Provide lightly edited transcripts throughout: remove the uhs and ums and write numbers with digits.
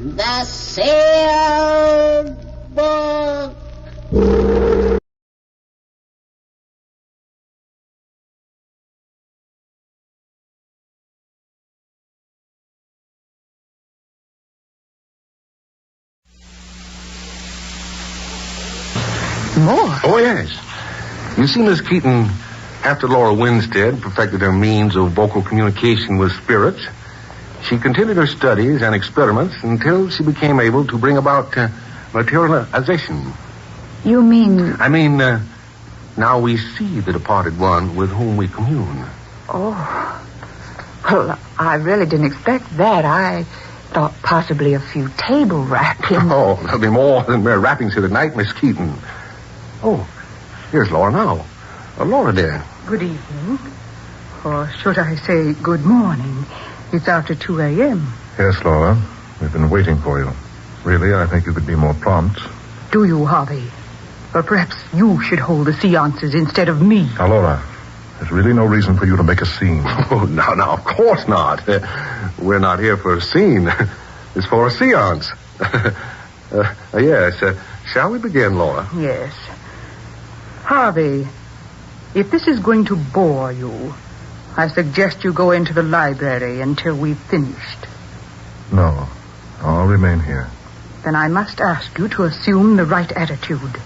The sealed book. More? Oh, yes. You see, Miss Keaton, after Laura Winstead perfected her means of vocal communication with spirits, she continued her studies and experiments until she became able to bring about materialization. You mean... I mean, now we see the departed one with whom we commune. Oh. Well, I really didn't expect that. I thought possibly a few table wrappings. Oh, there'll be more than mere wrappings here tonight, Miss Keaton. Oh, here's Laura now. Laura, dear. Good evening. Or should I say good morning? It's after 2 a.m. Yes, Laura. We've been waiting for you. Really, I think you could be more prompt. Do you, Harvey? Or perhaps you should hold the seances instead of me. Now, Laura, there's really no reason for you to make a scene. Oh, no, of course not. We're not here for a scene. It's for a seance. Yes. Shall we begin, Laura? Yes. Harvey, if this is going to bore you, I suggest you go into the library until we've finished. No, I'll remain here. Then I must ask you to assume the right attitude.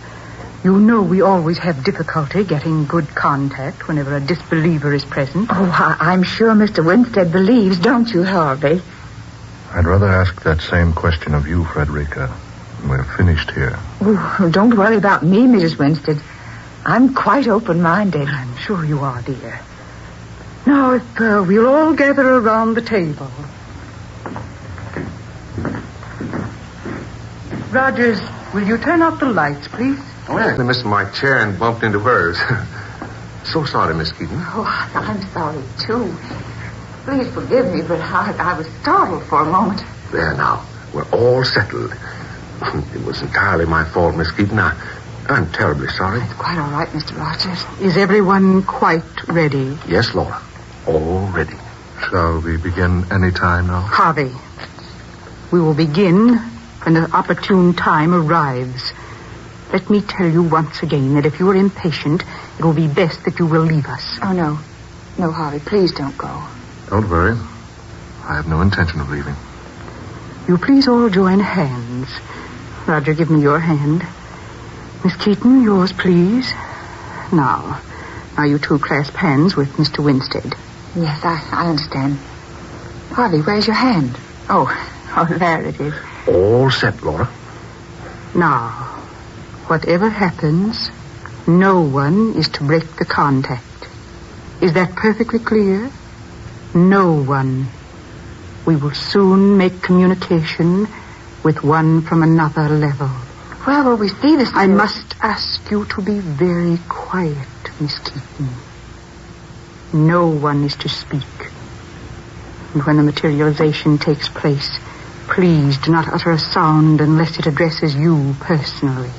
You know we always have difficulty getting good contact whenever a disbeliever is present. Oh, I'm sure Mr. Winstead believes, don't you, Harvey? I'd rather ask that same question of you, Frederica. We're finished here. Oh, don't worry about me, Mrs. Winstead. I'm quite open-minded. I'm sure you are, dear. Now, if we'll all gather around the table. Rogers, will you turn off the lights, please? Oh, yes. I missed my chair and bumped into hers. So sorry, Miss Keaton. Oh, I'm sorry, too. Please forgive me, but I was startled for a moment. There now. We're all settled. It was entirely my fault, Miss Keaton. I'm terribly sorry. It's quite all right, Mr. Rogers. Is everyone quite ready? Yes, Laura. All ready. Shall we begin any time now? Harvey, we will begin when the opportune time arrives. Let me tell you once again that if you are impatient, it will be best that you will leave us. Oh, no. No, Harvey, please don't go. Don't worry. I have no intention of leaving. You please all join hands. Roger, give me your hand. Miss Keaton, yours, please. Now you two clasp hands with Mr. Winstead. Yes, I understand. Harvey, where's your hand? Oh, there it is. All set, Laura. Now, whatever happens, no one is to break the contact. Is that perfectly clear? No one. We will soon make communication with one from another level. Where will we see this? I must ask you to be very quiet, Miss Keaton. No one is to speak. And when the materialization takes place, please do not utter a sound unless it addresses you personally.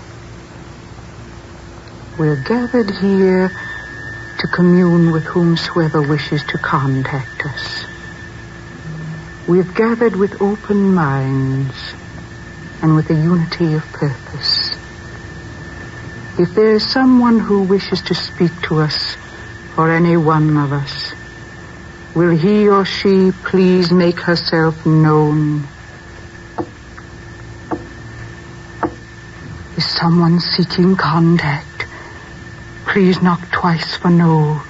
We're gathered here to commune with whomsoever wishes to contact us. We've gathered with open minds and with a unity of purpose. If there is someone who wishes to speak to us, or any one of us, will he or she please make herself known? Is someone seeking contact? Please knock twice for no,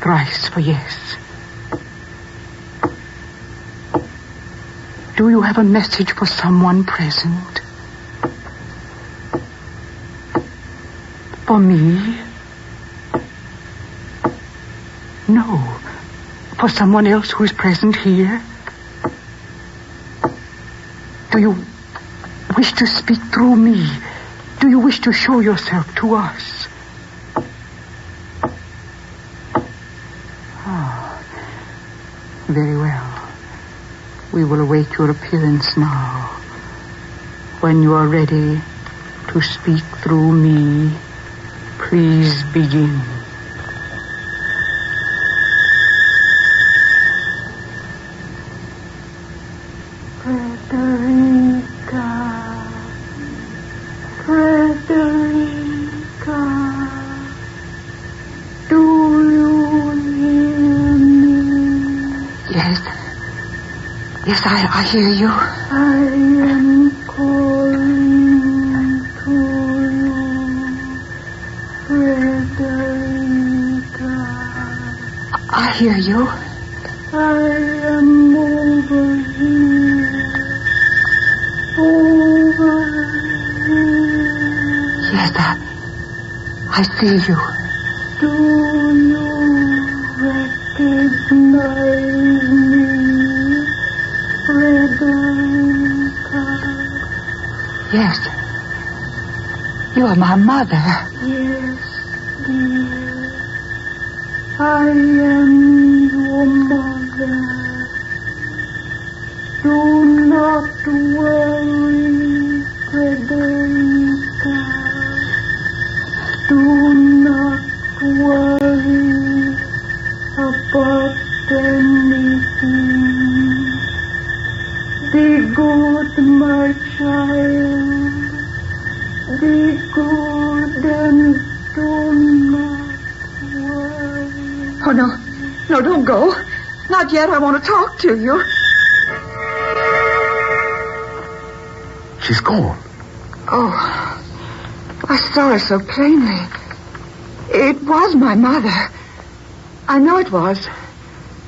thrice for yes. Do you have a message for someone present? For me? No. For someone else who is present here? Do you wish to speak through me? Do you wish to show yourself to us? Oh, very well. We will await your appearance now. When you are ready to speak through me, please begin. Frederica. I hear you. I am calling to you, Frederica. I hear you. I am over here. Over here. Yes, I see you. Do you recognize me, Frederica? Yes. You are my mother. Yes, dear. I am your mother. Do not worry, Frederica. Do not worry about anything. Be good, my child. Be good and do not worry. Oh, no. No, don't go. Not yet. I want to talk to you. She's gone. Oh, I saw her so plainly. It was my mother. I know it was.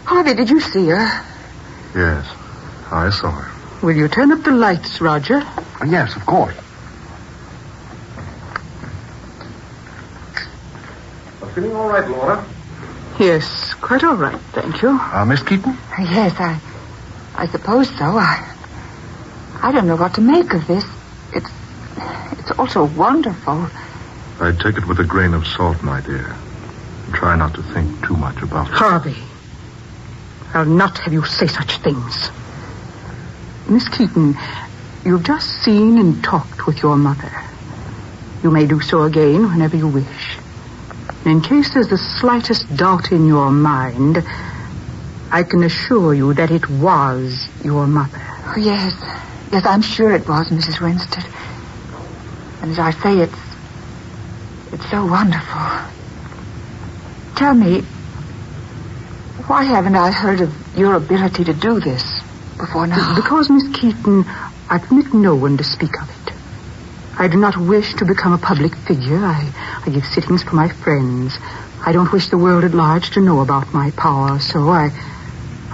Harvey, did you see her? Yes, I saw her. Will you turn up the lights, Roger? Yes, of course. Feeling all right, Laura? Yes, quite all right, thank you. Miss Keaton? Yes, I suppose so. I don't know what to make of this. It's all so wonderful. I'd take it with a grain of salt, my dear. And try not to think too much about it. Harvey, I'll not have you say such things. Miss Keaton, you've just seen and talked with your mother. You may do so again whenever you wish. And in case there's the slightest doubt in your mind, I can assure you that it was your mother. Oh, yes. Yes, I'm sure it was, Mrs. Winstead. And as I say, it's so wonderful. Tell me, why haven't I heard of your ability to do this before now? Because, Miss Keaton, I permit no one to speak of it. I do not wish to become a public figure. I give sittings for my friends. I don't wish the world at large to know about my power, so I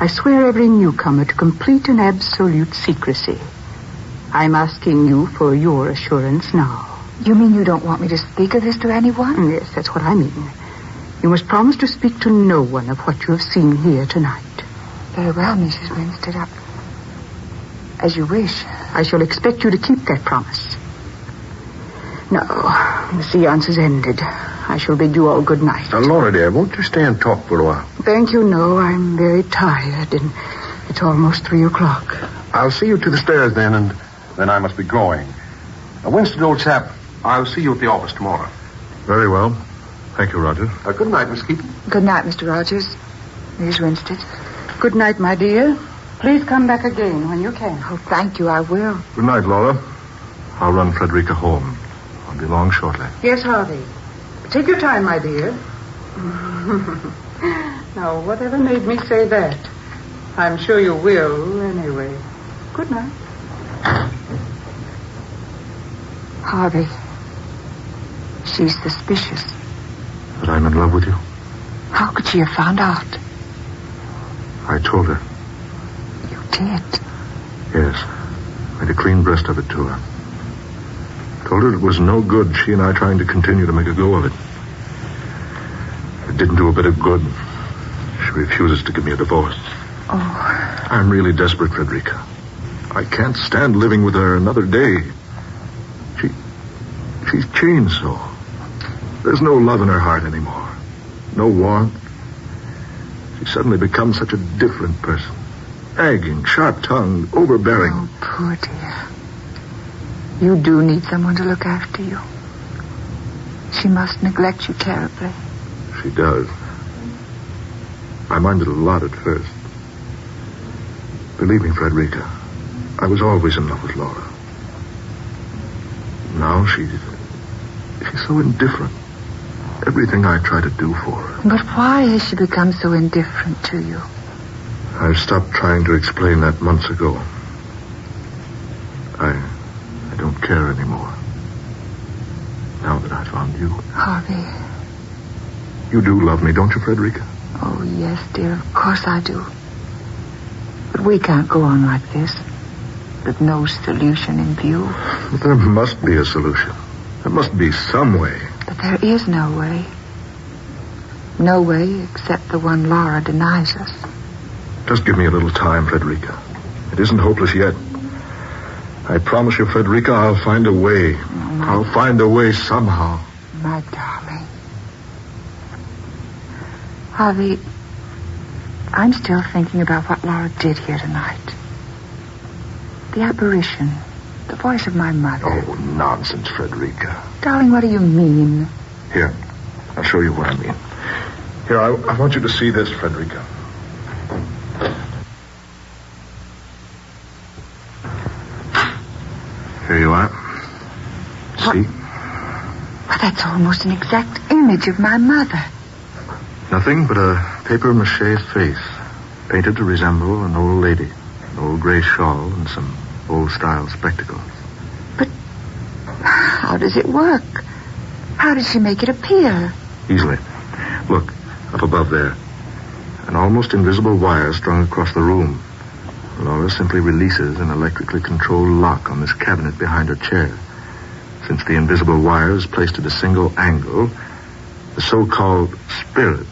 swear every newcomer to complete and absolute secrecy. I'm asking you for your assurance now. You mean you don't want me to speak of this to anyone? Yes, that's what I mean. You must promise to speak to no one of what you have seen here tonight. Very well, Mrs. Winstead. As you wish. I shall expect you to keep that promise. Now, the seance is ended. I shall bid you all good night. Laura, dear, won't you stay and talk for a while? Thank you, no. I'm very tired, and it's almost 3:00. I'll see you to the stairs then, and then I must be going. Winston, old chap, I'll see you at the office tomorrow. Very well. Thank you, Roger. Good night, Miss Keaton. Good night, Mr. Rogers. Mrs. Winstead. Good night, my dear. Please come back again when you can. Oh, thank you, I will. Good night, Laura. I'll run Frederica home. I'll be along shortly. Yes, Harvey. Take your time, my dear. Now, whatever made me say that? I'm sure you will, anyway. Good night. Harvey, she's suspicious. That I'm in love with you? How could she have found out? I told her. You did? Yes. Made a clean breast of it to her. Told her it was no good, she and I trying to continue to make a go of it. It didn't do a bit of good. She refuses to give me a divorce. Oh. I'm really desperate, Frederica. I can't stand living with her another day. She's changed so. There's no love in her heart anymore. No warmth. She suddenly becomes such a different person. Nagging, sharp-tongued, overbearing. Oh, poor dear. You do need someone to look after you. She must neglect you terribly. She does. I minded a lot at first. Believe me, Frederica, I was always in love with Laura. Now she's so indifferent. Everything I try to do for her. But why has she become so indifferent to you? I stopped trying to explain that months ago. I don't care anymore. Now that I found you. Harvey. You do love me, don't you, Frederica? Oh, yes, dear. Of course I do. But we can't go on like this. With no solution in view. But there must be a solution. There must be some way. But there is no way. No way except the one Laura denies us. Just give me a little time, Frederica. It isn't hopeless yet. I promise you, Frederica, I'll find a way. I'll find a way somehow. My darling. Harvey, I'm still thinking about what Laura did here tonight. The apparition. The voice of my mother. Oh, nonsense, Frederica. Darling, what do you mean? Here, I'll show you what I mean. Here, I want you to see this, Frederica. Here you are. See? Well, that's almost an exact image of my mother. Nothing but a papier-mâché face, painted to resemble an old lady, an old gray shawl and some old-style spectacles. But how does it work? How does she make it appear? Easily. Look, up above there. An almost invisible wire strung across the room. Laura simply releases an electrically controlled lock on this cabinet behind her chair. Since the invisible wire is placed at a single angle, the so-called spirit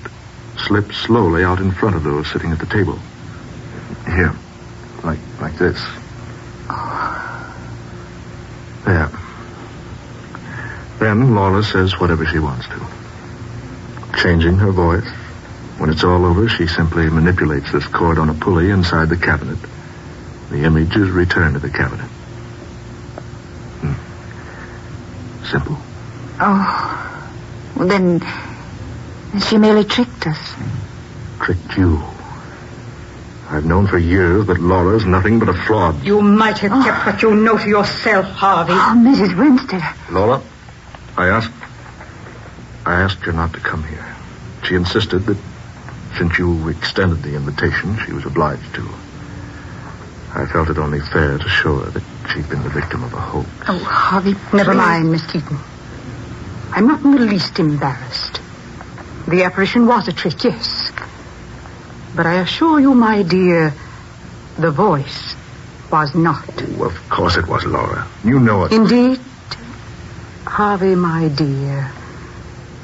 slips slowly out in front of those sitting at the table. Here, like this. There. Then Laura says whatever she wants to. Changing her voice. When it's all over, she simply manipulates this cord on a pulley inside the cabinet. The image is returned to the cabinet. Simple. Oh. Well, then she merely tricked us. Tricked you. I've known for years that Laura's nothing but a fraud. You might have kept what you know to yourself, Harvey. Oh, Mrs. Winstead. Laura, I asked her not to come here. She insisted that since you extended the invitation, she was obliged to. I felt it only fair to show her that she'd been the victim of a hoax. Oh, Harvey, Never mind, Miss Keaton. I'm not in the least embarrassed. The apparition was a trick, yes. But I assure you, my dear, the voice was not. Oh, of course it was, Laura. You know it. Indeed. Harvey, my dear,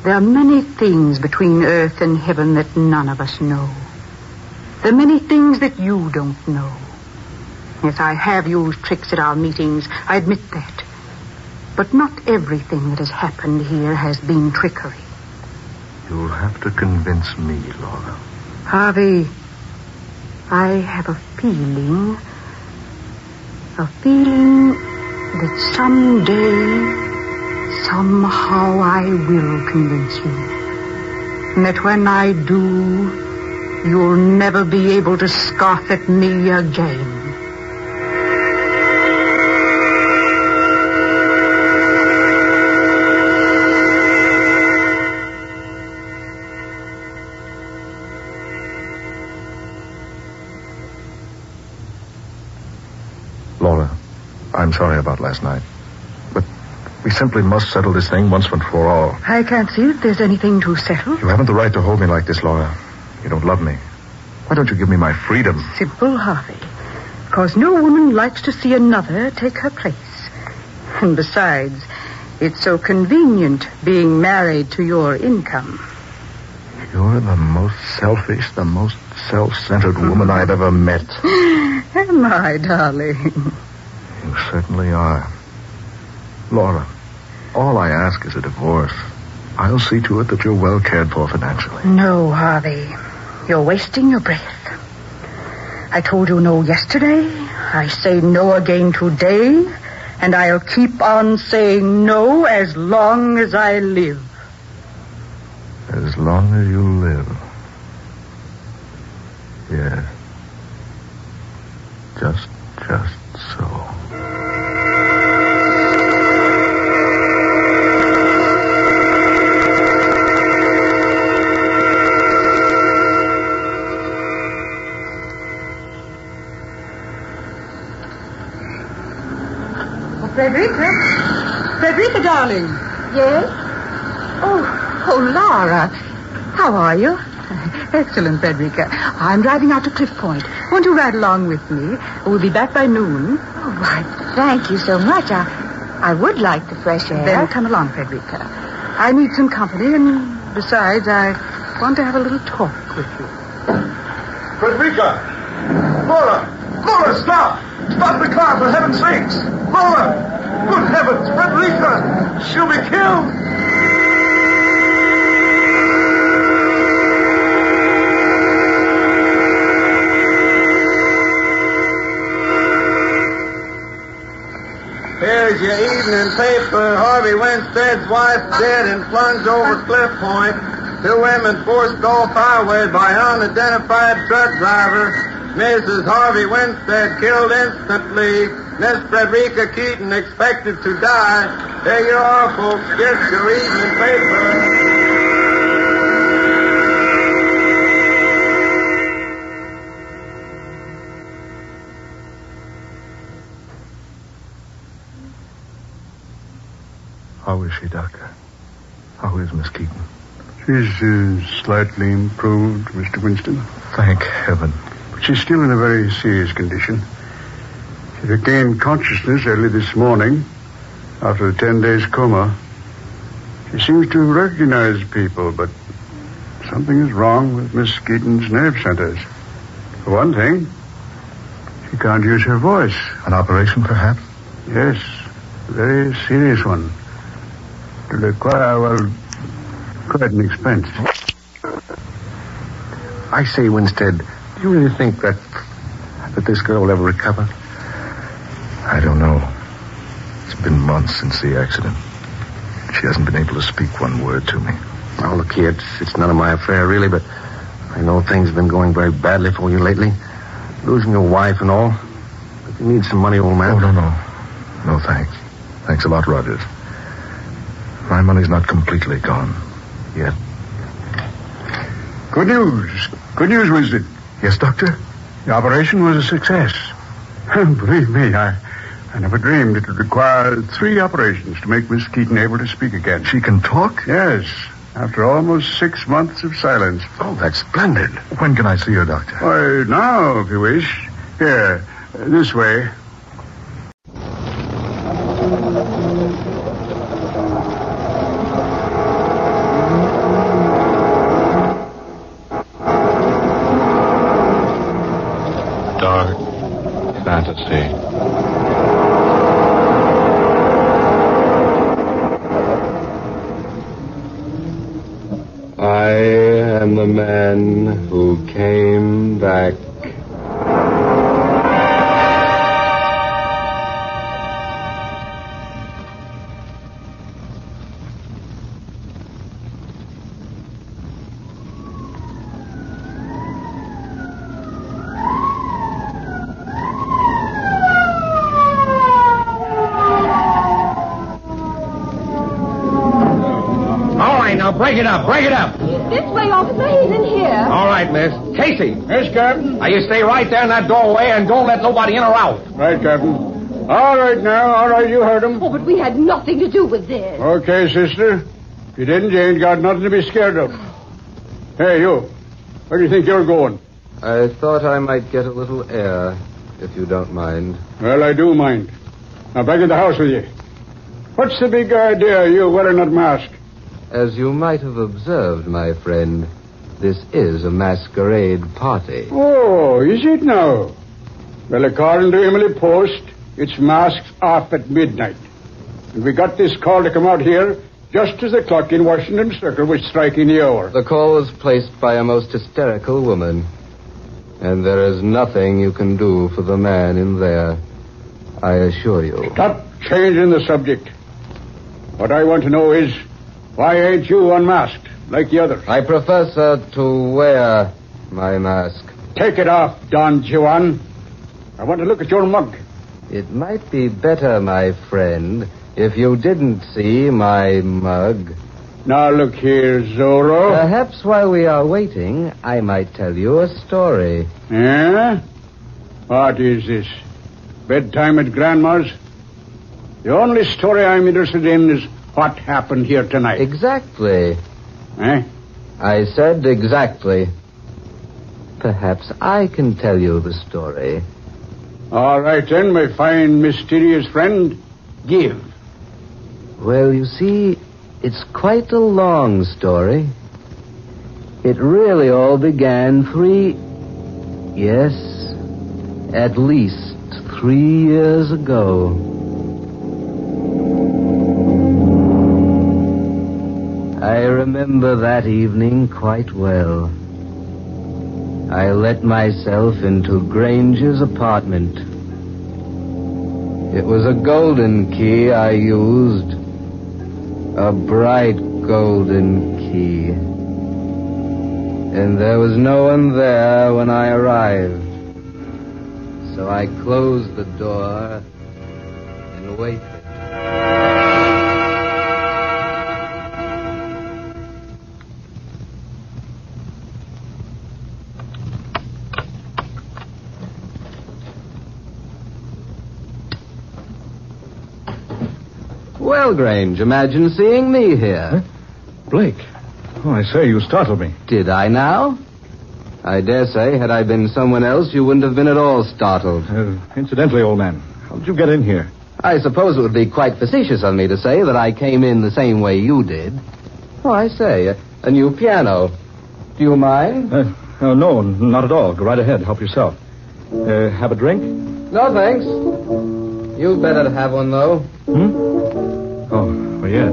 there are many things between earth and heaven that none of us know. There are many things that you don't know. Yes, I have used tricks at our meetings. I admit that. But not everything that has happened here has been trickery. You'll have to convince me, Laura. Harvey, I have a feeling that someday, somehow I will convince you. And that when I do, you'll never be able to scoff at me again. Laura, I'm sorry about last night. But we simply must settle this thing once and for all. I can't see that there's anything to settle. You haven't the right to hold me like this, Laura. You don't love me. Why don't you give me my freedom? Simple, Harvey. Because no woman likes to see another take her place. And besides, it's so convenient being married to your income. You're the most selfish, the most self-centered woman I've ever met. Am I, darling? You certainly are. Laura, all I ask is a divorce. I'll see to it that you're well cared for financially. No, Harvey. You're wasting your breath. I told you no yesterday. I say no again today. And I'll keep on saying no as long as I live. As long as you live. Yes. Just so. Frederica, darling. Yes? Oh, Laura. How are you? Excellent, Frederica. I'm driving out to Cliff Point. Won't you ride along with me? We'll be back by noon. Oh, why, thank you so much. I would like the fresh air. Then come along, Frederica. I need some company, and besides, I want to have a little talk with you. Frederica! Laura, stop! Stop the car, for heaven's sakes! Laura! Good heavens, Frederica! She'll be killed! Here's your evening paper. Harvey Winstead's wife dead and plunged over Cliff Point. 2 women forced off highway by unidentified truck driver. Mrs. Harvey Winstead killed instantly. Miss Frederica Keaton expected to die. There you are, folks. Here's your evening paper. How is she, Doctor? How is Miss Keaton? She's slightly improved, Mr. Winston. Thank heaven. But she's still in a very serious condition. She regained consciousness early this morning after a 10 days coma. She seems to recognize people, but something is wrong with Miss Keaton's nerve centers. For one thing, she can't use her voice. An operation, perhaps? Yes, a very serious one. To require, quite an expense. I say, Winstead, do you really think that this girl will ever recover? I don't know. It's been months since the accident. She hasn't been able to speak one word to me. Oh, look here, it's none of my affair, really, but I know things have been going very badly for you lately. Losing your wife and all. But you need some money, old man. Oh, no. No, thanks. Thanks a lot, Rogers. My money's not completely gone yet. Good news. Good news, Winston. Yes, Doctor? The operation was a success. Believe me, I never dreamed it would require 3 operations to make Miss Keaton able to speak again. She can talk? Yes, after almost 6 months of silence. Oh, that's splendid. When can I see her, Doctor? Why, now, if you wish. Here, this way. Dark fantasy. I am the man who came back. Break it up. This way, officer. He's in here. All right, miss. Casey. Yes, Captain. Now, you stay right there in that doorway and don't let nobody in or out. Right, Captain. All right, now. All right, you heard him. Oh, but we had nothing to do with this. Okay, sister. If you didn't, you ain't got nothing to be scared of. Hey, you. Where do you think you're going? I thought I might get a little air, if you don't mind. Well, I do mind. Now, back in the house with you. What's the big idea of you wearing that mask? As you might have observed, my friend, this is a masquerade party. Oh, is it now? Well, according to Emily Post, it's masks off at midnight. And we got this call to come out here just as the clock in Washington Circle was striking the hour. The call was placed by a most hysterical woman. And there is nothing you can do for the man in there, I assure you. Stop changing the subject. What I want to know is, why ain't you unmasked like the others? I prefer, sir, to wear my mask. Take it off, Don Juan. I want to look at your mug. It might be better, my friend, if you didn't see my mug. Now look here, Zorro. Perhaps while we are waiting, I might tell you a story. Yeah? What is this? Bedtime at Grandma's? The only story I'm interested in is what happened here tonight. Exactly. Eh? I said exactly. Perhaps I can tell you the story. All right, then, my fine, mysterious friend. Give. Well, you see, it's quite a long story. It really all began at least 3 years ago. I remember that evening quite well. I let myself into Granger's apartment. It was a golden key I used. A bright golden key. And there was no one there when I arrived. So I closed the door and waited. Well, Grange, imagine seeing me here. Huh? Blake. Oh, I say, you startled me. Did I now? I dare say, had I been someone else, you wouldn't have been at all startled. Incidentally, old man, how did you get in here? I suppose it would be quite facetious of me to say that I came in the same way you did. Oh, I say, a new piano. Do you mind? No, not at all. Go right ahead. Help yourself. Have a drink? No, thanks. You'd better have one, though. Oh, well, yes.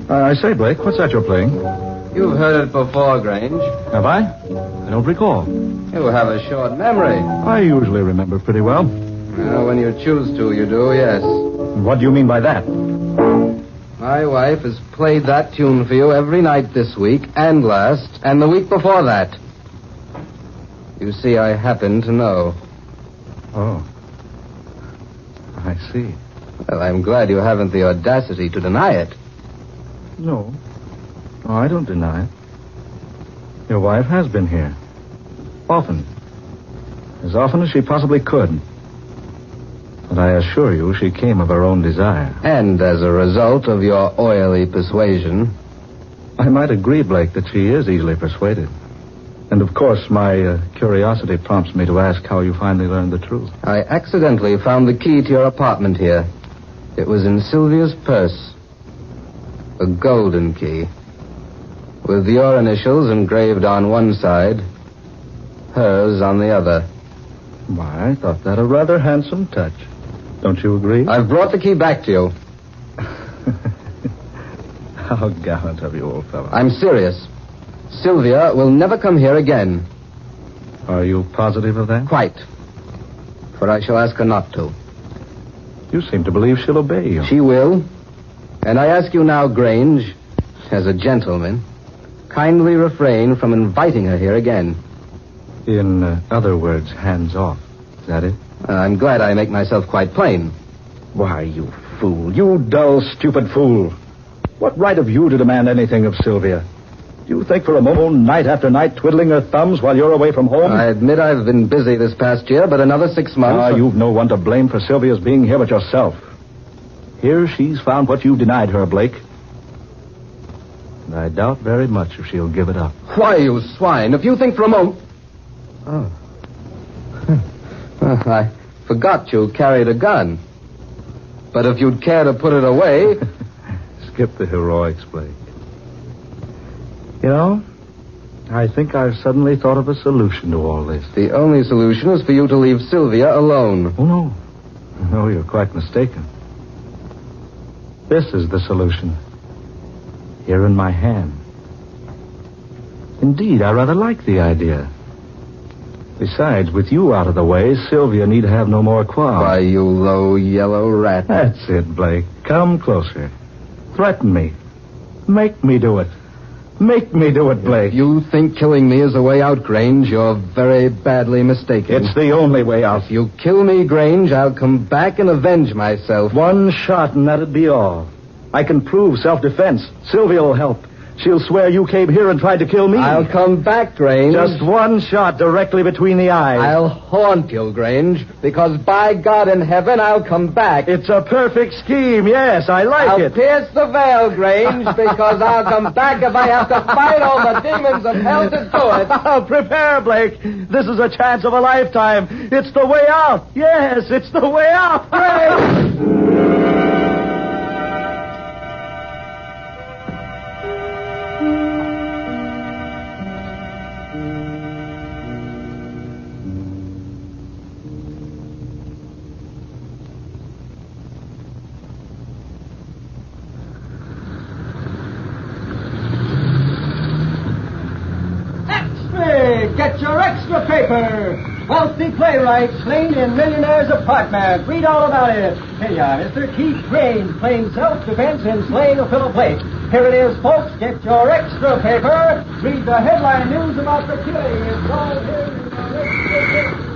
I say, Blake, what's that you're playing? You've heard it before, Grange. Have I? I don't recall. You have a short memory. I usually remember pretty well. Well, when you choose to, you do, yes. What do you mean by that? My wife has played that tune for you every night this week, and last, and the week before that. You see, I happen to know. Oh. I see. Well, I'm glad you haven't the audacity to deny it. No. Oh, I don't deny it. Your wife has been here. Often. As often as she possibly could. But I assure you she came of her own desire. And as a result of your oily persuasion. I might agree, Blake, that she is easily persuaded. And of course, my curiosity prompts me to ask how you finally learned the truth. I accidentally found the key to your apartment here. It was in Sylvia's purse. A golden key. With your initials engraved on one side, hers on the other. Why, I thought that a rather handsome touch. Don't you agree? I've brought the key back to you. How gallant of you, old fellow. I'm serious. Sylvia will never come here again. Are you positive of that? Quite. For I shall ask her not to. You seem to believe she'll obey you. She will. And I ask you now, Grange, as a gentleman, kindly refrain from inviting her here again. In other words, hands off. Is that it? I'm glad I make myself quite plain. Why, you fool. You dull, stupid fool. What right have you to demand anything of Sylvia? Do you think for a moment, night after night, twiddling her thumbs while you're away from home? I admit I've been busy this past year, but another 6 months... You've no one to blame for Sylvia's being here but yourself. Here she's found what you denied her, Blake. And I doubt very much if she'll give it up. Why, you swine, if you think for a moment... Oh. I forgot you carried a gun. But if you'd care to put it away... Skip the heroics, Blake. You know, I think I've suddenly thought of a solution to all this. The only solution is for you to leave Sylvia alone. Oh, no. No, you're quite mistaken. This is the solution. Here in my hand. Indeed, I rather like the idea. Besides, with you out of the way, Sylvia need have no more qualms. Why, you low yellow rat. That's it, Blake. Come closer. Threaten me. Make me do it. Make me do it, Blake. If you think killing me is the way out, Grange, you're very badly mistaken. It's the only way out. If you kill me, Grange, I'll come back and avenge myself. One shot and that'd be all. I can prove self-defense. Sylvia will help. She'll swear you came here and tried to kill me. I'll come back, Grange. Just one shot directly between the eyes. I'll haunt you, Grange, because by God in heaven, I'll come back. It's a perfect scheme, yes. I like it. I'll pierce the veil, Grange, because I'll come back if I have to fight all the demons of hell to do it. Prepare, Blake. This is a chance of a lifetime. It's the way out. Yes, it's the way out. Grange! Get your extra paper. Wealthy playwright slain in millionaire's apartment. Read all about it. Here you are, Mr. Keith Grange, playing self-defense in slaying a Philip Blake. Here it is, folks. Get your extra paper. Read the headline news about the killing. It's all here in your extra paper.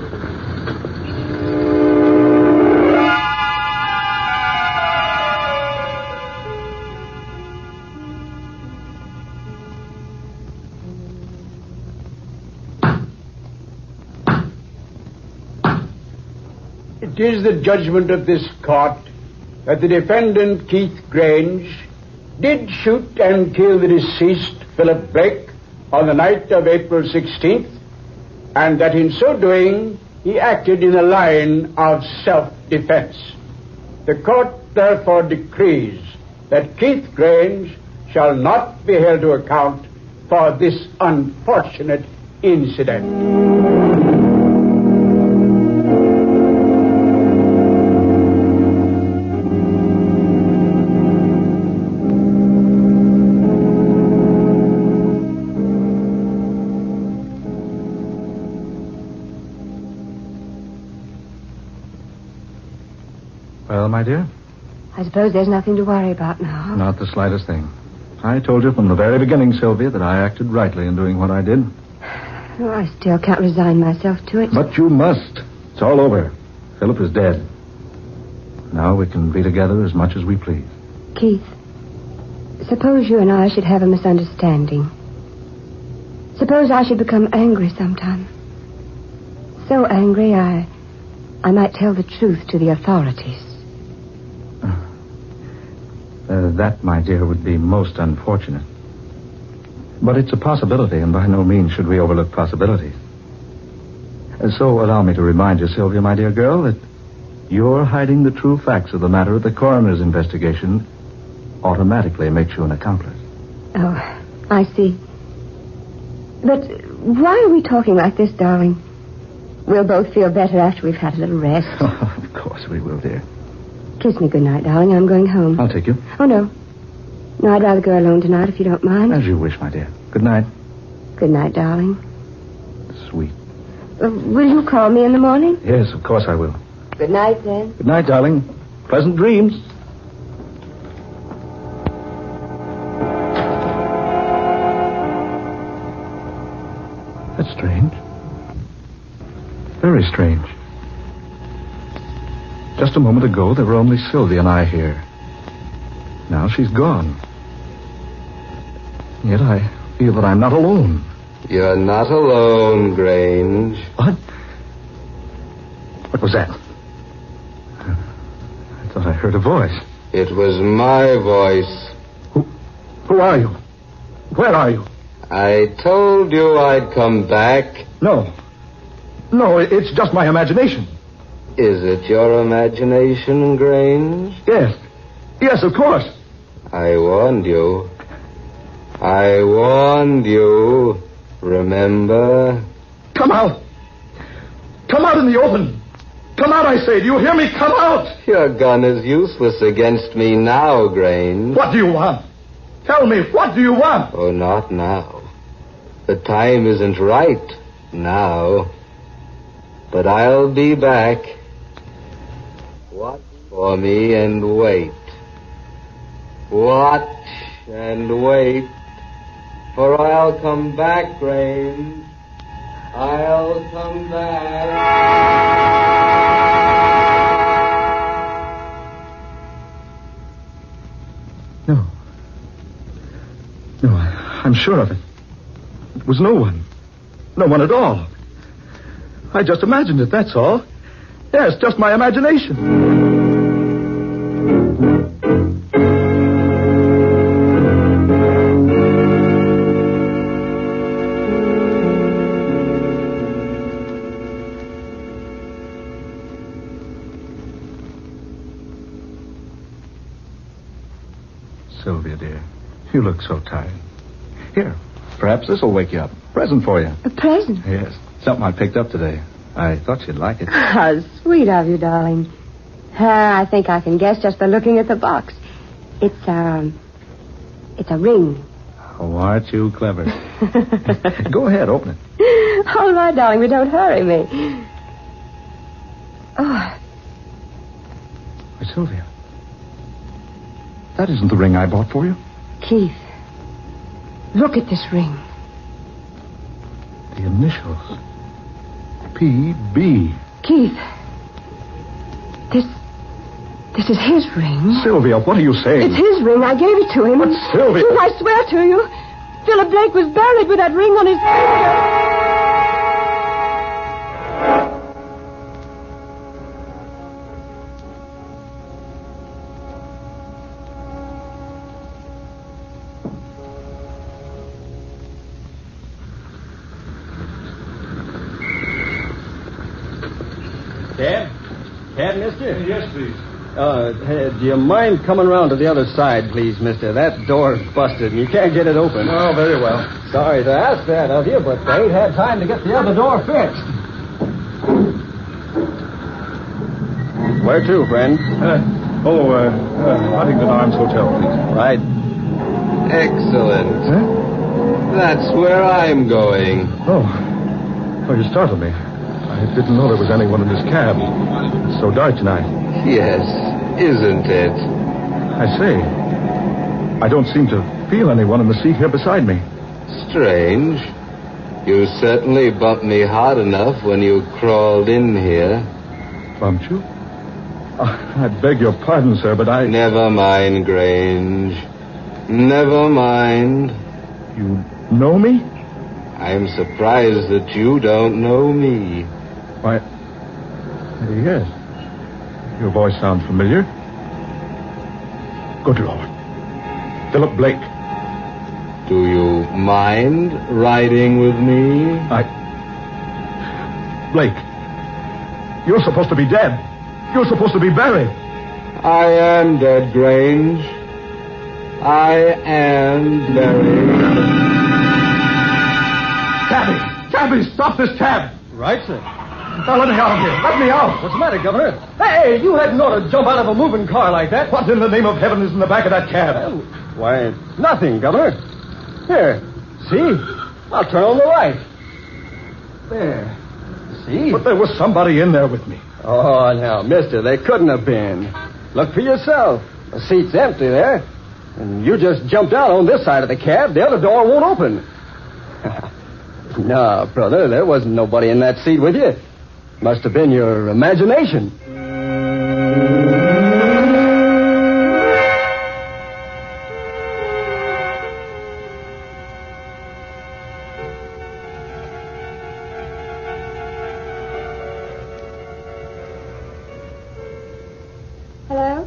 It is the judgment of this court that the defendant, Keith Grange, did shoot and kill the deceased Philip Blake on the night of April 16th, and that in so doing he acted in a line of self-defense. The court therefore decrees that Keith Grange shall not be held to account for this unfortunate incident. Well, my dear? I suppose there's nothing to worry about now. Not the slightest thing. I told you from the very beginning, Sylvia, that I acted rightly in doing what I did. Oh, I still can't resign myself to it. But you must. It's all over. Philip is dead. Now we can be together as much as we please. Keith, suppose you and I should have a misunderstanding. Suppose I should become angry sometime. So angry I might tell the truth to the authorities. That, my dear, would be most unfortunate. But it's a possibility, and by no means should we overlook possibilities. So allow me to remind you, Sylvia, my dear girl, that your hiding the true facts of the matter of the coroner's investigation automatically makes you an accomplice. Oh, I see. But why are we talking like this, darling? We'll both feel better after we've had a little rest. Of course we will, dear. Kiss me goodnight, darling. I'm going home. I'll take you. Oh, no. No, I'd rather go alone tonight if you don't mind. As you wish, my dear. Good night. Good night, darling. Sweet. Will you call me in the morning? Yes, of course I will. Good night, then. Good night, darling. Pleasant dreams. That's strange. Very strange. Just a moment ago, there were only Sylvia and I here. Now she's gone. Yet I feel that I'm not alone. You're not alone, Grange. What? What was that? I thought I heard a voice. It was my voice. Who are you? Where are you? I told you I'd come back. No, it's just my imagination. Is it your imagination, Grange? Yes, of course. I warned you. Remember? Come out. Come out in the open. Come out, I say. Do you hear me? Come out. Your gun is useless against me now, Grange. What do you want? Tell me, what do you want? Oh, not now. The time isn't right now. But I'll be back. Watch for me and wait. Watch and wait. For I'll come back, Grange. I'll come back. No, I'm sure of it. It was no one. No one at all. I just imagined it, that's all. Yes, just my imagination. Sylvia, dear, you look so tired. Here, perhaps this will wake you up. Present for you. A present? Yes, something I picked up today. I thought you'd like it. How sweet of you, darling. I think I can guess just by looking at the box. It's a ring. Oh, aren't you clever? Go ahead, open it. All right, darling, but don't hurry me. Oh. Why, Sylvia, that isn't the ring I bought for you. Keith, look at this ring. The initials. P.B. Keith, this is his ring. Sylvia, what are you saying? It's his ring. I gave it to him. But Sylvia... Keith, I swear to you, Philip Blake was buried with that ring on his finger. Cab, mister? Yes, please. Do you mind coming around to the other side, please, mister? That door's busted and you can't get it open. Oh, very well. Sorry to ask that of you, but I ain't had time to get the other door fixed. Where to, friend? Huntington Arms Hotel, please. Right. Excellent. Huh? That's where I'm going. Oh, you startled me. I didn't know there was anyone in this cab. It's so dark tonight. Yes, isn't it? I say, I don't seem to feel anyone in the seat here beside me. Strange. You certainly bumped me hard enough when you crawled in here. Bumped you? I beg your pardon, sir, but I... Never mind, Grange. Never mind. You know me? I'm surprised that you don't know me. Why, yes. Your voice sounds familiar. Good Lord. Philip Blake. Do you mind riding with me? Blake, you're supposed to be dead. You're supposed to be buried. I am dead, Grange. I am buried. Cabby, stop this cab. Right, sir. Now, let me out of here. Let me out. What's the matter, Governor? Hey, you hadn't ought to jump out of a moving car like that. What in the name of heaven is in the back of that cab? Why, nothing, Governor. Here, see? I'll turn on the light. There. See? But there was somebody in there with me. Oh, now, mister, they couldn't have been. Look for yourself. The seat's empty there. And you just jumped out on this side of the cab. The other door won't open. No, brother, there wasn't nobody in that seat with you. Must have been your imagination. Hello?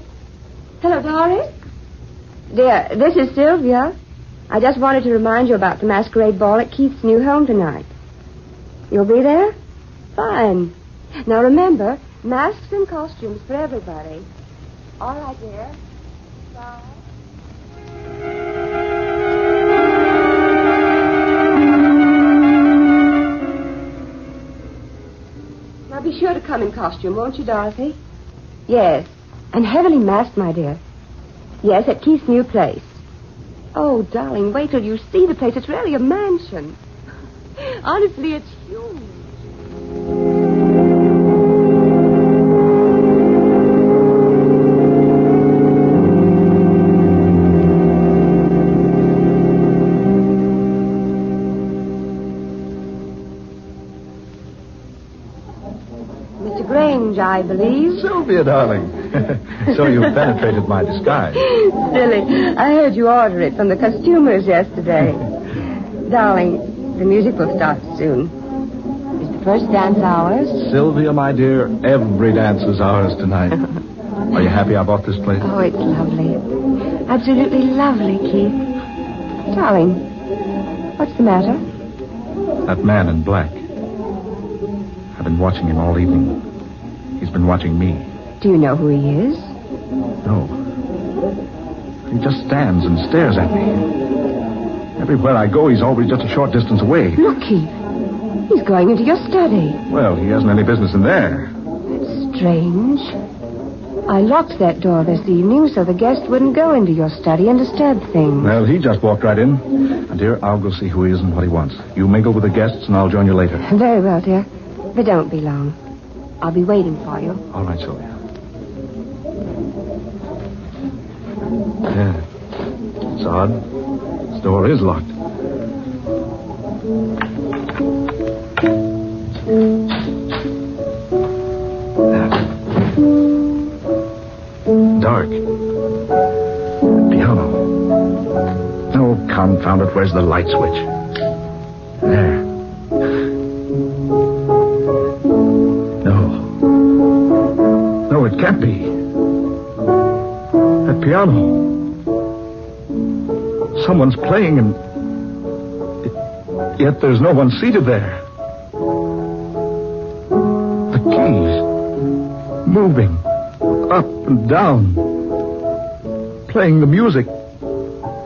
Hello, Doris? Dear, this is Sylvia. I just wanted to remind you about the masquerade ball at Keith's new home tonight. You'll be there? Fine. Now remember, masks and costumes for everybody. All right, dear. Bye. Now be sure to come in costume, won't you, Dorothy? Yes. And heavily masked, my dear. Yes, at Keith's new place. Oh, darling, wait till you see the place. It's really a mansion. Honestly, it's huge. Mr. Grange, I believe. Sylvia, darling. So you penetrated my disguise. Silly. I heard you order it from the costumers yesterday. Darling, the music will start soon. Is the first dance ours? Sylvia, my dear, every dance is ours tonight. Are you happy I bought this place? Oh, it's lovely. Absolutely lovely, Keith. Darling, what's the matter? That man in black. I've been watching him all evening. He's been watching me. Do you know who he is? No. He just stands and stares at me. Everywhere I go, he's always just a short distance away. Look, Keith. He's going into your study. Well, he hasn't any business in there. That's strange. I locked that door this evening so the guest wouldn't go into your study and disturb things. Well, he just walked right in. And, dear, I'll go see who he is and what he wants. You mingle with the guests, and I'll join you later. Very well, dear. But don't be long. I'll be waiting for you. All right, Sylvia. Yeah. It's odd. This door is locked. Dark. Piano. Oh, confound it. Where's the light switch? There. No, it can't be. That piano. Someone's playing and... Yet there's no one seated there. The keys. Moving. Up and down. Playing the music.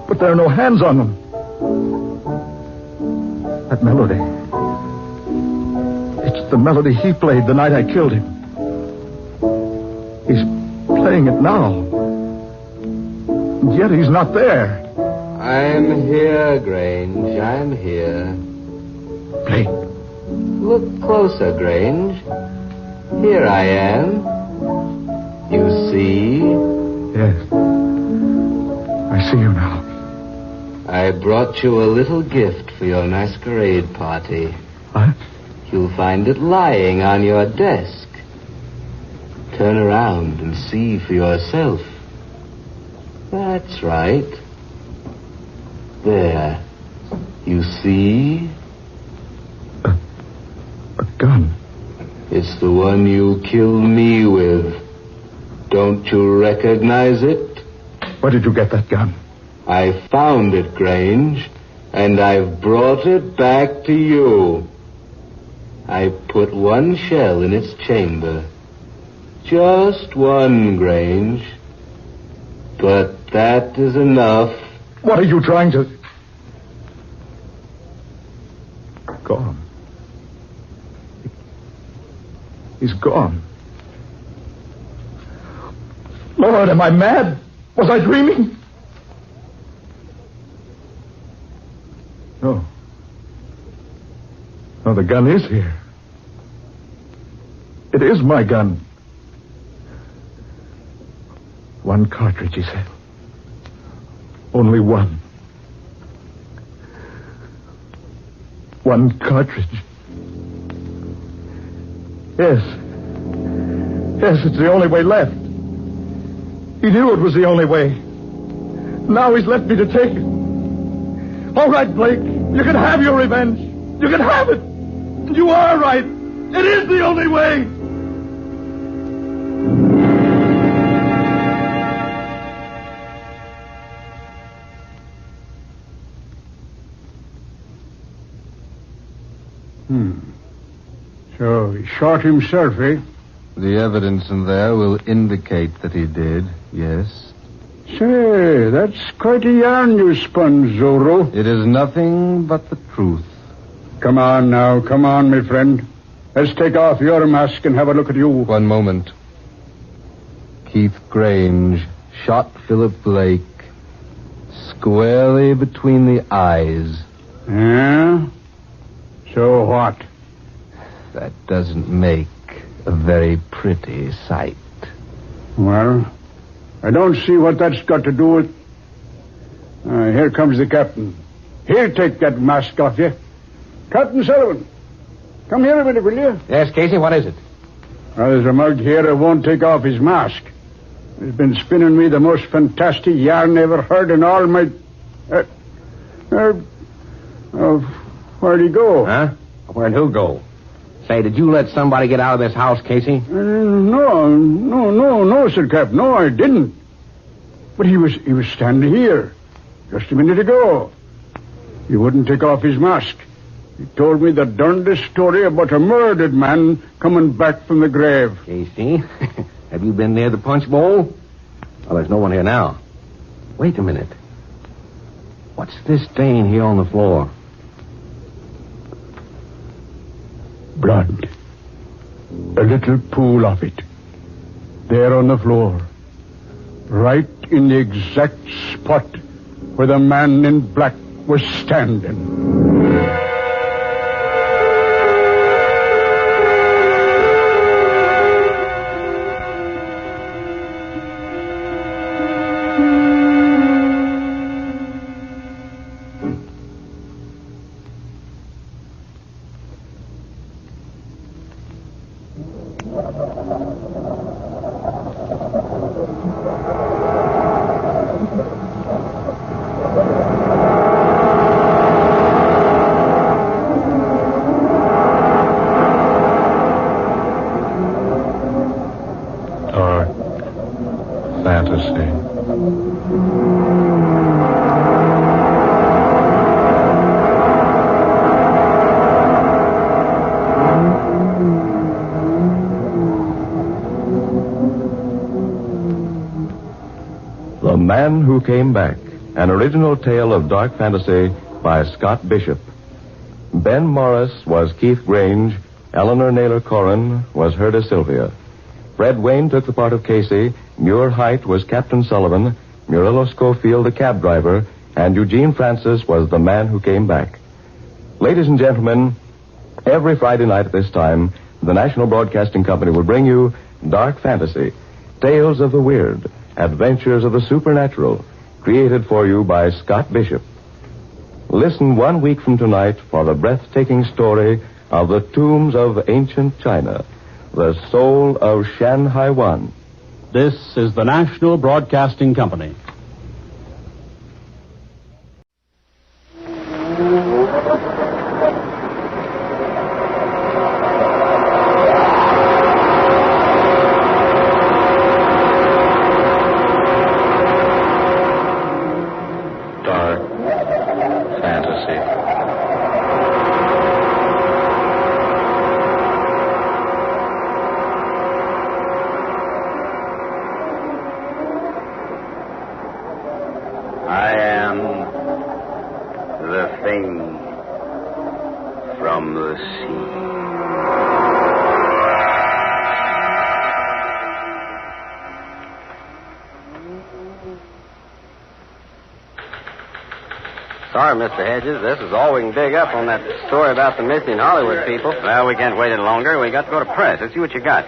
But there are no hands on them. That melody. It's the melody he played the night I killed him. He's playing it now. And yet he's not there. I'm here, Grange. I'm here. Play. Look closer, Grange. Here I am. You see? Yes. I see you now. I brought you a little gift for your masquerade party. What? You'll find it lying on your desk. Turn around and see for yourself. That's right. There. You see? A gun. It's the one you killed me with. Don't you recognize it? Where did you get that gun? I found it, Grange, and I've brought it back to you. I put one shell in its chamber. Just one, Grange. But that is enough. What are you trying to... Gone. He's gone. Lord, am I mad? Was I dreaming? No. No, the gun is here. It is my gun. One cartridge, he said. Only one. One cartridge. Yes. Yes, it's the only way left. He knew it was the only way. Now he's left me to take it. All right, Blake. You can have your revenge. You can have it. And you are right. It is the only way. So he shot himself, eh? The evidence in there will indicate that he did, yes. Say, that's quite a yarn you spun, Zorro. It is nothing but the truth. Come on now, come on, my friend. Let's take off your mask and have a look at you. One moment. Keith Grange shot Philip Blake squarely between the eyes. Yeah? So what? That doesn't make a very pretty sight. Well, I don't see what that's got to do with... here comes the captain. He'll take that mask off you. Captain Sullivan, come here a minute, will you? Yes, Casey, what is it? Well, there's a mug here who won't take off his mask. He's been spinning me the most fantastic yarn I ever heard in all my... Where'd he go? Huh? Where'd who go? Say, did you let somebody get out of this house, Casey? No, Sir Cap. No, I didn't. But he was standing here just a minute ago. He wouldn't take off his mask. He told me the darndest story about a murdered man coming back from the grave. Casey, have you been near the punch bowl? Well, there's no one here now. Wait a minute. What's this stain here on the floor? Blood. A little pool of it. There on the floor. Right in the exact spot where the man in black was standing. The Man Who Came Back, an original tale of dark fantasy by Scott Bishop. Ben Morris was Keith Grange. Eleanor Naylor Corrin was Herda Sylvia. Fred Wayne took the part of Casey. Muir Height was Captain Sullivan. Murillo Schofield, the cab driver. And Eugene Francis was the Man Who Came Back. Ladies and gentlemen, every Friday night at this time, the National Broadcasting Company will bring you Dark Fantasy, Tales of the Weird, Adventures of the Supernatural, created for you by Scott Bishop. Listen 1 week from tonight for the breathtaking story of the tombs of ancient China, the soul of Shan Haiwan. This is the National Broadcasting Company. I am the thing from the sea. Sorry, Mr. Hedges. This is all we can dig up on that story about the missing Hollywood people. Well, we can't wait any longer. We got to go to press. Let's see what you got.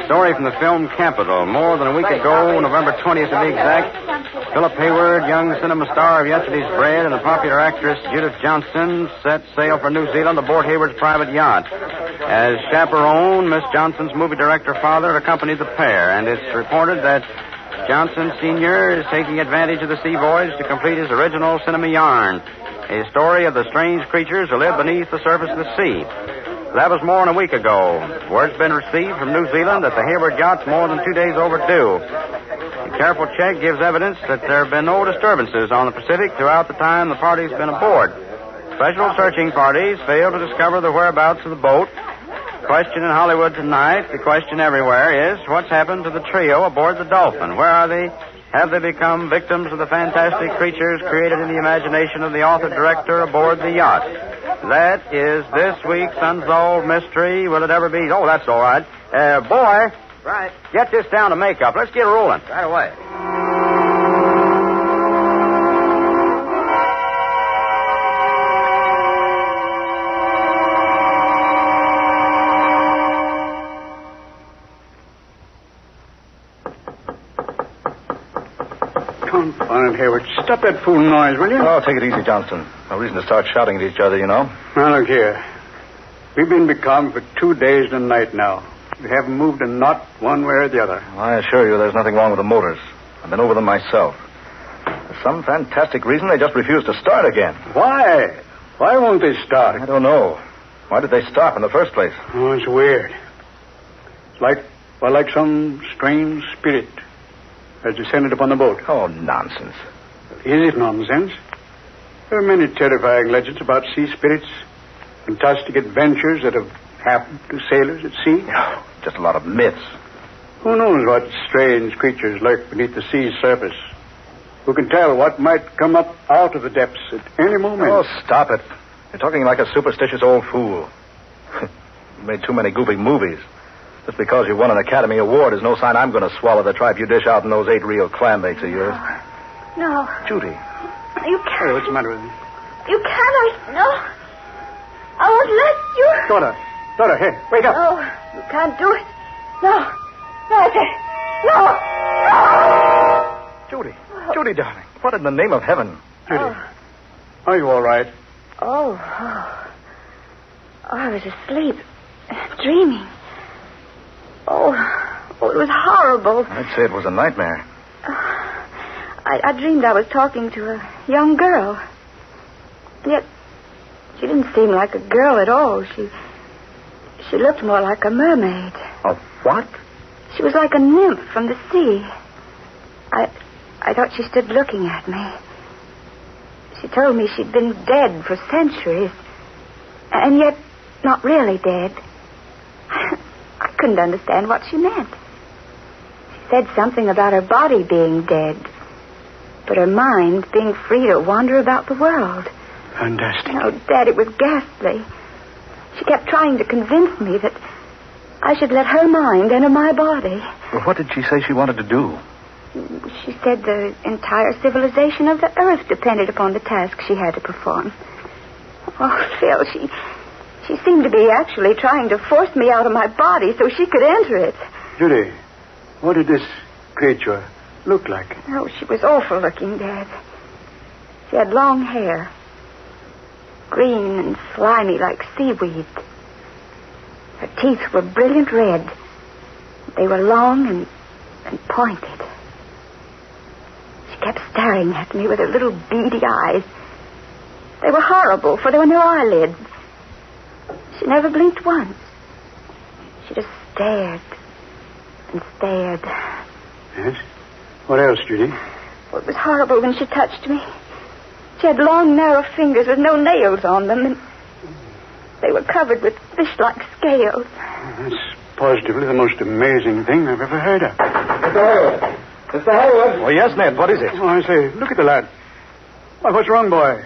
Story from the film Capital. More than a week ago, November 20th to be exact, Philip Hayward, young cinema star of Yesterday's Bread, and the popular actress Judith Johnson set sail for New Zealand aboard Hayward's private yacht. As chaperone, Miss Johnson's movie director father accompanied the pair, and it's reported that Johnson Sr. is taking advantage of the sea voyage to complete his original cinema yarn, a story of the strange creatures who live beneath the surface of the sea. That was more than a week ago. Word's been received from New Zealand that the Hayward yacht's more than 2 days overdue. A careful check gives evidence that there have been no disturbances on the Pacific throughout the time the party's been aboard. Special searching parties failed to discover the whereabouts of the boat. The question in Hollywood tonight, the question everywhere, is what's happened to the trio aboard the Dolphin? Where are they? Have they become victims of the fantastic creatures created in the imagination of the author-director aboard the yacht? That is this week's Unsolved Mystery. Will it ever be? Oh, that's all right. Boy. Right. Get this down to makeup. Let's get rolling. Right away. Confound it, Hayward. Stop that fool noise, will you? Oh, take it easy, Johnson. No reason to start shouting at each other, you know. Now, look here. We've been becalmed for 2 days and a night now. We haven't moved a knot one way or the other. Well, I assure you there's nothing wrong with the motors. I've been over them myself. The some fantastic reason, they just refuse to start again. Why? Why won't they start? I don't know. Why did they stop in the first place? Oh, it's weird. It's like some strange spirit has descended upon the boat. Oh, nonsense. Is it nonsense? There are many terrifying legends about sea spirits, fantastic adventures that have happened to sailors at sea. No, just a lot of myths. Who knows what strange creatures lurk beneath the sea's surface? Who can tell what might come up out of the depths at any moment? Oh, stop it. You're talking like a superstitious old fool. You made too many goofy movies. Just because you won an Academy Award is no sign I'm going to swallow the tripe you dish out in those 8 real clam bakes of yours. No. Judy. You can't. Hey, what's the matter with you? You can't. No. I won't let you. Daughter, hey, wake up. No, you can't do it. No. No, I said. No. Judy. Judy, darling. What in the name of heaven? Judy. Are you all right? Oh, I was asleep. Dreaming. Oh, it was horrible. I'd say it was a nightmare. I dreamed I was talking to a young girl. Yet, she didn't seem like a girl at all. She looked more like a mermaid. A what? She was like a nymph from the sea. I thought she stood looking at me. She told me she'd been dead for centuries, and yet not really dead. I couldn't understand what she meant. She said something about her body being dead, but her mind being free to wander about the world. Fantastic. Oh, Dad, it was ghastly. She kept trying to convince me that I should let her mind enter my body. Well, what did she say she wanted to do? She said the entire civilization of the earth depended upon the task she had to perform. Oh, Phil, she seemed to be actually trying to force me out of my body so she could enter it. Judy, what did this creature look like? Oh, she was awful looking, Dad. She had long hair. Green and slimy like seaweed. Her teeth were brilliant red. They were long and pointed. She kept staring at me with her little beady eyes. They were horrible, for there were no eyelids. She never blinked once. She just stared and stared. Yes? What else, Judy? Well, it was horrible when she touched me. She had long, narrow fingers with no nails on them, and they were covered with fish-like scales. That's positively the most amazing thing I've ever heard of. Mr. Hayward. Oh, yes, Ned. What is it? Oh, I say, look at the lad. Why, what's wrong, boy?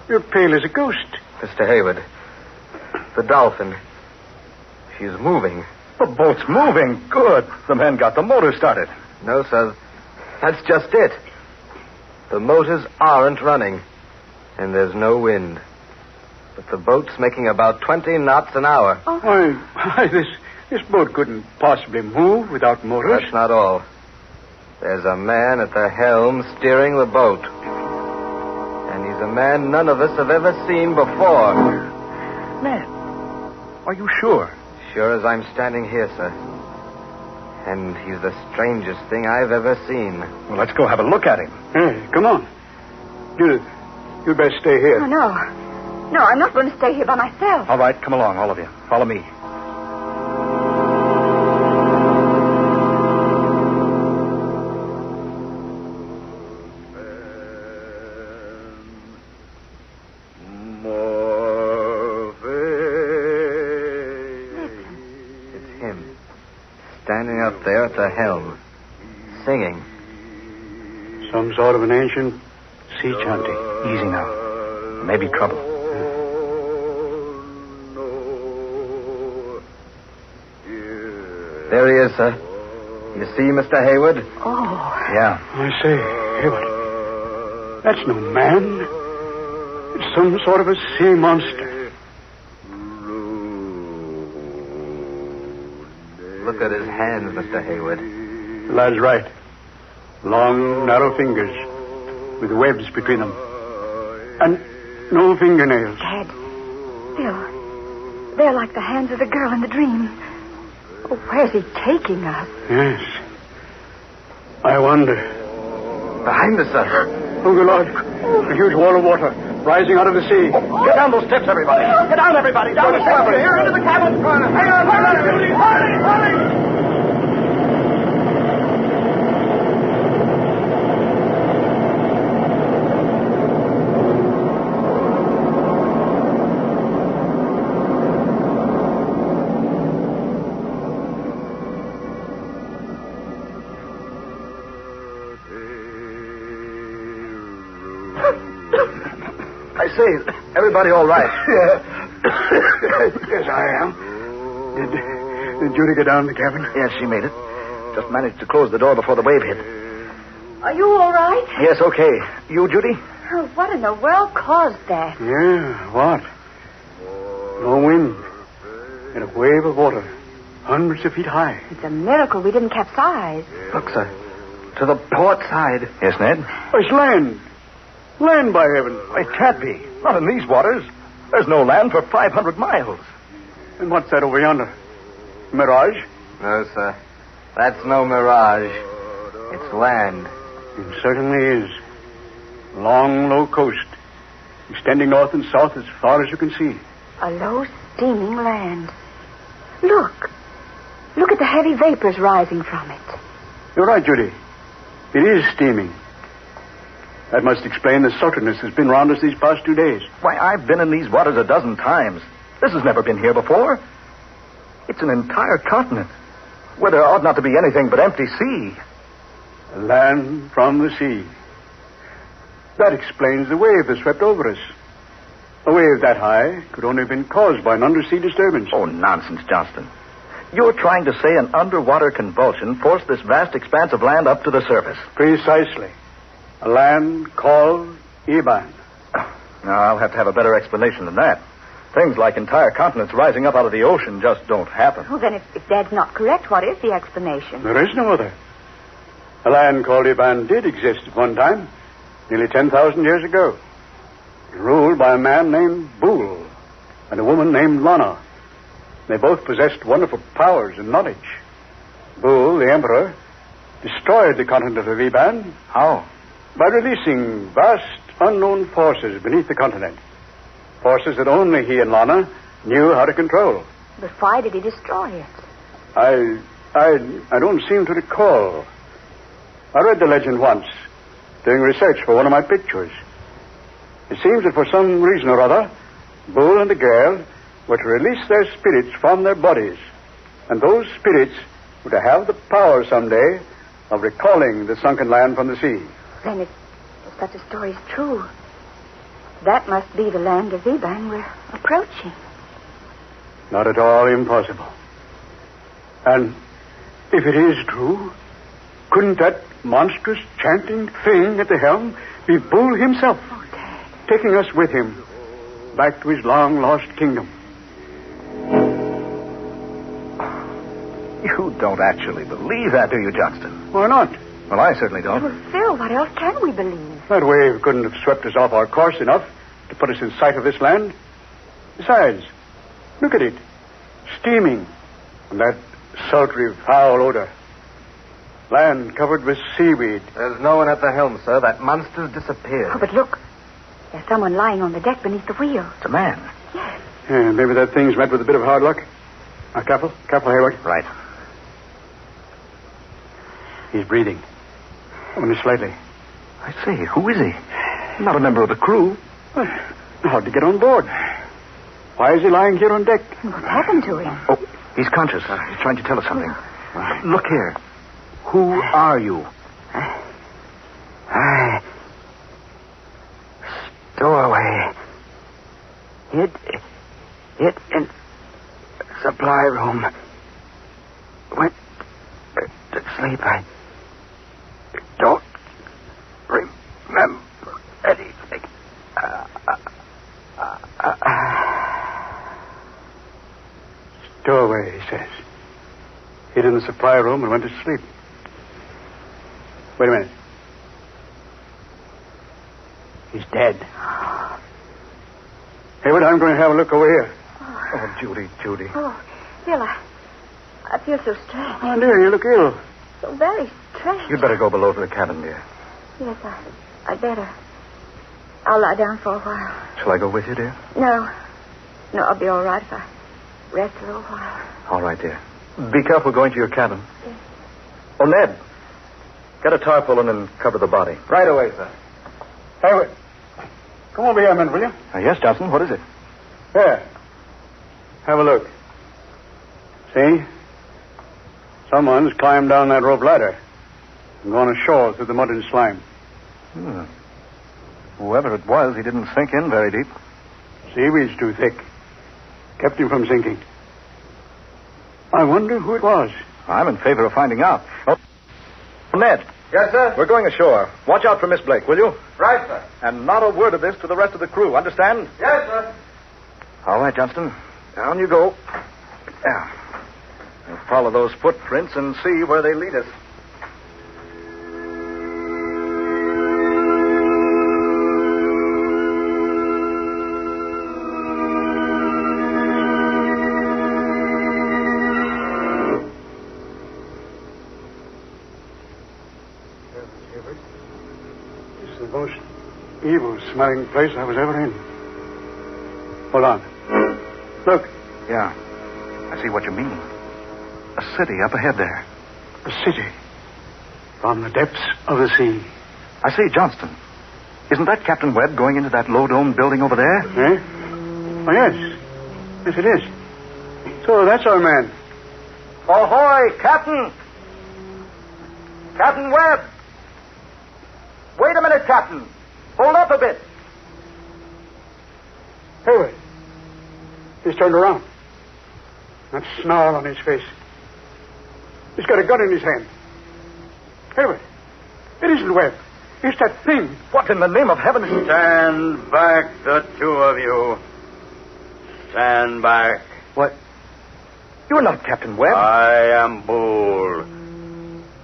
You're pale as a ghost. Mr. Hayward, the dolphin, she's moving. The boat's moving. Good. The men got the motor started. No, sir. That's just it. The motors aren't running, and there's no wind. But the boat's making about 20 knots an hour. Oh. Why, this boat couldn't possibly move without motors. That's not all. There's a man at the helm steering the boat. And he's a man none of us have ever seen before. Ned, are you sure? Sure as I'm standing here, sir. And he's the strangest thing I've ever seen. Well, let's go have a look at him. Hey, come on. Judith, you'd best stay here. Oh, no. No, I'm not going to stay here by myself. All right, come along, all of you. Follow me. Standing up there at the helm, singing. Some sort of an ancient sea chanty. Easy now. Maybe trouble. There he is, sir. You see, Mr. Hayward? Oh. Yeah. I say, Hayward, that's no man. It's some sort of a sea monster. Look at his hands, Mr. Hayward. The lad's right. Long, narrow fingers with webs between them. And no fingernails. Dad, Phil, they're like the hands of the girl in the dream. Oh, where's he taking us? Yes. I wonder. Behind us, sir. Oh, good Lord. A huge wall of water rising out of the sea. Get down those steps, everybody. Get down, everybody. Down the steps. Here, into the cabin. Hang on. Hurry. I say, everybody all right? Yes, I am. Did Judy get down in the cabin? Yes, she made it. Just managed to close the door before the wave hit. Are you all right? Yes, okay. You, Judy? Oh, what in the world caused that? Yeah, what? No wind. And a wave of water. Hundreds of feet high. It's a miracle we didn't capsize. Look, sir. To the port side. Yes, Ned? It's land. Land, by heaven. It can't be. Not in these waters. There's no land for 500 miles. And what's that over yonder? Mirage? No, sir. That's no mirage. It's land. It certainly is. Long, low coast. Extending north and south as far as you can see. A low, steaming land. Look. Look at the heavy vapors rising from it. You're right, Judy. It is steaming. That must explain the sultriness that's been round us these past 2 days. Why, I've been in these waters a dozen times. This has never been here before. It's an entire continent where there ought not to be anything but empty sea. A land from the sea. That explains the wave that swept over us. A wave that high could only have been caused by an undersea disturbance. Oh, nonsense, Johnston. You're trying to say an underwater convulsion forced this vast expanse of land up to the surface. Precisely. A land called Iban. Now, I'll have to have a better explanation than that. Things like entire continents rising up out of the ocean just don't happen. Well, then, if Dad's not correct, what is the explanation? There is no other. A land called Iban did exist at one time, nearly 10,000 years ago. Ruled by a man named Bool and a woman named Lana. They both possessed wonderful powers and knowledge. Bool, the emperor, destroyed the continent of Iban. How? By releasing vast, unknown forces beneath the continent. Forces that only he and Lana knew how to control. But why did he destroy it? I don't seem to recall. I read the legend once, doing research for one of my pictures. It seems that for some reason or other, Bull and the girl were to release their spirits from their bodies. And those spirits were to have the power someday of recalling the sunken land from the sea. Then if such a story is true, that must be the land of Iban we're approaching. Not at all impossible. And if it is true, couldn't that monstrous chanting thing at the helm be Bull himself? Oh, Dad. Taking us with him back to his long-lost kingdom. You don't actually believe that, do you, Johnston? Why not? Well, I certainly don't. Well, Phil, what else can we believe? That wave couldn't have swept us off our course enough to put us in sight of this land. Besides, look at it. Steaming. And that sultry, foul odor. Land covered with seaweed. There's no one at the helm, sir. That monster's disappeared. Oh, but look. There's someone lying on the deck beneath the wheel. It's a man. Yes. Yeah, maybe that thing's met with a bit of hard luck. Now, careful, Hayward. Right. He's breathing. Only slightly. I say, who is he? Not a member of the crew. Well, how'd he get on board? Why is he lying here on deck? What happened to him? Oh, he's conscious. He's trying to tell us something. Look here. Who are you? I... Stowaway. Hid in supply room. Went to sleep. I don't remember anything. Stowaway, he says. Hid in the supply room and went to sleep. Wait a minute. He's dead. Hayward, I'm going to have a look over here. Oh, Judy. Oh, Phil, I feel so strange. Oh, dear, you look ill. So very strange. You'd better go below to the cabin, dear. Yes, I'd better. I'll lie down for a while. Shall I go with you, dear? No. No, I'll be all right if I rest a little while. All right, dear. Be careful going to your cabin. Yes. Oh, Ned. Get a tarpaulin and cover the body. Right away, sir. Hey, wait. Come over here a minute, will you? Yes, Johnson. What is it? There. Have a look. See? Someone's climbed down that rope ladder and gone ashore through the mud and slime. Whoever it was, he didn't sink in very deep. Seaweed's too thick. Kept him from sinking. I wonder who it was. I'm in favor of finding out. Oh, Ned. Yes, sir? We're going ashore. Watch out for Miss Blake, will you? Right, sir. And not a word of this to the rest of the crew, understand? Yes, sir. All right, Johnston. Down you go. Now, we'll follow those footprints and see where they lead us. This is the most evil-smelling place I was ever in. Hold on. Look. Yeah. I see what you mean. A city up ahead there. A city. From the depths of the sea. I say, Johnston, isn't that Captain Webb going into that low-domed building over there? Eh? Oh, yes. Yes, it is. So that's our man. Ahoy, Captain! Captain Webb! Wait a minute, Captain. Hold up a bit. Hey, wait. He's turned around. That snarl on his face. He's got a gun in his hand. Hey, wait. It isn't Webb. It's that thing. What in the name of heaven? Stand back, the two of you. Stand back. What? You're not Captain Webb. I am Bool,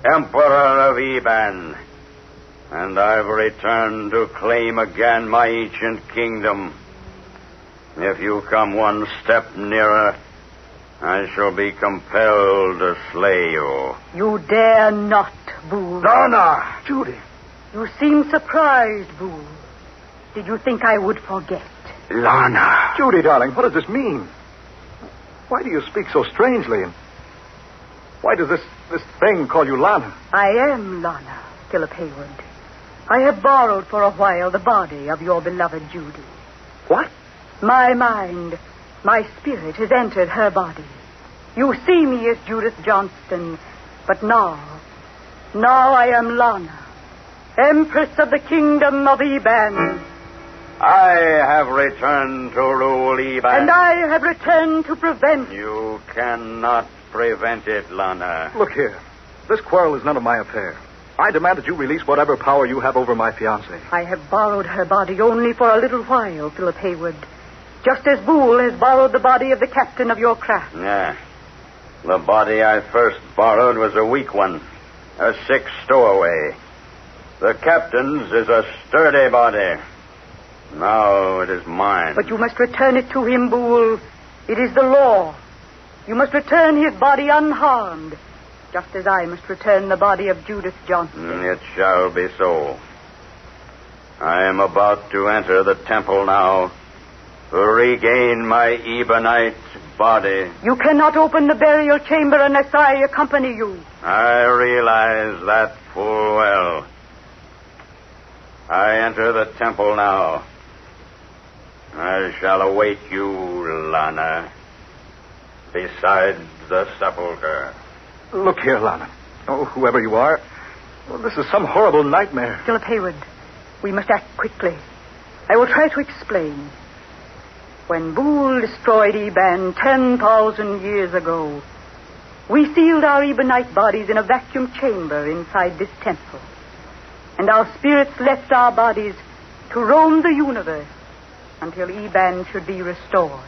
Emperor of Eban, and I've returned to claim again my ancient kingdom. If you come one step nearer, I shall be compelled to slay you. You dare not, Bool. Lana! Judy! You seem surprised, Bool. Did you think I would forget? Lana! Judy, darling, what does this mean? Why do you speak so strangely? And why does this thing call you Lana? I am Lana, Philip Hayward. I have borrowed for a while the body of your beloved Judy. What? My mind, my spirit has entered her body. You see me as Judith Johnston, but now I am Lana, Empress of the Kingdom of Eban. I have returned to rule Eban. And I have returned to prevent. You cannot prevent it, Lana. Look here. This quarrel is none of my affair. I demand that you release whatever power you have over my fiancée. I have borrowed her body only for a little while, Philip Hayward. Just as Bool has borrowed the body of the captain of your craft. Yeah. The body I first borrowed was a weak one. A sick stowaway. The captain's is a sturdy body. Now it is mine. But you must return it to him, Bool. It is the law. You must return his body unharmed, just as I must return the body of Judith Johnston. It shall be so. I am about to enter the temple now to regain my Ebanite body. You cannot open the burial chamber unless I accompany you. I realize that full well. I enter the temple now. I shall await you, Lana, beside the sepulchre. Look here, Lana. Oh, whoever you are, well, this is some horrible nightmare. Philip Hayward, we must act quickly. I will try to explain. When Bool destroyed Eban 10,000 years ago, we sealed our Ebanite bodies in a vacuum chamber inside this temple. And our spirits left our bodies to roam the universe until Eban should be restored.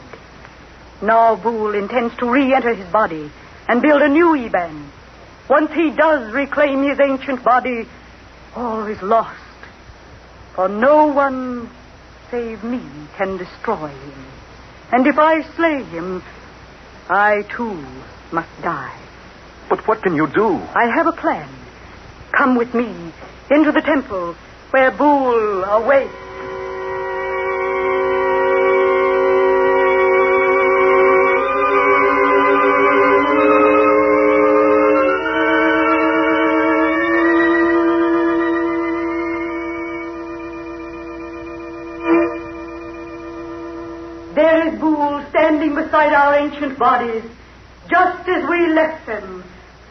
Now Bool intends to re-enter his body and build a new Eban. Once he does reclaim his ancient body, all is lost. For no one save me can destroy him. And if I slay him, I too must die. But what can you do? I have a plan. Come with me into the temple where Boole awaits. There is Boole standing beside our ancient bodies, just as we left them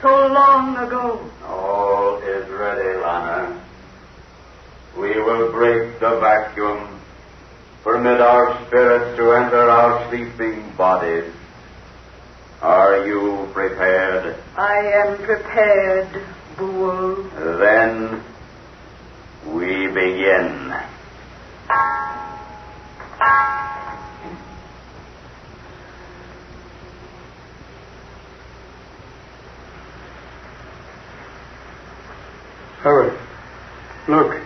so long ago. All is ready, Lana. We will break the vacuum, permit our spirits to enter our sleeping bodies. Are you prepared? I am prepared, Boole. Then we begin. Howard, look.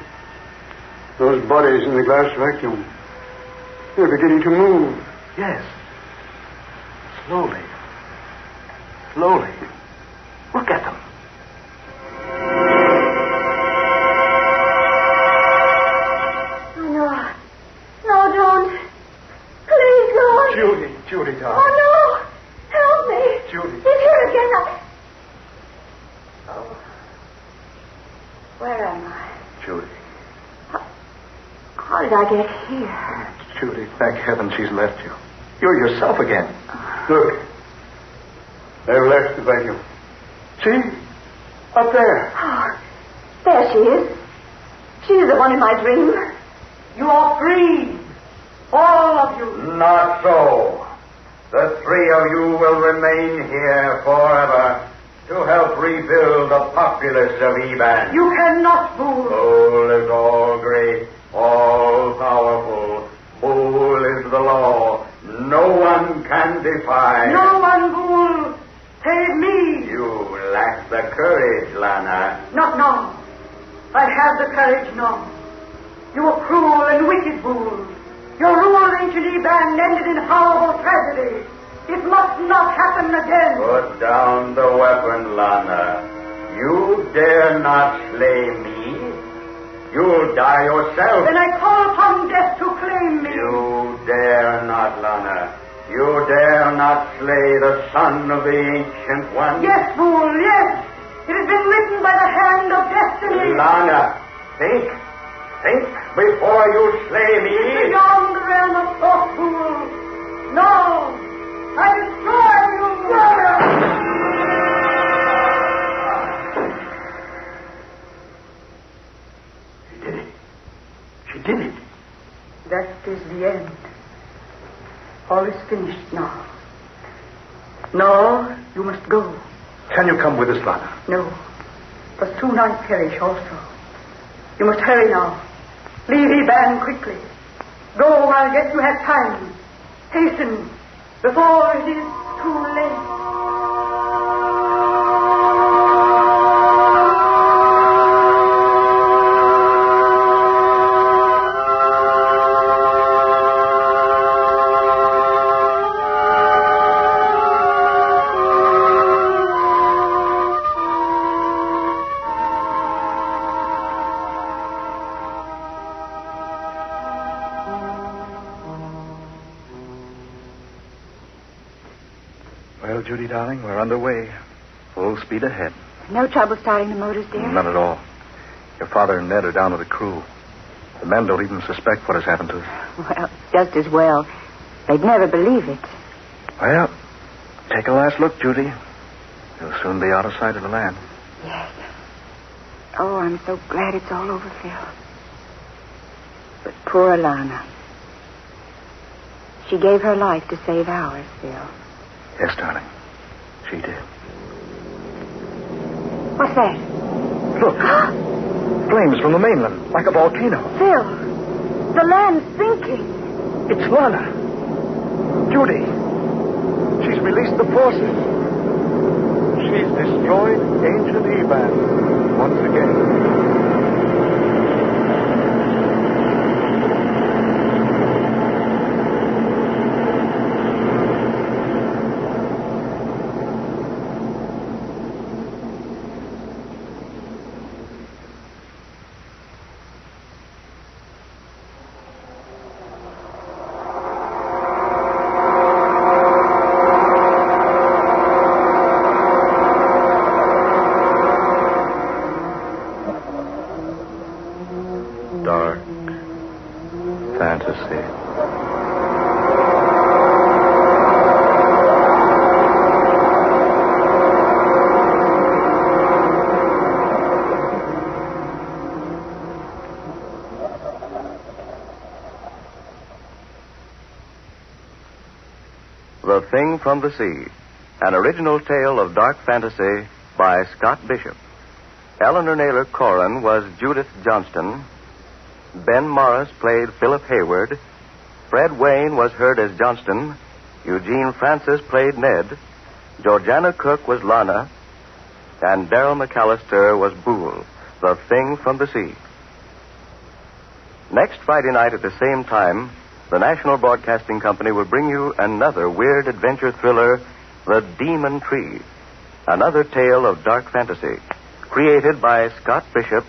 Those bodies in the glass vacuum. They're beginning to move. Yes. Slowly. Slowly. Look at them. Oh, no. No, don't. Please, God. Judy, darling. Oh, no. Help me. Judy. He's here again. Oh. Where am I? Judy. How did I get here? Judy, thank heaven she's left you. You're yourself again. Look. They've left the vacuum. See? Up there. Oh, there she is. She's the one in my dream. You are free, all of you. Not so. The three of you will remain here forever to help rebuild the populace of Eban. You cannot, Boole. Boole is all great, all powerful. Boole is the law. No one can defy. No one, Boole, save me. You lack the courage, Lana. Not now. I have the courage now. You are cruel and wicked, Boole. Your rule of ancient Eban ended in horrible tragedy. It must not happen again. Put down the weapon, Lana. You dare not slay me. You'll die yourself. Then I call upon death to claim me. You dare not, Lana. You dare not slay the son of the Ancient One. Yes, Boole, yes. It has been written by the hand of destiny. Lana, think. Think before you slay me. It's beyond the realm of thought, Boole. No. I destroy you! She did it. She did it. That is the end. All is finished now. No, you must go. Can you come with us, Lana? No. For soon I perish also. You must hurry now. Leave Eban quickly. Go while yet you have time. Hasten. Before it is too late. Well, Judy, darling, we're underway. Full speed ahead. No trouble starting the motors, dear? None at all. Your father and Ned are down with the crew. The men don't even suspect what has happened to us. Well, just as well. They'd never believe it. Well, take a last look, Judy. You'll soon be out of sight of the land. Yes. Oh, I'm so glad it's all over, Phil. But poor Alana. She gave her life to save ours, Phil. Yes, darling. She did. What's that? Look. Flames from the mainland, like a volcano. Phil, the land's sinking. It's Lana. Judy. She's released the forces. She's destroyed ancient Eban once again. Dark fantasy. The Thing from the Sea, an original tale of dark fantasy by Scott Bishop. Eleanor Naylor Corrin was Judith Johnston. Ben Morris played Philip Hayward. Fred Wayne was heard as Johnston. Eugene Francis played Ned. Georgiana Cook was Lana. And Darrell McAllister was Boole, the Thing from the Sea. Next Friday night at the same time, the National Broadcasting Company will bring you another weird adventure thriller, The Demon Tree, another tale of dark fantasy, created by Scott Bishop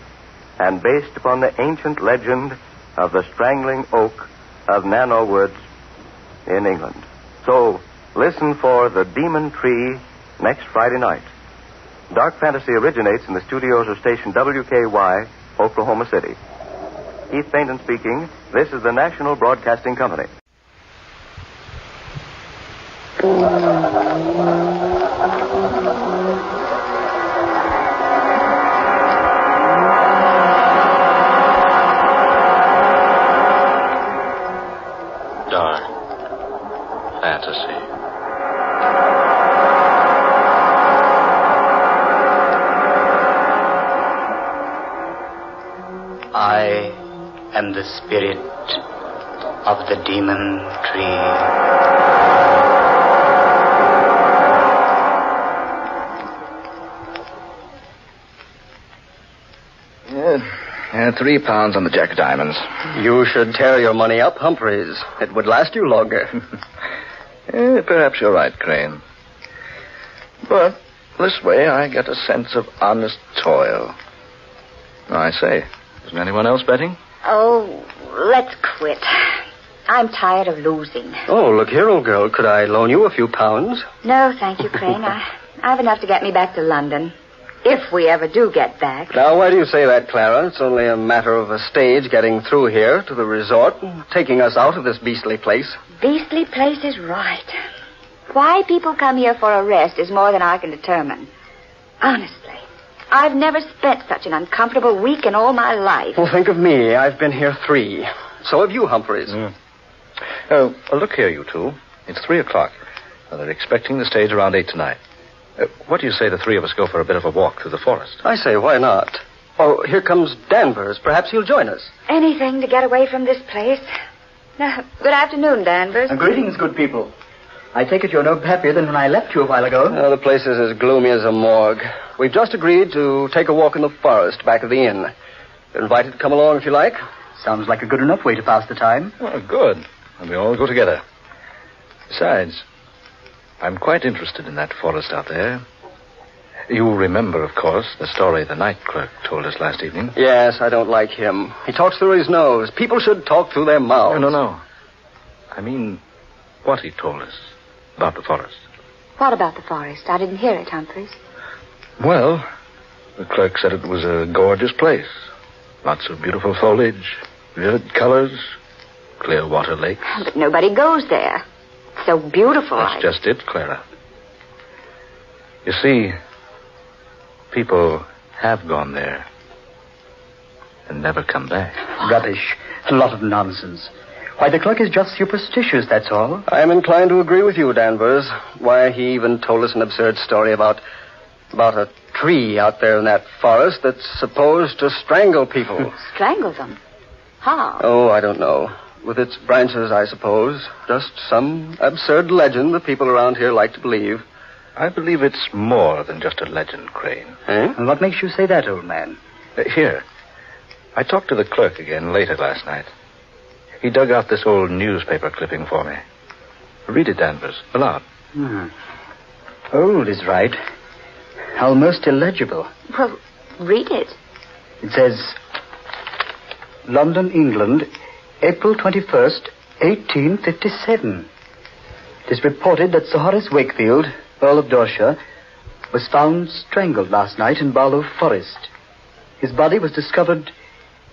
and based upon the ancient legend of the strangling oak of Nano Woods in England. So, listen for The Demon Tree next Friday night. Dark fantasy originates in the studios of station WKY, Oklahoma City. Keith Bainton speaking. This is the National Broadcasting Company. Dark fantasy. I am the spirit of the demon tree. 3 pounds on the Jack of Diamonds. You should tear your money up, Humphreys. It would last you longer. Perhaps you're right, Crane. But this way I get a sense of honest toil. I say, isn't anyone else betting? Oh, let's quit. I'm tired of losing. Oh, look here, old girl. Could I loan you a few pounds? No, thank you, Crane. I have enough to get me back to London. If we ever do get back. Now, why do you say that, Clara? It's only a matter of a stage getting through here to the resort and taking us out of this beastly place. Beastly place is right. Why people come here for a rest is more than I can determine. Honestly, I've never spent such an uncomfortable week in all my life. Well, think of me. I've been here 3. So have you, Humphreys. Oh, look here, you two. It's 3 o'clock. They're expecting the stage around 8 tonight. What do you say the 3 of us go for a bit of a walk through the forest? I say, why not? Oh, here comes Danvers. Perhaps he'll join us. Anything to get away from this place. Good afternoon, Danvers. Greetings, good people. I take it you're no happier than when I left you a while ago. The place is as gloomy as a morgue. We've just agreed to take a walk in the forest back of the inn. You're invited to come along if you like. Sounds like a good enough way to pass the time. Oh, good. And we all go together. Besides, I'm quite interested in that forest out there. You remember, of course, the story the night clerk told us last evening? Yes, I don't like him. He talks through his nose. People should talk through their mouths. No. I mean, what he told us about the forest. What about the forest? I didn't hear it, Humphreys. Well, the clerk said it was a gorgeous place. Lots of beautiful foliage, vivid colors, clear water lakes. But nobody goes there. It's so beautiful. That's just it, Clara. You see, people have gone there and never come back. Rubbish. A lot of nonsense. Why, the clerk is just superstitious, that's all. I am inclined to agree with you, Danvers. Why, he even told us an absurd story about a tree out there in that forest that's supposed to strangle people. Strangle them? How? Oh, I don't know. With its branches, I suppose. Just some absurd legend that people around here like to believe. I believe it's more than just a legend, Crane. Eh? And what makes you say that, old man? Here. I talked to the clerk again later last night. He dug out this old newspaper clipping for me. Read it, Danvers, aloud. Old is right. Almost illegible. Well, read it. It says, London, England, April 21st, 1857. It is reported that Sir Horace Wakefield, Earl of Dorset, was found strangled last night in Barlow Forest. his body was discovered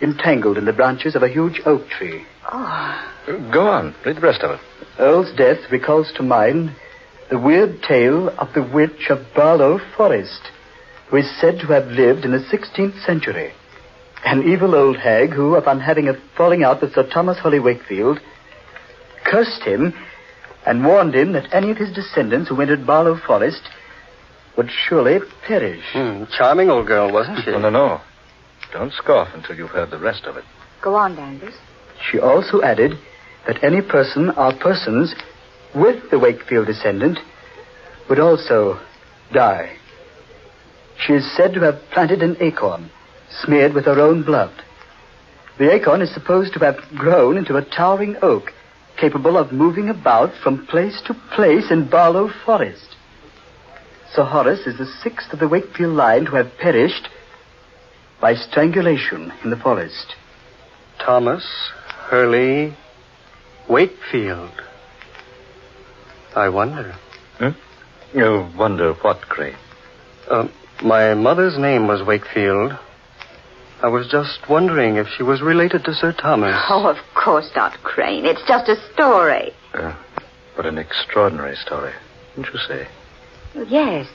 entangled in the branches of a huge oak tree. Oh. Go on. Read the rest of it. Earl's death recalls to mind the weird tale of the witch of Barlow Forest, who is said to have lived in the 16th century. An evil old hag who, upon having a falling out with Sir Thomas Holly Wakefield, cursed him and warned him that any of his descendants who entered Barlow Forest would surely perish. Charming old girl, wasn't she? No. Don't scoff until you've heard the rest of it. Go on, Danvers. She also added that any person or persons with the Wakefield descendant would also die. She is said to have planted an acorn, smeared with her own blood. The acorn is supposed to have grown into a towering oak, capable of moving about from place to place in Barlow Forest. Sir Horace is the sixth of the Wakefield line to have perished by strangulation in the forest. Thomas Hurley Wakefield. I wonder. You wonder what, Crane? My mother's name was Wakefield. I was just wondering if she was related to Sir Thomas. Oh, of course not, Crane. It's just a story. But an extraordinary story, wouldn't you say? Well, yes.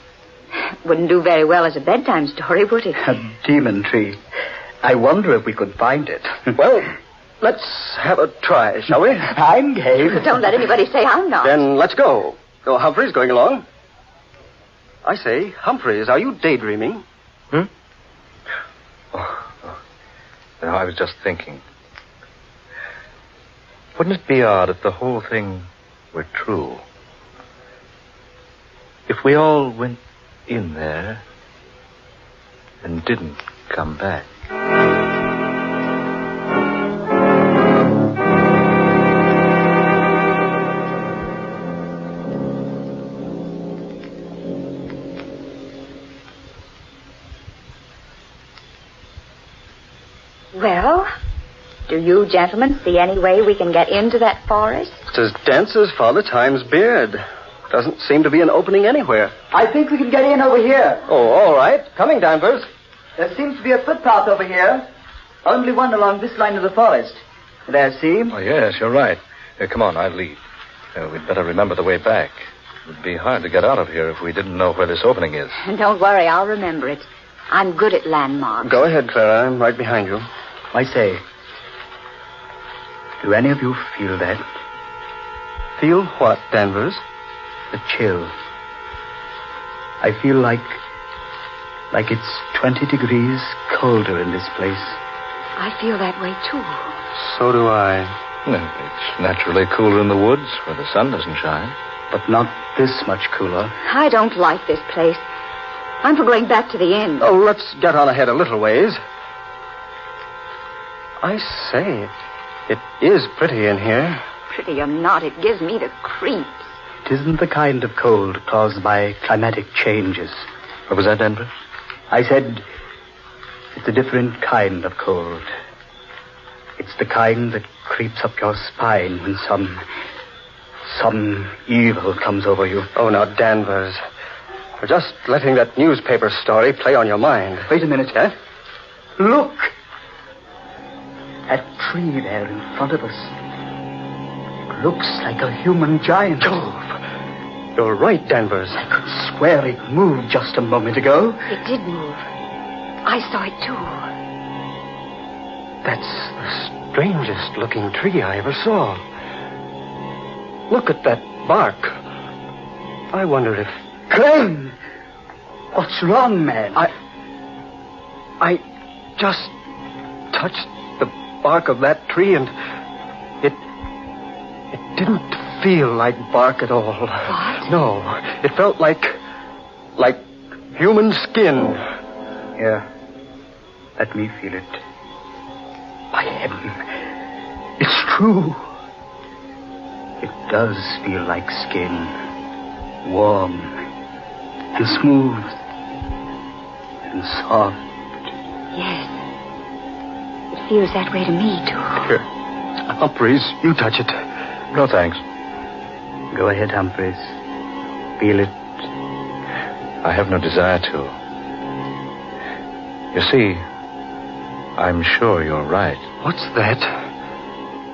Wouldn't do very well as a bedtime story, would it? A demon tree. I wonder if we could find it. Well, let's have a try, shall we? I'm game. Don't let anybody say I'm not. Then let's go. Oh, Humphrey's going along. I say, Humphreys, are you daydreaming? No, I was just thinking. Wouldn't it be odd if the whole thing were true? If we all went in there and didn't come back. Well, do you gentlemen see any way we can get into that forest? It's as dense as Father Time's beard. Doesn't seem to be an opening anywhere. I think we can get in over here. Oh, all right. Coming, Danvers. There seems to be a footpath over here. Only one along this line of the forest. There, see? Oh, yes, you're right. Come on, I'll lead. We'd better remember the way back. It would be hard to get out of here if we didn't know where this opening is. Don't worry, I'll remember it. I'm good at landmarks. Go ahead, Clara. I'm right behind you. I say, do any of you feel that? Feel what, Danvers? The chill. I feel like it's 20 degrees colder in this place. I feel that way, too. So do I. It's naturally cooler in the woods where the sun doesn't shine. But not this much cooler. I don't like this place. I'm for going back to the inn. Oh, let's get on ahead a little ways. I say, it is pretty in here. Pretty or not, it gives me the creeps. It isn't the kind of cold caused by climatic changes. What was that, Denver? I said it's a different kind of cold. It's the kind that creeps up your spine when some evil comes over you. Oh, now, Danvers, you're just letting that newspaper story play on your mind. Wait a minute, eh? Look! That tree there in front of us. It looks like a human giant. Jove! You're right, Danvers. I could swear it moved just a moment ago. It did move. I saw it, too. That's the strangest looking tree I ever saw. Look at that bark. I wonder if... Crane! What's wrong, man? I just touched the bark of that tree and it didn't feel like bark at all. What? No, it felt like human skin. Here, let me feel it. By heaven, it's true. It does feel like skin. Warm and smooth and soft. Yes. It feels that way to me, too. Here. Humphreys, you touch it. No, thanks. Go ahead, Humphreys. Feel it. I have no desire to. You see, I'm sure you're right. What's that?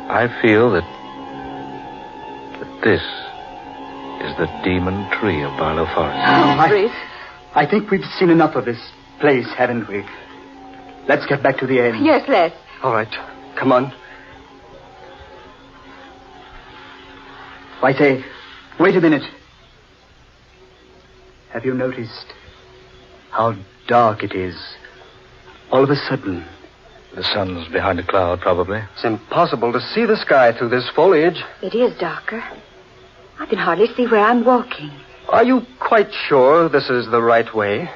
I feel that this is the demon tree of Barlow Forest. I think we've seen enough of this place, haven't we? Let's get back to the inn. Yes, let's. All right. Come on. I say, wait a minute. Have you noticed how dark it is? All of a sudden. The sun's behind a cloud, probably. It's impossible to see the sky through this foliage. It is darker. I can hardly see where I'm walking. Are you quite sure this is the right way?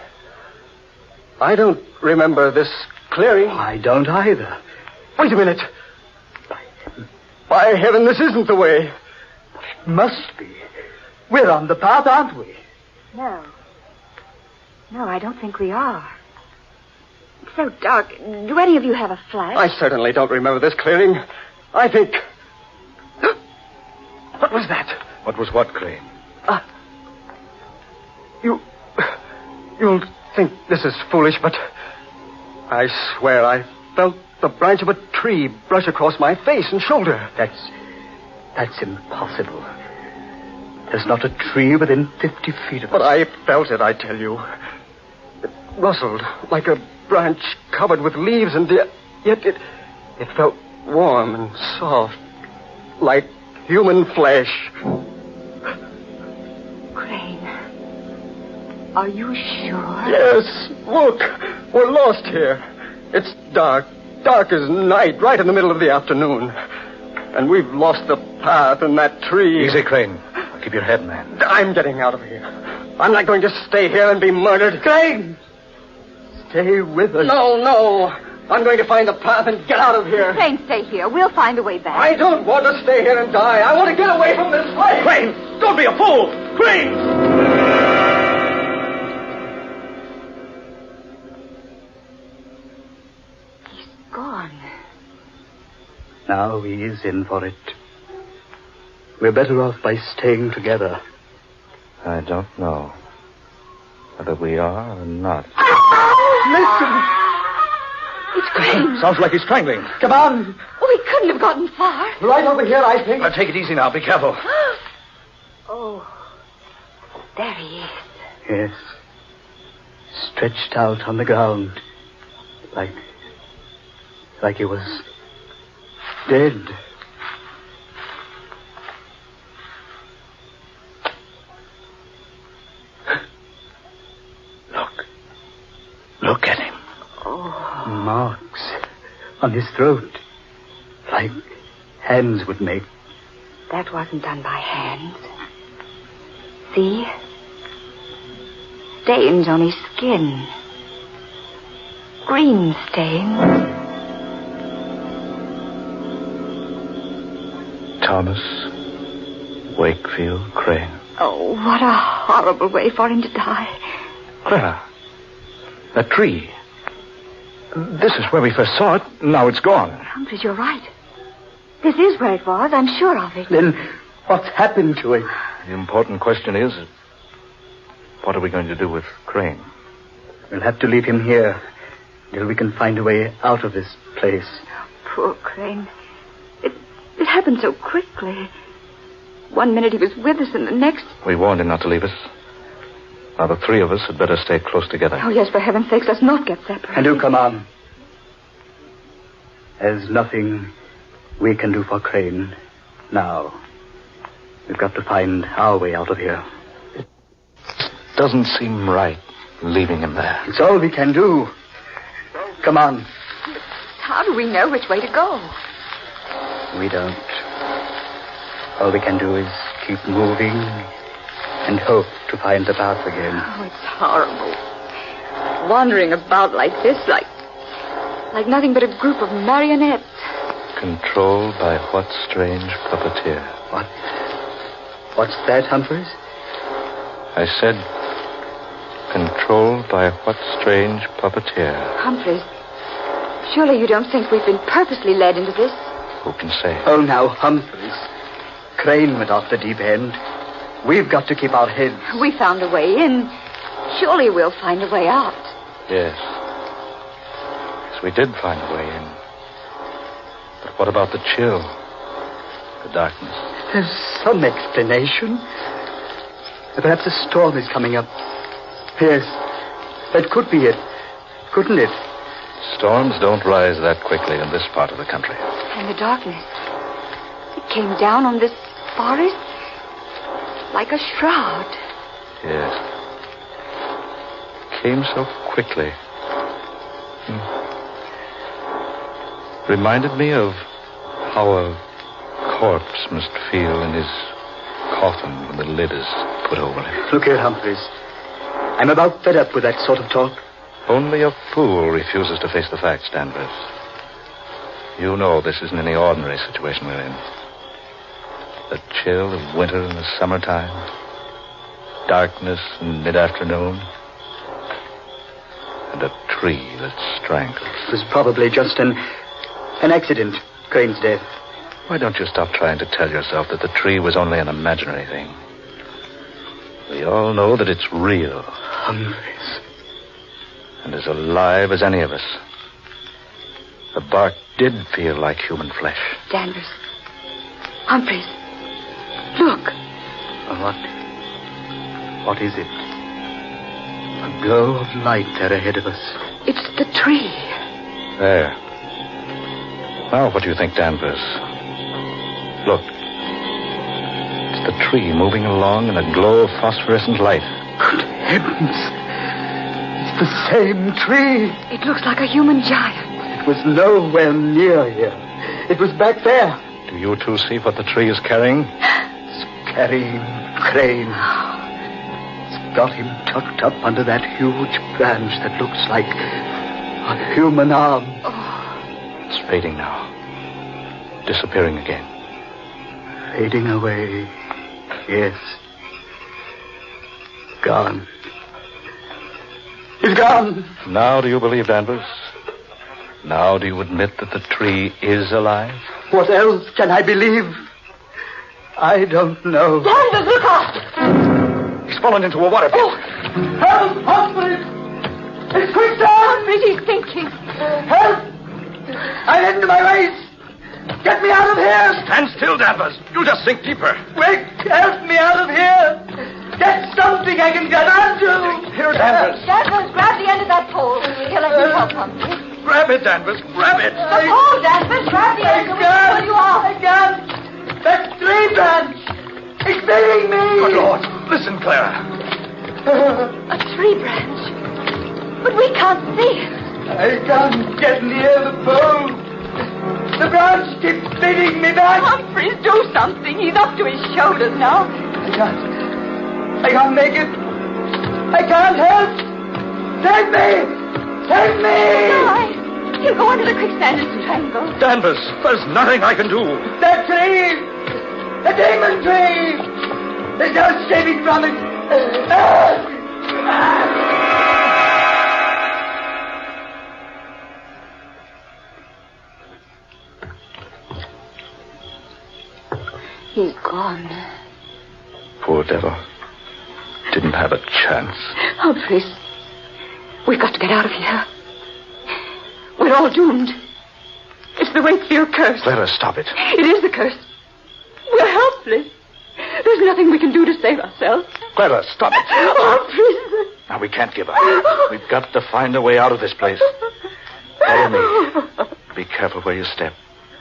I don't remember this clearing. I don't either. Wait a minute. By heaven, this isn't the way. But it must be. We're on the path, aren't we? No. No, I don't think we are. It's so dark. Do any of you have a flash? I certainly don't remember this clearing. I think... What was that? What was what, Crane? You'll think this is foolish, but I swear I felt the branch of a tree brush across my face and shoulder. That's impossible. There's not a tree within 50 feet of us. But I felt it, I tell you. It rustled like a branch covered with leaves, and yet it felt warm and soft, like human flesh. Crane, are you sure? Yes, look, we're lost here. It's dark as night, right in the middle of the afternoon. And we've lost the path and that tree. Easy, Crane. Keep your head, man. I'm getting out of here. I'm not going to stay here and be murdered. Crane! Stay with us. No. I'm going to find the path and get out of here. Crane, stay here. We'll find a way back. I don't want to stay here and die. I want to get away from this place. Crane, don't be a fool. Crane! Gone. Now he is in for it. We're better off by staying together. I don't know whether we are or not. Listen. It's Crane. Sounds like he's strangling. Come on. Oh, he couldn't have gotten far. Right over here, I think. Now, take it easy now. Be careful. Oh, there he is. Yes. Stretched out on the ground. Like he was dead. Look at him. Oh. Marks on his throat. Like hands would make. That wasn't done by hands. See? Stains on his skin. Green stains. Thomas Wakefield Crane. Oh, what a horrible way for him to die. Clara, that tree. This is where we first saw it. Now it's gone. Humphreys, you're right. This is where it was. I'm sure of it. Then what's happened to it? The important question is, what are we going to do with Crane? We'll have to leave him here till we can find a way out of this place. Poor Crane. It happened so quickly. One minute he was with us, and the next... We warned him not to leave us. Now, the three of us had better stay close together. Oh, yes, for heaven's sakes, let's not get separated. And do come on. There's nothing we can do for Crane now. We've got to find our way out of here. It doesn't seem right, leaving him there. It's all we can do. Come on. How do we know which way to go? We don't. All we can do is keep moving and hope to find the path again. Oh, it's horrible. Wandering about like this, like nothing but a group of marionettes. Controlled by what strange puppeteer? What's that, Humphreys? I said, controlled by what strange puppeteer? Humphreys, surely you don't think we've been purposely led into this? Who can say? Oh, now, Humphreys. Crane went off the deep end. We've got to keep our heads. We found a way in. Surely we'll find a way out. Yes. we did find a way in. But what about the chill? The darkness? There's some explanation. Perhaps a storm is coming up. Yes, that could be it. Couldn't it? Storms don't rise that quickly in this part of the country. And the darkness. It came down on this forest like a shroud. Yes. Came so quickly. Reminded me of how a corpse must feel in his coffin when the lid is put over him. Look here, Humphreys. I'm about fed up with that sort of talk. Only a fool refuses to face the facts, Danvers. You know this isn't any ordinary situation we're in. The chill of winter in the summertime. Darkness in mid-afternoon. And a tree that strangles. It was probably just an accident, Crane's death. Why don't you stop trying to tell yourself that the tree was only an imaginary thing? We all know that it's real. Humphreys. And as alive as any of us. The bark did feel like human flesh. Danvers. Humphreys. Look. What is it? A glow of light there ahead of us. It's the tree. There. Now, what do you think, Danvers? Look. It's the tree moving along in a glow of phosphorescent light. Good heavens. It's the same tree. It looks like a human giant. It was nowhere near here. It was back there. Do you two see what the tree is carrying? It's carrying Crane. It's got him tucked up under that huge branch that looks like a human arm. It's fading now. Disappearing again. Fading away. Yes. Gone. He's gone. Now do you believe, Danvers? Now do you admit that the tree is alive? What else can I believe? I don't know. Danvers, look out! He's fallen into a water pit. Oh. Help! Humphreys! It's quicksand! Humphreys, he's sinking. Help! I'm into my waist! Get me out of here! Stand still, Danvers. You'll just sink deeper. Quick! Help me out of here! Get something I can get onto! Here, Danvers. Danvers, grab the end of that pole. Here, let me help, Humphreys. Grab it, Danvers. Grab it. The pole, Danvers. Grab the end. I you off. I can't. That tree branch. It's beating me. Good Lord. Listen, Clara. A tree branch. But we can't see it. I can't get near the pole. The branch keeps beating me back. Humphreys, do something. He's up to his shoulders now. I can't make it. I can't help. Save me. Save me. Die. He'll go under the quicksand and strangle. Danvers, there's nothing I can do. That tree. The demon tree. There's no escaping from it. He's gone. Poor devil. Didn't have a chance. Humphreys, we've got to get out of here. We're all doomed. It's the Wakefield curse. Clara, stop it. It is the curse. We're helpless. There's nothing we can do to save ourselves. Clara, stop it. Humphreys. Now, we can't give up. We've got to find a way out of this place. Follow me. Be careful where you step.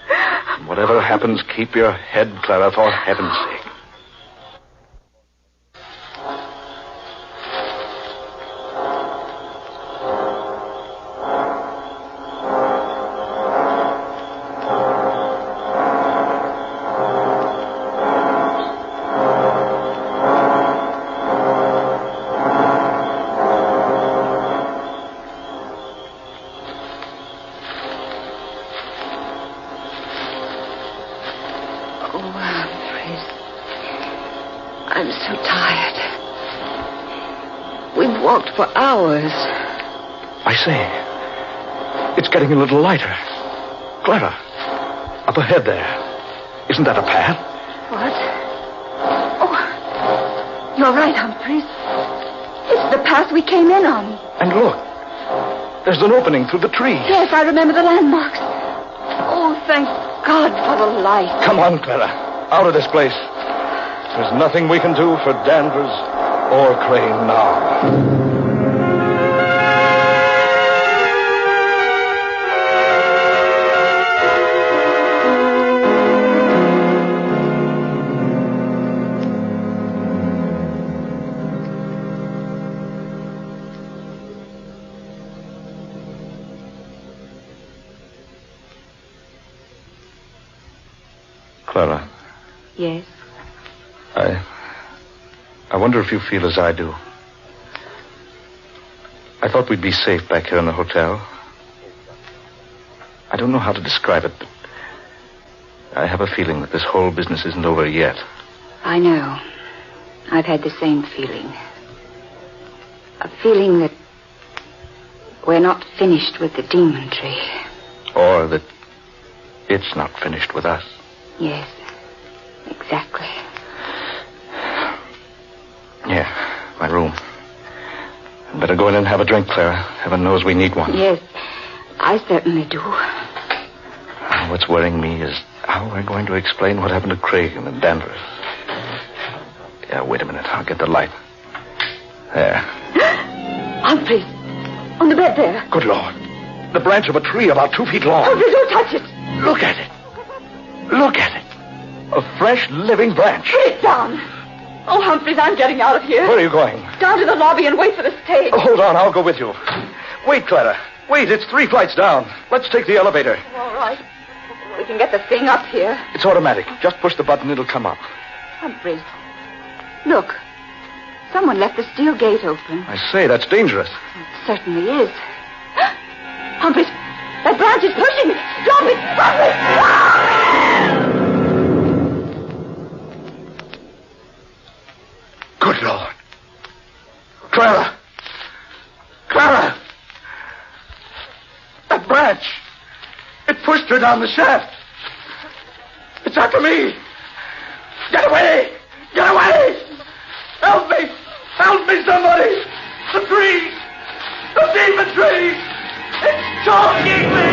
And whatever happens, keep your head, Clara, for heaven's sake. I'm so tired. We've walked for hours. I say, it's getting a little lighter. Clara, up ahead there. Isn't that a path? What? Oh, you're right, Humphreys. It's the path we came in on. And look, There's an opening through the tree. Yes, I remember the landmarks. Oh, thank God for the light. Come on, Clara. Out of this place. There's nothing we can do for Danvers or Crane now. Clara. Yes? I wonder if you feel as I do. I thought we'd be safe back here in the hotel. I don't know how to describe it, but I have a feeling that this whole business isn't over yet. I know. I've had the same feeling. A feeling that we're not finished with the demon tree. Or that it's not finished with us. Yes, exactly. Yeah, my room. I'd better go in and have a drink, Clara. Heaven knows we need one. Yes, I certainly do. What's worrying me is how we're going to explain what happened to Craig and Danvers. Yeah, wait a minute. I'll get the light. There. Humphreys, on the bed there. Good Lord. The branch of a tree about 2 feet long. Humphreys, don't touch it. Look at it. Look at it. A fresh, living branch. Put it down. Oh, Humphreys, I'm getting out of here. Where are you going? Down to the lobby and wait for the stage. Oh, hold on. I'll go with you. Wait, Clara. Wait, it's 3 flights down. Let's take the elevator. All right. We can get the thing up here. It's automatic. Just push the button. It'll come up. Humphreys, look. Someone left the steel gate open. I say, that's dangerous. It certainly is. Humphreys, that branch is pushing me. Drop it. Humphreys! Good Lord. Clara! Clara! That branch! It pushed her down the shaft. It's after me. Get away! Get away! Help me! Help me, somebody! The tree! The demon tree! It's choking me!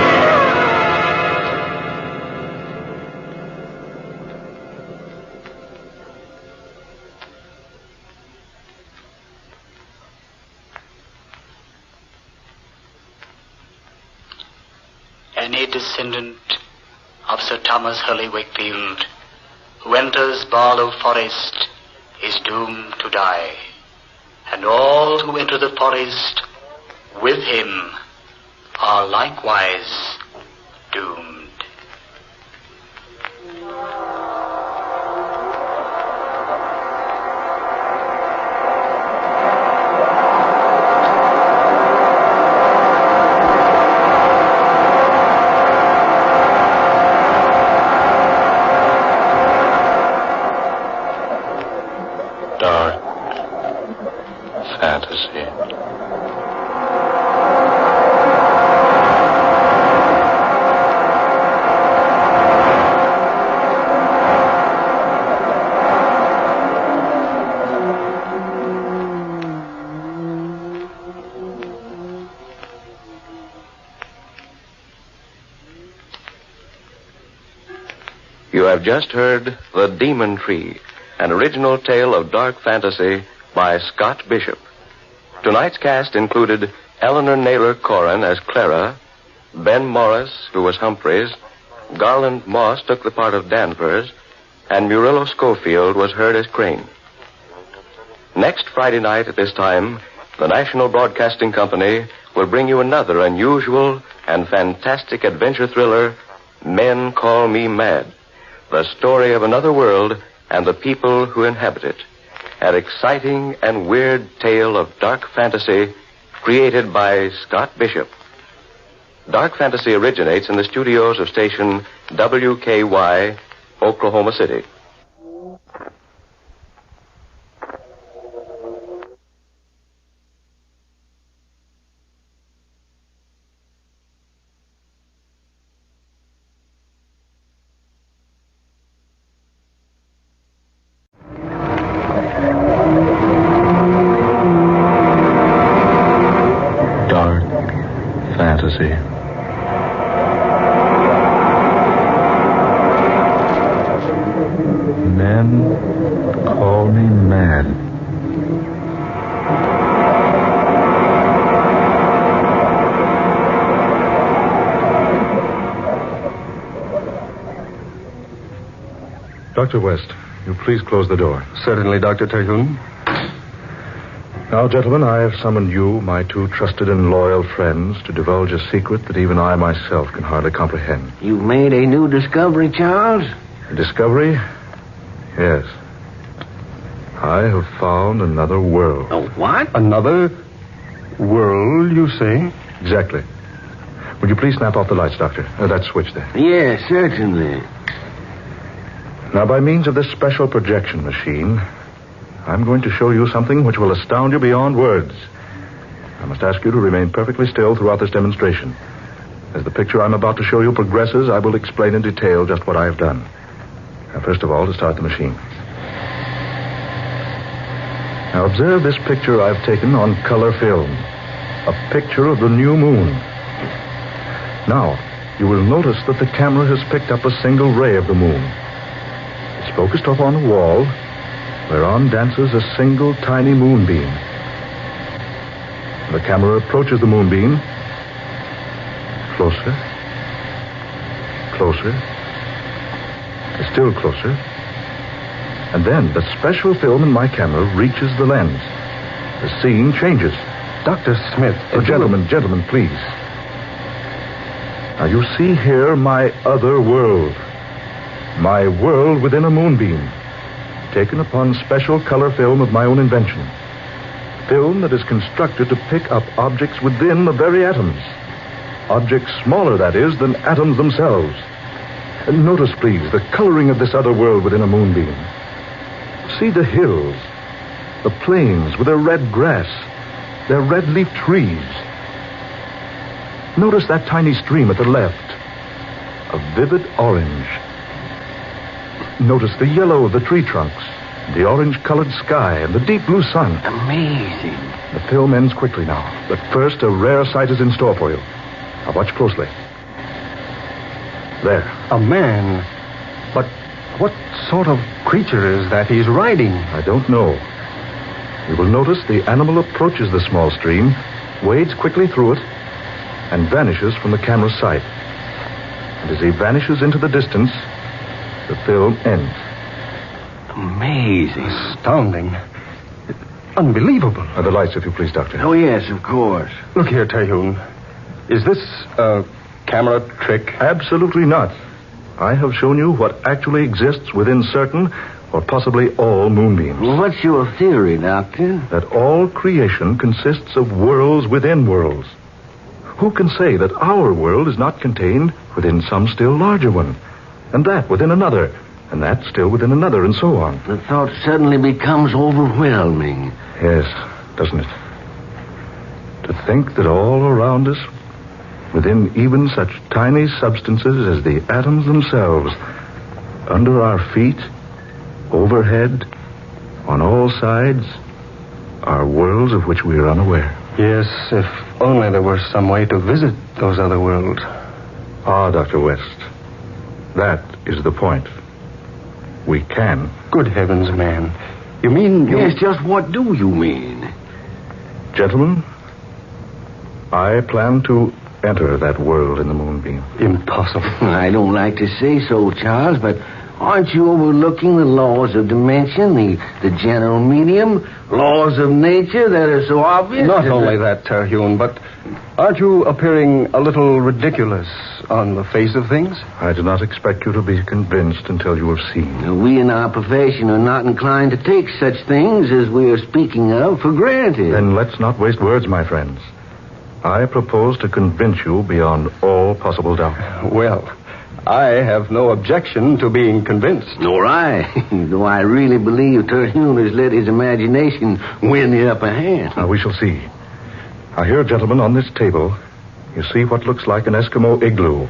Any descendant of Sir Thomas Hurley Wakefield who enters Barlow Forest is doomed to die, and all who enter the forest with him are likewise doomed. Fantasy. You have just heard The Demon Tree, an original tale of dark fantasy by Scott Bishop. Tonight's cast included Eleanor Naylor Corrin as Clara, Ben Morris, who was Humphreys, Garland Moss took the part of Danvers, and Murillo Schofield was heard as Crane. Next Friday night at this time, the National Broadcasting Company will bring you another unusual and fantastic adventure thriller, Men Call Me Mad, the story of another world and the people who inhabit it. An exciting and weird tale of dark fantasy created by Scott Bishop. Dark fantasy originates in the studios of station WKY, Oklahoma City. Dr. West, you please close the door. Certainly, Dr. Terhune. Now, gentlemen, I have summoned you, my two trusted and loyal friends, to divulge a secret that even I myself can hardly comprehend. You've made a new discovery, Charles? A discovery? Yes. I have found another world. Oh, what? Another world, you say? Exactly. Would you please snap off the lights, Doctor? That switch there. Yes, certainly. Now, by means of this special projection machine, I'm going to show you something which will astound you beyond words. I must ask you to remain perfectly still throughout this demonstration. As the picture I'm about to show you progresses, I will explain in detail just what I have done. Now, first of all, to start the machine. Now, observe this picture I've taken on color film. A picture of the new moon. Now, you will notice that the camera has picked up a single ray of the moon. It's focused up on a wall, whereon dances a single tiny moonbeam. The camera approaches the moonbeam. Closer. Closer. Still closer. And then the special film in my camera reaches the lens. The scene changes. Dr. Smith. Gentlemen, please. Now you see here my other world. My world within a moonbeam. Taken upon special color film of my own invention. Film that is constructed to pick up objects within the very atoms. Objects smaller, that is, than atoms themselves. And notice, please, the coloring of this other world within a moonbeam. See the hills, the plains with their red grass, their red-leaf trees. Notice that tiny stream at the left, a vivid orange. Notice the yellow of the tree trunks, the orange-colored sky, and the deep blue sun. Amazing. The film ends quickly now, but first a rare sight is in store for you. Now watch closely. There. A man. But what sort of creature is that he's riding? I don't know. You will notice the animal approaches the small stream, wades quickly through it, and vanishes from the camera's sight. And as he vanishes into the distance, the film ends. Amazing. Astounding. Unbelievable. The lights, if you please, Doctor. Oh, yes, of course. Look here, Terhune. Is this a camera trick? Absolutely not. I have shown you what actually exists within certain, or possibly all, moonbeams. Well, what's your theory, Doctor? That all creation consists of worlds within worlds. Who can say that our world is not contained within some still larger one? And that within another, and that still within another, and so on. The thought suddenly becomes overwhelming. Yes, doesn't it? To think that all around us, within even such tiny substances as the atoms themselves, under our feet, overhead, on all sides, are worlds of which we are unaware. Yes, if only there were some way to visit those other worlds. Ah, Dr. West. That is the point. We can. Good heavens, man. You mean you... Yes, just what do you mean? Gentlemen, I plan to enter that world in the moonbeam. Impossible. I don't like to say so, Charles, but aren't you overlooking the laws of dimension, the general medium, laws of nature that are so obvious? Not only that, Terhune, but aren't you appearing a little ridiculous on the face of things? I do not expect you to be convinced until you have seen. We in our profession are not inclined to take such things as we are speaking of for granted. Then let's not waste words, my friends. I propose to convince you beyond all possible doubt. Well, I have no objection to being convinced. Nor I. Though I really believe Terhune has let his imagination win the upper hand. Now, we shall see. Now, here, gentlemen, on this table, you see what looks like an Eskimo igloo,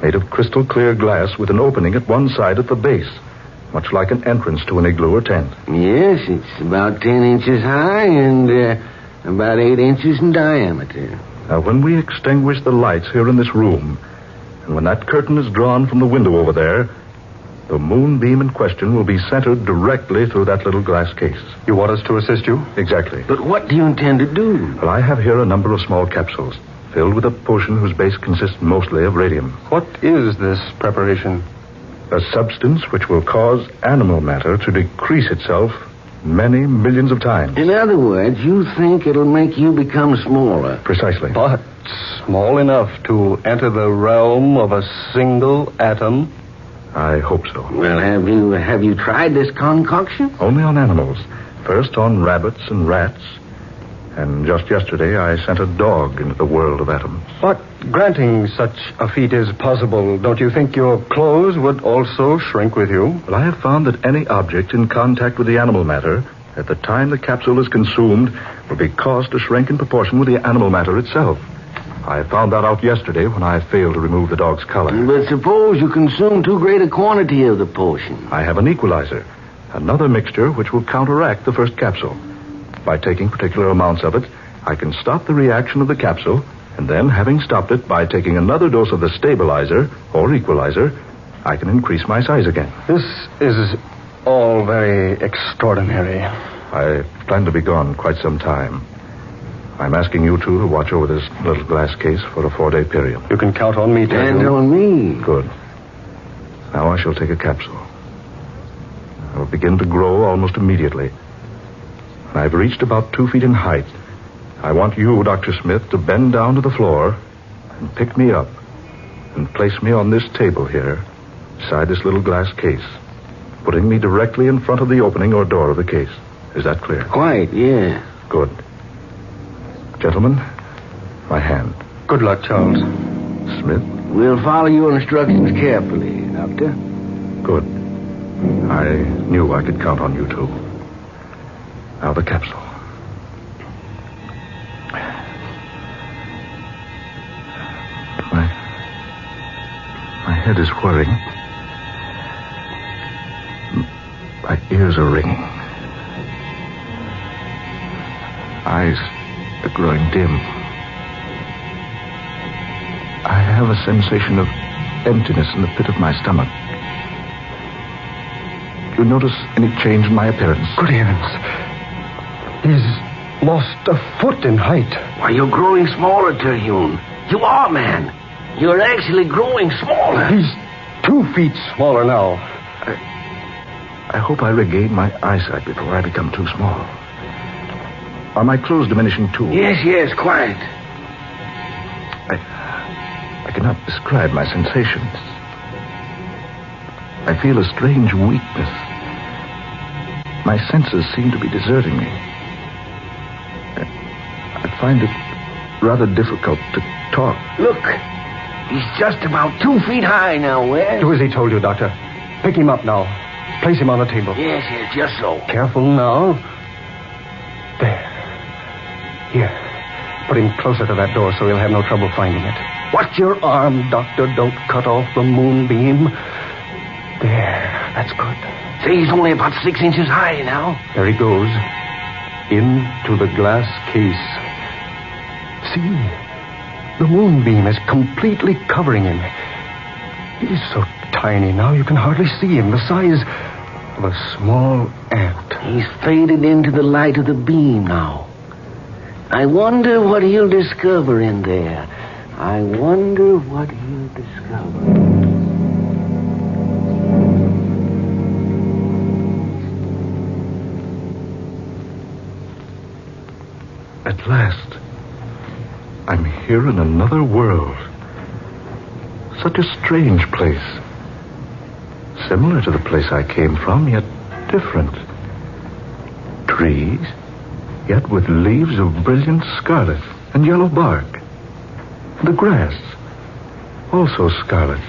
made of crystal clear glass with an opening at one side at the base, much like an entrance to an igloo or tent. Yes, it's about 10 inches high and about 8 inches in diameter. Now, when we extinguish the lights here in this room, and when that curtain is drawn from the window over there, the moonbeam in question will be centered directly through that little glass case. You want us to assist you? Exactly. But what do you intend to do? Well, I have here a number of small capsules filled with a potion whose base consists mostly of radium. What is this preparation? A substance which will cause animal matter to decrease itself many millions of times. In other words, you think it'll make you become smaller. Precisely. But small enough to enter the realm of a single atom? I hope so. Well, have you tried this concoction? Only on animals. First on rabbits and rats. And just yesterday, I sent a dog into the world of atoms. But granting such a feat is possible, don't you think your clothes would also shrink with you? Well, I have found that any object in contact with the animal matter, at the time the capsule is consumed, will be caused to shrink in proportion with the animal matter itself. I found that out yesterday when I failed to remove the dog's collar. But suppose you consume too great a quantity of the potion. I have an equalizer, another mixture which will counteract the first capsule. By taking particular amounts of it, I can stop the reaction of the capsule, and then, having stopped it by taking another dose of the stabilizer or equalizer, I can increase my size again. This is all very extraordinary. I plan to be gone quite some time. I'm asking you two to watch over this little glass case for a 4-day period. You can count on me, Daniel. And on me. Good. Now I shall take a capsule. I will begin to grow almost immediately. I've reached about 2 feet in height. I want you, Dr. Smith, to bend down to the floor and pick me up and place me on this table here, beside this little glass case, putting me directly in front of the opening or door of the case. Is that clear? Quite, yeah. Good. Gentlemen, my hand. Good luck, Charles. Smith? We'll follow your instructions carefully, Doctor. Good. I knew I could count on you two. Now the capsule. My head is whirring. My ears are ringing. Eyes are growing dim. I have a sensation of emptiness in the pit of my stomach. Do you notice any change in my appearance? Good heavens. He's lost a foot in height. Why, you're growing smaller, Terhune. You are, man. You're actually growing smaller. He's 2 feet smaller now. I hope I regain my eyesight before I become too small. Are my clothes diminishing too? Yes, quite. I cannot describe my sensations. I feel a strange weakness. My senses seem to be deserting me. I find it rather difficult to talk. Look, he's just about 2 feet high now, Wes. Do as he told you, Doctor. Pick him up now. Place him on the table. Yes, just so. Careful now. There. Here. Put him closer to that door so he'll have no trouble finding it. Watch your arm, Doctor. Don't cut off the moonbeam. There. That's good. See, he's only about 6 inches high now. There he goes. Into the glass case. See? The moonbeam is completely covering him. He's so tiny now you can hardly see him. The size of a small ant. He's faded into the light of the beam now. I wonder what he'll discover in there. I wonder what he'll discover. At last, I'm here in another world. Such a strange place. Similar to the place I came from, yet different. Trees, yet with leaves of brilliant scarlet and yellow bark. The grass, also scarlet.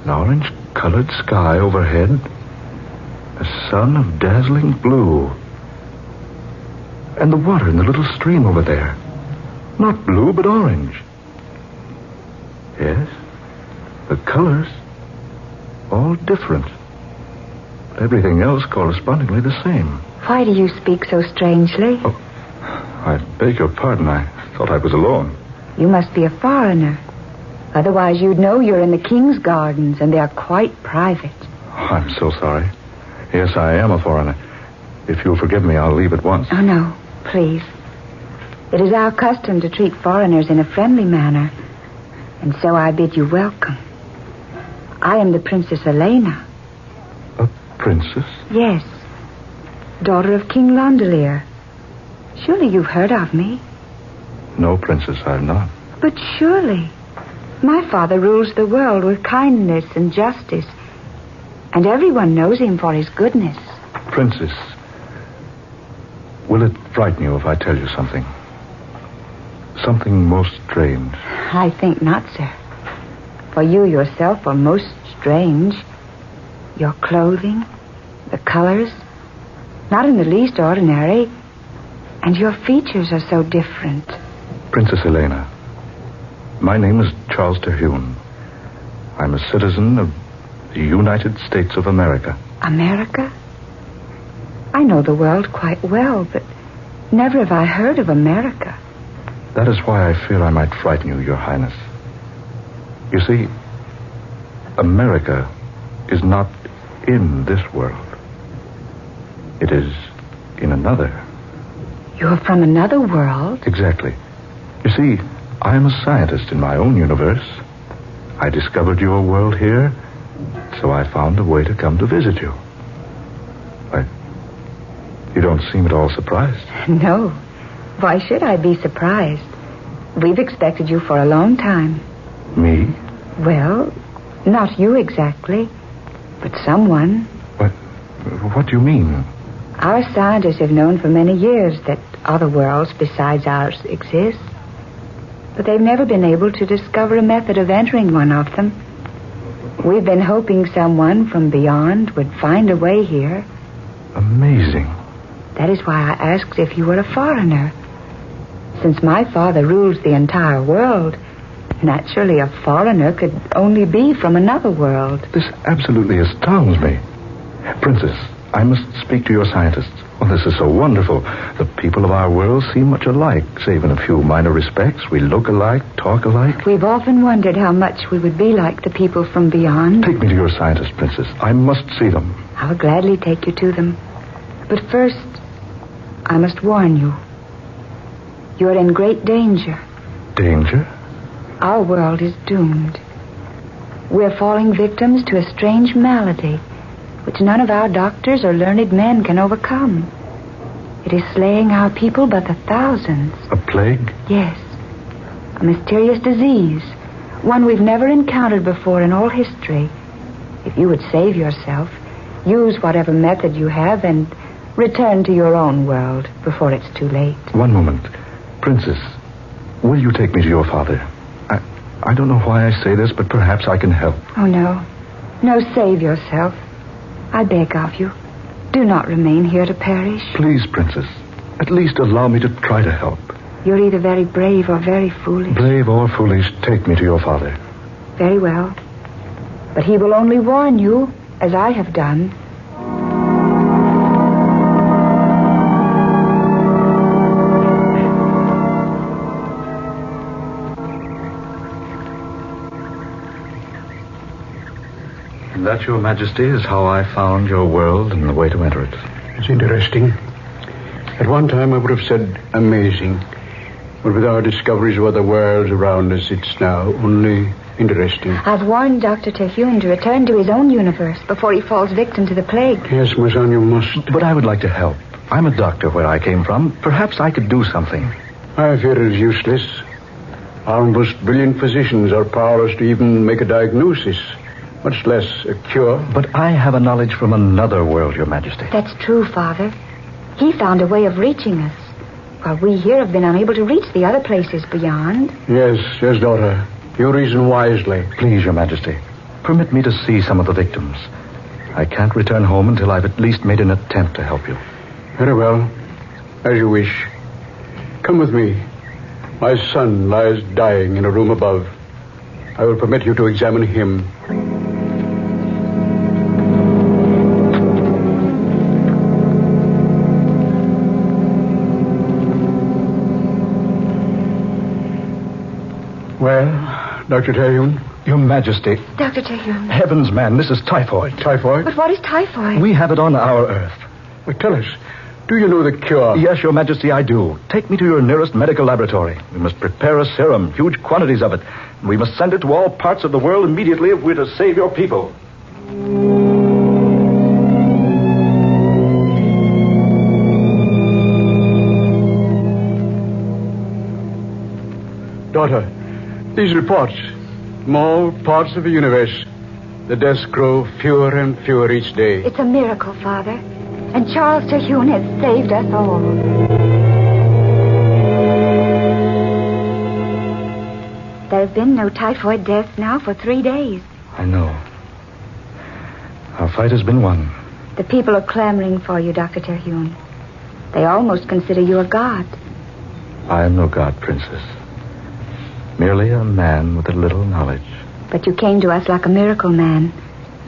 An orange-colored sky overhead. A sun of dazzling blue. And the water in the little stream over there. Not blue, but orange. Yes, the colors, all different. But everything else correspondingly the same. Why do you speak so strangely? Oh, I beg your pardon. I thought I was alone. You must be a foreigner. Otherwise you'd know you're in the king's gardens, and they're quite private. I'm so sorry. Yes, I am a foreigner. If you'll forgive me, I'll leave at once. Oh, no, please. It is our custom to treat foreigners in a friendly manner, and so I bid you welcome. I am the Princess Elena. A princess? Yes. Daughter of King Londelier. Surely you've heard of me. No, Princess, I've not. But surely. My father rules the world with kindness and justice. And everyone knows him for his goodness. Princess, will it frighten you if I tell you something? Something most strange. I think not, sir. For you yourself are most strange. Your clothing, the colors, not in the least ordinary. And your features are so different. Princess Elena, my name is Charles Terhune. I'm a citizen of the United States of America. America? I know the world quite well, but never have I heard of America. That is why I fear I might frighten you, Your Highness. You see, America is not in this world. It is in another. You're from another world? Exactly. You see, I am a scientist in my own universe. I discovered your world here, so I found a way to come to visit you. Why, you don't seem at all surprised. No. Why should I be surprised? We've expected you for a long time. Me? Well, not you exactly, but someone. What do you mean? Our scientists have known for many years that other worlds besides ours exist. But they've never been able to discover a method of entering one of them. We've been hoping someone from beyond would find a way here. Amazing. That is why I asked if you were a foreigner. Since my father rules the entire world, naturally a foreigner could only be from another world. This absolutely astounds me. Princess, I must speak to your scientists. Well, this is so wonderful. The people of our world seem much alike, save in a few minor respects. We look alike, talk alike. We've often wondered how much we would be like the people from beyond. Take me to your scientists, Princess. I must see them. I will gladly take you to them. But first, I must warn you. You're in great danger. Danger? Our world is doomed. We're falling victims to a strange malady, which none of our doctors or learned men can overcome. It is slaying our people by the thousands. A plague? Yes. A mysterious disease. One we've never encountered before in all history. If you would save yourself, use whatever method you have and return to your own world before it's too late. One moment. Princess, will you take me to your father? I don't know why I say this, but perhaps I can help. Oh, no. No, save yourself. I beg of you. Do not remain here to perish. Please, Princess. At least allow me to try to help. You're either very brave or very foolish. Brave or foolish, take me to your father. Very well. But he will only warn you, as I have done. That, Your Majesty, is how I found your world and the way to enter it. It's interesting. At one time I would have said amazing. But with our discoveries of other worlds around us, it's now only interesting. I've warned Dr. Terhune to return to his own universe before he falls victim to the plague. Yes, my son, you must. But I would like to help. I'm a doctor where I came from. Perhaps I could do something. I fear it is useless. Our most brilliant physicians are powerless to even make a diagnosis, much less a cure. But I have a knowledge from another world, Your Majesty. That's true, Father. He found a way of reaching us, while we here have been unable to reach the other places beyond. Yes, daughter. You reason wisely. Please, Your Majesty, permit me to see some of the victims. I can't return home until I've at least made an attempt to help you. Very well. As you wish. Come with me. My son lies dying in a room above. I will permit you to examine him. Well, Dr. Terhune? Your Majesty. Dr. Terhune. Heavens, man, this is typhoid. Typhoid? But what is typhoid? We have it on our Earth. Well, tell us, do you know the cure? Yes, Your Majesty, I do. Take me to your nearest medical laboratory. We must prepare a serum, huge quantities of it. We must send it to all parts of the world immediately if we're to save your people. Daughter, these reports from all parts of the universe, the deaths grow fewer and fewer each day. It's a miracle, Father. And Charles Terhune has saved us all. There have been no typhoid deaths now for 3 days. I know. Our fight has been won. The people are clamoring for you, Dr. Terhune. They almost consider you a god. I am no god, Princess. Merely a man with a little knowledge. But you came to us like a miracle man,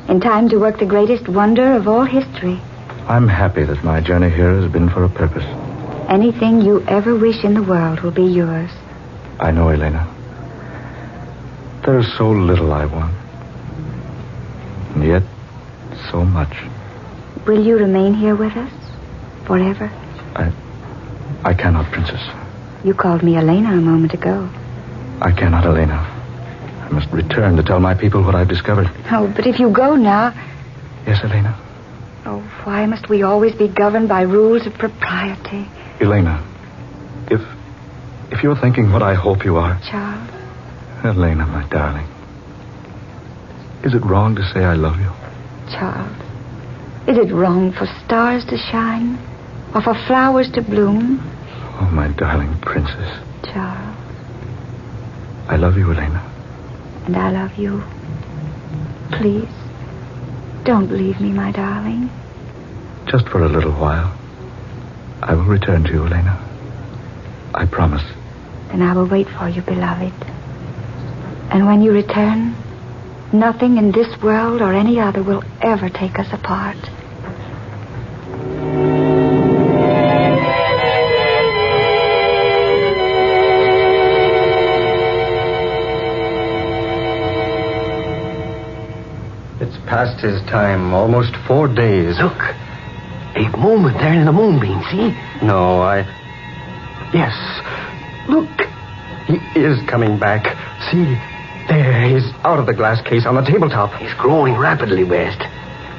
in time to work the greatest wonder of all history. I'm happy that my journey here has been for a purpose. Anything you ever wish in the world will be yours. I know, Elena. There's so little I want. And yet, so much. Will you remain here with us? Forever? I cannot, Princess. You called me Elena a moment ago. I cannot, Elena. I must return to tell my people what I've discovered. Oh, but if you go now... Yes, Elena? Oh, why must we always be governed by rules of propriety? Elena, if you're thinking what I hope you are... Charles? Elena, my darling. Is it wrong to say I love you? Charles, is it wrong for stars to shine? Or for flowers to bloom? Oh, my darling princess. Charles. I love you, Elena. And I love you. Please, don't leave me, my darling. Just for a little while. I will return to you, Elena. I promise. Then I will wait for you, beloved. And when you return, nothing in this world or any other will ever take us apart. It's past his time, almost 4 days. Look, a moment there in the moonbeam, see? No, Yes, look. He is coming back. See, there, he's out of the glass case on the tabletop. He's growing rapidly, West.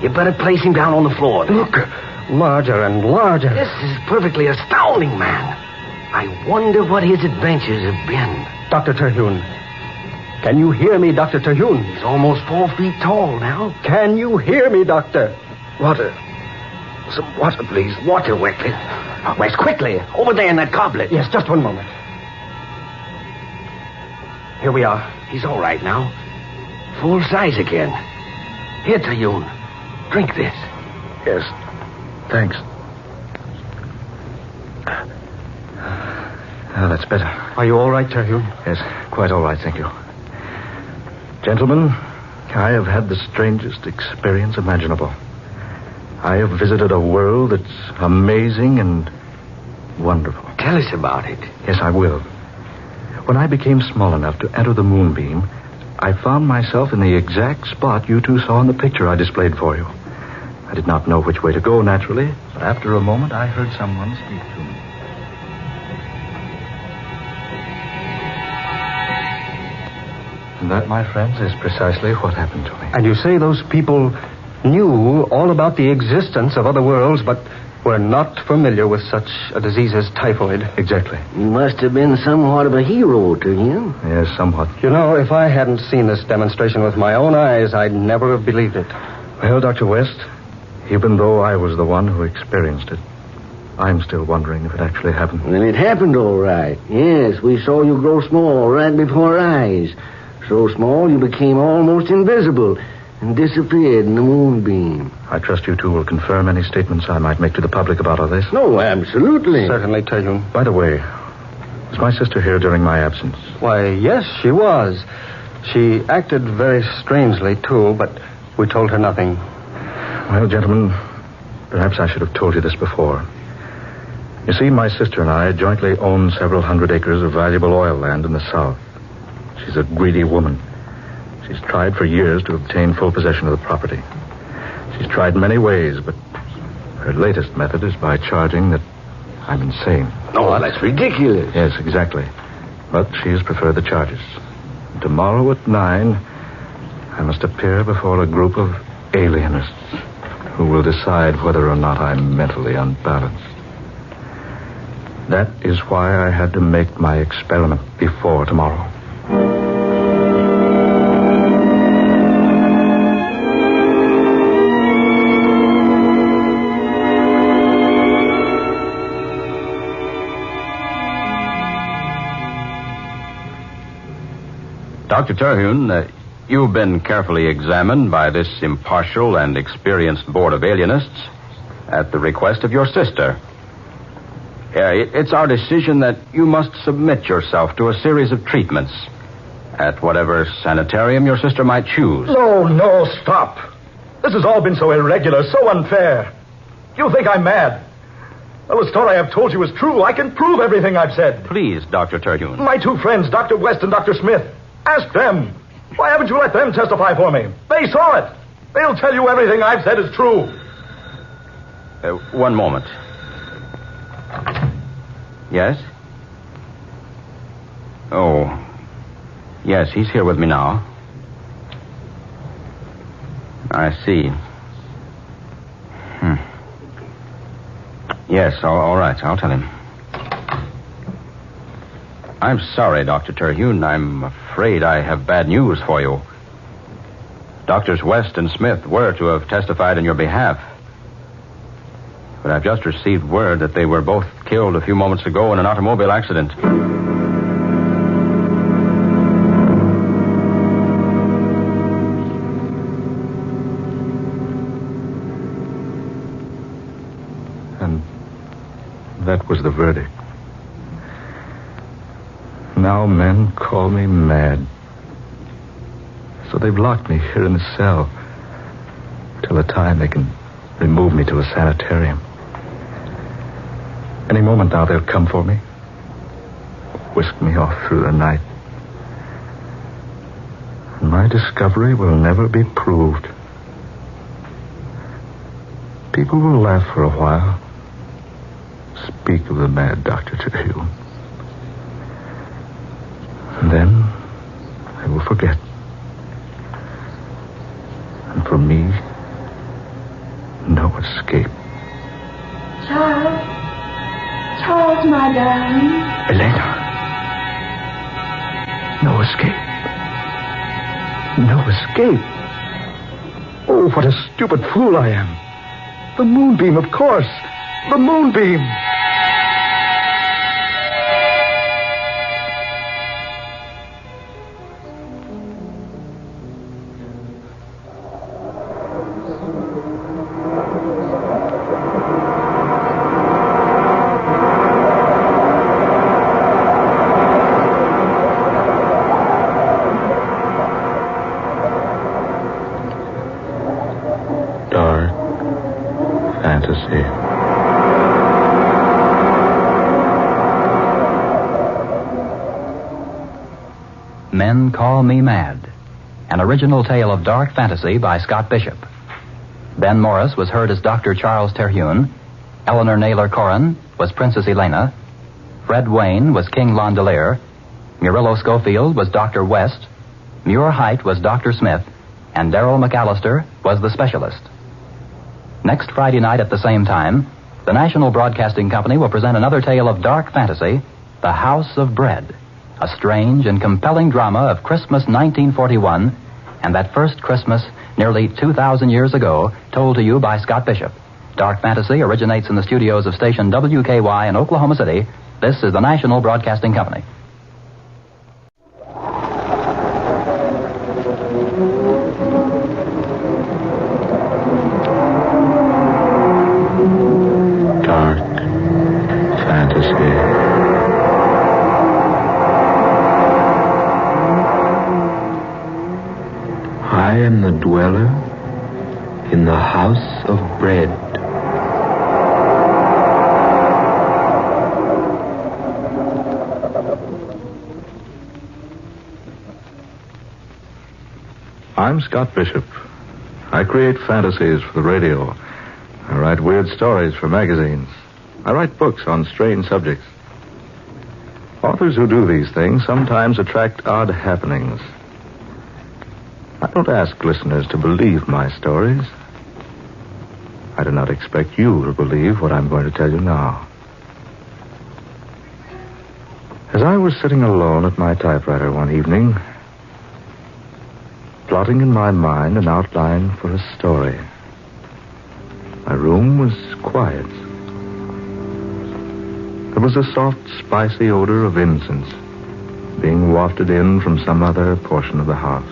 You better place him down on the floor. Look, larger and larger. This is perfectly astounding, man. I wonder what his adventures have been. Dr. Terhune. Can you hear me, Dr. Terhune? He's almost 4 feet tall now. Can you hear me, Doctor? Water. Some water, please. Water, Westly. West, quickly. Over there in that goblet. Yes, just one moment. Here we are. He's all right now. Full size again. Here, Terhune. Drink this. Yes. Thanks. That's better. Are you all right, Terhune? Yes, quite all right, thank you. Gentlemen, I have had the strangest experience imaginable. I have visited a world that's amazing and wonderful. Tell us about it. Yes, I will. When I became small enough to enter the moonbeam, I found myself in the exact spot you two saw in the picture I displayed for you. I did not know which way to go, naturally, but after a moment I heard someone speak to me. And that, my friends, is precisely what happened to me. And you say those people knew all about the existence of other worlds, but were not familiar with such a disease as typhoid. Exactly. You must have been somewhat of a hero to him. Yes, somewhat. You know, if I hadn't seen this demonstration with my own eyes, I'd never have believed it. Well, Dr. West, even though I was the one who experienced it, I'm still wondering if it actually happened. Well, it happened all right. Yes, we saw you grow small right before our eyes. So small you became almost invisible and disappeared in the moonbeam. I trust you two will confirm any statements I might make to the public about all this. No, absolutely. Certainly, Terhune. By the way, was my sister here during my absence? Why, yes, she was. She acted very strangely, too, but we told her nothing. Well, gentlemen, perhaps I should have told you this before. You see, my sister and I jointly own several hundred acres of valuable oil land in the south. She's a greedy woman. She's tried for years to obtain full possession of the property. She's tried many ways, but her latest method is by charging that I'm insane. Oh, that's ridiculous. Yes, exactly. But she has preferred the charges. Tomorrow at 9, I must appear before a group of alienists who will decide whether or not I'm mentally unbalanced. That is why I had to make my experiment before tomorrow. Dr. Terhune, you've been carefully examined by this impartial and experienced board of alienists at the request of your sister. It's our decision that you must submit yourself to a series of treatments at whatever sanitarium your sister might choose. No, stop. This has all been so irregular, so unfair. You think I'm mad? Well, the story I've told you is true. I can prove everything I've said. Please, Dr. Terhune. My two friends, Dr. West and Dr. Smith. Ask them. Why haven't you let them testify for me? They saw it. They'll tell you everything I've said is true. One moment. Yes? Oh. Yes, he's here with me now. I see. Yes, all right. I'll tell him. I'm sorry, Dr. Terhune. I'm afraid I have bad news for you. Doctors West and Smith were to have testified in your behalf. But I've just received word that they were both killed a few moments ago in an automobile accident. And that was the verdict. Now men call me mad. So they've locked me here in the cell till the time they can remove me to a sanitarium. Any moment now they'll come for me, whisk me off through the night. And my discovery will never be proved. People will laugh for a while, speak of the mad Dr. Terhune. And then I will forget. And for me, no escape. Charles, my darling. Elena. No escape. No escape. Oh, what a stupid fool I am. The moonbeam, of course. The moonbeam. Men Call Me Mad, an original tale of dark fantasy by Scott Bishop. Ben Morris was heard as Dr. Charles Terhune. Eleanor Naylor Corrin was Princess Elena. Fred Wayne was King Londelier. Murillo Schofield was Dr. West. Muir Height was Dr. Smith. And Darrell McAllister was the specialist. Next Friday night at the same time, the National Broadcasting Company will present another tale of dark fantasy, The House of Bread, a strange and compelling drama of Christmas 1941 and that first Christmas nearly 2,000 years ago, told to you by Scott Bishop. Dark fantasy originates in the studios of station WKY in Oklahoma City. This is the National Broadcasting Company. I am the dweller in the house of bread. I'm Scott Bishop. I create fantasies for the radio. I write weird stories for magazines. I write books on strange subjects. Authors who do these things sometimes attract odd happenings. I don't ask listeners to believe my stories. I do not expect you to believe what I'm going to tell you now. As I was sitting alone at my typewriter one evening, plotting in my mind an outline for a story, my room was quiet. There was a soft, spicy odor of incense being wafted in from some other portion of the house.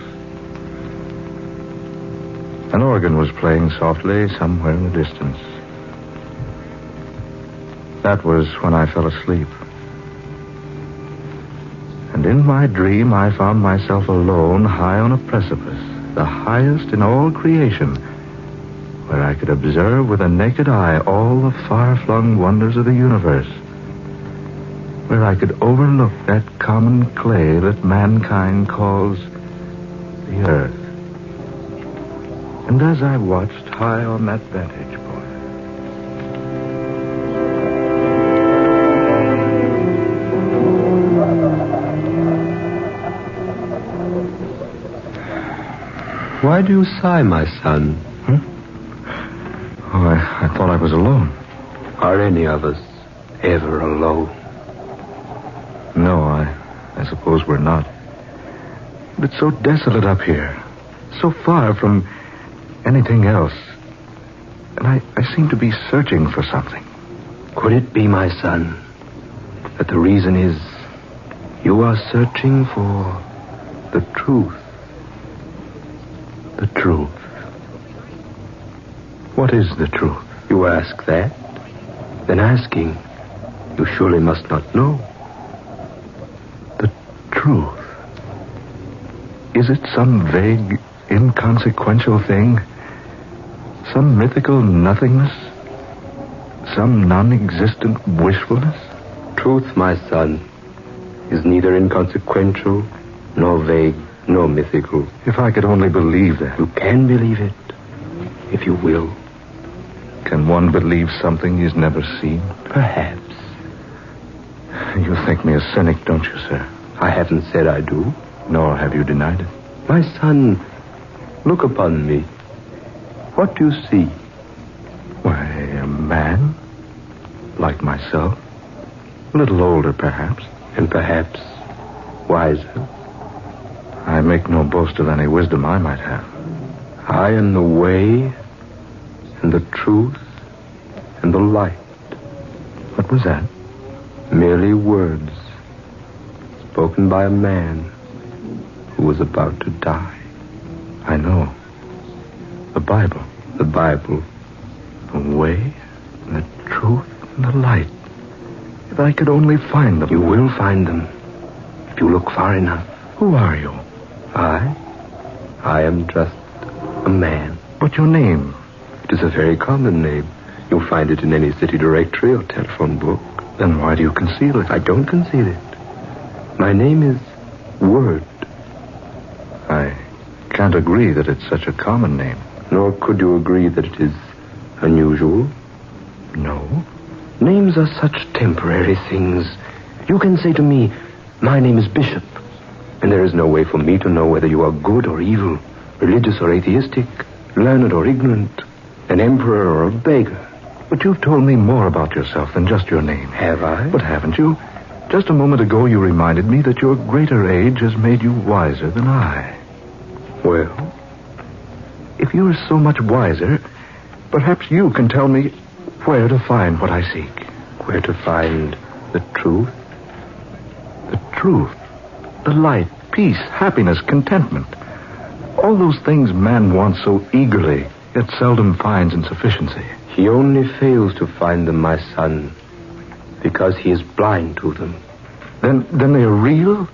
An organ was playing softly somewhere in the distance. That was when I fell asleep. And in my dream, I found myself alone high on a precipice, the highest in all creation, where I could observe with a naked eye all the far-flung wonders of the universe, where I could overlook that common clay that mankind calls the earth. And as I watched high on that vantage point, Why do you sigh, my son? Oh, I thought I was alone. Are any of us ever alone? No, I suppose we're not. But it's so desolate up here, so far from anything else. And I seem to be searching for something. Could it be, my son, that the reason is you are searching for the truth? The truth. What is the truth? You ask that? Then asking, you surely must not know. The truth. Is it some vague, inconsequential thing? Some mythical nothingness? Some non-existent wishfulness? Truth, my son, is neither inconsequential, nor vague, nor mythical. If I could only believe that. You can believe it, if you will. Can one believe something he's never seen? Perhaps. You think me a cynic, don't you, sir? I haven't said I do. Nor have you denied it. My son, look upon me. What do you see? Why, a man. Like myself. A little older, perhaps. And perhaps wiser. I make no boast of any wisdom I might have. I am the way, and the truth, and the light. What was that? Merely words spoken by a man who was about to die. I know. The Bible. The Bible. The way, and the truth, and the light. If I could only find them. You will find them, if you look far enough. Who are you? I am just a man. What's your name? It is a very common name. You'll find it in any city directory or telephone book. Then why do you conceal it? I don't conceal it. My name is Word. I can't agree that it's such a common name. Nor could you agree that it is unusual. No. Names are such temporary things. You can say to me, my name is Bishop, and there is no way for me to know whether you are good or evil, religious or atheistic, learned or ignorant, an emperor or a beggar. But you've told me more about yourself than just your name. Have I? But haven't you? Just a moment ago you reminded me that your greater age has made you wiser than I. Well? If you're so much wiser, perhaps you can tell me where to find what I seek. Where to find the truth? The truth. The light, peace, happiness, contentment. All those things man wants so eagerly, yet seldom finds in sufficiency. He only fails to find them, my son, because he is blind to them. Then they are real?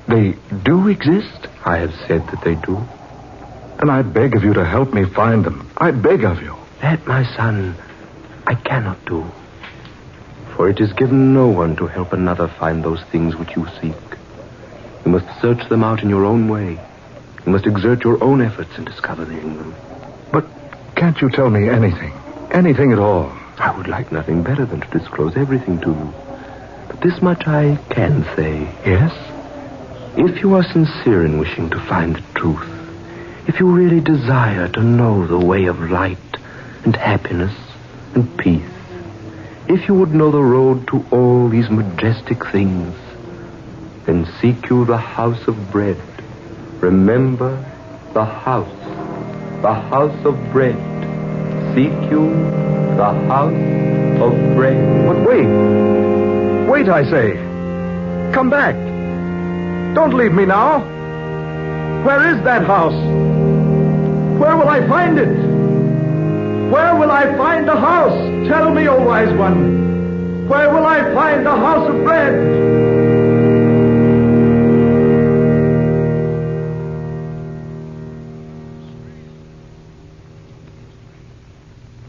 They do exist? I have said that they do. Then I beg of you to help me find them. I beg of you. That, my son, I cannot do. For it is given no one to help another find those things which you seek. You must search them out in your own way. You must exert your own efforts in discovering them. But can't you tell me anything? Anything at all? I would like nothing better than to disclose everything to you. The this much I can say, yes? If you are sincere in wishing to find the truth, if you really desire to know the way of light and happiness and peace, if you would know the road to all these majestic things, then seek you the house of bread. Remember the house of bread. Seek you the house of bread. But wait, I say. Come back. Don't leave me now. Where is that house? Where will I find it? Where will I find the house? Tell me, O wise one. Where will I find the house of bread?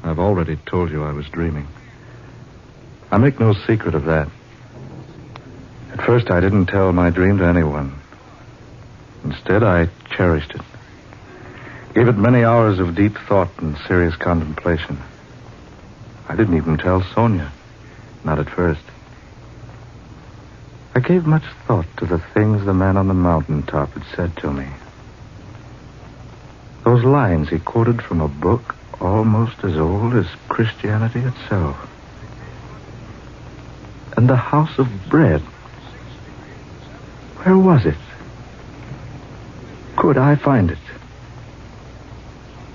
I've already told you I was dreaming. I make no secret of that. At first, I didn't tell my dream to anyone. Instead, I cherished it. Gave it many hours of deep thought and serious contemplation. I didn't even tell Sonia. Not at first. I gave much thought to the things the man on the mountaintop had said to me. Those lines he quoted from a book almost as old as Christianity itself. And the house of bread. Where was it? Could I find it?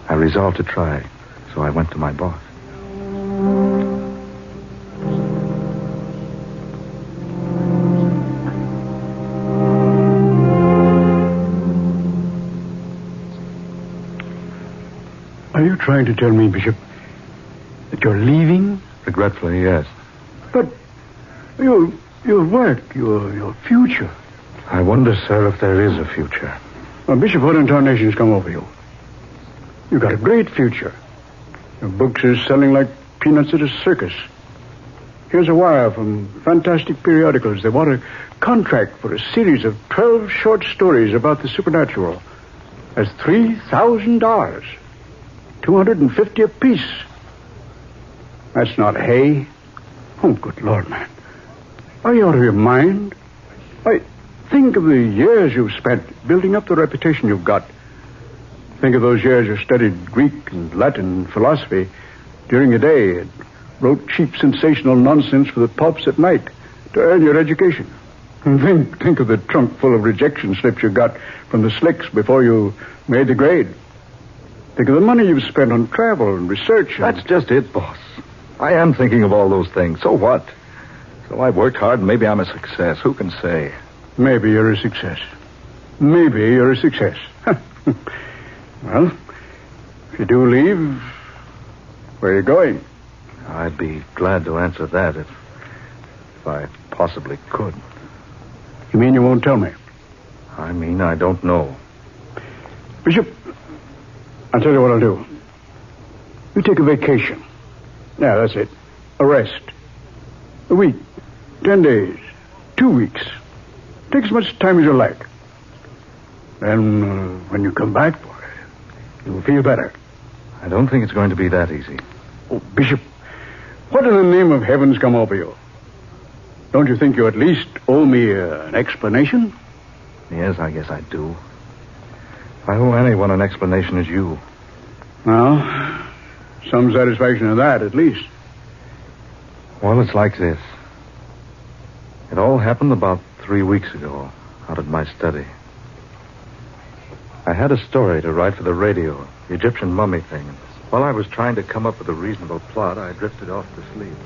I resolved to try, so I went to my boss. Are you trying to tell me, Bishop, that you're leaving? Regretfully, yes. But your work, your future. I wonder, sir, if there is a future. Well, Bishop, what in tarnation's come over you? You've got a great future. Your books are selling like peanuts at a circus. Here's a wire from fantastic periodicals. They want a contract for a series of 12 short stories about the supernatural. That's $3,000. $250 apiece. That's not hay. Oh, good Lord, man. Are you out of your mind? Why, think of the years you've spent building up the reputation you've got. Think of those years you studied Greek and Latin and philosophy during the day and wrote cheap, sensational nonsense for the pulps at night to earn your education. And think of the trunk full of rejection slips you got from the slicks before you made the grade. Think of the money you've spent on travel and research. That's just it, boss. I am thinking of all those things. So what? So I've worked hard and maybe I'm a success. Who can say? Maybe you're a success. Maybe you're a success. Well, if you do leave, where are you going? I'd be glad to answer that if I possibly could. You mean you won't tell me? I mean, I don't know. Bishop, I'll tell you what I'll do. You take a vacation. Yeah, that's it. A rest. A week. 10 days. 2 weeks. Take as much time as you like. Then, when you come back for it, you'll feel better. I don't think it's going to be that easy. Oh, Bishop, what in the name of heaven's come over you? Don't you think you at least owe me an explanation? Yes, I guess I do. If I owe anyone an explanation, it's you. Well, some satisfaction in that, at least. Well, it's like this. It all happened about 3 weeks ago, out at my study. I had a story to write for the radio, the Egyptian mummy thing. While I was trying to come up with a reasonable plot, I drifted off to sleep.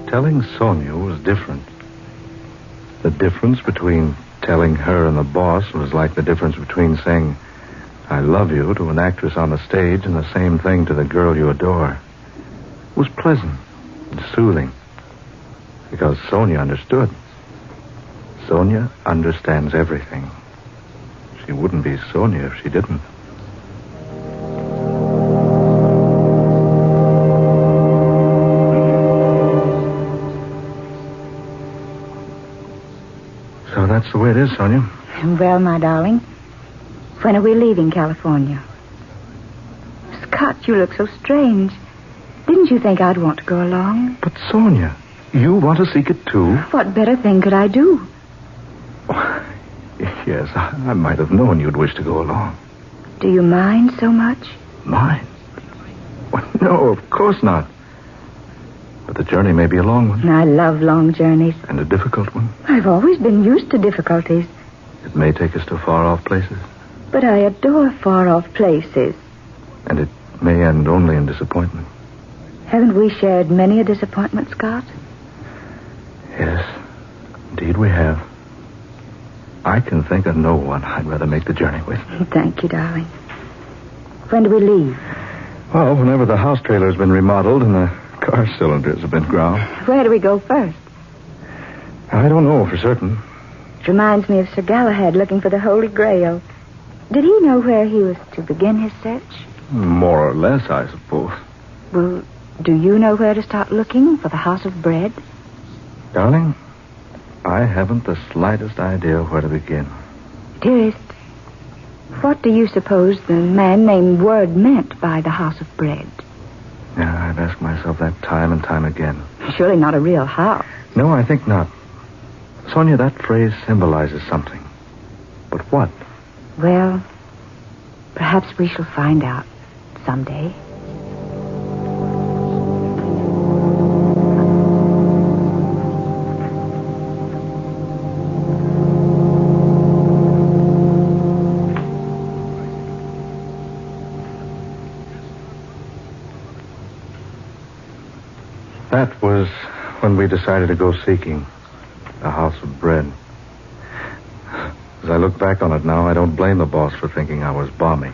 Telling Sonia was different. The difference between telling her and the boss was like the difference between saying, I love you to an actress on the stage and the same thing to the girl you adore. It was pleasant and soothing because Sonia understood. Sonia understands everything. She wouldn't be Sonia if she didn't. That's the way it is, Sonia. Well, my darling, when are we leaving California? You look so strange. Didn't you think I'd want to go along? But, Sonia, you want to seek it too? What better thing could I do? Yes, I might have known you'd wish to go along. Do you mind so much? Mind? Well, no, of course not. But the journey may be a long one. I love long journeys. And a difficult one. I've always been used to difficulties. It may take us to far-off places. But I adore far-off places. And it may end only in disappointment. Haven't we shared many a disappointment, Scott? Yes, indeed we have. I can think of no one I'd rather make the journey with. Thank you, darling. When do we leave? Well, whenever the house trailer's been remodeled and the car cylinders have been ground. Where do we go first? I don't know for certain. It reminds me of Sir Galahad looking for the Holy Grail. Did he know where he was to begin his search? More or less, I suppose. Well, do you know where to start looking for the House of Bread? Darling, I haven't the slightest idea where to begin. Dearest, what do you suppose the man named Word meant by the House of Bread? Yeah, I've asked myself that time and time again. Surely not a real house. No, I think not. Sonia, that phrase symbolizes something. But what? Well, perhaps we shall find out someday. That was when we decided to go seeking a house of bread. As I look back on it now, I don't blame the boss for thinking I was bombing.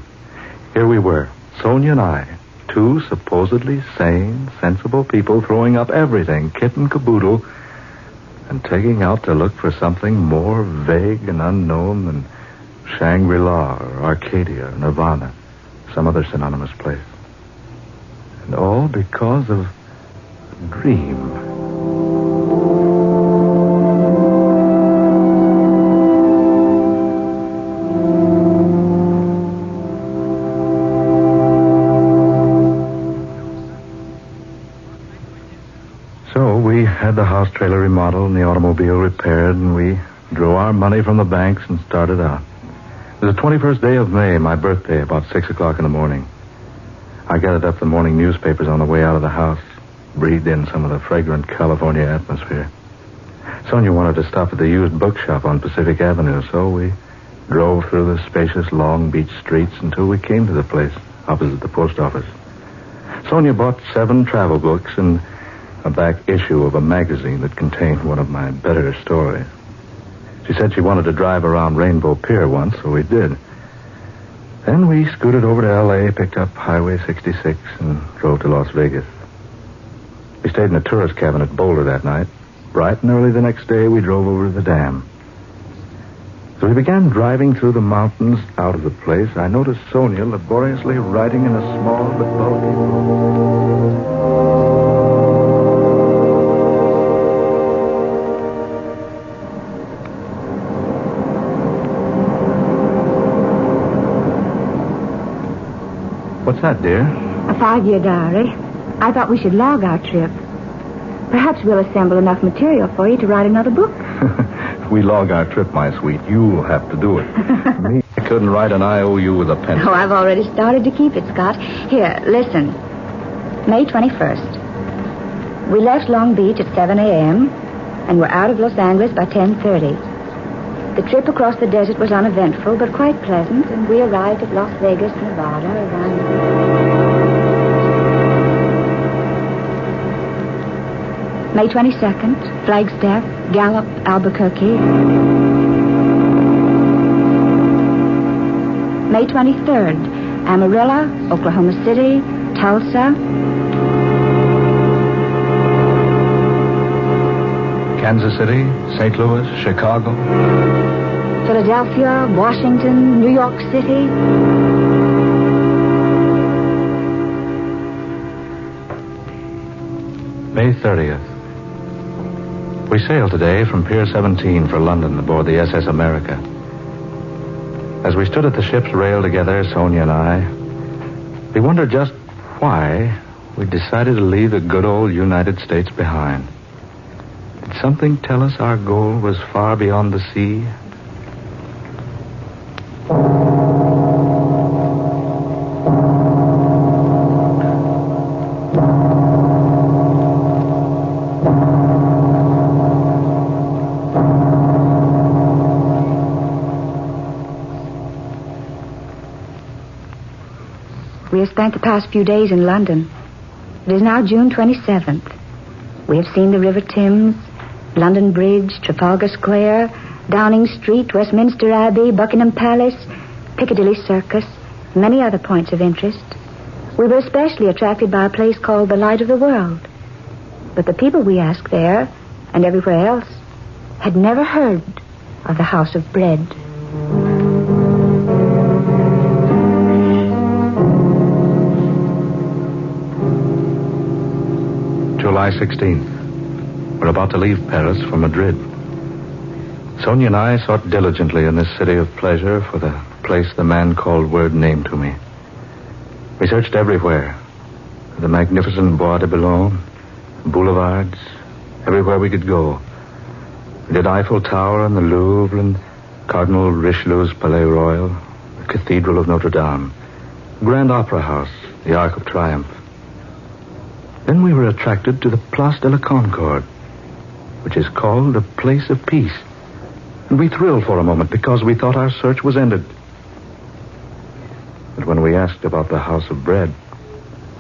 Here we were, Sonia and I, two supposedly sane, sensible people throwing up everything, kit and caboodle, and taking out to look for something more vague and unknown than Shangri-La or Arcadia or Nirvana, some other synonymous place. And all because of a dream. So we had the house trailer remodeled and the automobile repaired, and we drew our money from the banks and started out. It was the 21st day of May, my birthday, about 6 o'clock in the morning. I gathered up the morning newspapers on the way out of the house, breathed in some of the fragrant California atmosphere. Sonia wanted to stop at the used bookshop on Pacific Avenue, so we drove through the spacious Long Beach streets until we came to the place opposite the post office. Sonia bought 7 travel books and a back issue of a magazine that contained one of my better stories. She said she wanted to drive around Rainbow Pier once, so we did. Then we scooted over to L.A., picked up Highway 66, and drove to Las Vegas. We stayed in a tourist cabin at Boulder that night. Bright and early the next day, we drove over to the dam. So we began driving through the mountains out of the place. I noticed Sonia laboriously riding in a small but bulky boat. What's that, dear? A 5-year diary. I thought we should log our trip. Perhaps we'll assemble enough material for you to write another book. If we log our trip, my sweet, you'll have to do it. Me, I couldn't write an IOU with a pencil. Oh, I've already started to keep it, Scott. Here, listen. May 21st. We left Long Beach at 7 a.m. and were out of Los Angeles by 10:30. The trip across the desert was uneventful, but quite pleasant, and we arrived at Las Vegas, Nevada, around... May 22nd, Flagstaff, Gallup, Albuquerque. May 23rd, Amarillo, Oklahoma City, Tulsa. Kansas City, St. Louis, Chicago. Philadelphia, Washington, New York City. May 30th. We sailed today from Pier 17 for London aboard the SS America. As we stood at the ship's rail together, Sonia and I, we wondered just why we decided to leave the good old United States behind. Did something tell us our goal was far beyond the sea? We have spent the past few days in London. It is now June 27th. We have seen the River Thames, London Bridge, Trafalgar Square, Downing Street, Westminster Abbey, Buckingham Palace, Piccadilly Circus, and many other points of interest. We were especially attracted by a place called the Light of the World. But the people we asked there, and everywhere else, had never heard of the House of Bread. July 16th. We're about to leave Paris for Madrid. Sonia and I sought diligently in this city of pleasure for the place the man called Word named to me. We searched everywhere. The magnificent Bois de Boulogne, boulevards, everywhere we could go. We did Eiffel Tower and the Louvre and Cardinal Richelieu's Palais Royal, the Cathedral of Notre Dame, Grand Opera House, the Arc of Triumph. Then we were attracted to the Place de la Concorde, which is called the Place of Peace. And we thrilled for a moment because we thought our search was ended. But when we asked about the House of Bread,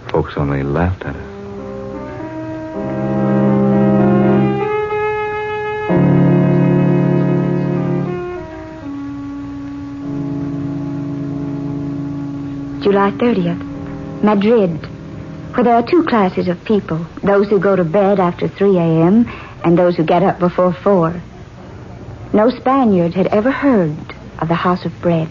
folks only laughed at us. July 30th, Madrid, where there are two classes of people, those who go to bed after 3 a.m. and those who get up before 4. No Spaniard had ever heard of the House of Bread.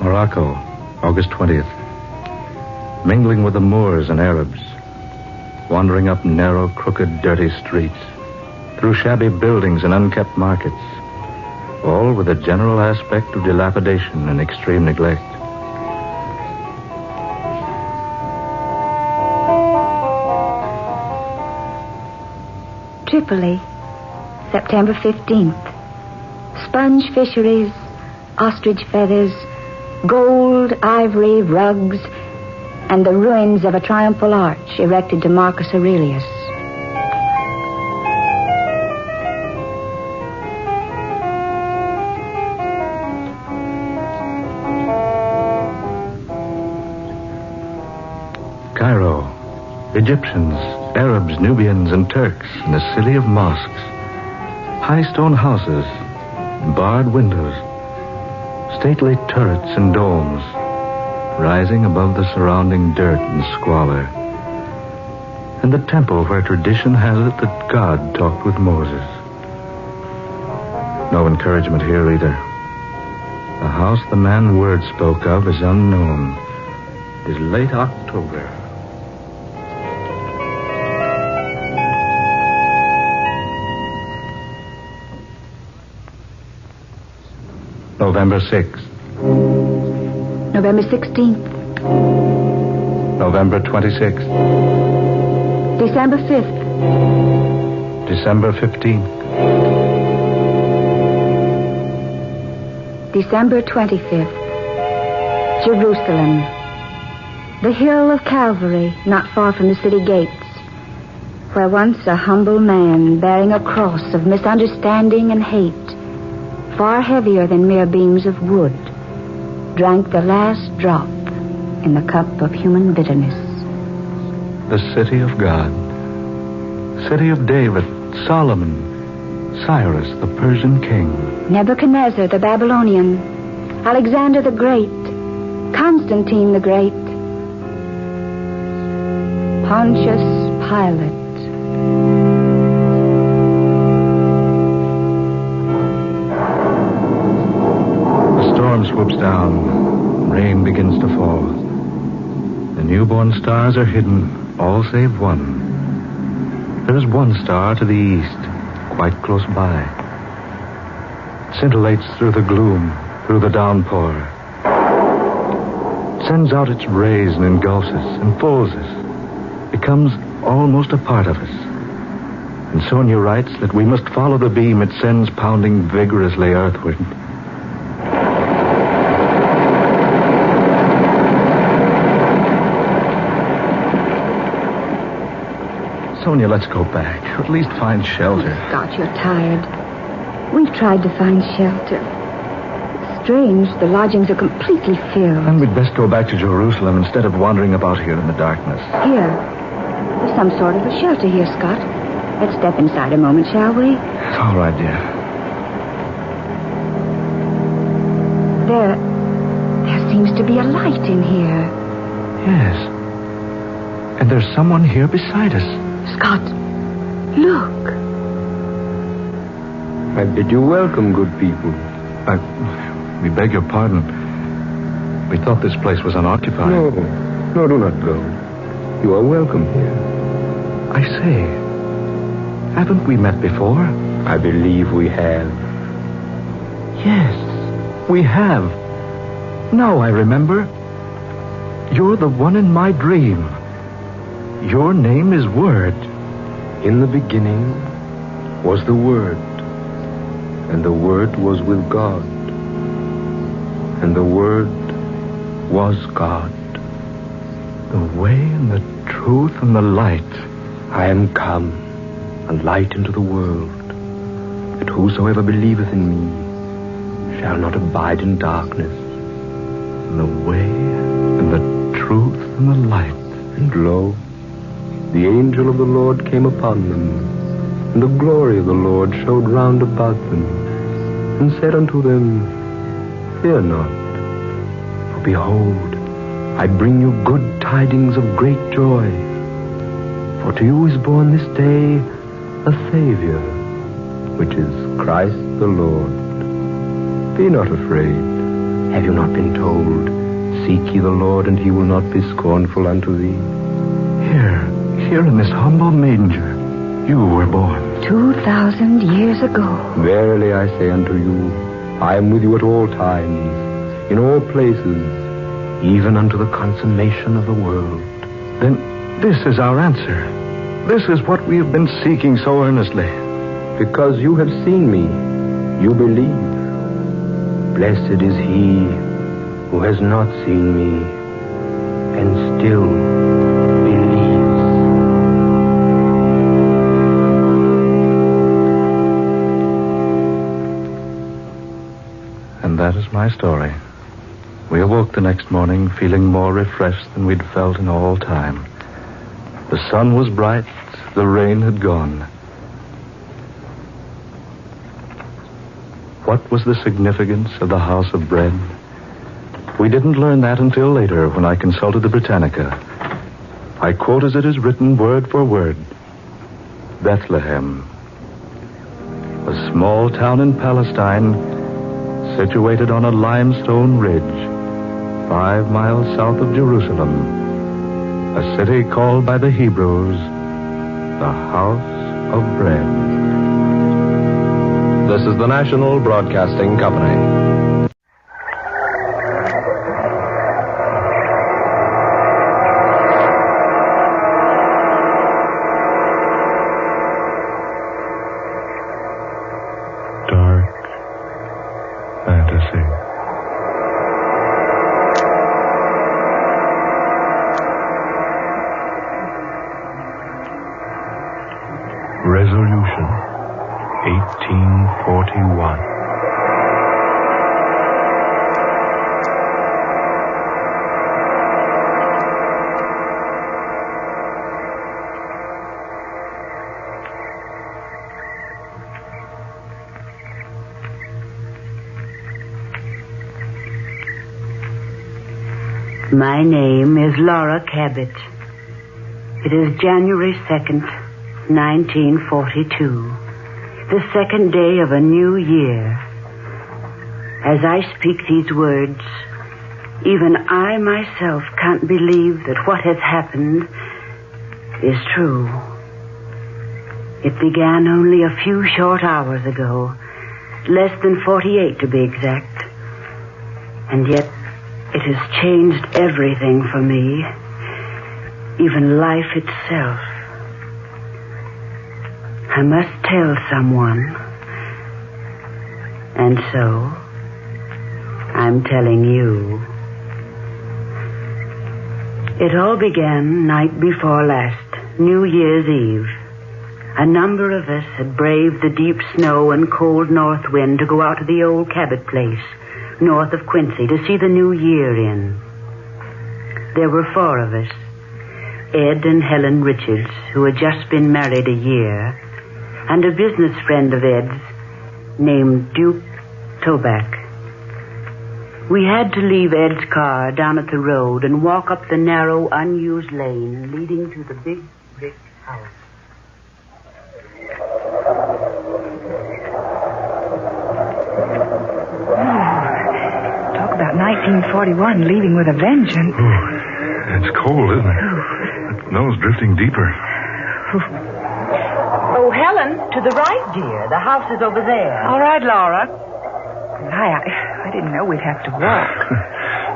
Morocco, August 20th. Mingling with the Moors and Arabs, wandering up narrow, crooked, dirty streets, through shabby buildings and unkept markets, all with a general aspect of dilapidation and extreme neglect. Tripoli, September 15th. Sponge fisheries, ostrich feathers, gold, ivory, rugs, and the ruins of a triumphal arch erected to Marcus Aurelius. Cairo, Egyptians, Arabs, Nubians, and Turks in a city of mosques. High stone houses, barred windows, stately turrets and domes, rising above the surrounding dirt and squalor. And the temple where tradition has it that God talked with Moses. No encouragement here either. The house the man Word spoke of is unknown. It is late October. November 6th. November 16th. November 26th. December 5th. December 15th. December 25th. Jerusalem. The hill of Calvary, not far from the city gates, where once a humble man bearing a cross of misunderstanding and hate, far heavier than mere beams of wood, drank the last drop in the cup of human bitterness. The city of God. City of David, Solomon, Cyrus, the Persian king. Nebuchadnezzar, the Babylonian, Alexander the Great, Constantine the Great, Pontius Pilate. Swoops down. Rain begins to fall. The newborn stars are hidden, all save one, There is one star to the east, quite close by. It scintillates through the gloom, through the downpour. It sends out its rays and engulfs us, enfolds us, becomes almost a part of us. And Sonia writes that we must follow the beam it sends pounding vigorously earthward. Sonia, let's go back. Or at least find shelter. Oh, Scott, you're tired. We've tried to find shelter. It's strange. The lodgings are completely filled. Then we'd best go back to Jerusalem instead of wandering about here in the darkness. Here. There's some sort of a shelter here, Scott. Let's step inside a moment, shall we? It's all right, dear. There seems to be a light in here. Yes. And there's someone here beside us. Scott, look. I bid you welcome, good people. We beg your pardon. We thought this place was unoccupied. No, do not go. You are welcome here. I say, haven't we met before? I believe we have. Yes, we have. Now I remember. You're the one in my dream. Your name is Word. In the beginning was the Word, and the Word was with God, and the Word was God. The way and the truth and the light. I am come, a light into the world, that whosoever believeth in me shall not abide in darkness. And the way and the truth and the light. And lo, the angel of the Lord came upon them, and the glory of the Lord showed round about them, and said unto them, Fear not, for behold, I bring you good tidings of great joy. For to you is born this day a Savior, which is Christ the Lord. Be not afraid. Have you not been told, Seek ye the Lord, and he will not be scornful unto thee? Here in this humble manger, you were born. 2,000 years ago. Verily I say unto you, I am with you at all times, in all places, even unto the consummation of the world. Then this is our answer. This is what we have been seeking so earnestly. Because you have seen me, you believe. Blessed is he who has not seen me, and still believes. And that is my story. We awoke the next morning feeling more refreshed than we'd felt in all time. The sun was bright, the rain had gone. What was the significance of the house of bread? We didn't learn that until later when I consulted the Britannica. I quote as it is written word for word. Bethlehem, a small town in Palestine situated on a limestone ridge 5 miles south of Jerusalem, a city called by the Hebrews the House of Bread. This is the National Broadcasting Company. Resolution 1841. My name is Laura Cabot. It is January 2nd, 1942, the second day of a new year. As I speak these words, even I myself can't believe that what has happened is true. It began only a few short hours ago. Less than 48 to be exact. And yet, it has changed everything for me. Even life itself. I must tell someone. And so, I'm telling you. It all began night before last, New Year's Eve. A number of us had braved the deep snow and cold north wind to go out to the old Cabot place, north of Quincy, to see the new year in. There were 4 of us. Ed and Helen Richards, who had just been married a year, and a business friend of Ed's named Duke Toback. We had to leave Ed's car down at the road and walk up the narrow, unused lane leading to the big brick house. Talk about 1941 leaving with a vengeance. It's cold, isn't it? The snow's drifting deeper. Oh, Helen, to the right, dear. The house is over there. All right, Laura. I didn't know we'd have to walk.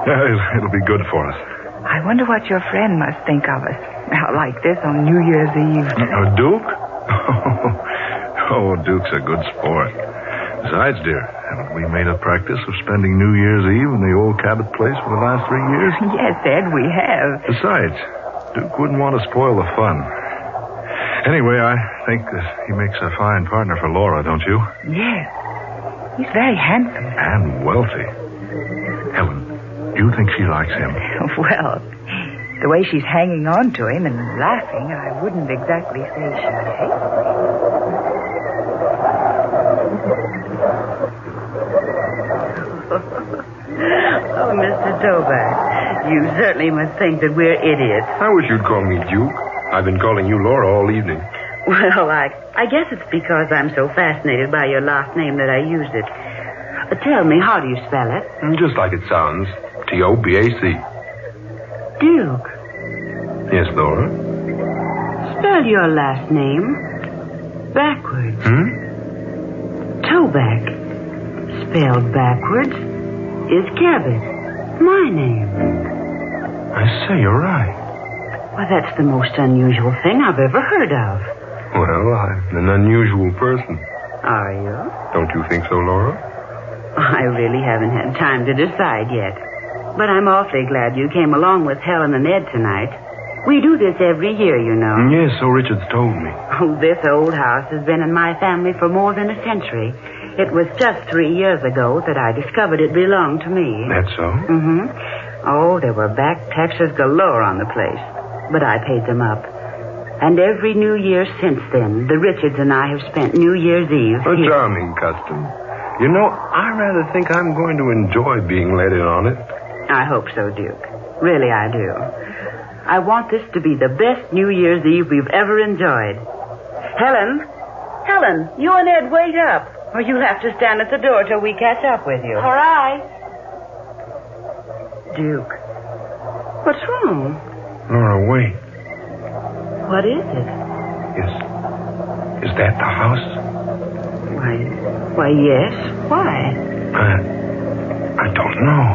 Yeah, it'll be good for us. I wonder what your friend must think of us. Out like this on New Year's Eve. Duke? Oh, Duke's a good sport. Besides, dear, haven't we made a practice of spending New Year's Eve in the old Cabot place for the last 3 years? Yes, Ed, we have. Besides, Duke wouldn't want to spoil the fun. Anyway, I think that he makes a fine partner for Laura, don't you? Yes. He's very handsome. And wealthy. Helen, do you think she likes him? Well, the way she's hanging on to him and laughing, I wouldn't exactly say she hates him. Oh, Mr. Toback, you certainly must think that we're idiots. I wish you'd call me Duke. I've been calling you Laura all evening. Well, I guess it's because I'm so fascinated by your last name that I used it. Tell me, how do you spell it? Just like it sounds. Tobac. Duke. Yes, Laura? Spell your last name backwards. Toback, spelled backwards, is Cabot, my name. I say, you're right. Well, that's the most unusual thing I've ever heard of. Well, I'm an unusual person. Are you? Don't you think so, Laura? I really haven't had time to decide yet. But I'm awfully glad you came along with Helen and Ed tonight. We do this every year, you know. Yes, so Richards told me. Oh, this old house has been in my family for more than a century. It was just 3 years ago that I discovered it belonged to me. That's so? Oh, there were back taxes galore on the place. But I paid them up. And every New Year since then, the Richards and I have spent New Year's Eve A here. charming custom. You know, I rather think I'm going to enjoy being let in on it. I hope so, Duke. Really, I do. I want this to be the best New Year's Eve we've ever enjoyed. Helen, you and Ed wait up, or you'll have to stand at the door till we catch up with you. All right. Duke, what's wrong? Laura, wait. What is it? Is that the house? Why, yes. Why? I don't know.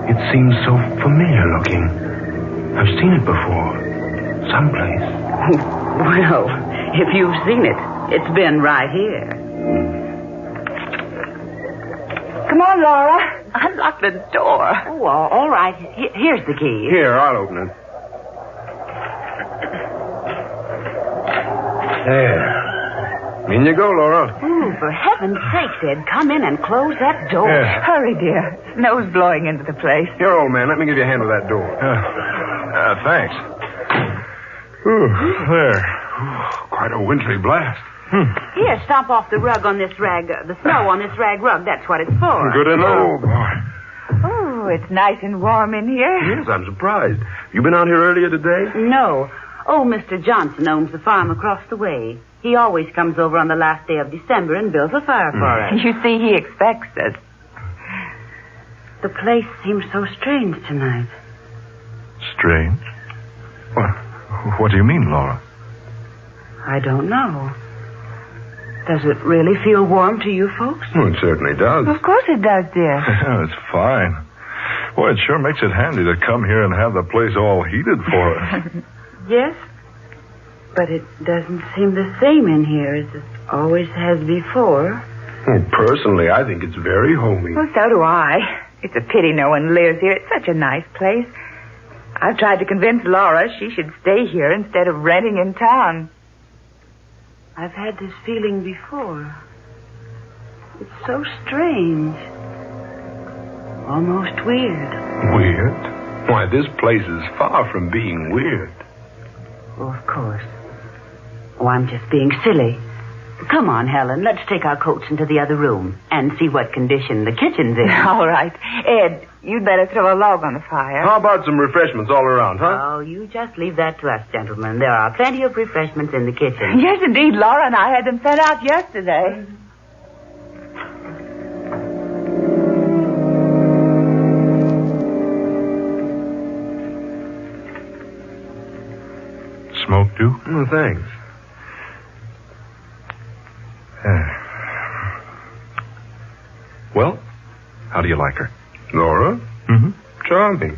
It seems so familiar looking. I've seen it before. Someplace. Well, if you've seen it, it's been right here. Come on, Laura. Unlock the door. Oh, all right. Here's the key. Here, I'll open it. There. In you go, Laura. Oh, for heaven's sake, Ed, come in and close that door. Yeah. Hurry, dear. Snow's blowing into the place. Here, old man, let me give you a hand with that door. Thanks. There. Quite a wintry blast. Here, stomp off the rug on this rag, the snow on this rag rug. That's what it's for. Good to know. Boy. Oh, it's nice and warm in here. Yes, I'm surprised. You been out here earlier today? No. Oh, Mr. Johnson owns the farm across the way. He always comes over on the last day of December and builds a fire for us. You see, he expects us. The place seems so strange tonight. Strange? What do you mean, Laura? I don't know. Does it really feel warm to you folks? Well, it certainly does. Of course it does, dear. Yeah, it's fine. Boy, it sure makes it handy to come here and have the place all heated for us. Yes, but it doesn't seem the same in here as it always has before. Well, personally, I think it's very homey. Well, so do I. It's a pity no one lives here. It's such a nice place. I've tried to convince Laura she should stay here instead of renting in town. I've had this feeling before. It's so strange. Almost weird. Weird? Why, this place is far from being weird. Oh, of course. Oh, I'm just being silly. Come on, Helen. Let's take our coats into the other room and see what condition the kitchen's in. All right. Ed, you'd better throw a log on the fire. How about some refreshments all around, huh? Oh, you just leave that to us, gentlemen. There are plenty of refreshments in the kitchen. Yes, indeed. Laura and I had them sent out yesterday. Smoke, too? Oh, thanks. Well, how do you like her? Laura? Mm-hmm. Charming.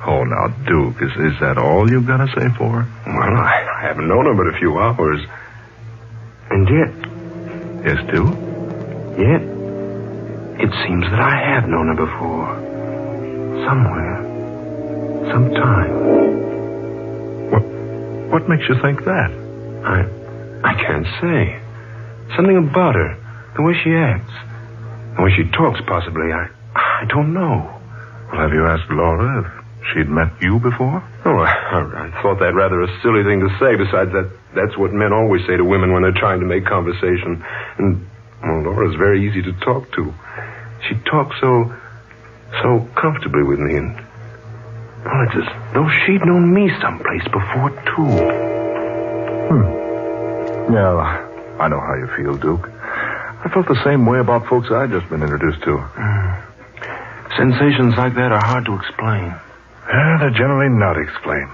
Oh, now, Duke, is that all you've got to say for her? Well, I haven't known her but a few hours. And yet... Yes, Duke? Yet, it seems that I have known her before. Somewhere. Sometime. What makes you think that? I can't say. Something about her. The way she acts. The way she talks, possibly. I don't know. Well, have you asked Laura if she'd met you before? Oh, I thought that rather a silly thing to say. Besides, that's what men always say to women when they're trying to make conversation. And, well, Laura's very easy to talk to. She talks so comfortably with me, and, well, it's as though she'd known me someplace before, too. Yeah, I know how you feel, Duke. I felt the same way about folks I'd just been introduced to. Sensations like that are hard to explain. They're generally not explained.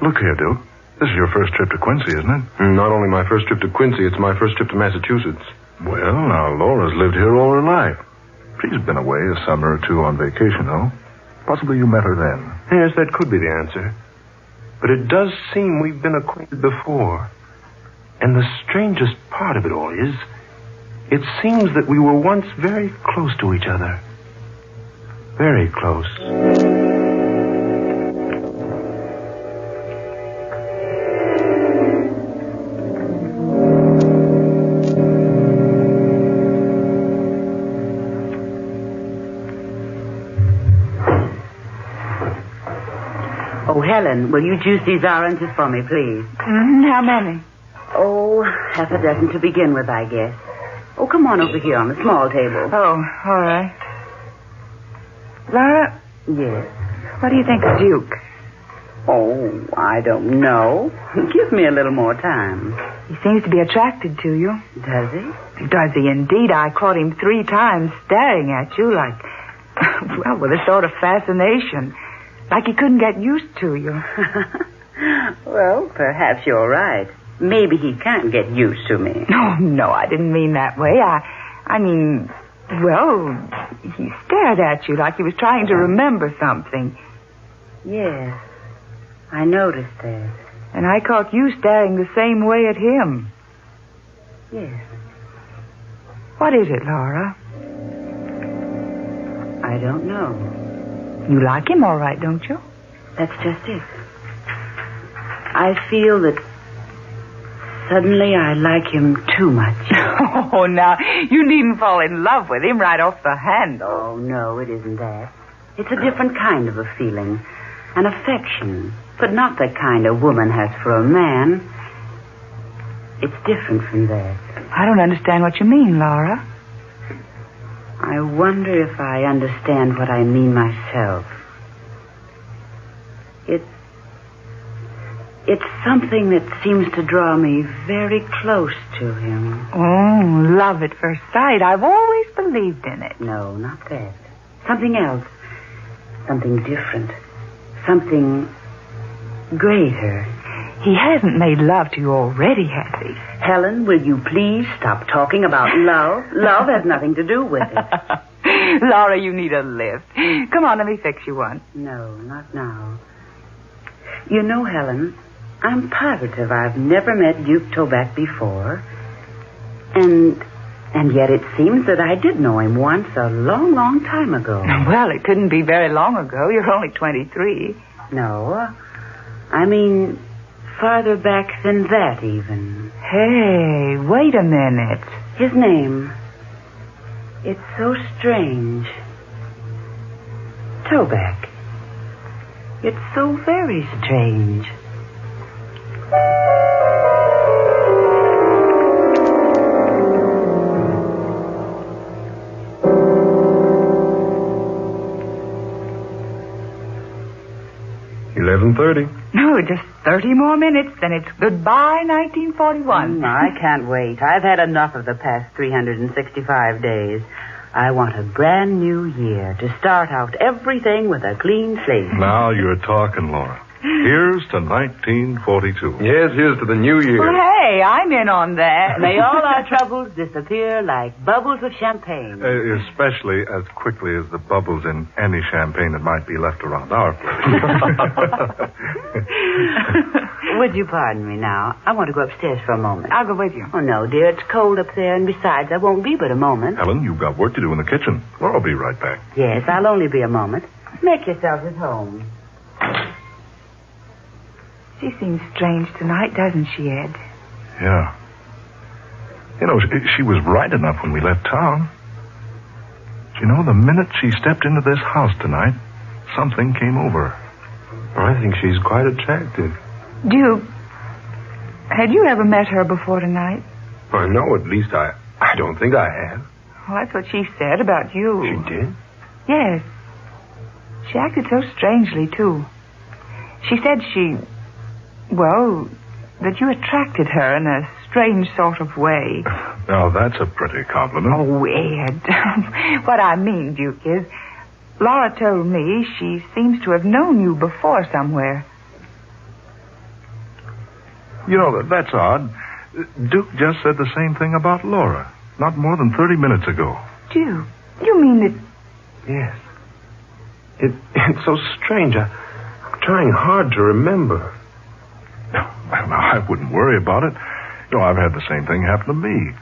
Look here, Duke. This is your first trip to Quincy, isn't it? Not only my first trip to Quincy, it's my first trip to Massachusetts. Well, now, Laura's lived here all her life. She's been away a summer or two on vacation, though. Possibly you met her then. Yes, that could be the answer. But it does seem we've been acquainted before. And the strangest part of it all is, it seems that we were once very close to each other. Very close. Oh, Helen, will you juice these oranges for me, please? How many? Oh, half a dozen to begin with, I guess. Oh, come on over here on the small table. Oh, all right. Laura? Yes? What do you think of Duke? Oh, I don't know. Give me a little more time. He seems to be attracted to you. Does he? Does he indeed? I caught him 3 times staring at you like, well, with a sort of fascination. Like he couldn't get used to you. Well, perhaps you're right. Maybe he can't get used to me. No, I didn't mean that way. I mean, well, he stared at you like he was trying to remember something. Yes, I noticed that. And I caught you staring the same way at him. Yes. What is it, Laura? I don't know. You like him all right, don't you? That's just it. I feel that suddenly I like him too much. Oh, now, you needn't fall in love with him right off the handle. Oh, no, it isn't that. It's a different kind of a feeling. An affection. But not the kind a woman has for a man. It's different from that. I don't understand what you mean, Laura. I wonder if I understand what I mean myself. It's something that seems to draw me very close to him. Oh, love at first sight. I've always believed in it. No, not that. Something else. Something different. Something Greater. He hasn't made love to you already, has he? Helen, will you please stop talking about love? Love has nothing to do with it. Laura, you need a lift. Come on, let me fix you one. No, not now. You know, Helen, I'm positive I've never met Duke Toback before. And yet it seems that I did know him once a long, long time ago. Well, it couldn't be very long ago. You're only 23. No, I mean farther back than that, even. Hey, wait a minute. His name. It's so strange. Toback. It's so very strange. $11:30. No, just 30 more minutes, then it's goodbye 1941. I can't wait. I've had enough of the past 365 days. I want a brand new year to start out everything with a clean slate. Now you're talking, Laura. Here's to 1942. Yes, here's to the new year. Well, hey, I'm in on that. May all our troubles disappear like bubbles of champagne. Especially as quickly as the bubbles in any champagne that might be left around our place. Would you pardon me now? I want to go upstairs for a moment. I'll go with you. Oh, no, dear. It's cold up there, and besides, I won't be but a moment. Helen, you've got work to do in the kitchen. Laura'll be right back. Yes, I'll only be a moment. Make yourselves at home. She seems strange tonight, doesn't she, Ed? Yeah. You know, she was right enough when we left town. You know, the minute she stepped into this house tonight, something came over her. I think she's quite attractive. Duke, had you ever met her before tonight? I know, at least I don't think I have. Well, that's what she said about you. She did? Yes. She acted so strangely, too. She said that you attracted her in a strange sort of way. Now, that's a pretty compliment. Oh, Ed. What I mean, Duke, is Laura told me she seems to have known you before somewhere. You know, that's odd. Duke just said the same thing about Laura, not more than 30 minutes ago. Duke, you mean that... Yes. It's so strange. I'm trying hard to remember. Well, now, I wouldn't worry about it. You know, I've had the same thing happen to me.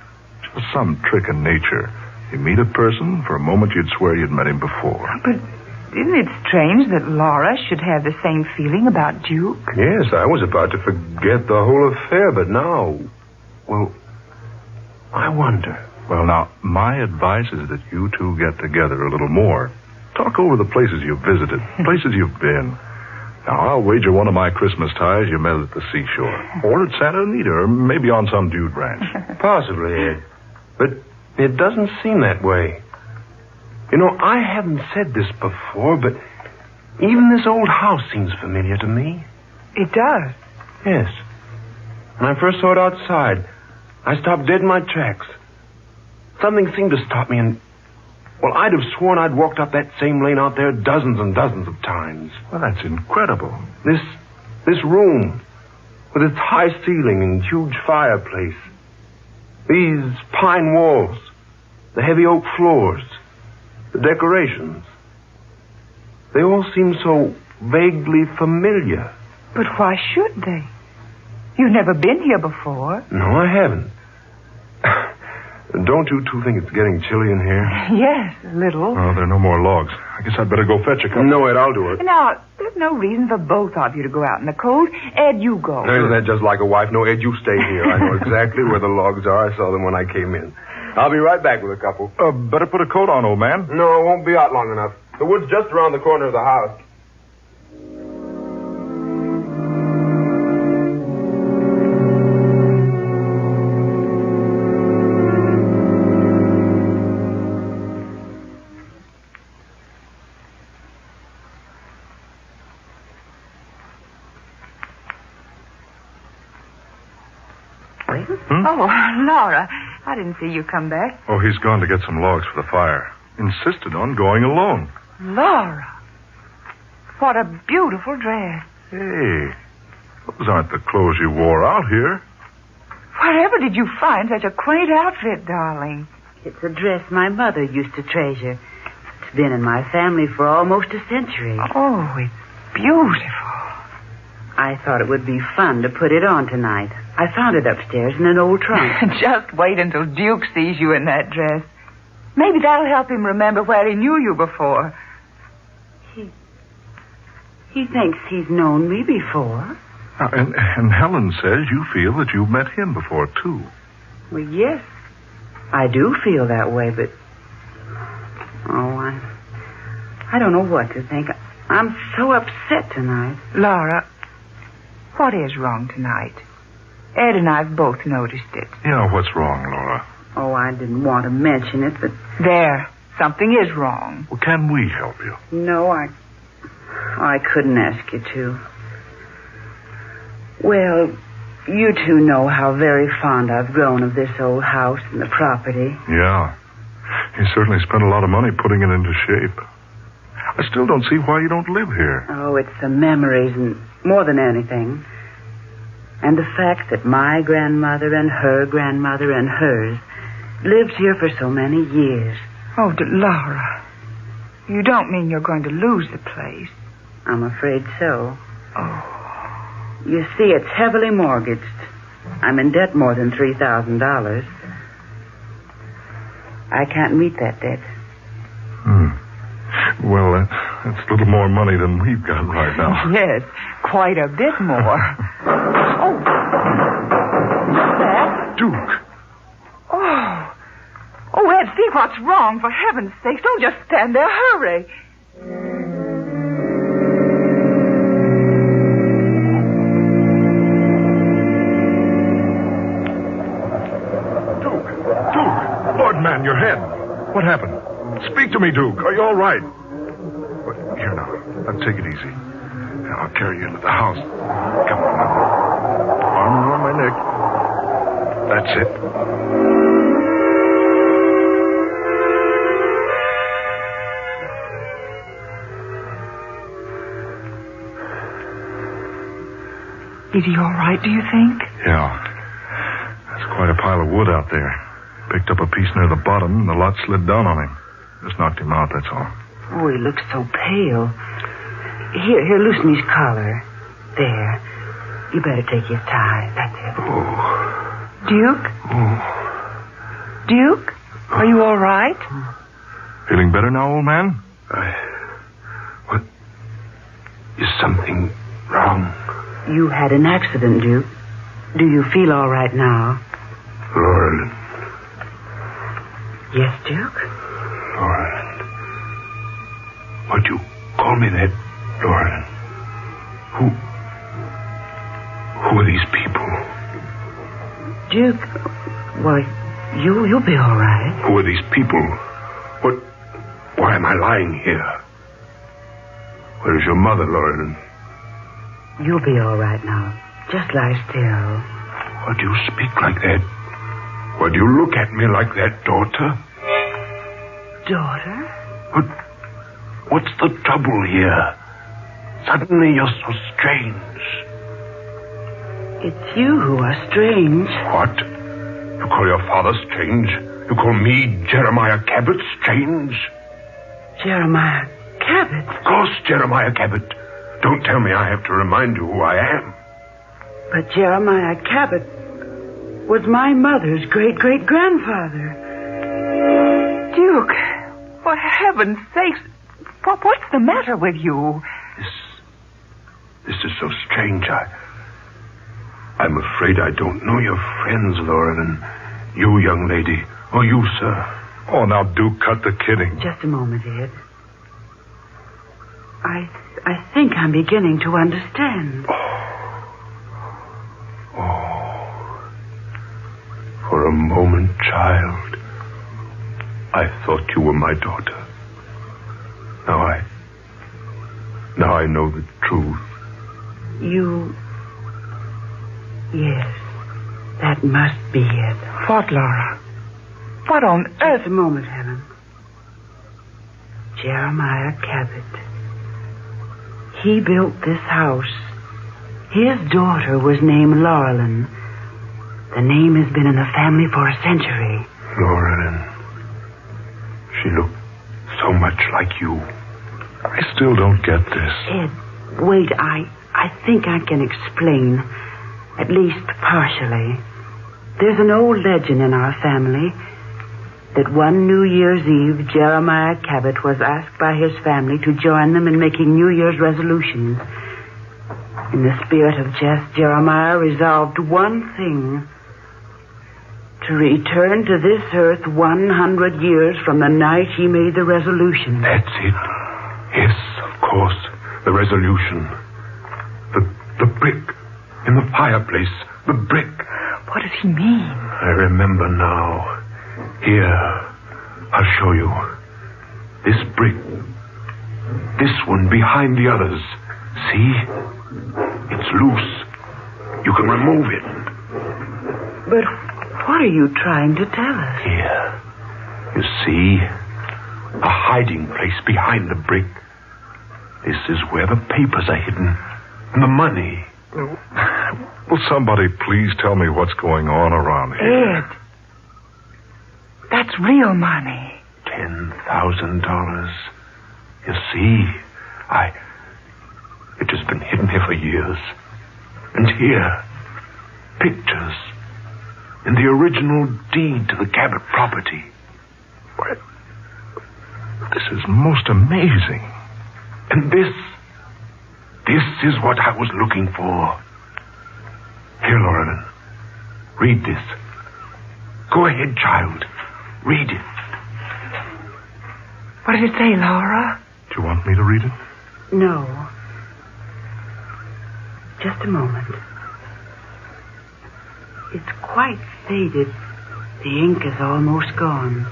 Just some trick in nature. You meet a person, for a moment you'd swear you'd met him before. But isn't it strange that Laura should have the same feeling about Duke? Yes, I was about to forget the whole affair, but now... Well, I wonder. Well, now, my advice is that you two get together a little more. Talk over the places you've visited, places you've been. Now, I'll wager one of my Christmas ties you met at the seashore. Or at Santa Anita, or maybe on some dude ranch. Possibly, Ed. But it doesn't seem that way. You know, I haven't said this before, but even this old house seems familiar to me. It does? Yes. When I first saw it outside, I stopped dead in my tracks. Something seemed to stop me, and... Well, I'd have sworn I'd walked up that same lane out there dozens and dozens of times. Well, that's incredible. This room, with its high ceiling and huge fireplace. These pine walls, the heavy oak floors, the decorations. They all seem so vaguely familiar. But why should they? You've never been here before. No, I haven't. Don't you two think it's getting chilly in here? Yes, a little. Oh, there are no more logs. I guess I'd better go fetch a couple. No, Ed, I'll do it. Now, there's no reason for both of you to go out in the cold. Ed, you go. Isn't that just like a wife? No, Ed, you stay here. I know exactly where the logs are. I saw them when I came in. I'll be right back with a couple. Better put a coat on, old man. No, it won't be out long enough. The wood's just around the corner of the house. Oh, Laura, I didn't see you come back. Oh, he's gone to get some logs for the fire. Insisted on going alone. Laura, what a beautiful dress. Hey, Those aren't the clothes you wore out here. Wherever did you find such a quaint outfit, darling? It's a dress my mother used to treasure. It's been in my family for almost a century. Oh, it's beautiful. I thought it would be fun to put it on tonight. I found it upstairs in an old trunk. Just wait until Duke sees you in that dress. Maybe that'll help him remember where he knew you before. He thinks he's known me before. And Helen says you feel that you've met him before, too. Well, yes. I do feel that way, but... Oh, I don't know what to think. I'm so upset tonight. Laura, what is wrong tonight? Ed and I've both noticed it. Yeah, what's wrong, Laura? Oh, I didn't want to mention it, but... There. Something is wrong. Well, can we help you? No, I couldn't ask you to. Well, you two know how very fond I've grown of this old house and the property. Yeah. You certainly spent a lot of money putting it into shape. I still don't see why you don't live here. Oh, it's the memories and more than anything. And the fact that my grandmother and her grandmother and hers lived here for so many years. Oh, Laura, you don't mean you're going to lose the place? I'm afraid so. Oh. You see, it's heavily mortgaged. I'm in debt more than $3,000. I can't meet that debt. Well, that's a little more money than we've got right now. Yes, quite a bit more. Oh. What's that? Duke. Oh, Ed, see what's wrong. For heaven's sake, don't just stand there. Hurry. Lord, man, your head. What happened? Speak to me, Duke. Are you all right? Here now. Take it easy. I'll carry you into the house. Come on now. Arm around my neck. That's it. Is he all right, do you think? Yeah. There's quite a pile of wood out there. Picked up a piece near the bottom, and the lot slid down on him. Just knocked him out, that's all. Oh, he looks so pale. Here, loosen his collar. There. You better take his tie. That's it. Oh. Duke? Oh. Duke? Are you all right? Feeling better now, old man? What? Is something wrong? You had an accident, Duke. Do you feel all right now? Lauren. Yes, Duke? Lauren. Why'd you call me that, Lauren? Who are these people? Duke, why, you'll be all right. Who are these people? Why am I lying here? Where's your mother, Lauren? You'll be all right now. Just lie still. Why do you speak like that? Why do you look at me like that, daughter? Daughter? What's the trouble here? Suddenly you're so strange. It's you who are strange. What? You call your father strange? You call me, Jeremiah Cabot, strange? Jeremiah Cabot? Of course, Jeremiah Cabot. Don't tell me I have to remind you who I am. But Jeremiah Cabot was my mother's great-great-grandfather. Duke, for heaven's sakes, what's the matter with you? This is so strange. I'm afraid I don't know your friends, Lauren, and you, young lady, or you, sir. Oh, now, Duke, cut the kidding. Just a moment, Ed. I think I'm beginning to understand. Oh. For a moment, child, I thought you were my daughter. Now I know the truth. Yes, that must be it. What, Laura? What on earth? Just a moment, Helen. Jeremiah Cabot. He built this house. His daughter was named Laurelyn. The name has been in the family for a century. Laurelyn. She looked so much like you. I still don't get this. Ed, wait, I think I can explain, at least partially. There's an old legend in our family that one New Year's Eve, Jeremiah Cabot was asked by his family to join them in making New Year's resolutions. In the spirit of jest, Jeremiah resolved one thing: to return to this earth 100 years from the night he made the resolution. That's it. Yes, of course. The resolution. The brick in the fireplace. The brick. What does he mean? I remember now. Here, I'll show you. This brick. This one behind the others. See? It's loose. You can remove it. But what are you trying to tell us? Here. You see? A hiding place behind the brick. This is where the papers are hidden. And the money. Will somebody please tell me what's going on around here? Ed. That's real money. $10,000. You see? It has been hidden here for years. And here, pictures in the original deed to the Cabot property. What? This is most amazing. And this is what I was looking for. Here, Laurelyn, read this. Go ahead, child. Read it. What does it say, Laura? Do you want me to read it? No. Just a moment. It's quite faded. The ink is almost gone.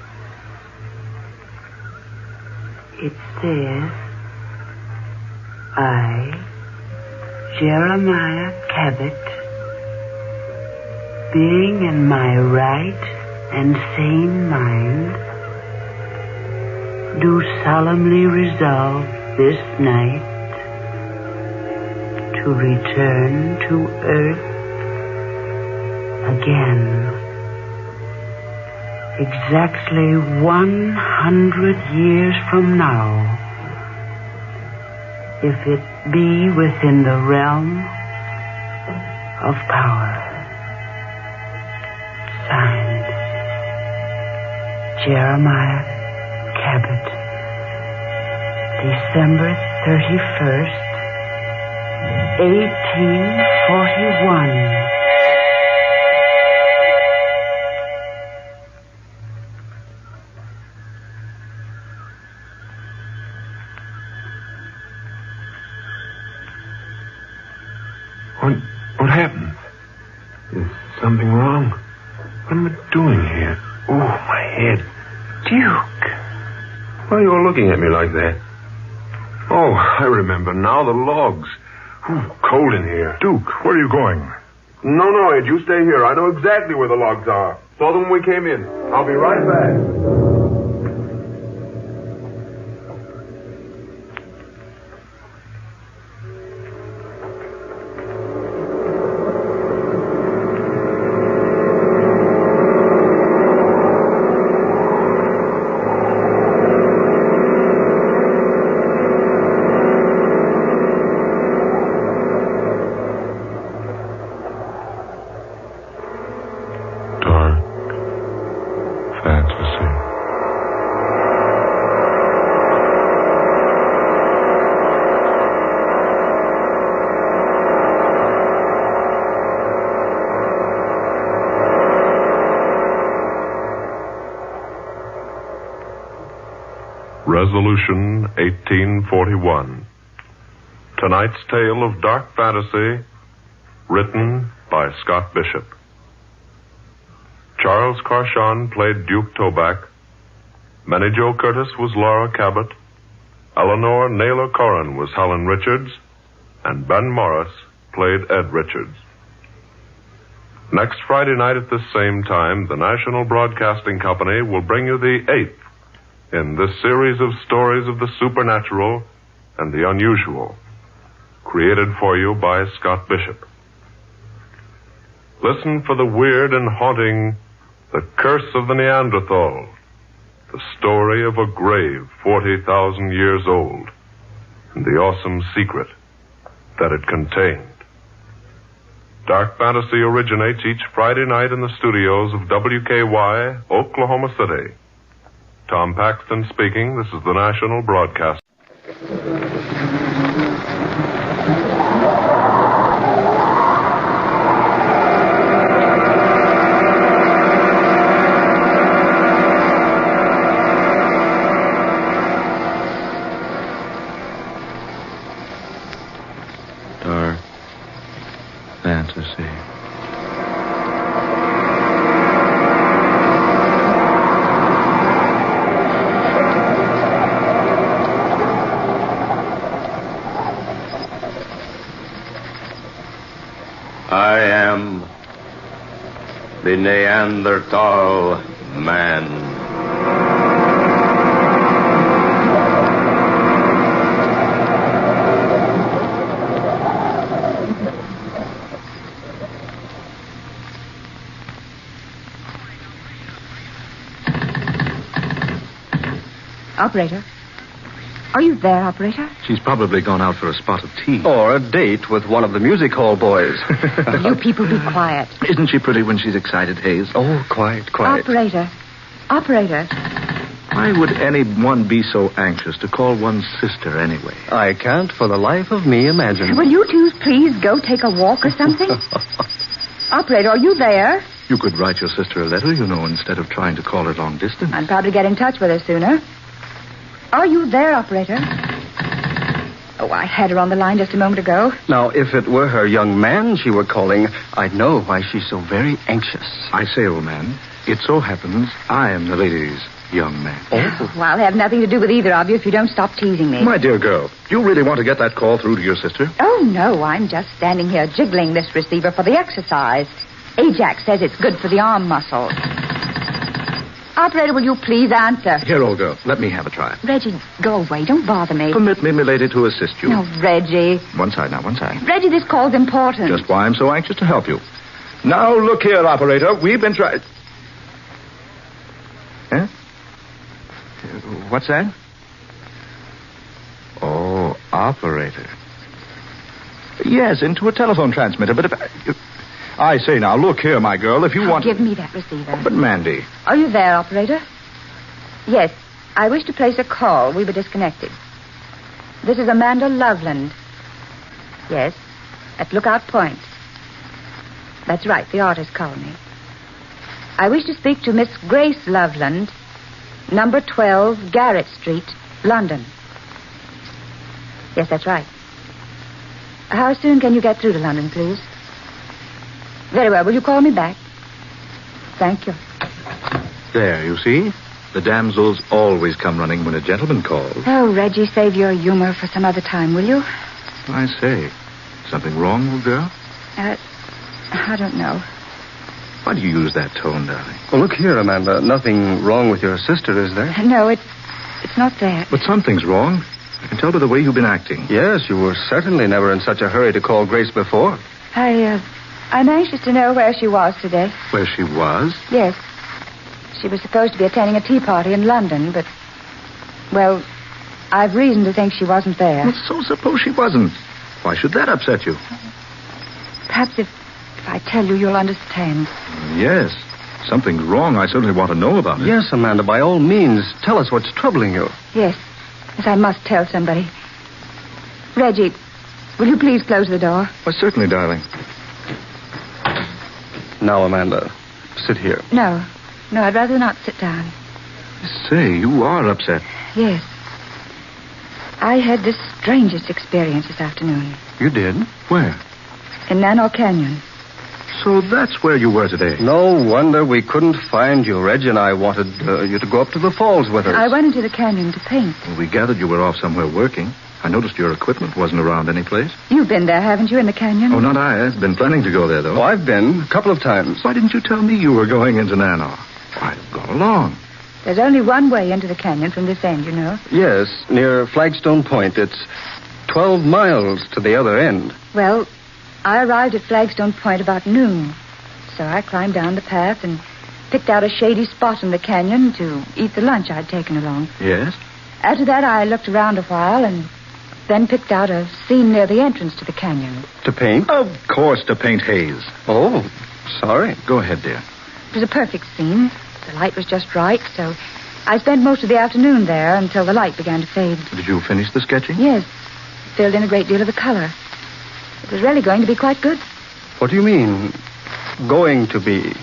It says, I, Jeremiah Cabot, being in my right and sane mind, do solemnly resolve this night to return to earth again. Exactly 100 years from now, if it be within the realm of power. Signed, Jeremiah Cabot, December 31st, 1841. What happened? Is something wrong? What am I doing here? Oh, my head. Duke. Why are you all looking at me like that? Oh, I remember now, the logs. Ooh, cold in here. Duke, where are you going? No, Ed, you stay here. I know exactly where the logs are. Saw them when we came in. I'll be right back. Resolution 1841. Tonight's tale of dark fantasy, written by Scott Bishop. Charles Carshon played Duke Toback. Manny Jo Curtis was Laura Cabot. Eleanor Naylor Corrin was Helen Richards. And Ben Morris played Ed Richards. Next Friday night at this same time, the National Broadcasting Company will bring you the 8th in this series of stories of the supernatural and the unusual. created for you by Scott Bishop. Listen for the weird and haunting The Curse of the Neanderthal, the story of a grave 40,000 years old, and the awesome secret that it contained. Dark Fantasy originates each Friday night in the studios of WKY, Oklahoma City. Tom Paxton speaking. This is the National Broadcast. Dark Fantasy. I am the Neanderthal man. Operator? Are you there, operator? She's probably gone out for a spot of tea. Or a date with one of the music hall boys. You people be quiet. Isn't she pretty when she's excited, Hayes? Oh, quiet. Operator. Why would anyone be so anxious to call one's sister anyway? I can't for the life of me imagine. Will you two please go take a walk or something? Operator, are you there? You could write your sister a letter, instead of trying to call her long distance. I'd probably get in touch with her sooner. Are you there, operator? Oh, I had her on the line just a moment ago. Now, if it were her young man she were calling, I'd know why she's so very anxious. I say, old man, it so happens I am the lady's young man. Oh, well, I'll have nothing to do with either of you if you don't stop teasing me. My dear girl, do you really want to get that call through to your sister? Oh, no, I'm just standing here jiggling this receiver for the exercise. Ajax says it's good for the arm muscles. Operator, will you please answer? Here, old girl, let me have a try. Reggie, go away. Don't bother me. Permit me, milady, to assist you. No, Reggie. One side now, one side. Reggie, this call's important. Just why I'm so anxious to help you. Now, look here, operator. We've been trying... Huh? What's that? Oh, operator. Yes, into a telephone transmitter, but if... I say now, look here, my girl, if you want... Give me that receiver. But, Mandy... Are you there, operator? Yes, I wish to place a call. We were disconnected. This is Amanda Loveland. Yes, at Lookout Point. That's right, the artist colony. I wish to speak to Miss Grace Loveland, number 12, Garrett Street, London. Yes, that's right. How soon can you get through to London, please? Very well. Will you call me back? Thank you. There, you see? The damsels always come running when a gentleman calls. Oh, Reggie, save your humor for some other time, will you? I say, something wrong, old girl? I don't know. Why do you use that tone, darling? Well, look here, Amanda. Nothing wrong with your sister, is there? No, it's not that. But something's wrong. I can tell by the way you've been acting. Yes, you were certainly never in such a hurry to call Grace before. I'm anxious to know where she was today. Where she was? Yes. She was supposed to be attending a tea party in London, but... Well, I've reason to think she wasn't there. Well, so suppose she wasn't. Why should that upset you? Perhaps if I tell you, you'll understand. Yes. Something's wrong. I certainly want to know about it. Yes, Amanda, by all means. Tell us what's troubling you. Yes. Yes, I must tell somebody. Reggie, will you please close the door? Why, certainly, darling. Now, Amanda, sit here. No, I'd rather not sit down. Say, you are upset. Yes. I had the strangest experience this afternoon. You did? Where? In Nanow Canyon. So that's where you were today. No wonder we couldn't find you. Reggie and I wanted you to go up to the falls with us. I went into the canyon to paint. Well, we gathered you were off somewhere working. I noticed your equipment wasn't around any place. You've been there, haven't you, in the canyon? Oh, not I. I've been planning to go there, though. Oh, I've been a couple of times. Why didn't you tell me you were going into Nanow? I'd have gone along. There's only one way into the canyon from this end, you know. Yes, near Flagstone Point. It's 12 miles to the other end. Well, I arrived at Flagstone Point about noon. So I climbed down the path and picked out a shady spot in the canyon to eat the lunch I'd taken along. Yes? After that, I looked around a while and then picked out a scene near the entrance to the canyon. To paint? Of course, to paint haze. Oh, sorry. Go ahead, dear. It was a perfect scene. The light was just right, so I spent most of the afternoon there until the light began to fade. Did you finish the sketching? Yes. Filled in a great deal of the color. It was really going to be quite good. What do you mean, going to be?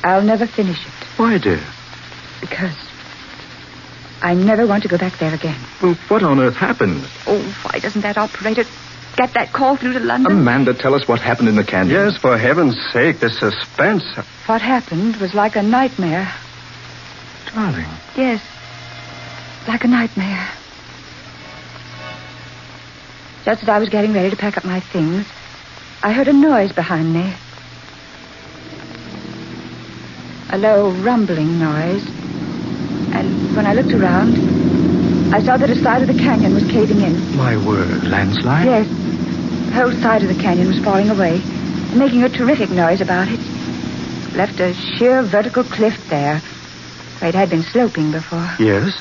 I'll never finish it. Why, dear? Because I never want to go back there again. Well, what on earth happened? Oh, why doesn't that operator get that call through to London? Amanda, tell us what happened in the canyon. Yes, for heaven's sake, the suspense. What happened was like a nightmare. Darling. Yes, like a nightmare. Just as I was getting ready to pack up my things, I heard a noise behind me. A low, rumbling noise. And when I looked around, I saw that a side of the canyon was caving in. My word. Landslide? Yes. The whole side of the canyon was falling away, making a terrific noise about it. Left a sheer vertical cliff there, where it had been sloping before. Yes?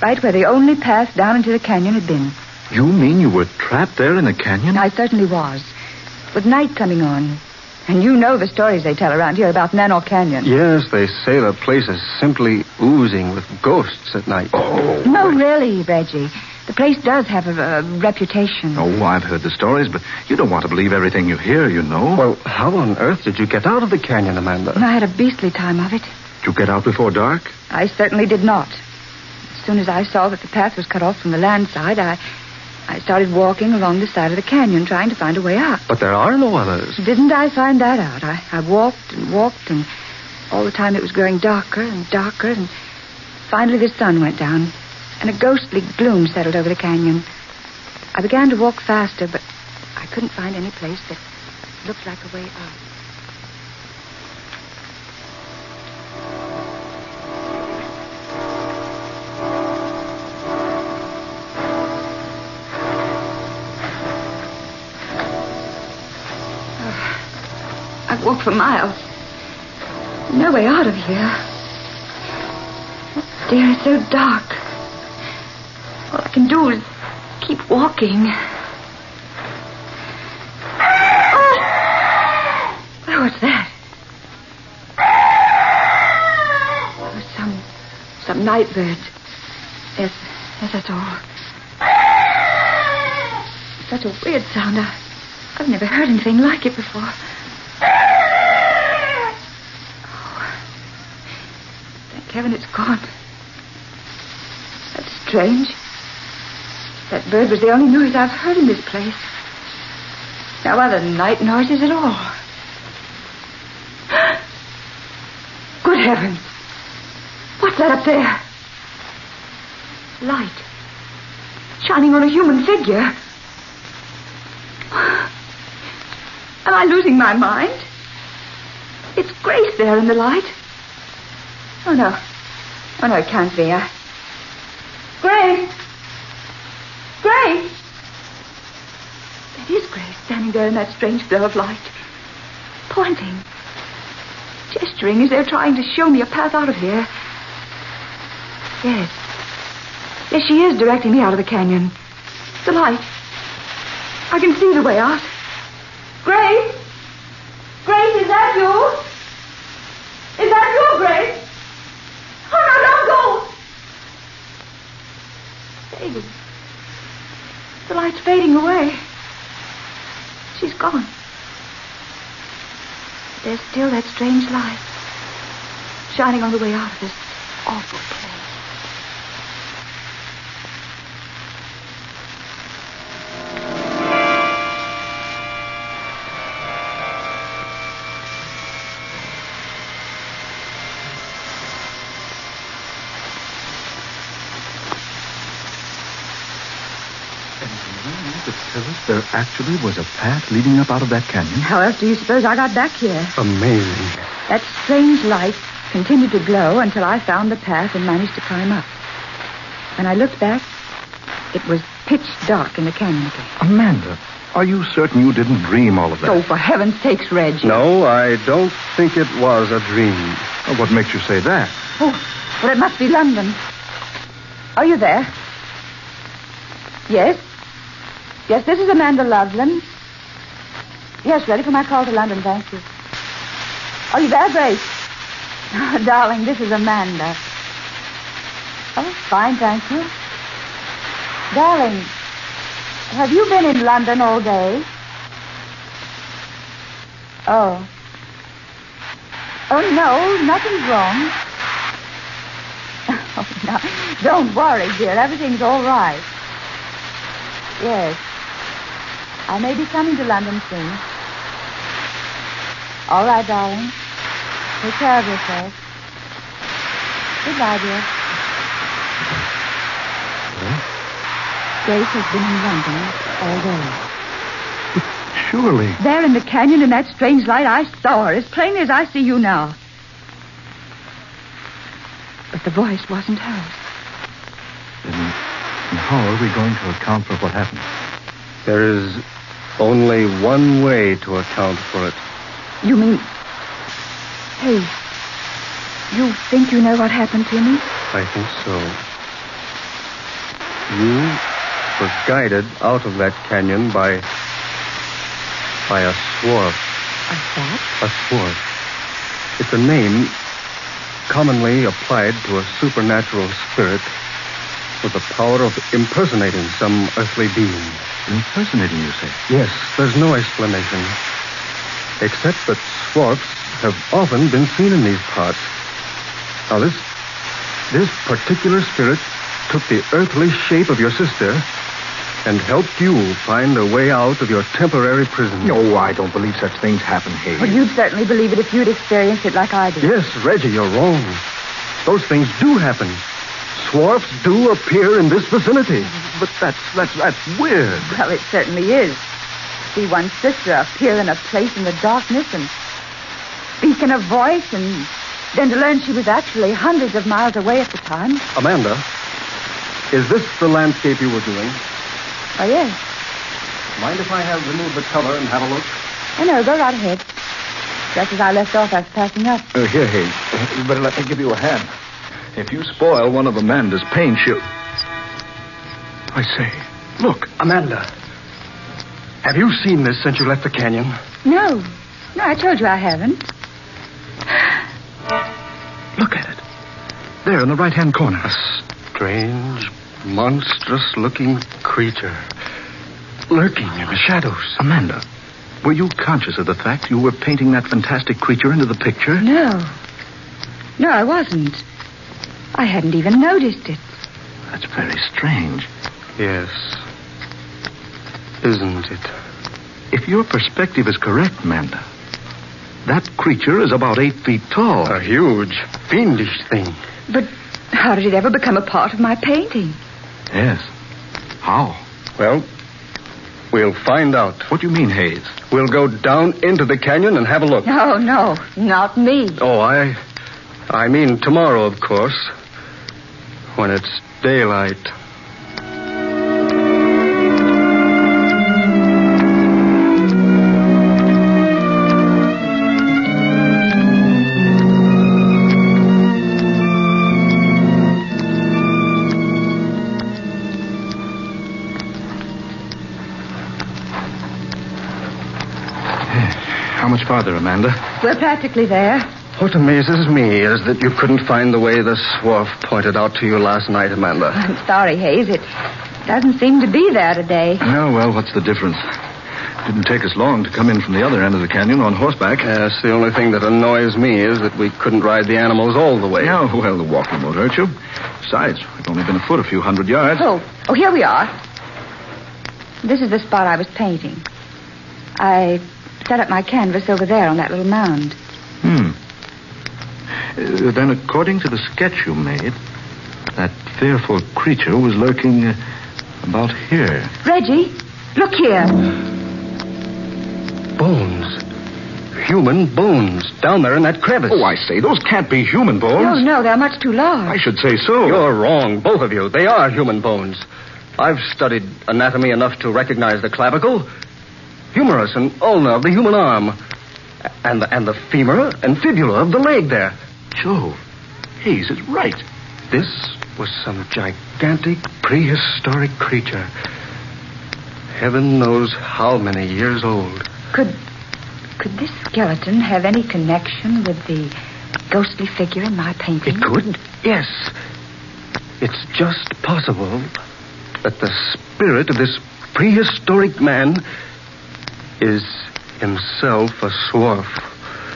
Right where the only path down into the canyon had been. You mean you were trapped there in the canyon? I certainly was. With night coming on. And you know the stories they tell around here about Nanor Canyon. Yes, they say the place is simply oozing with ghosts at night. Oh. No, really, Reggie. The place does have a reputation. Oh, I've heard the stories, but you don't want to believe everything you hear, you know. Well, how on earth did you get out of the canyon, Amanda? I had a beastly time of it. Did you get out before dark? I certainly did not. As soon as I saw that the path was cut off from the land side, I started walking along the side of the canyon, trying to find a way out. But there are no others. Didn't I find that out? I walked and walked, and all the time it was growing darker and darker, and finally the sun went down, and a ghostly gloom settled over the canyon. I began to walk faster, but I couldn't find any place that looked like a way out. I've walked for miles. No way out of here. Oh, dear, it's so dark. All I can do is keep walking. Oh, what's that? Oh, some night bird. Yes, that's all. Such a weird sound. I've never heard anything like it before. Kevin, it's gone. That's strange. That bird was the only noise I've heard in this place. No other night noises at all. Good heavens. What's that up there? Light. Shining on a human figure. Am I losing my mind? It's Grace there in the light. Oh, no. Oh, no, it can't be. Grace! Grace! That is Grace standing there in that strange glow of light. Pointing. Gesturing as though trying to show me a path out of here. Yes. Yes, she is directing me out of the canyon. The light. I can see the way out. Grace? Grace, is that you? Is that you, Grace? Oh, no, don't go! David. The light's fading away. She's gone. There's still that strange light shining on the way out of this awful place. There actually was a path leading up out of that canyon. How else do you suppose I got back here? Amazing. That strange light continued to glow until I found the path and managed to climb up. When I looked back, it was pitch dark in the canyon again. Amanda, are you certain you didn't dream all of that? Oh, for heaven's sakes, Reg. No, I don't think it was a dream. Well, what makes you say that? Oh, well, it must be London. Are you there? Yes? Yes, this is Amanda Loveland. Yes, ready for my call to London, thank you. Are you there, Grace? Oh, darling, this is Amanda. Oh, fine, thank you. Darling, have you been in London all day? Oh. Oh, no, nothing's wrong. Oh, no, don't worry, dear. Everything's all right. Yes. I may be coming to London soon. All right, darling. Take care of yourself. Goodbye, dear. Grace has been in London all day. Surely. There in the canyon in that strange light, I saw her as plainly as I see you now. But the voice wasn't hers. Then how are we going to account for what happened? There is only one way to account for it. You mean... Hey, you think you know what happened to me? I think so. You were guided out of that canyon by a swarf. A what? A swarf. It's a name commonly applied to a supernatural spirit with the power of impersonating some earthly being. Impersonating, you say? Yes, there's no explanation. Except that swarfs have often been seen in these parts. Now, this particular spirit took the earthly shape of your sister and helped you find a way out of your temporary prison. No, I don't believe such things happen, Hayes. Well, you'd certainly believe it if you'd experienced it like I did. Yes, Reggie, you're wrong. Those things do happen. Swarfs do appear in this vicinity. But that's weird. Well, it certainly is. See one's sister appear in a place in the darkness and speak in a voice, and then to learn she was actually hundreds of miles away at the time. Amanda, is this the landscape you were doing? Oh, yes. Mind if I have removed the cover and have a look? Oh, no, go right ahead. Just as I left off, I was packing up. Here, Hayes. You better let me give you a hand. If you spoil one of Amanda's paints, she'll... I say, look. Amanda, have you seen this since you left the canyon? No. No, I told you I haven't. Look at it. There in the right-hand corner. A strange, monstrous-looking creature lurking in the shadows. Amanda, were you conscious of the fact you were painting that fantastic creature into the picture? No. No, I wasn't. I hadn't even noticed it. That's very strange. Yes. Isn't it? If your perspective is correct, Amanda, that creature is about 8 feet tall. A huge, fiendish thing. But how did it ever become a part of my painting? Yes. How? Well, we'll find out. What do you mean, Hayes? We'll go down into the canyon and have a look. No, not me. Oh, I mean tomorrow, of course. When it's daylight. How much farther, Amanda? We're practically there. What amazes me is that you couldn't find the way the swarf pointed out to you last night, Amanda. I'm sorry, Hayes. It doesn't seem to be there today. Oh, well, what's the difference? It didn't take us long to come in from the other end of the canyon on horseback. Yes, the only thing that annoys me is that we couldn't ride the animals all the way. Oh, well, the walking won't hurt you. Besides, we've only been afoot a few hundred yards. Oh, here we are. This is the spot I was painting. I set up my canvas over there on that little mound. Then, according to the sketch you made, that fearful creature was lurking about here. Reggie, look here. Bones. Human bones down there in that crevice. Oh, I say, those can't be human bones. No, they're much too large. I should say so. You're wrong, both of you. They are human bones. I've studied anatomy enough to recognize the clavicle, humerus and ulna of the human arm, and the femur and fibula of the leg there. Joe, Hayes is right. This was some gigantic prehistoric creature. Heaven knows how many years old. Could this skeleton have any connection with the ghostly figure in my painting? It could, yes. It's just possible that the spirit of this prehistoric man is himself a swarf.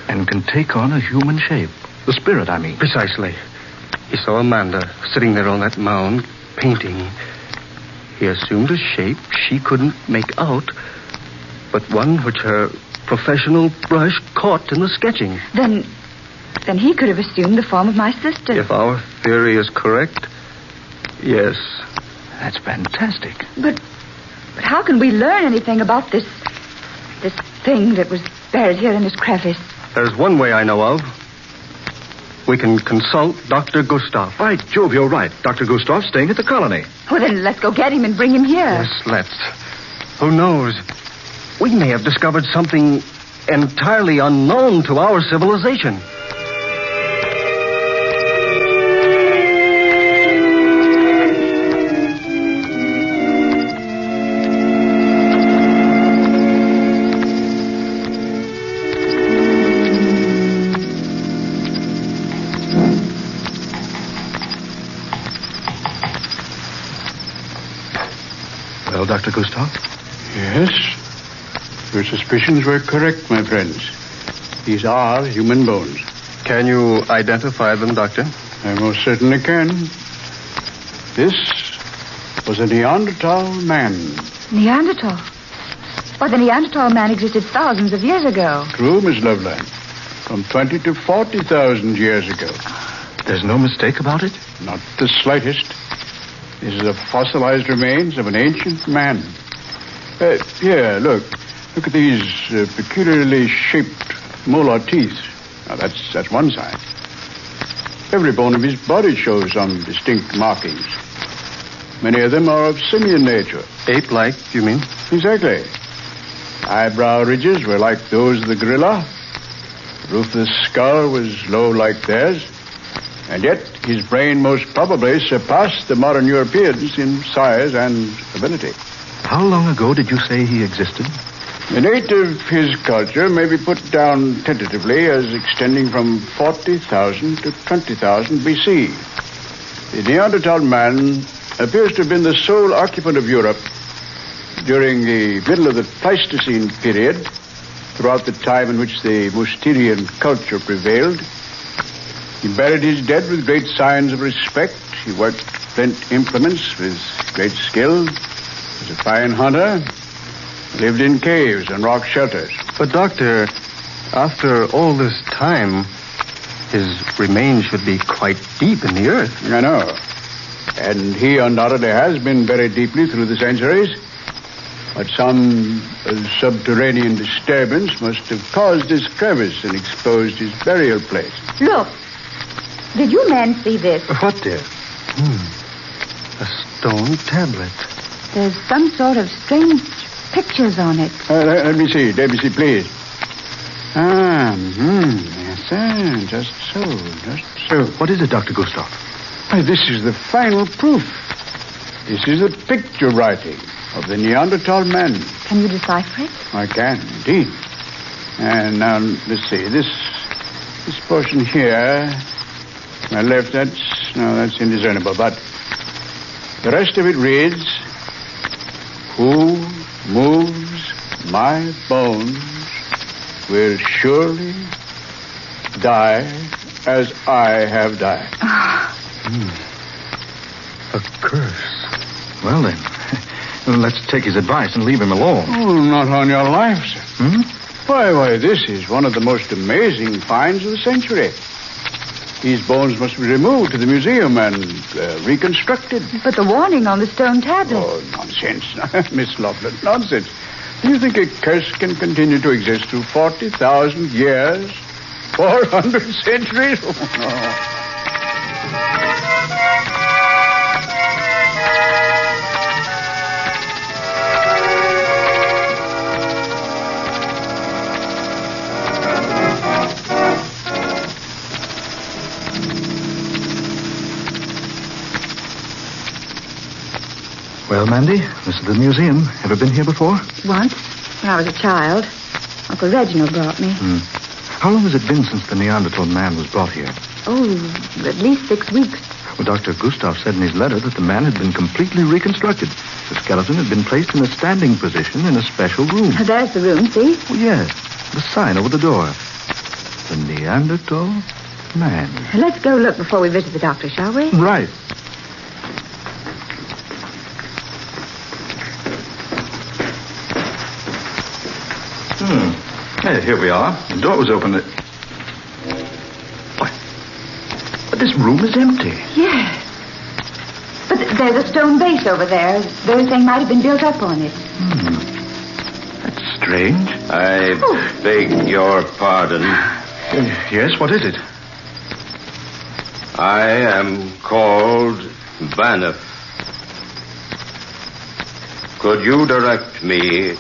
And can take on a human shape. The spirit, I mean. Precisely. He saw Amanda sitting there on that mound, painting. He assumed a shape she couldn't make out, but one which her professional brush caught in the sketching. Then he could have assumed the form of my sister. If our theory is correct, yes. That's fantastic. But how can we learn anything about this thing that was buried here in this crevice? There's one way I know of. We can consult Dr. Gustav. By Jove, you're right. Dr. Gustav's staying at the colony. Well, then let's go get him and bring him here. Yes, let's. Who knows? We may have discovered something entirely unknown to our civilization. Well, Dr. Gustav? Yes. Your suspicions were correct, my friends. These are human bones. Can you identify them, Doctor? I most certainly can. This was a Neanderthal man. Neanderthal? Well, the Neanderthal man existed thousands of years ago. True, Miss Loveline. From 20 to 40,000 years ago. There's no mistake about it? Not the slightest. This is a fossilized remains of an ancient man. Here, look. Look at these peculiarly shaped molar teeth. Now, that's one sign. Every bone of his body shows some distinct markings. Many of them are of simian nature. Ape-like, you mean? Exactly. Eyebrow ridges were like those of the gorilla. The roof of the skull was low like theirs. And yet, his brain most probably surpassed the modern Europeans in size and ability. How long ago did you say he existed? The date of his culture may be put down tentatively as extending from 40,000 to 20,000 B.C. The Neanderthal man appears to have been the sole occupant of Europe during the middle of the Pleistocene period, throughout the time in which the Mousterian culture prevailed. He buried his dead with great signs of respect. He worked flint implements with great skill. Was a fine hunter. Lived in caves and rock shelters. But, Doctor, after all this time, his remains should be quite deep in the earth. I know. And he undoubtedly has been buried deeply through the centuries. But some subterranean disturbance must have caused this crevice and exposed his burial place. Look. Did you men see this? What, dear? A stone tablet. There's some sort of strange pictures on it. Let me see, please. Yes, just so. What is it, Dr. Gustav? Why, this is the final proof. This is the picture writing of the Neanderthal man. Can you decipher it? I can, indeed. And now, let's see, this portion here, my left, that's indiscernible, but the rest of it reads, "Who moves my bones will surely die as I have died." A curse. Well, then, let's take his advice and leave him alone. Oh, not on your life, sir. Why, this is one of the most amazing finds of the century. These bones must be removed to the museum and reconstructed. But the warning on the stone tablet. Oh, nonsense, Miss Loveland, nonsense. Do you think a curse can continue to exist through 40,000 years? 400 centuries? Oh, no. Well, Mandy, this is the museum. Ever been here before? Once, when I was a child. Uncle Reginald brought me. How long has it been since the Neanderthal man was brought here? Oh, at least 6 weeks. Well, Dr. Gustav said in his letter that the man had been completely reconstructed. The skeleton had been placed in a standing position in a special room. There's the room, see? Oh, yes. The sign over the door. The Neanderthal man. Let's go look before we visit the doctor, shall we? Right. Hey, here we are. The door was open. Why? But this room is empty. Yes. But there's a stone base over there. Their thing might have been built up on it. That's strange. I beg your pardon. Yes, what is it? I am called Banff. Could you direct me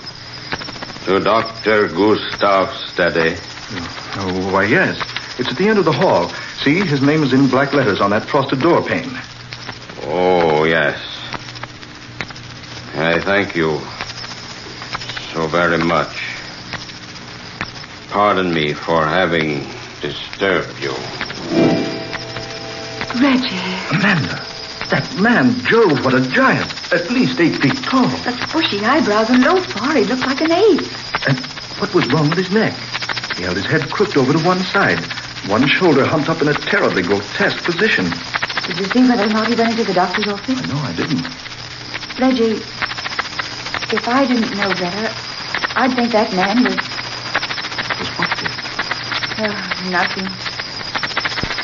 to Dr. Gustav's study? Oh, why, yes. It's at the end of the hall. See, his name is in black letters on that frosted door pane. Oh, yes. I thank you so very much. Pardon me for having disturbed you. Reggie. Amanda, that man, Joe, what a giant. At least 8 feet tall. Those bushy eyebrows and low forehead looked like an ape. And what was wrong with his neck? He held his head crooked over to one side. One shoulder humped up in a terribly grotesque position. Did you see whether or not he went into the doctor's office? No, I didn't. Reggie, if I didn't know better, I'd think that man was... Was what, dear? Nothing.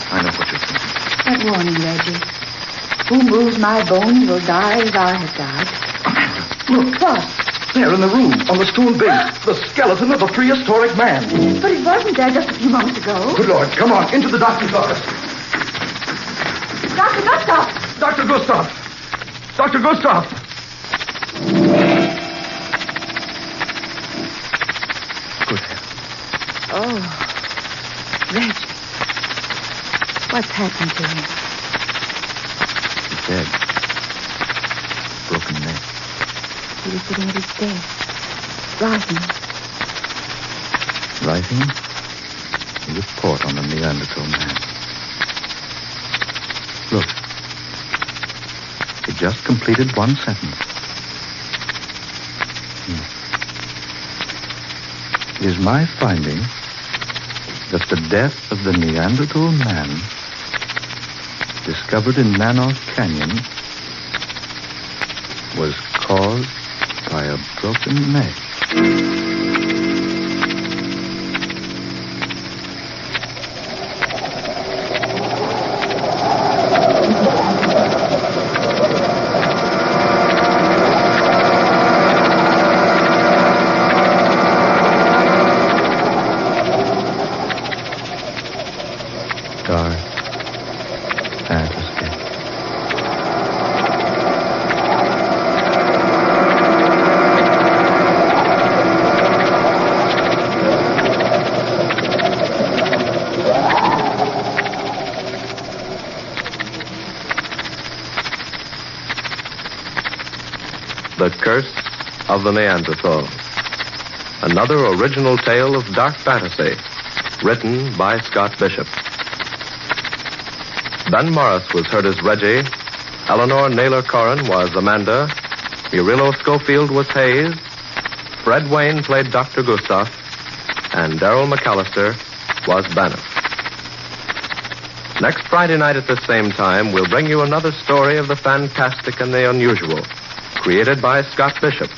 I know what you're thinking. That warning, Reggie. Who moves my bones will die as I have died. Amanda, look. What? There in the room, on the stone base, the skeleton of a prehistoric man. But it wasn't there just a few moments ago. Good Lord, come on, into the doctor's office. Dr. Gustav! Dr. Gustav! Dr. Gustav! Good heavens. Oh, Reggie. What's happened to him? He's dead. Broken neck. He was sitting at his desk, writing. Writing a report on the Neanderthal man. Look. He just completed one sentence. It is my finding that the death of the Neanderthal man discovered in Nanos Canyon was caused by a broken neck. Dark fantasy. The Curse of the Neanderthal. Another original tale of dark fantasy, written by Scott Bishop. Ben Morris was heard as Reggie, Eleanor Naylor Corrin was Amanda, Murillo Schofield was Hayes, Fred Wayne played Dr. Gustav, and Darrell McAllister was Banner. Next Friday night at the same time, we'll bring you another story of the fantastic and the unusual, created by Scott Bishop.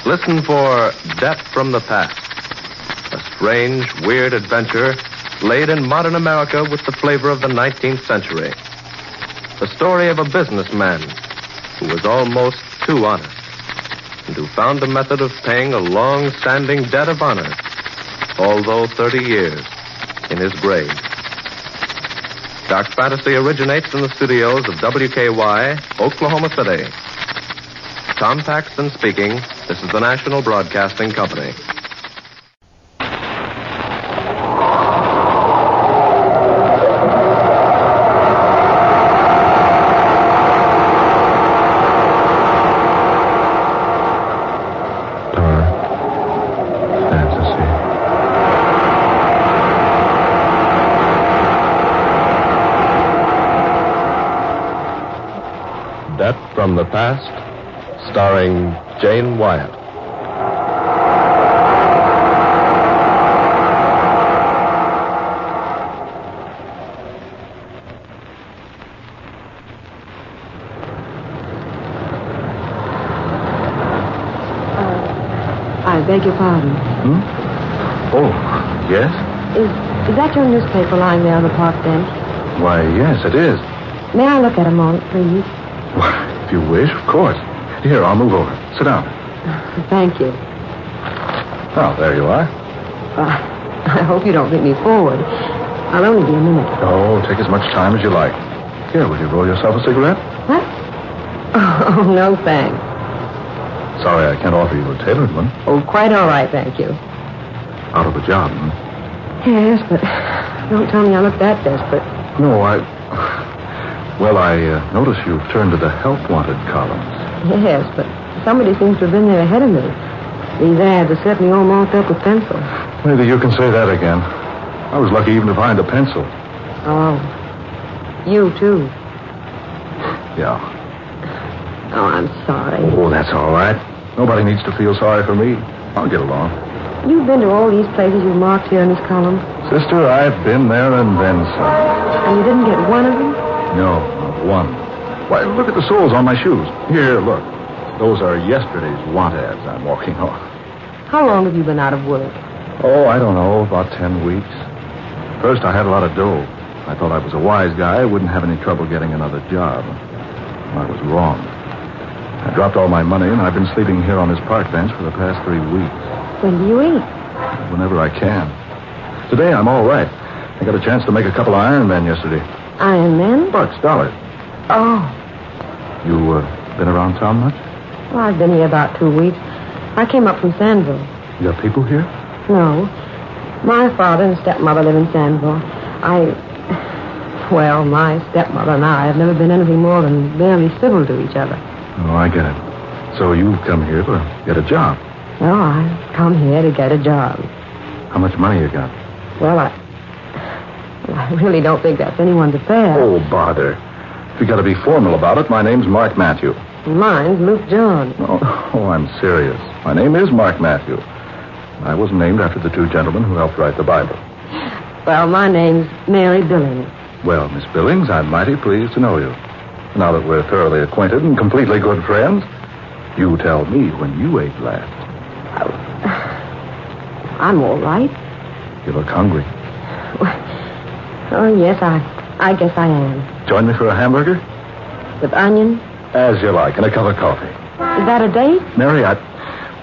Listen for Death from the Past, a strange, weird adventure laid in modern America with the flavor of the 19th century. The story of a businessman who was almost too honest and who found a method of paying a long-standing debt of honor, although 30 years in his grave. Dark Fantasy originates in the studios of WKY, Oklahoma City. Tom Paxton speaking. This is the National Broadcasting Company. Death from the Past, starring Jane Wyatt. I beg your pardon. Oh, yes? Is that your newspaper lying there on the park bench? Why, yes, it is. May I look at a moment, please? If you wish, of course. Here, I'll move over. Sit down. Thank you. Oh, there you are. I hope you don't think me forward. I'll only be a minute. Oh, take as much time as you like. Here, will you roll yourself a cigarette? What? Oh, no, thanks. Sorry, I can't offer you a tailored one. Oh, quite all right, thank you. Out of a job, Yes, but don't tell me I look that desperate. No, Well, I notice you've turned to the help wanted columns. Yes, but somebody seems to have been there ahead of me. These ads are certainly all marked up with pencil. Maybe you can say that again. I was lucky even to find a pencil. Oh. You, too. Yeah. Oh, I'm sorry. Oh, that's all right. Nobody needs to feel sorry for me. I'll get along. You've been to all these places you've marked here in this column. Sister, I've been there and then some. And you didn't get one of them? No, not one. Why, look at the soles on my shoes. Here, look. Those are yesterday's want ads I'm walking on. How long have you been out of work? Oh, I don't know, about 10 weeks. First, I had a lot of dough. I thought I was a wise guy. I wouldn't have any trouble getting another job. I was wrong. I dropped all my money, and I've been sleeping here on this park bench for the past 3 weeks. When do you eat? Whenever I can. Today, I'm all right. I got a chance to make a couple of Iron Men yesterday. Iron Men? $1, dollars. Oh. You, been around town much? Well, I've been here about 2 weeks. I came up from Sandville. You got people here? No. My father and stepmother live in Sandville. Well, my stepmother and I have never been anything more than barely civil to each other. Oh, I get it. So you've come here to get a job? No, I come here to get a job. How much money you got? Well, I really don't think that's anyone's affair. Oh, bother. If you got to be formal about it, my name's Mark Matthew. Mine's Luke John. Oh, I'm serious. My name is Mark Matthew. I was named after the two gentlemen who helped write the Bible. Well, my name's Mary Billings. Well, Miss Billings, I'm mighty pleased to know you. Now that we're thoroughly acquainted and completely good friends, you tell me when you ate last. I'm all right. You look hungry. Oh, yes, I guess I am. Join me for a hamburger? With onion? As you like, and a cup of coffee. Is that a date? Mary,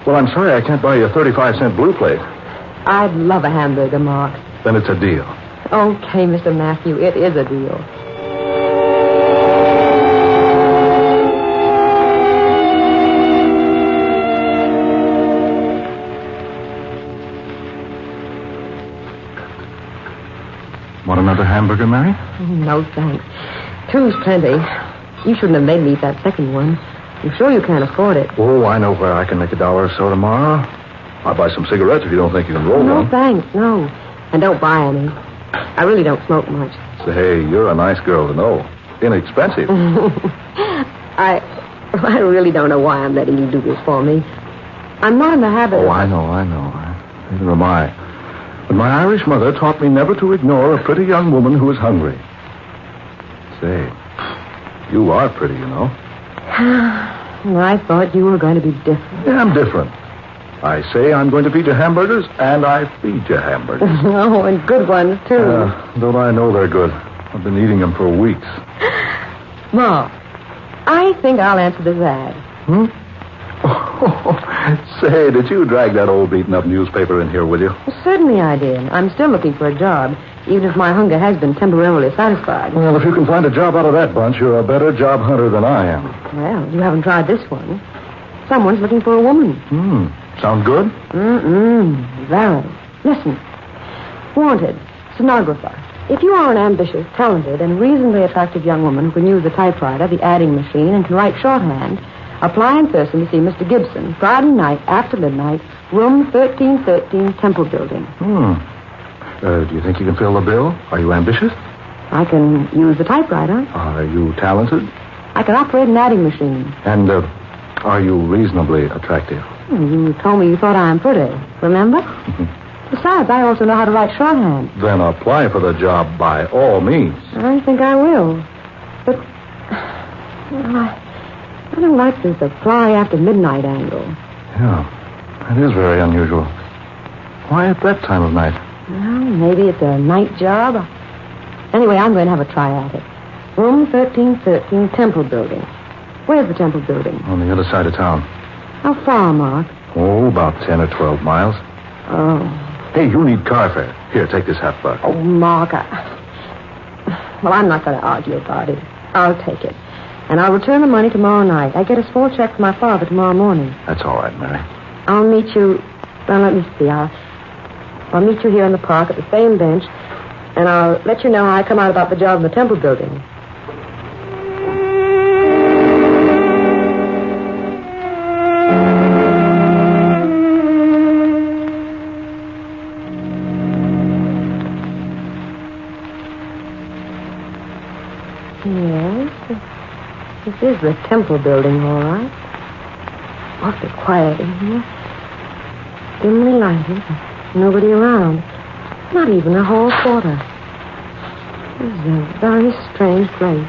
well, I'm sorry I can't buy you a 35-cent blue plate. I'd love a hamburger, Mark. Then it's a deal. Okay, Mr. Matthew, it is a deal. Want another hamburger, Mary? No, thanks. Two's plenty. You shouldn't have made me eat that second one. I'm sure you can't afford it. Oh, I know where I can make $1 or so tomorrow. I'll buy some cigarettes if you don't think you can roll No, one. thanks, no. And don't buy any. I really don't smoke much. Say, you're a nice girl to know. Inexpensive. I really don't know why I'm letting you do this for me. I'm not in the habit of... Oh, I know. Neither am I. But my Irish mother taught me never to ignore a pretty young woman who is hungry. Say, you are pretty, you know. I thought you were going to be different. Yeah, I'm different. I say I'm going to feed you hamburgers, and I feed you hamburgers. Oh, and good ones, too. Don't I know they're good? I've been eating them for weeks. Ma, I think I'll answer this ad. Say, did you drag that old beaten-up newspaper in here with you? Well, certainly I did. I'm still looking for a job, even if my hunger has been temporarily satisfied. Well, if you can find a job out of that bunch, you're a better job hunter than I am. Well, you haven't tried this one. Someone's looking for a woman. Sound good? Very. Listen. Wanted. Stenographer. If you are an ambitious, talented, and reasonably attractive young woman who can use the typewriter, the adding machine, and can write shorthand, apply in person to see Mr. Gibson, Friday night after midnight, room 1313, Temple Building. Do you think you can fill the bill? Are you ambitious? I can use the typewriter. Are you talented? I can operate an adding machine. And are you reasonably attractive? You told me you thought I am pretty, remember? Besides, I also know how to write shorthand. Then apply for the job by all means. I think I will. But well, I don't like this apply after midnight angle. Yeah, it is very unusual. Why at that time of night? Well, maybe it's a night job. Anyway, I'm going to have a try at it. Room 1313, Temple Building. Where's the Temple Building? On the other side of town. How far, Mark? Oh, about 10 or 12 miles. Oh. Hey, you need car fare. Here, take this $50. Oh, Mark, well, I'm not going to argue about it. I'll take it. And I'll return the money tomorrow night. I get a small check from my father tomorrow morning. That's all right, Mary. I'll meet you... Well, let me see. I'll meet you here in the park at the same bench, and I'll let you know how I come out about the job in the Temple Building. Yes, this is the Temple Building, all right. Awfully quiet in here. Dimly lighted. Nobody around. Not even a whole quarter. This is a very strange place.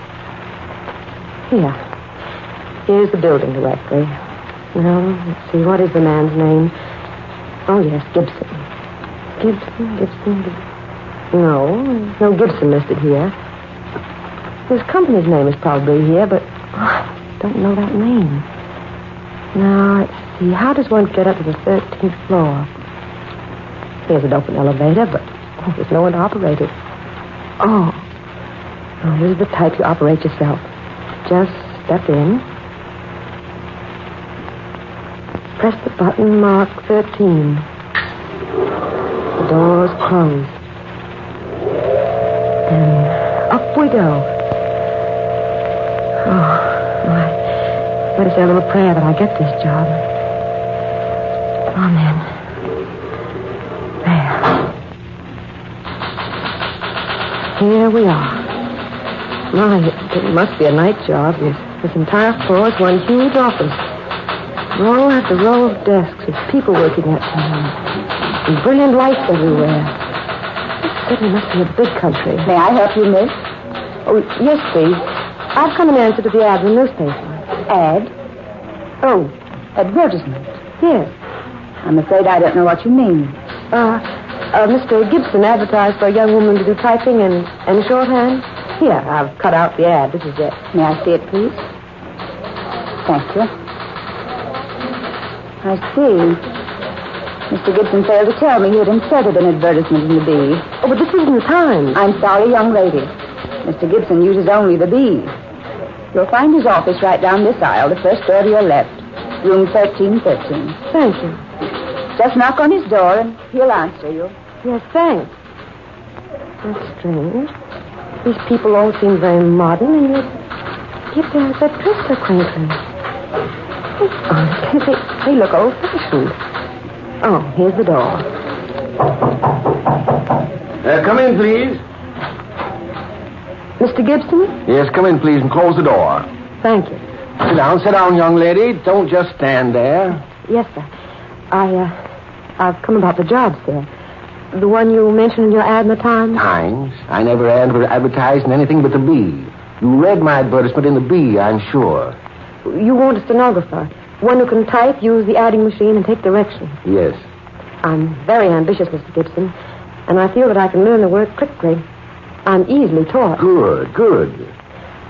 Here's the building directory. Now, let's see, what is the man's name? Oh, yes, Gibson. Gibson. No, there's no Gibson listed here. His company's name is probably here, but I don't know that name. Now, let's see, how does one get up to the 13th floor? Here's an open elevator, but there's no one to operate it. Oh, this is the type you operate yourself. Just step in. Press the button marked 13. The door's closed. And up we go. Oh, my. Better say a little prayer that I get this job. Amen. Here we are. My, it must be a night job. This entire floor is one huge office. Row after row of desks with people working at them. And brilliant lights everywhere. This city must be a big country. May I help you, miss? Oh, yes, please. I've come in answer to the ad in the newspaper. Ad? Oh. Advertisement? Yes. I'm afraid I don't know what you mean. Mr. Gibson advertised for a young woman to do typing and shorthand. Here, I've cut out the ad. This is it. May I see it, please? Thank you. I see. Mr. Gibson failed to tell me he had inserted an advertisement in the Bee. Oh, but this isn't the Times. I'm sorry, young lady. Mr. Gibson uses only the Bee. You'll find his office right down this aisle, the first door to your left. Room 1313. Thank you. Just knock on his door and he'll answer you. Yes, thanks. That's strange. These people all seem very modern, and yet their dress so quaintly. Honestly, they look old-fashioned. Oh, here's the door. Come in, please. Mr. Gibson? Yes, come in, please, and close the door. Thank you. Sit down, young lady. Don't just stand there. Yes, sir. I've come about the job, sir. The one you mentioned in your ad in the Times? Times? I never advertised in anything but the Bee. You read my advertisement in the Bee, I'm sure. You want a stenographer. One who can type, use the adding machine, and take directions. Yes. I'm very ambitious, Mr. Gibson, and I feel that I can learn the work quickly. I'm easily taught. Good.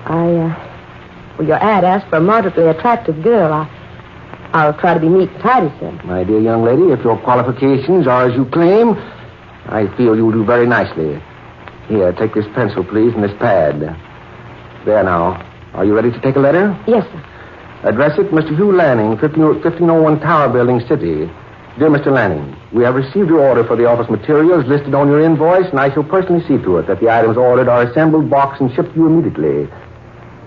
Well, your ad asked for a moderately attractive girl. I'll try to be neat and tidy, sir. My dear young lady, if your qualifications are as you claim, I feel you'll do very nicely. Here, take this pencil, please, and this pad. There now. Are you ready to take a letter? Yes, sir. Address it, Mr. Hugh Lanning, 1501 Tower Building, City. Dear Mr. Lanning, we have received your order for the office materials listed on your invoice, and I shall personally see to it that the items ordered are assembled, boxed, and shipped to you immediately.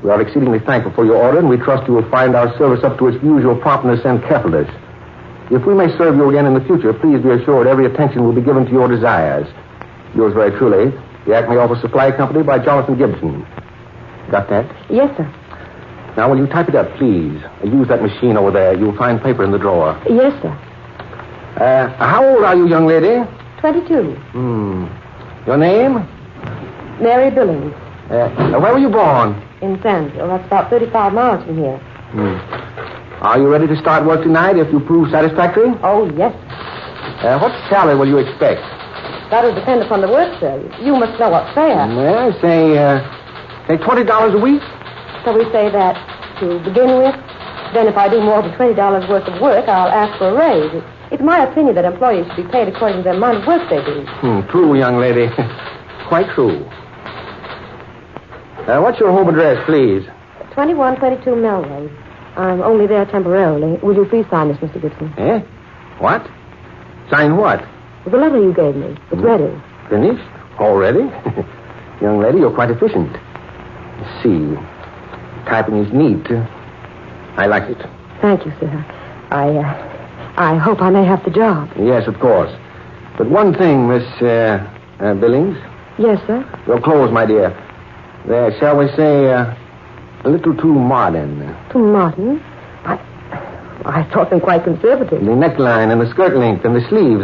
We are exceedingly thankful for your order, and we trust you will find our service up to its usual promptness and carefulness. If we may serve you again in the future, please be assured every attention will be given to your desires. Yours very truly, the Acme Office Supply Company by Jonathan Gibson. Got that? Yes, sir. Now, will you type it up, please? Use that machine over there. You'll find paper in the drawer. Yes, sir. How old are you, young lady? 22. Your name? Mary Billings. Where were you born? In Sandville. That's about 35 miles from here. Are you ready to start work tonight if you prove satisfactory? Oh, yes. What salary will you expect? That'll depend upon the work, sir. You must know what's fair. Well, say $20 a week. So we say that to begin with. Then if I do more than $20 worth of work, I'll ask for a raise. It's my opinion that employees should be paid according to the amount of work they do. True, young lady. Quite true. What's your home address, please? 2122 Melrose. I'm only there temporarily. Will you please sign this, Mr. Gibson? What? Sign what? The letter you gave me. It's ready. Finished? Already? Young lady, you're quite efficient. Let's see. Typing is neat. I like it. Thank you, sir. I hope I may have the job. Yes, of course. But one thing, Miss Billings. Yes, sir? Your clothes, my dear. They're, shall we say, a little too modern. Too modern? I thought them quite conservative. The neckline and the skirt length and the sleeves.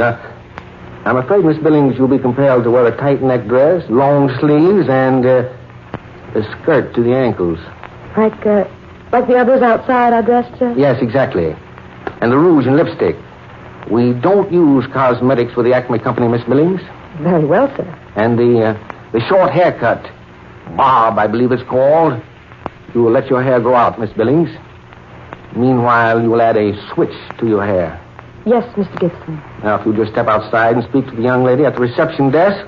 I'm afraid, Miss Billings, you'll be compelled to wear a tight neck dress, long sleeves, and a skirt to the ankles. Like the others outside I dressed, sir? Yes, exactly. And the rouge and lipstick. We don't use cosmetics for the Acme Company, Miss Billings. Very well, sir. And the short haircut. Bob, I believe it's called. You will let your hair grow out, Miss Billings. Meanwhile, you will add a switch to your hair. Yes, Mr. Gibson. Now, if you just step outside and speak to the young lady at the reception desk,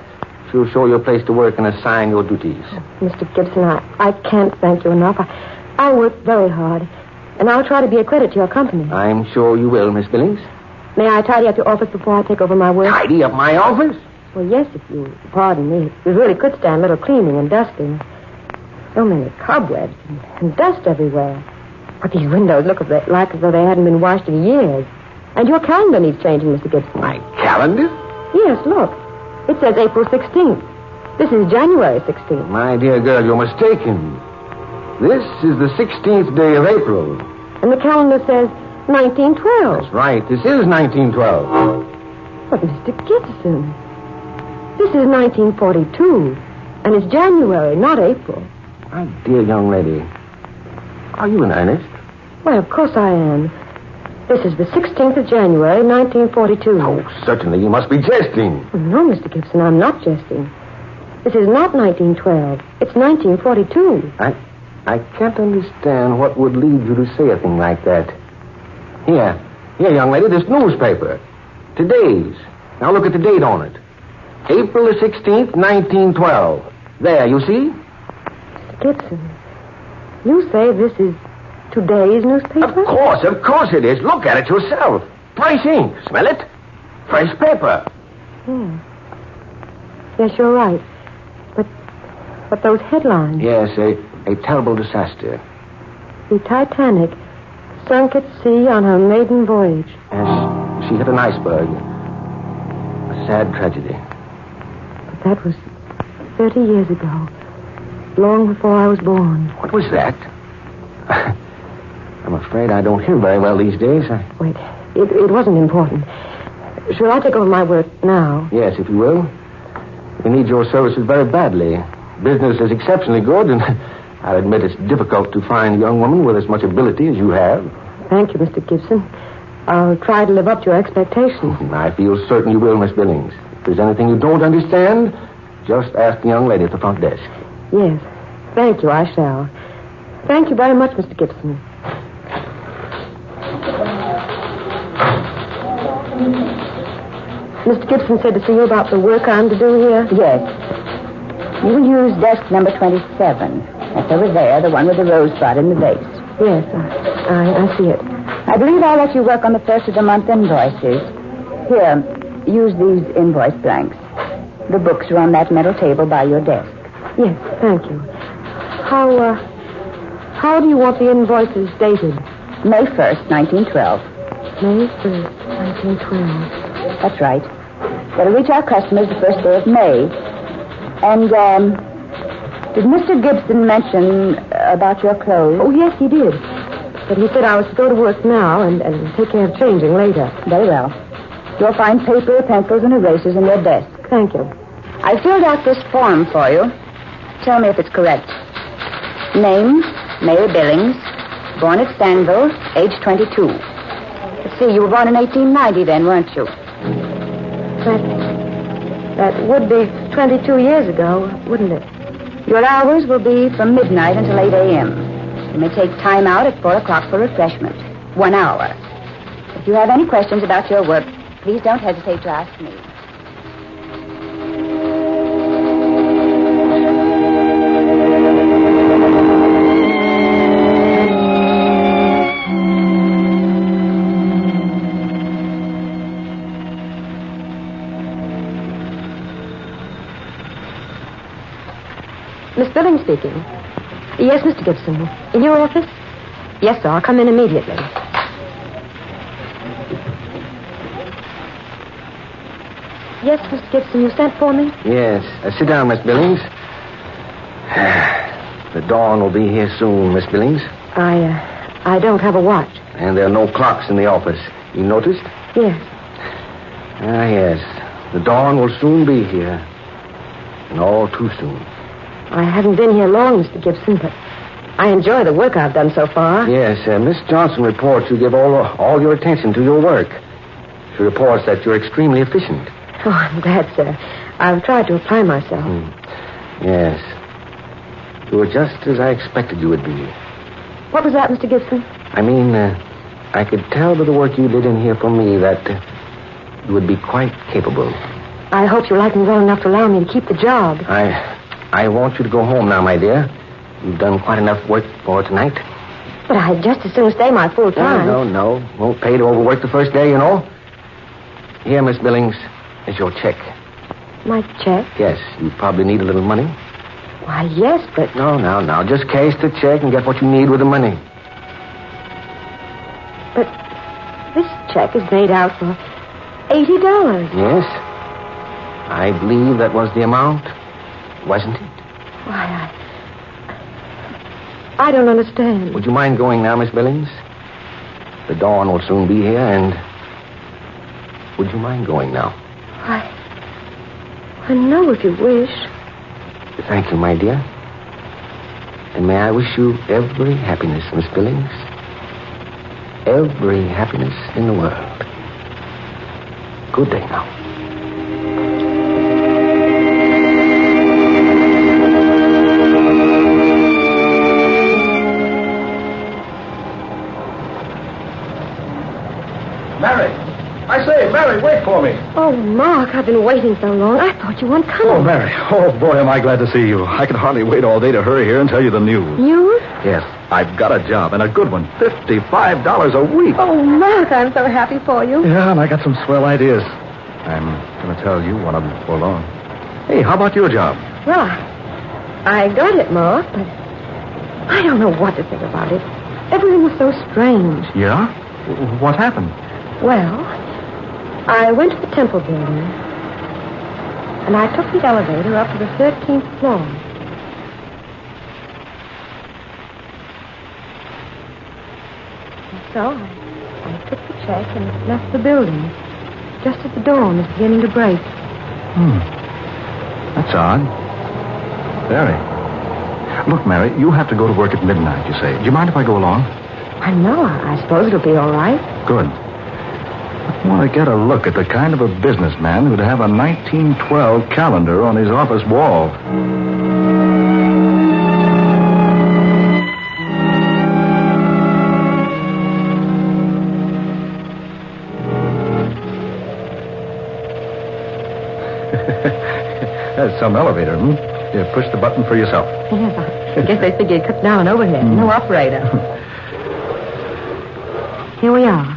she'll show you a place to work and assign your duties. Mr. Gibson, I can't thank you enough. I work very hard, and I'll try to be a credit to your company. I'm sure you will, Miss Billings. May I tidy up your office before I take over my work? Tidy up my office? Well, yes, if you pardon me. We really could stand a little cleaning and dusting. So many cobwebs and dust everywhere. But these windows look like as though they hadn't been washed in years. And your calendar needs changing, Mr. Gibson. My calendar? Yes, look. It says April 16th. This is January 16th. My dear girl, you're mistaken. This is the 16th day of April. And the calendar says 1912. That's right. This is 1912. But, Mr. Gibson, this is 1942. And it's January, not April. My dear young lady, are you in earnest? Why, of course I am. This is the 16th of January, 1942. Oh, certainly. You must be jesting. No, Mr. Gibson, I'm not jesting. This is not 1912. It's 1942. I can't understand what would lead you to say a thing like that. Here, young lady, this newspaper. Today's. Now look at the date on it. April the 16th, 1912. There, you see? Mr. Gibson, you say this is today's newspaper? Of course it is. Look at it yourself. Fresh ink. Smell it? Fresh paper. Yeah. Yes, you're right. But those headlines. Yes, a terrible disaster. The Titanic sunk at sea on her maiden voyage. Yes, she hit an iceberg. A sad tragedy. But that was 30 years ago. Long before I was born. What was that? I'm afraid I don't hear very well these days. Wait, it wasn't important. Shall I take over my work now? Yes, if you will. We need your services very badly. Business is exceptionally good, and I'll admit it's difficult to find a young woman with as much ability as you have. Thank you, Mr. Gibson. I'll try to live up to your expectations. I feel certain you will, Miss Billings. If there's anything you don't understand, just ask the young lady at the front desk. Yes. Thank you, I shall. Thank you very much, Mr. Gibson. Mr. Gibson said to see you about the work I'm to do here? Yes. You'll use desk number 27. That's over there, the one with the rosebud in the vase. Yes, I see it. I believe I'll let you work on the first of the month invoices. Here, use these invoice blanks. The books are on that metal table by your desk. Yes, thank you. How do you want the invoices dated? May 1st, 1912. May 1st, 1912. That's right. That'll reach our customers the first day of May. And, Did Mr. Gibson mention about your clothes? Oh, yes, he did. But he said I was to go to work now and take care of changing later. Very well. You'll find paper, pencils, and erasers in your desk. Thank you. I filled out this form for you. Tell me if it's correct. Name, Mary Billings. Born at Stanville, age 22. Let's see, you were born in 1890 then, weren't you? That would be 22 years ago, wouldn't it? Your hours will be from midnight until 8 a.m. You may take time out at 4 o'clock for refreshment. 1 hour. If you have any questions about your work, please don't hesitate to ask me. Miss Billings speaking. Yes, Mr. Gibson. In your office? Yes, sir. I'll come in immediately. Yes, Mr. Gibson, you sent for me? Yes. Sit down, Miss Billings. The dawn will be here soon, Miss Billings. I don't have a watch. And there are no clocks in the office. You noticed? Yes. Yes. The dawn will soon be here. And all too soon. I haven't been here long, Mr. Gibson, but I enjoy the work I've done so far. Yes, Miss Johnson reports you give all your attention to your work. She reports that you're extremely efficient. Oh, I'm glad, sir. I've tried to apply myself. Yes. You were just as I expected you would be. What was that, Mr. Gibson? I mean, I could tell by the work you did in here for me that you would be quite capable. I hope you like me well enough to allow me to keep the job. I want you to go home now, my dear. You've done quite enough work for tonight. But I'd just as soon stay my full time. No. Won't pay to overwork the first day, you know. Here, Miss Billings, is your check. My check? Yes, you probably need a little money. Why, yes, but... No. Just cash the check and get what you need with the money. But this check is made out for $80. Yes. I believe that was the amount, wasn't it? Why, I don't understand. Would you mind going now, Miss Billings? The dawn will soon be here, and... Would you mind going now? I know if you wish. Thank you, my dear. And may I wish you every happiness, Miss Billings. Every happiness in the world. Good day now. Mary, wait for me. Oh, Mark, I've been waiting so long. I thought you weren't coming. Oh, Mary. Oh, boy, am I glad to see you. I can hardly wait all day to hurry here and tell you the news. News? Yes, I've got a job, and a good one. $55 a week. Oh, Mark, I'm so happy for you. Yeah, and I got some swell ideas. I'm going to tell you one of them before long. Hey, how about your job? Well, I got it, Mark, but I don't know what to think about it. Everything was so strange. Yeah? What happened? Well, I went to the Temple building, and I took the elevator up to the 13th floor. And so I took the check and left the building, just as the dawn was beginning to break. That's odd. Very. Look, Mary, you have to go to work at midnight, you say. Do you mind if I go along? I know. I suppose it'll be all right. Good. I want to get a look at the kind of a businessman who'd have a 1912 calendar on his office wall. That's some elevator, You push the button for yourself. Yes, I guess they figured it cut down overhead. No operator. Here we are.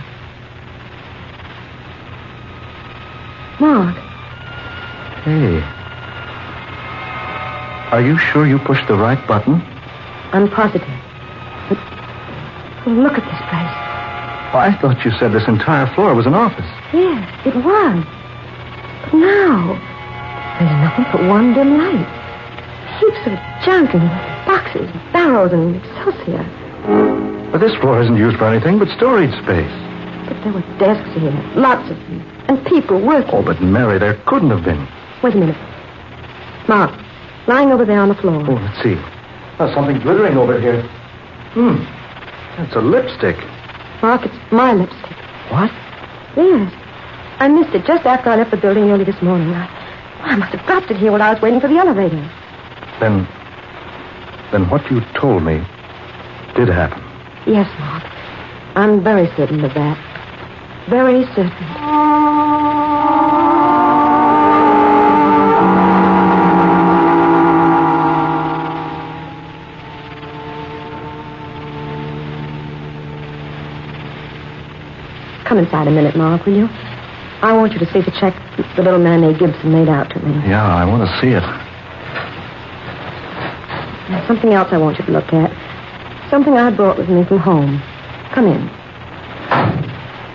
Mark. Hey. Are you sure you pushed the right button? I'm positive. But look at this place. Oh, I thought you said this entire floor was an office. Yes, it was. But now, there's nothing but one dim light. heaps of junk and boxes, barrels, and excelsior. But this floor isn't used for anything but storage space. But there were desks here, lots of them, and people working. Oh, but Mary, there couldn't have been. Wait a minute. Mark, lying over there on the floor. Oh, let's see. There's something glittering over here. That's a lipstick. Mark, it's my lipstick. What? Yes. I missed it just after I left the building early this morning. I must have dropped it here while I was waiting for the elevator. Then what you told me did happen. Yes, Mark. I'm very certain of that. Very certain. Come inside a minute, Mark, will you? I want you to see the check the little man named Gibson made out to me. Yeah, I want to see it. There's something else I want you to look at. Something I brought with me from home. Come in.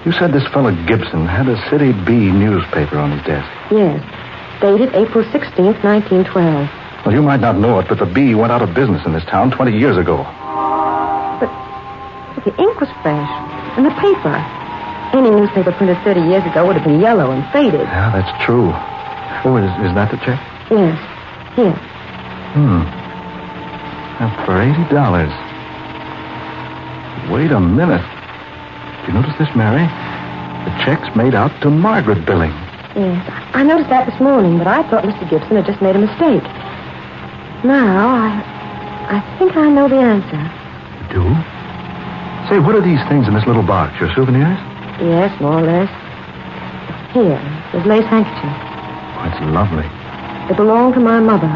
You said this fellow Gibson had a City B newspaper on his desk. Yes. Dated April 16th, 1912. Well, you might not know it, but the B went out of business in this town 20 years ago. But the ink was fresh. And the paper. Any newspaper printed 30 years ago would have been yellow and faded. Yeah, that's true. Oh, is that the check? Yes. Here. For $80. Wait a minute. Do you notice this, Mary? The check's made out to Margaret Billings. Yes. I noticed that this morning, but I thought Mr. Gibson had just made a mistake. Now, I think I know the answer. You do? Say, what are these things in this little box? Your souvenirs? Yes, more or less. Here, this lace handkerchief. Oh, it's lovely. It belonged to my mother.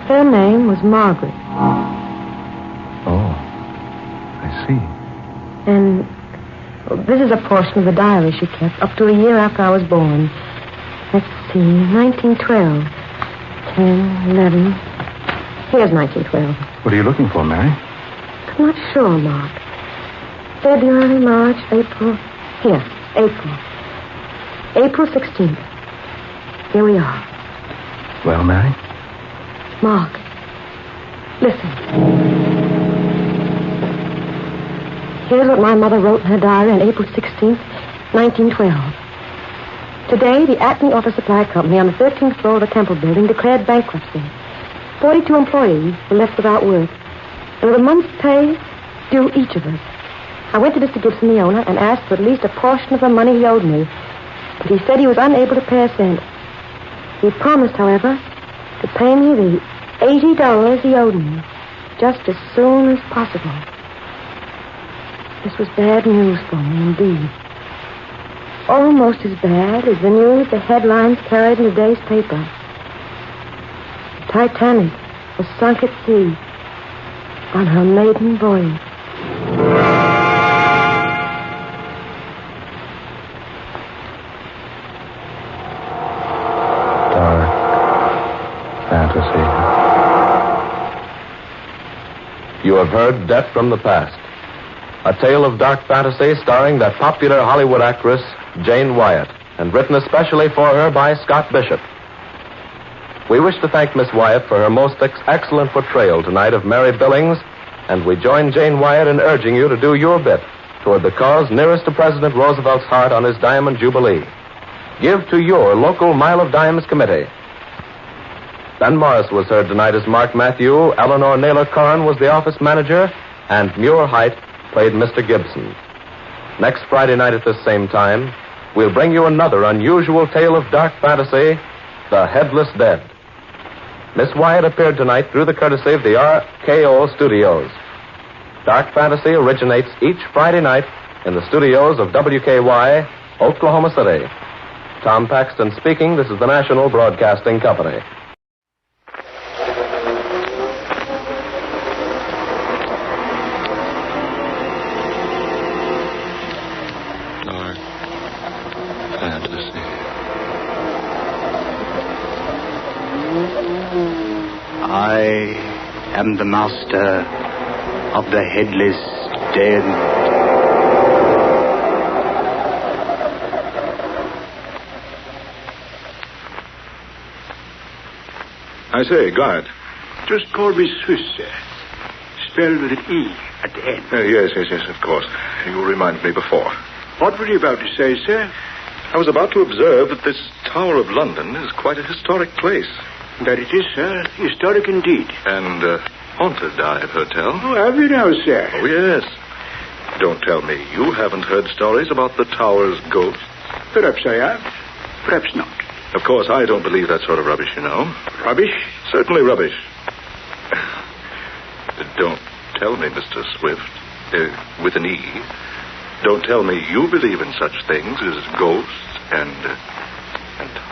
Her name was Margaret. Oh, I see. And this is a portion of the diary she kept up to a year after I was born. Let's see, 1912. 10, 11. Here's 1912. What are you looking for, Mary? I'm not sure, Mark. February, March, April. Here, April. April 16th. Here we are. Well, Mary? Mark, listen. Here's what my mother wrote in her diary on April 16th, 1912. Today, the Acme Office Supply Company on the 13th floor of the Temple Building declared bankruptcy. 42 employees were left without work. And with a month's pay due each of us, I went to Mr. Gibson, the owner, and asked for at least a portion of the money he owed me. But he said he was unable to pay a cent. He promised, however, to pay me the $80 he owed me just as soon as possible. This was bad news for me, indeed. Almost as bad as the news the headlines carried in today's paper. The Titanic was sunk at sea on her maiden voyage. You have heard Death from the Past, a tale of dark fantasy starring that popular Hollywood actress, Jane Wyatt, and written especially for her by Scott Bishop. We wish to thank Miss Wyatt for her most excellent portrayal tonight of Mary Billings, and we join Jane Wyatt in urging you to do your bit toward the cause nearest to President Roosevelt's heart on his Diamond Jubilee. Give to your local Mile of Dimes committee. Ben Morris was heard tonight as Mark Matthew, Eleanor Naylor Corrin was the office manager, and Muir Height played Mr. Gibson. Next Friday night at this same time, we'll bring you another unusual tale of dark fantasy, The Headless Dead. Miss Wyatt appeared tonight through the courtesy of the RKO Studios. Dark fantasy originates each Friday night in the studios of WKY, Oklahoma City. Tom Paxton speaking. This is the National Broadcasting Company. I am the master of the headless dead. I say, guard. Just call me Swiss, sir. Spelled with an E at the end. Yes, of course. You reminded me before. What were you about to say, sir? I was about to observe that this Tower of London is quite a historic place. That it is, sir. Historic indeed. And haunted, I've heard tell. Oh, have you now, sir? Oh, yes. Don't tell me you haven't heard stories about the tower's ghosts. Perhaps I have. Perhaps not. Of course, I don't believe that sort of rubbish, you know. Rubbish? Certainly rubbish. Don't tell me, Mr. Swift, with an E. Don't tell me you believe in such things as ghosts and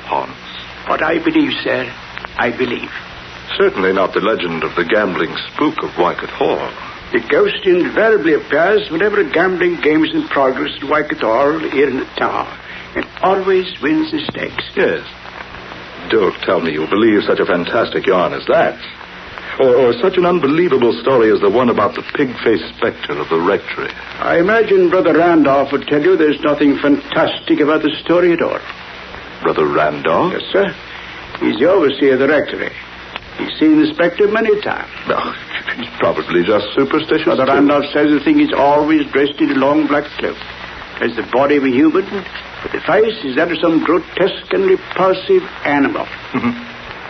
haunts. What I believe, sir, I believe. Certainly not the legend of the gambling spook of Wycott Hall. The ghost invariably appears whenever a gambling game is in progress at Wycott Hall here in the tower, and always wins the stakes. Yes. Don't tell me you believe such a fantastic yarn as that. Or such an unbelievable story as the one about the pig-faced spectre of the rectory. I imagine Brother Randolph would tell you there's nothing fantastic about the story at all. Brother Randolph? Yes, sir. He's the overseer of the rectory. He's seen the spectre many times. No, it's probably just superstition. Brother Randolph says the thing is always dressed in a long black cloak. Has the body of a human, but the face is that of some grotesque and repulsive animal.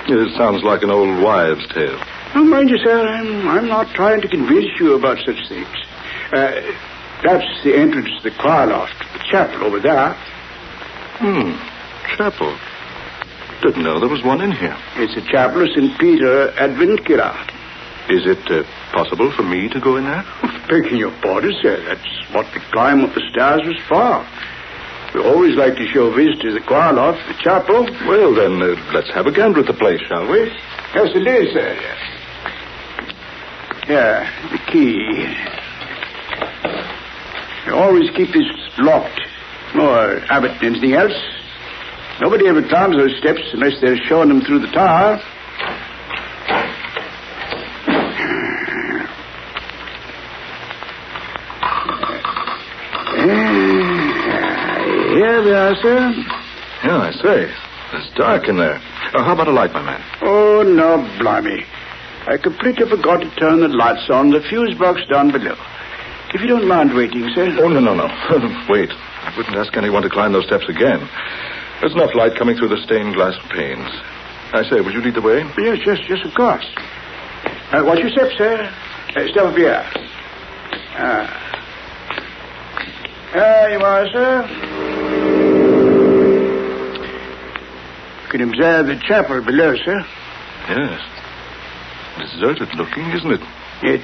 It sounds like an old wives' tale. Oh, mind you, sir, I'm not trying to convince you about such things. That's the entrance to the choir loft, the chapel over there. Chapel. Didn't know there was one in here. It's a chapel of St. Peter Adventira. Is it possible for me to go in there? Begging your pardon, sir, that's what the climb up the stairs was for. We always like to show visitors the choir loft, the chapel. Well, then, let's have a gander at the place, shall we? Yes, it is, sir, yes. Yeah, the key. You always keep this locked. More habit than anything else. Nobody ever climbs those steps unless they're showing them through the tower. Here we are, sir. Yeah, I say. It's dark in there. How about a light, my man? Oh, no, blimey. I completely forgot to turn the lights on the fuse box down below. If you don't mind waiting, sir. Oh, no. Wait. I wouldn't ask anyone to climb those steps again. There's enough light coming through the stained glass panes. I say, would you lead the way? Yes, of course. Watch your step, sir. Step up here. There you are, sir. You can observe the chapel below, sir. Yes. Deserted looking, isn't it? It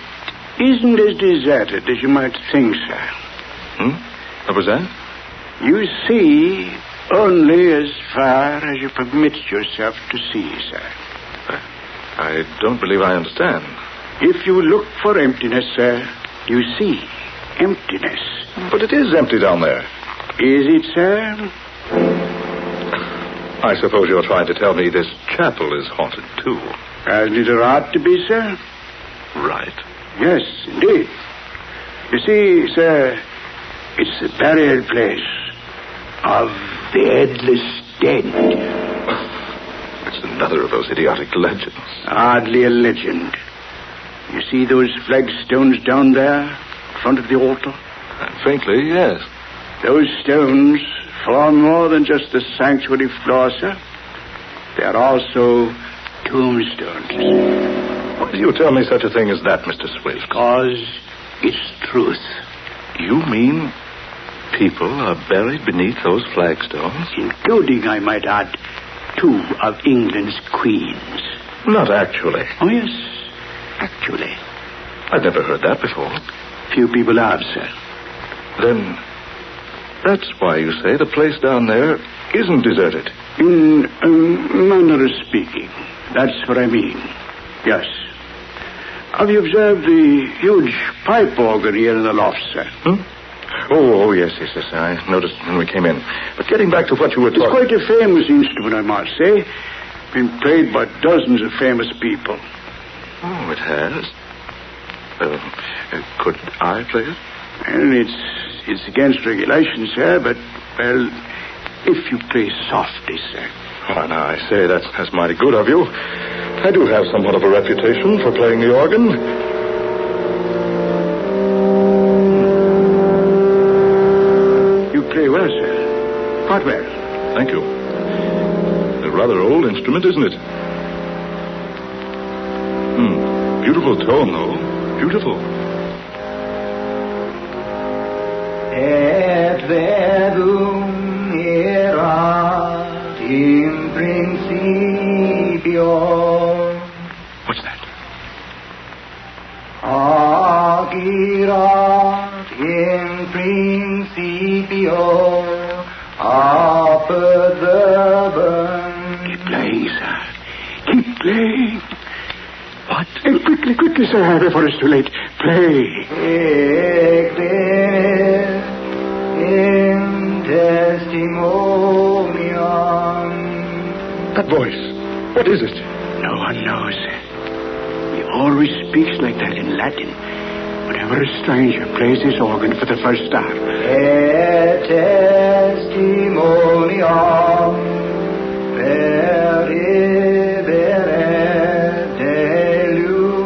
isn't as deserted as you might think, sir. What was that? You see only as far as you permit yourself to see, sir. I don't believe I understand. If you look for emptiness, sir, you see emptiness. But it is empty down there. Is it, sir? I suppose you're trying to tell me this chapel is haunted, too. Hasn't it a right to be, sir? Right. Yes, indeed. You see, sir, it's the burial place of the headless dead. It's another of those idiotic legends. Hardly a legend. You see those flagstones down there in front of the altar? Faintly, yes. Those stones form more than just the sanctuary floor, sir. They are also tombstones. Why do you tell me such a thing as that, Mr. Swift? Because it's truth. You mean people are buried beneath those flagstones? Including, I might add, 2 of England's queens. Not actually. Oh, yes, actually. I've never heard that before. Few people have, sir. Then that's why you say the place down there isn't deserted. In a manner of speaking. That's what I mean. Yes. Have you observed the huge pipe organ here in the loft, sir? Oh, yes. I noticed when we came in. But getting back to what you were talking... It's quite a famous instrument, I must say. Been played by dozens of famous people. Oh, it has? Could I play it? Well, it's against regulations, sir, but, well, if you play softly, sir. Oh, now, I say, that's mighty good of you. I do have somewhat of a reputation for playing the organ. You play well, sir. Quite well. Thank you. A rather old instrument, isn't it? Beautiful tone, though. Beautiful. Et verbum erat in principio. What's that? Hoc erat in principio apud verbum. Keep playing, sir. Keep playing. What? Quickly, sir, before it's too late. Play. That voice. What is it? No one knows. He always speaks like that in Latin. Whenever a stranger plays his organ for the first time. Et testimonium periberet delumine.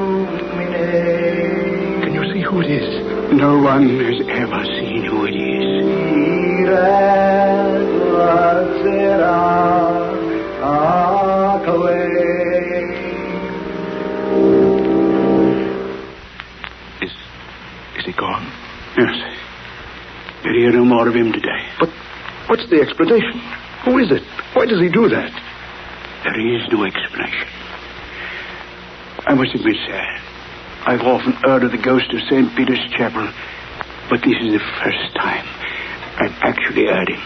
Can you see who it is? No one has ever seen who it is. Is he gone? Yes. You'll hear no more of him today. But what's the explanation? Who is it? Why does he do that? There is no explanation. I must admit, sir, I've often heard of the ghost of St. Peter's Chapel, but this is the first time I've actually heard him.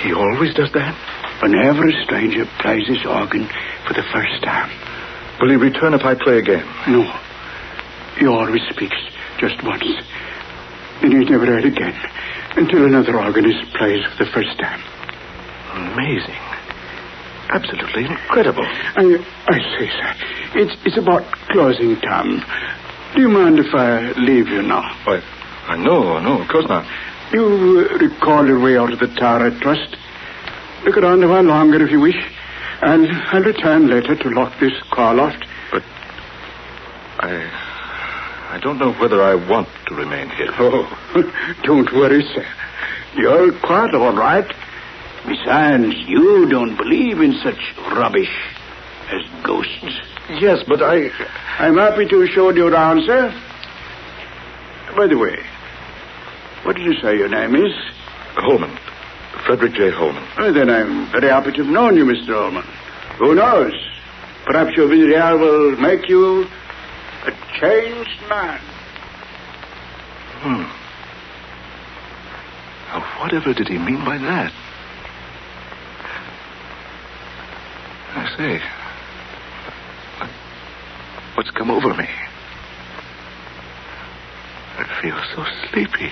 He always does that? Whenever a stranger plays his organ for the first time. Will he return if I play again? No. He always speaks just once. Then he's never heard again until another organist plays for the first time. Amazing. Absolutely incredible. I say, sir, it's about closing time. Do you mind if I leave you now? Why, no, of course not. You recall your way out of the tower, I trust. Look around a while longer if you wish. And I'll return later to lock this car loft. But I don't know whether I want to remain here. Oh, don't worry, sir. You're quite all right. Besides, you don't believe in such rubbish as ghosts. Yes, but I'm happy to show you around, sir. By the way, what did you say your name is? Holman. Frederick J. Holman. Oh, then I'm very happy to have known you, Mr. Holman. Who knows? Perhaps your visit here will make you a changed man. Now, whatever did he mean by that? I say, what's come over me? I feel so sleepy.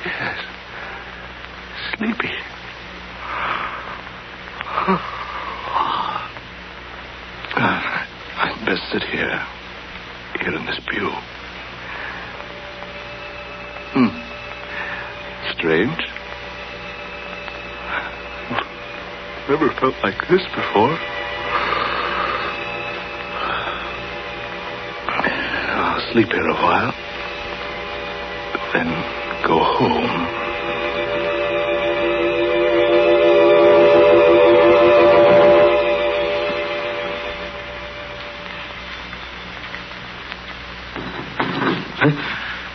Yes, sleepy. I'd best sit here in this pew. Strange. Never felt like this before. I'll sleep here a while, then go home.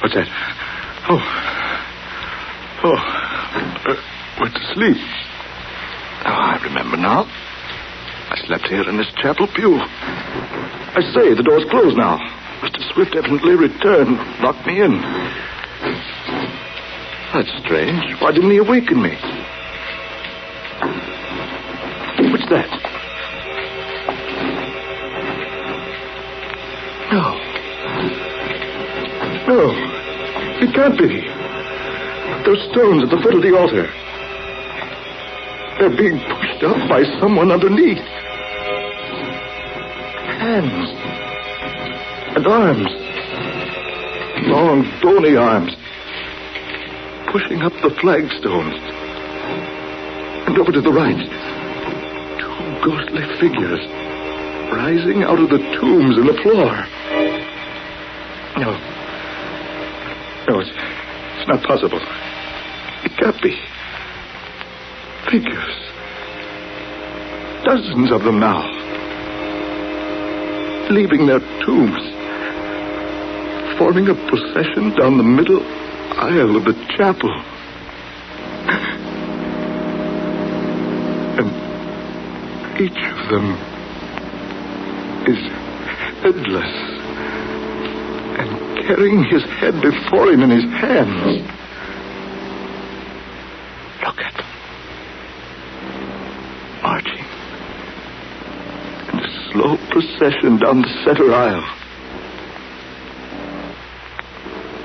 What's that? Went to sleep. Oh, I remember now. I slept here in this chapel pew. I say, the door's closed now. Mr. Swift evidently returned, locked me in. That's strange. Why didn't he awaken me? What's that? No, it can't be. Those stones at the foot of the altar. They're being pushed up by someone underneath. Hands. And arms. Long, bony arms. Pushing up the flagstones. And over to the right. 2 ghostly figures rising out of the tombs in the floor. No, it's not possible. It can't be. Figures. Dozens of them now. Leaving their tombs. Forming a procession down the middle aisle of the chapel. And each of them is headless and carrying his head before him in his hands. Look at them. Marching in a slow procession down the center aisle.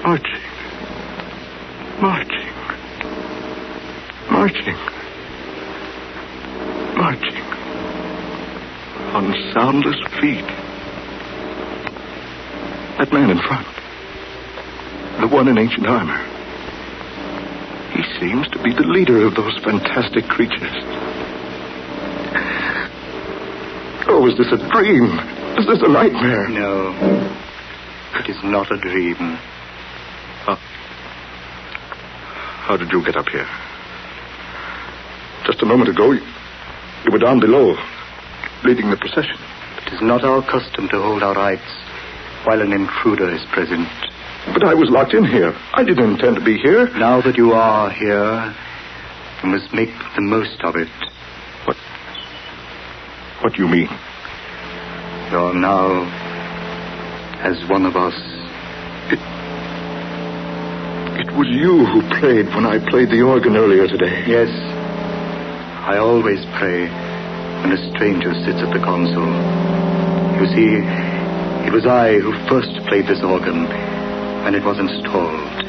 Marching. Marching. Marching. Marching. On soundless feet. That man in front. The one in ancient armor. He seems to be the leader of those fantastic creatures. Oh, is this a dream? Is this a nightmare? No. It is not a dream. How did you get up here? Just a moment ago, you were down below, leading the procession. It is not our custom to hold our rights while an intruder is present. But I was locked in here. I didn't intend to be here. Now that you are here, you must make the most of it. What do you mean? You are now as one of us. It was you who prayed when I played the organ earlier today. Yes. I always pray when a stranger sits at the console. You see, it was I who first played this organ when it was installed.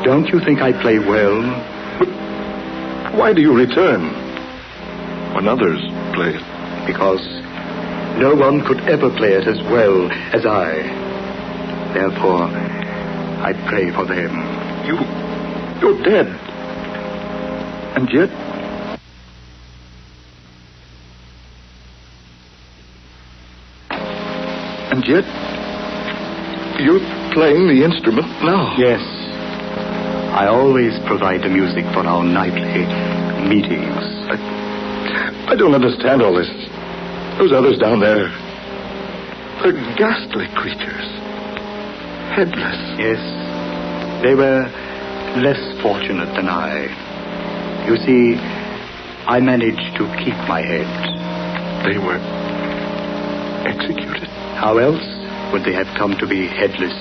Don't you think I play well? But why do you return when others play it? Because no one could ever play it as well as I. Therefore, I pray for them. You're dead. And yet... And yet... You're playing the instrument now. Yes. I always provide the music for our nightly meetings. I don't understand all this. Those others down there, they're ghastly creatures. Headless. Yes. They were less fortunate than I. You see, I managed to keep my head. They were executed? How else would they have come to be headless?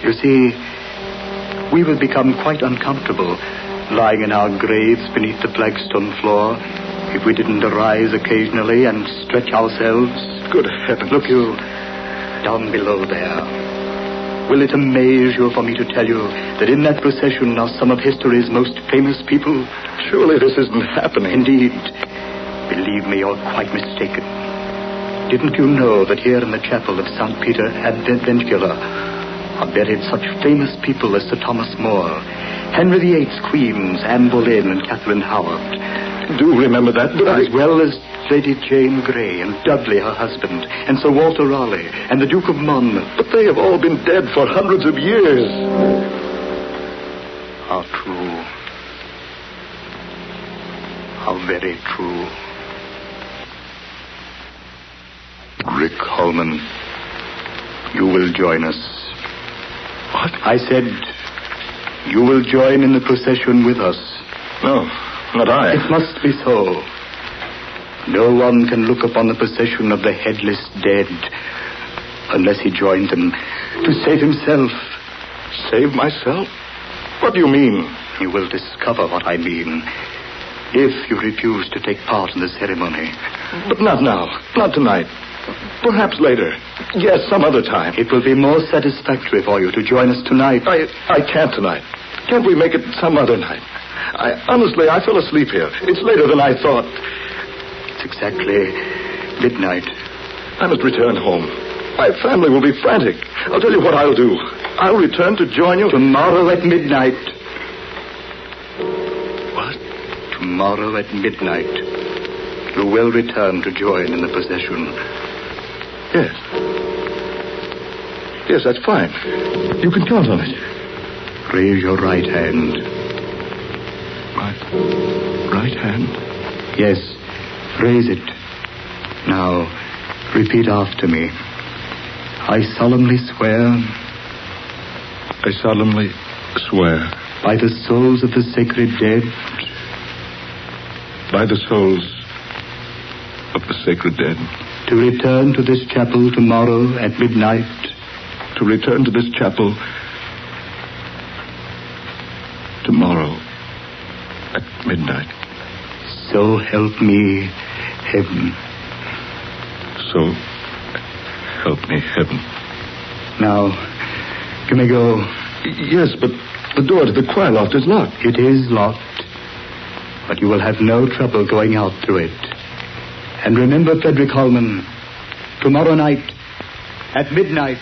You see, we will become quite uncomfortable lying in our graves beneath the flagstone floor if we didn't arise occasionally and stretch ourselves. Good heavens. Look you, down below there. Will it amaze you for me to tell you that in that procession are some of history's most famous people? Surely this isn't happening. Indeed. Believe me, you're quite mistaken. Didn't you know that here in the chapel of St. Peter ad Ventula are buried such famous people as Sir Thomas More, Henry VIII's queens, Anne Boleyn and Catherine Howard? I do remember that, but as well as Lady Jane Grey and Dudley, her husband, and Sir Walter Raleigh and the Duke of Monmouth. But they have all been dead for hundreds of years. How true. How very true. Rick Holman, you will join us. What? I said you will join in the procession with us. No, not I. It must be so. No one can look upon the procession of the headless dead unless he joins them to save himself. Save myself? What do you mean? You will discover what I mean if you refuse to take part in the ceremony. But not now. Not tonight. Perhaps later. Yes, some other time. It will be more satisfactory for you to join us tonight. I can't tonight. Can't we make it some other night? Honestly, I fell asleep here. It's later than I thought. It's exactly midnight. I must return home. My family will be frantic. I'll tell you what I'll do. I'll return to join you tomorrow at midnight. What? Tomorrow at midnight. you will return to join in the procession. Yes. Yes, that's fine. You can count on it. Raise your right hand. My right hand? Yes, raise it. Now, repeat after me. I solemnly swear. I solemnly swear. By the souls of the sacred dead. By the souls of the sacred dead. To return to this chapel tomorrow at midnight. To return to this chapel tomorrow at midnight. So help me, heaven. So help me, heaven. Now, can we go? Yes, but the door to the choir loft is locked. It is locked, but you will have no trouble going out through it. And remember, Frederick Holman, tomorrow night at midnight.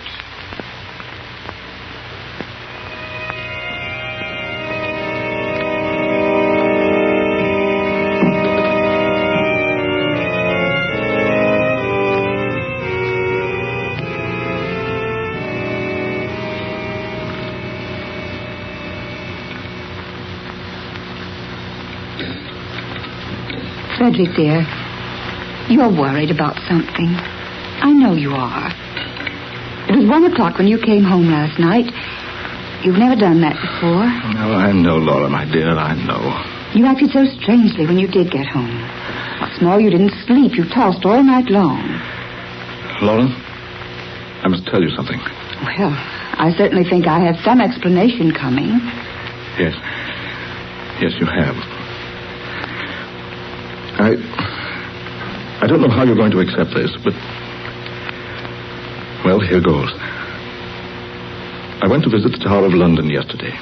Frederick, dear, you're worried about something. I know you are. It was 1 o'clock when you came home last night. You've never done that before. No, I know, Laura, my dear, I know. You acted so strangely when you did get home. What's more, you didn't sleep. You tossed all night long. Laura, I must tell you something. Well, I certainly think I have some explanation coming. Yes. Yes, you have. I don't know how you're going to accept this, but... Well, here goes. I went to visit the Tower of London yesterday.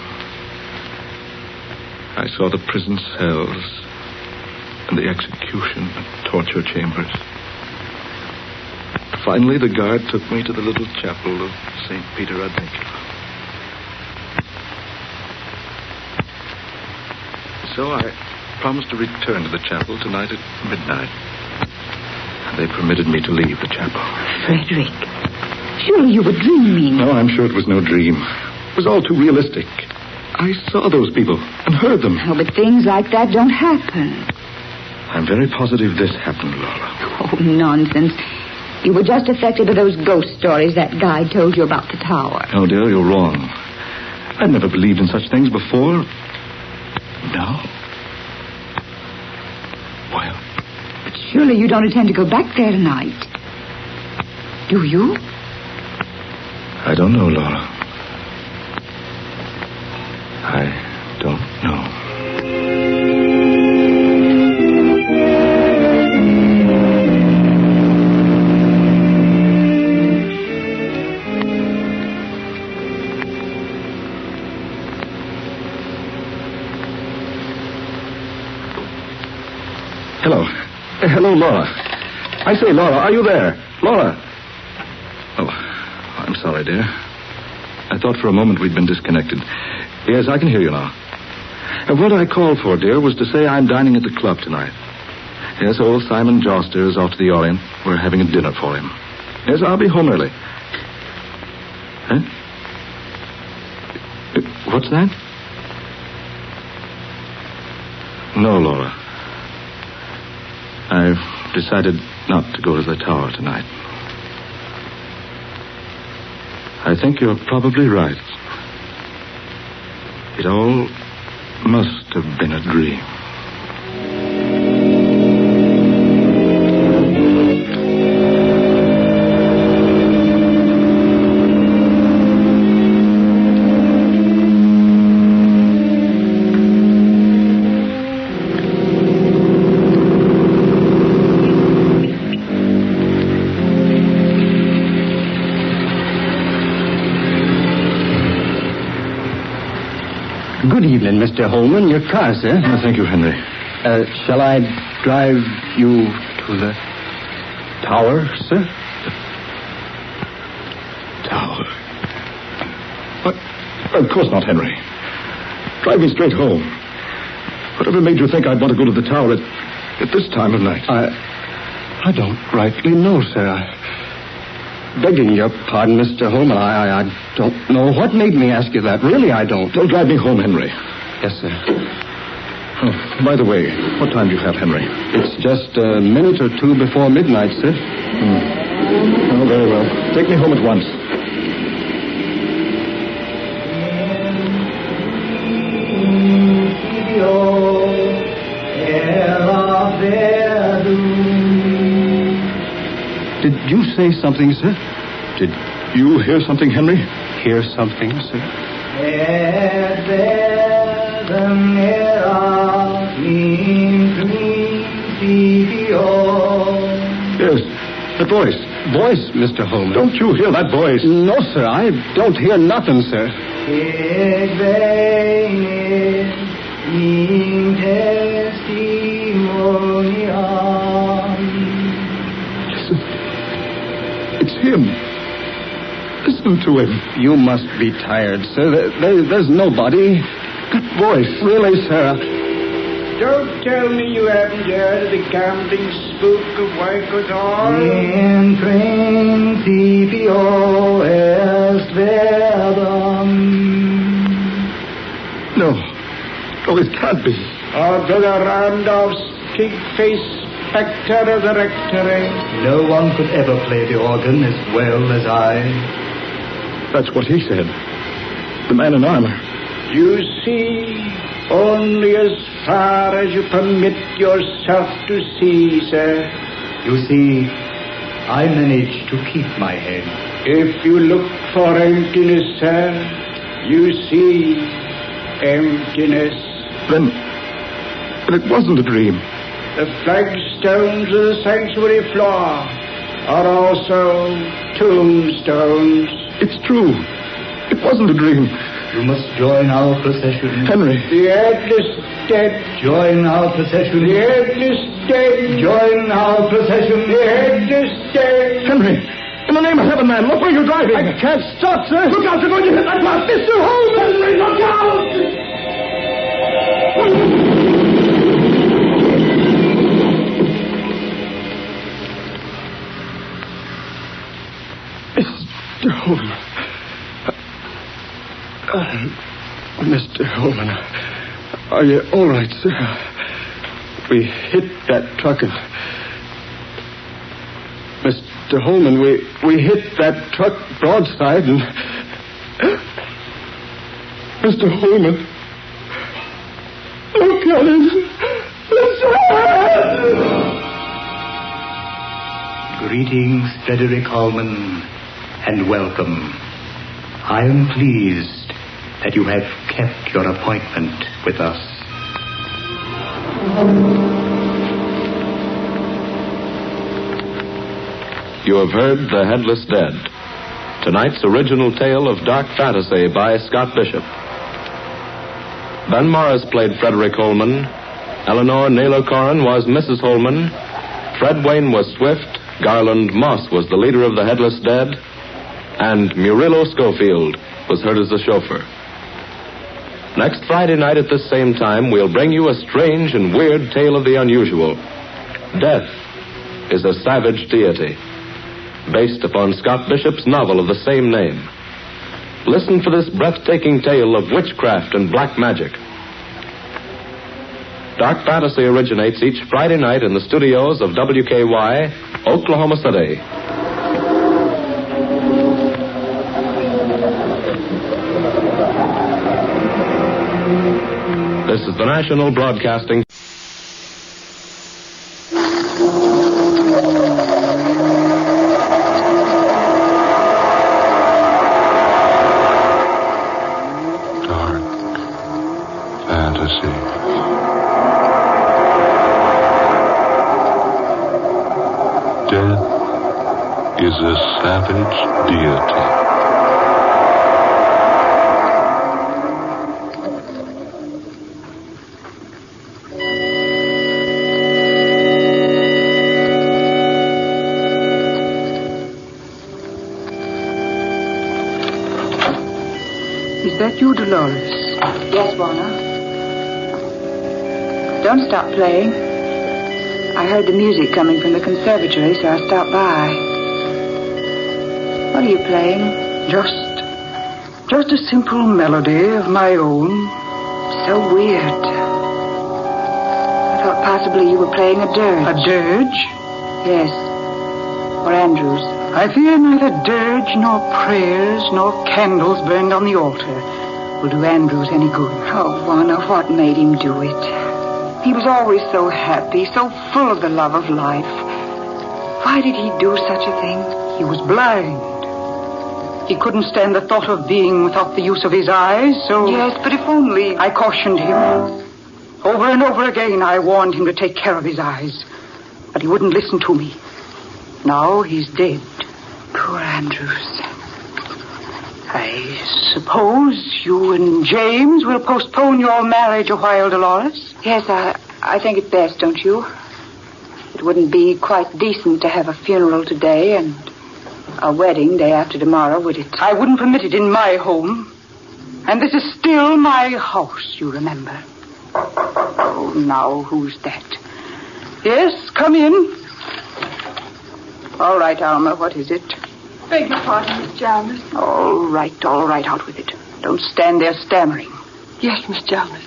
I saw the prison cells and the execution and torture chambers. Finally, the guard took me to the little chapel of St. Peter Adventure. So I promised to return to the chapel tonight at midnight. They permitted me to leave the chapel. Frederick, surely you were dreaming. No, I'm sure it was no dream. It was all too realistic. I saw those people and heard them. Oh, but things like that don't happen. I'm very positive this happened, Laura. Oh, nonsense. You were just affected by those ghost stories that guide told you about the tower. Oh, dear, you're wrong. I've never believed in such things before. No. Well. But surely you don't intend to go back there tonight. Do you? I don't know, Laura. I don't know. Hello, Laura. I say, Laura, are you there? Laura. Oh, I'm sorry, dear. I thought for a moment we'd been disconnected. Yes, I can hear you now. And what I called for, dear, was to say I'm dining at the club tonight. Yes, old Simon Joster is off to the Orient. We're having a dinner for him. Yes, I'll be home early. Huh? What's that? No, Laura. I've decided not to go to the tower tonight. I think you're probably right. It all must have been a dream. Good evening, Mr. Holman. Your car, sir. Oh, thank you, Henry. Shall I drive you to the tower, sir? Tower? What? Of course not, Henry. Drive me straight home. Whatever made you think I'd want to go to the tower, at this time of night? I don't rightly know, sir. Begging your pardon, Mr. Holman, I don't know what made me ask you that. Really, I don't. Don't drive me home, Henry. Yes, sir. Oh, by the way, what time do you have, Henry? It's just a minute or two before midnight, sir. Oh, very well. Take me home at once. Did you say something, sir? Did you hear something, Henry? Hear something, sir? Yes, the voice. Voice, Mr. Holman. Don't you hear that voice? No, sir, I don't hear nothing, sir. Listen. It's him. Listen to him. You must be tired, sir. There's nobody. That voice. Really, sir. Don't tell me you haven't heard of the gambling spook of Wycotor. In principio est verbum. No. No, it can't be. Or Brother Randolph's pig-faced spectre of the rectory. No one could ever play the organ as well as I. That's what he said. The man in armor. You see, only as far as you permit yourself to see, sir. You see, I managed to keep my head. If you look for emptiness, sir, you see emptiness. Then it wasn't a dream. The flagstones of the sanctuary floor are also tombstones. It's true. It wasn't a dream. You must join our procession. Henry. The headless dead. Join our procession. The headless dead. Join our procession. The headless dead. Henry, in the name of heaven, man, look where you're driving. I can't stop, sir. Look out, you're going to hit that bus. Mr. Holmes! Henry, look out! Mr. Holman. Mr. Holman, are you all right, sir? We hit that truck and... Mr. Holman, we hit that truck broadside and... Mr. Holman, look at him. Greetings, Frederick Holman, and welcome. I am pleased that you have kept your appointment with us. You have heard The Headless Dead, tonight's original tale of dark fantasy by Scott Bishop. Ben Morris played Frederick Holman, Eleanor Naylor Corrin was Mrs. Holman, Fred Wayne was Swift, Garland Moss was the leader of The Headless Dead, and Murillo Schofield was heard as the chauffeur. Next Friday night at this same time, we'll bring you a strange and weird tale of the unusual. Death is a savage deity, based upon Scott Bishop's novel of the same name. Listen for this breathtaking tale of witchcraft and black magic. Dark Fantasy originates each Friday night in the studios of WKY, Oklahoma City. This is the National Broadcasting. Dark fantasy. Death is a savage deity. Is that you, Dolores? Yes, Warner. Don't stop playing. I heard the music coming from the conservatory, so I stopped by. What are you playing? Just a simple melody of my own. So weird. I thought possibly you were playing a dirge. A dirge? Yes. Or Andrews. I fear neither dirge nor prayers nor candles burned on the altar will do Andrews any good. Oh, Warner, what made him do it? He was always so happy, so full of the love of life. Why did he do such a thing? He was blind. He couldn't stand the thought of being without the use of his eyes, so... Yes, but if only... I cautioned him. Over and over again, I warned him to take care of his eyes. But he wouldn't listen to me. Now he's dead. Poor Andrews. I suppose you and James will postpone your marriage a while, Dolores? Yes, I think it's best, don't you? It wouldn't be quite decent to have a funeral today and a wedding day after tomorrow, would it? I wouldn't permit it in my home. And this is still my house, you remember. Oh, now, who's that? Yes, come in. All right, Alma, what is it? Beg your pardon, Miss Jarvis. All right, out with it. Don't stand there stammering. Yes, Miss Jarvis.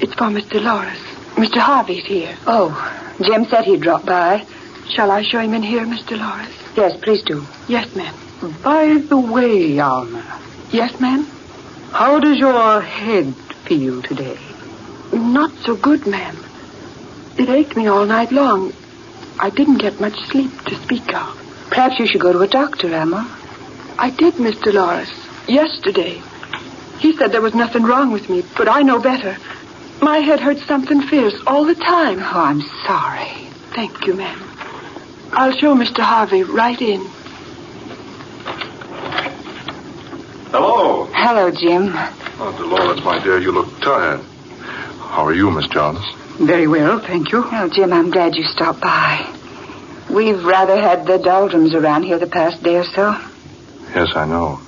It's for Miss Dolores. Mr. Harvey's here. Oh, Jim said he'd drop by. Shall I show him in here, Miss Dolores? Yes, please do. Yes, ma'am. By the way, Alma. Yes, ma'am? How does your head feel today? Not so good, ma'am. It ached me all night long. I didn't get much sleep to speak of. Perhaps you should go to a doctor, Emma. I did, Miss Dolores. Yesterday. He said there was nothing wrong with me, but I know better. My head hurts something fierce all the time. Oh, I'm sorry. Thank you, ma'am. I'll show Mr. Harvey right in. Hello. Hello, Jim. Oh, Dolores, my dear, you look tired. How are you, Miss Jarvis? Very well, thank you. Oh, Jim, I'm glad you stopped by. We've rather had the doldrums around here the past day or so. Yes, I know.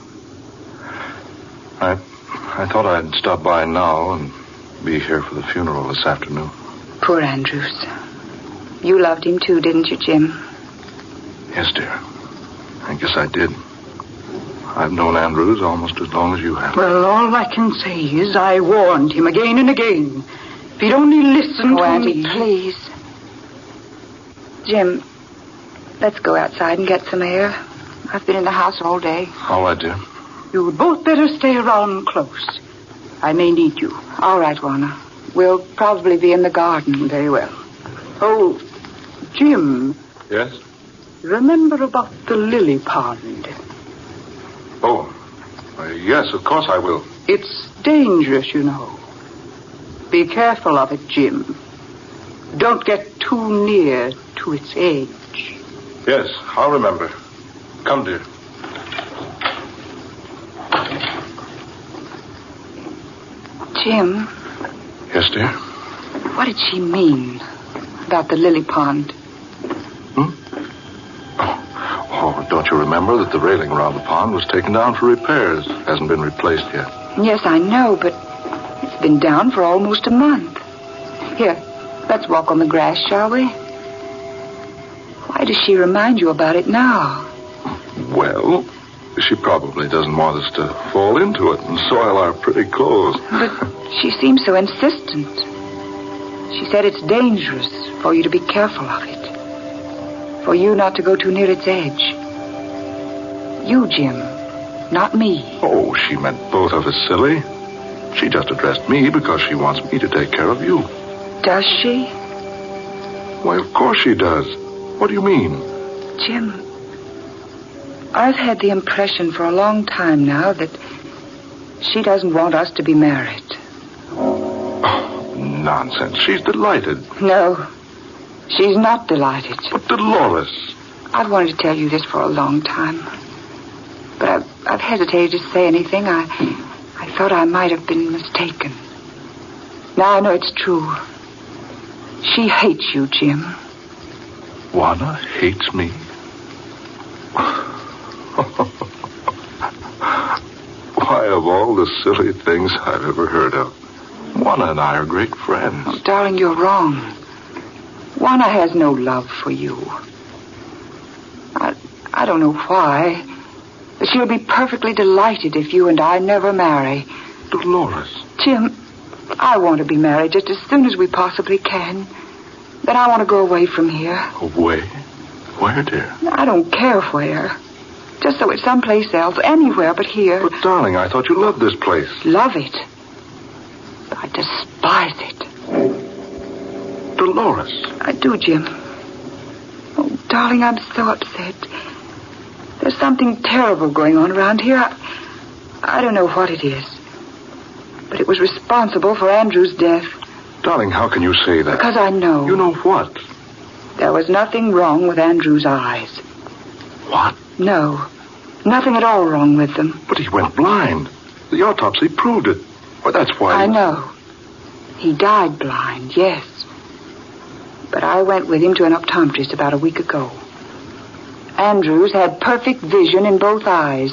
I thought I'd stop by now and be here for the funeral this afternoon. Poor Andrews. You loved him too, didn't you, Jim? Yes, dear. I guess I did. I've known Andrews almost as long as you have. Well, all I can say is I warned him again and again. If he'd only listened to Auntie, me... please. Jim, let's go outside and get some air. I've been in the house all day. All right, dear. You'd both better stay around close. I may need you. All right, Warner. We'll probably be in the garden. Very well. Oh, Jim. Yes? Remember about the lily pond? Oh, yes, of course I will. It's dangerous, you know. Be careful of it, Jim. Don't get too near to its edge. Yes, I'll remember. Come, dear. Jim. Yes, dear? What did she mean about the lily pond? Oh, don't you remember that the railing around the pond was taken down for repairs? Hasn't been replaced yet. Yes, I know, but it's been down for almost a month. Here, let's walk on the grass, shall we? Why does she remind you about it now? Well, she probably doesn't want us to fall into it and soil our pretty clothes. But she seems so insistent. She said it's dangerous for you to be careful of it. For you not to go too near its edge. You, Jim, not me. Oh, she meant both of us, silly. She just addressed me because she wants me to take care of you. Does she? Why, of course she does. What do you mean? Jim, I've had the impression for a long time now that she doesn't want us to be married. Oh, nonsense. She's delighted. No, she's not delighted. But Dolores... I've wanted to tell you this for a long time. But I've hesitated to say anything. I thought I might have been mistaken. Now I know it's true. She hates you, Jim. Juana hates me? Why, of all the silly things I've ever heard of, Juana and I are great friends. Oh, darling, you're wrong. Juana has no love for you. I don't know why, but she'll be perfectly delighted if you and I never marry. Dolores. Jim, I want to be married just as soon as we possibly can. Then I want to go away from here. Away? Where, dear? I don't care where. Just so it's someplace else, anywhere but here. But, darling, I thought you loved this place. Love it. I despise it. Dolores. I do, Jim. Oh, darling, I'm so upset. There's something terrible going on around here. I don't know what it is. But it was responsible for Andrew's death. Darling, how can you say that? Because I know. You know what? There was nothing wrong with Andrew's eyes. What? No. Nothing at all wrong with them. But he went blind. The autopsy proved it. Well, that's why... I know. He died blind, yes. But I went with him to an optometrist about a week ago. Andrews had perfect vision in both eyes,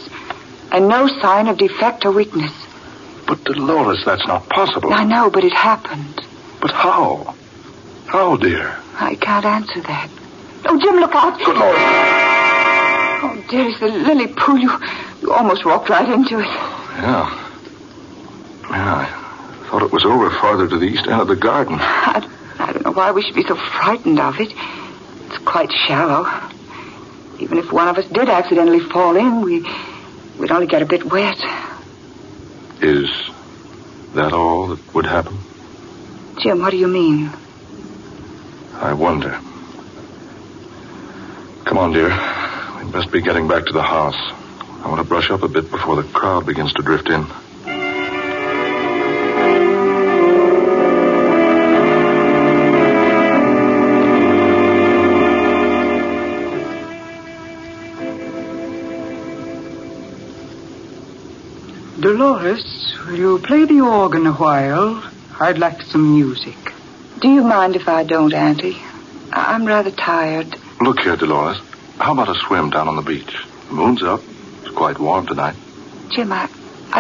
and no sign of defect or weakness. But, Dolores, that's not possible. I know, but it happened. But how? How, dear? I can't answer that. Oh, Jim, look out. Good Lord. Oh, dearest, the lily pool. You almost walked right into it. Yeah, I thought it was over farther to the east end of the garden. I don't know why we should be so frightened of it. It's quite shallow. Even if one of us did accidentally fall in, we'd only get a bit wet. Is that all that would happen? Jim, what do you mean? I wonder. Come on, dear. We must be getting back to the house. I want to brush up a bit before the crowd begins to drift in. Dolores, will you play the organ a while? I'd like some music. Do you mind if I don't, Auntie? I'm rather tired. Look here, Dolores. How about a swim down on the beach? The moon's up. It's quite warm tonight. Jim, I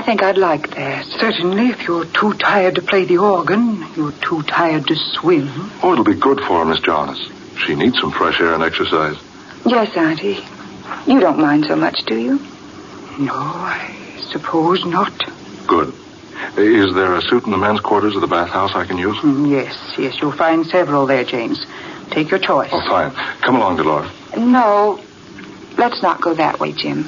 think I'd like that. Certainly, if you're too tired to play the organ, you're too tired to swim. Oh, it'll be good for her, Miss Jonas. She needs some fresh air and exercise. Yes, Auntie. You don't mind so much, do you? No, I suppose not. Good. Is there a suit in the men's quarters of the bathhouse I can use? Yes, you'll find several there, James. Take your choice. Oh, fine. Come along, Dolores. No, let's not go that way, Jim.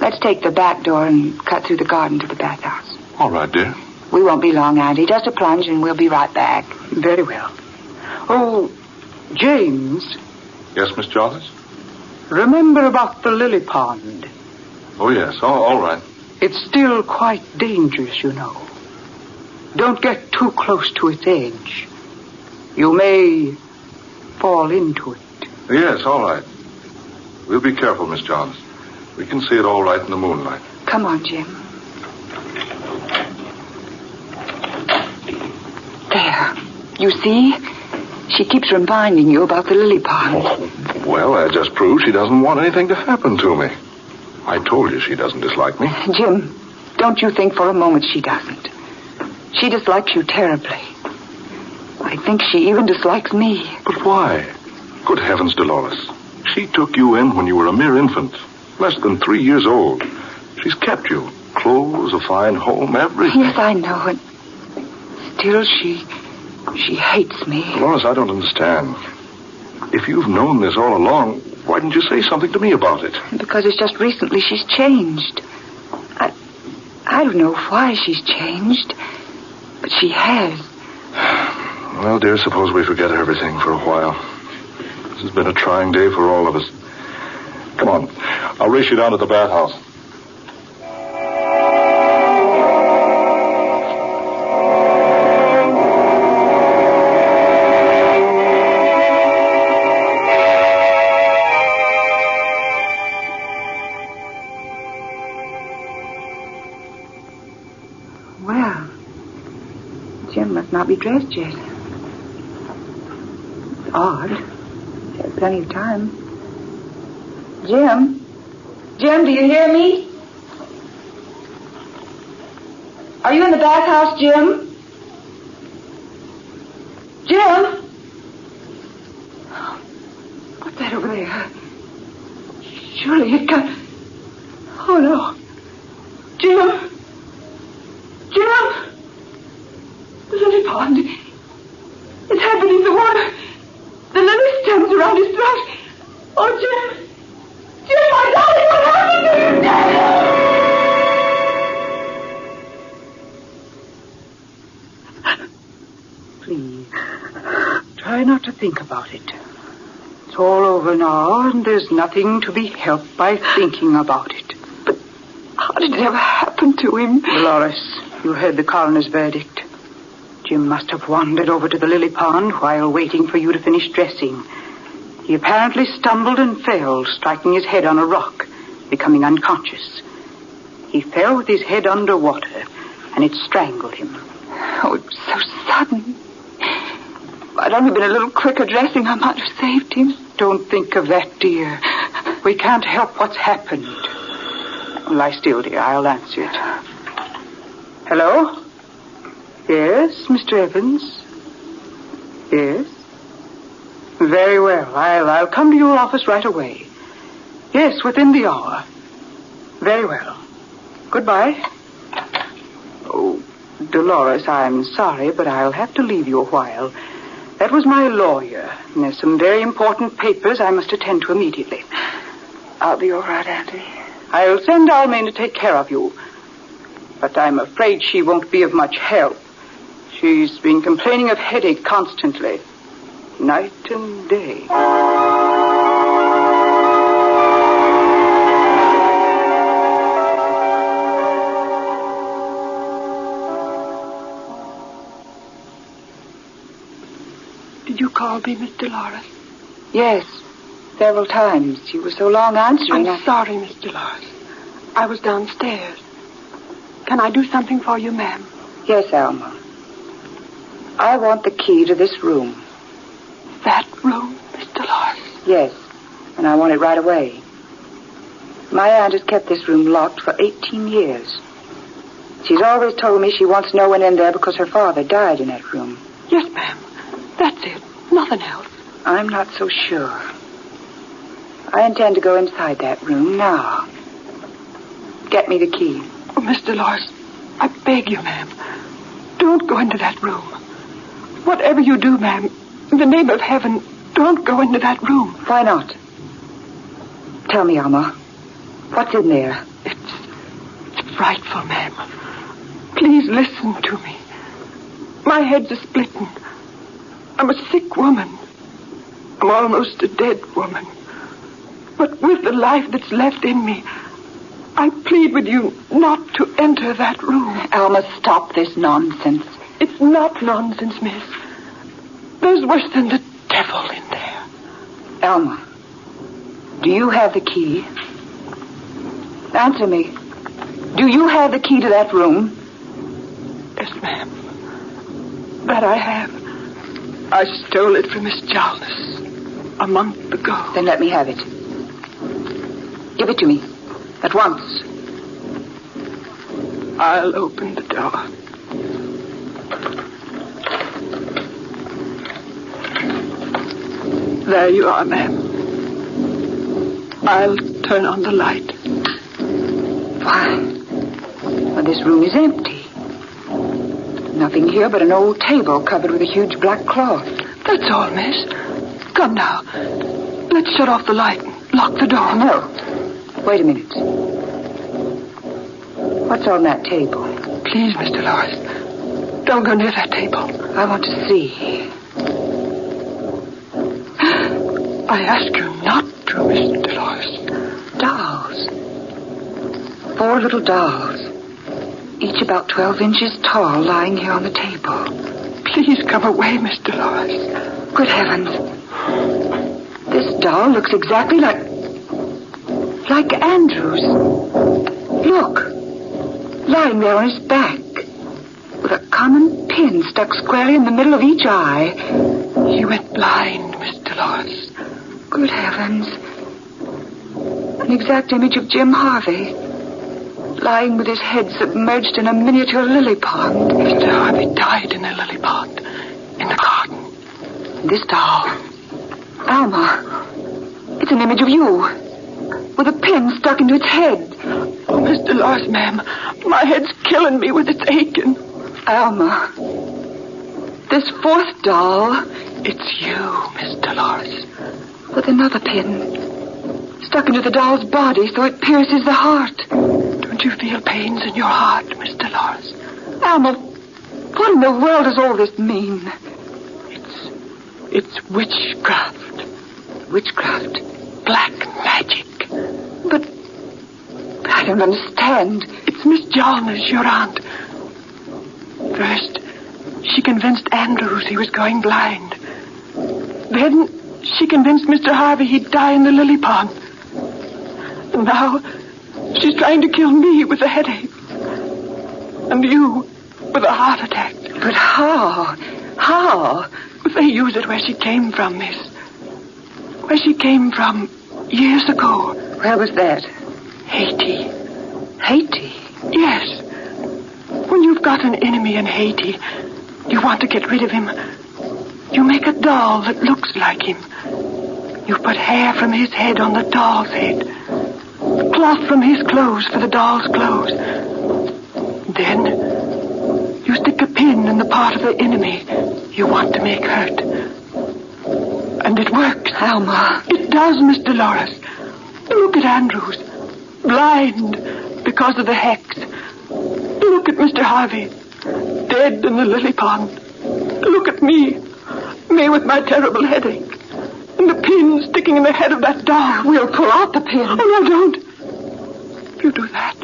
Let's take the back door and cut through the garden to the bathhouse. All right, dear. We won't be long, Auntie. Just a plunge and we'll be right back. Very well. Oh, James. Yes, Miss Jonas? Remember about the lily pond. Oh, yes. Oh, all right. It's still quite dangerous, you know. Don't get too close to its edge. You may fall into it. Yes, all right. We'll be careful, Miss Jonas. We can see it all right in the moonlight. Come on, Jim. There. You see? She keeps reminding you about the lily pond. Oh, well, that just proves she doesn't want anything to happen to me. I told you she doesn't dislike me. Jim, don't you think for a moment she doesn't. She dislikes you terribly. I think she even dislikes me. But why? Good heavens, Dolores. She took you in when you were a mere infant, less than 3 years old. She's kept you. Clothes, a fine home, everything. Yes, I know it. Still, she hates me. Dolores, I don't understand. If you've known this all along, why didn't you say something to me about it? Because it's just recently she's changed. I don't know why she's changed, but she has. Well, dear, suppose we forget everything for a while. This has been a trying day for all of us. Come on. I'll race you down to the bathhouse. Well, Jim must not be dressed yet. It's odd. He had plenty of time. Jim? Jim, do you hear me? Are you in the bathhouse, Jim? Jim? there. Surely it can't... Oh, no. Jim! Jim! The lily pond. It's head beneath the water. The lily stems around his throat. Oh, Jim! Jim, my darling, what happened to you? Please, try not to think about it. It's all over now, and there's nothing to be helped by thinking about it. But how did it ever happen to him? Dolores, you heard the coroner's verdict. Jim must have wandered over to the lily pond while waiting for you to finish dressing. He apparently stumbled and fell, striking his head on a rock, becoming unconscious. He fell with his head underwater, and it strangled him. Oh, it was so sudden. If I'd only been a little quicker dressing, I might have saved him. Don't think of that, dear. We can't help what's happened. Lie still, dear. I'll answer it. Hello? Yes, Mr. Evans? Yes? Very well. I'll come to your office right away. Yes, within the hour. Very well. Goodbye. Oh, Dolores, I'm sorry, but I'll have to leave you a while. That was my lawyer, and there's some very important papers I must attend to immediately. I'll be all right, Auntie. I'll send Almain to take care of you. But I'm afraid she won't be of much help. She's been complaining of headache constantly, night and day. Did you call me, Miss Dolores? Yes, several times. You were so long answering. I'm sorry, Miss Dolores. I was downstairs. Can I do something for you, ma'am? Yes, Alma. I want the key to this room. That room, Miss Dolores? Yes, and I want it right away. My aunt has kept this room locked for 18 years. She's always told me she wants no one in there because her father died in that room. Yes, ma'am. That's it. Nothing else. I'm not so sure. I intend to go inside that room now. Get me the key. Oh, Miss Dolores, I beg you, ma'am. Don't go into that room. Whatever you do, ma'am, in the name of heaven, don't go into that room. Why not? Tell me, Alma. What's in there? It's frightful, ma'am. Please listen to me. My head's a splitting. I'm a sick woman. I'm almost a dead woman. But with the life that's left in me, I plead with you not to enter that room. Alma, stop this nonsense. It's not nonsense, miss. There's worse than the devil in there. Alma, do you have the key? Answer me. Do you have the key to that room? Yes, ma'am. That I have. I stole it from Miss Jarvis a month ago. Then let me have it. Give it to me. At once. I'll open the door. There you are, ma'am. I'll turn on the light. Why? Well, this room is empty. Nothing here but an old table covered with a huge black cloth. That's all, miss. Come now. Let's shut off the light and lock the door. No. Wait a minute. What's on that table? Please, Mr. Lawrence. Don't go near that table. I want to see. I ask you not to, Mr. Lawrence. Dolls. 4 little dolls. Each about 12 inches tall, lying here on the table. Please come away, Mr. Lawrence. Good heavens. This doll looks exactly like Andrew's. Look. Lying there on his back. With a common pin stuck squarely in the middle of each eye. He went blind, Mr. Lawrence. Good heavens. An exact image of Jim Harvey. Lying with his head submerged in a miniature lily pond. Mr. Harvey died in a lily pond. In the garden. This doll. Alma. It's an image of you, with a pin stuck into its head. Oh, Miss Dolores, ma'am, my head's killing me with its aching. Alma, this fourth doll, it's you, Miss Dolores, with another pin stuck into the doll's body so it pierces the heart. Don't you feel pains in your heart, Miss Dolores? Alma, what in the world does all this mean? It's witchcraft. Witchcraft. Black magic. But I don't understand. It's Miss Jonas, your aunt. First, she convinced Andrews he was going blind. Then she convinced Mr. Harvey he'd die in the lily pond. And now she's trying to kill me with a headache. And you with a heart attack. But how? How? They use it where she came from, miss. Where she came from years ago. Where was that? Haiti. Haiti? Yes. When you've got an enemy in Haiti, you want to get rid of him. You make a doll that looks like him. You put hair from his head on the doll's head. Cloth from his clothes for the doll's clothes. Then you stick a pin in the part of the enemy you want to make hurt. And it works. Alma. It does, Miss Dolores. Look at Andrews. Blind because of the hex. Look at Mr. Harvey. Dead in the lily pond. Look at me. Me with my terrible headache. And the pin sticking in the head of that doll. We'll pull out the pin. Oh, no, don't. If you do that,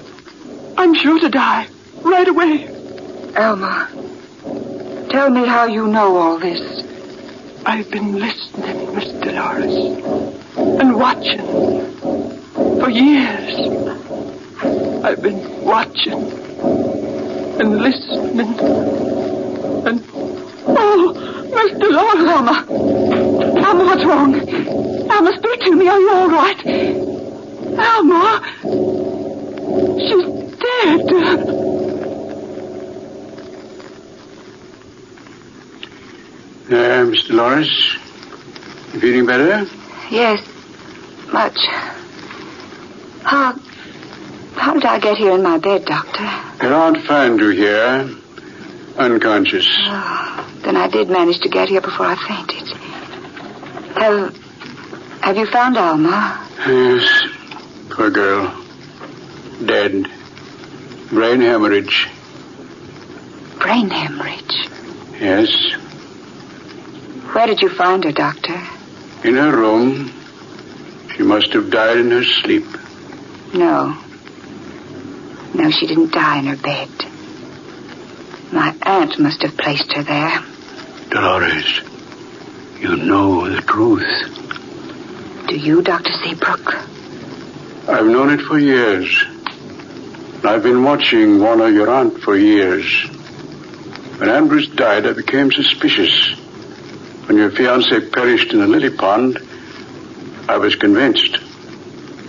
I'm sure to die. Right away. Alma, tell me how you know all this. I've been listening, Miss Dolores, and watching. For years, I've been watching and listening. And, oh, Miss Dolores. Alma. Alma, what's wrong? Alma, speak to me. Are you all right? Alma. She's dead. Mr. Dolores, you feeling better? Yes, much. How did I get here in my bed, Doctor? Your aunt found you here, unconscious. Oh, then I did manage to get here before I fainted. Have you found Alma? Yes, poor girl. Dead. Brain hemorrhage. Brain hemorrhage? Yes. Where did you find her, Doctor? In her room. She must have died in her sleep. No. No, she didn't die in her bed. My aunt must have placed her there. Dolores, you know the truth. Do you, Dr. Seabrook? I've known it for years. I've been watching Warner, your aunt, for years. When Andrews died, I became suspicious. When your fiancée perished in the lily pond, I was convinced.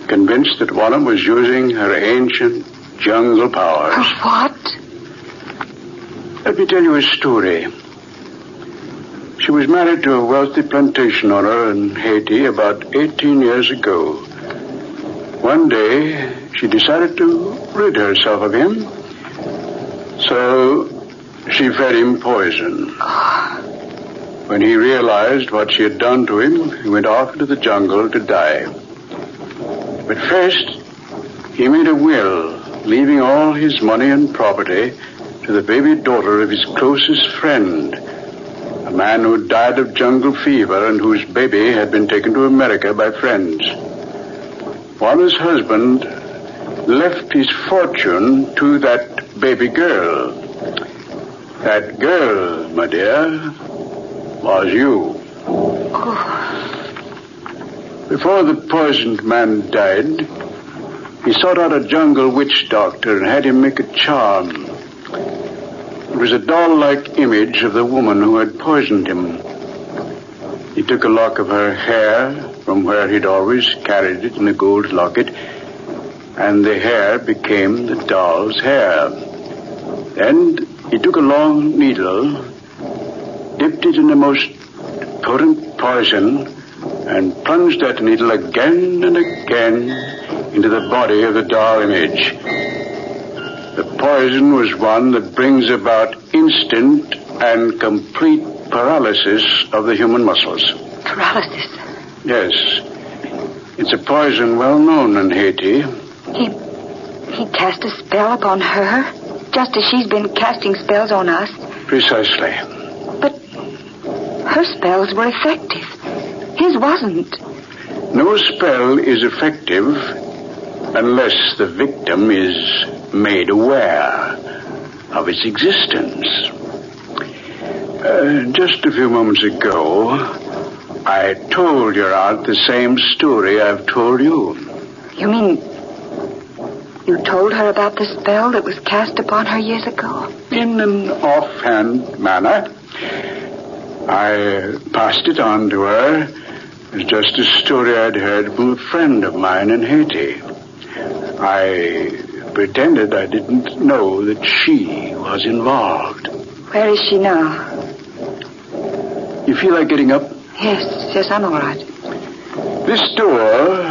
Convinced that Warner was using her ancient jungle powers. What? Let me tell you a story. She was married to a wealthy plantation owner in Haiti about 18 years ago. One day, she decided to rid herself of him. So, she fed him poison. When he realized what she had done to him, he went off into the jungle to die. But first, he made a will, leaving all his money and property to the baby daughter of his closest friend, a man who died of jungle fever and whose baby had been taken to America by friends. Warner's husband left his fortune to that baby girl. That girl, my dear, was you. Before the poisoned man died, he sought out a jungle witch doctor and had him make a charm. It was a doll-like image of the woman who had poisoned him. He took a lock of her hair from where he'd always carried it in a gold locket, and the hair became the doll's hair. Then he took a long needle, dipped it in the most potent poison, and plunged that needle again and again into the body of the doll image. The poison was one that brings about instant and complete paralysis of the human muscles. Paralysis? Yes. It's a poison well known in Haiti. He cast a spell upon her, just as she's been casting spells on us. Precisely. But her spells were effective. His wasn't. No spell is effective unless the victim is made aware of its existence. Just a few moments ago, I told your aunt the same story I've told you. You mean you told her about the spell that was cast upon her years ago? In an offhand manner. I passed it on to her as just a story I'd heard from a friend of mine in Haiti. I pretended I didn't know that she was involved. Where is she now? You feel like getting up? Yes, I'm all right. This door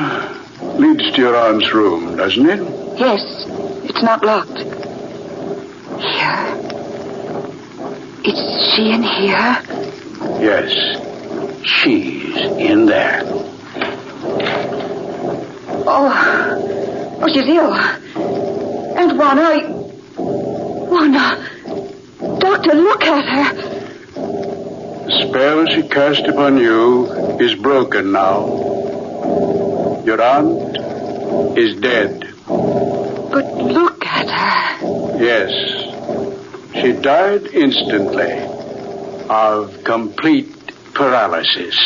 leads to your aunt's room, doesn't it? Yes, it's not locked. Here? Is she in here? Yes, she's in there. Oh, she's ill. And Juana, Doctor, look at her. The spell she cast upon you is broken now. Your aunt is dead. But look at her. Yes. She died instantly of complete paralysis.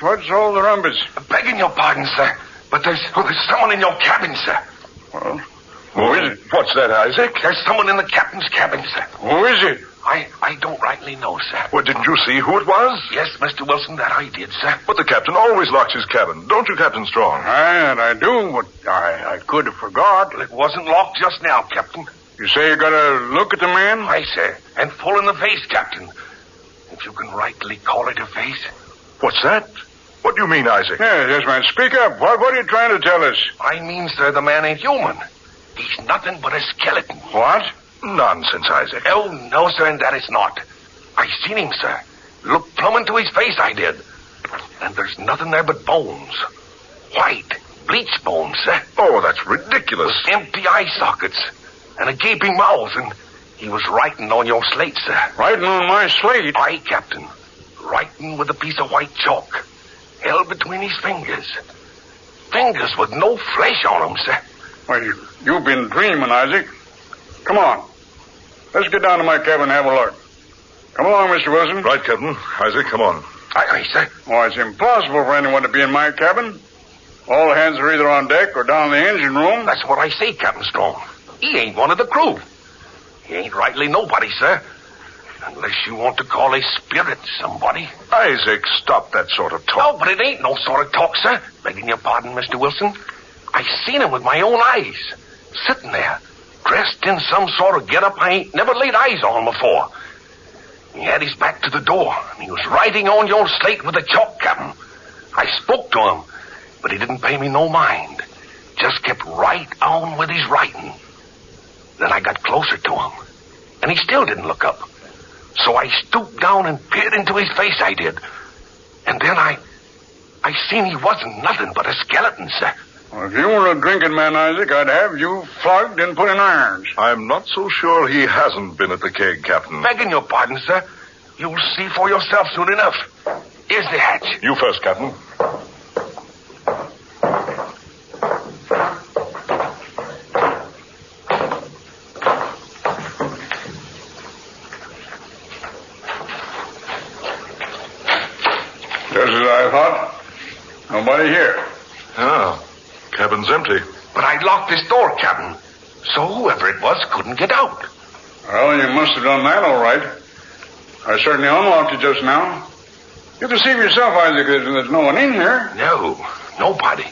What's all the rumpus? Begging your pardon, sir, but there's someone in your cabin, sir. Well, who is it? What's that, Isaac? There's someone in the captain's cabin, sir. Who is it? I don't rightly know, sir. Well, didn't you see who it was? Yes, Mr. Wilson, that I did, sir. But the captain always locks his cabin. Don't you, Captain Strong? I do, but I could have forgot. Well, it wasn't locked just now, Captain. You say you got a look at the man? Aye, sir. And full in the face, Captain. If you can rightly call it a face. What's that? What do you mean, Isaac? Yes, man. Speak up. What are you trying to tell us? I mean, sir, the man ain't human. He's nothing but a skeleton. What? Nonsense, Isaac. Oh, no, sir, and that is not. I seen him, sir. Looked plumb into his face, I did. And there's nothing there but bones. White, bleached bones, sir. Oh, that's ridiculous. With empty eye sockets and a gaping mouth, and he was writing on your slate, sir. Writing on my slate? Aye, Captain. Writing with a piece of white chalk held between his fingers. Fingers with no flesh on them, sir. Well, you've been dreaming, Isaac. Come on. Let's get down to my cabin and have a look. Come along, Mr. Wilson. Right, Captain. Isaac, come on. Aye, sir. Oh, it's impossible for anyone to be in my cabin. All hands are either on deck or down in the engine room. That's what I say, Captain Strong. He ain't one of the crew. He ain't rightly nobody, sir. Unless you want to call a spirit somebody. Isaac, stop that sort of talk. No, but it ain't no sort of talk, sir. Begging your pardon, Mr. Wilson. I seen him with my own eyes. Sitting there, dressed in some sort of getup I ain't never laid eyes on before. He had his back to the door, and he was writing on your slate with a chalk, Captain. I spoke to him, but he didn't pay me no mind. Just kept right on with his writing. Then I got closer to him, and he still didn't look up. So I stooped down and peered into his face, I did. And then I seen he wasn't nothing but a skeleton, sir. Well, if you were a drinking man, Isaac, I'd have you flogged and put in irons. I'm not so sure he hasn't been at the keg, Captain. Begging your pardon, sir. You'll see for yourself soon enough. Here's the hatch. You first, Captain. Just as I thought. Nobody here. Ah, cabin's empty. But I locked this door, Captain. So whoever it was couldn't get out. Well, you must have done that all right. I certainly unlocked it just now. You deceive yourself, Isaac. There's no one in here. No, nobody.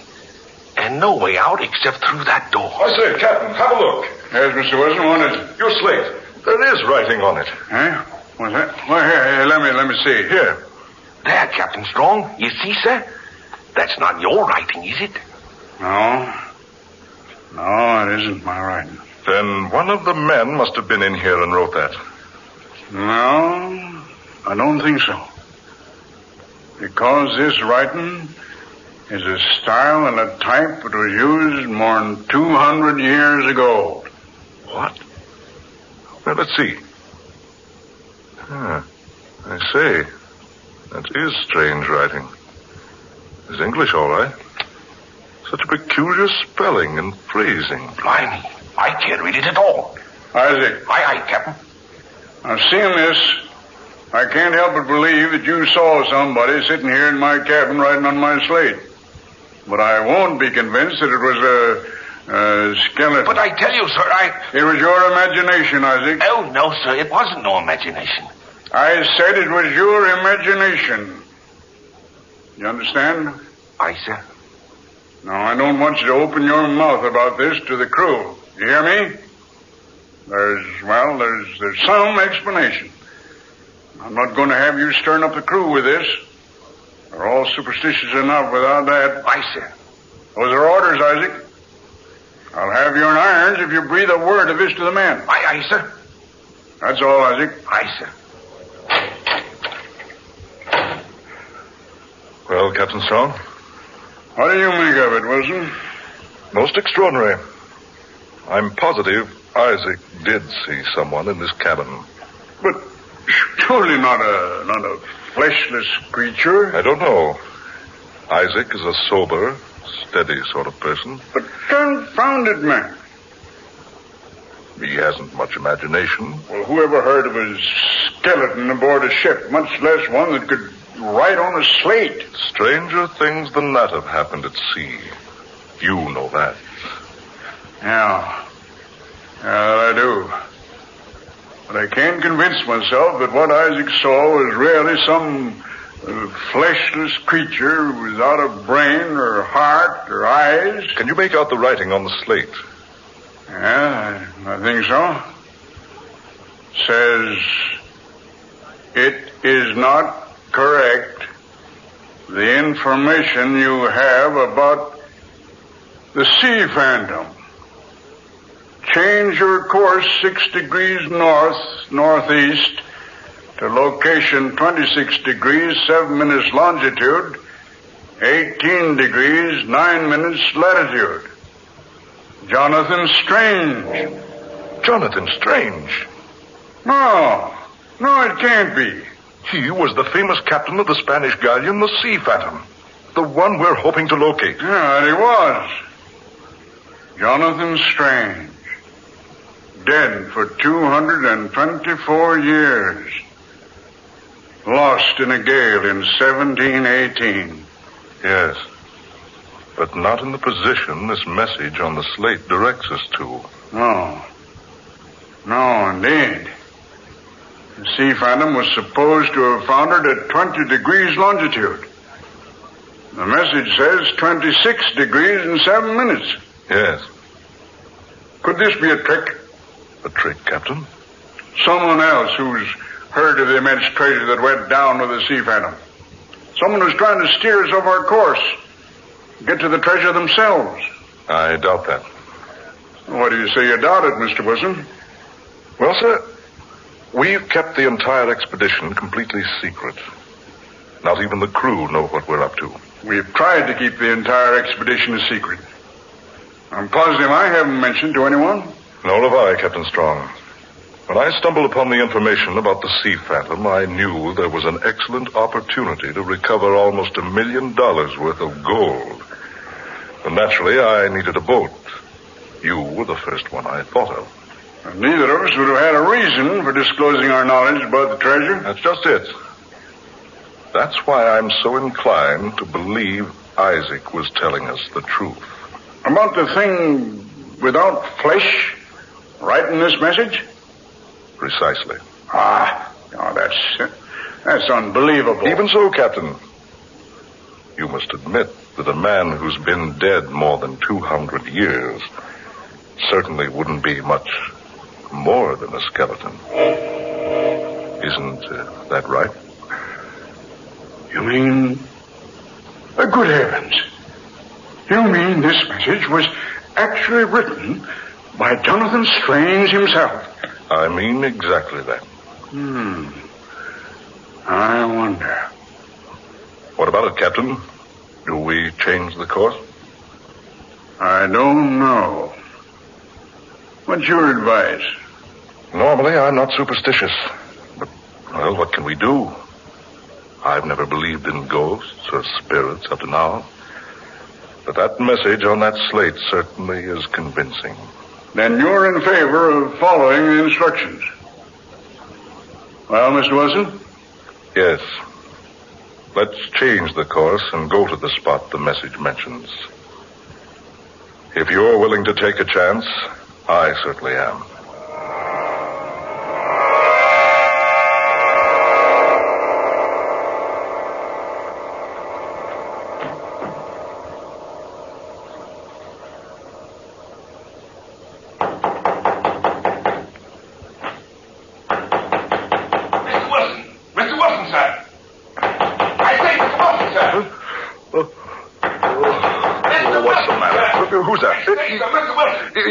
And no way out except through that door. I say, Captain, have a look. Yes, Mr. Wilson, what is it? Your slate. There is writing on it. Eh? What's that? Well, here, let me see. Here. There, Captain Strong. You see, sir? That's not your writing, is it? No. No, it isn't my writing. Then one of the men must have been in here and wrote that. No, I don't think so. Because this writing is a style and a type that was used more than 200 years ago. What? Now, let's see. Ah, I say. That is strange writing. It's English, all right. Such a peculiar spelling and phrasing. Blimey, I can't read it at all. Isaac. Aye, Captain. Now, seeing this, I can't help but believe that you saw somebody sitting here in my cabin writing on my slate. But I won't be convinced that it was a skeleton. But I tell you, sir, It was your imagination, Isaac. Oh, no, sir, it wasn't no imagination. I said it was your imagination. You understand? Aye, sir. Now, I don't want you to open your mouth about this to the crew. You hear me? There's some explanation. I'm not going to have you stirring up the crew with this. They're all superstitious enough without that. Aye, sir. Those are orders, Isaac. I'll have you in irons if you breathe a word of this to the men. Aye, sir. That's all, Isaac. Aye, sir. Well, Captain Strong? What do you make of it, Wilson? Most extraordinary. I'm positive Isaac did see someone in this cabin. But surely not a fleshless creature. I don't know. Isaac is a sober, steady sort of person. But confounded man. He hasn't much imagination. Well, who ever heard of a skeleton aboard a ship, much less one that could write on a slate? Stranger things than that have happened at sea. You know that. Yeah, I do. But I can't convince myself that what Isaac saw was really some fleshless creature without a brain or heart or eyes. Can you make out the writing on the slate? Yeah, I think so. Says, it is not correct, the information you have about the sea phantom. Change your course 6 degrees northeast to location 26 degrees 7 minutes longitude, 18 degrees 9 minutes latitude. Jonathan Strange. Jonathan Strange? No, it can't be. He was the famous captain of the Spanish galleon, the Sea Phantom. The one we're hoping to locate. Yeah, he was. Jonathan Strange. Dead for 224 years. Lost in a gale in 1718. Yes. But not in the position this message on the slate directs us to. No, indeed. The Sea Phantom was supposed to have foundered at 20 degrees longitude. The message says 26 degrees and 7 minutes. Yes. Could this be a trick? A trick, Captain? Someone else who's heard of the immense treasure that went down with the Sea Phantom. Someone who's trying to steer us off our course. Get to the treasure themselves. I doubt that. What do you say you doubt it, Mr. Wilson? Well, sir, we've kept the entire expedition completely secret. Not even the crew know what we're up to. We've tried to keep the entire expedition a secret. I'm positive I haven't mentioned to anyone. Nor have I, Captain Strong. When I stumbled upon the information about the Sea Phantom, I knew there was an excellent opportunity to recover almost $1 million worth of gold. And naturally, I needed a boat. You were the first one I thought of. And neither of us would have had a reason for disclosing our knowledge about the treasure. That's just it. That's why I'm so inclined to believe Isaac was telling us the truth. About the thing without flesh, right in this message? Precisely. That's unbelievable. Even so, Captain, you must admit that a man who's been dead more than 200 years certainly wouldn't be much more than a skeleton. Isn't that right? You mean... good heavens. You mean this message was actually written by Jonathan Strange himself? I mean exactly that. I wonder. What about it, Captain? Do we change the course? I don't know. What's your advice? Normally, I'm not superstitious. But, well, what can we do? I've never believed in ghosts or spirits up to now. But that message on that slate certainly is convincing. Then you're in favor of following the instructions. Well, Mr. Wilson? Yes. Let's change the course and go to the spot the message mentions. If you're willing to take a chance, I certainly am.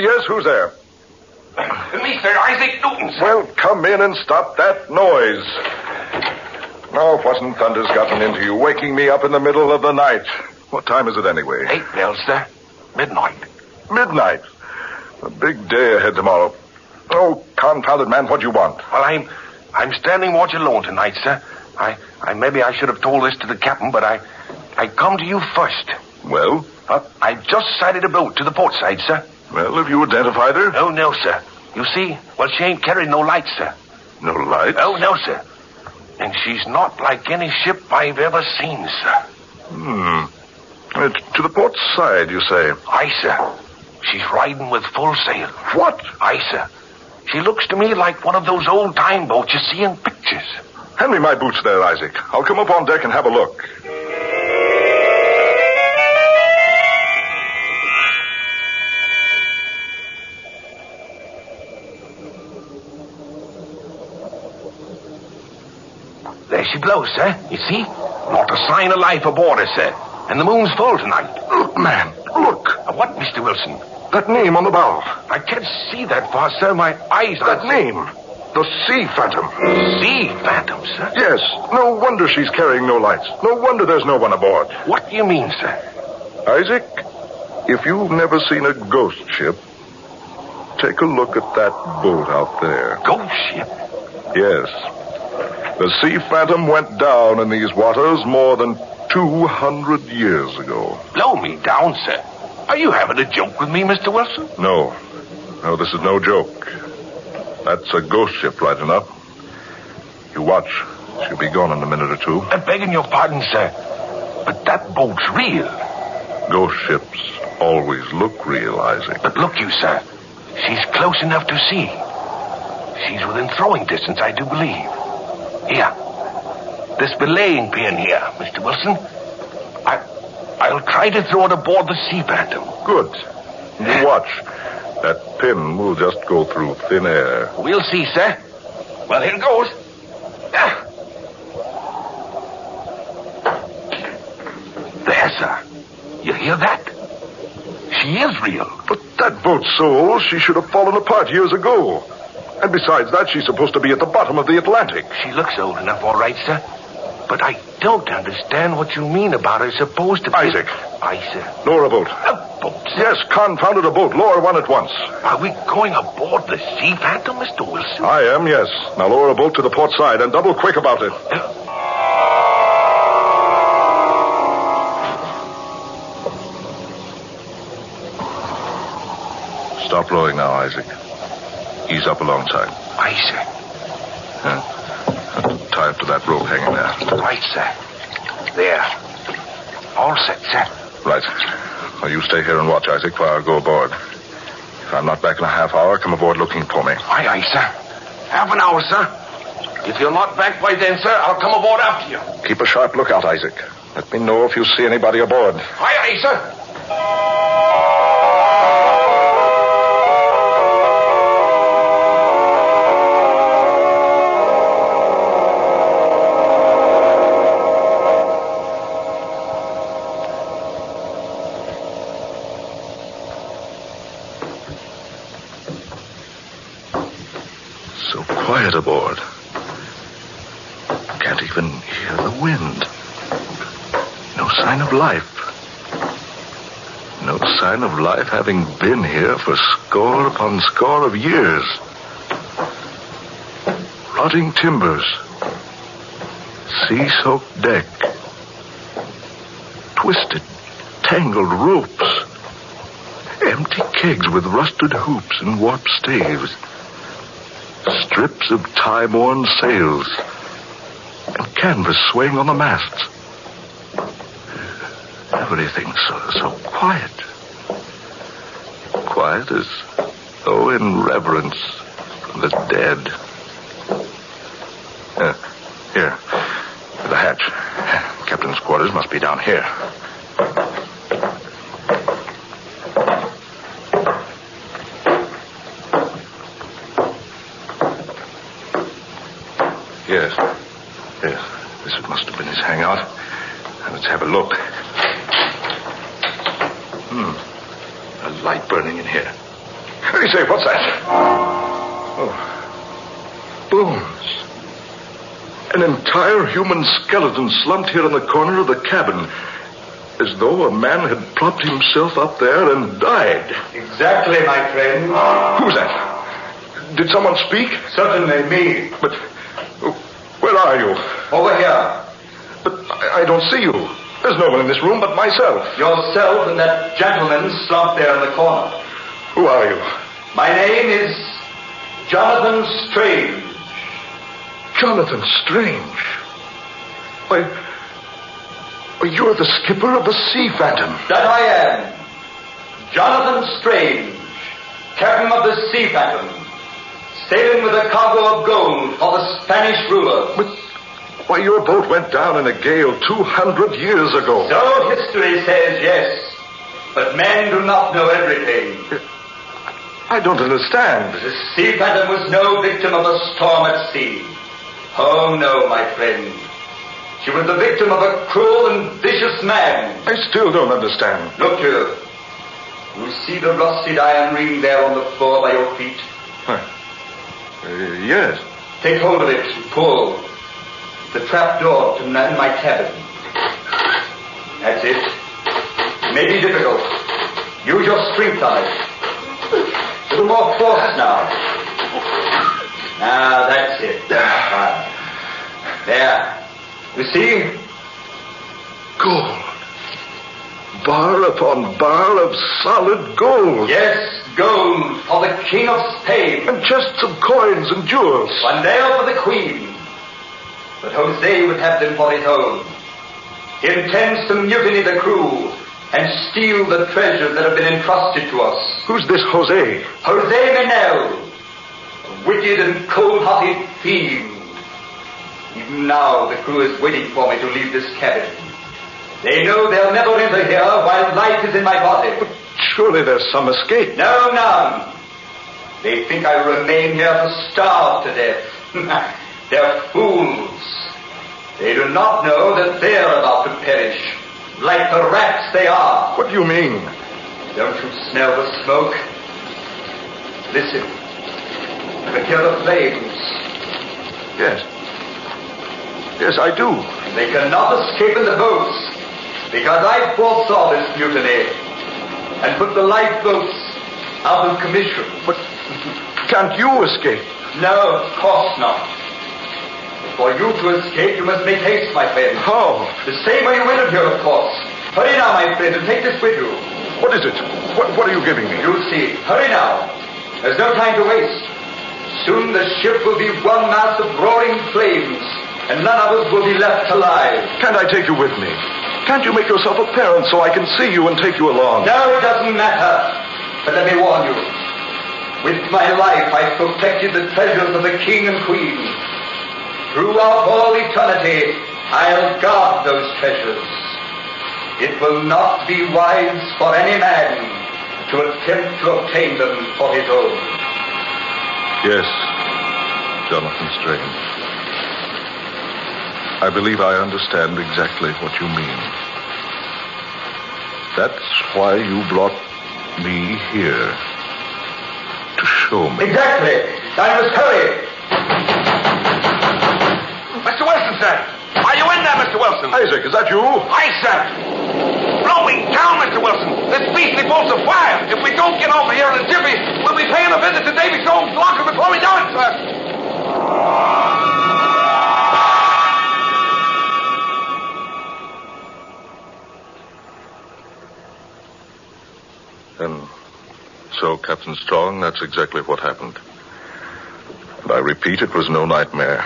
Yes, who's there? Me, sir. Isaac Newton, sir. Well, come in and stop that noise. No, it wasn't thunder's gotten into you, waking me up in the middle of the night. What time is it anyway? 8 bells, sir. Midnight. Midnight? A big day ahead tomorrow. Oh, confounded man, what do you want? Well, I'm standing watch alone tonight, sir. Maybe I should have told this to the captain, but I come to you first. Well? I've just sighted a boat to the port side, sir. Well, have you identified her? Oh, no, sir. You see, she ain't carrying no lights, sir. No lights? Oh, no, sir. And she's not like any ship I've ever seen, sir. To the port side, you say? Aye, sir. She's riding with full sail. What? Aye, sir. She looks to me like one of those old-time boats you see in pictures. Hand me my boots there, Isaac. I'll come up on deck and have a look. There she blows, sir. You see? Not a sign of life aboard her, sir. And the moon's full tonight. Look, man. Look. What, Mr. Wilson? That name on the bow. I can't see that far, sir. My eyes That name. The Sea Phantom. Sea Phantom, sir? Yes. No wonder she's carrying no lights. No wonder there's no one aboard. What do you mean, sir? Isaac, if you've never seen a ghost ship, take a look at that boat out there. Ghost ship? Yes. The Sea Phantom went down in these waters more than 200 years ago. Blow me down, sir. Are you having a joke with me, Mr. Wilson? No. No, this is no joke. That's a ghost ship, right enough. You watch. She'll be gone in a minute or two. I'm begging your pardon, sir. But that boat's real. Ghost ships always look real, Isaac. But look you, sir. She's close enough to see. She's within throwing distance, I do believe. Here. This belaying pin here, Mr. Wilson. I'll try to throw it aboard the Sea Phantom. Good. You watch. That pin will just go through thin air. We'll see, sir. Well, here goes. There, sir. You hear that? She is real. But that boat's so old, she should have fallen apart years ago. And besides that, she's supposed to be at the bottom of the Atlantic. She looks old enough, all right, sir. But I don't understand what you mean about her supposed to be... Isaac. Aye, sir. Lower a boat. A boat, sir? Yes, confounded a boat. Lower one at once. Are we going aboard the Sea Phantom, Mr. Wilson? I am, yes. Now lower a boat to the port side and double quick about it. Stop rowing now, Isaac. Ease up alongside. Aye, sir. Tie up to that rope hanging there. Right, sir. There. All set, sir. Right. Well, you stay here and watch, Isaac, while I go aboard. If I'm not back in a half hour, come aboard looking for me. Aye, sir. Half an hour, sir. If you're not back by then, sir, I'll come aboard after you. Keep a sharp lookout, Isaac. Let me know if you see anybody aboard. Aye, sir. Quiet aboard. Can't even hear the wind. No sign of life. No sign of life having been here for score upon score of years. Rotting timbers. Sea-soaked deck. Twisted, tangled ropes. Empty kegs with rusted hoops and warped staves. Strips of time-worn sails and canvas swaying on the masts. Everything so quiet. Quiet as though in reverence for the dead. Here, the hatch. Captain's quarters must be down here. Yes. This must have been his hangout. Now, let's have a look. A light burning in here. Hey, say, what's that? Oh. Bones. An entire human skeleton slumped here in the corner of the cabin. As though a man had propped himself up there and died. Exactly, my friend. Who's that? Did someone speak? Certainly me. But where are you? Over here. But I don't see you. There's no one in this room but myself. Yourself and that gentleman slumped there in the corner. Who are you? My name is Jonathan Strange. Jonathan Strange? Why, you're the skipper of the Sea Phantom. That I am. Jonathan Strange, captain of the Sea Phantom. sailing with a cargo of gold for the Spanish ruler. But why, your boat went down in a gale 200 years ago. So history says, yes. But men do not know everything. I don't understand. The sea phantom was no victim of a storm at sea. Oh, no, my friend. She was the victim of a cruel and vicious man. I still don't understand. Look here. You see the rusted iron ring there on the floor by your feet? Yes. Take hold of it and pull. The trap door to my cabin. That's it. It may be difficult. Use your strength on it. A little more force now. Now, that's it. There. You see? Gold. Bar upon bar of solid gold. Yes, gold for the King of Spain. And chests of coins and jewels. One there for the Queen. But Jose would have them for his own. He intends to mutiny the crew and steal the treasures that have been entrusted to us. Who's this Jose? Jose Menel, a wicked and cold-hearted fiend. Even now, the crew is waiting for me to leave this cabin. They know they'll never enter here while life is in my body. But surely there's some escape. No, none. They think I remain here to starve to death. They're fools. They do not know that they're about to perish, like the rats they are. What do you mean? Don't you smell the smoke? Listen. You can hear the flames. Yes. Yes, I do. They cannot escape in the boats, because I foresaw this mutiny and put the lifeboats out of commission. But can't you escape? No, of course not. For you to escape, you must make haste, my friend. How? The same way you entered here, of course. Hurry now, my friend, and take this with you. What is it? What are you giving me? You'll see. Hurry now. There's no time to waste. Soon the ship will be one mass of roaring flames, and none of us will be left alive. Can't I take you with me? Can't you make yourself apparent so I can see you and take you along? No, it doesn't matter. But let me warn you. With my life, I protected the treasures of the King and Queen. Throughout all eternity, I'll guard those treasures. It will not be wise for any man to attempt to obtain them for his own. Yes, Jonathan Strange. I believe I understand exactly what you mean. That's why you brought me here. To show me. Exactly. I must hurry. Mr. Wilson, sir. Are you in there, Mr. Wilson? Isaac, is that you? Aye, sir. Blowing down, Mr. Wilson. This beastly boat's afire. If we don't get over here in a jiffy, we'll be paying a visit to Davy Jones' locker before we do it, sir. And so, Captain Strong, that's exactly what happened. And I repeat, it was no nightmare.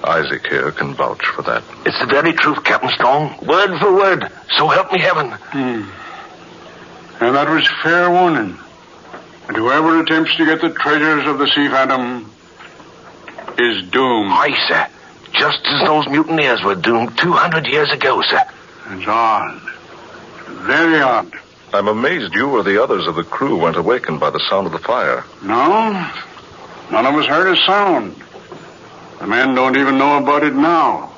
Isaac here can vouch for that. It's the very truth, Captain Strong. Word for word. So help me heaven. And that was fair warning. And whoever attempts to get the treasures of the Sea Phantom is doomed. Aye, sir. Just as those mutineers were doomed 200 years ago, sir. It's odd. Very odd. I'm amazed you or the others of the crew weren't awakened by the sound of the fire. No. None of us heard a sound. The men don't even know about it now.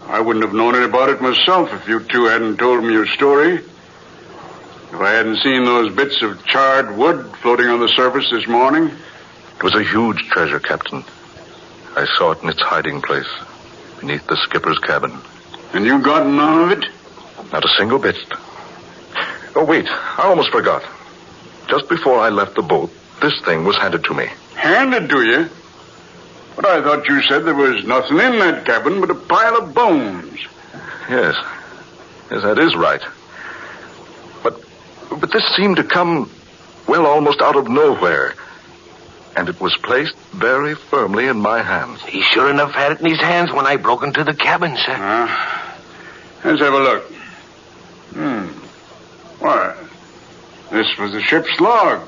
I wouldn't have known about it myself if you two hadn't told me your story. If I hadn't seen those bits of charred wood floating on the surface this morning. It was a huge treasure, Captain. I saw it in its hiding place, beneath the skipper's cabin. And you got none of it? Not a single bit. Oh, wait, I almost forgot. Just before I left the boat, this thing was handed to me. Handed to you? But I thought you said there was nothing in that cabin but a pile of bones. Yes. Yes, that is right. But this seemed to come, well, almost out of nowhere. And it was placed very firmly in my hands. He sure enough had it in his hands when I broke into the cabin, sir. Let's have a look. Why, this was the ship's log.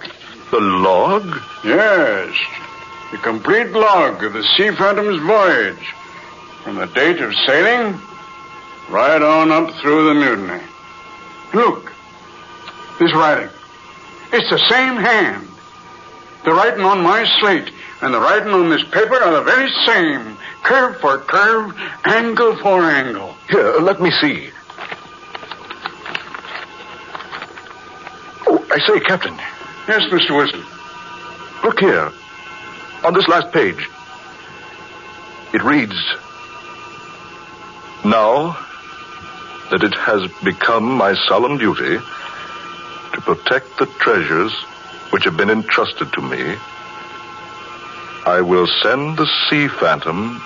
The log? Yes. The complete log of the Sea Phantom's voyage. From the date of sailing, right on up through the mutiny. Look. This writing. It's the same hand. The writing on my slate and the writing on this paper are the very same. Curve for curve, angle for angle. Here, let me see. Oh, I say, Captain. Yes, Mr. Wilson. Look here. On this last page. It reads, "Now that it has become my solemn duty to protect the treasures which have been entrusted to me, I will send the Sea Phantom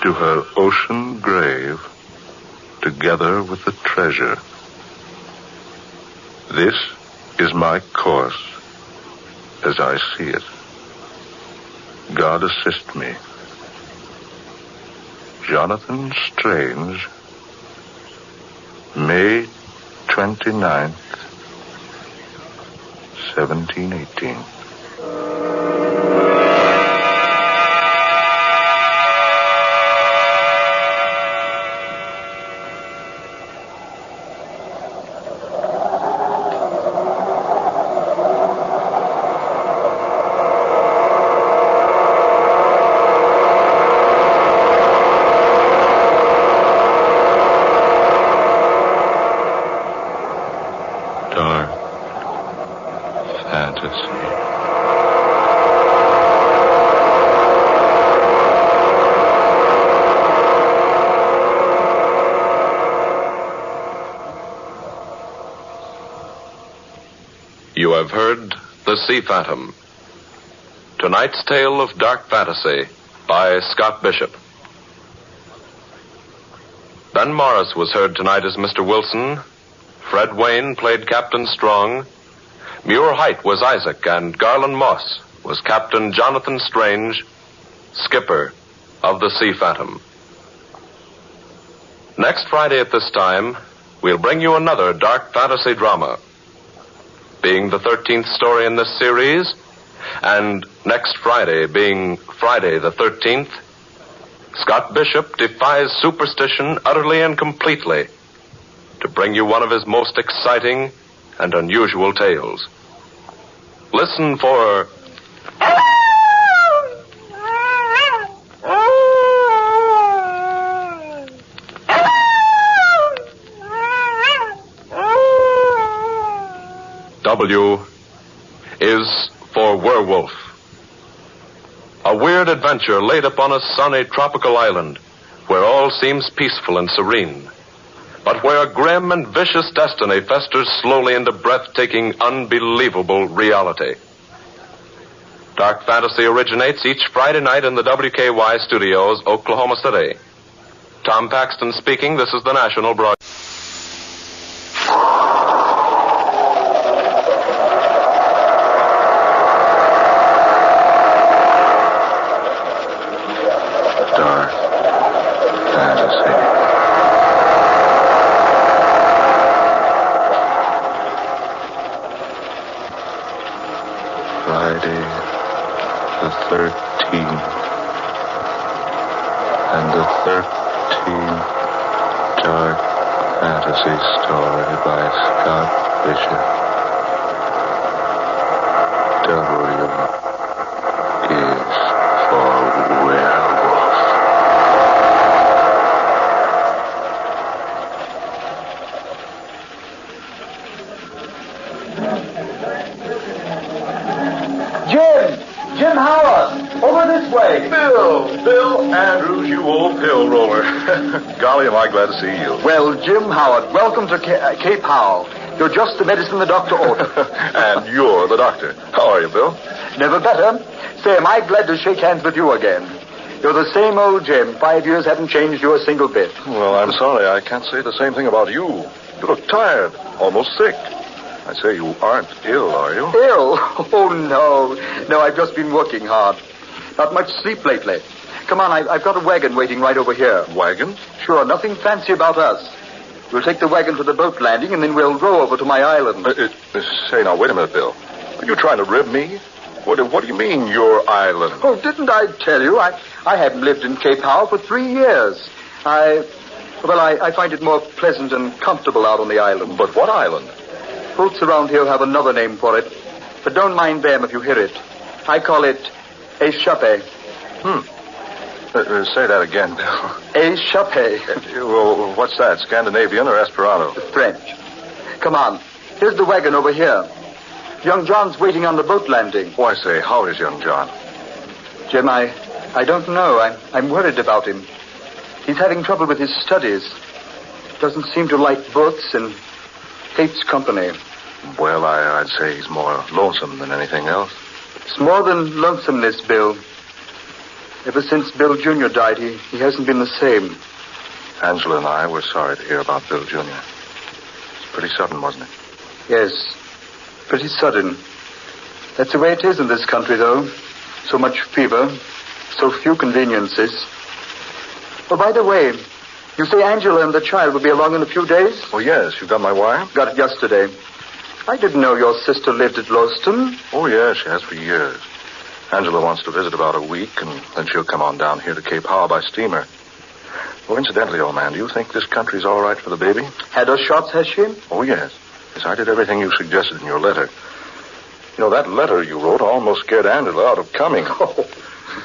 to her ocean grave together with the treasure. This is my course as I see it. God assist me. Jonathan Strange, May 29th, 1718. You have heard The Sea Phantom. Tonight's tale of dark fantasy by Scott Bishop. Ben Morris was heard tonight as Mr. Wilson. Fred Wayne played Captain Strong. Muir Height was Isaac, and Garland Moss was Captain Jonathan Strange, skipper of the Sea Phantom. Next Friday at this time, we'll bring you another dark fantasy drama. Being the 13th story in this series, and next Friday being Friday the 13th, Scott Bishop defies superstition utterly and completely to bring you one of his most exciting and unusual tales. Listen for W is for werewolf. A weird adventure laid upon a sunny tropical island where all seems peaceful and serene, but where a grim and vicious destiny festers slowly into breathtaking, unbelievable reality. Dark Fantasy originates each Friday night in the WKY studios, Oklahoma City. Tom Paxton speaking. This is the National Broadcast. Jim Howard, over this way. Bill Andrews, you old pill roller. Golly, am I glad to see you. Well, Jim Howard, welcome to Cape Howell. You're just the medicine the doctor ordered. And you're the doctor. How are you, Bill? Never better. Say, am I glad to shake hands with you again. You're the same old Jim. 5 years haven't changed you a single bit. Well, I'm sorry. I can't say the same thing about you. You look tired, almost sick. I say you aren't ill, are you? Ill? Oh, no. No, I've just been working hard. Not much sleep lately. Come on, I've got a wagon waiting right over here. Wagon? Sure, nothing fancy about us. We'll take the wagon to the boat landing, and then we'll row over to my island. Say, now, wait a minute, Bill. Are you trying to rib me? What do you mean, your island? Oh, didn't I tell you? I haven't lived in Cape Howe for 3 years. I find it more pleasant and comfortable out on the island. But what island? Folks around here have another name for it, but don't mind them if you hear it. I call it Échappé. Say that again, Bill. Échappé. Well, what's that, Scandinavian or Esperanto? French. Come on. Here's the wagon over here. Young John's waiting on the boat landing. Oh, I say, how is young John? Jim, I don't know. I'm worried about him. He's having trouble with his studies. Doesn't seem to like books and hates company. Well, I'd say he's more lonesome than anything else. It's more than lonesomeness, Bill. Ever since Bill Jr. died, he hasn't been the same. Angela and I were sorry to hear about Bill Jr. It's pretty sudden, wasn't it? Yes, pretty sudden. That's the way it is in this country, though. So much fever, so few conveniences. Oh, by the way, you say Angela and the child will be along in a few days? Oh, yes. You got my wire? Got it yesterday. I didn't know your sister lived at Lowston. Oh, yes, she has for years. Angela wants to visit about a week, and then she'll come on down here to Cape Howe by steamer. Oh, incidentally, old man, do you think this country's all right for the baby? Had her shots, has she? Oh, yes. Yes, I did everything you suggested in your letter. You know, that letter you wrote almost scared Angela out of coming. Oh.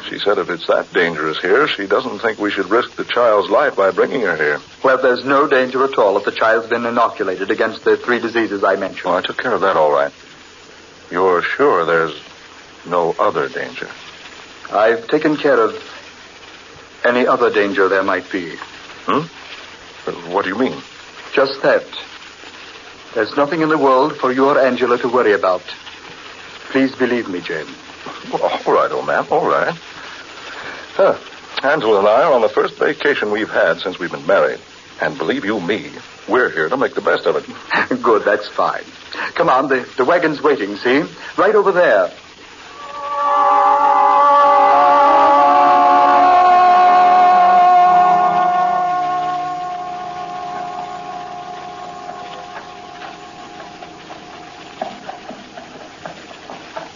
She said if it's that dangerous here, she doesn't think we should risk the child's life by bringing her here. Well, there's no danger at all if the child's been inoculated against the 3 diseases I mentioned. Oh, I took care of that all right. You're sure there's no other danger? I've taken care of any other danger there might be. What do you mean? Just that. There's nothing in the world for you or Angela to worry about. Please believe me, Jane. Well, all right, old man, all right. Angela and I are on the first vacation we've had since we've been married. And believe you me, we're here to make the best of it. Good, that's fine. Come on, the wagon's waiting, see? Right over there.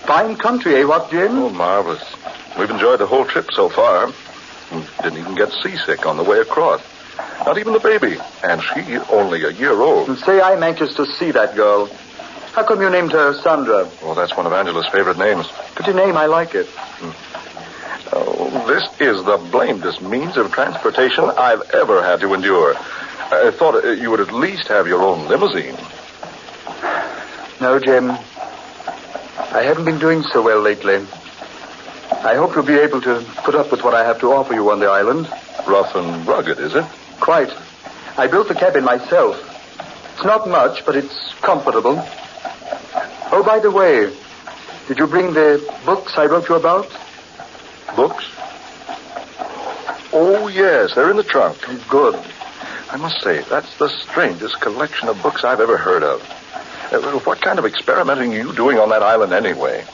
Fine country, eh, what, Jim? Oh, marvelous. We've enjoyed the whole trip so far. We didn't even get seasick on the way across. Not even the baby. And she only a year old. And say I'm anxious to see that girl. How come you named her Sandra? Oh, that's one of Angela's favorite names. Pretty name, I like it. Oh, this is the blamedest means of transportation I've ever had to endure. I thought you would at least have your own limousine. No, Jim. I haven't been doing so well lately. I hope you'll be able to put up with what I have to offer you on the island. Rough and rugged, is it? Quite. I built the cabin myself. It's not much, but it's comfortable. Oh, by the way, did you bring the books I wrote you about? Books? Oh, yes, they're in the trunk. Good. I must say, that's the strangest collection of books I've ever heard of. What kind of experimenting are you doing on that island anyway?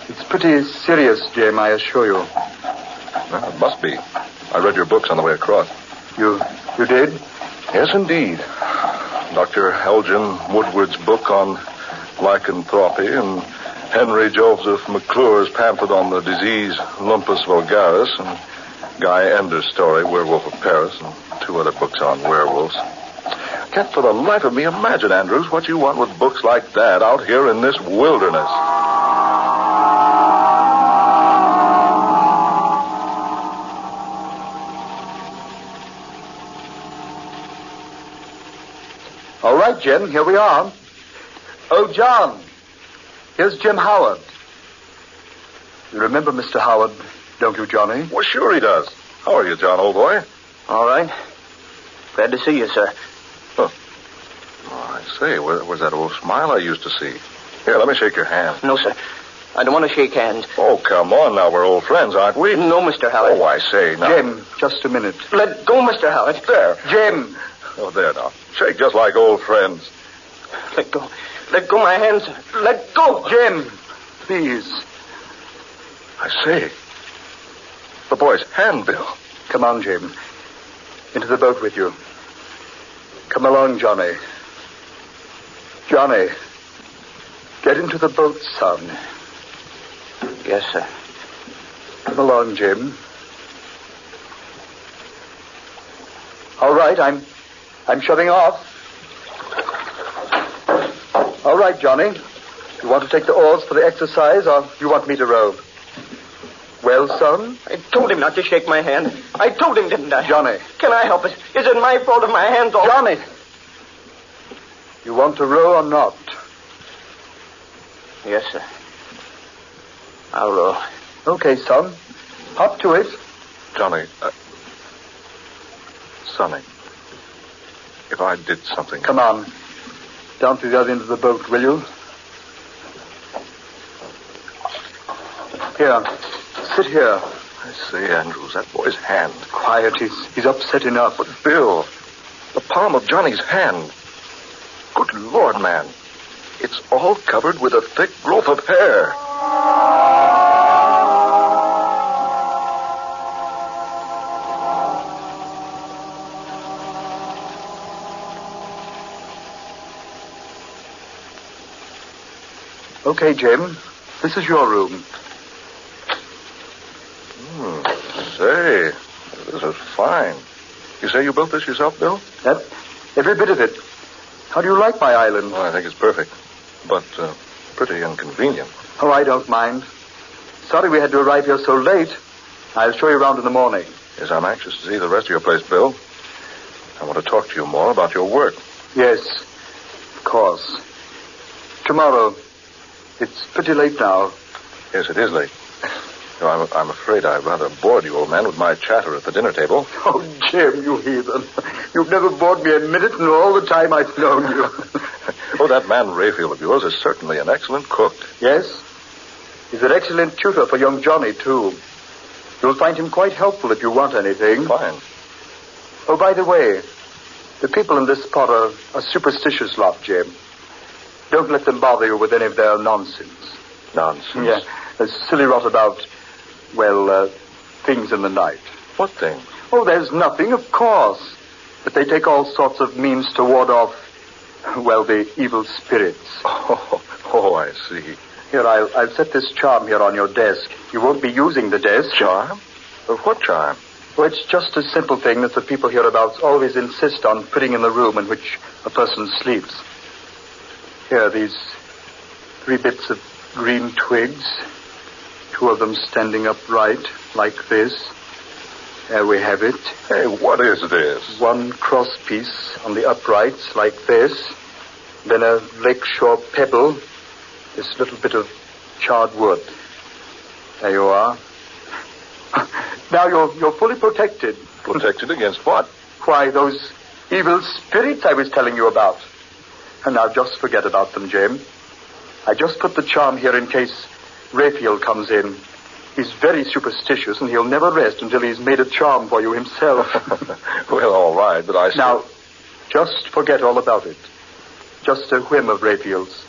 It's pretty serious, Jim, I assure you. Well, it must be. I read your books on the way across. You did? Yes, indeed. Dr. Elgin Woodward's book on lycanthropy and Henry Joseph McClure's pamphlet on the disease Lumpus vulgaris and Guy Ender's story, Werewolf of Paris, and 2 other books on werewolves. Can't for the life of me imagine, Andrews, what you want with books like that out here in this wilderness. All right, Jim, here we are. Oh, John, here's Jim Howard. You remember Mr. Howard, don't you, Johnny? Well, sure he does. How are you, John, old boy? All right. Glad to see you, sir. Oh, I say, where's that old smile I used to see? Here, let me shake your hand. No, sir. I don't want to shake hands. Oh, come on now. We're old friends, aren't we? No, Mr. Howard. Oh, I say now. Jim, just a minute. Let go, Mr. Howard. There. Jim. Oh, there now. Shake just like old friends. Let go. Let go my hands. Let go. Jim, please. I say. The boy's handbill. Come on, Jim. Into the boat with you. Come along, Johnny. Johnny. Get into the boat, son. Yes, sir. Come along, Jim. All right, I'm shoving off. All right, Johnny. You want to take the oars for the exercise, or you want me to row? Well, son? I told him not to shake my hand. I told him, didn't I? Johnny. Can I help it? Is it my fault if my hand's all... Johnny! You want to row or not? Yes, sir. I'll row. Okay, son. Hop to it. Johnny, Sonny, if I did something... Come on. Down to the other end of the boat, will you? Here. Sit here. I say, Andrews, that boy's hand. Quiet. He's upset enough. But, Bill, the palm of Johnny's hand. Good Lord, man. It's all covered with a thick growth of hair. Okay, Jim. This is your room. Say, this is fine. You say you built this yourself, Bill? Every bit of it. How do you like my island? Oh, I think it's perfect. But pretty inconvenient. Oh, I don't mind. Sorry we had to arrive here so late. I'll show you around in the morning. Yes, I'm anxious to see the rest of your place, Bill. I want to talk to you more about your work. Yes, of course. Tomorrow. It's pretty late now. Yes, it is late. No, I'm afraid I rather bored you, old man, with my chatter at the dinner table. Oh, Jim, you heathen. You've never bored me a minute in all the time I've known you. Oh, that man Rayfield of yours is certainly an excellent cook. Yes? He's an excellent tutor for young Johnny, too. You'll find him quite helpful if you want anything. Fine. Oh, by the way, the people in this spot are a superstitious lot, Jim. Don't let them bother you with any of their nonsense. Nonsense? Yeah, there's silly rot about, things in the night. What thing? Oh, there's nothing, of course. But they take all sorts of means to ward off, the evil spirits. Oh, I see. Here, I'll set this charm here on your desk. You won't be using the desk. Charm? What charm? Well, it's just a simple thing that the people hereabouts always insist on putting in the room in which a person sleeps. Here, these 3 bits of green twigs. 2 of them standing upright, like this. There we have it. Hey, what is this? 1 cross piece on the uprights, like this. Then a lakeshore pebble. This little bit of charred wood. There you are. Now you're fully protected. Protected against what? Why, those evil spirits I was telling you about. And now just forget about them, Jim. I just put the charm here in case Rayfield comes in. He's very superstitious, and he'll never rest until he's made a charm for you himself. Well, all right, but I still... Now, just forget all about it. Just a whim of Rayfield's.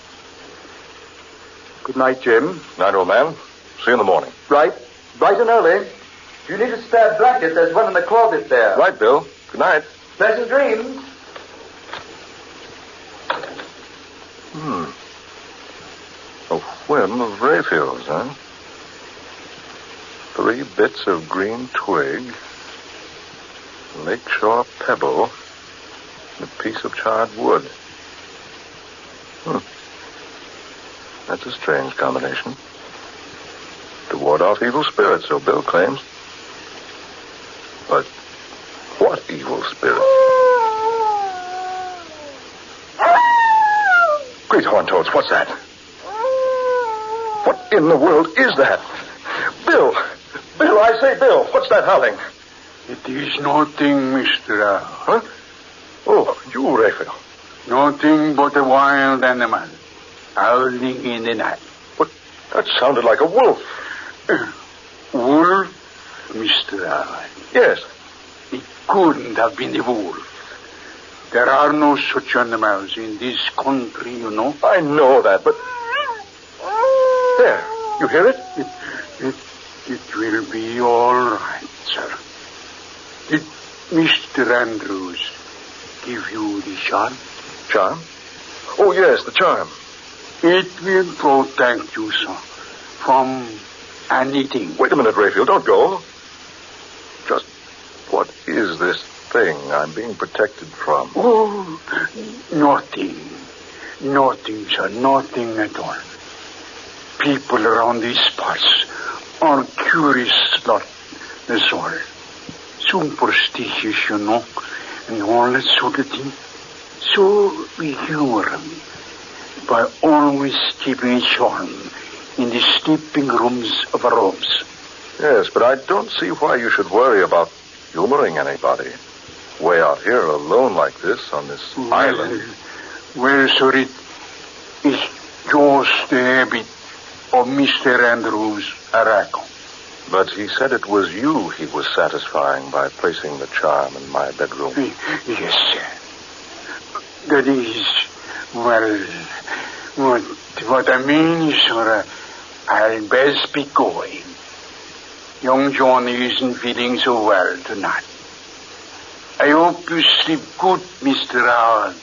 Good night, Jim. Night, old man. See you in the morning. Right. Bright and early. If you need a spare blanket, there's one in the closet there. Right, Bill. Good night. Pleasant dreams. A whim of Rayfield's, huh? 3 bits of green twig, lakeshore pebble, and a piece of charred wood. That's a strange combination. To ward off evil spirits, so Bill claims. But what evil spirit? Great horn toads, what's that? What in the world is that? Bill! Bill, I say, Bill, what's that howling? It is nothing, Mr. Huh? Oh, you, Rayfield. Nothing but a wild animal howling in the night. But that sounded like a wolf. Wolf, Mr. Yes. It couldn't have been a wolf. There are no such animals in this country, you know. I know that, but... There, you hear it? It will be all right, sir. Did Mr. Andrews give you the charm? Charm? Oh, yes, the charm. It will protect you, sir, from anything. Wait a minute, Rayfield. Don't go. Just what is this thing I'm being protected from? Oh, nothing. Nothing, sir. Nothing at all. People around these parts are curious about this all. Superstitious, you know, and all that sort of thing. So we humor them by always keeping it warm in the sleeping rooms of our homes. Yes, but I don't see why you should worry about humoring anybody. Way out here alone like this on this island. Well, sir, it is just the habit of Mr. Andrews, I reckon. But he said it was you he was satisfying by placing the charm in my bedroom. Yes, sir. That is, well, what I mean is, sir, I'll best be going. Young Johnny isn't feeling so well tonight. I hope you sleep good, Mr. Howard.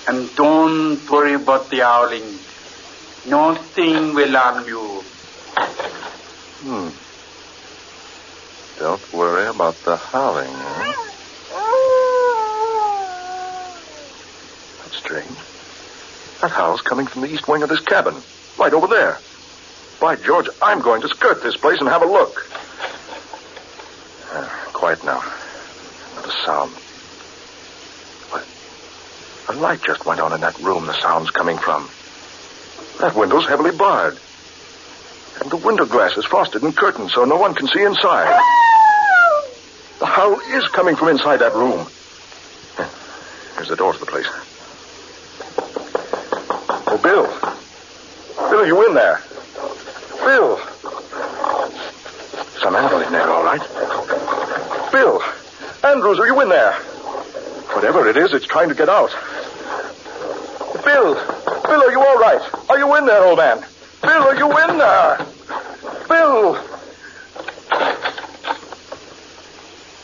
And don't worry about the howling. Nothing will harm you. Don't worry about the howling, huh? That's strange. That howl's coming from the east wing of this cabin. Right over there. By George, I'm going to skirt this place and have a look. Quiet now. Not a sound. What? A light just went on in that room the sound's coming from. That window's heavily barred. And the window glass is frosted and curtained so no one can see inside. The howl is coming from inside that room. Here's the door to the place. Oh, Bill. Bill, are you in there? Bill. Some animal in there, all right. Bill. Andrews, are you in there? Whatever it is, it's trying to get out. Bill. Bill, are you all right? Are you in there, old man? Bill, are you in there? Bill.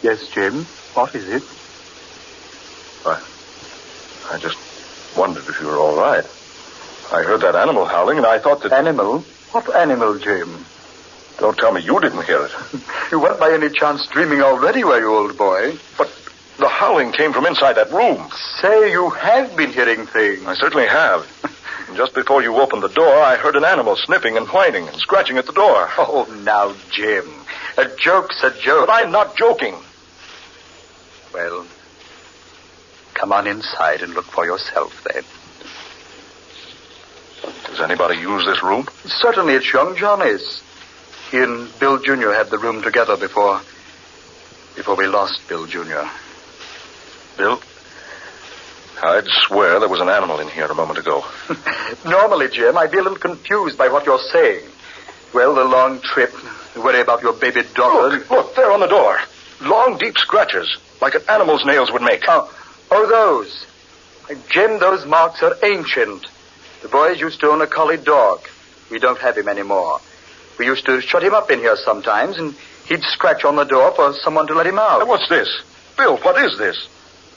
Yes, Jim. What is it? I just wondered if you were all right. I heard that animal howling, and I thought that... Animal? What animal, Jim? Don't tell me you didn't hear it. You weren't by any chance dreaming already, were you, old boy? But the howling came from inside that room. Say, you have been hearing things. I certainly have. Just before you opened the door, I heard an animal sniffing and whining and scratching at the door. Oh, now, Jim. A joke's a joke. But I'm not joking. Well, come on inside and look for yourself, then. Does anybody use this room? Certainly it's young Johnny's. He and Bill Jr. had the room together before we lost Bill Jr. Bill? I'd swear there was an animal in here a moment ago. Normally, Jim, I'd be a little confused by what you're saying. Well, the long trip, worry about your baby daughter. Look, there on the door. Long, deep scratches, like an animal's nails would make. Oh, those. Jim, those marks are ancient. The boys used to own a collie dog. We don't have him anymore. We used to shut him up in here sometimes, and he'd scratch on the door for someone to let him out. What's this? Bill, what is this?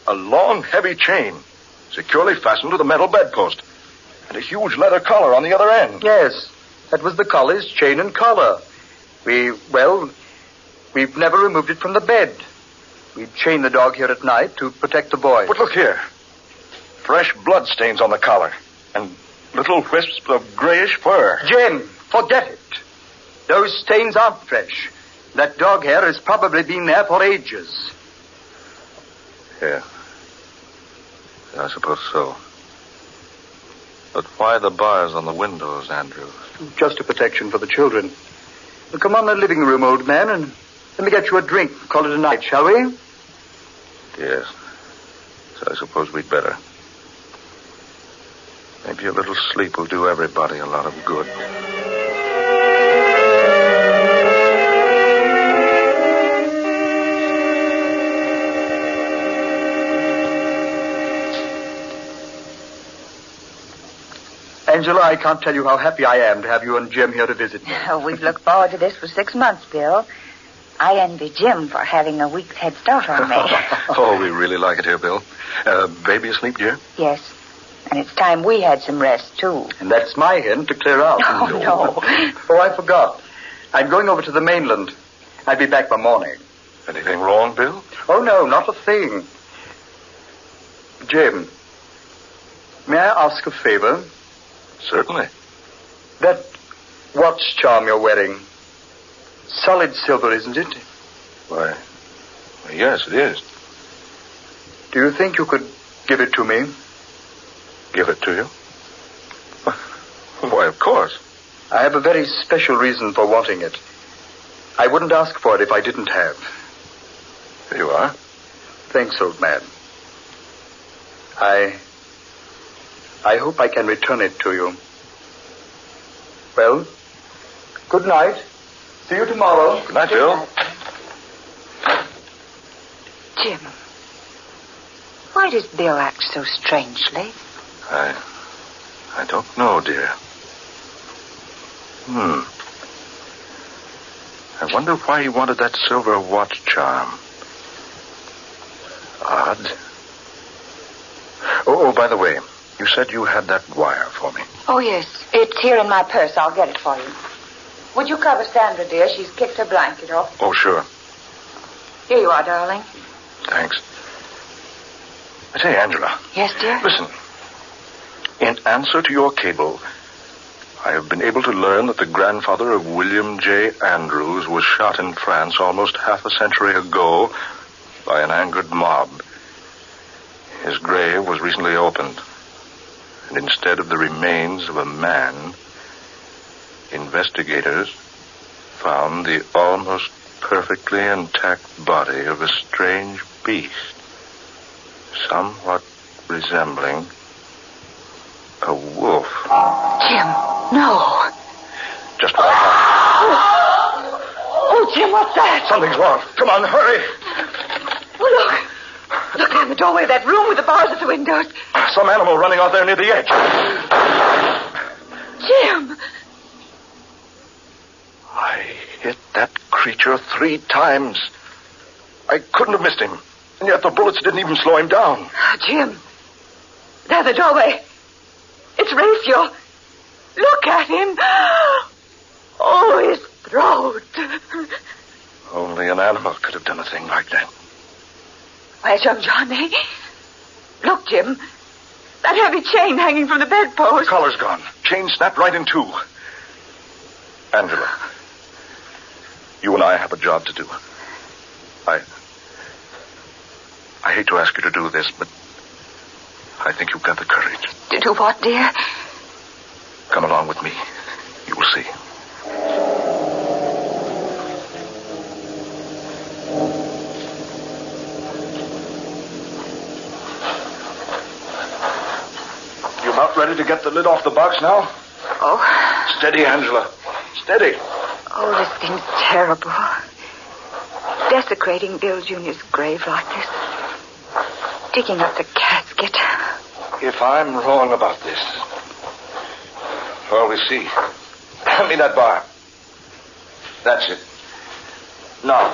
A long, heavy chain, securely fastened to the metal bedpost, and a huge leather collar on the other end. Yes, that was the collie's chain and collar. We've never removed it from the bed. We chain the dog here at night to protect the boy. But look here. Fresh blood stains on the collar, and little wisps of grayish fur. Jim, forget it. Those stains aren't fresh. That dog hair has probably been there for ages. Yeah. I suppose so. But why the bars on the windows, Andrews? Just a protection for the children. Well, come on in the living room, old man, and let me get you a drink. Call it a night, shall we? Yes. So I suppose we'd better. Maybe a little sleep will do everybody a lot of good. Angela, I can't tell you how happy I am to have you and Jim here to visit me. Oh, we've looked forward to this for 6 months, Bill. I envy Jim for having a week's head start on me. Oh, we really like it here, Bill. Baby asleep, dear? Yes. And it's time we had some rest, too. And that's my hint to clear out. Oh, no. Oh, I forgot. I'm going over to the mainland. I'll be back by morning. Anything wrong, Bill? Oh, no, not a thing. Jim, may I ask a favor? Certainly. That watch charm you're wearing, solid silver, isn't it? Why, yes, it is. Do you think you could give it to me? Give it to you? Why, of course. I have a very special reason for wanting it. I wouldn't ask for it if I didn't have. Here you are. Thanks, old man. I hope I can return it to you. Well, good night. See you tomorrow. Good night, Bill. Jim, why does Bill act so strangely? I don't know, dear. I wonder why he wanted that silver watch charm. Odd. Oh, by the way, you said you had that wire for me. Oh, yes. It's here in my purse. I'll get it for you. Would you cover Sandra, dear? She's kicked her blanket off. Oh, sure. Here you are, darling. Thanks. I say, Angela. Yes, dear? Listen. In answer to your cable, I have been able to learn that the grandfather of William J. Andrews was shot in France almost half a century ago by an angered mob. His grave was recently opened, and instead of the remains of a man, investigators found the almost perfectly intact body of a strange beast, somewhat resembling a wolf. Jim, no. Just what I thought. Oh, Jim, what's that? Something's wrong. Come on, hurry. Oh, look. Look down the doorway of that room with the bars at the windows. Some animal running out there near the edge. Jim! I hit that creature 3 times. I couldn't have missed him. And yet the bullets didn't even slow him down. Jim. There's the doorway. It's Raphael. Look at him. Oh, his throat. Only an animal could have done a thing like that. Where's young Johnny? Look, Jim. That heavy chain hanging from the bedpost. The collar's gone. Chain snapped right in 2. Angela, you and I have a job to do. I hate to ask you to do this, but I think you've got the courage. To do what, dear? Come along with me. You will see. You about ready to get the lid off the box now? Oh. Steady, Angela. Steady. Oh, this thing's terrible. Desecrating Bill Jr.'s grave like this. Digging up the casket. If I'm wrong about this, well, we'll see. Hand me that bar. That's it. Now,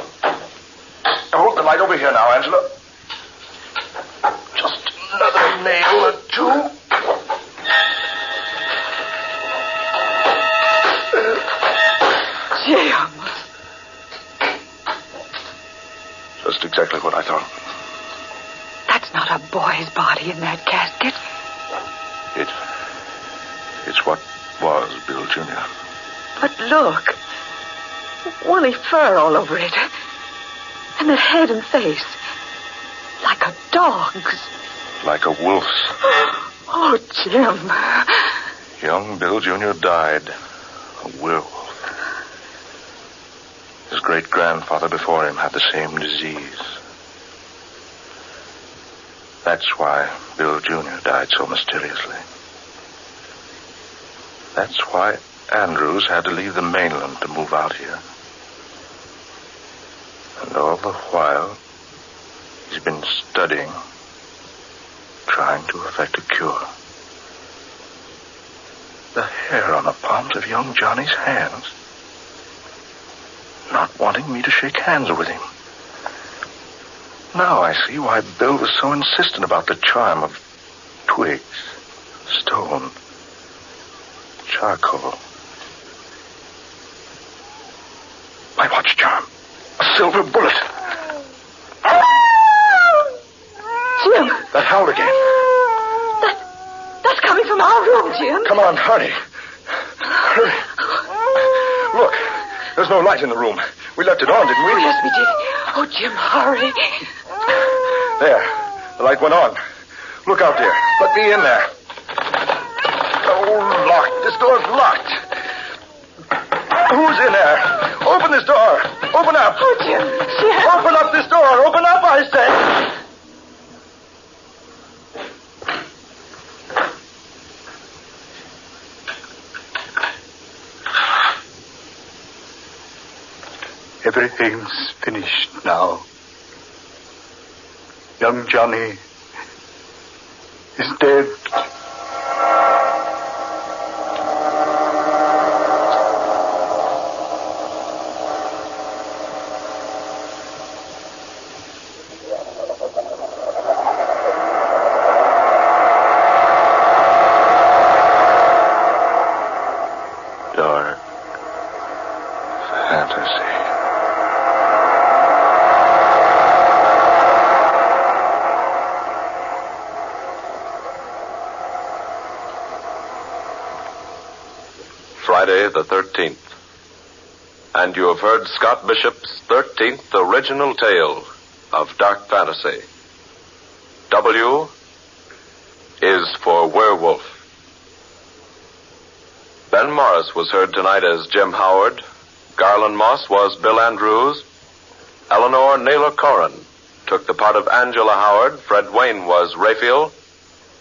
hold the light over here now, Angela. Just another nail or 2. Jim. Just exactly what I thought. That's not a boy's body in that casket. It's what was Bill Jr. But look. Woolly fur all over it. And the head and face. Like a dog's. Like a wolf's. Oh, Jim. Young Bill Jr. died. A werewolf. His great-grandfather before him had the same disease. That's why Bill Jr. died so mysteriously. That's why Andrews had to leave the mainland to move out here. And all the while, he's been studying, trying to effect a cure. The hair on the palms of young Johnny's hands. Not wanting me to shake hands with him. Now I see why Bill was so insistent about the charm of twigs, Stone. Charcoal. My watch charm. A silver bullet. Jim! That howl again. That's coming from our room, Jim. Come on, hurry. Hurry. Look, there's no light in the room. We left it on, didn't we? Yes, we did. Oh, Jim, hurry. There. The light went on. Look out, dear. Let me in there. Oh, locked. This door's locked. Who's in there? Open this door. Open up. Oh, Jim. Open up this door. Open up, I say. Everything's finished now. Young Johnny is dead. Dark fantasy. Friday the 13th. And you have heard Scott Bishop's 13th original tale of dark fantasy. W is for werewolf. Ben Morris was heard tonight as Jim Howard. Garland Moss was Bill Andrews. Eleanor Naylor Corrin took the part of Angela Howard. Fred Wayne was Raphael.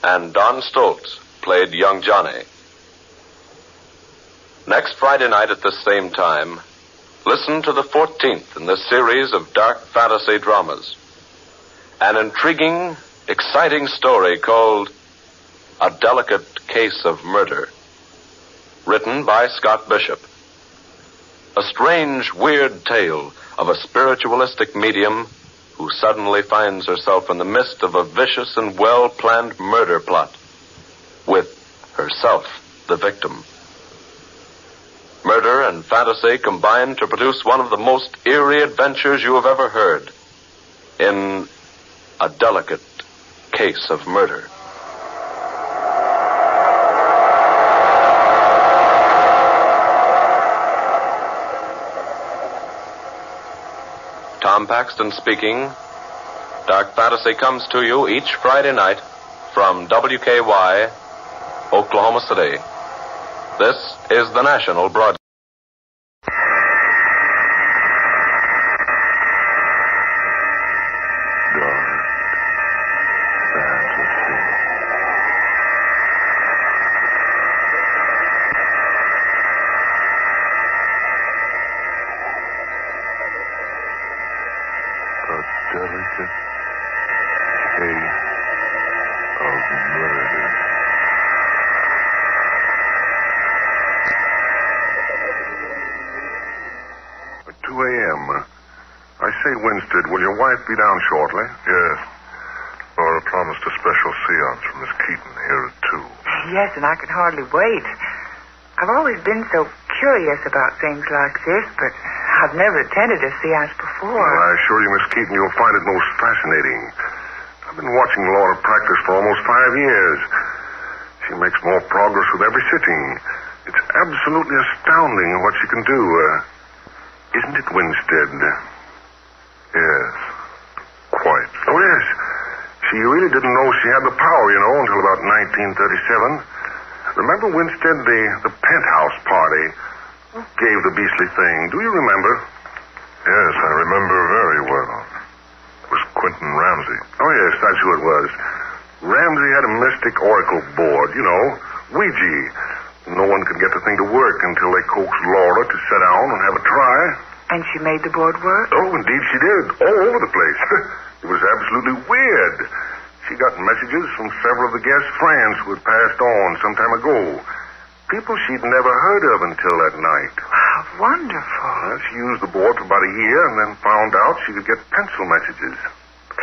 And Don Stoltz played young Johnny. Next Friday night at the same time, listen to the 14th in this series of dark fantasy dramas. An intriguing, exciting story called A Delicate Case of Murder, written by Scott Bishop. A strange, weird tale of a spiritualistic medium who suddenly finds herself in the midst of a vicious and well-planned murder plot, with herself the victim. Murder and fantasy combined to produce one of the most eerie adventures you have ever heard in A Delicate Case of Murder. Tom Paxton speaking. Dark Fantasy comes to you each Friday night from WKY, Oklahoma City. This is the National Broadcast. Will your wife be down shortly? Yes. Laura promised a special seance from Miss Keaton here at 2. Yes, and I can hardly wait. I've always been so curious about things like this, but I've never attended a seance before. Well, I assure you, Miss Keaton, you'll find it most fascinating. I've been watching Laura practice for almost 5 years. She makes more progress with every sitting. It's absolutely astounding what she can do. Isn't it, Winstead? Yes, quite. Oh, yes. She really didn't know she had the power, until about 1937. Remember, Winstead, the penthouse party gave the beastly thing. Do you remember? Yes, I remember very well. It was Quentin Ramsey. Oh, yes, that's who it was. Ramsey had a mystic oracle board, Ouija. No one could get the thing to work until they coaxed Laura to sit down and have a try. And she made the board work? Oh, indeed she did. All over the place. It was absolutely weird. She got messages from several of the guests' friends who had passed on some time ago. People she'd never heard of until that night. Wow, wonderful. She used the board for about a year and then found out she could get pencil messages.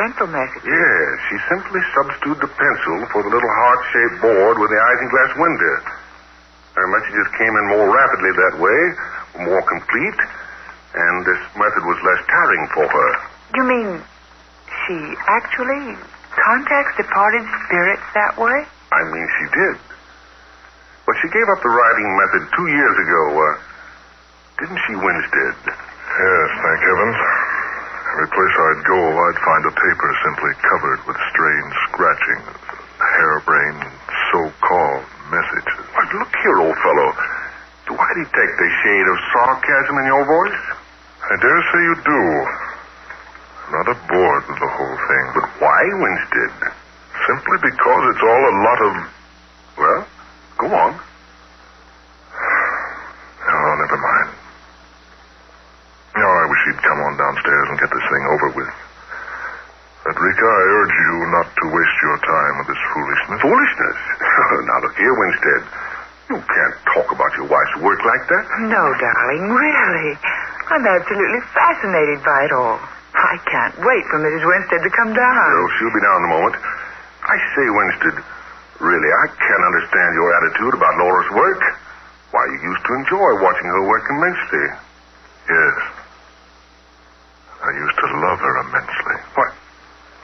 pencil messages. Yes, she simply substituted the pencil for the little heart-shaped board with the isinglass window. Her messages came in more rapidly that way, more complete, and this method was less tiring for her. You mean she actually contacts departed spirits that way? I mean, she did. But she gave up the writing method 2 years ago, didn't she, Winstead? Yes, thank heavens. Every place I'd go, I'd find a paper simply covered with strange scratching, harebrained, so-called messages. But look here, old fellow. Do I detect a shade of sarcasm in your voice? I dare say you do. Rather bored with the whole thing. But why, Winstead? Simply because it's all a lot of... Well, go on. Oh, never mind. No, I wish you'd come on downstairs and get this thing over with. Frederica, I urge you not to waste your time with this foolishness. Foolishness? Now, look here, Winstead. You can't talk about your wife's work like that. No, darling, really. I'm absolutely fascinated by it all. I can't wait for Mrs. Winstead to come down. Well, she'll be down in a moment. I say, Winstead, really, I can't understand your attitude about Laura's work. Why, you used to enjoy watching her work immensely. Yes. I used to love her immensely. What?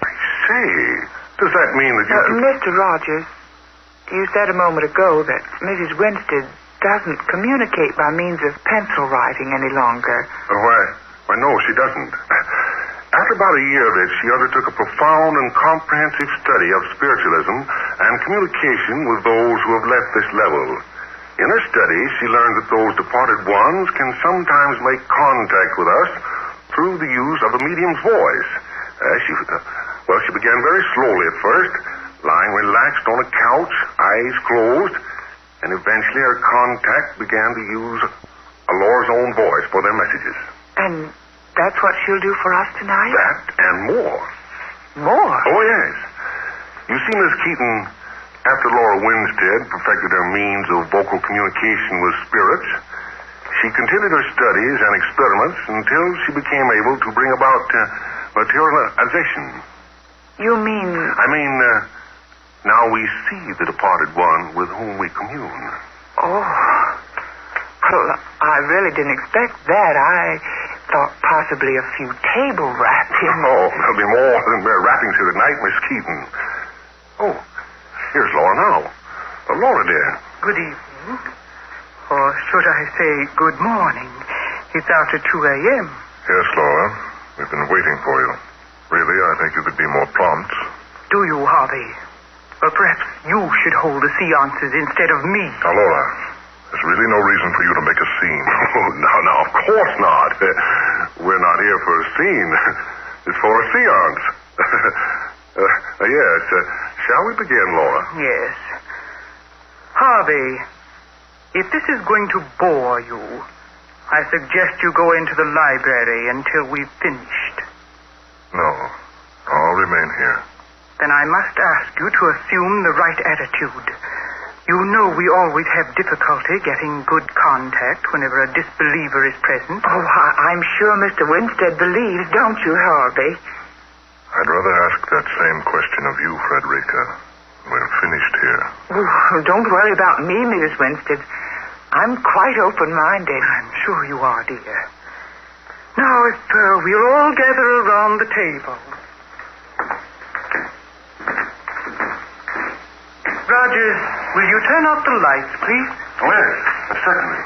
I say, does that mean that you... Mr. Rogers, you said a moment ago that Mrs. Winstead doesn't communicate by means of pencil writing any longer. Why, no, she doesn't. After about a year of it, she undertook a profound and comprehensive study of spiritualism and communication with those who have left this level. In her study, she learned that those departed ones can sometimes make contact with us through the use of a medium's voice. She began very slowly at first, lying relaxed on a couch, eyes closed, and eventually her contact began to use Laura's own voice for their messages. And that's what she'll do for us tonight? That and more. More? Oh, yes. You see, Miss Keaton, after Laura Winstead perfected her means of vocal communication with spirits, she continued her studies and experiments until she became able to bring about materialization. You mean... I mean, now we see the departed one with whom we commune. Oh. Well, I really didn't expect that. I thought possibly a few table wrappings. Oh, there'll be more than mere wrappings here tonight, Miss Keaton. Oh, here's Laura now. Laura, dear. Good evening. Or should I say good morning? It's after 2 a.m. Yes, Laura. We've been waiting for you. Really, I think you could be more prompt. Do you, Harvey? Or perhaps you should hold the seances instead of me. Now, Laura, there's really no reason for you to make a scene. Oh, no, of course not. We're not here for a scene. It's for a seance. Yes. Shall we begin, Laura? Yes. Harvey, if this is going to bore you, I suggest you go into the library until we've finished. No, I'll remain here. Then I must ask you to assume the right attitude. You know we always have difficulty getting good contact whenever a disbeliever is present. Oh, I'm sure Mr. Winstead believes, don't you, Harvey? I'd rather ask that same question of you, Frederica. We're finished here. Oh, don't worry about me, Mrs. Winstead. I'm quite open-minded. I'm sure you are, dear. Now, if we'll all gather around the table. Rogers, will you turn off the lights, please? Oh, yes, certainly.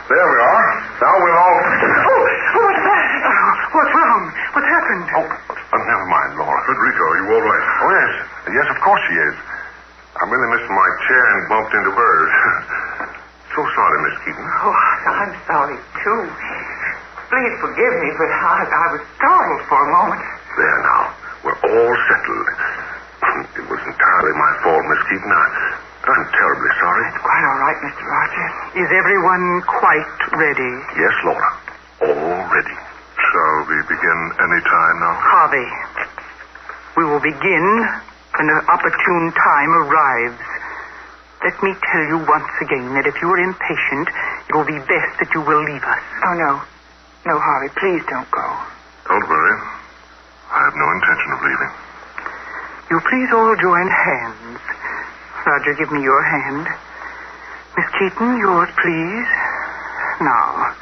There we are. Now we'll all... Oh, what's that? What's wrong? What's happened? Never mind, Laura. Frederica, are you all right? Oh, yes. Yes, of course she is. I really missed my chair and bumped into hers. So sorry, Miss Keaton. Oh, I'm sorry, too. Please forgive me, but I was startled for a moment. There now. We're all settled. It was entirely my fault, Miss Keaton. I'm terribly sorry. It's quite all right, Mr. Rogers. Is everyone quite ready? Yes, Laura. All ready. Shall we begin any time now? Harvey, we will begin when the opportune time arrives. Let me tell you once again that if you are impatient, it will be best that you will leave us. Oh, no. No, Harvey, please don't go. Don't worry. I have no intention of leaving. You please all join hands. Roger, give me your hand. Miss Keaton, yours, please. Now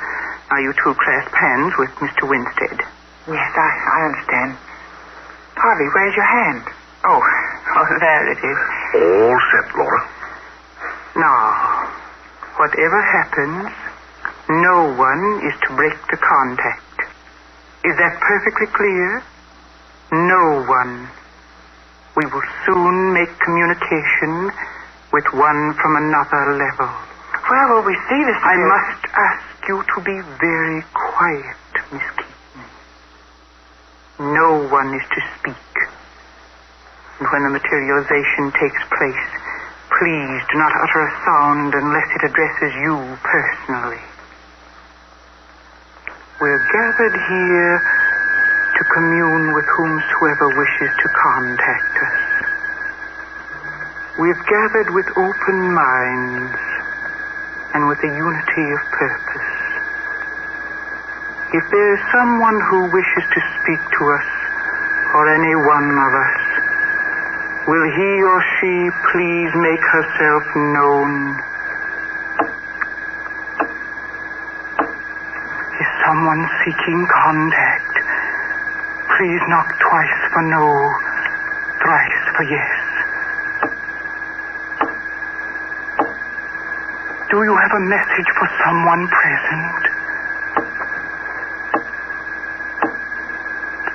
you two clasp hands with Mr. Winstead. Yes, I understand. Harvey, where's your hand? Oh, there it is. All set, Laura. Now, whatever happens, no one is to break the contact. Is that perfectly clear? No one. We will soon make communication with one from another level. Where will we see this? I must ask you to be very quiet, Miss Keaton. No one is to speak. And when the materialization takes place, please do not utter a sound unless it addresses you personally. We're gathered here to commune with whomsoever wishes to contact us. We've gathered with open minds and with a unity of purpose. If there is someone who wishes to speak to us, or any one of us, will he or she please make herself known? Is someone seeking contact? Please knock twice for no, thrice for yes. Do you have a message for someone present?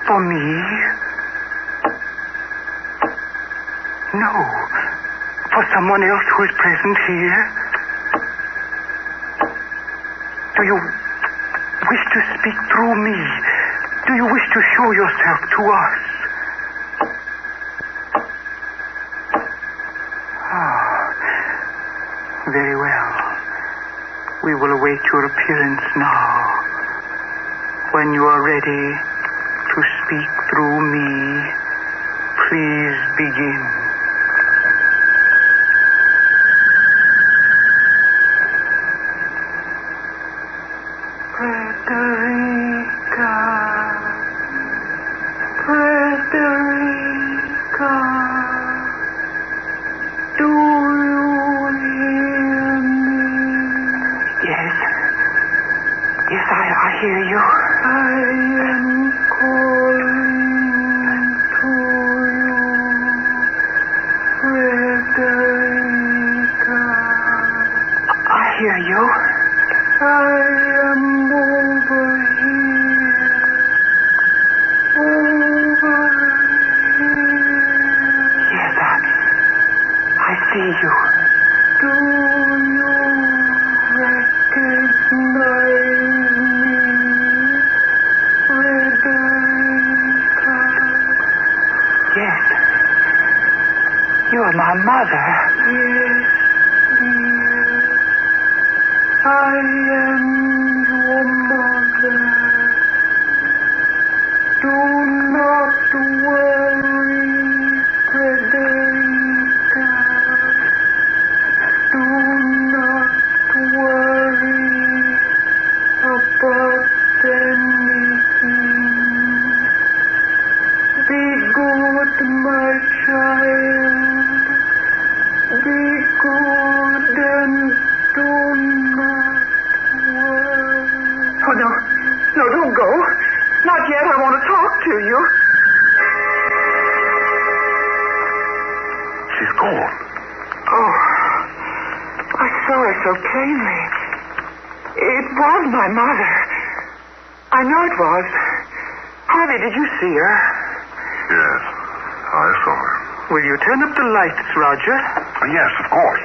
For me? No. For someone else who is present here? Do you wish to speak through me? Do you wish to show yourself to us? Very well. We will await your appearance now. When you are ready to speak through me, please begin. Turn up the lights, Roger. Yes, of course.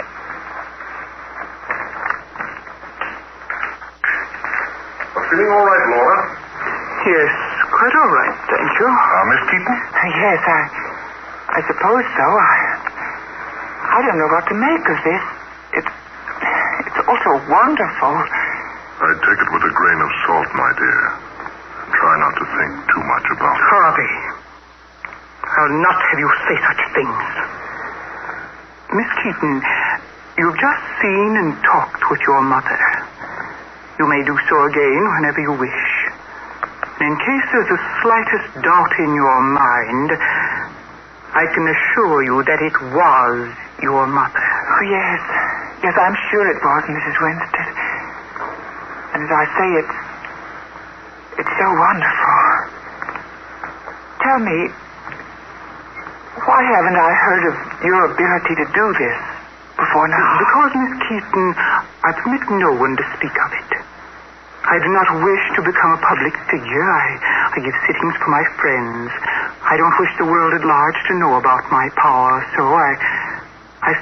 Feeling all right, Laura? Yes, quite all right, thank you. Miss Keaton? Yes, I suppose so. I don't know what to make of this. It's all so wonderful. I'd take it with a grain of salt, my dear. Try not to think too much about it. Harvey, I'll not have you say such things. Miss Keaton, you've just seen and talked with your mother. You may do so again whenever you wish. And in case there's the slightest doubt in your mind, I can assure you that it was your mother. Oh, yes. Yes, I'm sure it was, Mrs. Winstead. And as I say, it's so wonderful. Tell me, why haven't I heard of your ability to do this before now? Because, Miss Keaton, I permit no one to speak of it. I do not wish to become a public figure. I give sittings for my friends. I don't wish the world at large to know about my power, so I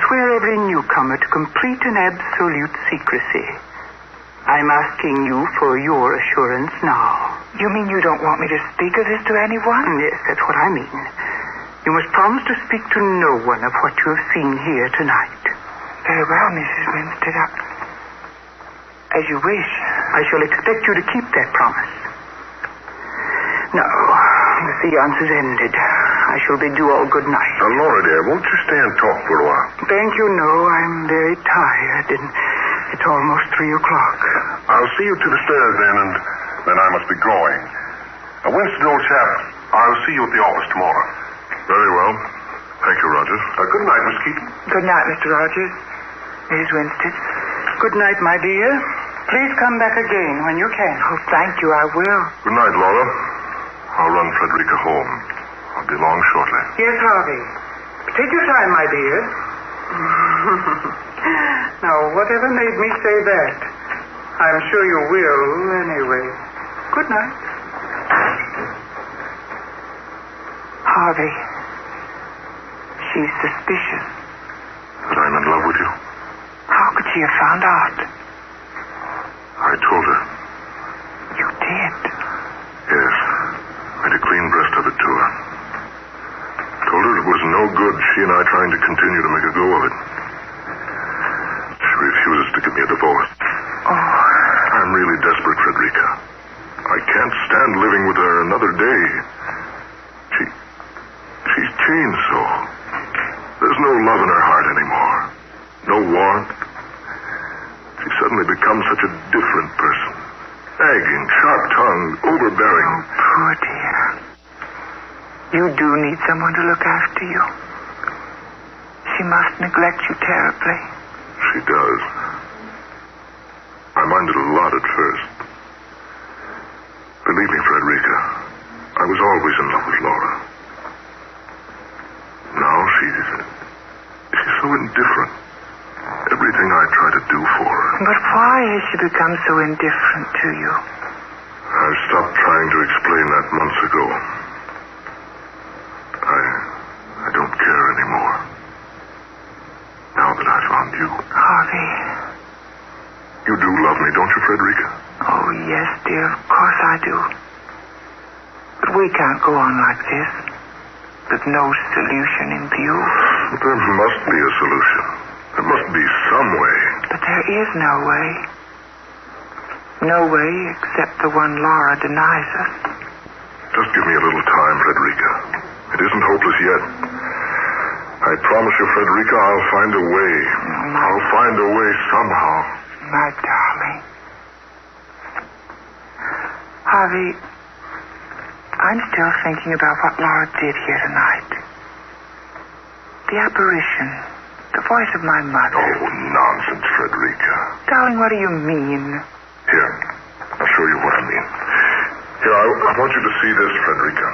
swear every newcomer to complete and absolute secrecy. I'm asking you for your assurance now. You mean you don't want me to speak of this to anyone? Yes, that's what I mean. You must promise to speak to no one of what you have seen here tonight. Very well, Mrs. Winstead. As you wish. I shall expect you to keep that promise. Now, the seance is ended. I shall bid you all good night. Laura, dear, won't you stay and talk for a while? Thank you, no. I'm very tired, and it's almost 3 o'clock. I'll see you to the stairs then, and then I must be going. Winston, old chap, I'll see you at the office tomorrow. Very well. Thank you, Rogers. Good night, Miss Keaton. Good night, Mr. Rogers. Mrs. Winstead. Good night, my dear. Please come back again when you can. Oh, thank you, I will. Good night, Laura. I'll run Frederica home. I'll be along shortly. Yes, Harvey. Take your time, my dear. Now, whatever made me say that? I'm sure you will, anyway. Good night. Harvey. She's suspicious. That I'm in love with you? How could she have found out? I told her. You did? Yes. Made a clean breast of it to her. Told her it was no good, she and I trying to continue to make a go of it. She refuses to give me a divorce. Oh. I'm really desperate, Frederica. I can't stand living with her another day. She's changed so. There's no love in her heart anymore. No warmth. She suddenly becomes such a different person. Nagging, sharp-tongued, overbearing. Oh, poor dear. You do need someone to look after you. She must neglect you terribly. She does. I minded a lot at first. Believe me, Frederica, I was always in love with Laura. Now she's so indifferent. Everything I try to do for her. But why has she become so indifferent to you? I stopped trying to explain that months ago. I don't care anymore. Now that I found you. Harvey. You do love me, don't you, Frederica? Oh, yes, dear. Of course I do. But we can't go on like this. There's no solution in view. There must be a solution. There must be some way. But there is no way. No way except the one Laura denies us. Just give me a little time, Frederica. It isn't hopeless yet. I promise you, Frederica, I'll find a way. I'll find a way somehow. My darling. Harvey, I'm still thinking about what Laura did here tonight. The apparition. The voice of my mother. Oh, nonsense, Frederica. Darling, what do you mean? Here, I'll show you what I mean. Here, I want you to see this, Frederica.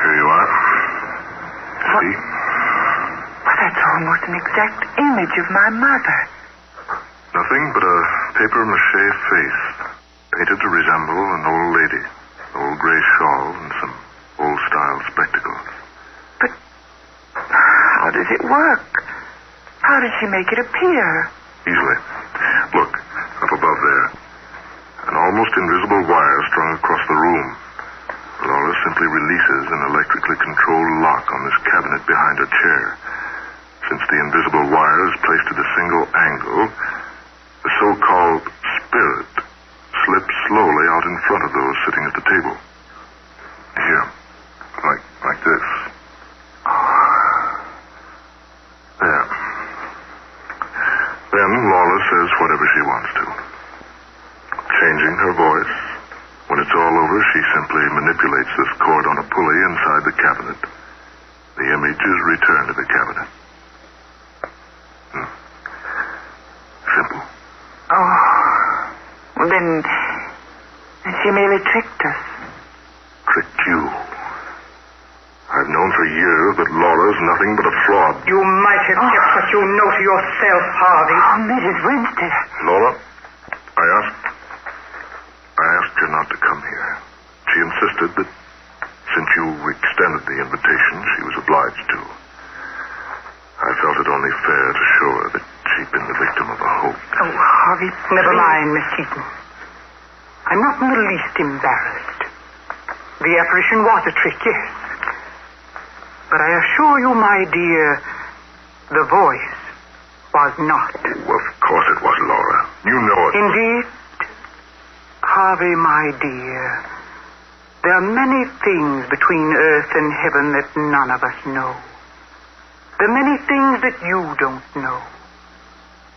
Here you are. See? Well, that's almost an exact image of my mother. Nothing but a papier-mâché face, painted to resemble an old lady, an old gray shawl, and some old-style spectacles. But how does it work? How did she make it appear? Easily. Look, up above there. An almost invisible wire strung across the room. Laura simply releases an electrically controlled lock on this cabinet behind her chair. Since the invisible wire is placed at a single angle, the so-called spirit slips slowly out in front of those sitting at the table. Here. Like this. There. Then Laura says whatever she wants to. changing her voice. When it's all over, she simply manipulates this cord on a pulley inside the cabinet. The image is returned to the cabinet. Simple. Oh, then she merely tricked us. Tricked you. I've known for years that Laura's nothing but a fraud. You might have kept what you know to yourself, Harvey. Oh, Mrs. Winstead. Laura, I asked her not to come here. She insisted that since you extended the invitation, she was obliged to. I felt it only fair to show her that she'd been the victim of a hoax. Oh, Harvey, never mind, Miss Keaton. I'm not in the least embarrassed. The apparition was a trick, yes. But I assure you, my dear, the voice was not. Well, of course it was, Laura. You know it. Indeed. Harvey, my dear, there are many things between earth and heaven that none of us know. There are many things that you don't know.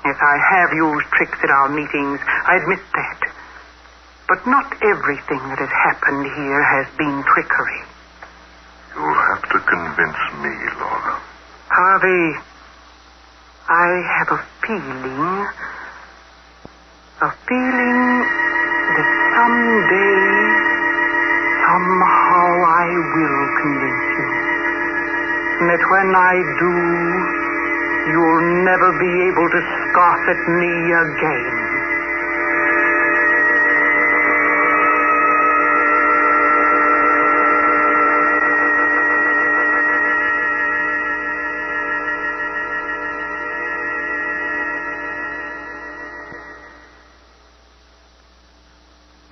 Yes, I have used tricks at our meetings, I admit that. But not everything that has happened here has been trickery. You'll have to convince me, Laura. Harvey, I have a feeling that someday, somehow I will convince you. And that when I do, you'll never be able to scoff at me again.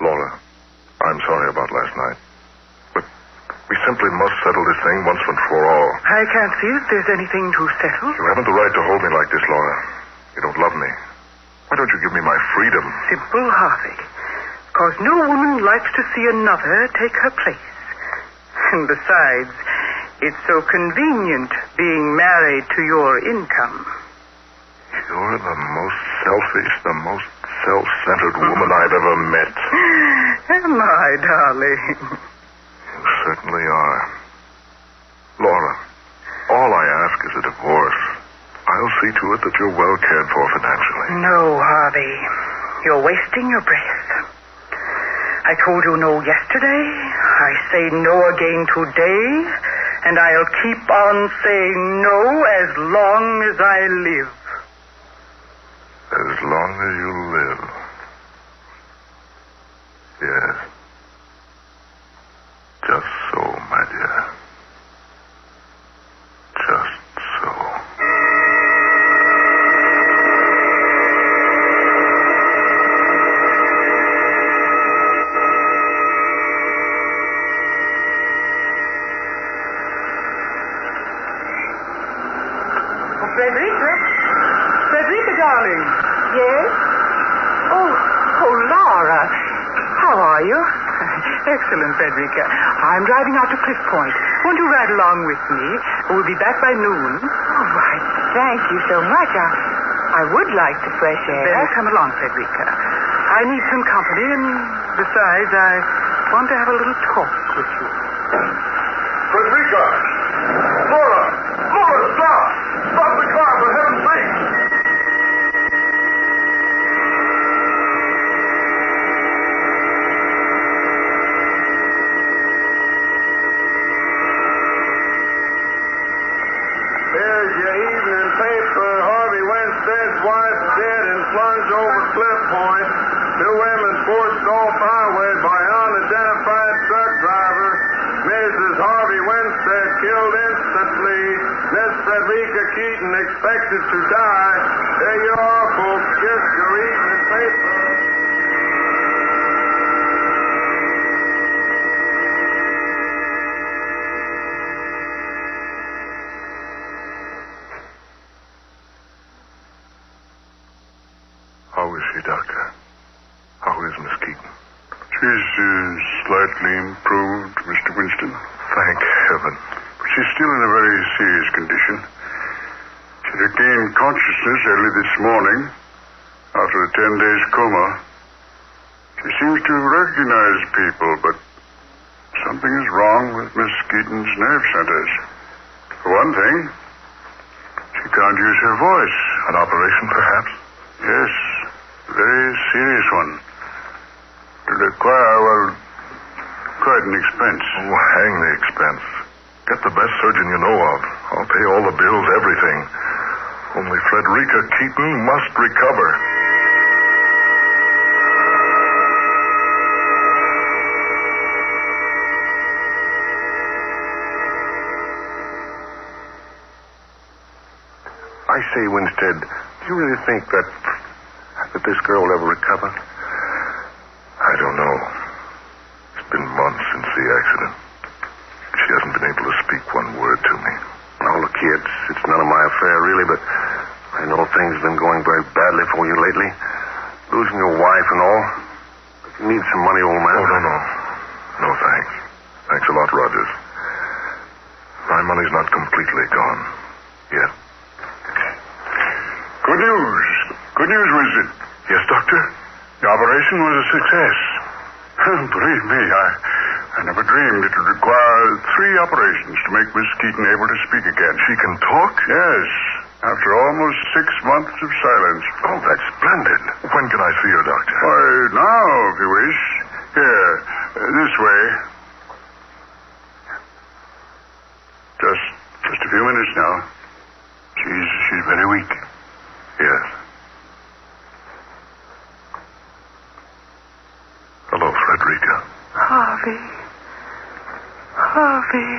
Laura, I'm sorry about last night. But we simply must settle this thing once and for all. I can't see if there's anything to settle. You haven't the right to hold me like this, Laura. You don't love me. Why don't you give me my freedom? Simple, Harvey. Because no woman likes to see another take her place. And besides, it's so convenient being married to your income. You're the most selfish, the most self-centered woman I've ever met. Am I, darling? You certainly are. Laura, all I ask is a divorce. I'll see to it that you're well cared for financially. No, Harvey. You're wasting your breath. I told you no yesterday. I say no again today. And I'll keep on saying no as long as I live. As long as you live. Yes. Just so, my dear. Just so. Frederica, darling. Yes? Oh, Laura. How are you? Excellent, Frederica. I'm driving out to Cliff Point. Won't you ride along with me? We'll be back by noon. Oh, why, thank you so much. I would like the fresh air. Then come along, Frederica. I need some company, and besides, I want to have a little talk with you. Frederica! Laura! Laura, stop! Stop the car, for heaven's sake! Here's your evening paper. Harvey Winstead's wife dead and plunged over Cliff Point. 2 women forced off highway by unidentified truck driver. Mrs. Harvey Winstead killed instantly. Miss Frederica Keaton expected to die. There you are, folks. Just your evening paper. How is she, Doctor? How is Miss Keaton? She's slightly improved, Mr. Winston. Thank heaven. But she's still in a very serious condition. She regained consciousness early this morning after a 10 days coma. She to recognize people, but something is wrong with Miss Keaton's nerve centers. For one thing, she can't use her voice. An operation, perhaps? Yes, a very serious one. To require, well, quite an expense. Oh, hang the expense. Get the best surgeon you know of. I'll pay all the bills, everything. Only Frederica Keaton must recover. I say, Winstead, do you really think that this girl will ever recover? I don't know. It's been months since the accident. She hasn't been able to speak one word to me. Now, look here, it's none of my affair, really, but I know things have been going very badly for you lately. Losing your wife and all. You need some money, old man. Oh, no. No, thanks. Thanks a lot, Rogers. My money's not completely gone yet. Good news. Good news, Winston. Yes, Doctor? The operation was a success. Believe me, I never dreamed it would require 3 operations to make Miss Keaton able to speak again. She can talk? Yes, after almost 6 months of silence. Oh, that's splendid. When can I see her, Doctor? Why, now, if you wish. Here, this way. Just a few minutes now. She's very weak. Yes. Hello, Frederica. Harvey,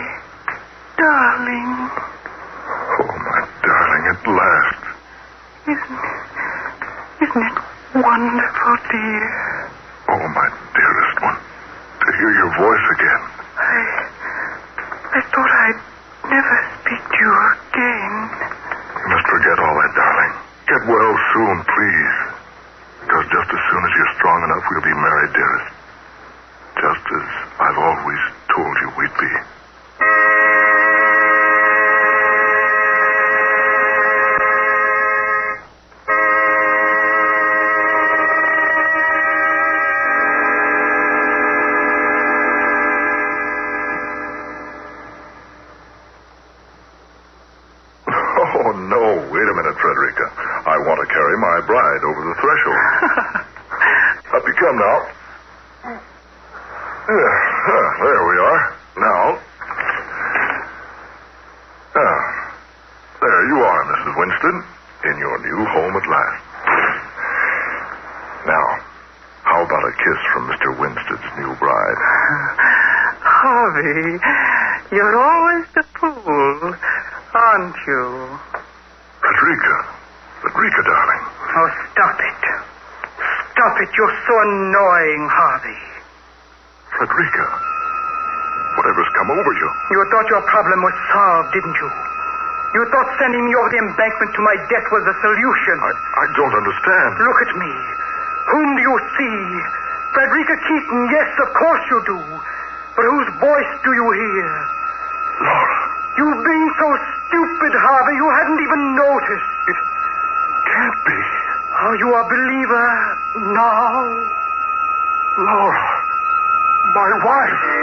darling. Oh, my darling, at last. Isn't it wonderful, dear? Oh, my dearest one. To hear your voice again. I thought I'd never speak to you again. You must forget all that, darling. Get well soon, please. Because just as soon as you're strong enough, we'll be married, dearest. Just as I've always told you we'd be. Oh, no. Wait a minute, Frederica. I want to carry my bride over the threshold. Up you come now. There we are. Now. There you are, Mrs. Winston, in your new home at last. Now, how about a kiss from Mr. Winstead's new bride? Harvey, you're always the fool, aren't you? Frederica, darling. Oh, stop it. Stop it. You're so annoying, Harvey. Frederica, whatever's come over you? You thought your problem was solved, didn't you? You thought sending me over the embankment to my death was the solution. I don't understand. Look at me. Whom do you see? Frederica Keaton, yes, of course you do. But whose voice do you hear? Laura. You've been so stupid, Harvey, you hadn't even noticed. It can't be. Are you a believer now? Laura, my wife.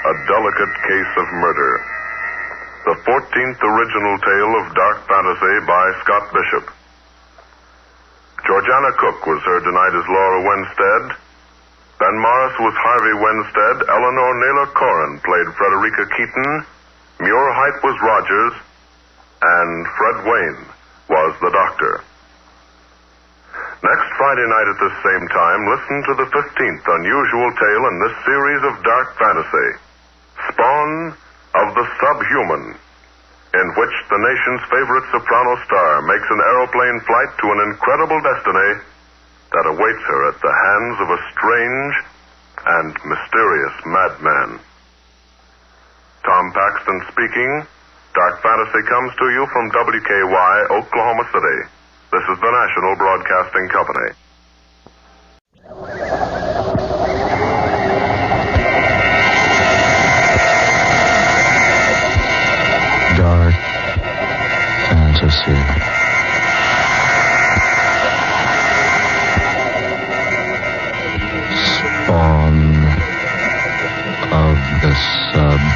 A delicate case of murder. The 14th original tale of dark fantasy by Scott Bishop. Georgiana Cook was heard tonight as Laura Winstead. Ben Morris was Harvey Winstead. Eleanor Naylor Corrin played Frederica Keaton. Muir Hype was Rogers. And Fred Wayne was the Doctor. Next Friday night at this same time, listen to the 15th unusual tale in this series of dark fantasy. Spawn of the Subhuman, in which the nation's favorite soprano star makes an aeroplane flight to an incredible destiny that awaits her at the hands of a strange and mysterious madman. Tom Paxton speaking. Dark Fantasy comes to you from WKY, Oklahoma City. This is the National Broadcasting Company. Dark Fantasy. Spawn of the subhuman.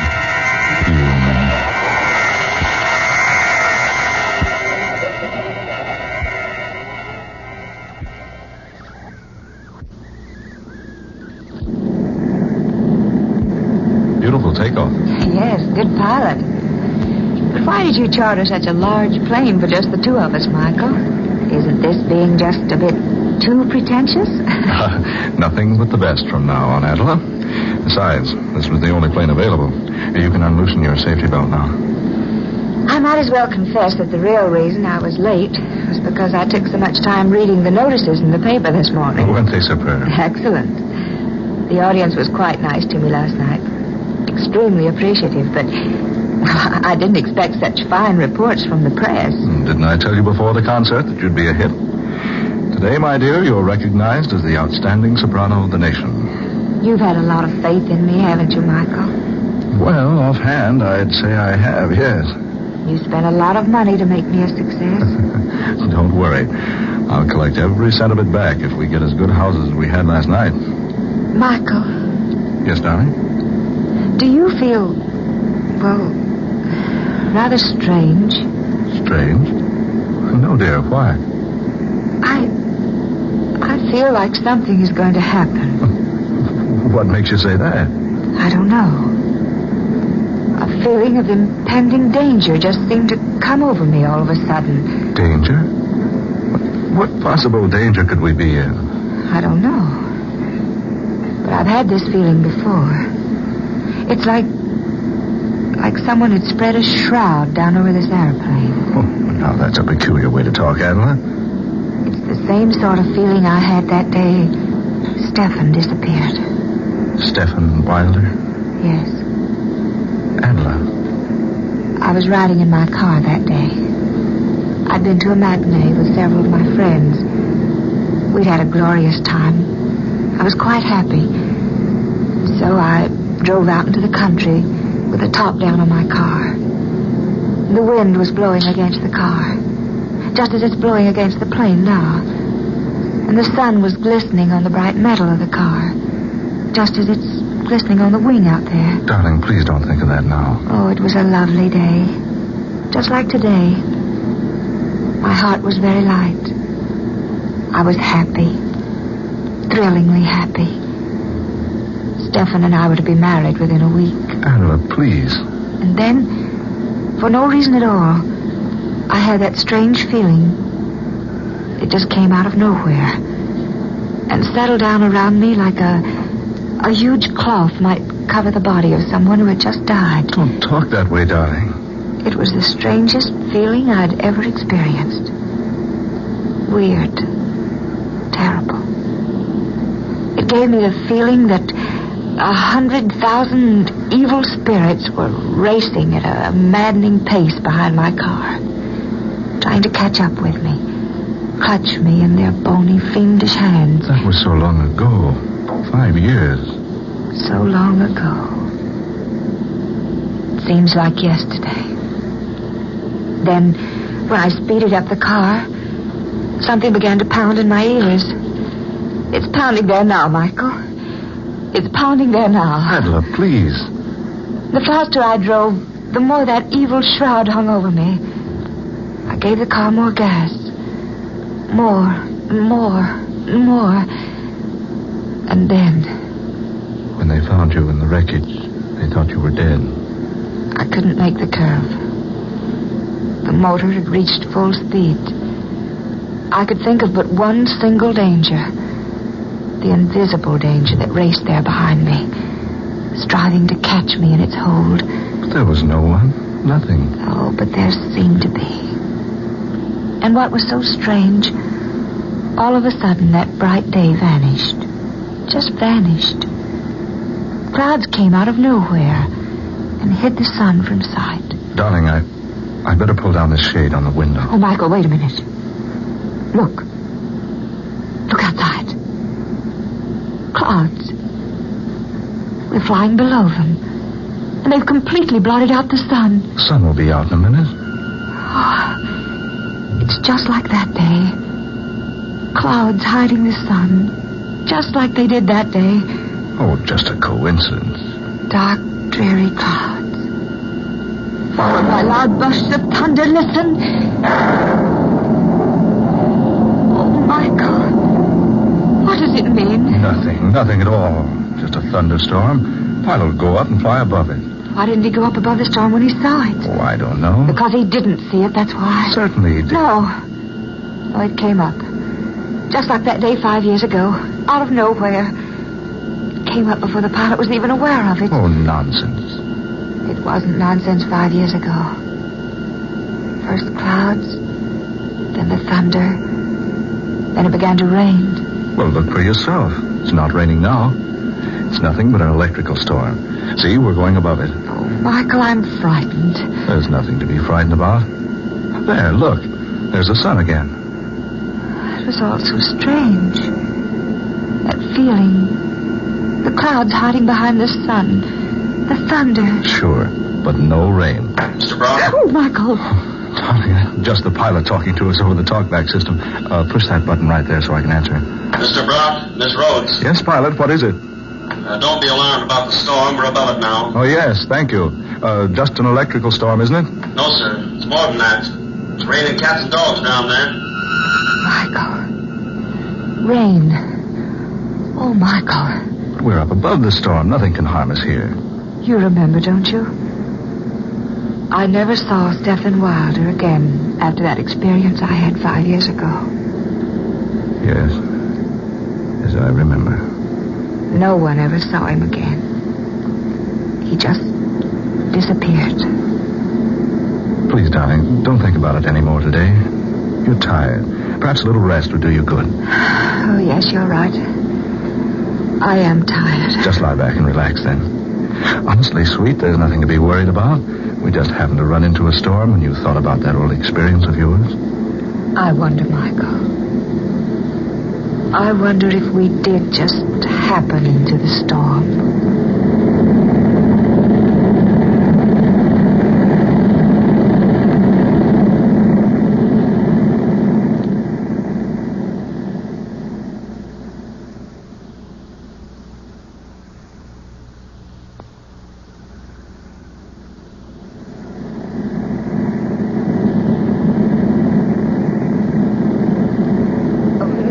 Beautiful takeoff. Yes, good pilot. But why did you charter such a large plane for just the two of us, Michael? Isn't this being just a bit too pretentious? Nothing but the best from now on, Adela. Besides, this was the only plane available. You can unloosen your safety belt now. I might as well confess that the real reason I was late was because I took so much time reading the notices in the paper this morning. Weren't they superb? Excellent. The audience was quite nice to me last night. Extremely appreciative, but I didn't expect such fine reports from the press. Didn't I tell you before the concert that you'd be a hit? Today, my dear, you're recognized as the outstanding soprano of the nation. You've had a lot of faith in me, haven't you, Michael? Well, offhand, I'd say I have, yes. You spent a lot of money to make me a success. Don't worry. I'll collect every cent of it back if we get as good houses as we had last night. Michael. Yes, darling? Do you feel, well, rather strange? Strange? No, dear. Why? I feel like something is going to happen. What makes you say that? I don't know. A feeling of impending danger just seemed to come over me all of a sudden. Danger? What possible danger could we be in? I don't know. But I've had this feeling before. It's like someone had spread a shroud down over this airplane. Oh, now that's a peculiar way to talk, Adela. It's the same sort of feeling I had that day Stephen disappeared. Stephen Wilder? Yes. Adela. I was riding in my car that day. I'd been to a matinee with several of my friends. We'd had a glorious time. I was quite happy. So I drove out into the country with the top down on my car. The wind was blowing against the car, just as it's blowing against the plane now. And the sun was glistening on the bright metal of the car, just as it's glistening on the wing out there. Darling, please don't think of that now. Oh, it was a lovely day. Just like today. My heart was very light. I was happy. Thrillingly happy. Stephen and I were to be married within a week. Adela, please. And then, for no reason at all, I had that strange feeling. It just came out of nowhere and settled down around me like a huge cloth might cover the body of someone who had just died. Don't talk that way, darling. It was the strangest feeling I'd ever experienced. Weird. Terrible. It gave me the feeling that 100,000 evil spirits were racing at a maddening pace behind my car, trying to catch up with me, clutch me in their bony, fiendish hands. That was so long ago. 5 years. So long ago. It seems like yesterday. Then, when I speeded up the car, something began to pound in my ears. It's pounding there now, Michael. It's pounding there now. Adela, please. The faster I drove, the more that evil shroud hung over me. I gave the car more gas. More. And then... When they found you in the wreckage, they thought you were dead. I couldn't make the curve. The motor had reached full speed. I could think of but one single danger. The invisible danger that raced there behind me, striving to catch me in its hold. But there was no one. Nothing. Oh, but there seemed to be. And what was so strange, all of a sudden that bright day vanished. Just vanished. Clouds came out of nowhere and hid the sun from sight. Darling, I'd better pull down this shade on the window. Oh, Michael, wait a minute. Look. Look outside. Clouds. We're flying below them. And they've completely blotted out the sun. The sun will be out in a minute. Oh, it's just like that day. Clouds hiding the sun. Just like they did that day. Oh, just a coincidence. Dark, dreary clouds. Followed by loud bursts of thunder. Listen. Oh, Michael. What does it mean? Nothing at all. Just a thunderstorm. Pilot will go up and fly above it. Why didn't he go up above the storm when he saw it? Oh, I don't know. Because he didn't see it, that's why. Certainly he did. No, it came up. Just like that day 5 years ago. Out of nowhere. It came up before the pilot was even aware of it. Oh, nonsense. It wasn't nonsense 5 years ago. First clouds, then the thunder, then it began to rain. Well, look for yourself. It's not raining now. It's nothing but an electrical storm. See, we're going above it. Oh, Michael, I'm frightened. There's nothing to be frightened about. There, look. There's the sun again. It was all so strange. That feeling. The clouds hiding behind the sun. The thunder. Sure, but no rain. Mr. Brown? Oh, Michael. Darling, just the pilot talking to us over the talkback system. Push that button right there so I can answer him. Mr. Brown, Miss Rhodes. Yes, pilot, what is it? Don't be alarmed about the storm. We're above it now. Oh, yes, thank you. Just an electrical storm, isn't it? No, sir. It's more than that. It's raining cats and dogs down there. Michael. Rain. Oh, Michael. We're up above the storm. Nothing can harm us here. You remember, don't you? I never saw Stephen Wilder again after that experience I had 5 years ago. Yes. Yes, I remember. No one ever saw him again. He just disappeared. Please, darling, don't think about it anymore today. You're tired. Perhaps a little rest would do you good. Oh, yes, you're right. I am tired. Just lie back and relax then. Honestly, sweet, there's nothing to be worried about. We just happened to run into a storm when you thought about that old experience of yours. I wonder, Michael. I wonder if we did just happen into the storm.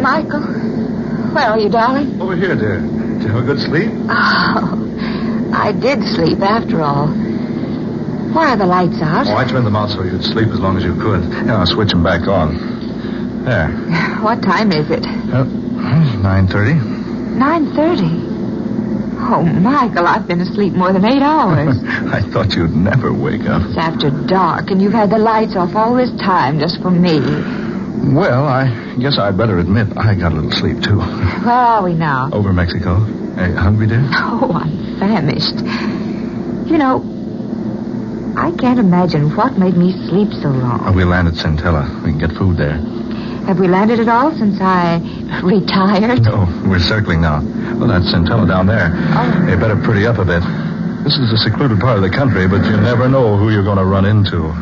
Michael, where are you, darling? Over here, dear. Did you have a good sleep? Oh, I did sleep after all. Why are the lights out? Oh, I turned them out so you'd sleep as long as you could. Yeah, I'll switch them back on. There. What time is it? 9:30. 9:30? Oh, Michael, I've been asleep more than 8 hours. I thought you'd never wake up. It's after dark, and you've had the lights off all this time just for me. Well, I guess I'd better admit I got a little sleep, too. Where are we now? Over Mexico. Hey, hungry, dear? Oh, I'm famished. You know, I can't imagine what made me sleep so long. We land at Centella. We can get food there. Have we landed at all since I retired? No, we're circling now. Well, that's Centella down there. Oh. You better pretty up a bit. This is a secluded part of the country, but you never know who you're going to run into.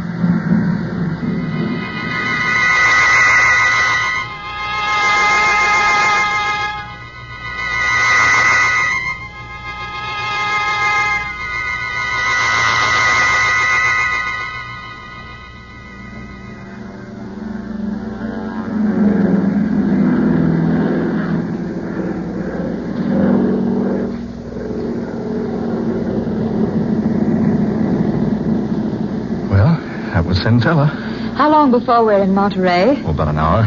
Centella. How long before we're in Monterey? Oh, about an hour.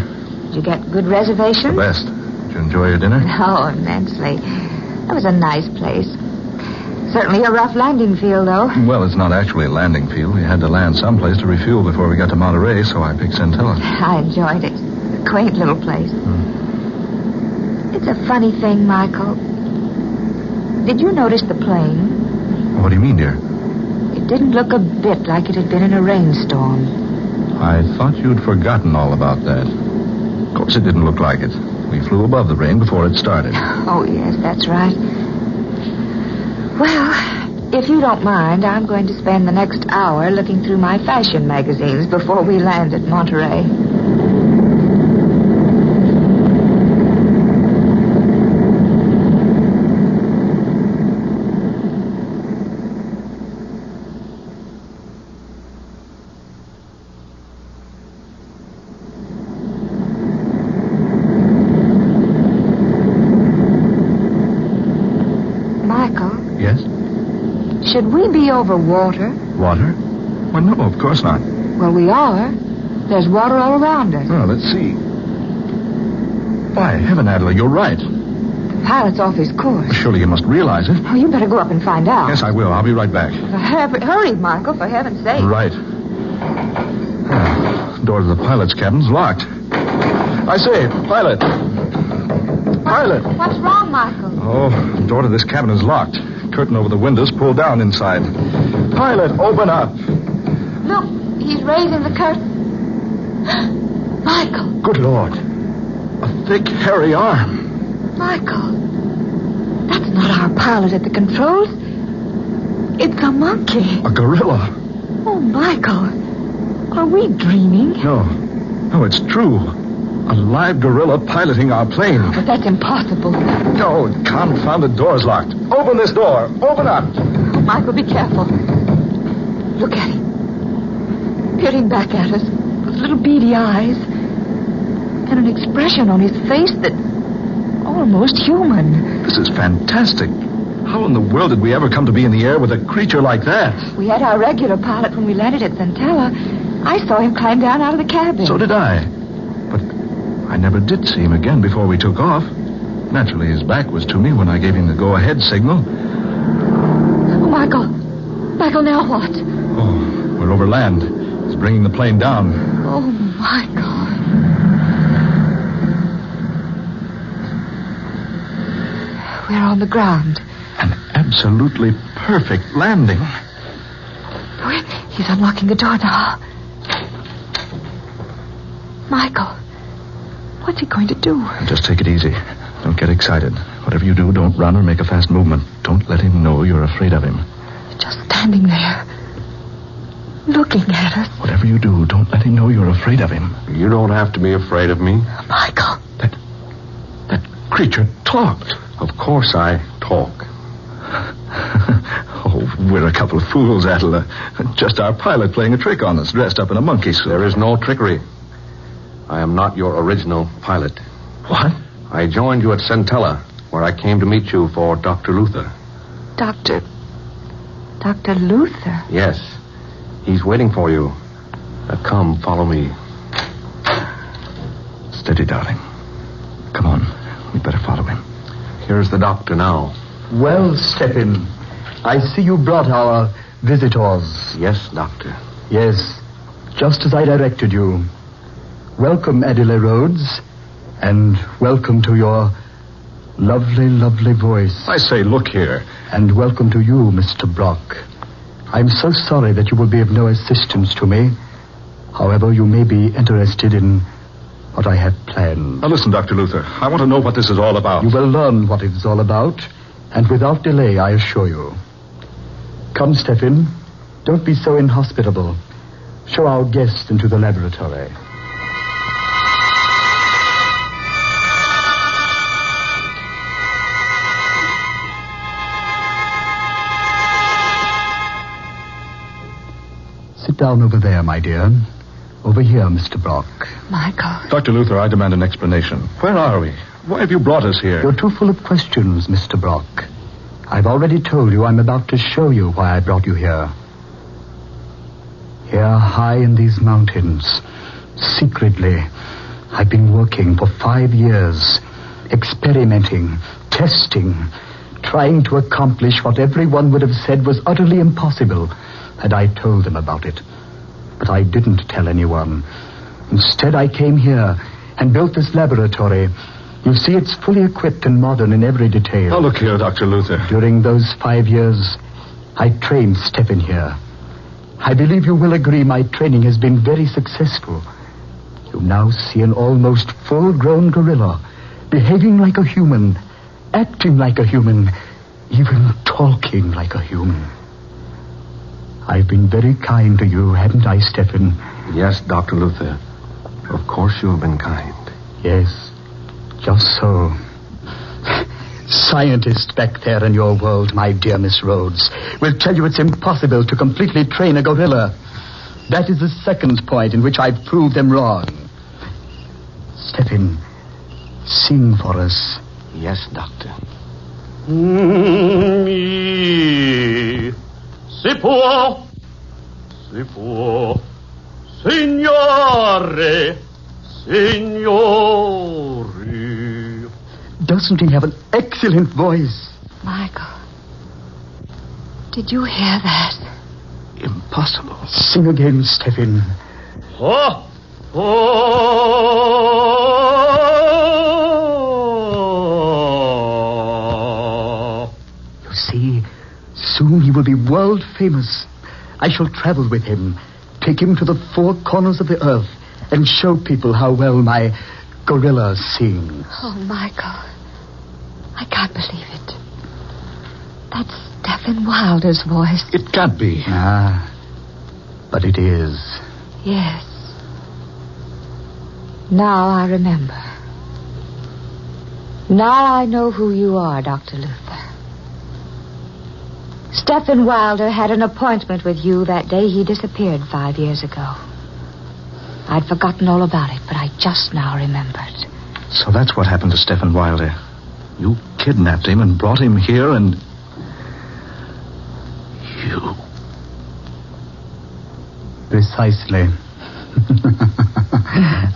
Did you get good reservations? The best. Did you enjoy your dinner? Oh, immensely. That was a nice place. Certainly a rough landing field, though. Well, it's not actually a landing field. We had to land someplace to refuel before we got to Monterey, so I picked Centella. I enjoyed it. A quaint little place. It's a funny thing, Michael. Did you notice the plane? What do you mean, dear? It didn't look a bit like it had been in a rainstorm. I thought you'd forgotten all about that. Of course it didn't look like it. We flew above the rain before it started. Oh, yes, that's right. Well, if you don't mind, I'm going to spend the next hour looking through my fashion magazines before we land at Monterey. Should we be over water? Water? Well, no, of course not. Well, we are. There's water all around us. Well, let's see. By heaven, Adela, you're right. The pilot's off his course. Well, surely you must realize it. Oh, you better go up and find out. Yes, I will. I'll be right back. Hurry, Michael, for heaven's sake. Right. The door to the pilot's cabin's locked. I say, pilot. Pilot. What's wrong, Michael? Oh, the door to this cabin is locked. Curtain over the windows pulled down inside. Pilot, open up. Look, he's raising the curtain. Michael. Good Lord. A thick, hairy arm. Michael. That's not our pilot at the controls. It's a monkey. A gorilla. Oh, Michael. Are we dreaming? No, it's true. A live gorilla piloting our plane. Oh, but that's impossible. No, confounded door's locked. Open this door. Open up. Oh, Michael, be careful. Look at him. Peering back at us with little beady eyes and an expression on his face that almost human. This is fantastic. How in the world did we ever come to be in the air with a creature like that? We had our regular pilot when we landed at Centella. I saw him climb down out of the cabin. So did I. But I never did see him again before we took off. Naturally, his back was to me when I gave him the go-ahead signal. Oh, Michael. Michael, now what? Oh, we're over land. He's bringing the plane down. Oh, Michael. We're on the ground. An absolutely perfect landing. He's unlocking the door now. Michael, what's he going to do? Just take it easy. Don't get excited. Whatever you do, don't run or make a fast movement. Don't let him know you're afraid of him. Just standing there, looking at us. Whatever you do, don't let him know you're afraid of him. You don't have to be afraid of me. Michael. That creature talked. Of course I talk. Oh, we're a couple of fools, Adela. Just our pilot playing a trick on us, dressed up in a monkey suit. There is no trickery. I am not your original pilot. What? I joined you at Centella, where I came to meet you for Dr. Luther. Dr. Luther? Yes. He's waiting for you. Come, follow me. Steady, darling. Come on. We'd better follow him. Here's the doctor now. Well, Stephen, I see you brought our visitors. Yes, doctor. Yes, just as I directed you. Welcome, Adela Rhodes, and welcome to your lovely, lovely voice. I say, look here. And welcome to you, Mr. Brock. I'm so sorry that you will be of no assistance to me. However, you may be interested in what I have planned. Now listen, Dr. Luther. I want to know what this is all about. You will learn what it is all about, and without delay, I assure you. Come, Stephen. Don't be so inhospitable. Show our guest into the laboratory. Sit down over there, my dear. Over here, Mr. Brock. Michael. Dr. Luther, I demand an explanation. Where are we? Why have you brought us here? You're too full of questions, Mr. Brock. I've already told you I'm about to show you why I brought you here. Here, high in these mountains, secretly, I've been working for 5 years, experimenting, testing, trying to accomplish what everyone would have said was utterly impossible had I told them about it. But I didn't tell anyone. Instead, I came here and built this laboratory. You see, it's fully equipped and modern in every detail. Now, look here, Dr. Luther. During those 5 years, I trained Stephen here. I believe you will agree my training has been very successful. You now see an almost full-grown gorilla, behaving like a human, acting like a human, even talking like a human. I've been very kind to you, haven't I, Stephen? Yes, Dr. Luther. Of course you have been kind. Yes, just so. Scientists back there in your world, my dear Miss Rhodes, will tell you it's impossible to completely train a gorilla. That is the second point in which I've proved them wrong. Stephen, sing for us. Yes, Doctor. Si può, signore, signori. Doesn't he have an excellent voice? Michael, did you hear that? Impossible. Sing again, Stephen. Oh, You see, soon he will be world famous. I shall travel with him, take him to the 4 corners of the earth, and show people how well my gorilla sings. Oh, Michael, I can't believe it. That's Stephen Wilder's voice. It can't be. Ah, but it is. Yes. Now I remember. Now I know who you are, Dr. Luther. Stephen Wilder had an appointment with you that day he disappeared 5 years ago. I'd forgotten all about it, but I just now remembered. So that's what happened to Stephen Wilder. You kidnapped him and brought him here and... You... Precisely.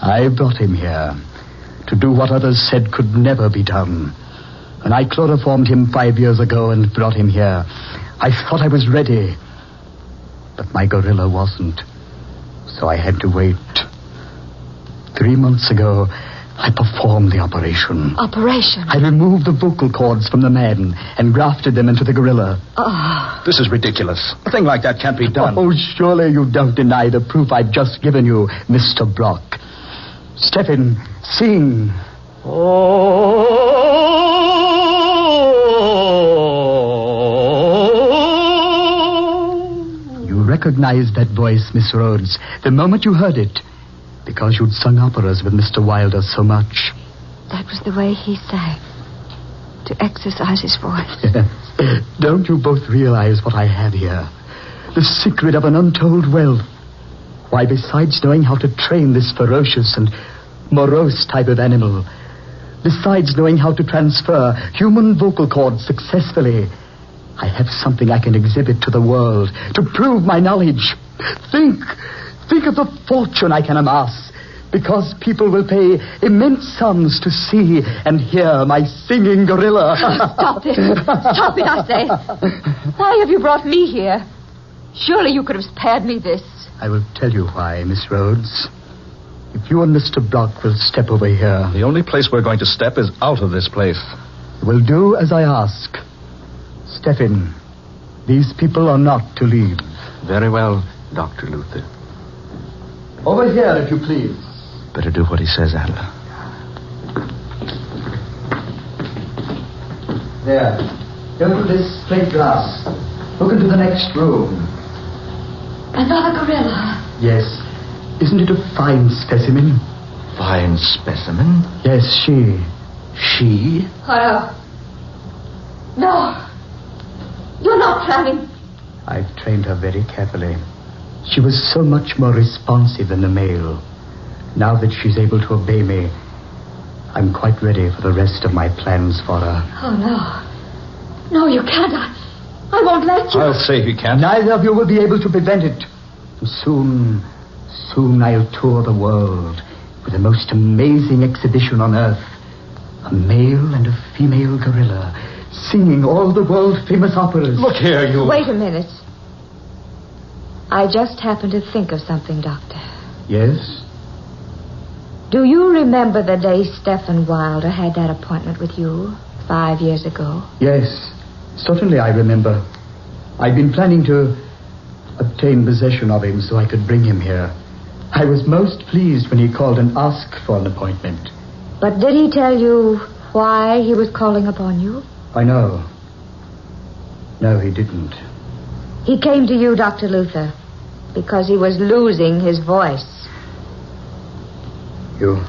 I brought him here to do what others said could never be done. When I chloroformed him 5 years ago and brought him here, I thought I was ready. But my gorilla wasn't. So I had to wait. 3 months ago, I performed the operation. Operation? I removed the vocal cords from the man and grafted them into the gorilla. Oh. This is ridiculous. A thing like that can't be done. Oh, surely you don't deny the proof I've just given you, Mr. Brock. Stephen, sing. You recognized that voice, Miss Rhodes, the moment you heard it, because you'd sung operas with Mr. Wilder so much. That was the way he sang, to exercise his voice. Don't you both realize what I have here? The secret of an untold wealth. Why, besides knowing how to train this ferocious and morose type of animal, besides knowing how to transfer human vocal cords successfully, I have something I can exhibit to the world to prove my knowledge. Think of the fortune I can amass, because people will pay immense sums to see and hear my singing gorilla. Stop it. Stop it, I say. Why have you brought me here? Surely you could have spared me this. I will tell you why, Miss Rhodes. If you and Mr. Brock will step over here... The only place we're going to step is out of this place. You will do as I ask. Stephen, these people are not to leave. Very well, Dr. Luther. Over here, if you please. Better do what he says, Adler. There. Go to this plate glass. Look into the next room. Another gorilla? Yes. Isn't it a fine specimen? Fine specimen? Yes, she. She? Oh, no. You're not planning. I've trained her very carefully. She was so much more responsive than the male. Now that she's able to obey me, I'm quite ready for the rest of my plans for her. Oh, no. No, you can't. I won't let you. I'll say he can't. Neither of you will be able to prevent it. Soon I'll tour the world with the most amazing exhibition on Earth. A male and a female gorilla singing all the world-famous operas. Look here, you... Wait a minute. I just happened to think of something, Doctor. Yes? Do you remember the day Stephen Wilder had that appointment with you 5 years ago? Yes, certainly I remember. I've been planning to obtain possession of him so I could bring him here. I was most pleased when he called and asked for an appointment. But did he tell you why he was calling upon you? I know. No, he didn't. He came to you, Dr. Luther, because he was losing his voice. You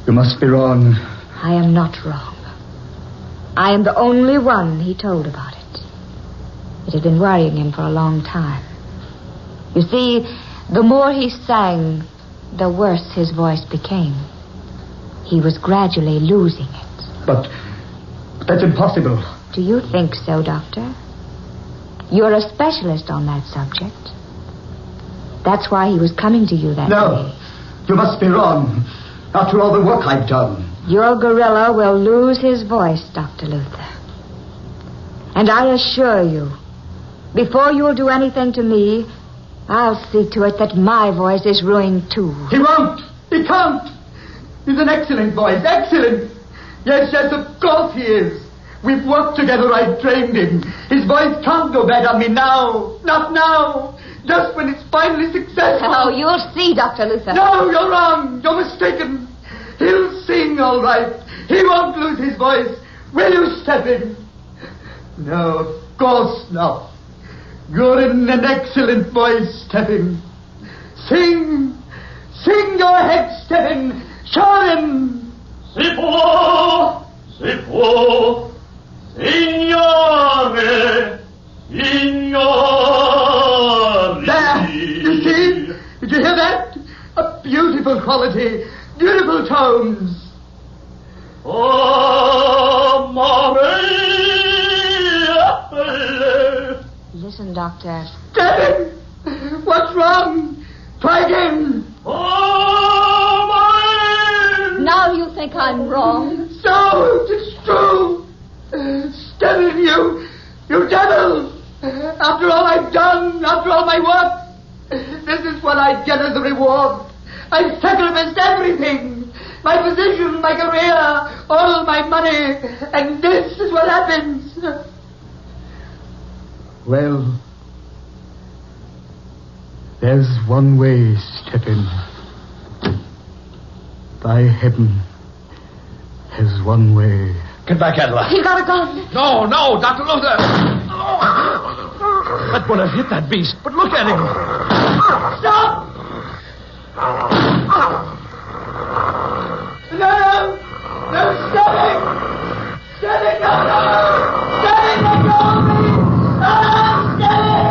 must be wrong. I am not wrong. I am the only one he told about it. It had been worrying him for a long time. You see, the more he sang, the worse his voice became. He was gradually losing it. But that's impossible. Do you think so, Doctor? You're a specialist on that subject. That's why he was coming to you that day. You must be wrong. After all the work I've done. Your gorilla will lose his voice, Dr. Luther. And I assure you, before you'll do anything to me, I'll see to it that my voice is ruined too. He won't. He can't. He's an excellent voice. Excellent. Yes, of course he is. We've worked together. I trained him. His voice can't go bad on me now. Not now. Just when it's finally successful. Oh, you'll see, Dr. Luther. No, you're wrong. You're mistaken. He'll sing all right. He won't lose his voice. Will you, Stephen? No, of course not. You're in an excellent voice, Stephen. Sing. Sing your head, Stephen. Show him. Si può, signore, signore. There, you see? Did you hear that? A beautiful quality, beautiful tones. Oh, Maria. Listen, Doctor. Stephen! What's wrong? Try again. Oh, Maria. Now you think I'm wrong. So, it's true. Stephen, you devil. After all I've done, after all my work, this is what I get as a reward. I've sacrificed everything. My position, my career, all my money. And this is what happens. Well, there's one way, Stephen. By heaven, there's one way. Get back, Adler. He got a gun. No, Dr. Luther. That would have hit that beast, but look at him. Stop! No, Stephen! Stephen, no! Stephen, let go of me! Oh, Stephen!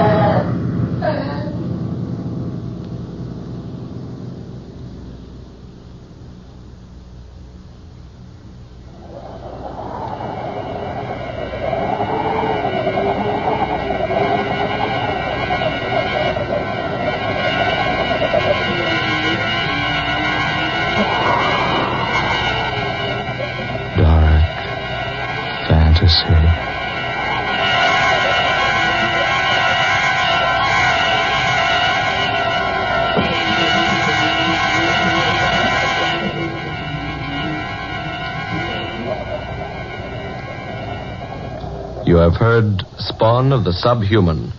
You have heard Spawn of the Subhuman,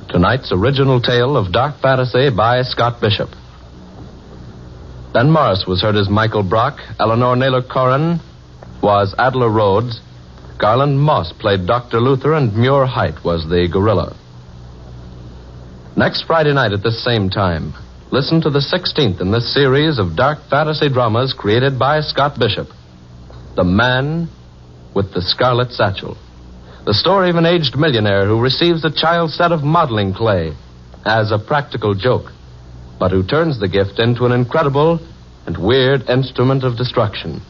tonight's original tale of dark fantasy by Scott Bishop. Ben Morris was heard as Michael Brock, Eleanor Naylor Corrin was Adler Rhodes, Garland Moss played Dr. Luther, and Muir Height was the gorilla. Next Friday night at this same time, listen to the 16th in this series of dark fantasy dramas created by Scott Bishop, The Man with the Scarlet Satchel. The story of an aged millionaire who receives a child's set of modeling clay as a practical joke, but who turns the gift into an incredible and weird instrument of destruction.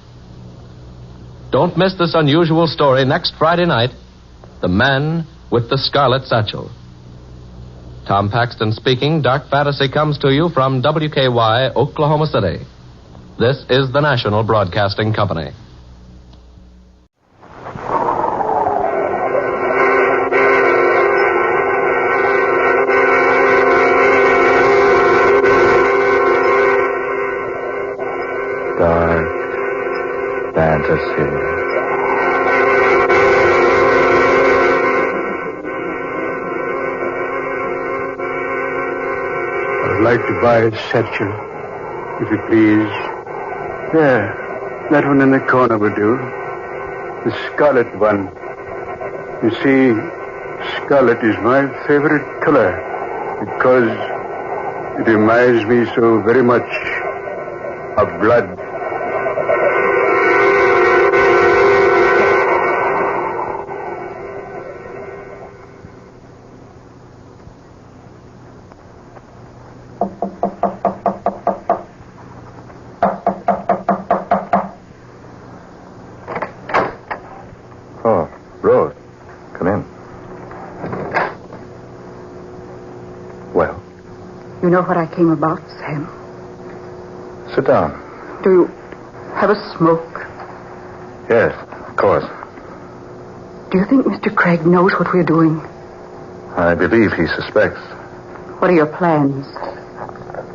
Don't miss this unusual story next Friday night, The Man with the Scarlet Satchel. Tom Paxton speaking. Dark Fantasy comes to you from WKY, Oklahoma City. This is the National Broadcasting Company. kid. I'd like to buy a satchel, if you please. There, that one in the corner will do. The scarlet one. You see, scarlet is my favorite color because it reminds me so very much of blood. Oh, Rose. Come in. Well? You know what I came about, Sam? Sit down. Do you have a smoke? Yes, of course. Do you think Mr. Craig knows what we're doing? I believe he suspects. What are your plans?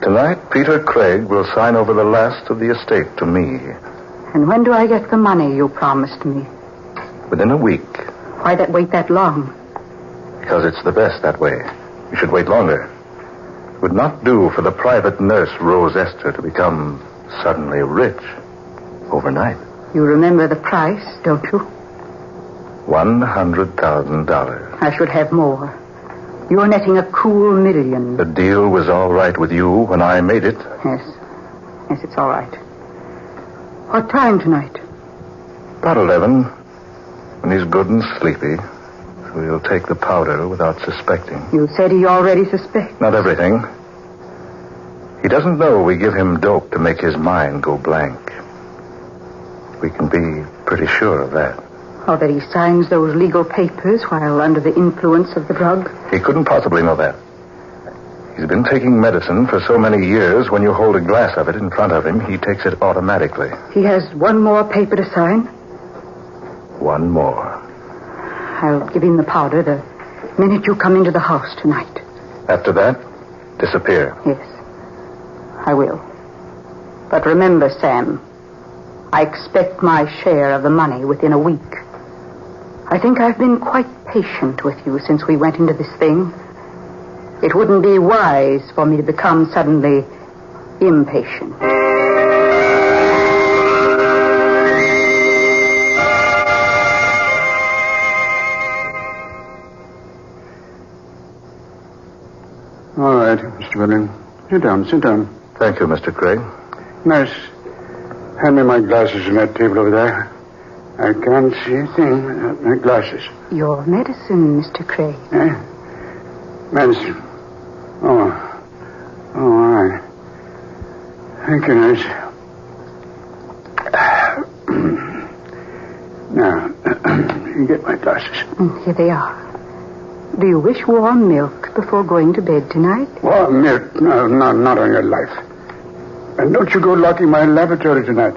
Tonight, Peter Craig will sign over the last of the estate to me. And when do I get the money you promised me? Within a week. Why wait that long? Because it's the best that way. You should wait longer. It would not do for the private nurse, Rose Esther, to become suddenly rich overnight. You remember the price, don't you? $100,000. I should have more. You're netting a cool $1 million. The deal was all right with you when I made it. Yes. Yes, it's all right. What time tonight? About 11. When he's good and sleepy. So he'll take the powder without suspecting. You said he already suspects. Not everything. He doesn't know we give him dope to make his mind go blank. We can be pretty sure of that. Or that he signs those legal papers while under the influence of the drug? He couldn't possibly know that. He's been taking medicine for so many years. When you hold a glass of it in front of him, he takes it automatically. He has one more paper to sign? One more. I'll give him the powder the minute you come into the house tonight. After that, disappear. Yes, I will. But remember, Sam, I expect my share of the money within a week. I think I've been quite patient with you since we went into this thing. It wouldn't be wise for me to become suddenly impatient. All right, Mr. Willing. Sit down, sit down. Thank you, Mr. Craig. Nurse, hand me my glasses on that table over there. I can't see a thing without my glasses. Your medicine, Mr. Craig. Eh? Medicine. Oh, all right. Thank you, nurse. Now, you get my glasses. Here they are. Do you wish warm milk before going to bed tonight? Warm milk? No, not on your life. And don't you go locking my laboratory tonight.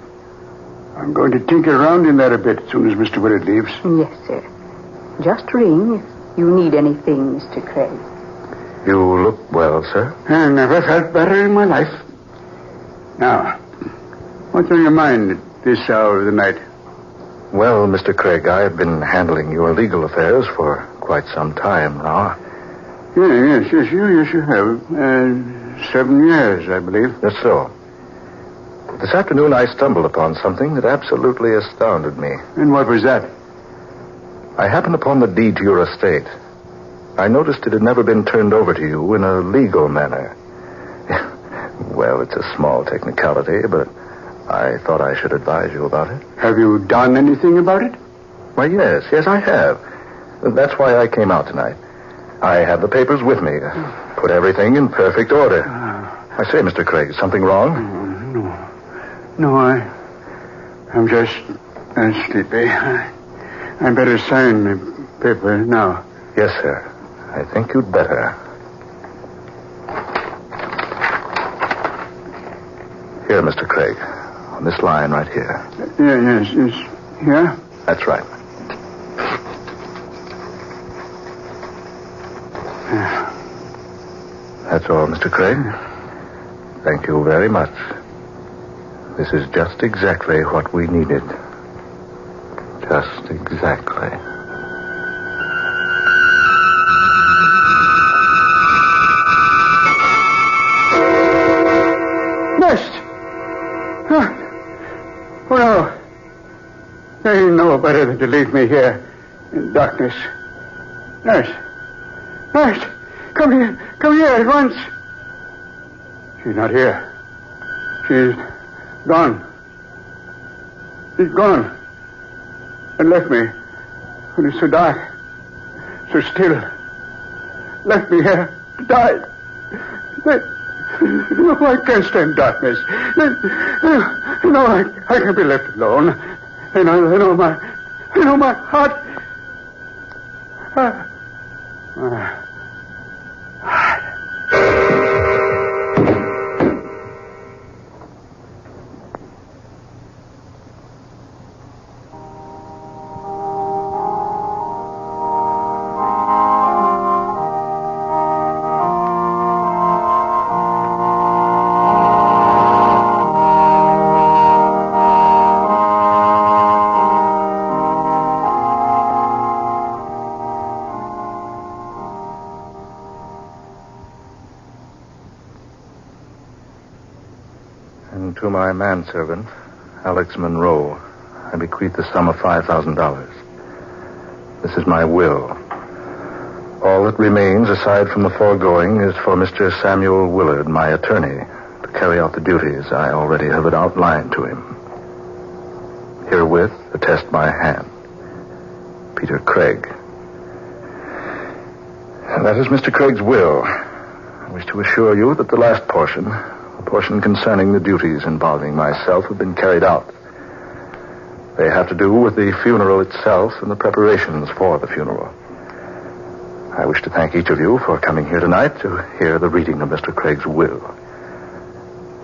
I'm going to tinker around in there a bit as soon as Mr. Willard leaves. Yes, sir. Just ring if you need anything, Mr. Craig. You look well, sir. I never felt better in my life. Now, what's on your mind at this hour of the night? Well, Mr. Craig, I've been handling your legal affairs for quite some time now. Yes, you have. 7 years, I believe. That's so. This afternoon I stumbled upon something that absolutely astounded me. And what was that? I happened upon the deed to your estate. I noticed it had never been turned over to you in a legal manner. Well, it's a small technicality, but I thought I should advise you about it. Have you done anything about it? Why, yes, I have. That's why I came out tonight. I have the papers with me. Put everything in perfect order. I say, Mr. Craig, is something wrong? No, I'm just sleepy. I better sign the paper now. Yes, sir. I think you'd better. Here, Mr. Craig. On this line right here. Yes. Here? That's right. That's all, Mr. Craig. Thank you very much. This is just exactly what we needed. Just exactly. Nurse! Oh, no. They know better than to leave me here in darkness. Nurse! Nurse! Come here! Come here at once! She's not here. She's gone. She's gone. And left me when it's so dark, so still. Left me here to die. No, I can't stand darkness. No, I can't be left alone. And I know my heart. And to my manservant, Alex Monroe, I bequeath the sum of $5,000. This is my will. All that remains, aside from the foregoing, is for Mr. Samuel Willard, my attorney, to carry out the duties I already have outlined to him. Herewith, attest my hand. Peter Craig. And that is Mr. Craig's will. I wish to assure you that the last portion, the portion concerning the duties involving myself, have been carried out. They have to do with the funeral itself and the preparations for the funeral. I wish to thank each of you for coming here tonight to hear the reading of Mr. Craig's will.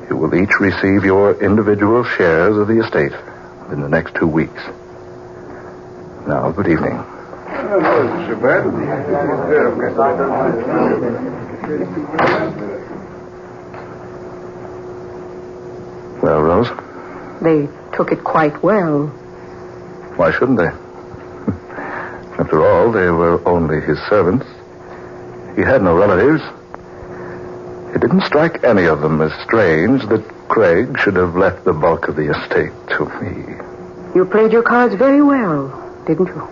You will each receive your individual shares of the estate in the next 2 weeks. Now, good evening. Well, Rose? They took it quite well. Why shouldn't they? After all, they were only his servants. He had no relatives. It didn't strike any of them as strange that Craig should have left the bulk of the estate to me. You played your cards very well, didn't you?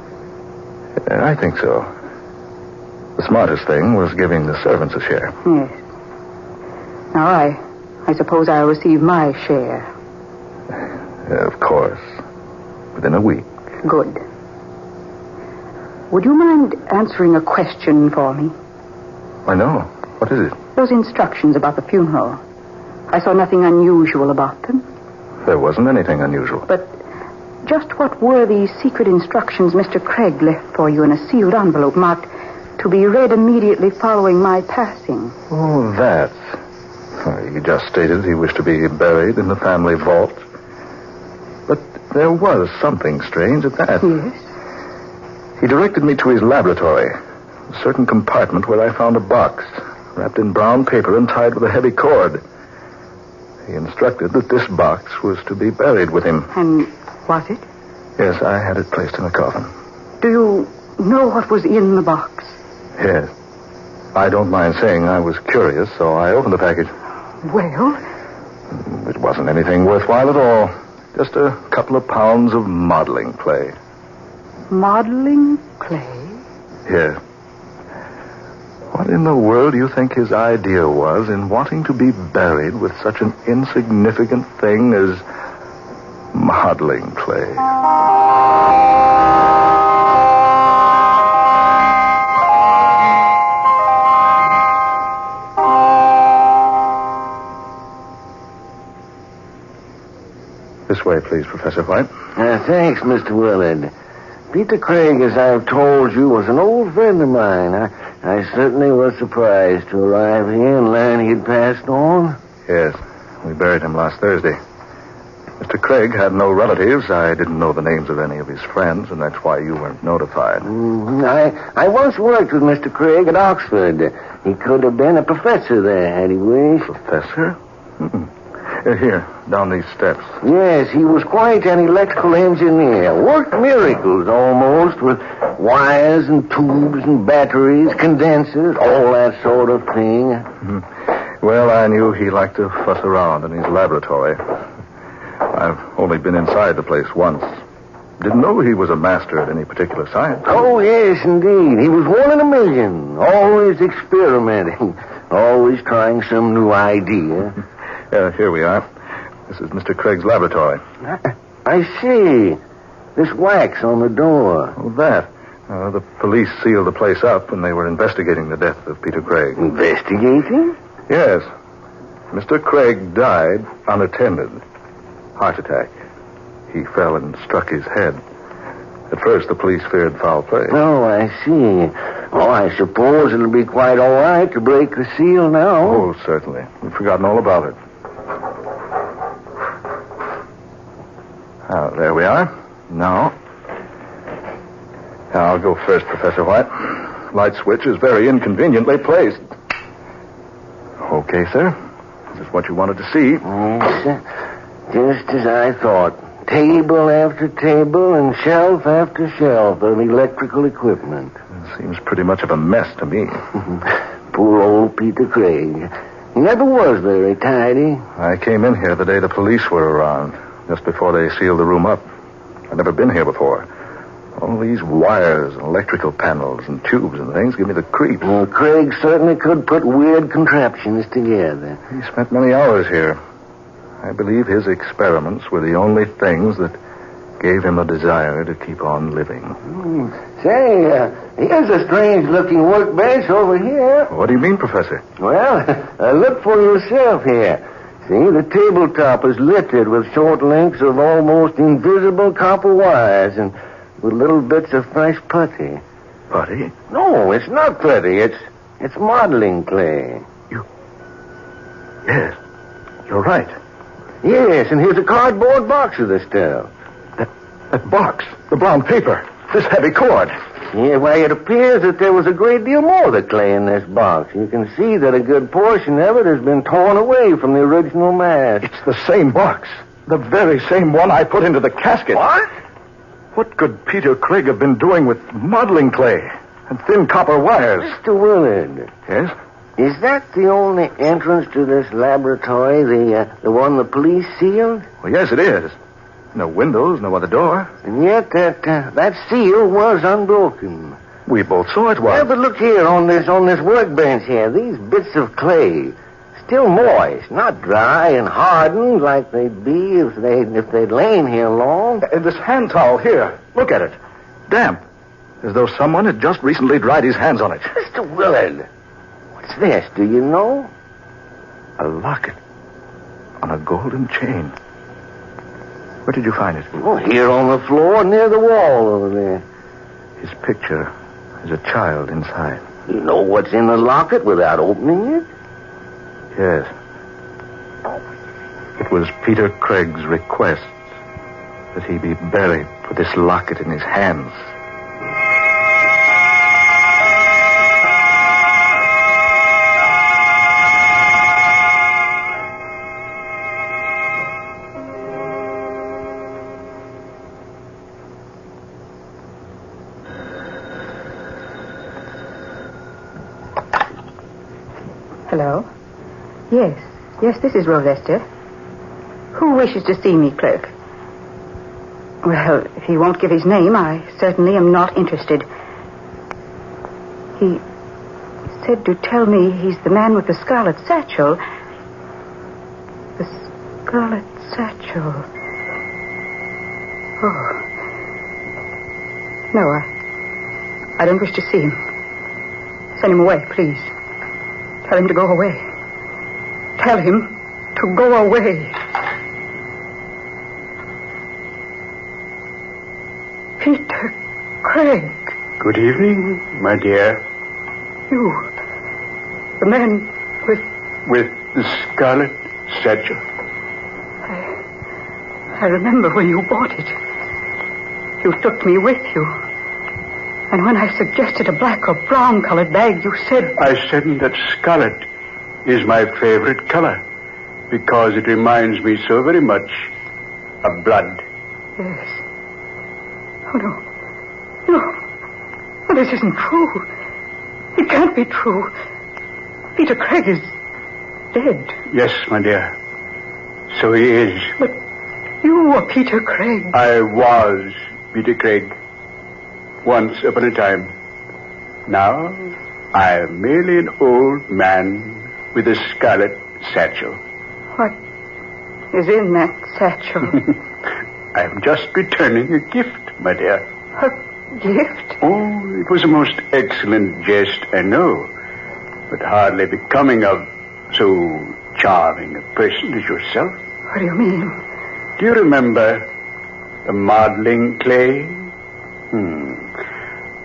I think so. The smartest thing was giving the servants a share. Yes. Now, I suppose I'll receive my share. Of course. Within a week. Good. Would you mind answering a question for me? I know. What is it? Those instructions about the funeral. I saw nothing unusual about them. There wasn't anything unusual. But just what were the secret instructions Mr. Craig left for you in a sealed envelope marked to be read immediately following my passing? Oh, that. He just stated he wished to be buried in the family vault. But there was something strange at that. Yes? He directed me to his laboratory, a certain compartment where I found a box, wrapped in brown paper and tied with a heavy cord. He instructed that this box was to be buried with him. And was it? Yes, I had it placed in a coffin. Do you know what was in the box? Yes. I don't mind saying I was curious, so I opened the package. Well? It wasn't anything worthwhile at all. Just a couple of pounds of modeling clay. Modeling clay? Yes. What in the world do you think his idea was in wanting to be buried with such an insignificant thing as modeling clay? This way, please, Professor White. Thanks, Mr. Willard. Peter Craig, as I've told you, was an old friend of mine. I certainly was surprised to arrive here and learn he'd passed on. Yes, we buried him last Thursday. Mr. Craig had no relatives. I didn't know the names of any of his friends, and that's why you weren't notified. I once worked with Mr. Craig at Oxford. He could have been a professor there, had he wished. Professor? Here, down these steps. Yes, he was quite an electrical engineer. Worked miracles almost with wires and tubes and batteries, condensers, all that sort of thing. Mm-hmm. Well, I knew he liked to fuss around in his laboratory. I've only been inside the place once. Didn't know he was a master at any particular science. Oh, yes, indeed. He was one in a million. Always experimenting. Always trying some new idea. Here we are. This is Mr. Craig's laboratory. I see. This wax on the door. Oh, that. The police sealed the place up when they were investigating the death of Peter Craig. Investigating? Yes. Mr. Craig died unattended. Heart attack. He fell and struck his head. At first, the police feared foul play. Oh, I see. Oh, I suppose it'll be quite all right to break the seal now. Oh, certainly. We've forgotten all about it. There we are. Now, I'll go first, Professor White. Light switch is very inconveniently placed. Okay, sir. This is what you wanted to see. Just as I thought. Table after table and shelf after shelf of electrical equipment. It seems pretty much of a mess to me. Poor old Peter Craig. He never was very tidy. I came in here the day the police were around, just before they sealed the room up. I'd never been here before. All these wires and electrical panels and tubes and things give me the creeps. Well, Craig certainly could put weird contraptions together. He spent many hours here. I believe his experiments were the only things that gave him a desire to keep on living. Say, here's a strange-looking workbench over here. What do you mean, Professor? Well, look for yourself here. See, the tabletop is littered with short links of almost invisible copper wires and with little bits of fresh putty. Putty? No, it's not putty. It's modeling clay. Yes, you're right. Yes, and here's a cardboard box of the stuff. That box, the brown paper, this heavy cord. Yeah, why, it appears that there was a great deal more of the clay in this box. You can see that a good portion of it has been torn away from the original mass. It's the same box. The very same one I put into the casket. What? What could Peter Craig have been doing with modeling clay and thin copper wires? Mr. Willard. Yes? Is that the only entrance to this laboratory, the one the police sealed? Well, yes, it is. No windows, no other door. And yet that seal was unbroken. We both saw it was. Yeah, but look here on this workbench here. These bits of clay, still moist, not dry and hardened like they'd be if they'd lain here long. This hand towel here, look at it. Damp. As though someone had just recently dried his hands on it. Mr. Willard. What's this, do you know? A locket on a golden chain. Where did you find it? Oh, here on the floor near the wall over there. His picture is a child inside. You know what's in the locket without opening it? Yes. It was Peter Craig's request that he be buried with this locket in his hands. Hello? Yes, this is Rosester. Who wishes to see me, clerk? Well, if he won't give his name, I certainly am not interested. He said to tell me he's the man with the scarlet satchel. The scarlet satchel. Oh. No, I don't wish to see him. Send him away, please. Tell him to go away. Tell him to go away. Peter Craig. Good evening, my dear. You. The man with the scarlet satchel. I remember when you bought it. You took me with you. And when I suggested a black or brown-colored bag, you said... I said that scarlet is my favorite color. because it reminds me so very much of blood. Yes. Oh, no. No. Oh, this isn't true. It can't be true. Peter Craig is dead. Yes, my dear. So he is. But you were Peter Craig. I was Peter Craig. Once upon a time. Now, I am merely an old man with a scarlet satchel. What is in that satchel? I am just returning a gift, my dear. A gift? Oh, it was a most excellent jest, I know. But hardly becoming of so charming a person as yourself. What do you mean? Do you remember the modeling clay?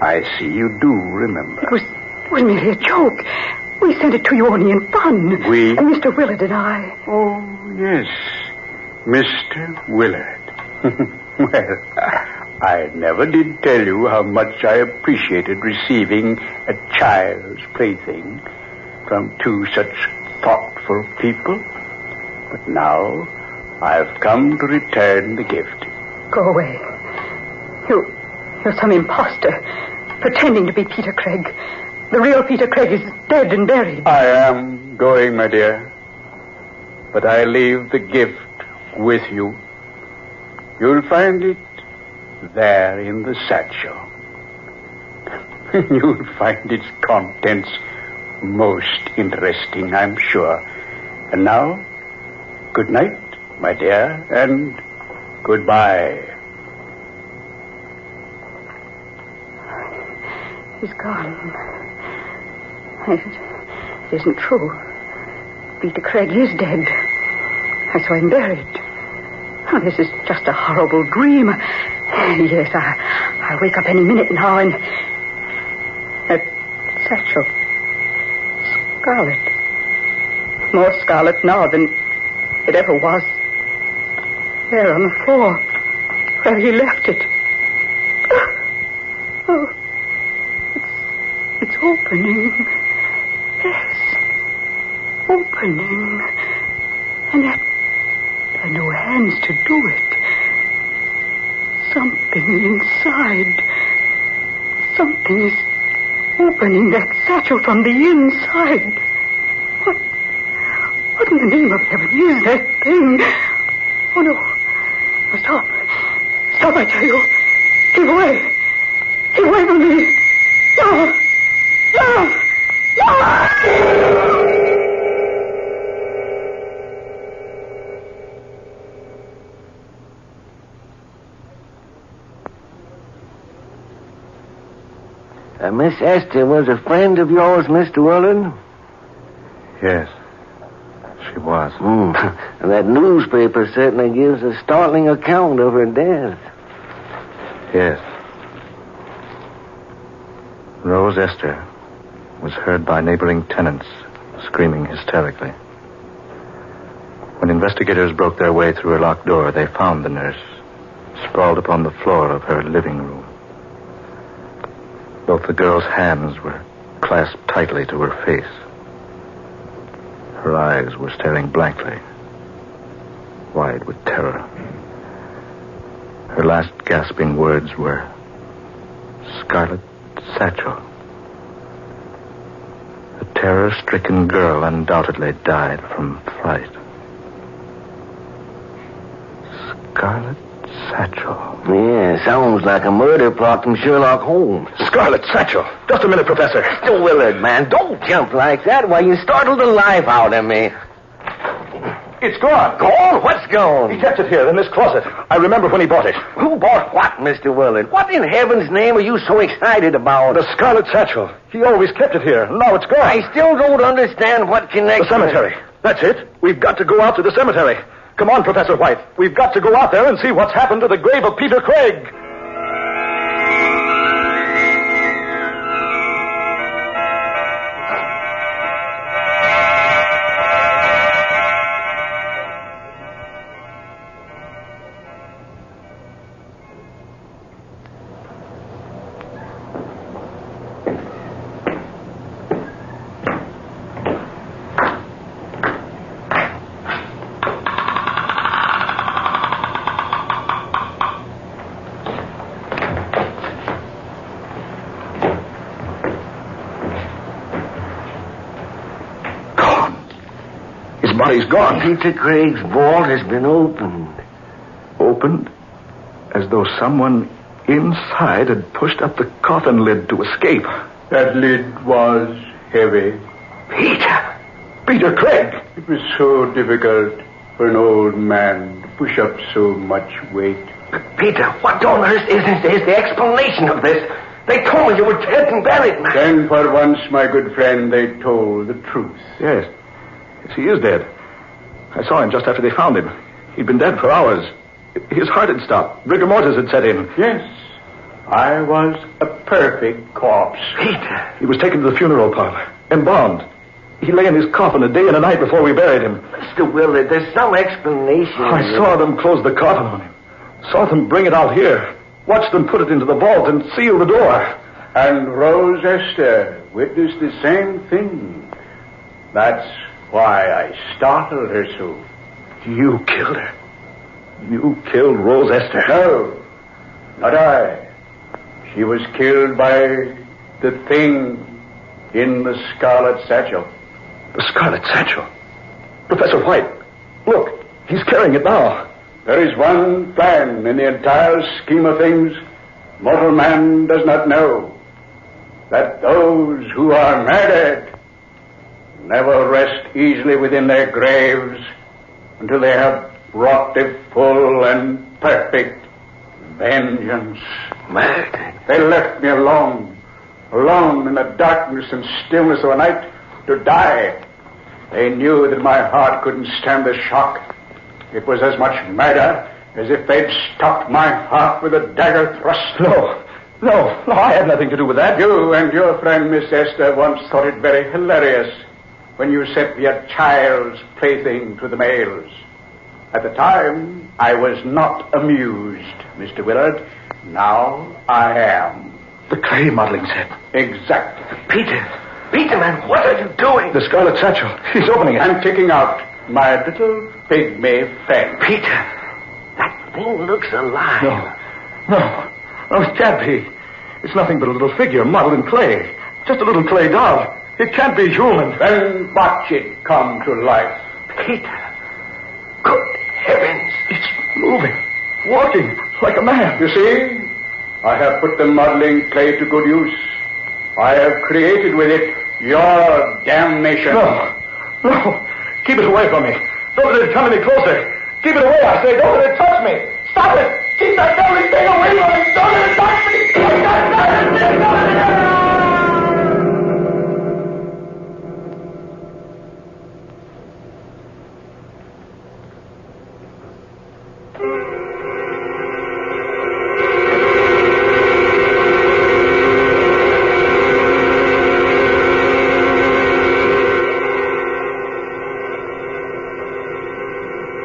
I see you do remember. It was merely a joke. We sent it to you only in fun. We? And Mr. Willard and I. Oh, yes. Mr. Willard. Well, I never did tell you how much I appreciated receiving a child's plaything from two such thoughtful people. But now I've come to return the gift. Go away. You're some imposter, pretending to be Peter Craig. The real Peter Craig is dead and buried. I am going, my dear. But I leave the gift with you. You'll find it there in the satchel. You'll find its contents most interesting, I'm sure. And now, good night, my dear, and goodbye. He's gone. It isn't true. Peter Craig is dead. I saw him buried. Oh, this is just a horrible dream. Yes, I'll wake up any minute now and... That satchel. Scarlet. More scarlet now than it ever was. There on the floor, where he left it. Oh, it's opening. Yes, opening. And yet, there are no hands to do it. Something inside. Something is opening that satchel from the inside. What in the name of heaven is that thing? Oh, no. No, stop. Stop, I tell you. Give away. Give away from me. No. No. No. Miss Esther was a friend of yours, Mr. Willard? Yes, she was. And that newspaper certainly gives a startling account of her death. Yes. Rose Esther was heard by neighboring tenants screaming hysterically. When investigators broke their way through her locked door, they found the nurse sprawled upon the floor of her living room. Both the girl's hands were clasped tightly to her face. Her eyes were staring blankly, wide with terror. Her last gasping words were, "Scarlet satchel." The terror-stricken girl undoubtedly died from fright. Scarlet satchel. Yeah, sounds like a murder plot from Sherlock Holmes. Scarlet satchel. Just a minute, Professor. Mr. Willard, man, don't jump like that. Why, you startled the life out of me. It's gone. Gone? What's gone? He kept it here in this closet. I remember when he bought it. Who bought what, Mr. Willard? What in heaven's name are you so excited about? The scarlet satchel. He always kept it here. Now it's gone. I still don't understand what connection... The cemetery. That's it. We've got to go out to the cemetery. Come on, Professor White. We've got to go out there and see what's happened to the grave of Peter Craig. His body's gone. Peter Craig's vault has been opened. Opened? As though someone inside had pushed up the coffin lid to escape. That lid was heavy. Peter Craig! It was so difficult for an old man to push up so much weight. Peter, what on earth is the explanation of this? They told me you were dead and buried, man. Then for once, my good friend, they told the truth. Yes, he is dead. I saw him just after they found him. He'd been dead for hours. His heart had stopped. Rigor mortis had set in. Yes, I was a perfect corpse. Peter! He was taken to the funeral parlor, embalmed. He lay in his coffin a day and a night before we buried him. Mr. Willard, there's some explanation. I saw them close the coffin on him. Saw them bring it out here. Watched them put it into the vault and seal the door. And Rose Esther witnessed the same thing. That's why I startled her so. You killed her. You killed Rose Esther. No, not I. She was killed by the thing in the scarlet satchel. The scarlet satchel? Professor White, look, he's carrying it now. There is one plan in the entire scheme of things mortal man does not know. That those who are murdered never rest easily within their graves until they have wrought a full and perfect vengeance. Murdered? They left me alone in the darkness and stillness of a night to die. They knew that my heart couldn't stand the shock. It was as much murder as if they'd stopped my heart with a dagger thrust. No, I had nothing to do with that. You and your friend Miss Esther once thought it very hilarious when you sent me a child's plaything to the mails. At the time, I was not amused, Mr. Willard. Now I am. The clay modeling set. Exactly. Peter, man, what are you doing? The scarlet satchel. He's opening it. I'm taking out my little pygmy friend. Peter, that thing looks alive. No, it can't be. It's nothing but a little figure modeled in clay. Just a little clay doll. It can't be human. Then watch it come to life. Peter, good heavens. It's moving, walking like a man. You see, I have put the modeling clay to good use. I have created with it your damnation. No. Keep it away from me. Don't let it come any closer. Keep it away, I say. Don't let it touch me. Stop it. Keep that devilish thing away from me. Don't let it touch me.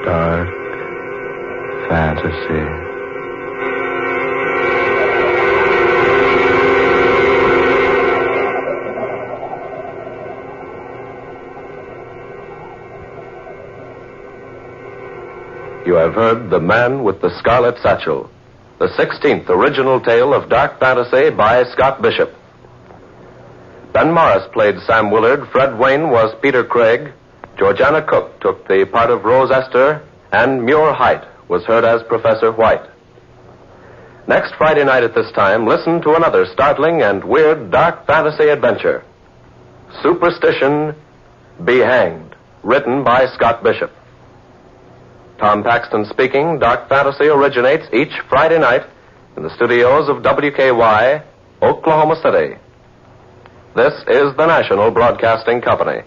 Dark fantasy. You have heard The Man with the Scarlet Satchel, the 16th original tale of dark fantasy by Scott Bishop. Ben Morris played Sam Willard, Fred Wayne was Peter Craig, Georgiana Cook took the part of Rose Esther, and Muir Height was heard as Professor White. Next Friday night at this time, listen to another startling and weird dark fantasy adventure. Superstition, Be Hanged, written by Scott Bishop. Tom Paxton speaking. Dark fantasy originates each Friday night in the studios of WKY, Oklahoma City. This is the National Broadcasting Company.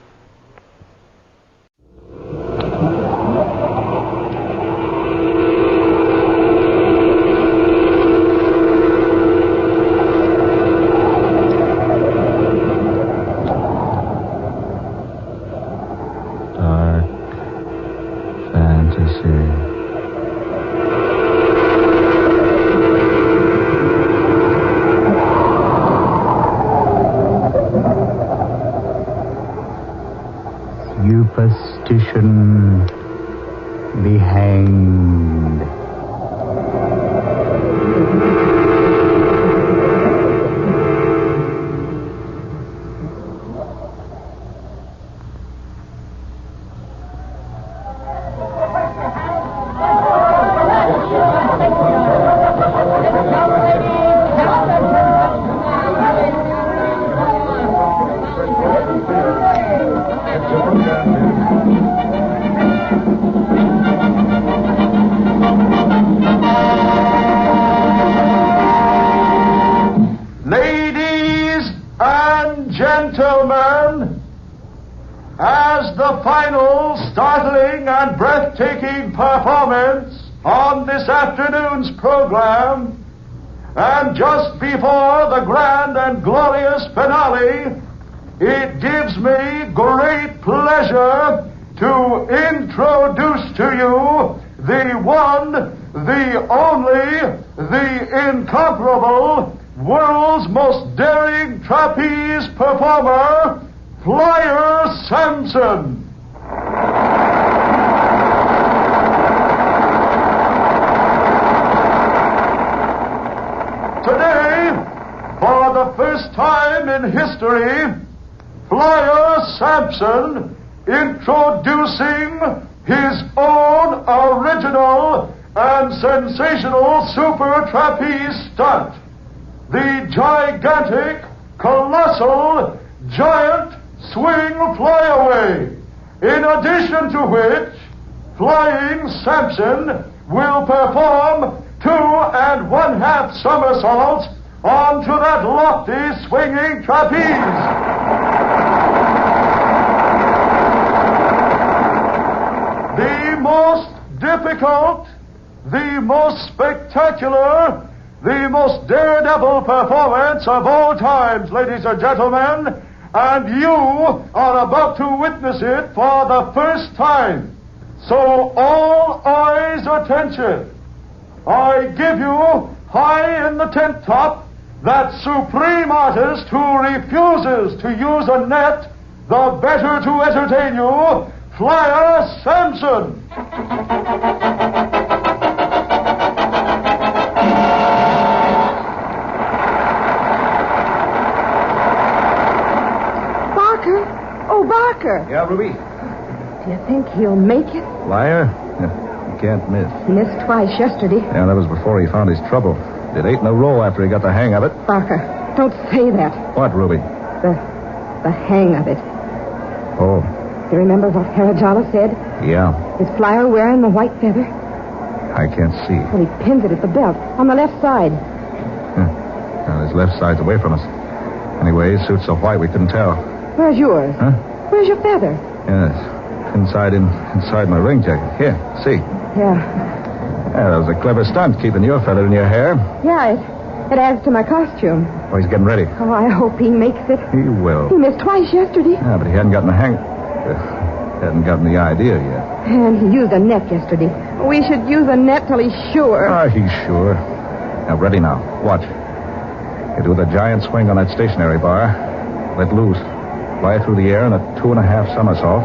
Superstition, be hanged. final, startling, and breathtaking performance on this afternoon's program. And just before the grand and glorious finale, it gives me great pleasure to introduce to you the one, the only, the incomparable, world's most daring trapeze performer, Flyer Samson. Today, for the first time in history, Flyer Samson introducing his own original and sensational super trapeze stunt. The gigantic, colossal, giant swing flyaway. In addition to which, Flying Samson will perform 2 1/2 somersaults onto that lofty swinging trapeze. The most difficult, the most spectacular, the most daredevil performance of all times, ladies and gentlemen, and you are about to witness it for the first time. So all eyes attention. I give you, high in the tent top, that supreme artist who refuses to use a net, the better to entertain you, Flyer Samson. Barker? Oh, Barker. Yeah, Ruby? Do you think he'll make it? Flyer? You can't miss. He missed twice yesterday. Yeah, that was before he found his trouble. Did 8 in a row after he got the hang of it. Barker, don't say that. What, Ruby? The hang of it. Oh, You remember what Harajala said? yeah. Is Flyer wearing the white feather? I can't see. Well, he pins it at the belt, on the left side. Well, his left side's away from us. Anyway, his suit's so white we couldn't tell. Where's yours? Huh? Where's your feather? Yes. Inside my ring jacket. Here, see. Yeah, That was a clever stunt, keeping your feather in your hair. Yeah, it adds to my costume. Oh, he's getting ready. Oh, I hope he makes it. He will. He missed twice yesterday. Yeah, but he hadn't gotten the hang... hadn't gotten the idea yet. And he used a net yesterday. We should use a net till he's sure. He's sure. Now, ready now. Watch. You do the giant swing on that stationary bar. Let loose. Fly through the air in a 2 1/2 somersault.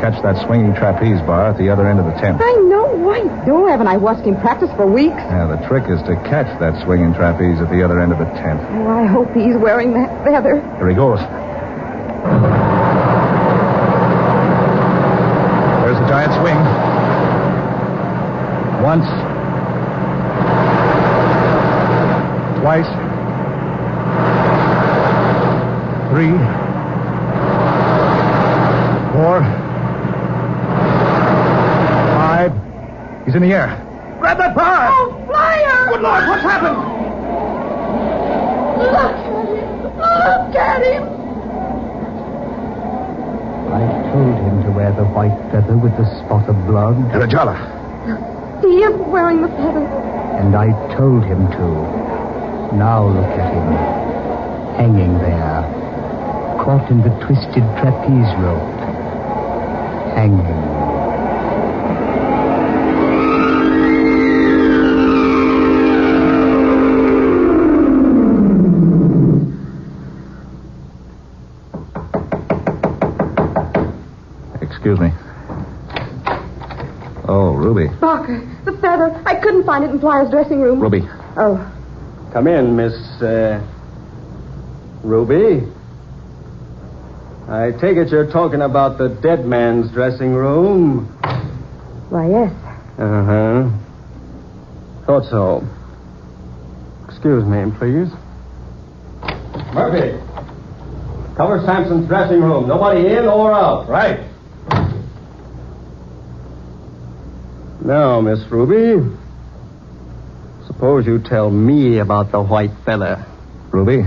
Catch that swinging trapeze bar at the other end of the tent. I know. I know. Haven't I watched him practice for weeks? Yeah, the trick is to catch that swinging trapeze at the other end of the tent. Oh, I hope he's wearing that feather. Here he goes. There's the giant swing. Once. Twice. 3. 4. 5. He's in the air. Grab that bar! Oh, Flyer! Good Lord, what's happened? Look at him! Look at him! I told him to wear the white feather with the spot of blood. Harajala. He is wearing the feather. And I told him to. Now look at him. Hanging there. Caught in the twisted trapeze rope. Hanging. Excuse me. Oh, Ruby. Barker, the feather. I couldn't find it in Flyer's dressing room. Ruby. Oh. Come in, Miss, Ruby. I take it you're talking about the dead man's dressing room. Why, yes. Uh-huh. Thought so. Excuse me, please. Murphy. Cover Sampson's dressing room. Nobody in or out. Right. Now, Miss Ruby, suppose you tell me about the white fella. Ruby?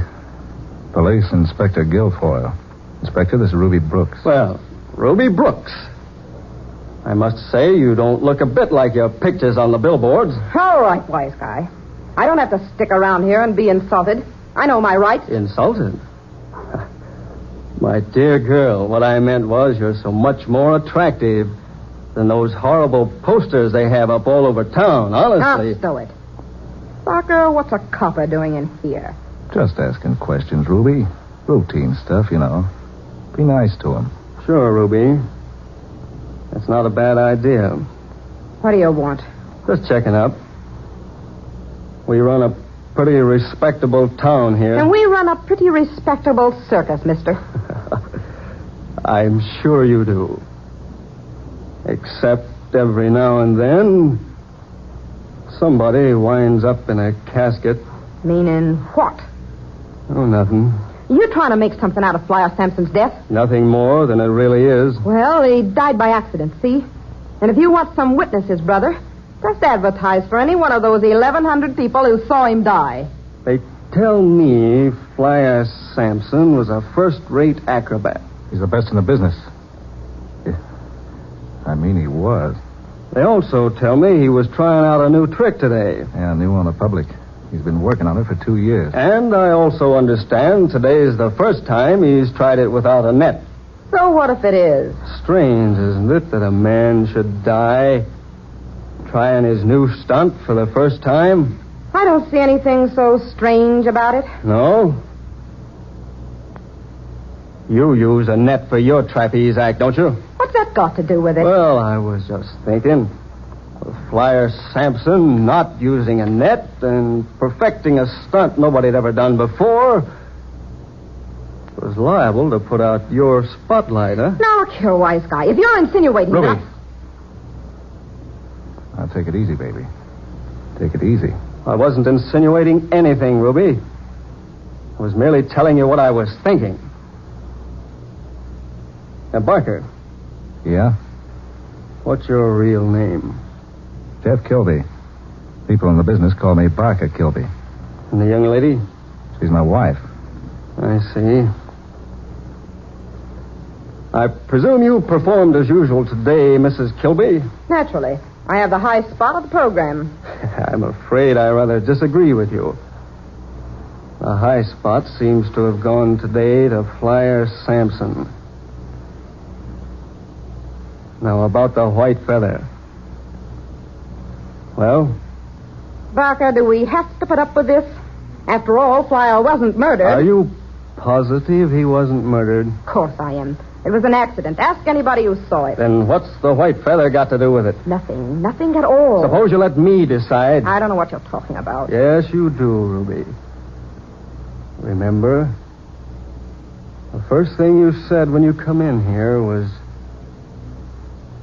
Police Inspector Guilfoyle. Inspector, this is Ruby Brooks. Well, Ruby Brooks. I must say you don't look a bit like your pictures on the billboards. All right, wise guy. I don't have to stick around here and be insulted. I know my rights. Insulted? My dear girl, what I meant was you're so much more attractive than those horrible posters they have up all over town, honestly. Now, stow it. Barker, what's a copper doing in here? Just asking questions, Ruby. Routine stuff, you know. Be nice to him. Sure, Ruby. That's not a bad idea. What do you want? Just checking up. We run a pretty respectable town here. And we run a pretty respectable circus, mister. I'm sure you do. Except every now and then, somebody winds up in a casket. Meaning what? Oh, nothing. You're trying to make something out of Flyer Sampson's death? Nothing more than it really is. Well, he died by accident, see? And if you want some witnesses, brother, just advertise for any one of those 1,100 people who saw him die. They tell me Flyer Sampson was a first-rate acrobat. He's the best in the business. I mean, he was. They also tell me he was trying out a new trick today. Yeah, new on the public. He's been working on it for 2 years. And I also understand today's the first time he's tried it without a net. So what if it is? Strange, isn't it, that a man should die trying his new stunt for the first time? I don't see anything so strange about it. No? You use a net for your trapeze act, don't you? What's that got to do with it? Well, I was just thinking. With Flyer Sampson not using a net and perfecting a stunt nobody had ever done before, was liable to put out your spotlight, huh? Now, look here, wise guy. If you're insinuating Ruby. that... Now, take it easy, baby. Take it easy. I wasn't insinuating anything, Ruby. I was merely telling you what I was thinking. Now, Barker. Yeah? What's your real name? Jeff Kilby. People in the business call me Barker Kilby. And the young lady? She's my wife. I see. I presume you performed as usual today, Mrs. Kilby? Naturally. I have the high spot of the program. I'm afraid I rather disagree with you. The high spot seems to have gone today to Flyer Sampson. Now, about the white feather. Well? Barker, do we have to put up with this? After all, Flyer wasn't murdered. Are you positive he wasn't murdered? Of course I am. It was an accident. Ask anybody who saw it. Then what's the white feather got to do with it? Nothing. Nothing at all. Suppose you let me decide. I don't know what you're talking about. Yes, you do, Ruby. Remember? The first thing you said when you come in here was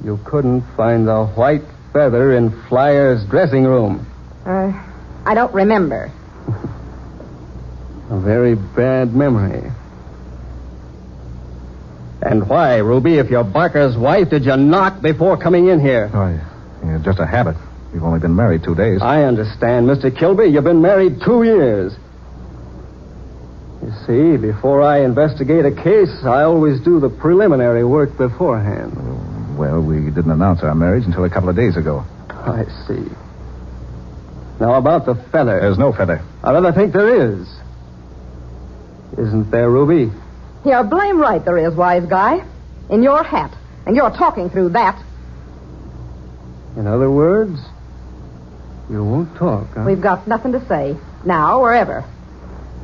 you couldn't find the white feather in Flyer's dressing room. I don't remember. A very bad memory. And why, Ruby, if you're Barker's wife, did you knock before coming in here? Oh, yeah, just a habit. We've only been married 2 days. I understand, Mr. Kilby. You've been married 2 years. You see, before I investigate a case, I always do the preliminary work beforehand. Well, we didn't announce our marriage until a couple of days ago. I see. Now, about the feather. There's no feather. I rather think there is. Isn't there, Ruby? You're blame right there is, wise guy. In your hat. And you're talking through that. In other words, you won't talk, huh? We've got nothing to say. Now or ever.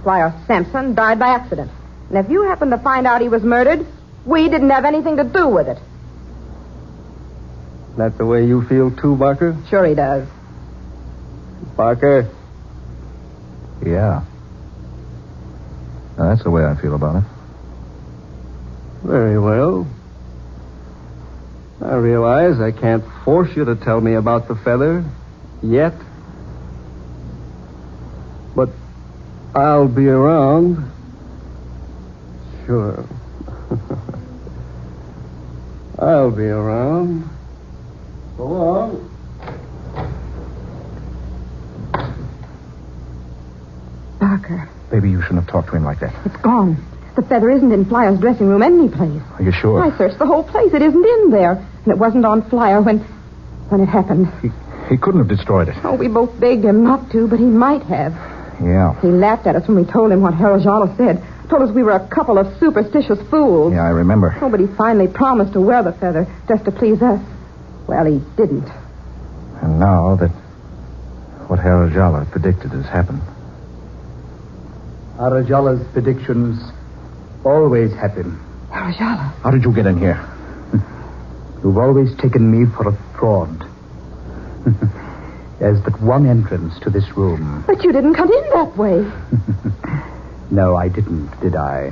Flyer Sampson died by accident. And if you happen to find out he was murdered, we didn't have anything to do with it. That the way you feel too, Barker? Sure he does. Barker? Yeah. Now, that's the way I feel about it. Very well. I realize I can't force you to tell me about the feather yet. But I'll be around. Sure. I'll be around. So long. Barker. Baby, you shouldn't have talked to him like that. It's gone. The feather isn't in Flyer's dressing room anyplace. Are you sure? I searched the whole place. It isn't in there. And it wasn't on Flyer when it happened. He couldn't have destroyed it. Oh, we both begged him not to, but he might have. Yeah. He laughed at us when we told him what Harold Jala said. Told us we were a couple of superstitious fools. Yeah, I remember. Oh, but he finally promised to wear the feather just to please us. Well, he didn't. And now that what Harold Jala predicted has happened. Harold Jala's predictions always happen. Harold Jala? How did you get in here? You've always taken me for a fraud. There's but one entrance to this room. But you didn't come in that way. No, I didn't, did I?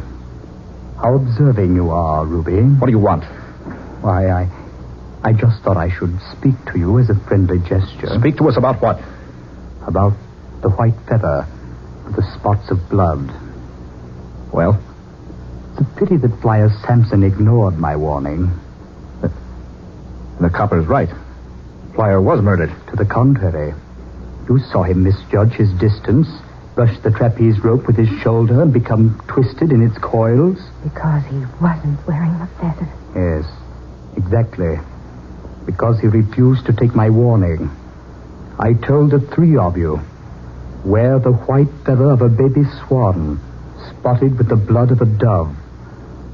How observing you are, Ruby. What do you want? Why, I just thought I should speak to you as a friendly gesture. Speak to us about what? About the white feather with the spots of blood. Well? It's a pity that Flyer Sampson ignored my warning. The copper's right. Flyer was murdered. To the contrary. You saw him misjudge his distance, brush the trapeze rope with his shoulder, and become twisted in its coils. Because he wasn't wearing the feather. Yes, exactly. Because he refused to take my warning. I told the three of you, wear the white feather of a baby swan, spotted with the blood of a dove,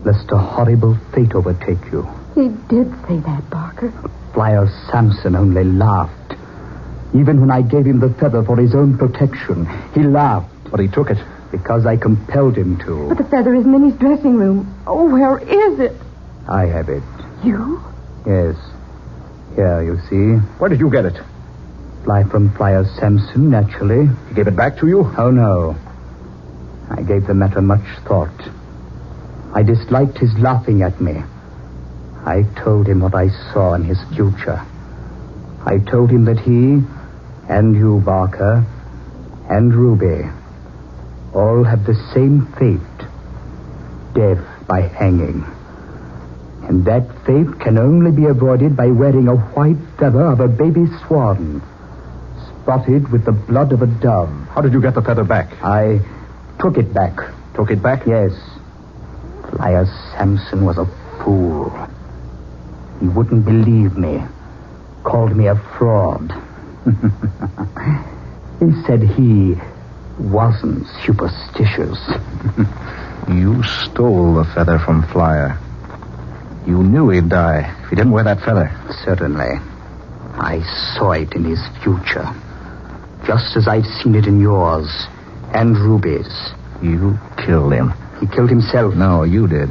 lest a horrible fate overtake you. He did say that, Barker. Flyer Sampson only laughed. Even when I gave him the feather for his own protection, he laughed. But he took it. Because I compelled him to. But the feather isn't in his dressing room. Oh, where is it? I have it. You? Yes. Here, you see. Where did you get it? From Flyer Sampson, naturally. He gave it back to you? Oh, no. I gave the matter much thought. I disliked his laughing at me. I told him what I saw in his future. I told him that he, and you, Barker, and Ruby, all have the same fate. Death by hanging. And that fate can only be avoided by wearing a white feather of a baby swan, spotted with the blood of a dove. How did you get the feather back? I took it back. Took it back? Yes. Flyer Sampson was a fool. He wouldn't believe me. Called me a fraud. He said he wasn't superstitious. You stole the feather from Flyer. You knew he'd die if he didn't wear that feather. Certainly. I saw it in his future. Just as I've seen it in yours and Ruby's. You killed him. He killed himself. No, you did.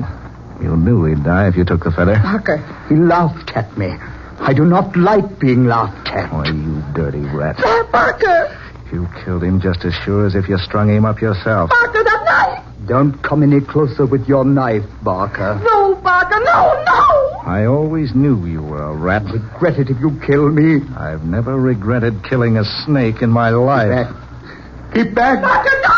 You knew he'd die if you took the feather. Barker. He laughed at me. I do not like being laughed at. Oh, you dirty rat. Barker! You killed him just as sure as if you strung him up yourself. Barker, that knife! Don't come any closer with your knife, Barker. No, Barker, no! I always knew you were a rat. Regret it if you kill me. I've never regretted killing a snake in my life. Keep back. Barker, no!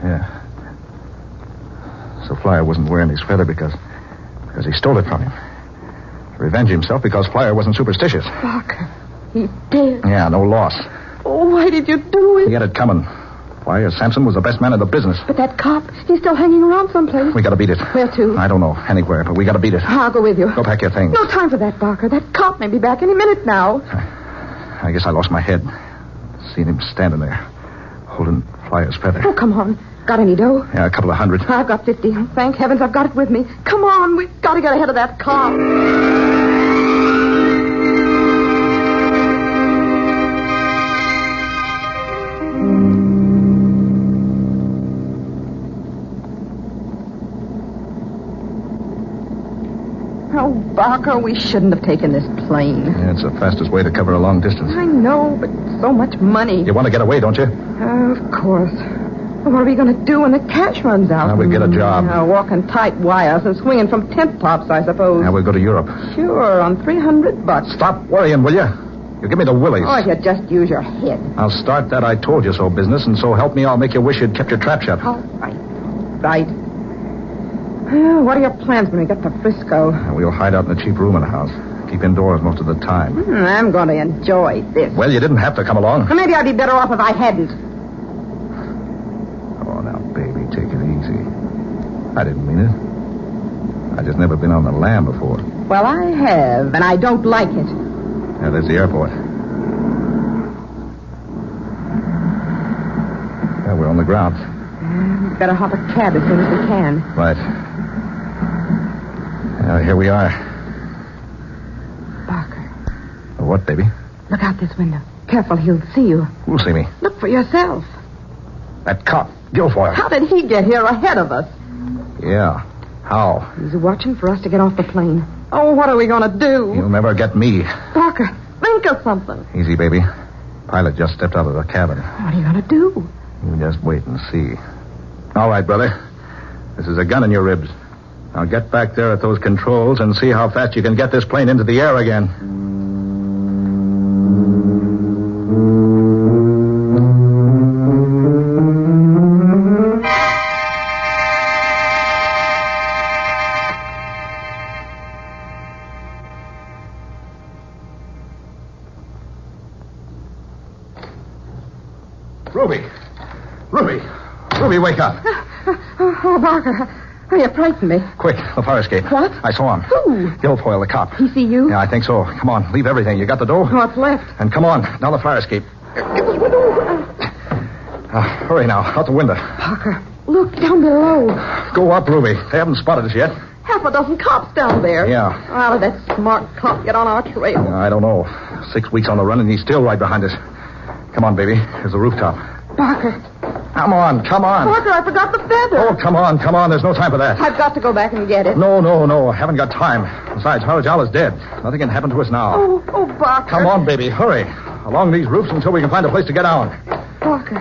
Yeah. So Flyer wasn't wearing his feather because he stole it from him. To revenge himself because Flyer wasn't superstitious. Barker, he did. Yeah, no loss. Oh, why did you do it? He had it coming. Flyer Sampson was the best man in the business. But that cop, he's still hanging around someplace. We gotta beat it. Where to? I don't know. Anywhere, but we gotta beat it. I'll go with you. Go pack your things. No time for that, Barker. That cop may be back any minute now. I guess I lost my head. Seen him standing there, holding Flyer's feather. Oh, come on. Got any dough? Yeah, a couple of hundred. I've got 50. Thank heavens I've got it with me. Come on, we've got to get ahead of that cop. Oh, Barker, we shouldn't have taken this plane. Yeah, it's the fastest way to cover a long distance. I know, but so much money. You want to get away, don't you? Of course. What are we going to do when the cash runs out? Now we'll get a job. Walking tight wires and swinging from tent tops, I suppose. Now we'll go to Europe. Sure, on $300. Stop worrying, will you? You give me the willies. Oh, if you just use your head. I'll start that I told you so business, and so help me, I'll make you wish you'd kept your trap shut. All right. Right. Well, what are your plans when we get to Frisco? We'll hide out in a cheap room in a house. Keep indoors most of the time. I'm going to enjoy this. Well, you didn't have to come along. Well, maybe I'd be better off if I hadn't. Oh, now, baby, take it easy. I didn't mean it. I just never been on the lam before. Well, I have, and I don't like it. Yeah, there's the airport. Yeah, we're on the ground. Better hop a cab as soon as we can. Right. Here we are. Barker. What, baby? Look out this window. Careful, he'll see you. Who'll see me? Look for yourself. That cop, Guilfoyle. How did he get here ahead of us? Yeah. How? He's watching for us to get off the plane. Oh, what are we going to do? You'll never get me. Barker, think of something. Easy, baby. Pilot just stepped out of the cabin. What are you going to do? You just wait and see. All right, brother. This is a gun in your ribs. Now get back there at those controls and see how fast you can get this plane into the air again. Ruby, wake up. Oh, Barker, you frightened me. Quick, the fire escape. What? I saw him. Who? Guilfoyle, the cop. He see you? Yeah, I think so. Come on, leave everything. You got the dough? What's left? And come on, down the fire escape. Hurry now, out the window. Barker, look down below. Go up, Ruby. They haven't spotted us yet. Half a dozen cops down there. Yeah. How did that smart cop get on our trail? I don't know. 6 weeks on the run, and he's still right behind us. Come on, baby. Here's the rooftop. Barker. Come on. Barker, I forgot the feather. Oh, come on. There's no time for that. I've got to go back and get it. No. I haven't got time. Besides, Harajala's dead. Nothing can happen to us now. Oh, Barker. Come on, baby. Hurry. Along these roofs until we can find a place to get down. Barker,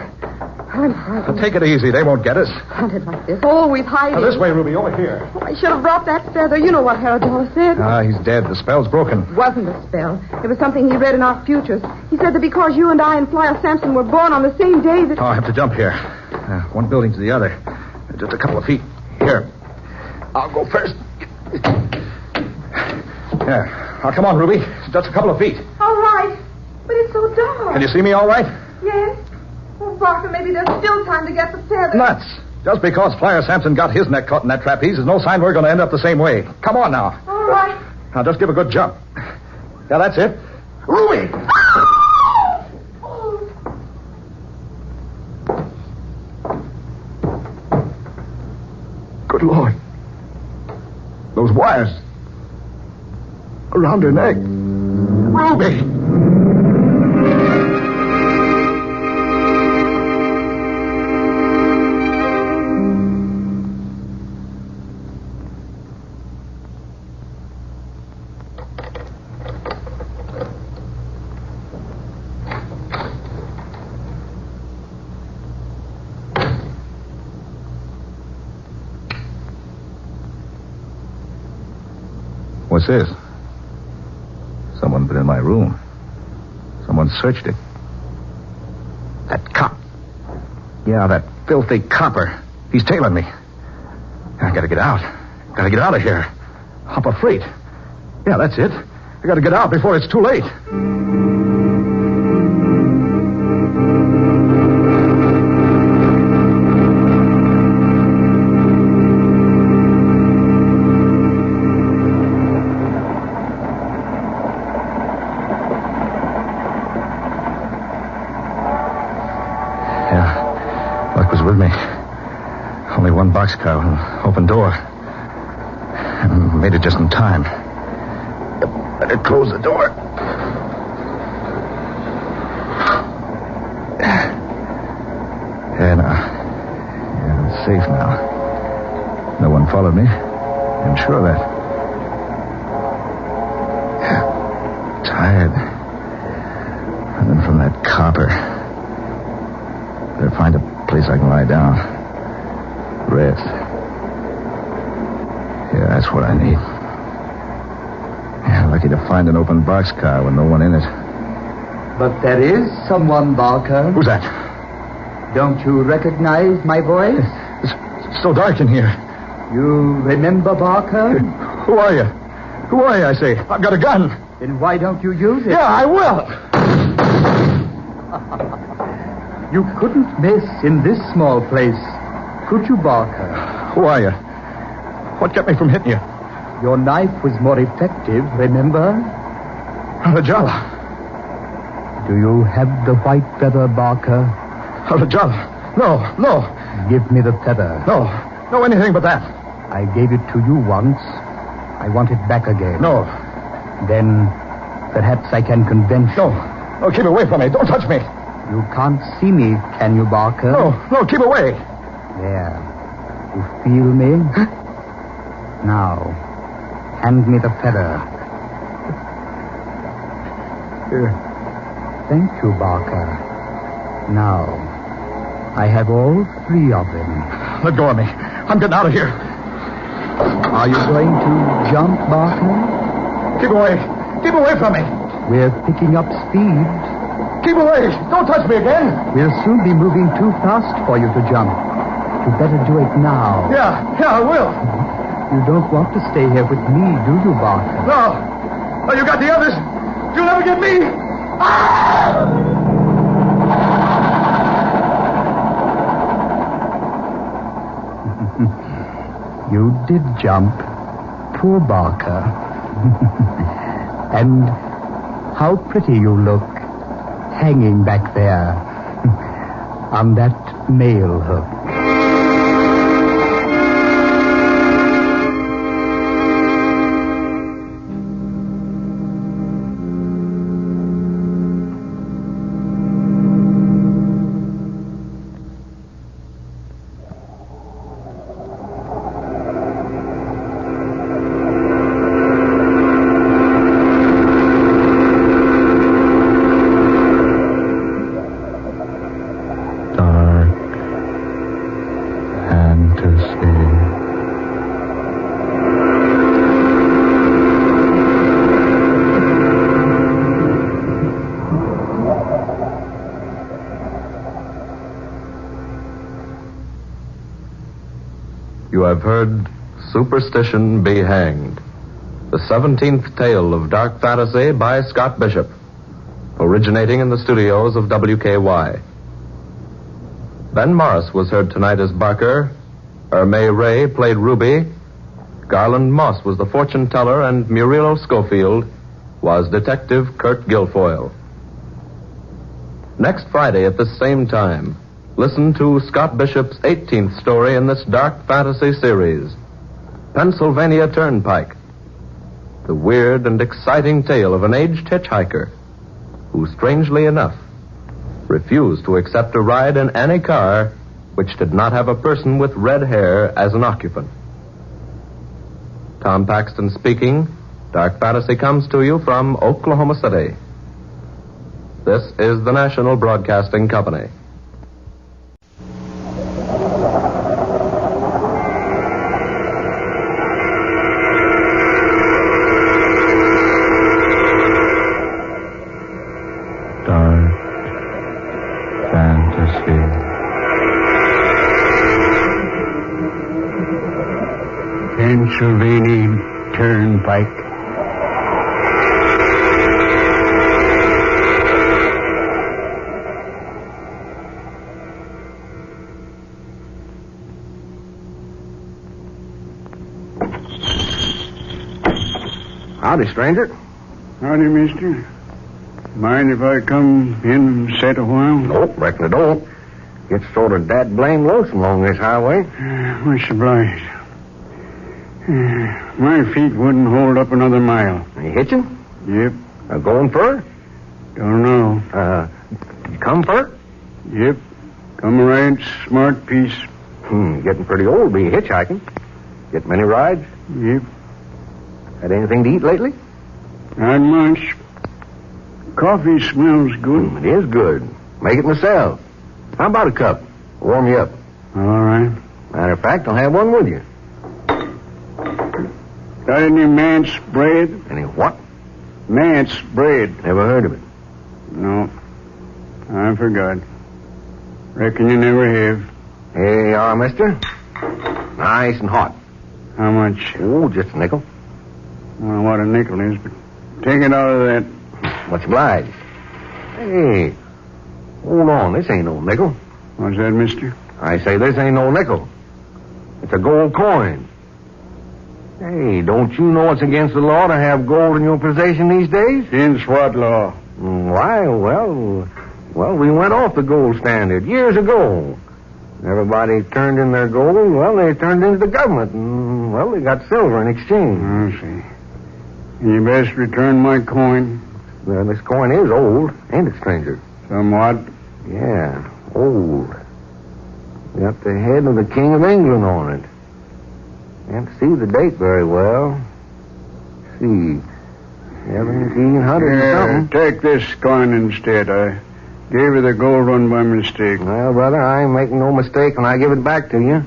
I'm frightened. Take it easy. They won't get us. Hunted like this. Always hiding. Now, this way, Ruby. Over here. Oh, I should have brought that feather. You know what Harajala said. He's dead. The spell's broken. It wasn't a spell. It was something he read in our futures. He said that because you and I and Flyer Sampson were born on the same day that... Oh, I have to jump here. One building to the other. Just a couple of feet. Here. I'll go first. There. Now, come on, Ruby. Just a couple of feet. All right. But it's so dark. Can you see me all right? Yes. Oh, Barker, maybe there's still time to get the feather. Nuts. Just because Flyer Sampson got his neck caught in that trapeze is no sign we're going to end up the same way. Come on now. All right. Now, just give a good jump. Yeah, that's it. Ruby! Good Lord. Those wires. Around her neck. Ruby! What's this? Someone been in my room. Someone searched it. That cop. Yeah, that filthy copper. He's tailing me. I gotta get out. Gotta get out of here. Hop a freight. Yeah, that's it. I gotta get out before it's too late. Boxcar, an open door. I made it just in time. Better close the door. Yeah, it's safe now. No one followed me. I'm sure of that. Tired. Running from that copper. Better find a place I can lie down. Rest. Yeah, that's what I need. Yeah, lucky to find an open boxcar with no one in it. But there is someone, Barker. Who's that? Don't you recognize my voice? It's so dark in here. You remember Barker? Who are you? Who are you, I say? I've got a gun. Then why don't you use it? Yeah, I will. You couldn't miss in this small place, could you, Barker? Who are you? What kept me from hitting you? Your knife was more effective, remember? Rajala. Do you have the white feather, Barker? Rajala. No. Give me the feather. No, anything but that. I gave it to you once. I want it back again. No. Then perhaps I can convince you. No, keep away from me. Don't touch me. You can't see me, can you, Barker? No, keep away. There. You feel me? Now, hand me the feather. Here. Thank you, Barker. Now, I have all 3 of them. Let go of me. I'm getting out of here. Are you going to jump, Barker? Keep away. Keep away from me. We're picking up speed. Keep away. Don't touch me again. We'll soon be moving too fast for you to jump. You better do it now. Yeah, I will. You don't want to stay here with me, do you, Barker? No, you got the others. You'll never get me. Ah! You did jump. Poor Barker. And how pretty you look, hanging back there on that nail hook. You have heard Superstition Be Hanged, the 17th tale of dark fantasy by Scott Bishop, originating in the studios of WKY. Ben Morris was heard tonight as Barker, Ermay Ray played Ruby, Garland Moss was the fortune teller, and Muriel Schofield was Detective Kurt Guilfoyle. Next Friday at this same time, listen to Scott Bishop's 18th story in this dark fantasy series, Pennsylvania Turnpike, the weird and exciting tale of an aged hitchhiker who, strangely enough, refused to accept a ride in any car which did not have a person with red hair as an occupant. Tom Paxton speaking. Dark Fantasy comes to you from Oklahoma City. This is the National Broadcasting Company. Dark Fantasy. Pennsylvania Turnpike. Howdy, stranger. Howdy, mister. Mind if I come in and sit a while? Nope, reckon I don't. Gets sort of dad blame lonesome along this highway. Much obliged. My feet wouldn't hold up another mile. Are you hitching? Yep. Going fur? Don't know. You come fur? Yep. Come a right smart piece. Getting pretty old to be hitchhiking. Get many rides? Yep. Had anything to eat lately? Not much. Coffee smells good. It is good. Make it myself. How about a cup? Warm you up. All right. Matter of fact, I'll have one with you. Got any manse bread? Any what? Manse bread. Never heard of it. No. I forgot. Reckon you never have. Here you are, mister. Nice and hot. How much? Oh, just a nickel. I don't know what a nickel is, but take it out of that. Much obliged. Hey, hold on. This ain't no nickel. What's that, mister? I say this ain't no nickel. It's a gold coin. Hey, don't you know it's against the law to have gold in your possession these days? Against what law? Why, well, we went off the gold standard years ago. Everybody turned in their gold. Well, they turned into the government, and, well, they got silver in exchange. I see. You best return my coin. Well, this coin is old, ain't it, stranger? Somewhat. Yeah, old. Got the head of the King of England on it. Can't see the date very well. See, 1700 something. Take this coin instead. I gave you the gold one by mistake. Well, brother, I ain't making no mistake when I give it back to you.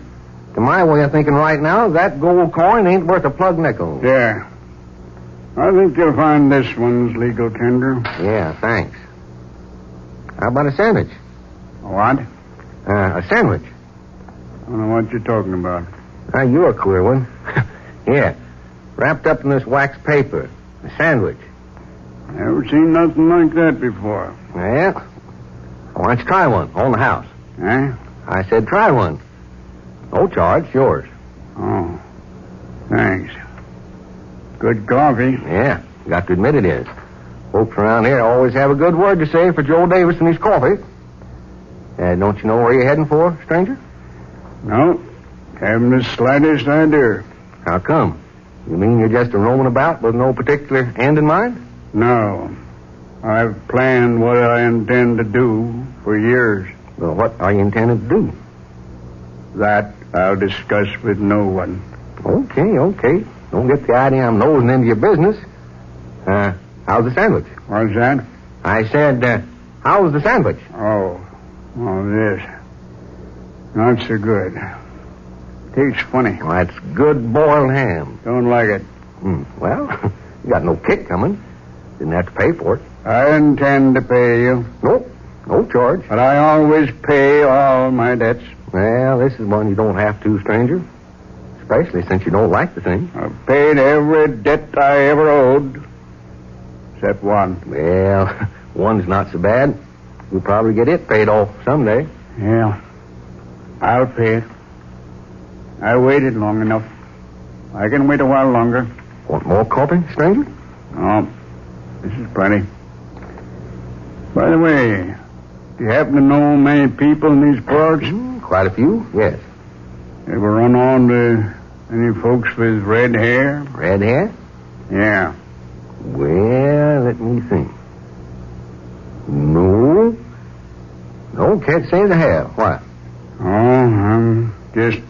To my way of thinking right now, that gold coin ain't worth a plug nickel. Yeah. I think you'll find this one's legal tender. Yeah, thanks. How about a sandwich? What? A sandwich. I don't know what you're talking about. You're a queer one. Here, wrapped up in this wax paper. A sandwich. Never seen nothing like that before. Yeah? Why don't you try one on the house? Eh? I said try one. No charge, yours. Oh, thanks. Good coffee. Yeah, got to admit it is. Folks around here always have a good word to say for Joe Davis and his coffee. Don't you know where you're heading for, stranger? No, haven't the slightest idea. How come? You mean you're just a roaming about with no particular end in mind? No. I've planned what I intend to do for years. Well, what are you intending to do? That I'll discuss with no one. Okay. Don't get the idea I'm nosing into your business. How's the sandwich? What's that? I said, how's the sandwich? Oh, this. Not so good. Tastes funny. Well, that's good boiled ham. Don't like it. Well, you got no kick coming. Didn't have to pay for it. I intend to pay you. Nope, no charge. But I always pay all my debts. Well, this is one you don't have to, stranger. Especially since you don't like the thing. I've paid every debt I ever owed. Except one. Well, one's not so bad. You'll probably get it paid off someday. Yeah. I'll pay it. I waited long enough. I can wait a while longer. Want more coffee, stranger? No. This is plenty. By the way, do you happen to know many people in these parts? Quite a few, yes. Ever run on to any folks with red hair? Red hair? Yeah. Well, let me think. No, can't say as I have. Why? Oh, I'm just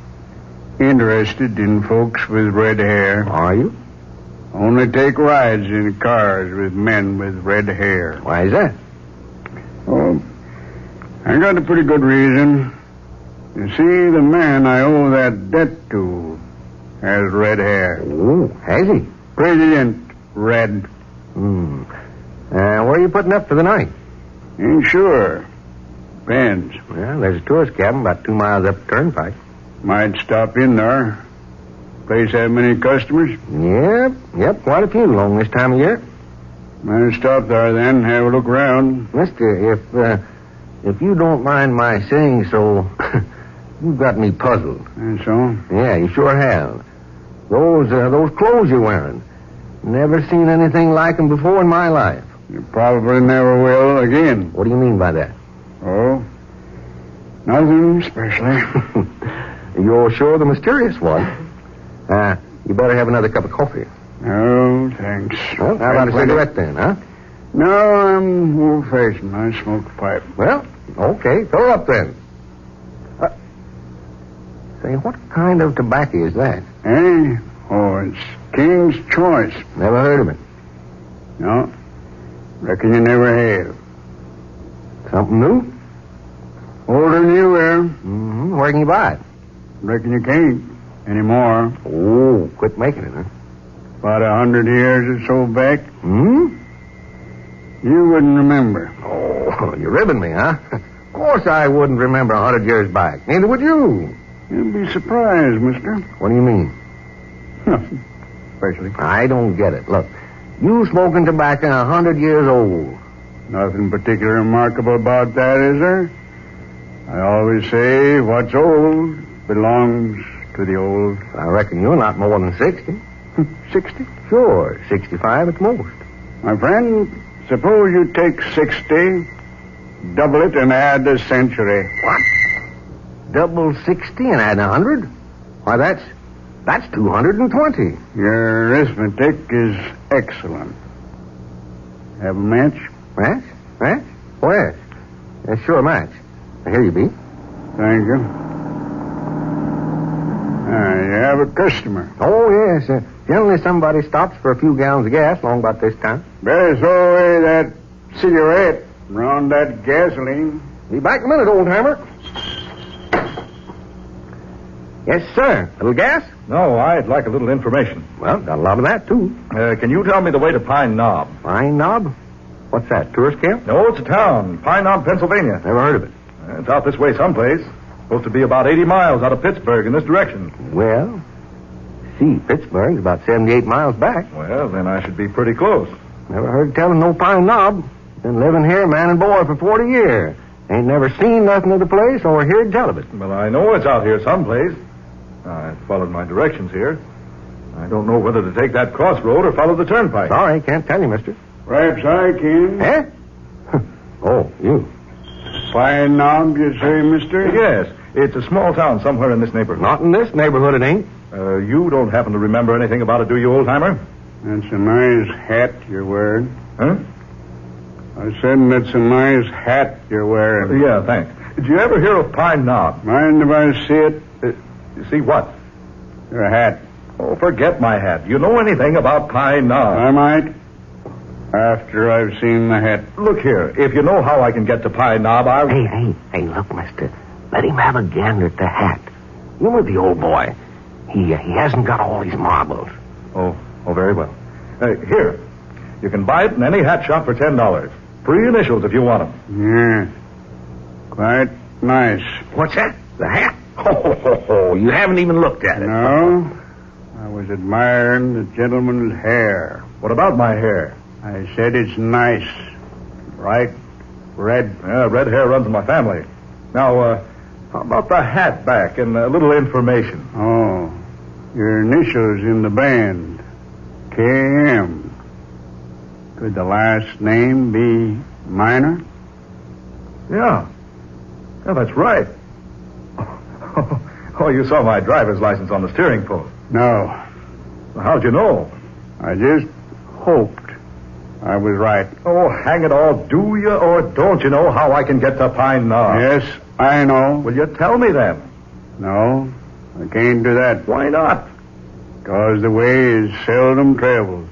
interested in folks with red hair. Are you? Only take rides in cars with men with red hair. Why is that? Oh, I got a pretty good reason. You see, the man I owe that debt to has red hair. Oh, has he? Brilliant red. Where are you putting up for the night? Ain't sure. Depends. Well, there's a tourist cabin about 2 miles up the Turnpike. Might stop in there. Place have many customers? Yep, quite a few along this time of year. Might stop there then, have a look around. Mister, if you don't mind my saying so, you've got me puzzled. And so? Yeah, you sure have. Those clothes you're wearing. Never seen anything like them before in my life. You probably never will again. What do you mean by that? Oh, nothing especially. You're sure the mysterious one. You better have another cup of coffee. No, thanks. Well, how about a cigarette then, huh? No, I'm old-fashioned. I smoke a pipe. Well, okay. Fill her up then. Say, what kind of tobacco is that? Eh? Oh, it's King's Choice. Never heard of it. No. Reckon you never have. Something new? Older than you are. Mm-hmm. Where can you buy it? Reckon you can't anymore. Oh, quit making it, huh? About 100 years or so back. Hmm? You wouldn't remember. Oh, you're ribbing me, huh? Of course I wouldn't remember 100 years back. Neither would you. You'd be surprised, mister. What do you mean? Nothing. especially. I don't get it. Look, you smoking tobacco 100 years old. Nothing particularly remarkable about that, is there? I always say what's old belongs to the old. I reckon you're not more than 60. 60? Sure, 65 at most. My friend, suppose you take 60, double it, and add a century. What? Double 60 and add 100? Why, that's 220. Your arithmetic is excellent. Have a match? Match? Match? Where? Sure, match. Here you be. Thank you. You have a customer. Oh, yes. Generally, somebody stops for a few gallons of gas along about this time. Better throw away that cigarette around that gasoline. Be back in a minute, old hammer. Yes, sir. A little gas? No, I'd like a little information. Well, got a lot of that, too. Can you tell me the way to Pine Knob? Pine Knob? What's that, tourist camp? No, it's a town. Pine Knob, Pennsylvania. Never heard of it. It's out this way someplace. Supposed to be about 80 miles out of Pittsburgh in this direction. Well, see, Pittsburgh's about 78 miles back. Well, then I should be pretty close. Never heard tell of no Pine Knob. Been living here, man and boy, for 40 years. Ain't never seen nothing of the place or heard tell of it. Well, I know it's out here someplace. I followed my directions here. I don't know whether to take that crossroad or follow the turnpike. Sorry, can't tell you, mister. Perhaps I can. Eh? Oh, you. Pine Knob, you say, mister? Yes. It's a small town somewhere in this neighborhood. Not in this neighborhood, it ain't. You don't happen to remember anything about it, do you, old timer? That's a nice hat you're wearing. Huh? I said that's a nice hat you're wearing. Yeah, thanks. Did you ever hear of Pine Knob? Mind if I see it? You see what? Your hat. Oh, forget my hat. Do you know anything about Pine Knob? I might. After I've seen the hat. Look here. If you know how I can get to Pine Knob, I'll... Hey, look, mister. Let him have a gander at the hat. You know the old boy. He hasn't got all these marbles. Oh, very well. Here. You can buy it in any hat shop for $10. Free initials if you want them. Yeah. Quite nice. What's that? The hat? Oh, you haven't even looked at it. No. I was admiring the gentleman's hair. What about my hair? I said it's nice. Right? Red. Yeah, red hair runs in my family. Now, how about the hat back and a little information? Oh. Your initials in the band. K.M. Could the last name be Minor? Yeah. Yeah, that's right. Oh, you saw my driver's license on the steering post. No. How'd you know? I just hoped I was right. Oh, hang it all. Do you or don't you know how I can get to Pine Knob? Yes, I know. Will you tell me then? No, I can't do that. Why not? Because the way is seldom traveled.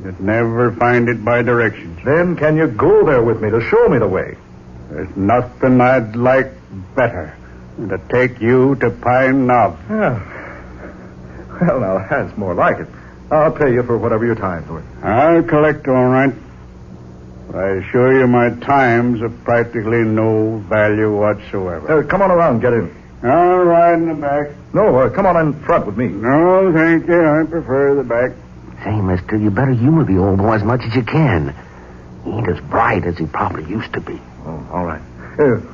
You'd never find it by directions. Then can you go there with me to show me the way? There's nothing I'd like better than to take you to Pine Knob. Yeah. Well, now, that's more like it. I'll pay you for whatever your time's worth. I'll collect all right. But I assure you my time's of practically no value whatsoever. Come on around, get in. I'll ride in the back. No, come on in front with me. No, thank you. I prefer the back. Say, mister, you better humor the old boy as much as you can. He ain't as bright as he probably used to be. Oh, all right.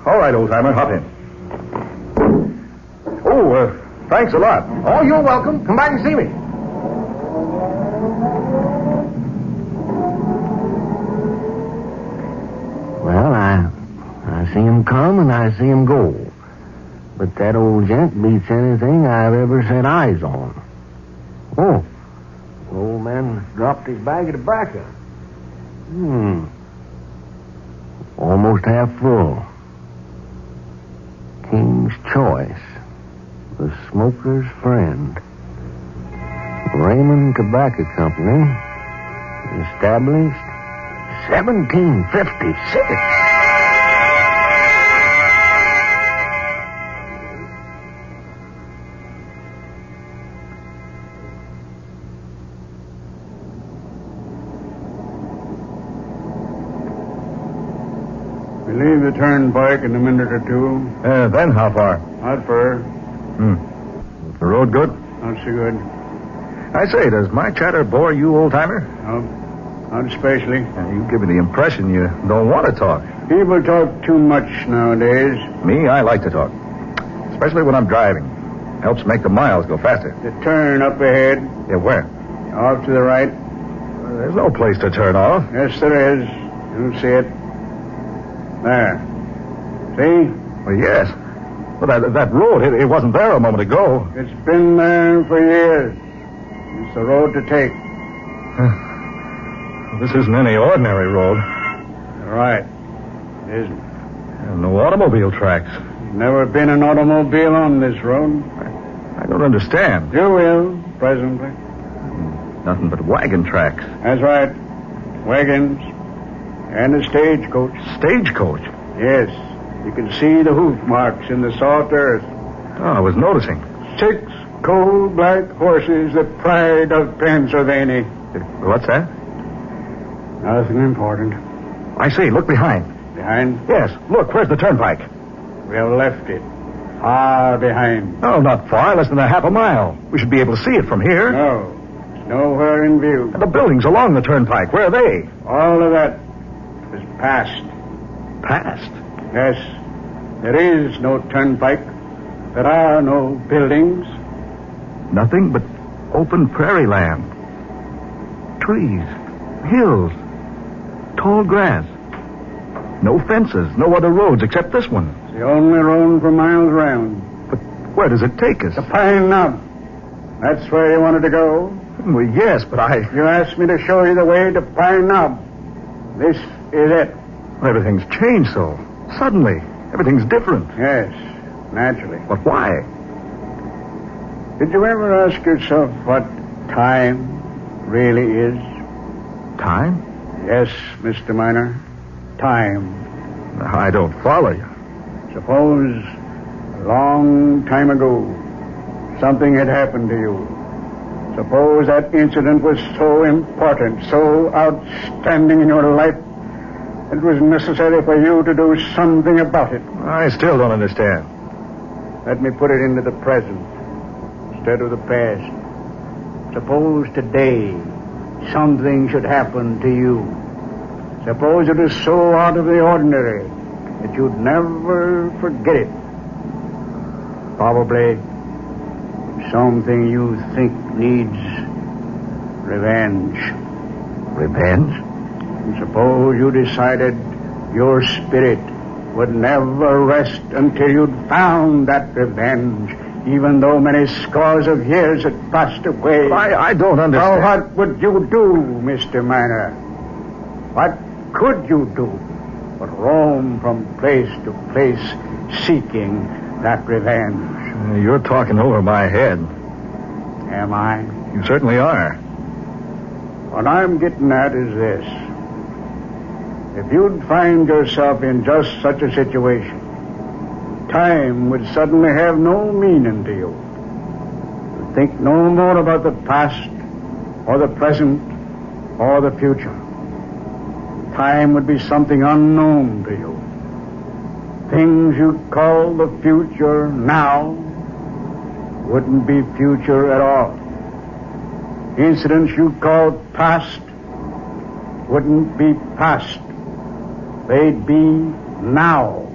All right, old-timer, hop in. Oh, thanks a lot. Oh, you're welcome. Come back and see me. Well, I see him come and I see him go. But that old gent beats anything I've ever set eyes on. Oh, the old man dropped his bag of tobacco. Almost half full. King's Choice. The Smoker's Friend. Raymond Tobacco Company. Established 1756. We leave the turnpike in a minute or two. Then how far? Not far. Is the road good? Not so good. I say, does my chatter bore you, old-timer? No, not especially. You give me the impression you don't want to talk. People talk too much nowadays. Me, I like to talk. Especially when I'm driving. Helps make the miles go faster. The turn up ahead. Yeah, where? Off to the right. There's no place to turn off. Yes, there is. You'll see it. There. See? Well, yes. But that road, it wasn't there a moment ago. It's been there for years. It's the road to take. This isn't any ordinary road. Right. It isn't. And no automobile tracks. Never been an automobile on this road. I don't understand. You will, presently. Nothing but wagon tracks. That's right. Wagons. And a stagecoach. Stagecoach? Yes. You can see the hoof marks in the soft earth. Oh, I was noticing. 6 coal-black horses, the pride of Pennsylvania. What's that? Nothing important. I see. Look behind. Behind? Yes. Look, where's the turnpike? We have left it. Far behind. Oh, not far. Less than a half a mile. We should be able to see it from here. No. It's nowhere in view. And the buildings along the turnpike, where are they? All of that is past. Past? Yes. There is no turnpike. There are no buildings. Nothing but open prairie land. Trees. Hills. Tall grass. No fences. No other roads except this one. It's the only road for miles round. But where does it take us? The Pine Knob. That's where you wanted to go? Well, yes, but You asked me to show you the way to Pine Knob. This is it. Well, everything's changed so. Suddenly. Everything's different. Yes, naturally. But why? Did you ever ask yourself what time really is? Time? Yes, Mr. Miner. Time. I don't follow you. Suppose a long time ago something had happened to you. Suppose that incident was so important, so outstanding in your life, it was necessary for you to do something about it. I still don't understand. Let me put it into the present instead of the past. Suppose today something should happen to you. Suppose it is so out of the ordinary that you'd never forget it. Probably something you think needs revenge. Revenge? And suppose you decided your spirit would never rest until you'd found that revenge, even though many scores of years had passed away. But I don't understand. Now, what would you do, Mr. Miner? What could you do but roam from place to place seeking that revenge? You're talking over my head. Am I? You certainly are. What I'm getting at is this. If you'd find yourself in just such a situation, time would suddenly have no meaning to you. You'd think no more about the past or the present or the future. Time would be something unknown to you. Things you call the future now wouldn't be future at all. Incidents you call past wouldn't be past. They'd be now.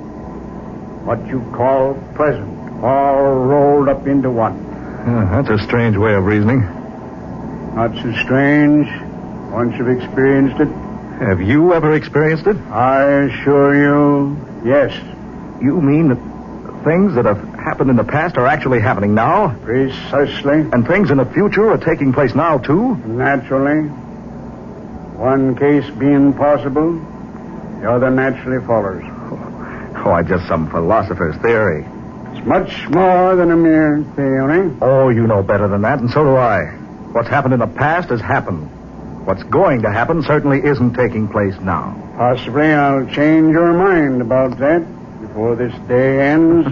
What you call present, all rolled up into one. That's a strange way of reasoning. Not so strange once you've experienced it. Have you ever experienced it? I assure you, yes. You mean that things that have happened in the past are actually happening now? Precisely. And things in the future are taking place now, too? Naturally. One case being possible, the other naturally follows. Oh, just some philosopher's theory. It's much more than a mere theory. Oh, you know better than that, and so do I. What's happened in the past has happened. What's going to happen certainly isn't taking place now. Possibly I'll change your mind about that before this day ends.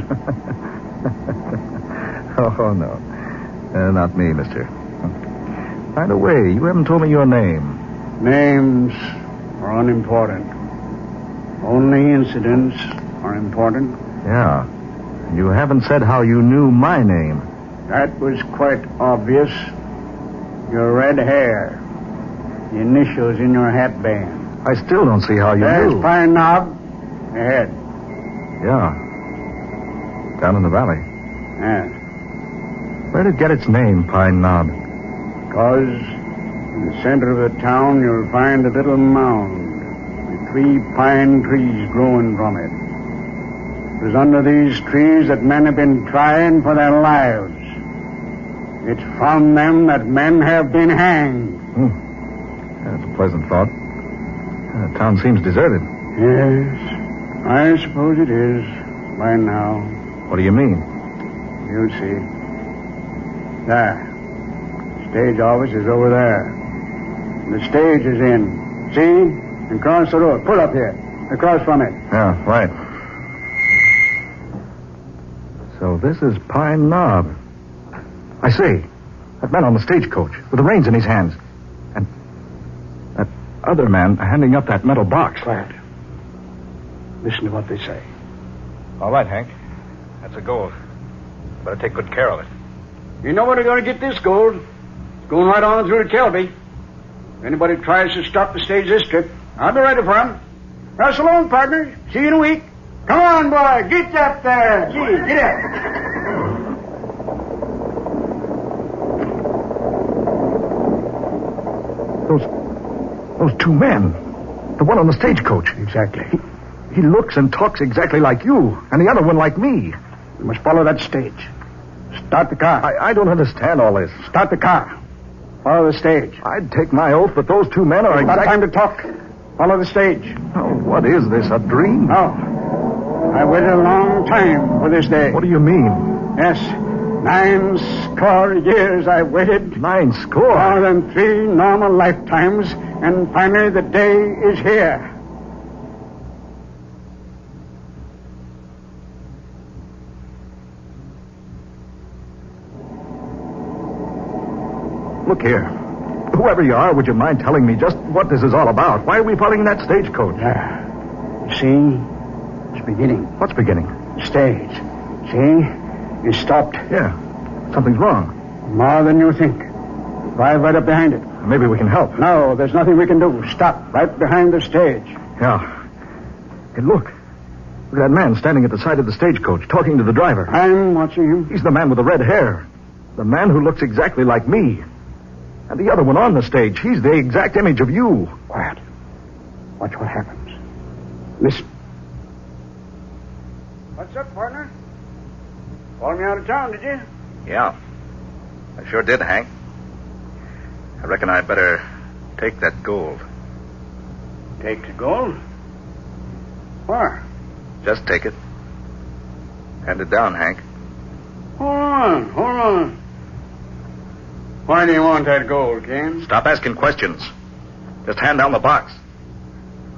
Oh, no. Not me, mister. By the way, you haven't told me your name. Names are unimportant. Only incidents are important. Yeah. You haven't said how you knew my name. That was quite obvious. Your red hair. The initials in your hatband. I still don't see how you There's knew. Pine Knob. Ahead. Yeah. Down in the valley. Yes. Where did it get its name, Pine Knob? Because in the center of the town you'll find a little mound with 3 pine trees growing from it. It was under these trees that men have been trying for their lives. It's from them that men have been hanged. That's a pleasant thought. The town seems deserted. Yes, I suppose it is by now. What do you mean? You'll see. There. Stage office is over there. The stage is in. See? Across the road. Pull up here. Across from it. Yeah, right. So this is Pine Knob. I see. That man on the stagecoach with the reins in his hands. And that other man handing up that metal box. Quiet. Listen to what they say. All right, Hank. That's a gold. Better take good care of it. You know where they're going to get this gold? It's going right on through to Kelby. If anybody tries to stop the stage this trip, I'll be ready for them. Now, so long, partner. See you in a week. Come on, boy. Get up there. Gee, get up. Those 2 men. The one on the stagecoach. Exactly. He looks and talks exactly like you, and the other one like me. You must follow that stage. Start the car. I don't understand all this. Start the car. Follow the stage. I'd take my oath that those 2 men are It's not time to talk. Follow the stage. Oh, what is this, a dream? No. I waited a long time for this day. What do you mean? Yes. 9 score years I waited. 9 score? More than 3 normal lifetimes. And finally the day is here. Look here. Whoever you are, would you mind telling me just what this is all about? Why are we following that stagecoach? You see? It's beginning. What's beginning? Stage. See? It's stopped. Yeah. Something's wrong. More than you think. Drive right up behind it. Maybe we can help. No, there's nothing we can do. Stop right behind the stage. Yeah. Hey, look. Look at that man standing at the side of the stagecoach, talking to the driver. I'm watching him. He's the man with the red hair. The man who looks exactly like me. And the other one on the stage, he's the exact image of you. Quiet. Watch what happens. Listen. What's up, partner? Called me out of town, did you? Yeah. I sure did, Hank. I reckon I'd better take that gold. Take the gold? Where? Just take it. Hand it down, Hank. Hold on. Why do you want that gold, Ken? Stop asking questions. Just hand down the box.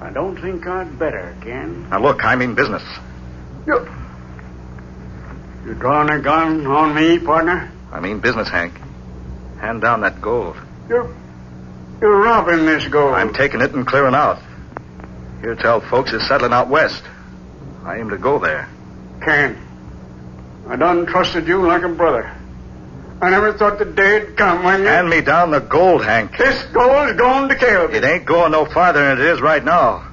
I don't think I'd better, Ken. Now, look, I mean business. You drawing a gun on me, partner? I mean business, Hank. Hand down that gold. You're robbing this gold. I'm taking it and clearing out. Here tell folks is settling out west. I aim to go there. Ken, I done trusted you like a brother. I never thought the day'd come when you... Hand me down the gold, Hank. This gold's going to Kelby. It ain't going no farther than it is right now.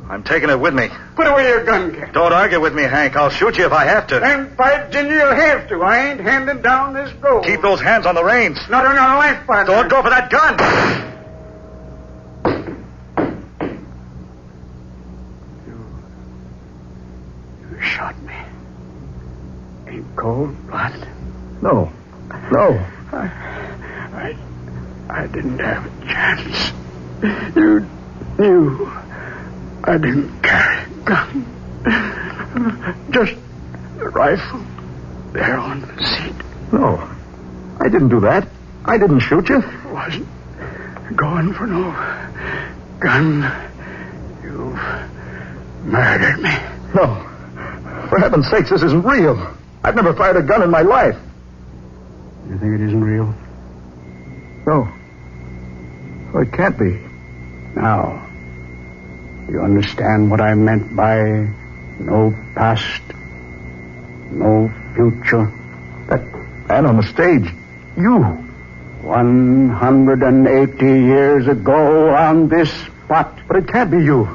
I'm taking it with me. Put away your gun, Ken. Don't argue with me, Hank. I'll shoot you if I have to. Then, by Ginger, you'll have to. I ain't handing down this gold. Keep those hands on the reins. Not on your life, partner. Don't go for that gun. You shot me. In cold blood? No. I didn't have a chance. You knew I didn't carry a gun. Just a rifle there on the seat. No. I didn't do that. I didn't shoot you. Wasn't going for no gun. You've murdered me. No. For heaven's sakes, this isn't real. I've never fired a gun in my life. You think it isn't real? No. Oh, it can't be. Now, you understand what I meant by no past, no future? That man on the stage, you. 180 years ago on this spot. But it can't be you.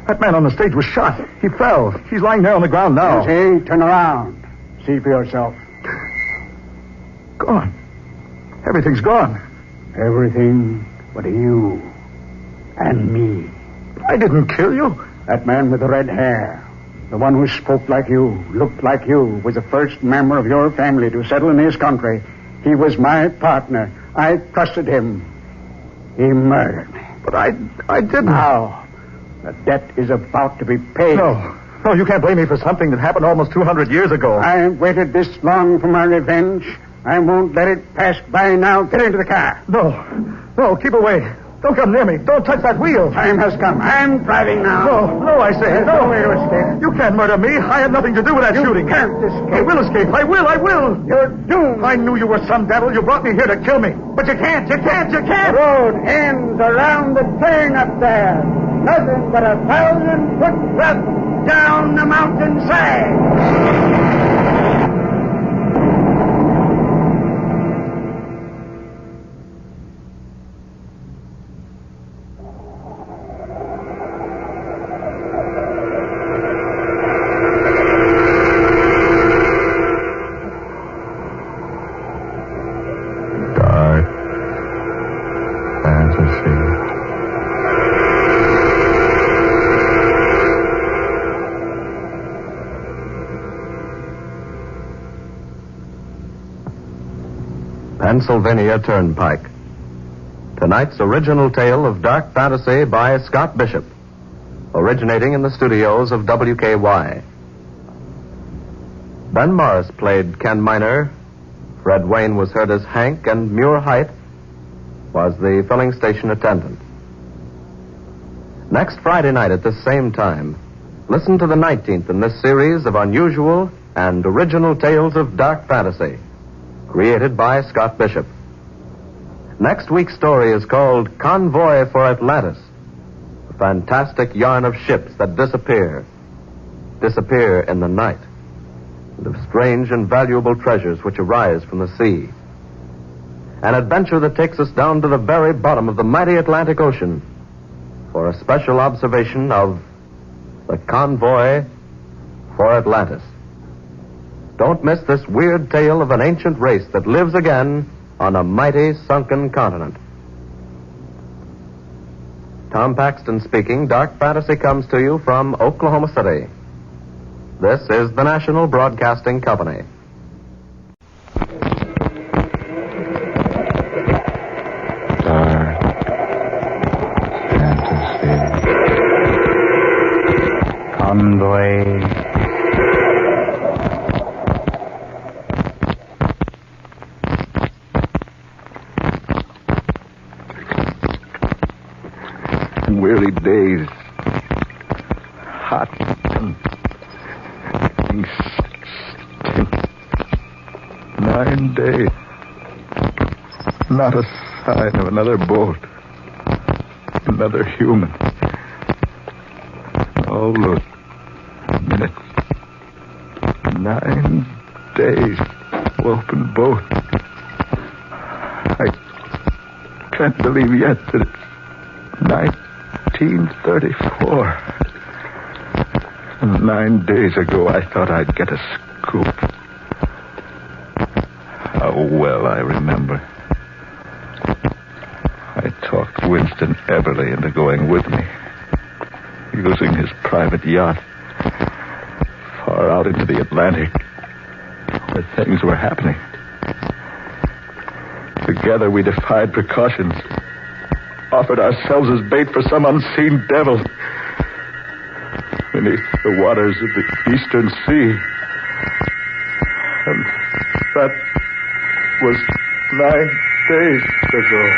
That man on the stage was shot. He fell. He's lying there on the ground now. You see? Turn around. See for yourself. Gone. Everything's gone. Everything but you and me. I didn't kill you. That man with the red hair, the one who spoke like you, looked like you, was the first member of your family to settle in his country. He was my partner. I trusted him. He murdered me. But I didn't. Now, the debt is about to be paid. No, you can't blame me for something that happened almost 200 years ago. I waited this long for my revenge. I won't let it pass by now. Get into the car. No, keep away. Don't come near me. Don't touch that wheel. Time has come. I'm driving now. No, I say. There's no way to escape. You can't murder me. I had nothing to do with that shooting. You can't escape. I will escape. I will. You're doomed. I knew you were some devil. You brought me here to kill me. But you can't. The road ends around the turn up there. Nothing but a 1,000-foot drop down the mountainside. Pennsylvania Turnpike. Tonight's original tale of dark fantasy by Scott Bishop, originating in the studios of WKY. Ben Morris played Ken Miner, Fred Wayne was heard as Hank, and Muir Height was the filling station attendant. Next Friday night at this same time, listen to the 19th in this series of unusual and original tales of dark fantasy, created by Scott Bishop. Next week's story is called Convoy for Atlantis, a fantastic yarn of ships that disappear in the night, and of strange and valuable treasures which arise from the sea. An adventure that takes us down to the very bottom of the mighty Atlantic Ocean for a special observation of the Convoy for Atlantis. Don't miss this weird tale of an ancient race that lives again on a mighty sunken continent. Tom Paxton speaking. Dark Fantasy comes to you from Oklahoma City. This is the National Broadcasting Company. Dark Fantasy. Convoy. Weary days, hot and stink. 9 days. Not a sign of another boat, another human. Oh, look, minutes. 9 days, open boat. I can't believe yet that it's 1934. 9 days ago, I thought I'd get a scoop. How well I remember. I talked Winston Everly into going with me, using his private yacht far out into the Atlantic, where things were happening. Together, we defied precautions, offered ourselves as bait for some unseen devil beneath the waters of the Eastern Sea. And that was 9 days ago.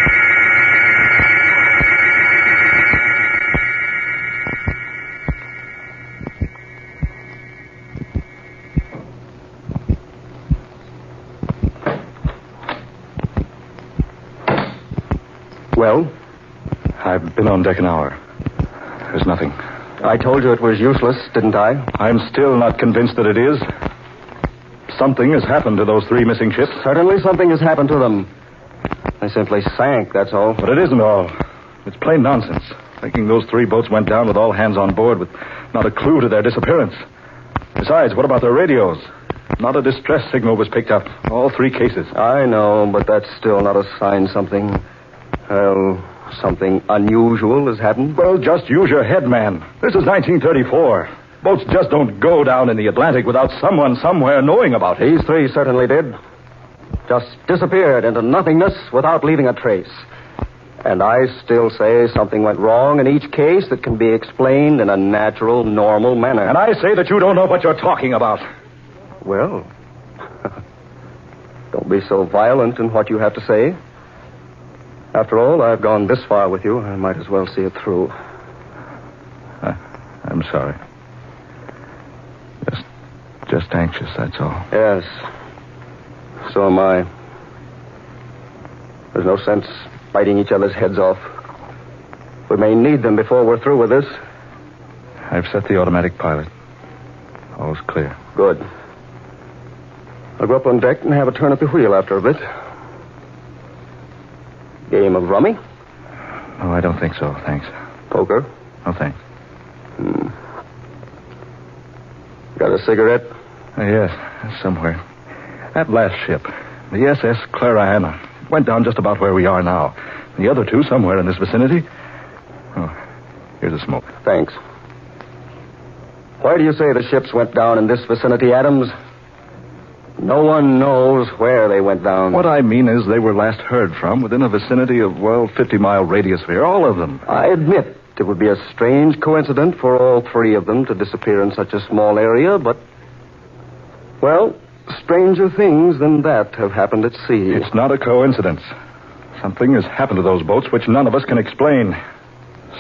Well, I've been on deck an hour. There's nothing. I told you it was useless, didn't I? I'm still not convinced that it is. Something has happened to those 3 missing ships. Certainly something has happened to them. They simply sank, that's all. But it isn't all. It's plain nonsense. Thinking those 3 boats went down with all hands on board with not a clue to their disappearance. Besides, what about their radios? Not a distress signal was picked up. All 3 cases. I know, but that's still not a sign something unusual has happened. Well, just use your head, man. This is 1934. Boats just don't go down in the Atlantic without someone somewhere knowing about it. These 3 certainly did. Just disappeared into nothingness without leaving a trace. And I still say something went wrong in each case that can be explained in a natural, normal manner. And I say that you don't know what you're talking about. Well, don't be so violent in what you have to say. After all, I've gone this far with you. I might as well see it through. I'm sorry. Just anxious, that's all. Yes. So am I. There's no sense biting each other's heads off. We may need them before we're through with this. I've set the automatic pilot. All's clear. Good. I'll go up on deck and have a turn at the wheel after a bit. Game of rummy? No, I don't think so, thanks. Poker? No, thanks. Got a cigarette? Yes, somewhere. That last ship, the SS Clara Anna, went down just about where we are now. The other 2 somewhere in this vicinity. Oh, here's a smoke. Thanks. Why do you say the ships went down in this vicinity, Adams? No one knows where they went down. What I mean is they were last heard from within a vicinity of, 50-mile radius sphere, all of them. I admit it would be a strange coincidence for all 3 of them to disappear in such a small area, but, stranger things than that have happened at sea. It's not a coincidence. Something has happened to those boats which none of us can explain.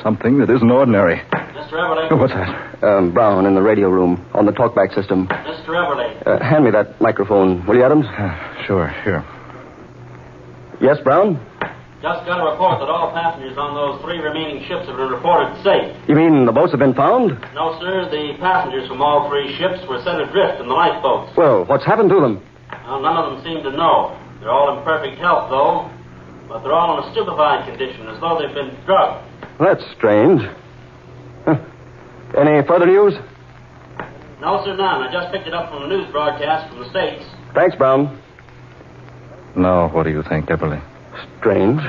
Something that isn't ordinary. Mr. Everly. Oh, what's that? Brown in the radio room on the talkback system. Mr. Everly. Hand me that microphone, will you, Adams? Sure, here. Yes, Brown? Just got a report that all passengers on those 3 remaining ships have been reported safe. You mean the boats have been found? No, sir. The passengers from all 3 ships were set adrift in the lifeboats. Well, what's happened to them? Well, none of them seem to know. They're all in perfect health, though. But they're all in a stupefied condition, as though they've been drugged. That's strange. Any further news? No, sir, none. I just picked it up from a news broadcast from the States. Thanks, Brown. Now, what do you think, Everly? Strange.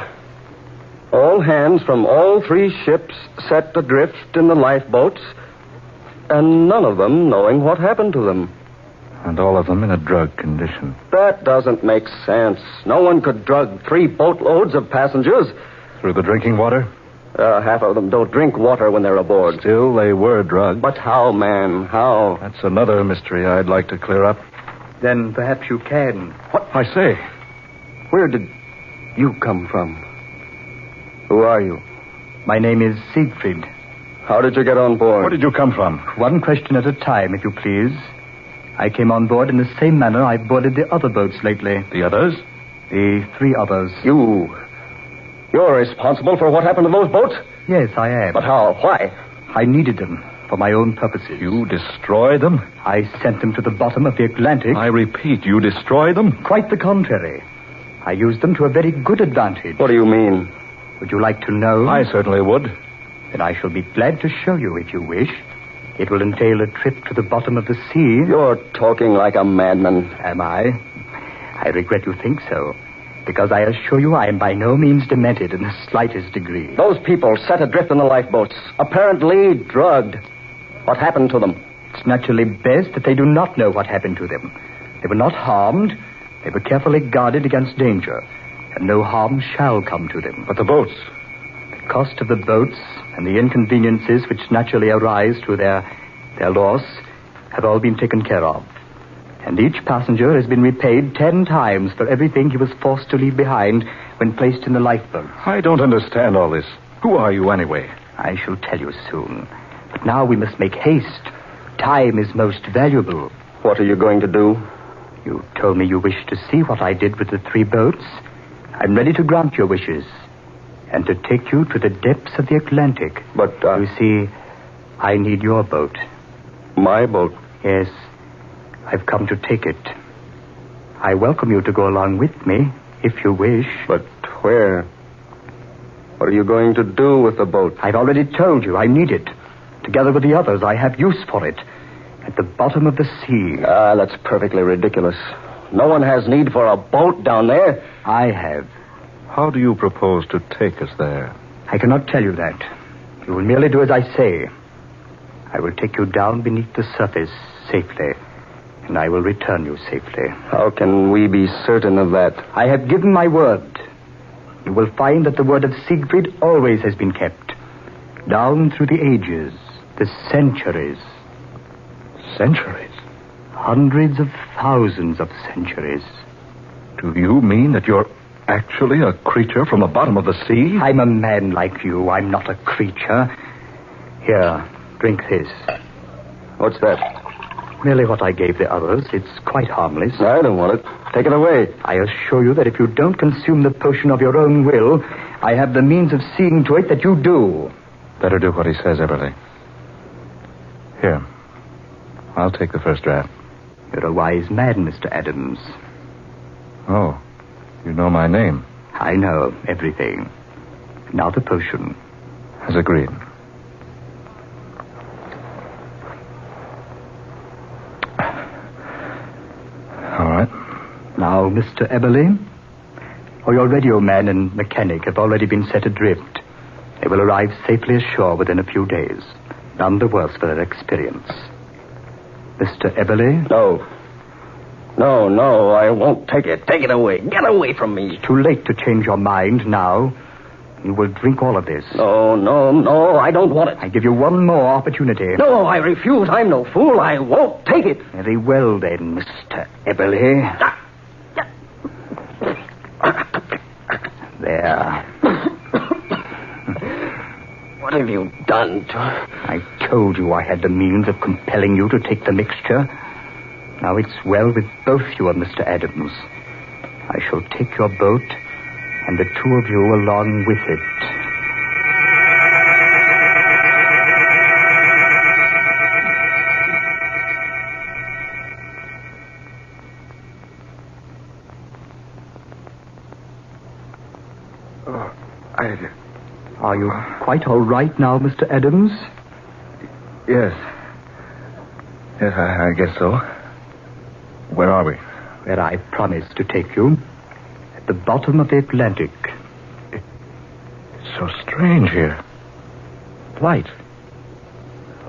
All hands from all 3 ships set adrift in the lifeboats, and none of them knowing what happened to them. And all of them in a drug condition. That doesn't make sense. No one could drug 3 boatloads of passengers. Through the drinking water? Half of them don't drink water when they're aboard. Still, they were drugged. But how, man? How? That's another mystery I'd like to clear up. Then perhaps you can. What? I say. Where did you come from? Who are you? My name is Siegfried. How did you get on board? Where did you come from? One question at a time, if you please. I came on board in the same manner I boarded the other boats lately. The others? The 3 others. You're responsible for what happened to those boats? Yes, I am. But how? Why? I needed them for my own purposes. You destroyed them? I sent them to the bottom of the Atlantic. I repeat, you destroyed them? Quite the contrary. I used them to a very good advantage. What do you mean? Would you like to know? I certainly would. Then I shall be glad to show you if you wish. It will entail a trip to the bottom of the sea. You're talking like a madman. Am I? I regret you think so. Because I assure you I am by no means demented in the slightest degree. Those people set adrift in the lifeboats, apparently drugged. What happened to them? It's naturally best that they do not know what happened to them. They were not harmed. They were carefully guarded against danger. And no harm shall come to them. But the boats? The cost of the boats and the inconveniences which naturally arise through their loss have all been taken care of. And each passenger has been repaid 10 times for everything he was forced to leave behind when placed in the lifeboat. I don't understand all this. Who are you anyway? I shall tell you soon. But now we must make haste. Time is most valuable. What are you going to do? You told me you wished to see what I did with the 3 boats. I'm ready to grant your wishes. And to take you to the depths of the Atlantic. But, You see, I need your boat. My boat? Yes. I've come to take it. I welcome you to go along with me, if you wish. But Where? What are you going to do with the boat? I've already told you I need it. Together with the others, I have use for it. At the bottom of the sea. That's perfectly ridiculous. No one has need for a boat down there. I have. How do you propose to take us there? I cannot tell you that. You will merely do as I say. I will take you down beneath the surface safely, and I will return you safely. How can we be certain of that? I have given my word. You will find that the word of Siegfried always has been kept. Down through the ages, the centuries. Centuries? Hundreds of thousands of centuries. Do you mean that you're actually a creature from the bottom of the sea? I'm a man like you. I'm not a creature. Here, drink this. What's that? Merely what I gave the others. It's quite harmless. I don't want it. Take it away. I assure you that if you don't consume the potion of your own will, I have the means of seeing to it that you do. Better do what he says, Everly. Here. I'll take the first draft. You're a wise man, Mr. Adams. Oh, you know my name? I know everything. Now the potion. As agreed. All right. Now, Mr. Eberly, your radio man and mechanic have already been set adrift. They will arrive safely ashore within a few days. None the worse for their experience. Mr. Eberly? No, I won't take it. Take it away. Get away from me. Too late to change your mind now. You will drink all of this. No, I don't want it. I give you one more opportunity. No, I refuse. I'm no fool. I won't take it. Very well, then, Mr. Eberly. There. What have you done to her? I told you I had the means of compelling you to take the mixture. Now it's well with both you and Mr. Adams. I shall take your boat and the two of you along with it. Are you quite all right now, Mr. Adams? Yes. Yes, I guess so. Where are we? Where I promised to take you. At the bottom of the Atlantic. It's so strange here. Light.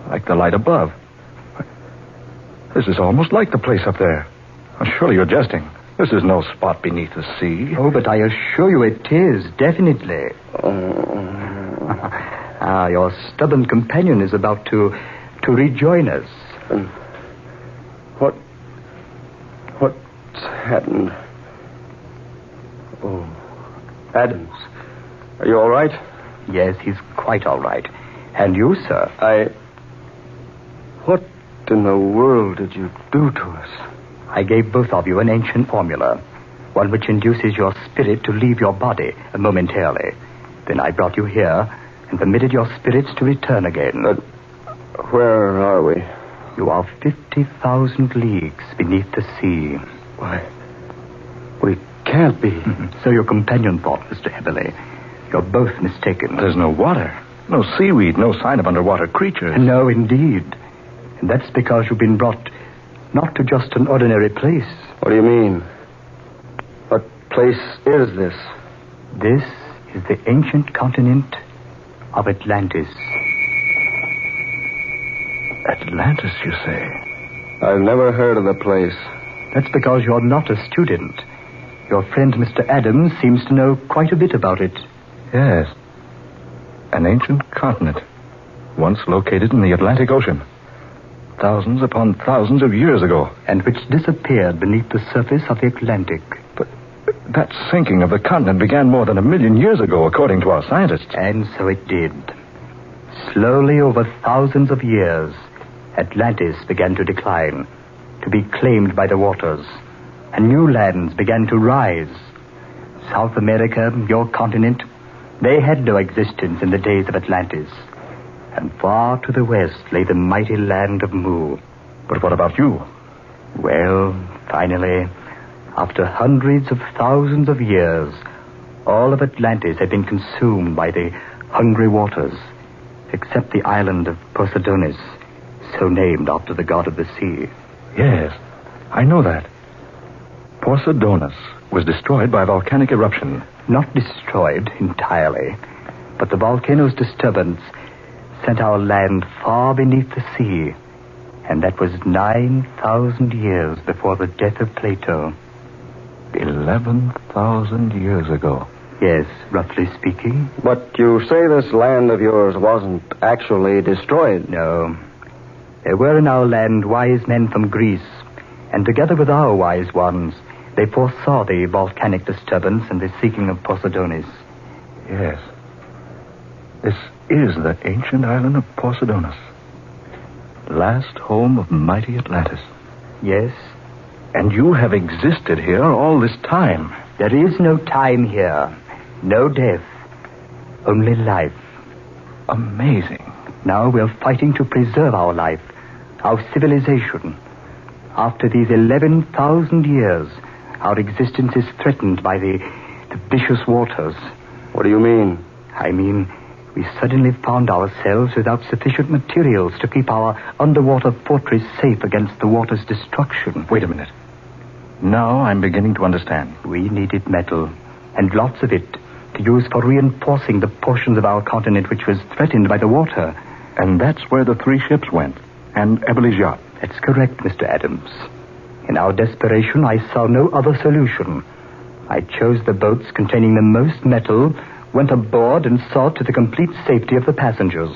Like the light above. This is almost like the place up there. Surely you're jesting. This is no spot beneath the sea. Oh, but I assure you it is, definitely. Your stubborn companion is about to rejoin us. What's happened? Oh, Adams. Are you all right? Yes, he's quite all right. And you, sir? What in the world did you do to us? I gave both of you an ancient formula, one which induces your spirit to leave your body momentarily. Then I brought you here and permitted your spirits to return again. But where are we? You are 50,000 leagues beneath the sea. Why, we can't be. So your companion thought, Mr. Heberly. You're both mistaken. There's no water, no seaweed, no sign of underwater creatures. No, indeed. And that's because you've been brought not to just an ordinary place. What do you mean? What place is this? This is the ancient continent of Atlantis. Atlantis, you say? I've never heard of the place. That's because you're not a student. Your friend, Mr. Adams, seems to know quite a bit about it. Yes. An ancient continent, once located in the Atlantic Ocean. Thousands upon thousands of years ago. And which disappeared beneath the surface of the Atlantic. But that sinking of the continent began more than 1 million years ago, according to our scientists. And so it did. Slowly, over thousands of years, Atlantis began to decline, to be claimed by the waters, and new lands began to rise. South America, your continent, they had no existence in the days of Atlantis. And far to the west lay the mighty land of Mu. But what about you? Well, finally, after hundreds of thousands of years, All of Atlantis had been consumed by the hungry waters, except the island of Poseidonis, so named after the god of the sea. Yes, I know that. Poseidonis was destroyed by volcanic eruption. Not destroyed entirely, but the volcano's disturbance sent our land far beneath the sea, and that was 9,000 years before the death of Plato. 11,000 years ago. Yes, roughly speaking. But you say this land of yours wasn't actually destroyed. No. There were in our land wise men from Greece, and together with our wise ones, they foresaw the volcanic disturbance and the seeking of Poseidonis. Yes. This is the ancient island of Poseidonis. Last home of mighty Atlantis. Yes. And you have existed here all this time. There is no time here. No death. Only life. Amazing. Now we're fighting to preserve our life, our civilization. After these 11,000 years, our existence is threatened by the vicious waters. What do you mean? I mean, we suddenly found ourselves without sufficient materials to keep our underwater fortress safe against the water's destruction. Wait a minute. Now I'm beginning to understand. We needed metal, and lots of it, to use for reinforcing the portions of our continent which was threatened by the water. And that's where the 3 ships went, and Eberle's yacht. That's correct, Mr. Adams. In our desperation, I saw no other solution. I chose the boats containing the most metal, went aboard, and saw to the complete safety of the passengers.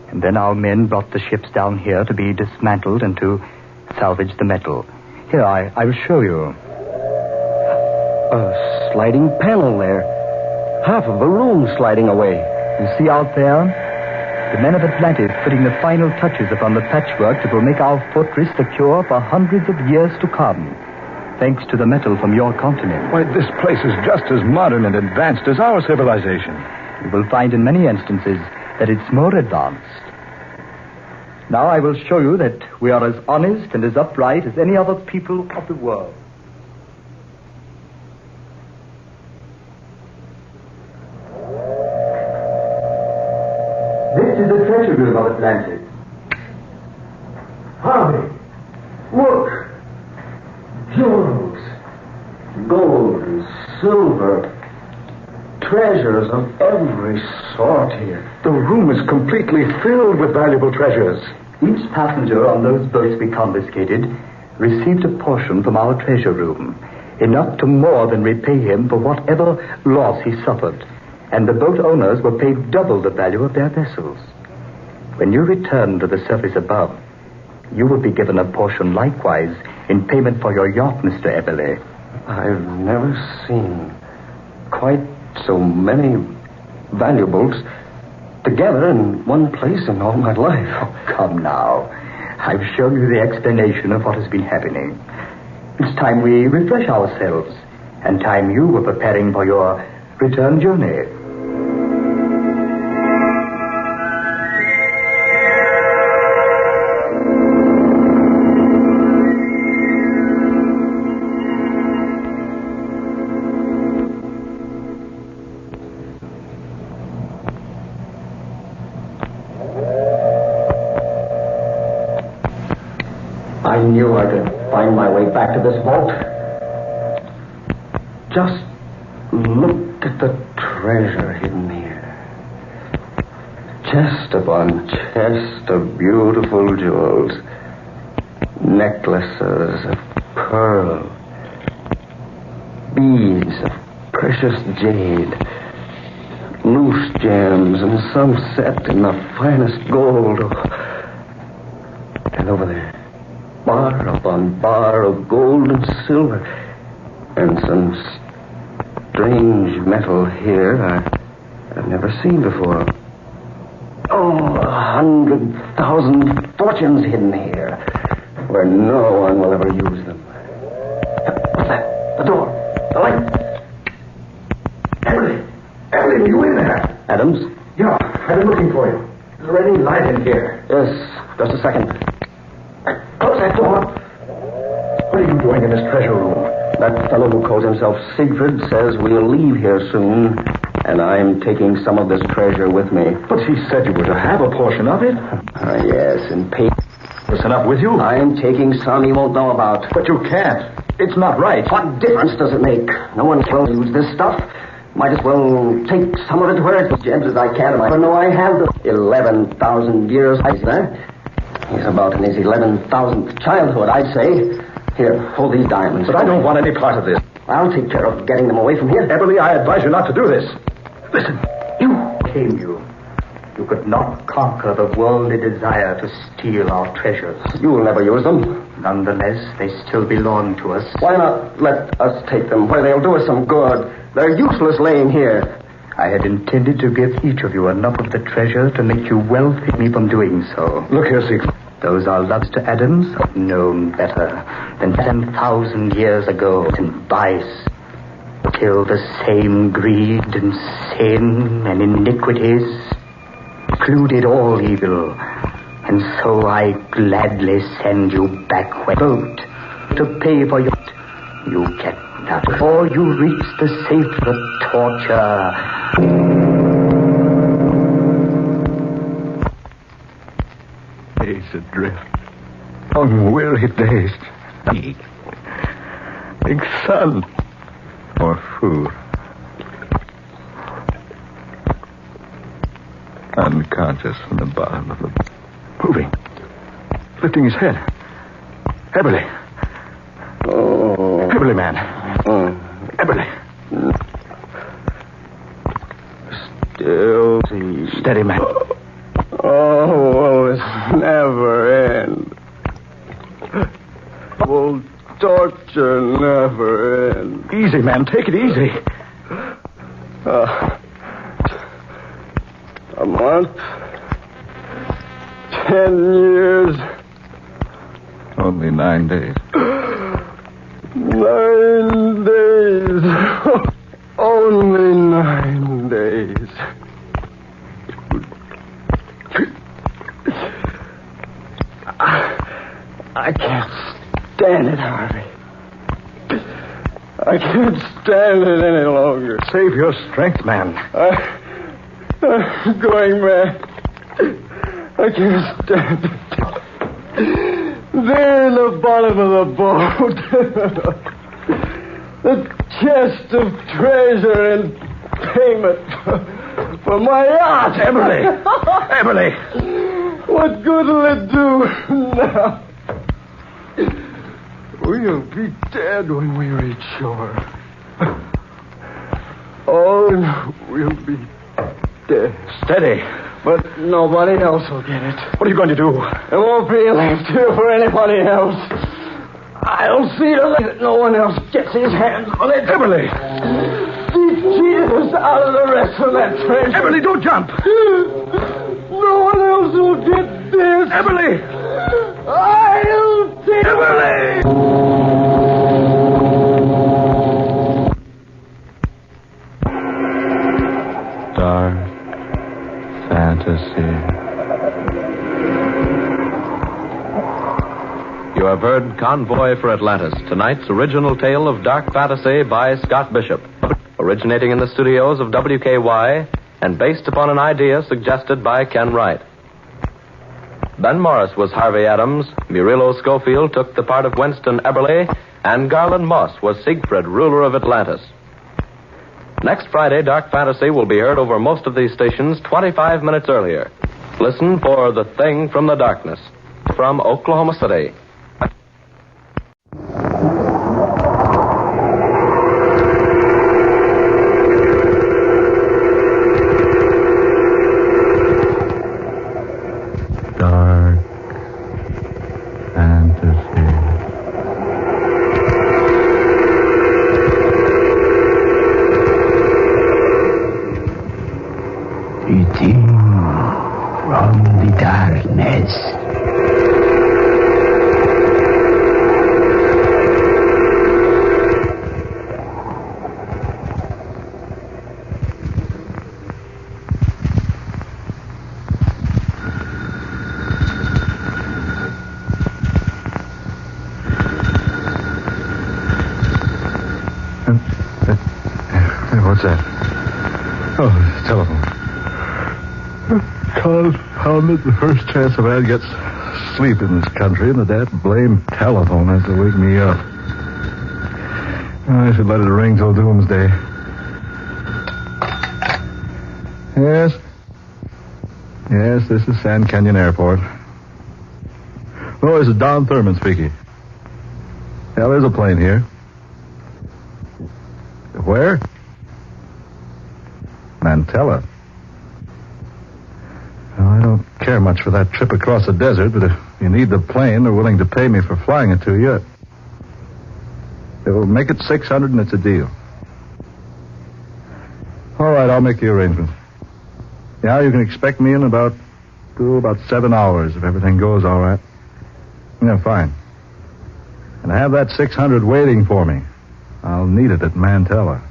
And then our men brought the ships down here to be dismantled and to salvage the metal. Here, I will show you. A sliding panel there. Half of the room sliding away. You see out there? The men of Atlantis putting the final touches upon the patchwork that will make our fortress secure for hundreds of years to come, thanks to the metal from your continent. Why, this place is just as modern and advanced as our civilization. You will find in many instances that it's more advanced. Now I will show you that we are as honest and as upright as any other people of the world. This is the treasure room of Atlantis. Harvey, look. Jewels, gold and silver, treasures of every sort here. The room is completely filled with valuable treasures. Each passenger on those boats we confiscated received a portion from our treasure room, enough to more than repay him for whatever loss he suffered, and the boat owners were paid double the value of their vessels. When you return to the surface above, you will be given a portion likewise in payment for your yacht, Mr. Eberle. I've never seen quite so many valuables together in one place in all my life. Oh, come now. I've shown you the explanation of what has been happening. It's time we refresh ourselves, and time you were preparing for your return journey. I knew I could find my way back to this vault. Just look at the treasure hidden here. Chest upon chest of beautiful jewels. Necklaces of pearl. Beads of precious jade. Loose gems and some set in the finest gold. And over there, bar upon bar of gold and silver, and some strange metal here I've never seen before. Oh, 100,000 fortunes hidden here, where no one will ever use them. What's that? The door. The light. Emily, are you in there? Adams? Yeah, I've been looking for you. Is there any light in here? Yes, just a second. Close that door. What are you doing in this treasure room? That fellow who calls himself Siegfried says we'll leave here soon, and I'm taking some of this treasure with me. But he said you were to have a portion of it. Yes, and pay. Listen up with you. I'm taking some he won't know about. But you can't. It's not right. What difference does it make? No one will use this stuff. Might as well take some of it where it's as gentle as I can. I don't know I have the 11,000 years. He's about in his 11,000th childhood, I'd say. Here, hold these diamonds. But I don't want any part of this. I'll take care of getting them away from here. Eberly, I advise you not to do this. Listen. Came you. You could not conquer the worldly desire to steal our treasures. You will never use them. Nonetheless, they still belong to us. Why not let us take them where they'll do us some good? They're useless laying here. I had intended to give each of you enough of the treasure to make you wealthy me from doing so. Look here, Siegfried. Those are loves to Adams, known better than 10,000 years ago in vice. Till the same greed and sin and iniquities included all evil. And so I gladly send you back where vote to pay for your... You get not before you reach the safe of torture. Days adrift, unweary days. Big sun or food. Unconscious from the bottom of the... Moving. Lifting his head. Eberly. Oh. Eberly, man. Eberly. Still. Steady, man. Oh, will this never end? Will torture never end? Easy, man. Take it easy. A month? 10 years? Only 9 days. 9 days. Only 9 days. I can't stand it, Harvey. I can't stand it any longer. Save your strength, man. I'm going mad. I can't stand it. There in the bottom of the boat. The chest of treasure in payment for my yacht. Eberly! Eberly! What good will it do now? We'll be dead when we reach shore. Oh, we'll be dead. Steady. But nobody else will get it. What are you going to do? There won't be left here for anybody else. I'll see to it that no one else gets his hands on it. Eberly! He cheated us out of the rest of that treasure. Eberly, don't jump! No one else will get this. Eberly! I'll take Eberly! Dark fantasy. You have heard Convoy for Atlantis, tonight's original tale of dark fantasy by Scott Bishop, originating in the studios of WKY and based upon an idea suggested by Ken Wright. Ben Morris was Harvey Adams, Murilo Schofield took the part of Winston Eberly, and Garland Moss was Siegfried, ruler of Atlantis. Next Friday, Dark Fantasy will be heard over most of these stations 25 minutes earlier. Listen for The Thing from the Darkness from Oklahoma City. Dark fantasy. Greeting from the darkness. that? Oh, telephone. Confounded, the first chance a man gets sleep in this country, and that blame telephone has to wake me up. I should let it ring till doomsday. Yes? Yes, this is Sand Canyon Airport. Oh, this is Don Thurman speaking. Yeah, there's a plane here. Where? Mantella. Well, I don't care much for that trip across the desert, but if you need the plane, they're willing to pay me for flying it to you. They'll make it $600 and it's a deal. All right, I'll make the arrangements. Yeah, you can expect me in about 7 hours if everything goes all right. Yeah, fine. And have that 600 waiting for me. I'll need it at Mantella.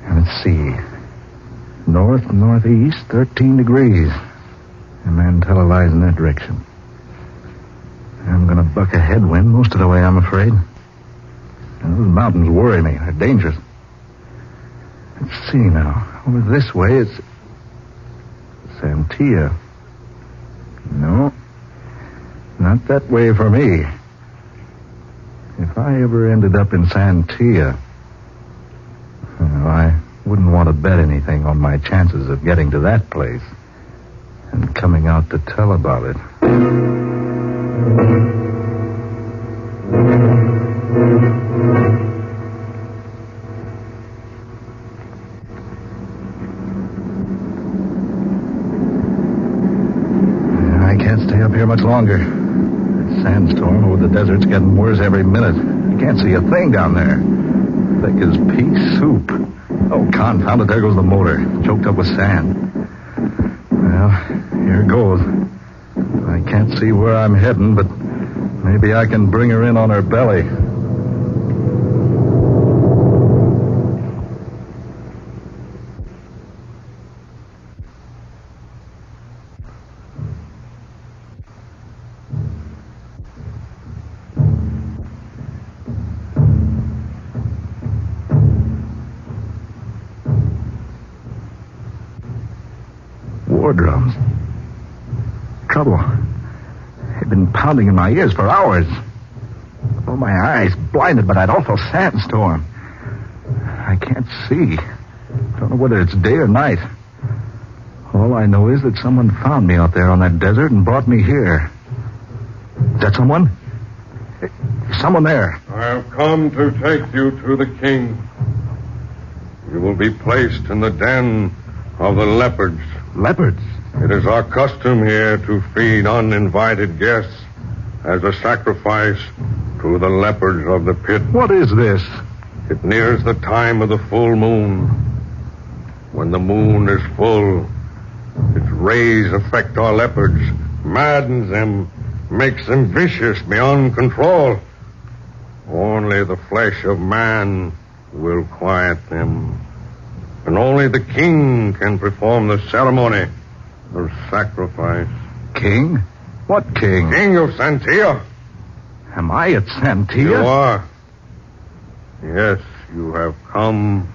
Let's see. Northeast, 13 degrees. And Mantella lies in that direction. I'm going to buck a headwind most of the way, I'm afraid. And those mountains worry me. They're dangerous. Let's see now. Over this way, it's Santia. No, not that way for me. If I ever ended up in Santia, well, I wouldn't want to bet anything on my chances of getting to that place and coming out to tell about it. I can't stay up here much longer. That sandstorm over the desert's getting worse every minute. I can't see a thing down there. Thick as pea soup. Oh, confound it, there goes the motor, choked up with sand. Well, here goes. I can't see where I'm heading, but maybe I can bring her in on her belly. War drums. Trouble. They've been pounding in my ears for hours. Oh, my eyes blinded by that awful sandstorm. I can't see. Don't know whether it's day or night. All I know is that someone found me out there on that desert and brought me here. Is that someone? Someone there. I have come to take you to the king. You will be placed in the den of the leopards. Leopards? It is our custom here to feed uninvited guests as a sacrifice to the leopards of the pit. What is this? It nears the time of the full moon. When the moon is full, its rays affect our leopards, maddens them, makes them vicious beyond control. Only the flesh of man will quiet them. And only the king can perform the ceremony of sacrifice. King? What king? King of Santia. Am I at Santia? You are. Yes, you have come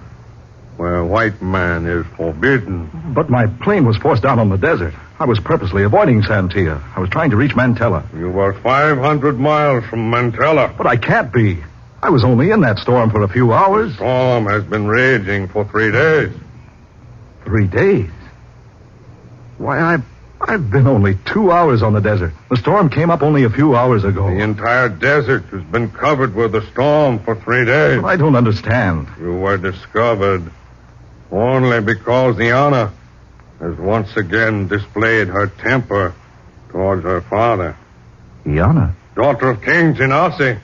where white man is forbidden. But my plane was forced down on the desert. I was purposely avoiding Santia. I was trying to reach Mantella. You were 500 miles from Mantella. But I can't be. I was only in that storm for a few hours. The storm has been raging for 3 days. 3 days? Why, I've been only 2 hours on the desert. The storm came up only a few hours ago. The entire desert has been covered with the storm for 3 days. But I don't understand. You were discovered only because Iana has once again displayed her temper towards her father. Iana? Daughter of King Genasi.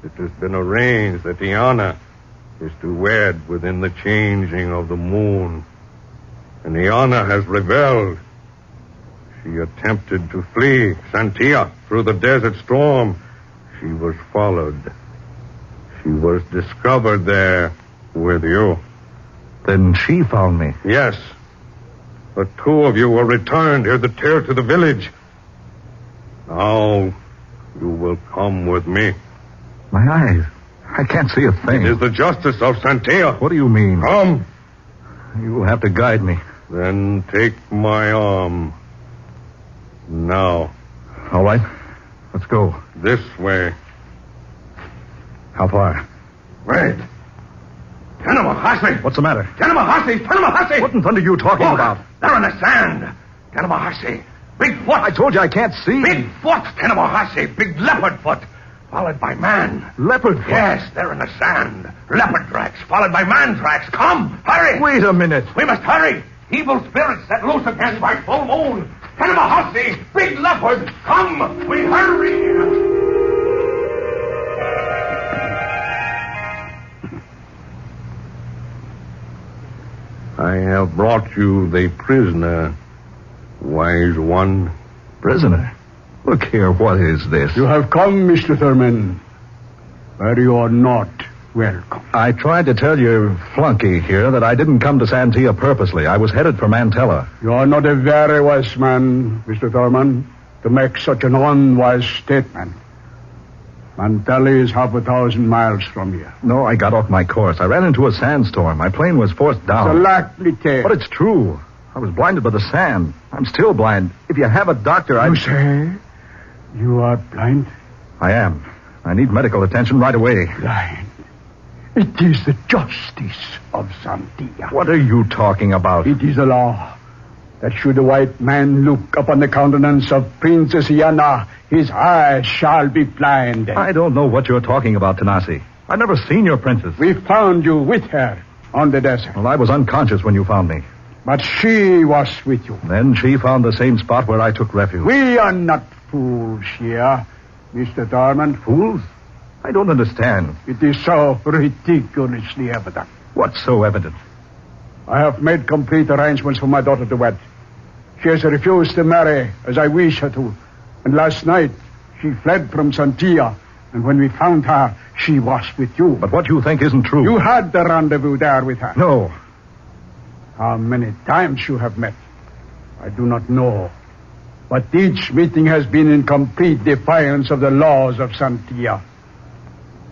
It has been arranged that Iana is to wed within the changing of the moon. And Iana has rebelled. She attempted to flee Santia through the desert storm. She was followed. She was discovered there With you. Then she found me. Yes. The two of you were returned here to tear to the village. Now you will come with me. My eyes. I can't see a thing. It is the justice of Santia. What do you mean? Come. You will have to guide me. Then take my arm. Now. All right. Let's go. This way. How far? Wait. Tanamahasi! What's the matter? Tanamahasi! What in thunder are you talking about? They're in the sand. Tanamahasi. Big foot. I told you I can't see. Big foot, Tanamahasi. Big leopard foot. Followed by man. Leopard foot? Yes, they're in the sand. Leopard tracks, followed by man tracks. Come, hurry. Wait a minute. We must hurry. Evil spirits set loose again by full moon. Tanamahasi, big leopard. Come, we hurry. I have brought you the prisoner, wise one. Prisoner? Look here, what is this? You have come, Mr. Thurman, where you are not welcome. I tried to tell your flunky here that I didn't come to Santia purposely. I was headed for Mantella. You are not a very wise man, Mr. Thurman, to make such an unwise statement. Mantella is 1,000 miles from here. No, I got off my course. I ran into a sandstorm. My plane was forced down. It's a likely tale. But it's true. I was blinded by the sand. I'm still blind. If you have a doctor, You say you are blind? I am. I need medical attention right away. Blind. It is the justice of Santia. What are you talking about? It is a law that should a white man look upon the countenance of Princess Iana, his eyes shall be blinded. I don't know what you're talking about, Tanasi. I've never seen your princess. We found you with her on the desert. Well, I was unconscious when you found me. But she was with you. Then she found the same spot where I took refuge. We are not fools here, Mr. Thurman. Fools? I don't understand. It is so ridiculously evident. What's so evident? I have made complete arrangements for my daughter to wed. She has refused to marry as I wish her to. And last night, she fled from Santia. And when we found her, she was with you. But what you think isn't true. You had the rendezvous there with her. No. How many times you have met, I do not know. But each meeting has been in complete defiance of the laws of Santia.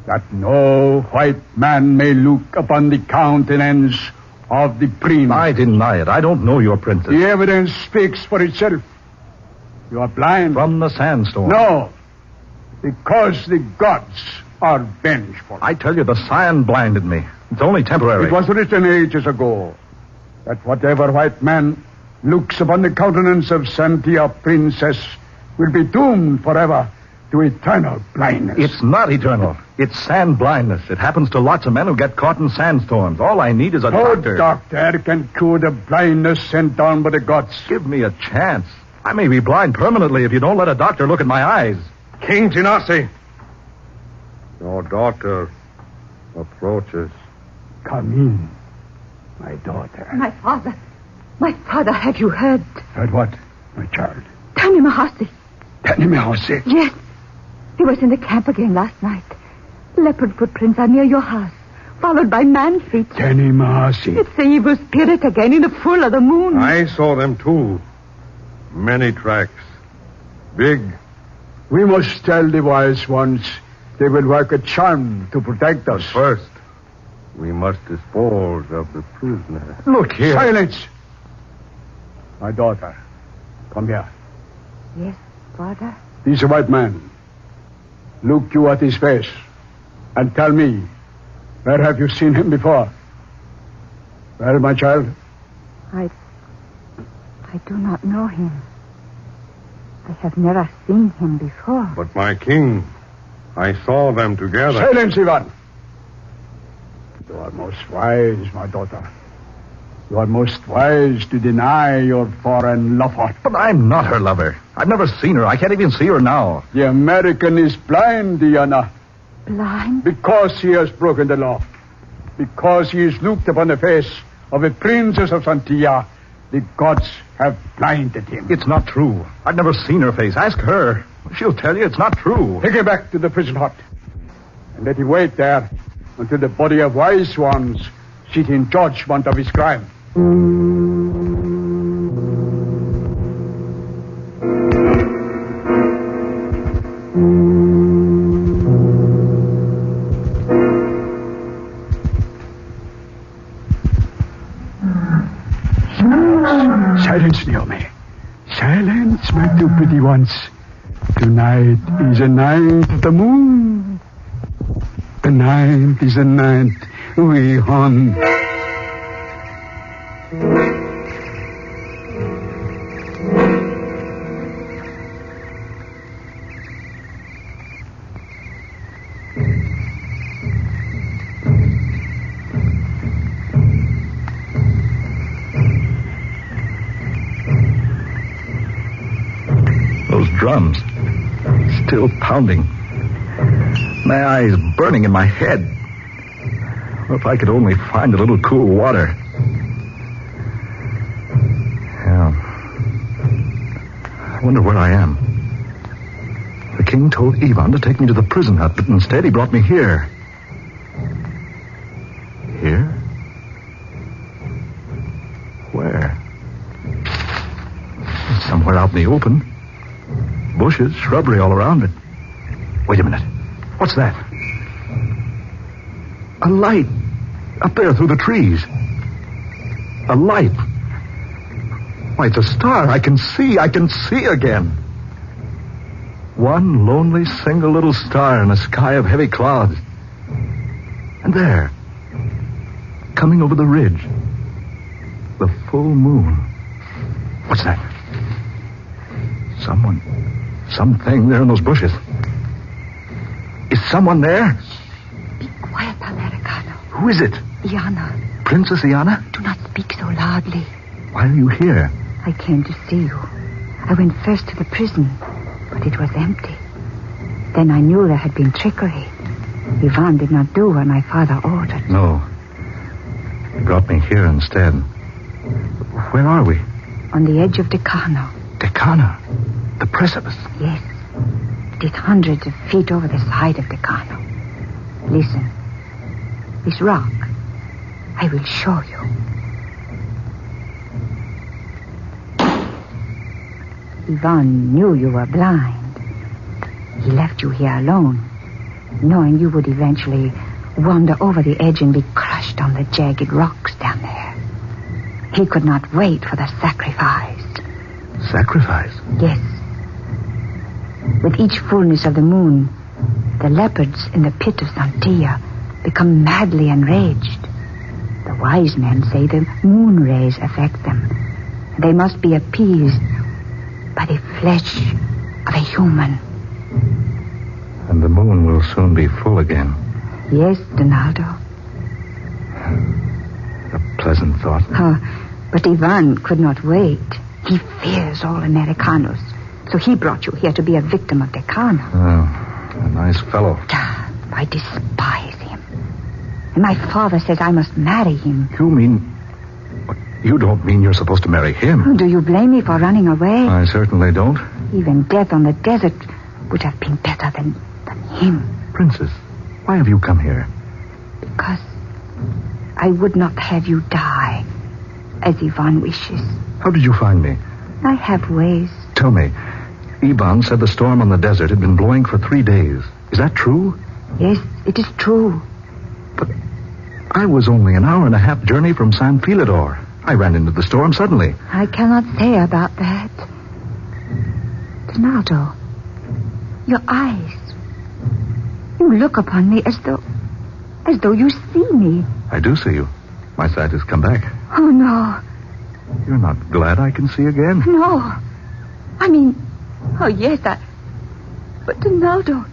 That no white man may look upon the countenance of the prince. I deny it. I don't know your princess. The evidence speaks for itself. You are blind. From the sandstorm. No. Because the gods are vengeful. I tell you, the sand blinded me. It's only temporary. It was written ages ago that whatever white man looks upon the countenance of Santia Princess will be doomed forever to eternal blindness. It's not eternal. It's sand blindness. It happens to lots of men who get caught in sandstorms. All I need is a doctor. No doctor can cure the blindness sent down by the gods. Give me a chance. I may be blind permanently if you don't let a doctor look at my eyes. King Tinasi, your daughter approaches. Come in, my daughter. My father, have you heard? Heard what, my child? Tanimahasi. Tanimahasi? Yes. He was in the camp again last night. Leopard footprints are near your house, followed by man feet. Tanimahasi. It's the evil spirit again in the full of the moon. I saw them too. Many tracks. Big. We must tell the wise ones they will work a charm to protect us. First, we must dispose of the prisoner. Look here. Silence. My daughter, come here. Yes, father? He's a white man. Look you at his face and tell me, where have you seen him before? Well, my child? I do not know him. I have never seen him before. But my king, I saw them together. Silence, Ivan. You are most wise, my daughter. You are most wise to deny your foreign lover. But I'm not her lover. I've never seen her. I can't even see her now. The American is blind, Diana. Blind? Because he has broken the law. Because he has looked upon the face of a princess of Santia. The gods have blinded him. It's not true. I've never seen her face. Ask her. She'll tell you it's not true. Take him back to the prison hut. And let him wait there until the body of wise ones sit in judgment of his crime. Silence, Naomi. Silence, my two pretty ones. Tonight is a night of the moon. The night is a night we hunt. Drums. Still pounding. My eyes burning in my head. Well, if I could only find a little cool water. Yeah. I wonder where I am. The king told Ivan to take me to the prison hut, but instead he brought me here. Here? Where? Somewhere out in the open. Bushes, shrubbery all around it. Wait a minute. What's that? A light. Up there through the trees. A light. Why, it's a star. I can see again. One lonely, single little star in a sky of heavy clouds. And there, coming over the ridge, the full moon. What's that? Something there in those bushes. Is someone there? Be quiet, Americano. Who is it? Iana. Princess Iana? Do not speak so loudly. Why are you here? I came to see you. I went first to the prison, but it was empty. Then I knew there had been trickery. Ivan did not do what my father ordered. No. He brought me here instead. Where are we? On the edge of Decano. Decano? The precipice? Yes. It is hundreds of feet over the side of Decano. Listen. This rock. I will show you. Ivan knew you were blind. He left you here alone, knowing you would eventually wander over the edge and be crushed on the jagged rocks down there. He could not wait for the sacrifice. Sacrifice? Yes. With each fullness of the moon, the leopards in the pit of Santia become madly enraged. The wise men say the moon rays affect them. They must be appeased by the flesh of a human. And the moon will soon be full again. Yes, Donaldo. A pleasant thought. But Ivan could not wait. He fears all Americanos. So he brought you here to be a victim of Decano. Oh, a nice fellow. I despise him. And my father says I must marry him. You mean... You don't mean you're supposed to marry him? Do you blame me for running away? I certainly don't. Even death on the desert would have been better than him. Princess, why have you come here? Because I would not have you die as Ivan wishes. How did you find me? I have ways. Tell me, Ivan said the storm on the desert had been blowing for 3 days. Is that true? Yes, it is true. But I was only an hour and a half journey from San Filidor. I ran into the storm suddenly. I cannot say about that. Donaldo, your eyes. You look upon me as though you see me. I do see you. My sight has come back. Oh, no. You're not glad I can see again? No. I mean, oh, yes, but Donaldo,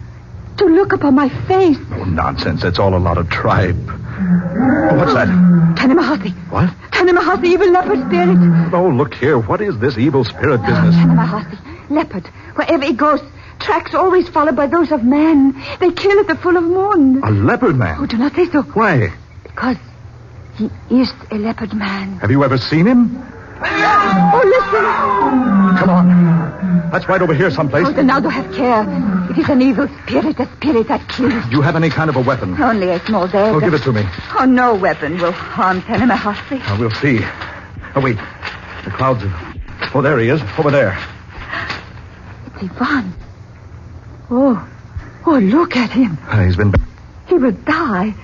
to look upon my face. Oh, nonsense. That's all a lot of tripe. What's that? Tanimahasi. What? Tanimahasi, evil leopard spirit. Oh, look here. What is this evil spirit business? Tanimahasi, leopard. Wherever he goes, tracks always followed by those of man. They kill at the full of moon. A leopard man? Oh, do not say so. Why? Because he is a leopard man. Have you ever seen him? Oh, listen. Come on. That's right over here someplace. Oh, Donaldo, have care. It is an evil spirit, a spirit that kills. Do you have any kind of a weapon? Only a small dagger. Well, give it to me. Oh, no weapon will harm Tanemahasi. We'll see. Oh, wait. The clouds are... Oh, there he is. Over there. It's Ivan. Oh, look at him. He's been... He will die.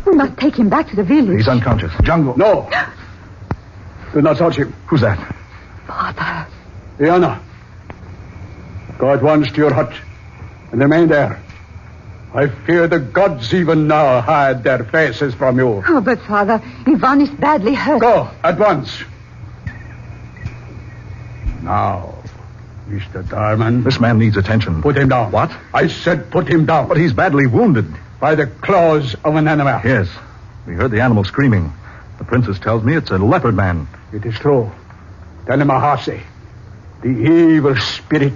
We must take him back to the village. He's unconscious. Jungle. No. Do not touch him. Who's that? Father. Iana. Go at once to your hut and remain there. I fear the gods even now hide their faces from you. Oh, but Father, Ivan is badly hurt. Go at once. Now, Mr. Darman. This man needs attention. Put him down. What? I said put him down. But he's badly wounded. By the claws of an animal. Yes. We heard the animal screaming. The princess tells me it's a leopard man. It is true. Tanemahasi, the evil spirit.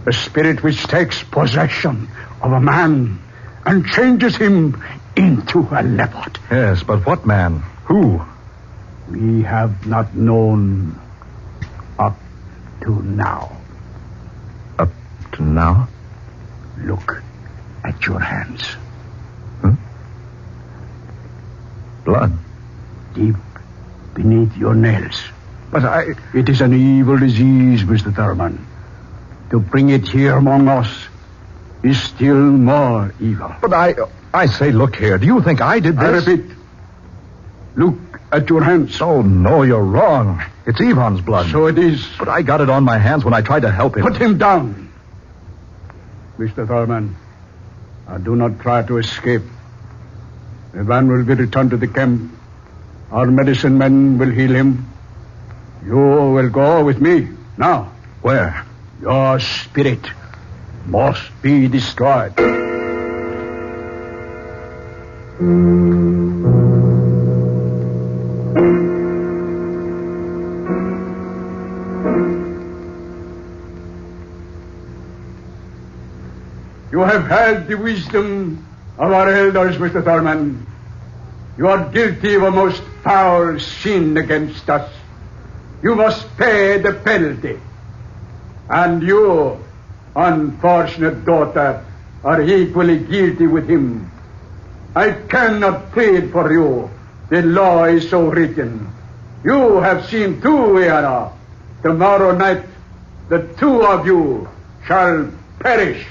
The spirit which takes possession of a man and changes him into a leopard. Yes, but what man? Who? We have not known up to now. Up to now? Look at your hands. Blood. Deep beneath your nails. But It is an evil disease, Mr. Thurman. To bring it here among us is still more evil. But I say, look here. Do you think I did this? I repeat. Look at your hands. Oh, no, you're wrong. It's Ivan's blood. So it is. But I got it on my hands when I tried to help him. Put him down. Mr. Thurman, do not try to escape. Ivan will be returned to the camp. Our medicine men will heal him. You will go with me. Now. Where? Your spirit must be destroyed. You have had the wisdom of our elders, Mr. Thurman. You are guilty of a most foul sin against us. You must pay the penalty. And you, unfortunate daughter, are equally guilty with him. I cannot plead for you. The law is so written. You have seen too, Iana. Tomorrow night, the two of you shall perish.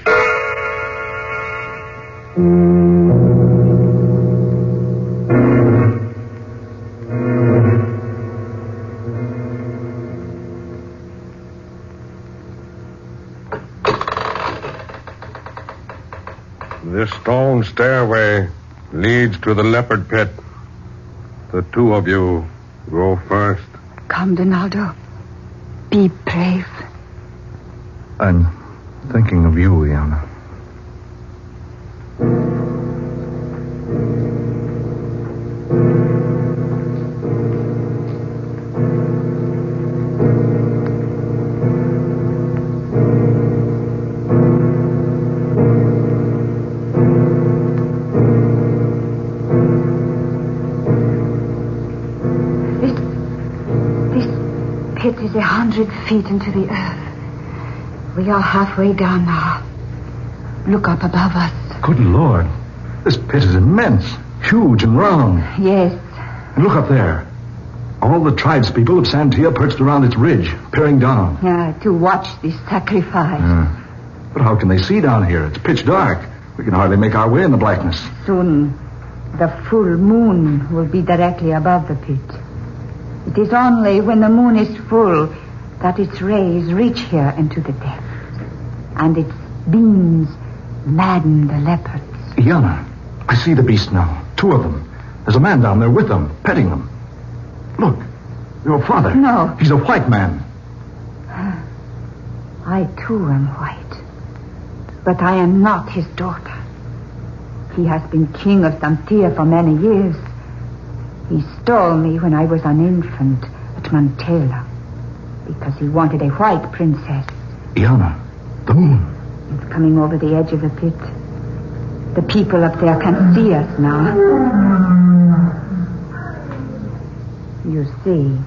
This stone stairway leads to the leopard pit. The two of you go first. Come, Donaldo. Be brave. I'm thinking of you, Iana. It is 100 feet into the earth. We are halfway down now. Look up above us. Good Lord. This pit is immense. Huge and round. Yes. And look up there. All the tribespeople of Santia perched around its ridge, peering down. To watch this sacrifice. But how can they see down here? It's pitch dark. We can hardly make our way in the blackness. Soon, the full moon will be directly above the pit. It is only when the moon is full that its rays reach here into the depths. And its beams madden the leopards. Iana, I see the beast now. Two of them. There's a man down there with them, petting them. Look, your father. No. He's a white man. I too am white. But I am not his daughter. He has been king of Santia for many years. He stole me when I was an infant at Mantela because he wanted a white princess. Iana, the moon. It's coming over the edge of the pit. The people up there can see us now. You see,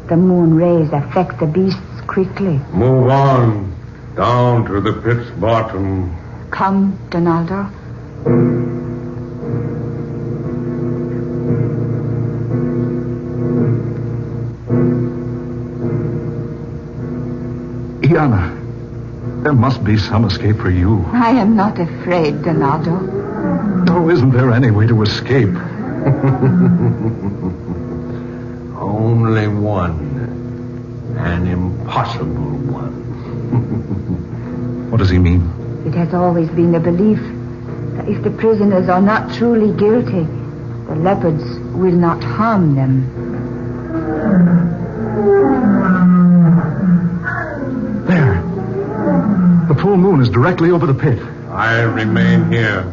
The moon rays affect the beasts quickly. Move on. Down to the pit's bottom. Come, Donaldo. Iana, there must be some escape for you. I am not afraid, Donaldo. No, isn't there any way to escape? Only one. An impossible one. What does he mean? It has always been the belief that if the prisoners are not truly guilty, the leopards will not harm them. There. The full moon is directly over the pit. I remain here.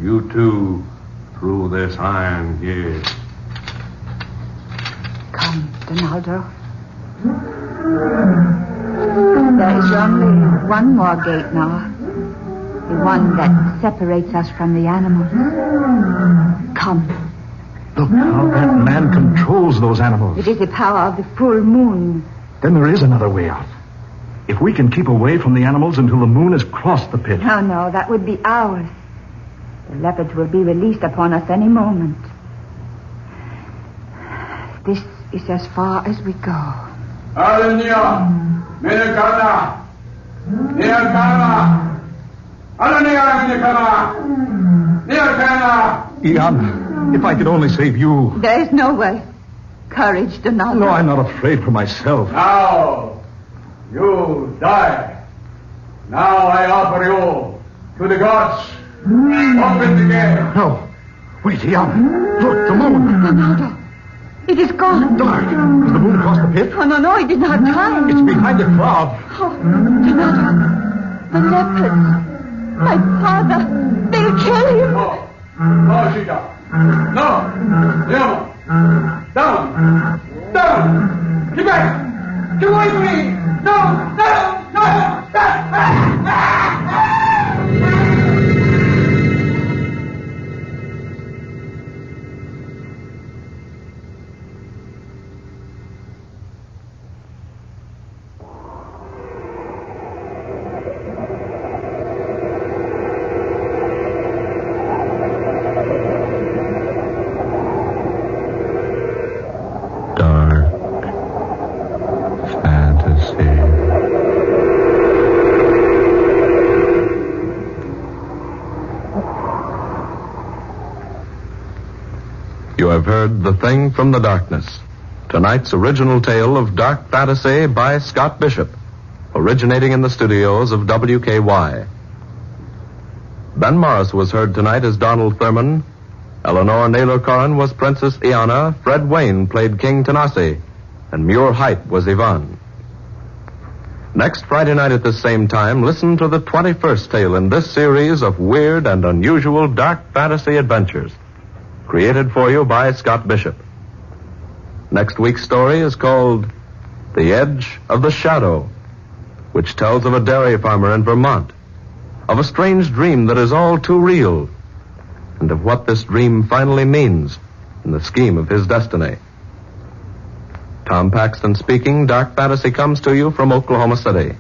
You two, through this iron gate. Come, Donaldo. There is only one more gate now. The one that separates us from the animals. Come. Look how that man controls those animals. It is the power of the full moon. Then there is another way out. If we can keep away from the animals until the moon has crossed the pit. No, that would be ours. The leopards will be released upon us any moment. This is as far as we go. Iana, if I could only save you. There is no way. Courage, Donaldo. No, I'm not afraid for myself. Now, you die. Now I offer you to the gods. Open the gate. No. Wait, Iana. Look, the moon. Donaldo. It is gone. Dark. Has the moon crossed the pit? Oh, no, it did not time. It's behind the cloud. Oh, Donaldo. The leopards. My father. They'll kill him. No, Chica. No. Diamo. Down. Down. Get back. Get away from me. No. No. No. You have heard The Thing from the Darkness, tonight's original tale of dark fantasy by Scott Bishop, originating in the studios of WKY. Ben Morris was heard tonight as Donald Thurman, Eleanor Naylor Corrin was Princess Iana, Fred Wayne played King Tanasi, and Muir Height was Yvonne. Next Friday night at this same time, listen to the 21st tale in this series of weird and unusual dark fantasy adventures, created for you by Scott Bishop. Next week's story is called The Edge of the Shadow, which tells of a dairy farmer in Vermont, of a strange dream that is all too real, and of what this dream finally means in the scheme of his destiny. Tom Paxton speaking. Dark Fantasy comes to you from Oklahoma City.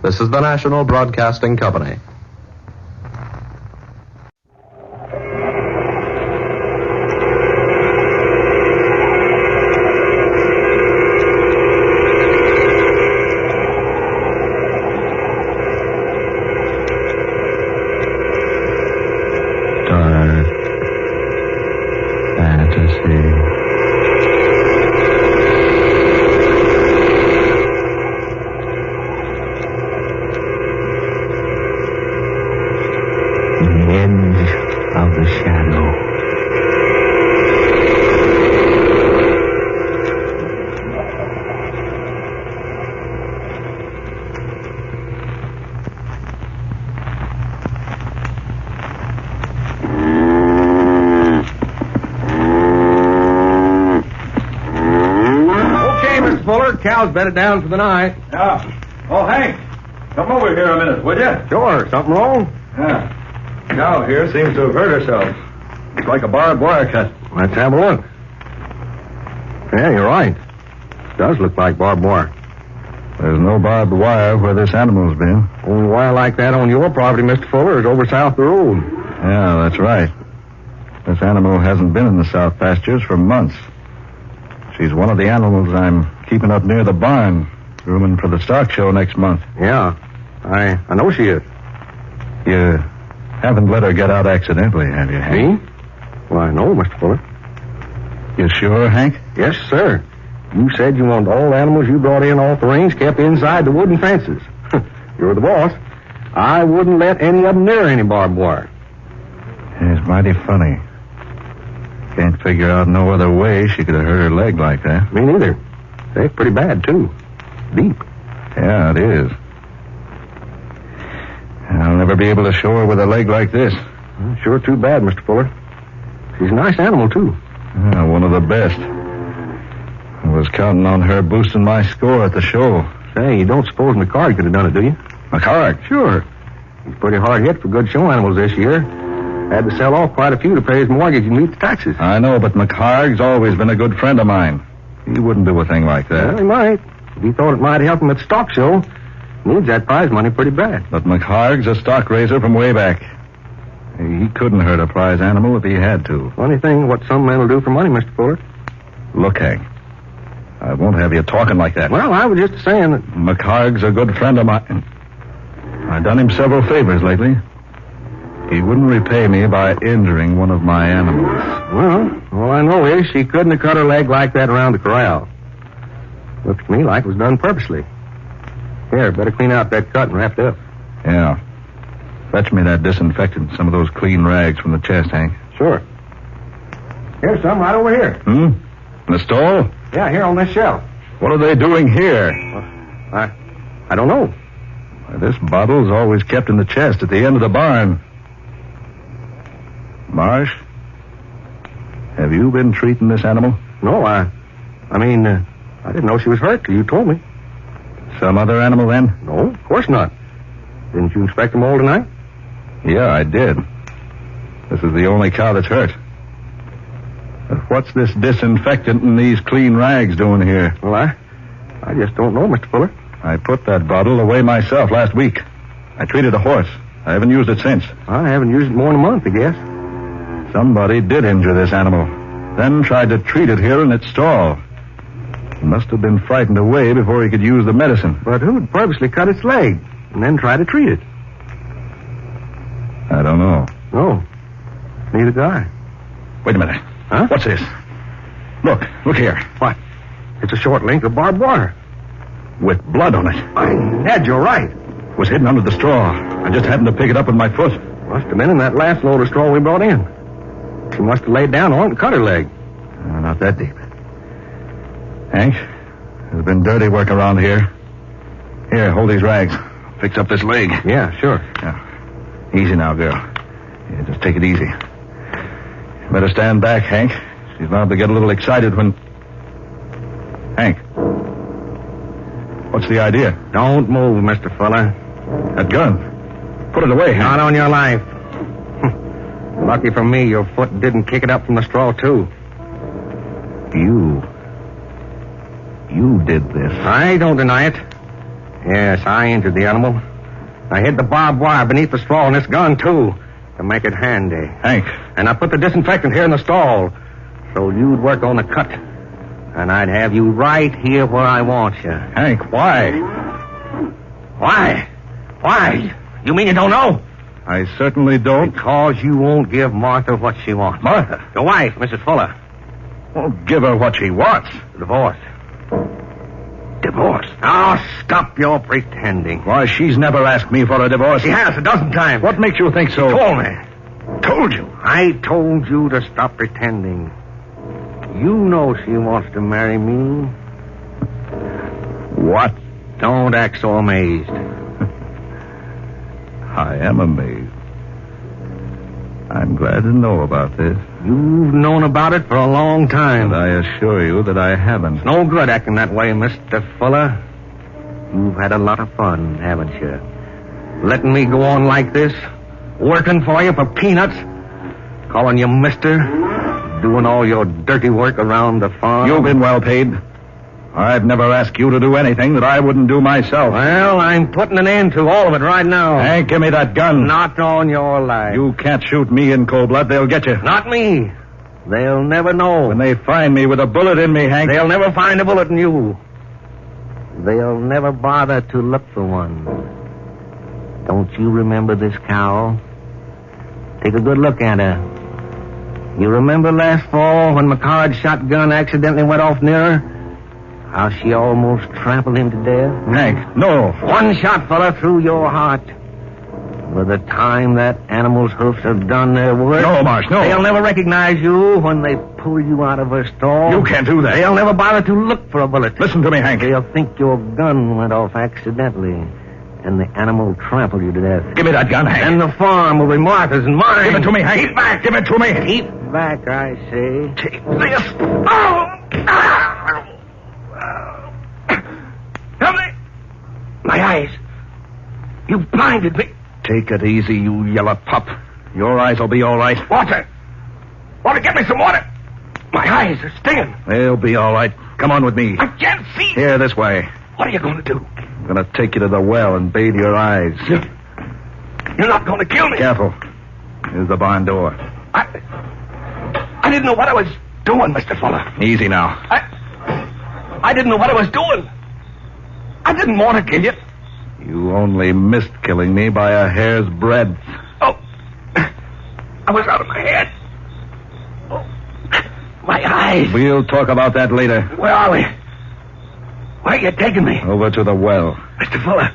This is the National Broadcasting Company. Cow's bedded down for the night. Yeah. Oh, Hank, come over here a minute, would you? Sure. Something wrong? Yeah. Cow here seems to have hurt herself. It's like a barbed wire cut. Let's have a look. Yeah, you're right. Does look like barbed wire. There's no barbed wire where this animal's been. Only wire like that on your property, Mr. Fuller, is over south the road. Yeah, that's right. This animal hasn't been in the south pastures for months. She's one of the animals I'm keeping up near the barn, grooming for the stock show next month. Yeah, I know she is. You haven't let her get out accidentally, have you, Hank? Me? Why, no, Mr. Fuller. You sure, Hank? Yes, sir. You said you want all animals you brought in off the range kept inside the wooden fences. You're the boss. I wouldn't let any of them near any barbed wire. It's mighty funny. Can't figure out no other way she could have hurt her leg like that. Me neither. It's pretty bad, too. Deep. Yeah, it is. I'll never be able to show her with a leg like this. Sure too bad, Mr. Fuller. She's a nice animal, too. Yeah, one of the best. I was counting on her boosting my score at the show. Say, you don't suppose McCarg could have done it, do you? McCarg? Sure. He's pretty hard hit for good show animals this year. Had to sell off quite a few to pay his mortgage and meet the taxes. I know, but McCarg's always been a good friend of mine. He wouldn't do a thing like that. Well, he might. If he thought it might help him at the stock show. Needs that prize money pretty bad. But McCarg's a stock raiser from way back. He couldn't hurt a prize animal if he had to. Funny thing what some men will do for money, Mr. Fuller. Look, Hank, I won't have you talking like that. Well, I was just saying that... McCarg's a good friend of mine. I've done him several favors lately. He wouldn't repay me by injuring one of my animals. Well, all I know is she couldn't have cut her leg like that around the corral. Looks to me like it was done purposely. Here, better clean out that cut and wrap it up. Yeah. Fetch me that disinfectant, some of those clean rags from the chest, Hank. Sure. Here's some right over here. In the stall? Yeah, here on this shelf. What are they doing here? I don't know. This bottle's always kept in the chest at the end of the barn. Marsh, have you been treating this animal? No, I didn't know she was hurt till you told me. Some other animal, then? No, of course not. Didn't you inspect them all tonight? Yeah, I did. This is the only cow that's hurt. But what's this disinfectant and these clean rags doing here? Well, I just don't know, Mr. Fuller. I put that bottle away myself last week. I treated a horse. I haven't used it since. I haven't used it more than a month, I guess. Somebody did injure this animal, then tried to treat it here in its stall. He must have been frightened away before he could use the medicine. But who'd purposely cut its leg and then try to treat it? I don't know. No, neither do I. Wait a minute. Huh? What's this? Look here. What? It's a short link of barbed wire. With blood on it. Ned, you're right. It was hidden under the straw. I just happened to pick it up with my foot. Must have been in that last load of straw we brought in. She must have laid down on it and cut her leg. Not that deep. Hank, there's been dirty work around here. Here, hold these rags. Fix up this leg. Yeah, sure. Yeah. Easy now, girl. Yeah, just take it easy. You better stand back, Hank. She's liable to get a little excited when... Hank. What's the idea? Don't move, Mr. Fuller. That gun. Put it away, Hank. Not on your life. Lucky for me, your foot didn't kick it up from the straw, too. You did this. I don't deny it. Yes, I injured the animal. I hid the barbed wire beneath the straw in this gun, too, to make it handy. Hank. And I put the disinfectant here in the stall, so you'd work on the cut. And I'd have you right here where I want you. Hank, why? Why? Why? You mean you don't know? I certainly don't. Because you won't give Martha what she wants. Martha? Your wife, Mrs. Fuller. Won't give her what she wants. Divorce. Divorce? Now, stop your pretending. Why, she's never asked me for a divorce. She has a dozen times. What makes you think so? She told me. Told you? I told you to stop pretending. You know she wants to marry me. What? Don't act so amazed. I am amazed. I'm glad to know about this. You've known about it for a long time. And I assure you that I haven't. It's no good acting that way, Mr. Fuller. You've had a lot of fun, haven't you? Letting me go on like this, working for you for peanuts, calling you mister, doing all your dirty work around the farm. You've been well paid. I've never asked you to do anything that I wouldn't do myself. Well, I'm putting an end to all of it right now. Hank, give me that gun. Not on your life. You can't shoot me in cold blood. They'll get you. Not me. They'll never know. When they find me with a bullet in me, Hank. They'll never find a bullet in you. They'll never bother to look for one. Don't you remember this cow? Take a good look at her. You remember last fall when McCard's shotgun accidentally went off near her? How she almost trampled him to death? Hank, no. One shot, fella, through your heart. By the time that animal's hoofs have done their work... No, Marsh, no. They'll never recognize you when they pull you out of her stall. You can't do that. They'll never bother to look for a bullet. Listen to me, Hank. They'll think your gun went off accidentally, and the animal trampled you to death. Give me that gun, Hank. And the farm will be Martha's and mine. Give it to me, Hank. Keep back. Give it to me. Keep back, I say. Take this. Oh! Help me! My eyes. You blinded me. Take it easy, you yellow pup. Your eyes will be all right. Water! Water, get me some water! My eyes are stinging. They'll be all right. Come on with me. I can't see. Here, this way. What are you going to do? I'm going to take you to the well and bathe your eyes. You're not going to kill me. Careful. Here's the barn door. I didn't know what I was doing, Mr. Fuller. Easy now. I didn't know what I was doing. I didn't want to kill you. You only missed killing me by a hair's breadth. Oh, I was out of my head. Oh, my eyes. We'll talk about that later. Where are we? Where are you taking me? Over to the well. Mr. Fuller,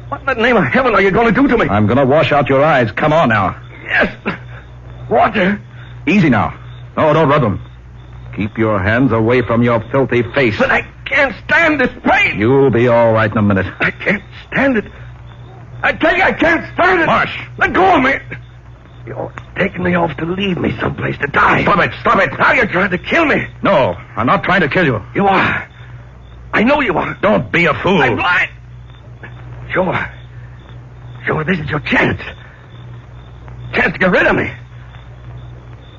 what in the name of heaven are you going to do to me? I'm going to wash out your eyes. Come on now. Yes. Water. Easy now. No, don't rub them. Keep your hands away from your filthy face. But I can't stand this pain. You'll be all right in a minute. I can't stand it. I tell you, I can't stand it. Marsh. Let go of me. You're taking me off to leave me someplace to die. Stop it. Stop it. Now you're trying to kill me. No, I'm not trying to kill you. You are. I know you are. Don't be a fool. I'm blind. Sure, this is your chance. Chance to get rid of me.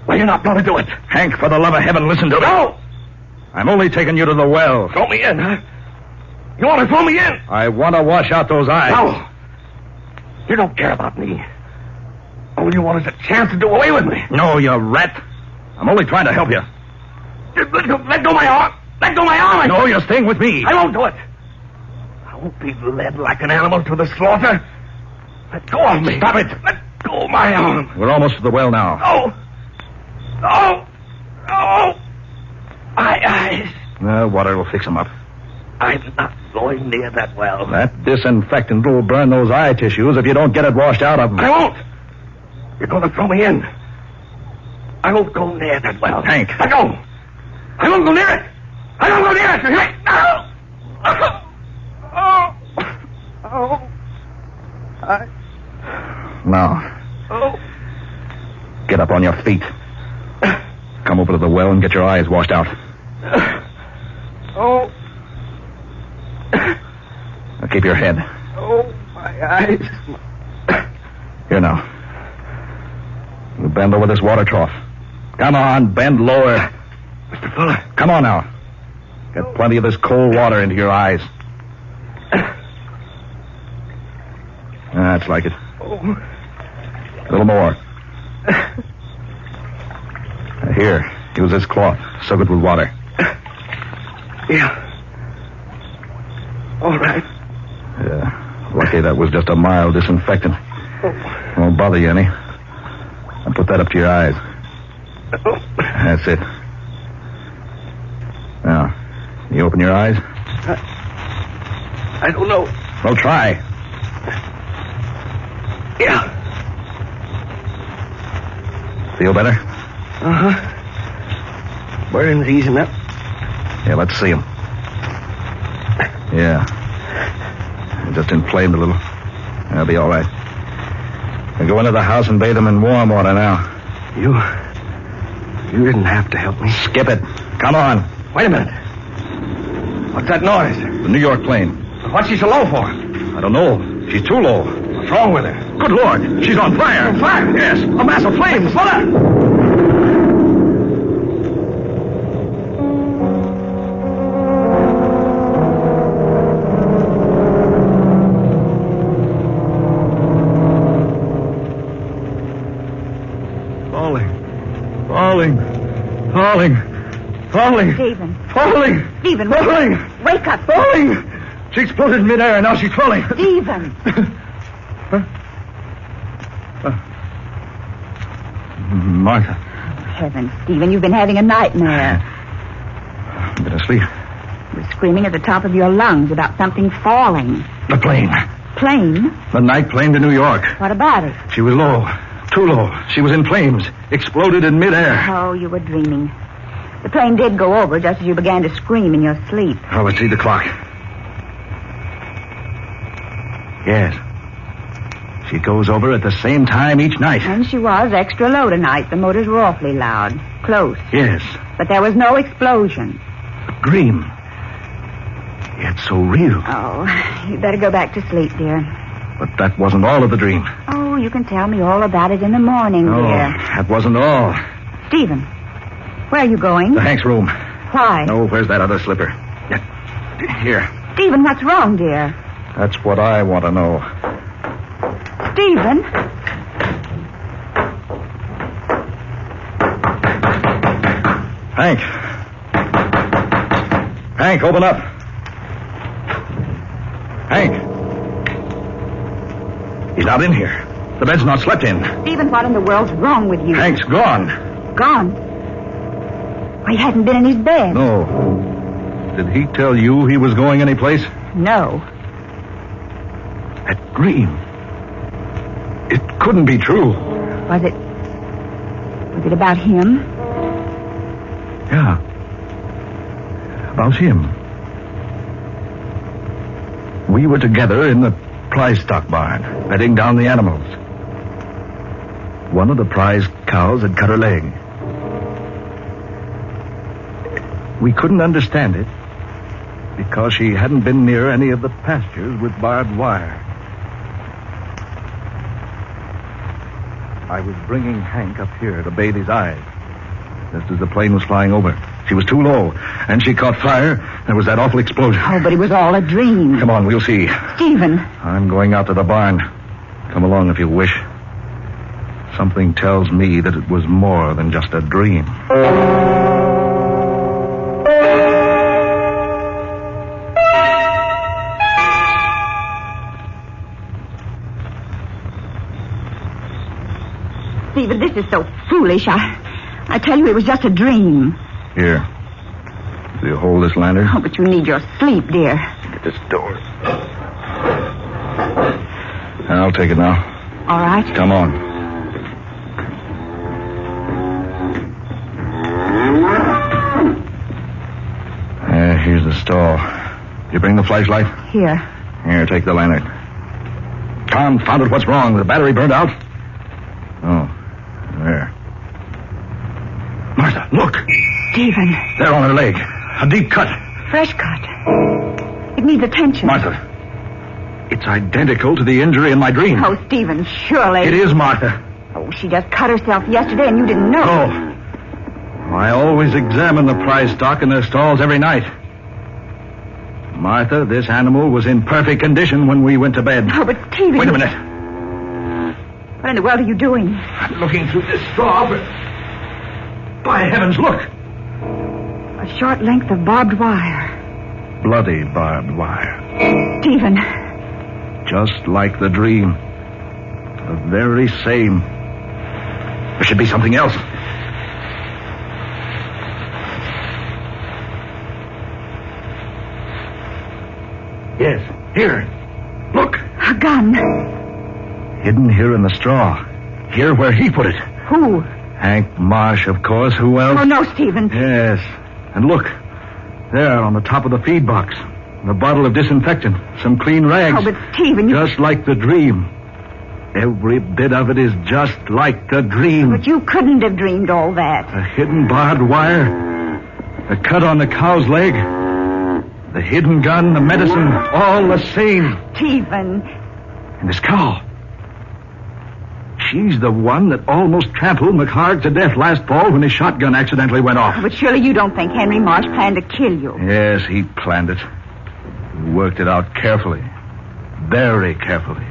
Well, you're not going to do it. Hank, for the love of heaven, listen to me. No! I'm only taking you to the well. Throw me in, huh? You want to throw me in? I want to wash out those eyes. No. You don't care about me. All you want is a chance to do away with me. No, you rat. I'm only trying to help you. Let go my arm. Let go my arm. No, you're staying with me. I won't do it. I won't be led like an animal to the slaughter. Let go of me. Stop it. Let go of my arm. We're almost to the well now. Oh. My eyes. Water will fix them up. I'm not going near that well. That disinfectant will burn those eye tissues if you don't get it washed out of them. I won't. You're going to throw me in. I won't go near that well. Hank. I won't go near it. I don't go near it. Now. Get up on your feet. Come over to the well and get your eyes washed out. Now keep your head. My eyes. Here now. You bend over this water trough. Come on, bend lower. Mr. Fuller. Come on now. Get plenty of this cold water into your eyes. That's like it. A little more. Here, use this cloth. Soak it with water. Yeah. All right. Yeah. Lucky that was just a mild disinfectant. Won't bother you any. I'll put that up to your eyes. That's it. Now, can you open your eyes? I don't know. Well, try. Yeah. Feel better? Uh-huh. Burn's easing up. Yeah, let's see him. Yeah. Just inflamed a little. That'll be all right. We'll go into the house and bathe him in warm water now. You didn't have to help me. Skip it. Come on. Wait a minute. What's that noise? The New York plane. What's she so low for? I don't know. She's too low. What's wrong with her? Good Lord. She's on fire. On fire? Yes. A mass of flames. Fuller! falling. Stephen. Falling. Stephen, Falling. wake up. Falling. She exploded in midair, and now she's falling. Stephen. Martha. Heavens, Stephen, you've been having a nightmare. I'm going to sleep. You were screaming at the top of your lungs about something falling. The plane. Plane? The night plane to New York. What about it? She was low. Too low. She was in flames. Exploded in midair. Oh, you were dreaming. The plane did go over just as you began to scream in your sleep. Oh, let's see the clock. Yes. She goes over at the same time each night. And she was extra low tonight. The motors were awfully loud. Close. Yes. But there was no explosion. A dream. Yet so real. Oh, you better go back to sleep, dear. But that wasn't all of the dream. Oh, you can tell me all about it in the morning, Oh, dear. that wasn't all. Stephen, where are you going? To Hank's room. Why? Oh, where's that other slipper? Here. Stephen, what's wrong, dear? That's what I want to know. Stephen? Hank. Hank, open up. Hank. He's not in here. The bed's not slept in. Stephen, what in the world's wrong with you? Hank's gone. Gone? Why, he hasn't been in his bed. No. Did he tell you he was going anyplace? No. That dream. It couldn't be true. Was it about him? Yeah. About him. We were together in the prize stock barn, bedding down the animals. One of the prize cows had cut her leg. We couldn't understand it because she hadn't been near any of the pastures with barbed wire. I was bringing Hank up here to bathe his eyes just as the plane was flying over. She was too low, and she caught fire. There was that awful explosion. Oh, but it was all a dream. Come on, we'll see. Stephen. I'm going out to the barn. Come along if you wish. Something tells me that it was more than just a dream. Stephen, this is so foolish. I tell you, it was just a dream. Here. Do you hold this lantern? Oh, but you need your sleep, dear. Get this door. I'll take it now. All right. Come on. Here's the stall. You bring the flashlight? Here. Here, take the lantern. Confound it, what's wrong? The battery burned out? Oh, there. Martha, look. Stephen. There on her leg. A deep cut. Fresh cut. It needs attention. Martha, it's identical to the injury in my dream. Oh, Stephen, surely. It is, Martha. Oh, she just cut herself yesterday and you didn't know. Oh. I always examine the prize stock in their stalls every night. Martha, this animal was in perfect condition when we went to bed. Oh, but Stephen... Wait a minute. What in the world are you doing? I'm looking through this straw, but... By heavens, look! A short length of barbed wire. Bloody barbed wire. Stephen. Just like the dream. The very same. There should be something else. Yes, here. Look. A gun. Hidden here in the straw. Here where he put it. Who? Hank Marsh, of course. Who else? Oh, no, Stephen. Yes. And look. There on the top of the feed box. A bottle of disinfectant. Some clean rags. Oh, but Stephen, you... Just like the dream. Every bit of it is just like the dream. But you couldn't have dreamed all that. A hidden barbed wire. A cut on the cow's leg. The hidden gun, the medicine, all the same. Stephen. And this cow. She's the one that almost trampled McHarg to death last fall when his shotgun accidentally went off. But surely you don't think Henry Marsh planned to kill you. Yes, he planned it. He worked it out carefully. Very carefully.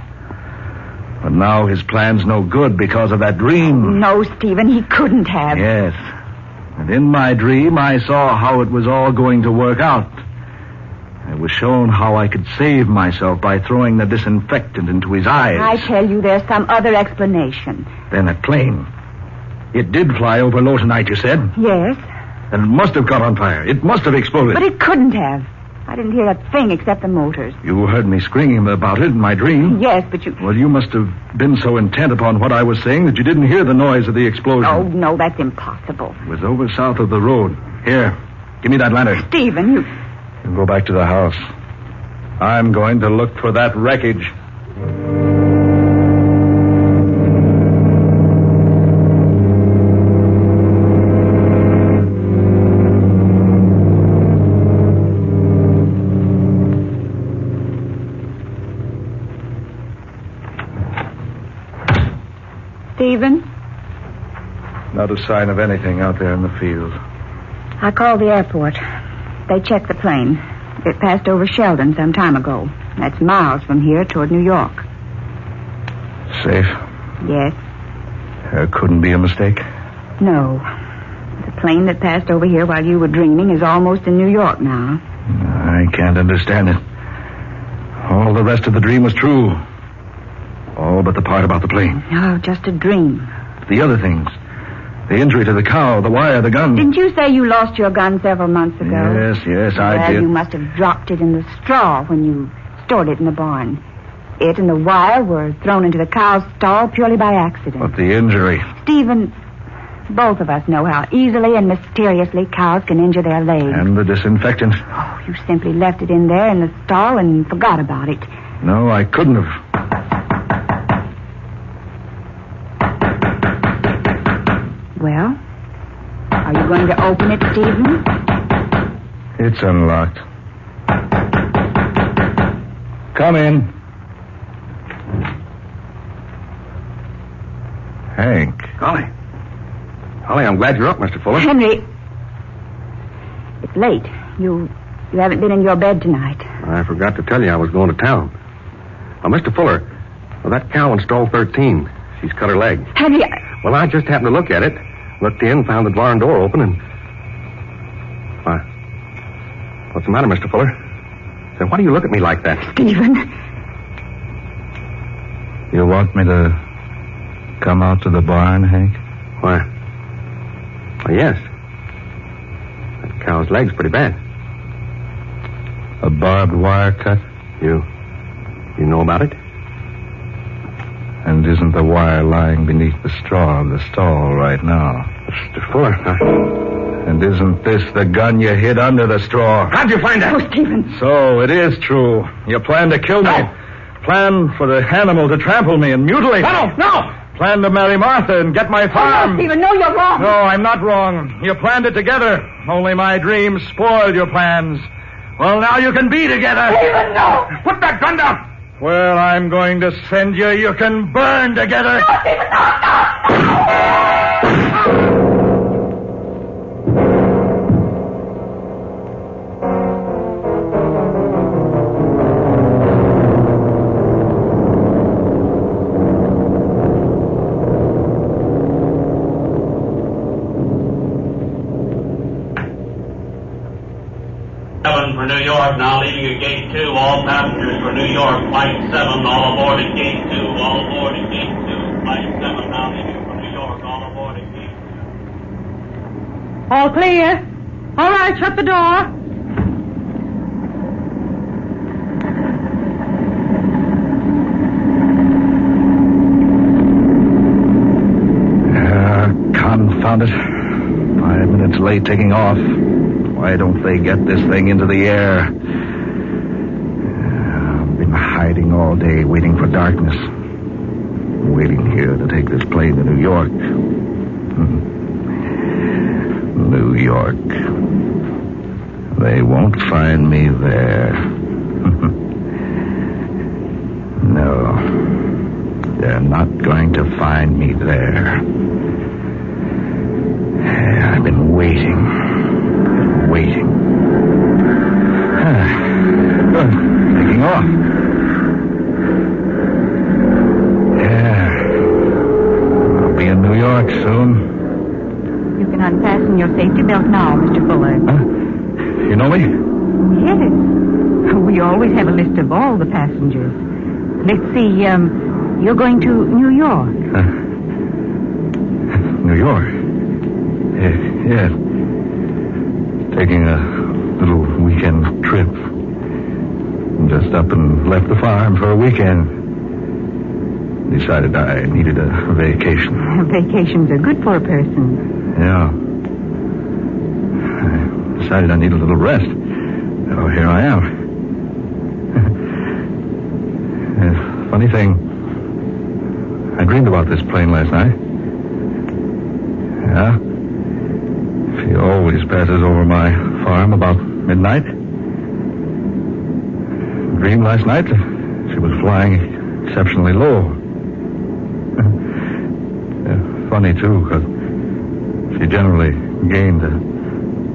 But now his plan's no good because of that dream. No, Stephen, he couldn't have. Yes. And in my dream, I saw how it was all going to work out. I was shown how I could save myself by throwing the disinfectant into his eyes. I tell you, there's some other explanation. Then that plane. It did fly over low tonight, you said? Yes. Then it must have caught on fire. It must have exploded. But it couldn't have. I didn't hear a thing except the motors. You heard me screaming about it in my dream. Yes, but you... Well, you must have been so intent upon what I was saying that you didn't hear the noise of the explosion. Oh, no, that's impossible. It was over south of the road. Here, give me that lantern. Stephen, you... You go back to the house. I'm going to look for that wreckage. Stephen? Not a sign of anything out there in the field. I called the airport. They checked the plane. It passed over Sheldon some time ago. That's miles from here toward New York. Safe? Yes. There couldn't be a mistake? No. The plane that passed over here while you were dreaming is almost in New York now. I can't understand it. All the rest of the dream was true. All but the part about the plane. No, just a dream. The other things. The injury to the cow, the wire, the gun. Didn't you say you lost your gun several months ago? Yes, I did. You must have dropped it in the straw when you stored it in the barn. It and the wire were thrown into the cow's stall purely by accident. But the injury. Stephen, both of us know how easily and mysteriously cows can injure their legs. And the disinfectant. Oh, you simply left it in there in the stall and forgot about it. No, I couldn't have. Well, are you going to open it, Stephen? It's unlocked. Come in. Hank. Golly, I'm glad you're up, Mr. Fuller. Henry, it's late. You haven't been in your bed tonight. I forgot to tell you I was going to town. Mr. Fuller, that cow in stall 13, she's cut her leg. Henry, Well, I just happened to look at it. Looked in, found the barn door open, and... Why? What's the matter, Mr. Fuller? Say, why do you look at me like that? Stephen. You want me to come out to the barn, Hank? Why, yes. That cow's leg's pretty bad. A barbed wire cut? You know about it? And isn't the wire lying beneath the straw of the stall right now? Mr. Fuller, And isn't this the gun you hid under the straw? How'd you find that? Oh, Stephen. So it is true. You plan to kill me. No. Plan for the animal to trample me and mutilate me. No! Plan to marry Martha and get my farm. No, Stephen, no, you're wrong. No, I'm not wrong. You planned it together. Only my dreams spoiled your plans. Well, now you can be together. Stephen, no! Put that gun down! Well, I'm going to send you. You can burn together. No, Stephen, no! For New York, now leaving at gate 2, all passengers for New York, flight 7, all aboard at gate 2, all aboard at gate 2, flight 7, now leaving for New York, all aboard at gate 2. All clear. All right, shut the door. Confound it. 5 minutes late taking off. Why don't they get this thing into the air? I've been hiding all day, waiting for darkness. Waiting here to take this plane to New York. New York. They won't find me there. No. They're not going to find me there. I've been waiting. Good. Taking off. Yeah. I'll be in New York soon. You can unpack fasten your safety belt now, Mr. Fuller. You know me? Yes. We always have a list of all the passengers. Let's see, you're going to New York. New York? Yes. Taking a little weekend trip. Just up and left the farm for a weekend. Decided I needed a vacation. Vacations are good for a person. Yeah. I decided I need a little rest. So here I am. Funny thing, I dreamed about this plane last night. Yeah? She always passes over my farm about midnight. Dreamed last night that she was flying exceptionally low. Funny, too, because she generally gained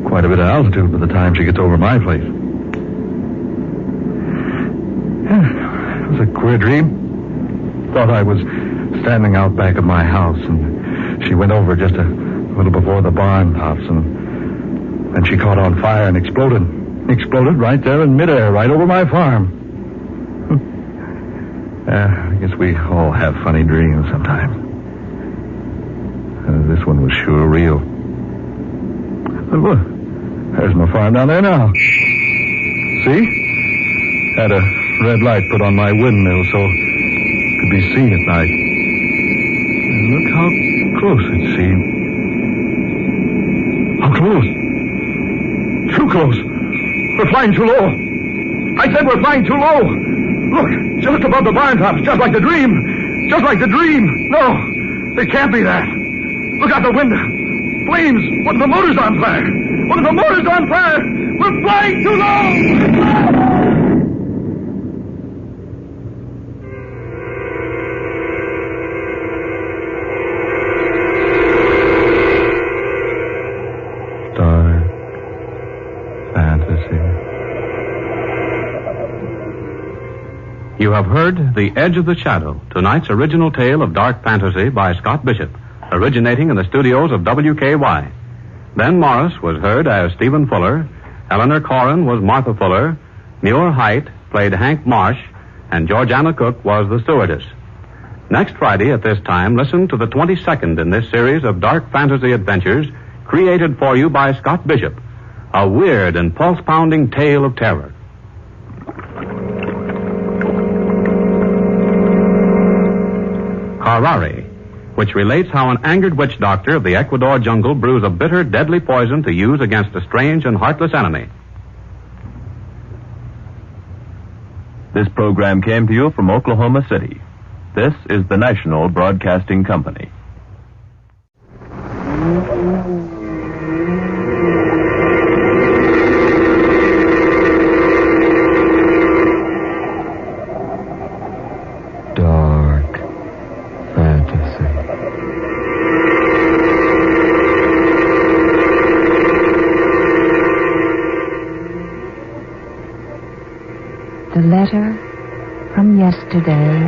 quite a bit of altitude by the time she gets over my place. It was a queer dream. Thought I was standing out back of my house, and she went over just a little before the barn tops, and she caught on fire and exploded. Exploded right there in midair, right over my farm. I guess we all have funny dreams sometimes. This one was sure real. But look, there's my farm down there now. See? Had a red light put on my windmill so it could be seen at night. And look how close it seemed. How close? Too close. We're flying too low. I said we're flying too low. Look, just above the barn tops, just like the dream. Just like the dream. No, it can't be that. Look out the window. Flames. One of the motors on fire. One of the motors on fire. We're flying too low. Dark fantasy. You have heard The Edge of the Shadow, tonight's original tale of dark fantasy by Scott Bishop, originating in the studios of WKY. Ben Morris was heard as Stephen Fuller, Eleanor Corrin was Martha Fuller, Muir Height played Hank Marsh, and Georgiana Cook was the stewardess. Next Friday at this time, listen to the 22nd in this series of dark fantasy adventures created for you by Scott Bishop, a weird and pulse-pounding tale of terror. Harari, which relates how an angered witch doctor of the Ecuador jungle brews a bitter, deadly poison to use against a strange and heartless enemy. This program came to you from Oklahoma City. This is the National Broadcasting Company. The letter from yesterday.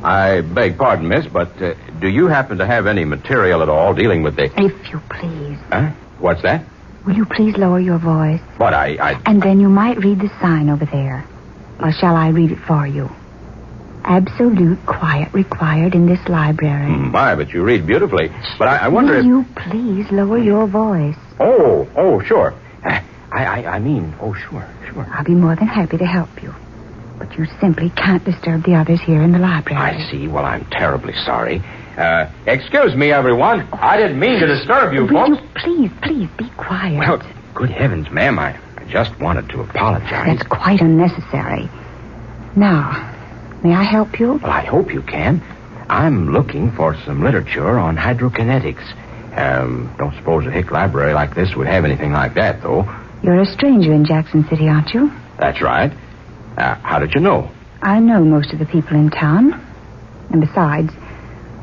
I beg pardon, miss, but do you happen to have any material at all dealing with the... If you please. Huh? What's that? Will you please lower your voice? But I... And then you might read the sign over there. Or shall I read it for you? Absolute quiet required in this library. My, but you read beautifully. But I wonder Will you please lower your voice? Oh, sure. I mean, sure. I'll be more than happy to help you. But you simply can't disturb the others here in the library. I see. Well, I'm terribly sorry. Excuse me, everyone. I didn't mean to disturb you, folks. You please be quiet. Well, good heavens, ma'am, I just wanted to apologize. That's quite unnecessary. Now, may I help you? Well, I hope you can. I'm looking for some literature on hydrokinetics. Don't suppose a hick library like this would have anything like that, though. You're a stranger in Jackson City, aren't you? That's right. How did you know? I know most of the people in town. And besides,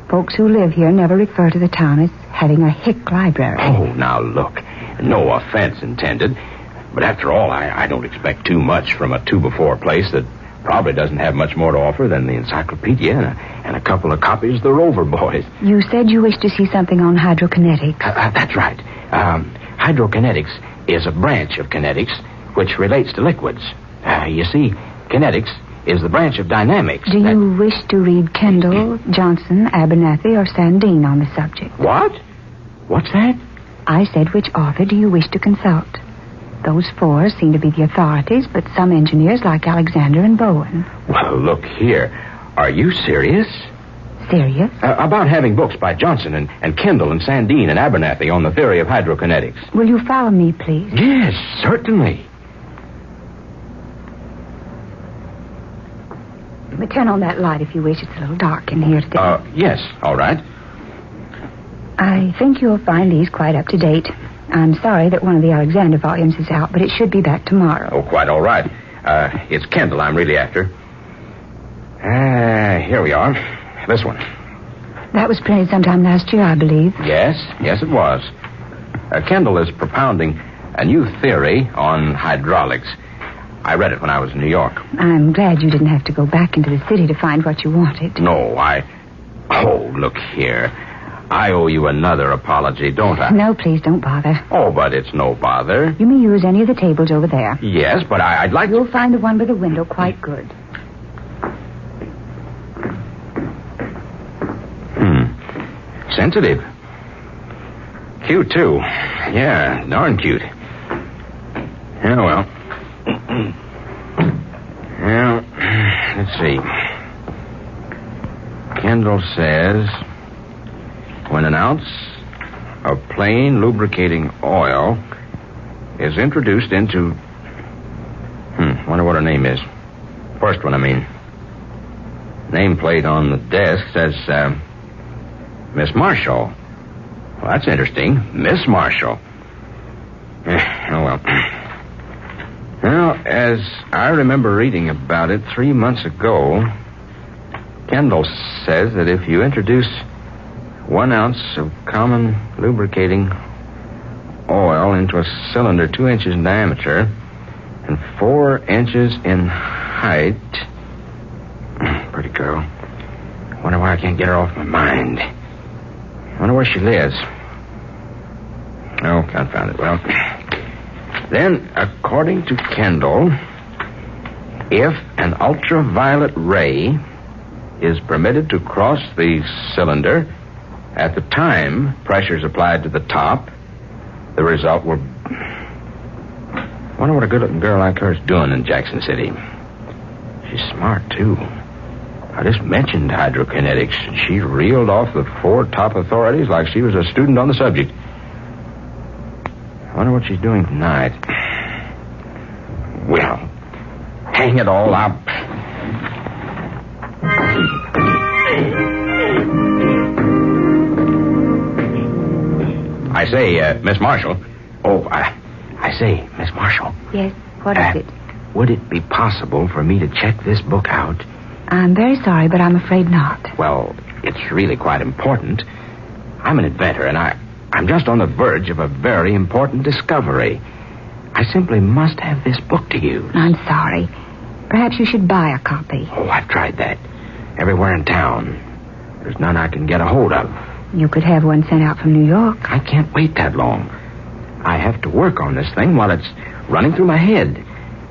folks who live here never refer to the town as having a hick library. Oh, now look. No offense intended. But after all, I don't expect too much from a 2x4 place that probably doesn't have much more to offer than the encyclopedia and a couple of copies of the Rover Boys. You said you wished to see something on hydrokinetics. That's right. Hydrokinetics is a branch of kinetics which relates to liquids. You see, kinetics is the branch of dynamics. Do you wish to read Kendall, Johnson, Abernathy, or Sandine on the subject? What? What's that? I said, which author do you wish to consult? Those four seem to be the authorities, but some engineers like Alexander and Bowen. Well, look here. Are you serious? Serious? About having books by Johnson and Kendall and Sandine and Abernathy on the theory of hydrokinetics. Will you follow me, please? Yes, certainly. Let me turn on that light if you wish. It's a little dark in here today. Yes, all right. I think you'll find these quite up to date. I'm sorry that one of the Alexander volumes is out, but it should be back tomorrow. Oh, quite all right. It's Kendall I'm really after. Here we are. This one. That was printed sometime last year, I believe. Yes, it was. Kendall is propounding a new theory on hydraulics. I read it when I was in New York. I'm glad you didn't have to go back into the city to find what you wanted. No, Oh, look here. I owe you another apology, don't I? No, please, don't bother. Oh, but it's no bother. You may use any of the tables over there. Yes, but I'd like You'll find the one by the window quite good. Sensitive. Cute, too. Yeah, darn cute. Yeah, well. Well, let's see. Kendall says, when an ounce of plain lubricating oil is introduced into... wonder what her name is. First one, I mean. Nameplate on the desk says, Miss Marshall. Well, that's interesting. Miss Marshall. Oh, well. Well, as I remember reading about it 3 months ago, Kendall says that if you introduce 1 ounce of common lubricating oil into a cylinder 2 inches in diameter and 4 inches in height... Pretty girl. Wonder why I can't get her off my mind. Wonder where she lives. Oh, confound it. Well, then, according to Kendall, if an ultraviolet ray is permitted to cross the cylinder at the time pressure is applied to the top, the result will... Wonder what a good-looking girl like her is doing in Jackson City. She's smart, too. I just mentioned hydrokinetics, and she reeled off the 4 top authorities like she was a student on the subject. I wonder what she's doing tonight. Well, hang it all up. I say, Miss Marshall. Oh, I say, Miss Marshall. Yes, what is it? Would it be possible for me to check this book out? I'm very sorry, but I'm afraid not. Well, it's really quite important. I'm an inventor, and I'm just on the verge of a very important discovery. I simply must have this book to use. I'm sorry. Perhaps you should buy a copy. Oh, I've tried that. Everywhere in town. There's none I can get a hold of. You could have one sent out from New York. I can't wait that long. I have to work on this thing while it's running through my head.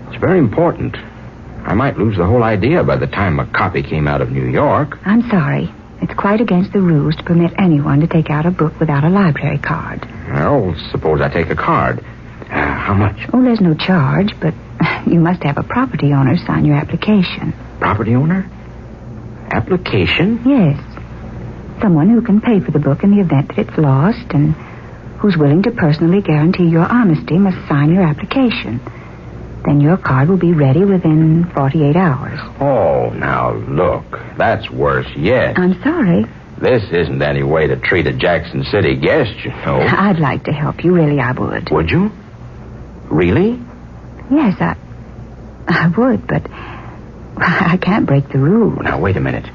It's very important. I might lose the whole idea by the time a copy came out of New York. I'm sorry. It's quite against the rules to permit anyone to take out a book without a library card. Well, suppose I take a card. How much? Oh, there's no charge, but you must have a property owner sign your application. Property owner? Application? Yes. Someone who can pay for the book in the event that it's lost and who's willing to personally guarantee your honesty must sign your application. Then your card will be ready within 48 hours. Oh, now look. That's worse yet. I'm sorry. This isn't any way to treat a Jackson City guest, you know. I'd like to help you. Really, I would. Would you? Really? Yes, I would, but I can't break the rules. Now, wait a minute.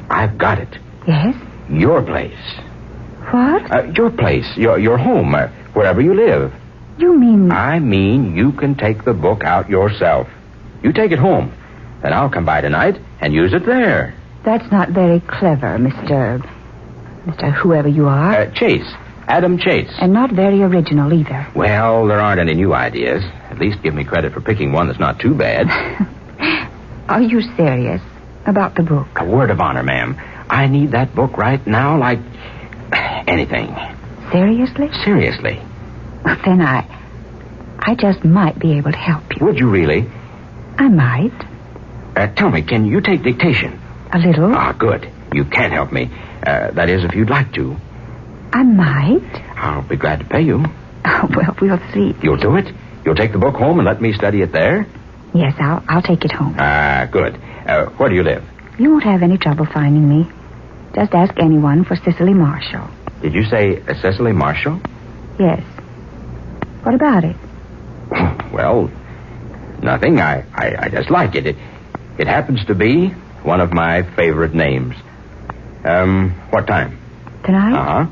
I've got it. Yes? Your place. What? Your place. Your home. Wherever you live. You mean... I mean you can take the book out yourself. You take it home. Then I'll come by tonight and use it there. That's not very clever, Mr. whoever you are. Chase. Adam Chase. And not very original either. Well, there aren't any new ideas. At least give me credit for picking one that's not too bad. Are you serious about the book? A word of honor, ma'am. I need that book right now like anything. Seriously? Seriously. Then I just might be able to help you. Would you really? I might. Tell me, can you take dictation? A little. Ah, good. You can help me. That is, if you'd like to. I might. I'll be glad to pay you. Oh, well, we'll see. You'll do it? You'll take the book home and let me study it there? Yes, I'll take it home. Ah, good. Where do you live? You won't have any trouble finding me. Just ask anyone for Cicely Marshall. Did you say Cicely Marshall? Yes. What about it? Well, nothing. I just like it. It happens to be one of my favorite names. What time? Tonight? Uh-huh.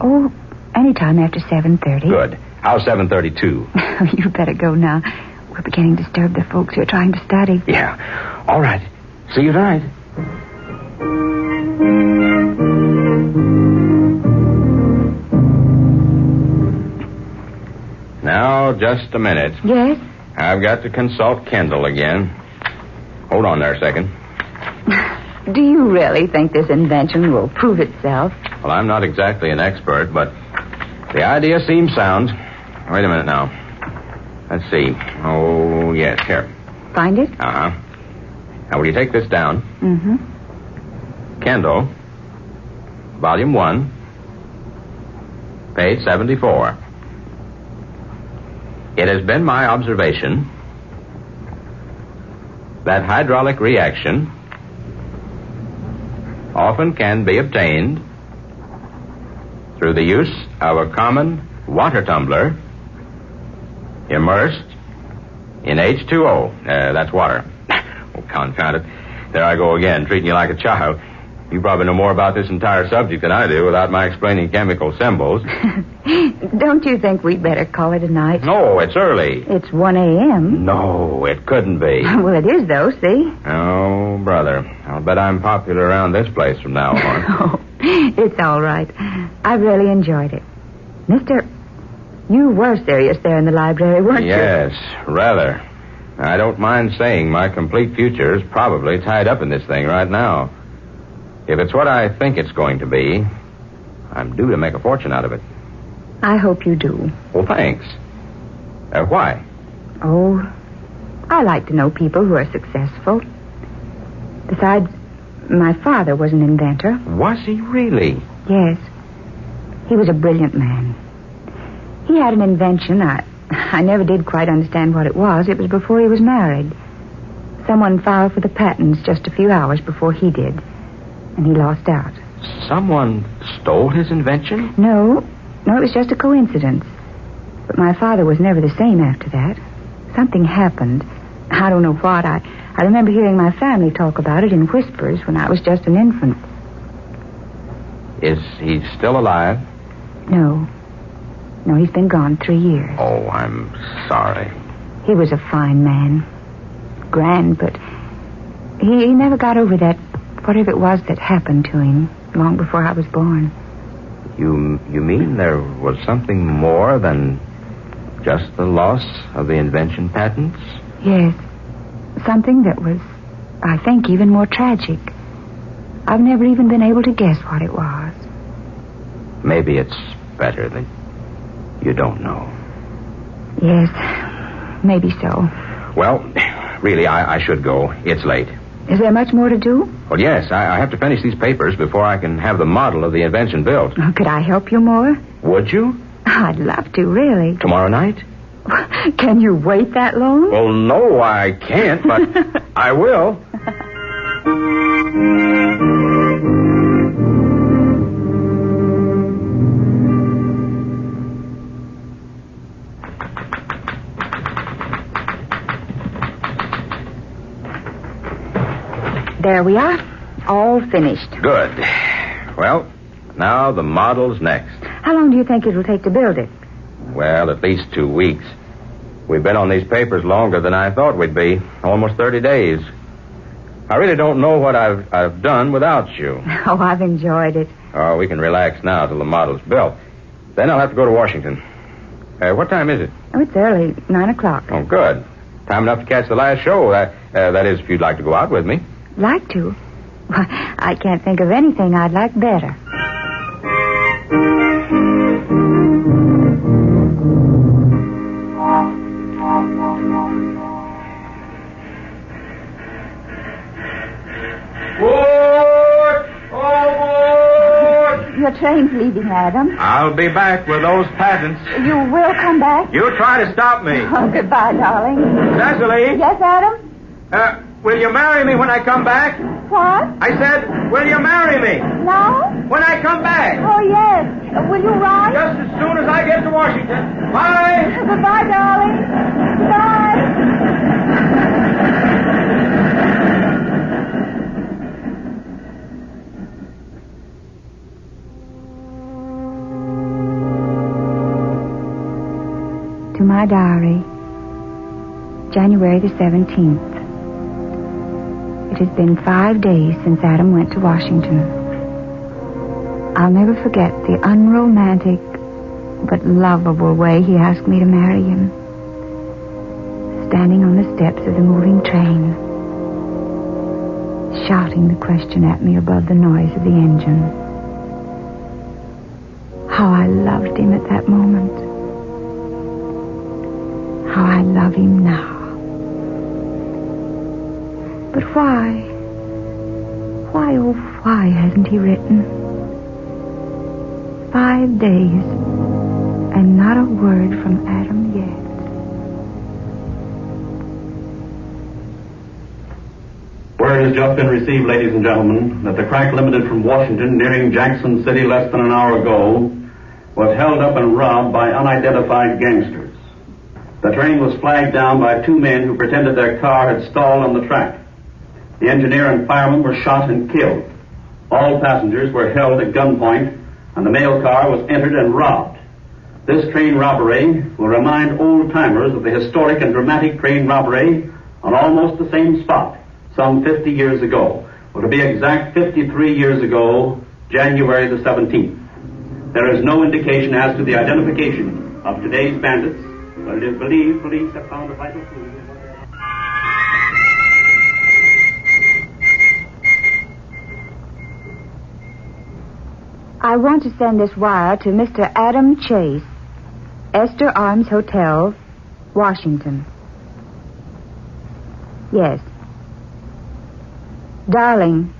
Oh, anytime after 7:30. Good. How's 7:32? You better go now. We're beginning to disturb the folks who are trying to study. Yeah. All right. See you tonight. Now, just a minute. Yes? I've got to consult Kendall again. Hold on there a second. Do you really think this invention will prove itself? Well, I'm not exactly an expert, but the idea seems sound. Wait a minute now. Let's see. Oh, yes, here. Find it? Uh-huh. Now, will you take this down? Mm-hmm. Kendall, Volume 1, page 74. It has been my observation that hydraulic reaction often can be obtained through the use of a common water tumbler immersed in H2O. That's water. Oh, confound it. There I go again, treating you like a child. You probably know more about this entire subject than I do without my explaining chemical symbols. Don't you think we'd better call it a night? No, it's early. It's 1 a.m. No, it couldn't be. Well, it is, though, see? Oh, brother. I'll bet I'm popular around this place from now on. Oh, it's all right. I really enjoyed it. Mister, you were serious there in the library, weren't you? Yes, rather. I don't mind saying my complete future is probably tied up in this thing right now. If it's what I think it's going to be, I'm due to make a fortune out of it. I hope you do. Well, thanks. Why? Oh, I like to know people who are successful. Besides, my father was an inventor. Was he really? Yes. He was a brilliant man. He had an invention. I never did quite understand what it was. It was before he was married. Someone filed for the patents just a few hours before he did. And he lost out. Someone stole his invention? No, it was just a coincidence. But my father was never the same after that. Something happened. I don't know what. I remember hearing my family talk about it in whispers when I was just an infant. Is he still alive? No, he's been gone 3 years. Oh, I'm sorry. He was a fine man. Grand, but he never got over that, whatever it was that happened to him long before I was born. You mean there was something more than just the loss of the invention patents? Yes. Something that was, I think, even more tragic. I've never even been able to guess what it was. Maybe it's better that you don't know. Yes, maybe so. Well, really, I should go. It's late. Is there much more to do? Well, yes, I have to finish these papers before I can have the model of the invention built. Oh, could I help you more? Would you? I'd love to, really. Tomorrow night? Can you wait that long? Well, no, I can't, but I will. There we are. All finished. Good. Well, now the model's next. How long do you think it'll take to build it? Well, at least 2 weeks. We've been on these papers longer than I thought we'd be. Almost 30 days. I really don't know what I've done without you. Oh, I've enjoyed it. Oh, we can relax now till the model's built. Then I'll have to go to Washington. What time is it? Oh, it's early, 9 o'clock. Oh, good. Time enough to catch the last show. That is, if you'd like to go out with me. Like to? Why, I can't think of anything I'd like better. Your train's leaving, Adam. I'll be back with those patents. You will come back? You try to stop me. Oh, goodbye, darling. Cecily? Yes, Adam? Will you marry me when I come back? What? I said, will you marry me? Now? When I come back. Oh, yes. Will you ride? Just as soon as I get to Washington. Bye. Goodbye, darling. Goodbye. To my diary, January the 17th. It has been 5 days since Adam went to Washington. I'll never forget the unromantic but lovable way he asked me to marry him. Standing on the steps of the moving train, shouting the question at me above the noise of the engine. How I loved him at that moment. How I love him now. But why? Why, oh, why hasn't he written? 5 days, and not a word from Adam yet. Word has just been received, ladies and gentlemen, that the crack limited from Washington nearing Jackson City less than an hour ago was held up and robbed by unidentified gangsters. The train was flagged down by 2 men who pretended their car had stalled on the track. The engineer and fireman were shot and killed. All passengers were held at gunpoint, and the mail car was entered and robbed. This train robbery will remind old-timers of the historic and dramatic train robbery on almost the same spot, some 50 years ago. Well, to be exact, 53 years ago, January the 17th. There is no indication as to the identification of today's bandits, but it is believed police have found a vital clue. I want to send this wire to Mr. Adam Chase, Esther Arms Hotel, Washington. Yes. Darling,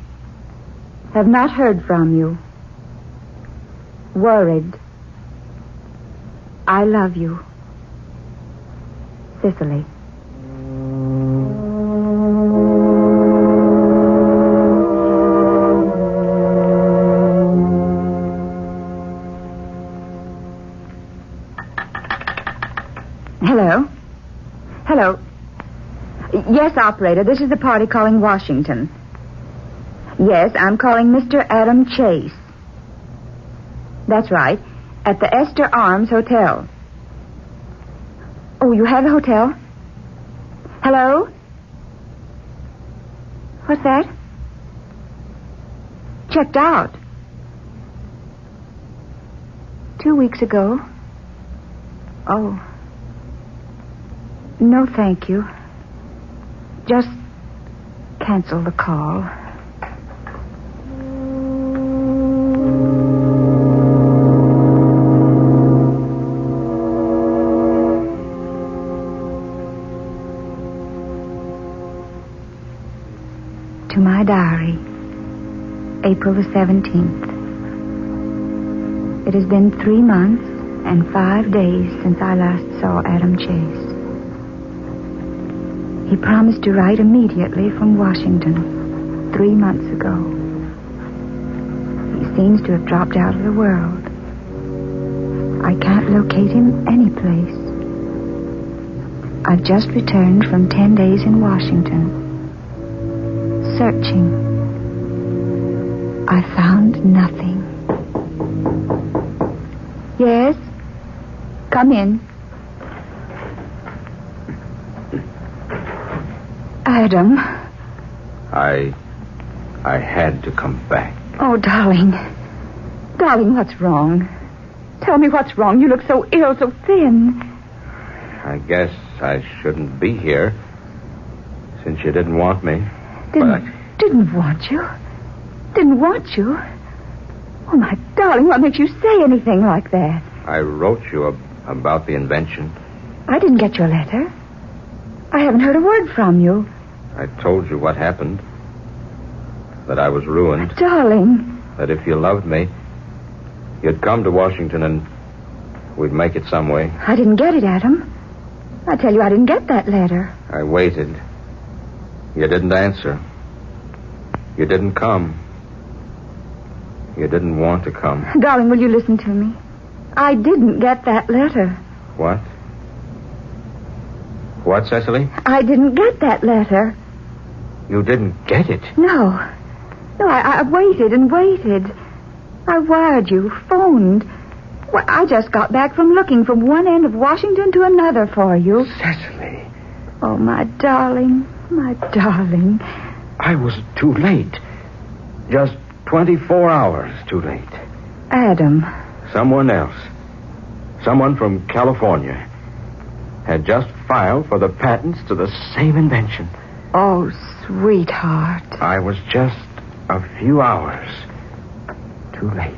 have not heard from you. Worried. I love you. Cicely. Hello? Hello? Yes, operator, this is the party calling Washington. Yes, I'm calling Mr. Adam Chase. That's right, at the Esther Arms Hotel. Oh, you have a hotel? Hello? What's that? Checked out. 2 weeks ago. Oh. No, thank you. Just cancel the call. To my diary, April the 17th. It has been 3 months and 5 days since I last saw Adam Chase. He promised to write immediately from Washington 3 months ago. He seems to have dropped out of the world. I can't locate him any place. I've just returned from 10 days in Washington. Searching. I found nothing. Yes? Come in. Adam. I had to come back. Oh, darling. Darling, what's wrong? Tell me what's wrong. You look so ill, so thin. I guess I shouldn't be here since you didn't want me. Didn't want you? Didn't want you? Oh, my darling, what makes you say anything like that? I wrote you about the invention. I didn't get your letter. I haven't heard a word from you. I told you what happened. That I was ruined. Darling. That if you loved me, you'd come to Washington and we'd make it some way. I didn't get it, Adam. I tell you, I didn't get that letter. I waited. You didn't answer. You didn't come. You didn't want to come. Darling, will you listen to me? I didn't get that letter. What? What, Cecily? I didn't get that letter. You didn't get it? No. No, I waited and waited. I wired you, phoned. Well, I just got back from looking from one end of Washington to another for you. Cecily. Oh, my darling. My darling. I was too late. Just 24 hours too late. Adam. Someone else. Someone from California had just filed for the patents to the same invention. Oh, sweetheart. I was just a few hours too late.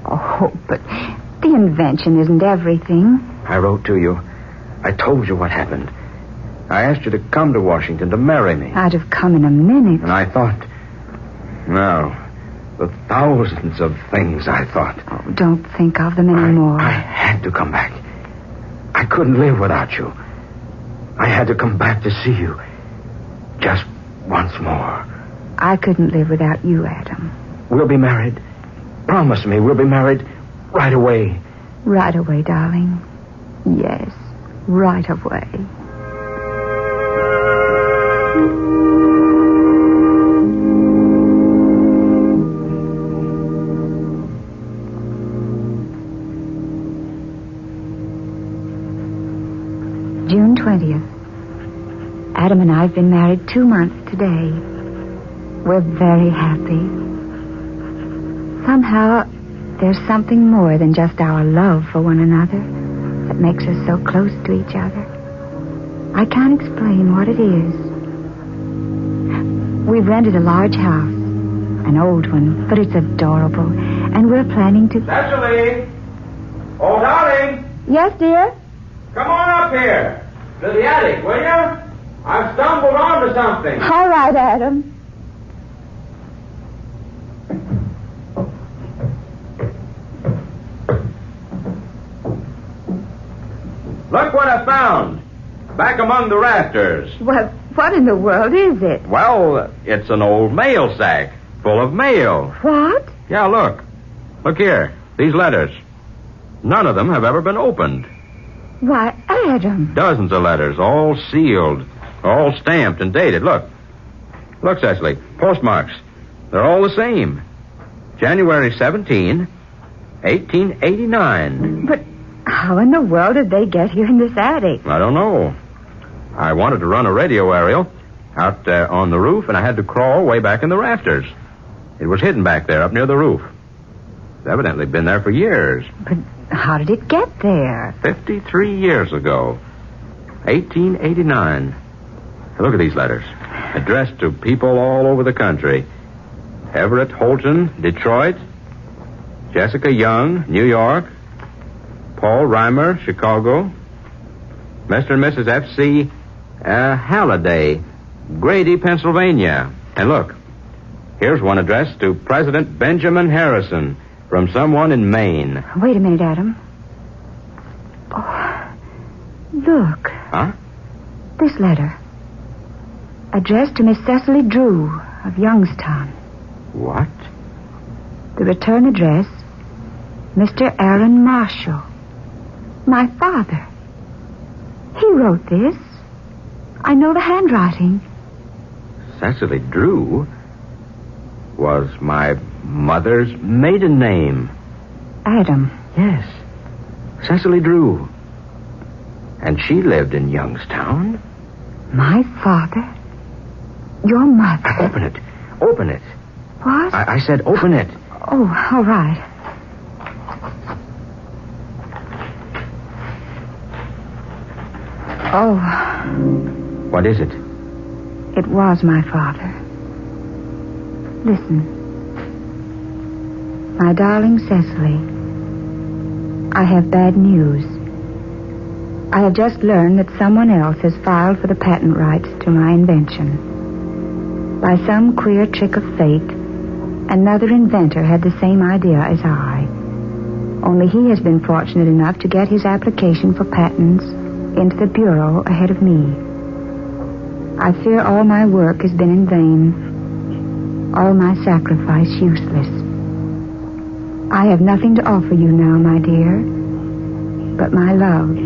Oh, but the invention isn't everything. I wrote to you. I told you what happened. I asked you to come to Washington to marry me. I'd have come in a minute. And I thought... No. The thousands of things I thought. Oh, don't think of them anymore. I had to come back. I couldn't live without you. I had to come back to see you. Just once more. I couldn't live without you, Adam. We'll be married. Promise me we'll be married right away. Right away, darling. Yes, right away. June 20th. Adam and I have been married 2 months today. We're very happy. Somehow, there's something more than just our love for one another that makes us so close to each other. I can't explain what it is. We've rented a large house, an old one, but it's adorable, and we're planning to... Cecily! Oh, darling! Yes, dear? Come on up here to the attic, will you? I've stumbled onto something. All right, Adam. Look what I found. Back among the rafters. What in the world is it? Well, it's an old mail sack full of mail. What? Yeah, look. Look here. These letters. None of them have ever been opened. Why, Adam. Dozens of letters, all sealed, all stamped and dated. Look. Look, Cecily. Postmarks. They're all the same. January 17, 1889. But how in the world did they get here in this attic? I don't know. I wanted to run a radio aerial out on the roof, and I had to crawl way back in the rafters. It was hidden back there up near the roof. It's evidently been there for years. But how did it get there? 53 years ago. 1889. Look at these letters. Addressed to people all over the country. Everett Holton, Detroit. Jessica Young, New York. Paul Reimer, Chicago. Mr. and Mrs. F.C. Halliday, Grady, Pennsylvania. And look, here's one addressed to President Benjamin Harrison from someone in Maine. Wait a minute, Adam. Oh, look. Huh? This letter. Addressed to Miss Cecily Drew of Youngstown. What? The return address, Mr. Aaron Marshall. My father. He wrote this. I know the handwriting. Cecily Drew was my mother's maiden name. Adam. Yes. Cecily Drew. And she lived in Youngstown. My father? Your mother? Open it. Open it. What? I said open it. Oh, all right. Oh. What is it? It was my father. Listen. My darling Cecily, I have bad news. I have just learned that someone else has filed for the patent rights to my invention. By some queer trick of fate, another inventor had the same idea as I. Only he has been fortunate enough to get his application for patents into the Bureau ahead of me. I fear all my work has been in vain, all my sacrifice useless. I have nothing to offer you now, my dear, but my love.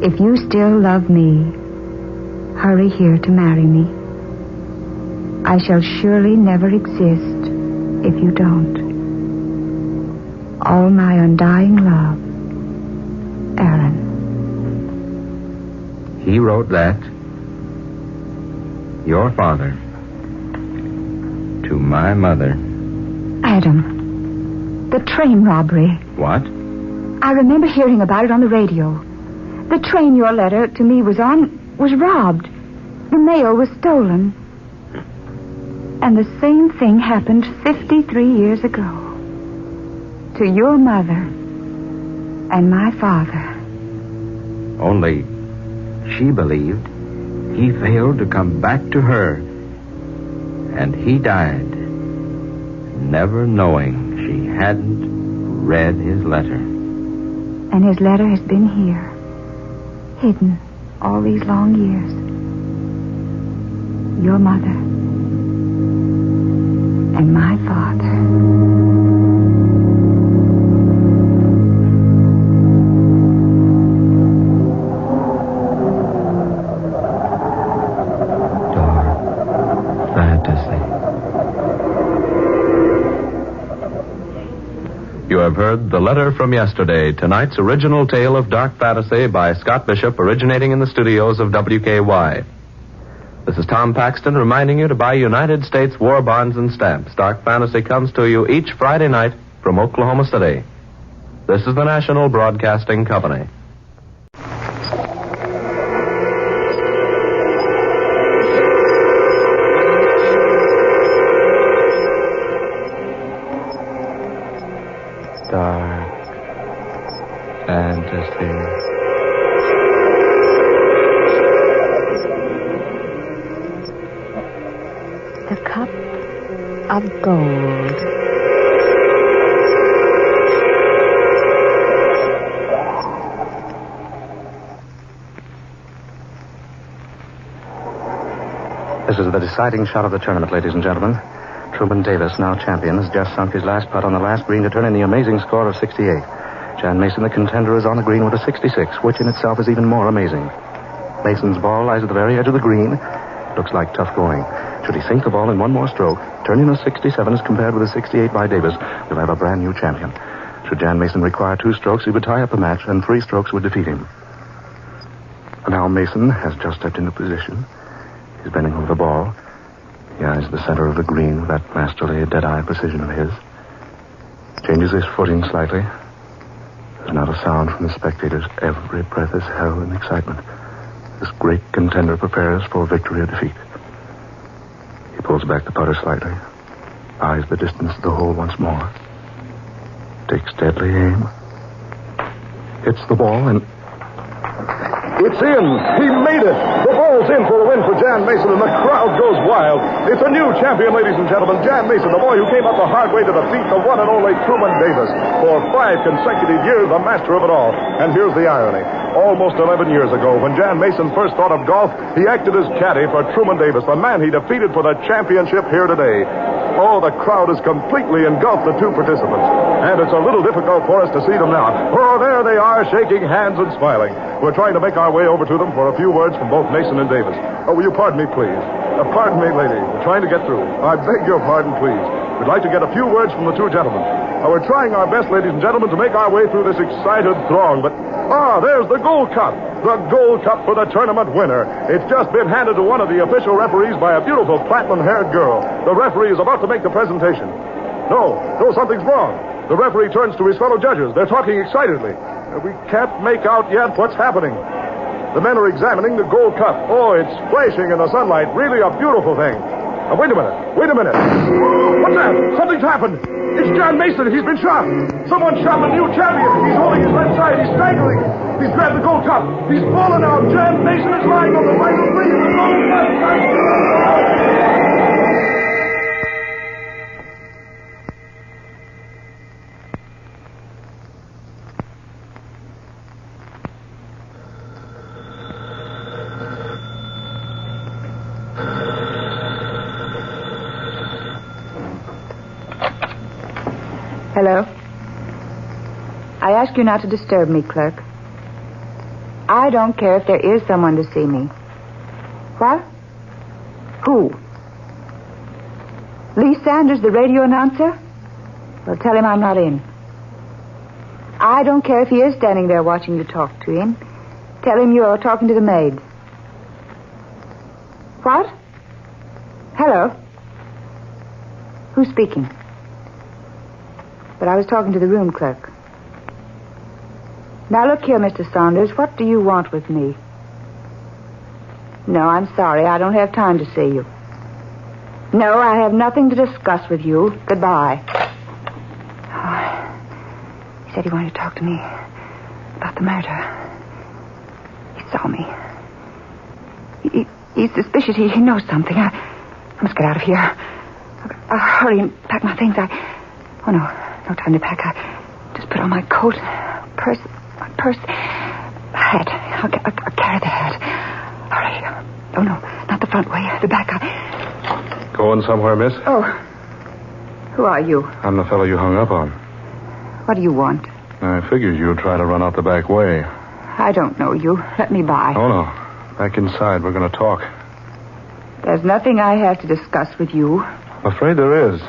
If you still love me, hurry here to marry me. I shall surely never exist if you don't. All my undying love, Aaron. He wrote that. Your father. To my mother. Adam. The train robbery. What? I remember hearing about it on the radio. The train your letter to me was on was robbed. The mail was stolen. And the same thing happened 53 years ago. To your mother and my father. Only she believed he failed to come back to her. And he died, never knowing she hadn't read his letter. And his letter has been here, hidden all these long years. Your mother and my father. You have heard The Letter from Yesterday, tonight's original tale of dark fantasy by Scott Bishop, originating in the studios of WKY. This is Tom Paxton reminding you to buy United States war bonds and stamps. Dark fantasy comes to you each Friday night from Oklahoma City. This is the National Broadcasting Company. The cup of gold. This is the deciding shot of the tournament, ladies and gentlemen. Truman Davis, now champion, has just sunk his last putt on the last green to turn in the amazing score of 68. Jan Mason, the contender, is on the green with a 66, which in itself is even more amazing. Mason's ball lies at the very edge of the green. Looks like tough going. Should he sink the ball in one more stroke, turning a 67 as compared with a 68 by Davis, we'll have a brand new champion. Should Jan Mason require 2 strokes, he would tie up the match, and 3 strokes would defeat him. And now Mason has just stepped into position. He's bending over the ball. He eyes the center of the green with that masterly, dead-eye precision of his. Changes his footing slightly. There's not a sound from the spectators. Every breath is held in excitement. This great contender prepares for victory or defeat. He pulls back the putter slightly, eyes the distance of the hole once more, takes deadly aim, hits the ball, and It's in. He made it. The ball's in for a win for Jan Mason, and the crowd goes wild. It's a new champion, ladies and gentlemen. Jan Mason, the boy who came up the hard way to defeat the one and only Truman Davis. For 5 consecutive years, the master of it all. And here's the irony. Almost 11 years ago, when Jan Mason first thought of golf, he acted as caddy for Truman Davis, the man he defeated for the championship here today. Oh, the crowd has completely engulfed the 2 participants. And it's a little difficult for us to see them now. Oh, there they are, shaking hands and smiling. We're trying to make our way over to them for a few words from both Mason and Davis. Oh, will you pardon me, please? Pardon me, lady. We're trying to get through. I beg your pardon, please. We'd like to get a few words from the 2 gentlemen. We're trying our best, ladies and gentlemen, to make our way through this excited throng, but Ah, there's the gold cup. The gold cup for the tournament winner. It's just been handed to one of the official referees by a beautiful platinum-haired girl. The referee is about to make the presentation. No, something's wrong. The referee turns to his fellow judges. They're talking excitedly. We can't make out yet what's happening. The men are examining the gold cup. Oh, it's flashing in the sunlight. Really a beautiful thing. Wait a minute. What's that? Something's happened. It's John Mason. He's been shot. Someone shot the new champion. He's holding his left side. He's staggering. He's grabbed the gold cup. He's fallen out. John Mason is lying on the right of the gold cup. Hello? I ask you not to disturb me, clerk. I don't care if there is someone to see me. What? Who? Lee Sanders, the radio announcer? Well, tell him I'm not in. I don't care if he is standing there watching you talk to him. Tell him you're talking to the maid. What? Hello? Who's speaking? But I was talking to the room clerk. Now, look here, Mr. Saunders. What do you want with me? No, I'm sorry. I don't have time to see you. No, I have nothing to discuss with you. Goodbye. Oh, he said he wanted to talk to me about the murder. He saw me. He's suspicious. He knows something. I must get out of here. I'll hurry and pack my things. Oh, no. No time to pack. I just put on my coat, my purse, hat. I'll carry the hat. All right. Oh, no, not the front way. The back. Going somewhere, miss? Oh. Who are you? I'm the fellow you hung up on. What do you want? I figured you'd try to run out the back way. I don't know you. Let me by. Oh, no. Back inside. We're going to talk. There's nothing I have to discuss with you. I'm afraid there is.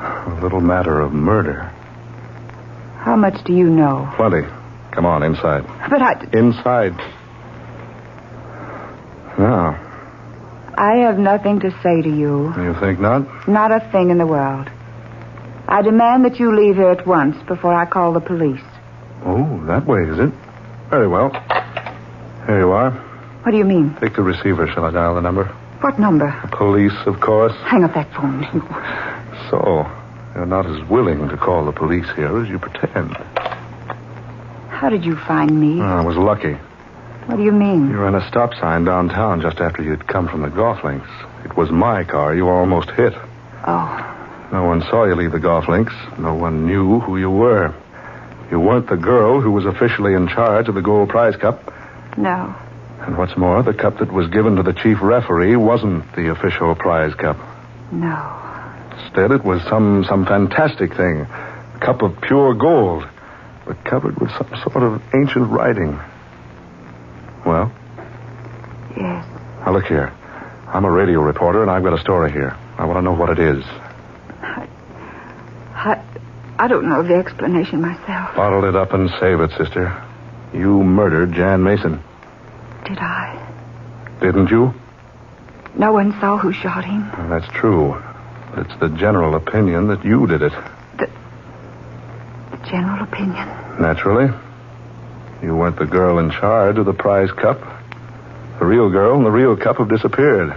A little matter of murder. How much do you know? Plenty. Come on, inside. But Inside. Now. I have nothing to say to you. You think not? Not a thing in the world. I demand that you leave here at once before I call the police. Oh, that way, is it? Very well. Here you are. What do you mean? Take the receiver. Shall I dial the number? What number? Police, of course. Hang up that phone. So, you're not as willing to call the police here as you pretend. How did you find me? I was lucky. What do you mean? You ran a stop sign downtown just after you'd come from the golf links. It was my car you almost hit. Oh. No one saw you leave the golf links. No one knew who you were. You weren't the girl who was officially in charge of the gold prize cup. No. And what's more, the cup that was given to the chief referee wasn't the official prize cup. No. Instead, it was some fantastic thing. A cup of pure gold, but covered with some sort of ancient writing. Well? Yes. Now, look here. I'm a radio reporter, and I've got a story here. I want to know what it is. I don't know the explanation myself. Bottle it up and save it, sister. You murdered Jan Mason. Did I? Didn't you? No one saw who shot him. Well, that's true. But it's the general opinion that you did it. The general opinion? Naturally. You weren't the girl in charge of the prize cup. The real girl and the real cup have disappeared.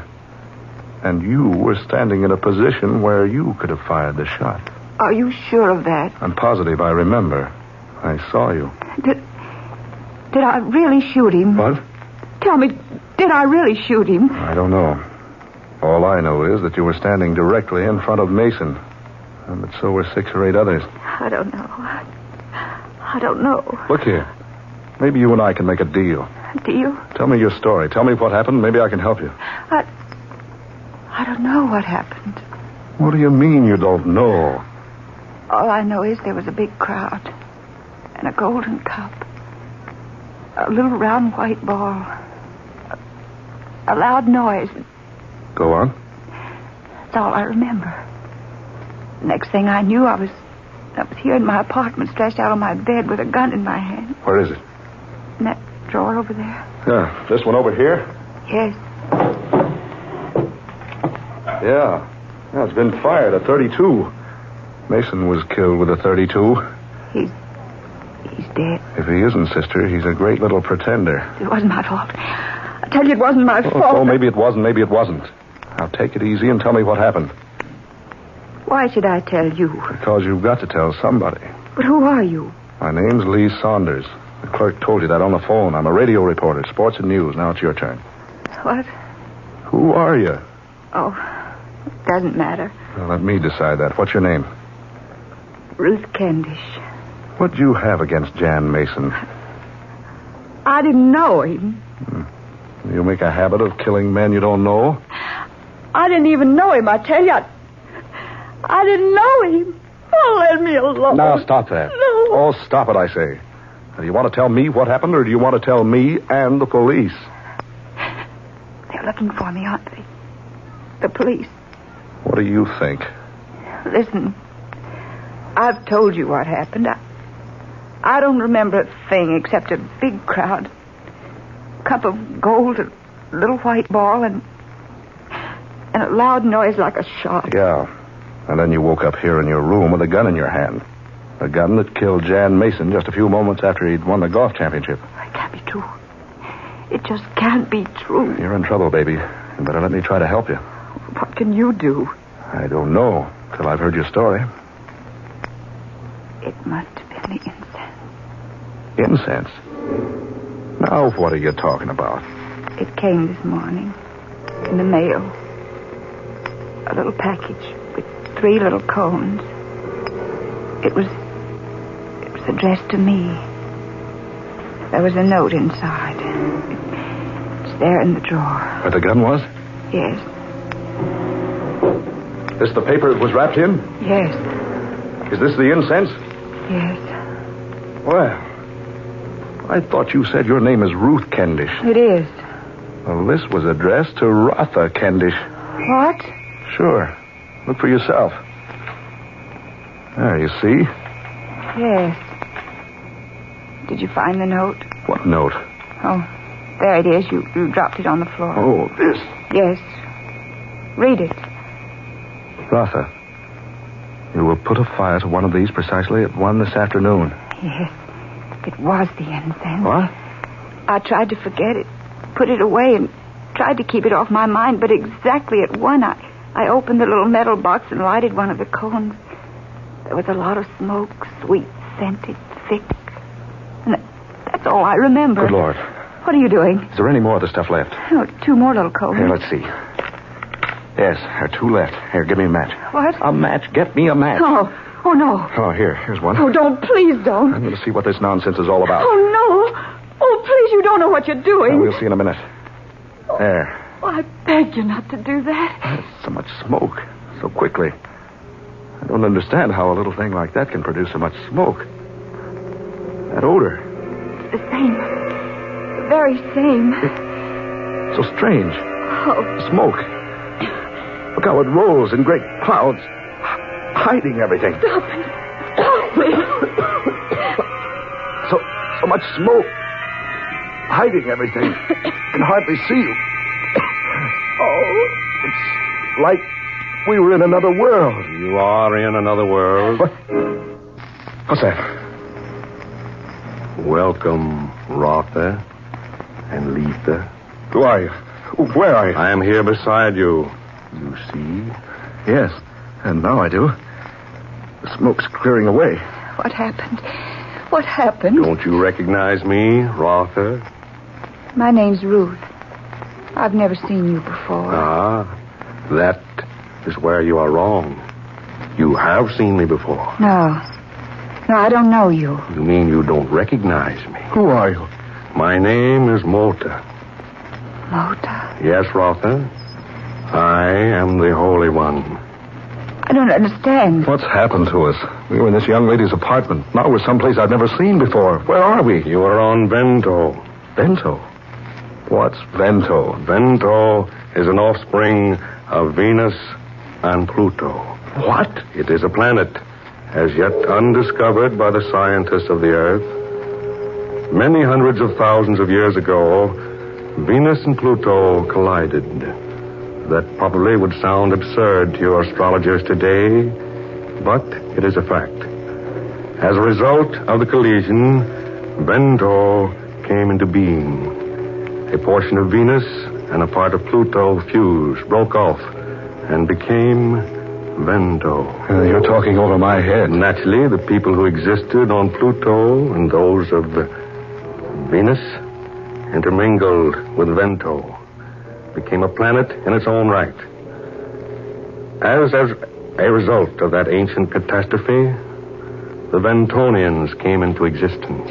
And you were standing in a position where you could have fired the shot. Are you sure of that? I'm positive I remember. I saw you. Did I really shoot him? What? Tell me, did I really shoot him? I don't know. All I know is that you were standing directly in front of Mason. And that so were 6 or 8 others. I don't know. I don't know. Look here. Maybe you and I can make a deal. A deal? Tell me your story. Tell me what happened. Maybe I can help you. I don't know what happened. What do you mean you don't know? All I know is there was a big crowd. And a golden cup. A little round white ball. A loud noise. Go on. That's all I remember. Next thing I knew, I was I was here in my apartment, stretched out on my bed with a gun in my hand. Where is it? In that drawer over there. Yeah, this one over here? Yes. Yeah. It's been fired, a 32. Mason was killed with a 32. He's dead. If he isn't, sister, he's a great little pretender. It wasn't my fault. I tell you, it wasn't my fault. Oh, maybe it wasn't, maybe it wasn't. Now take it easy and tell me what happened. Why should I tell you? Because you've got to tell somebody. But who are you? My name's Lee Saunders. The clerk told you that on the phone. I'm a radio reporter, sports and news. Now it's your turn. What? Who are you? Oh, it doesn't matter. Well, let me decide that. What's your name? Ruth Kendish. What do you have against Jan Mason? I didn't know him. You make a habit of killing men you don't know? I didn't even know him, I tell you. I didn't know him. Oh, let me alone. Now, stop that. No. Oh, stop it, I say. Do you want to tell me what happened, or do you want to tell me and the police? They're looking for me, aren't they? The police. What do you think? Listen, I've told you what happened. I don't remember a thing except a big crowd, cup of gold, a little white ball, and a loud noise like a shot. Yeah. And then you woke up here in your room with a gun in your hand. A gun that killed Jan Mason just a few moments after he'd won the golf championship. It can't be true. It just can't be true. You're in trouble, baby. You better let me try to help you. What can you do? I don't know till I've heard your story. It must have been the incense. Incense? Now, what are you talking about? It came this morning in the mail. A little package with 3 little cones. It was addressed to me. There was a note inside. It's there in the drawer. Where the gun was? Yes. This the paper it was wrapped in? Yes. Is this the incense? Yes. Well, I thought you said your name is Ruth Kendish. It is. Well, this was addressed to Rotha Kendish. What? Sure. Look for yourself. There, you see? Yes. Did you find the note? What note? Oh, there it is. You dropped it on the floor. Oh, this? Yes. Read it. Rotha, you will put a fire to one of these precisely at 1 this afternoon. Yes. It was the incense. What? I tried to forget it, put it away, and tried to keep it off my mind, but exactly at 1, I opened the little metal box and lighted one of the cones. There was a lot of smoke, sweet, scented, thick. And that's all I remember. Good Lord. What are you doing? Is there any more of the stuff left? Oh, 2 more little cones. Here, let's see. Yes, there are 2 left. Here, give me a match. What? A match. Get me a match. Oh, no. Oh, here's one. Oh, don't. Please don't. I'm going to see what this nonsense is all about. Oh, no. Oh, please, you don't know what you're doing. We'll see in a minute. There. Oh, I beg you not to do that. So much smoke. So quickly. I don't understand how a little thing like that can produce so much smoke. That odor. The same. The very same. So strange. Oh. Smoke. Look how it rolls in great clouds, hiding everything. Stop it. Stop it. So much smoke, hiding everything. Can hardly see you. Oh, it's like we were in another world. You are in another world. What? What's that? Welcome, Rotha and Letha. Who are you? Where are you? I am here beside you. You see? Yes, and now I do. The smoke's clearing away. What happened? What happened? Don't you recognize me, Rotha? My name's Ruth. I've never seen you before. Ah, that is where you are wrong. You have seen me before. No, I don't know you. You mean you don't recognize me? Who are you? My name is Mota. Mota? Yes, Rotha. I am the Holy One. I don't understand. What's happened to us? We were in this young lady's apartment. Now we're someplace I've never seen before. Where are we? You are on Vento. Vento? What's Vento? Vento is an offspring of Venus and Pluto. What? It is a planet, as yet undiscovered by the scientists of the Earth. Many hundreds of thousands of years ago, Venus and Pluto collided. That probably would sound absurd to your astrologers today, but it is a fact. As a result of the collision, Vento came into being. A portion of Venus and a part of Pluto fused, broke off, and became Vento. You're talking over my head. Naturally, the people who existed on Pluto and those of Venus intermingled with Vento, became a planet in its own right. As a result of that ancient catastrophe, the Ventonians came into existence.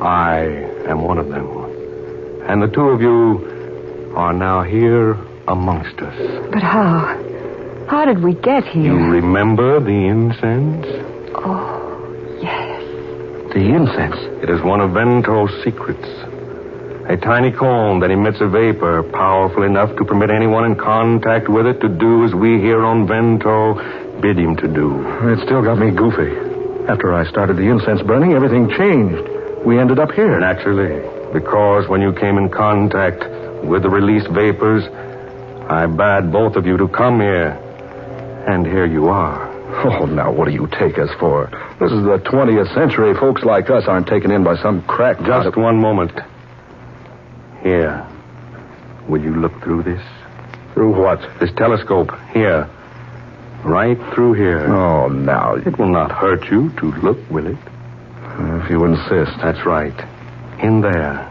I am one of them. And the two of you are now here amongst us. But how? How did we get here? You remember the incense? Oh, yes. The incense? It is one of Vento's secrets. A tiny cone that emits a vapor powerful enough to permit anyone in contact with it to do as we here on Vento bid him to do. It still got me goofy. After I started the incense burning, everything changed. We ended up here. Naturally, because when you came in contact with the released vapors, I bade both of you to come here. And here you are. Oh, now what do you take us for? This is the 20th century. Folks like us aren't taken in by some crack. Just one moment. Here. Will you look through this? Through what? This telescope. Here. Right through here. Oh, now. It will not hurt you to look, will it? If you insist. That's right. In there.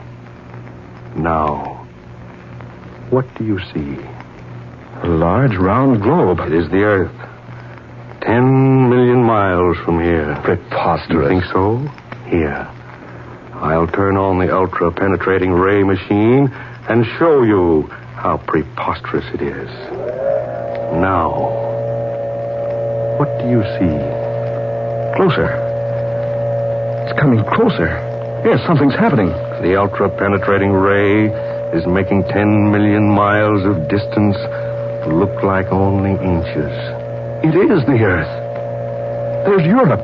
Now. What do you see? A large, round globe. It is the Earth. 10 million miles from here. Preposterous. You think so? Here. I'll turn on the ultra-penetrating ray machine and show you how preposterous it is. Now, what do you see? Closer. It's coming closer. Yes, something's happening. The ultra-penetrating ray is making 10 million miles of distance look like only inches. It is the Earth. There's Europe,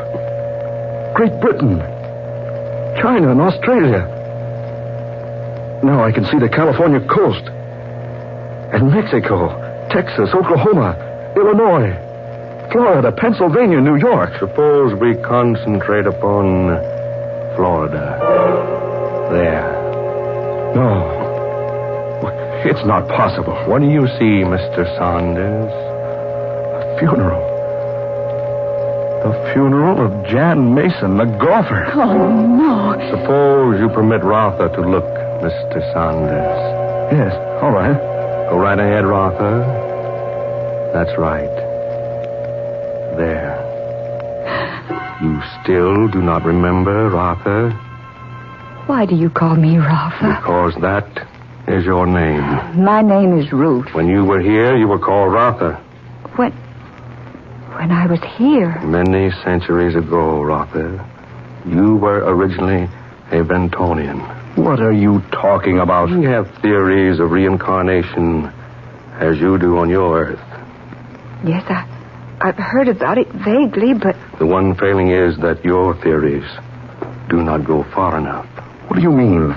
Great Britain, China, and Australia. Now I can see the California coast. And Mexico, Texas, Oklahoma, Illinois, Florida, Pennsylvania, New York. Suppose we concentrate upon Florida. There. No. It's not possible. What do you see, Mr. Saunders? A funeral. The funeral of Jan Mason, the golfer. Oh, no. Suppose you permit Rotha to look, Mr. Saunders. Yes, all right. Go right ahead, Rotha. That's right. There. You still do not remember, Rotha? Why do you call me Rotha? Because that is your name. My name is Ruth. When you were here, you were called Rotha. When I was here? Many centuries ago, Rotha, you were originally a Ventonian. What are you talking about? We have theories of reincarnation as you do on your Earth. Yes, I've heard about it vaguely, but... The one failing is that your theories do not go far enough. What do you mean?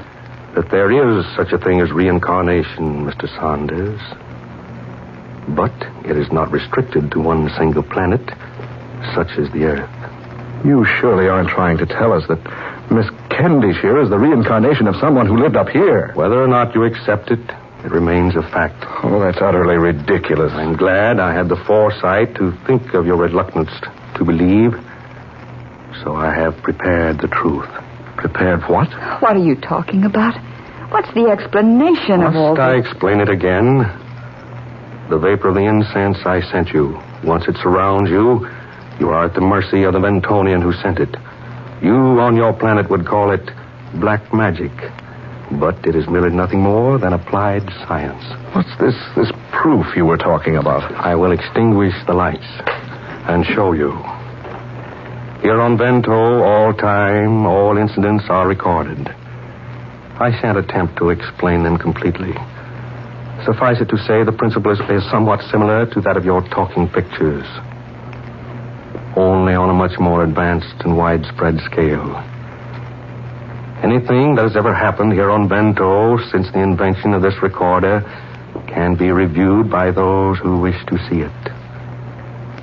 That there is such a thing as reincarnation, Mr. Saunders. But it is not restricted to one single planet, such as the Earth. You surely aren't trying to tell us that Miss Kendish here is the reincarnation of someone who lived up here. Whether or not you accept it, it remains a fact. Oh, that's utterly ridiculous. I'm glad I had the foresight to think of your reluctance to believe. So I have prepared the truth. Prepared what? What are you talking about? What's the explanation of all Must I this? explain it again? The vapor of the incense I sent you. Once it surrounds you, you are at the mercy of the Ventonian who sent it. You on your planet would call it black magic. But it is merely nothing more than applied science. What's this proof you were talking about? I will extinguish the lights and show you. Here on Vento, all time, all incidents are recorded. I shan't attempt to explain them completely. Suffice it to say, the principle is somewhat similar to that of your talking pictures. only on a much more advanced and widespread scale. Anything that has ever happened here on Bento since the invention of this recorder can be reviewed by those who wish to see it.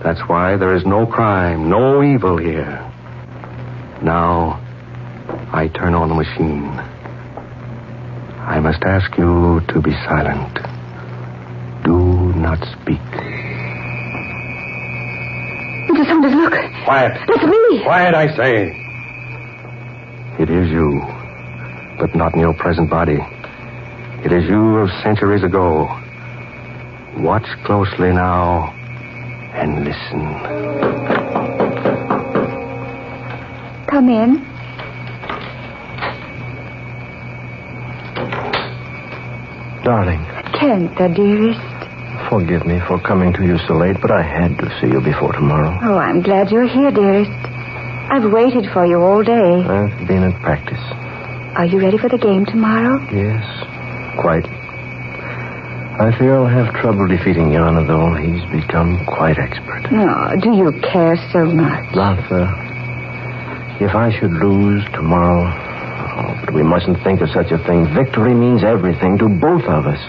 That's why there is no crime, no evil here. Now, I turn on the machine. I must ask you to be silent. Do not speak. Mr. Saunders, look. Quiet. That's me. Quiet, I say. It is you, but not in your present body. It is you of centuries ago. Watch closely now and listen. Come in. Darling. Kenta, dearest. Forgive me for coming to you so late, but I had to see you before tomorrow. Oh, I'm glad you're here, dearest. I've waited for you all day. I've been at practice. Are you ready for the game tomorrow? Yes, quite. I fear I'll have trouble defeating Yana, though. He's become quite expert. Oh, do you care so much? Martha, if I should lose tomorrow... Oh, but we mustn't think of such a thing. Victory means everything to both of us.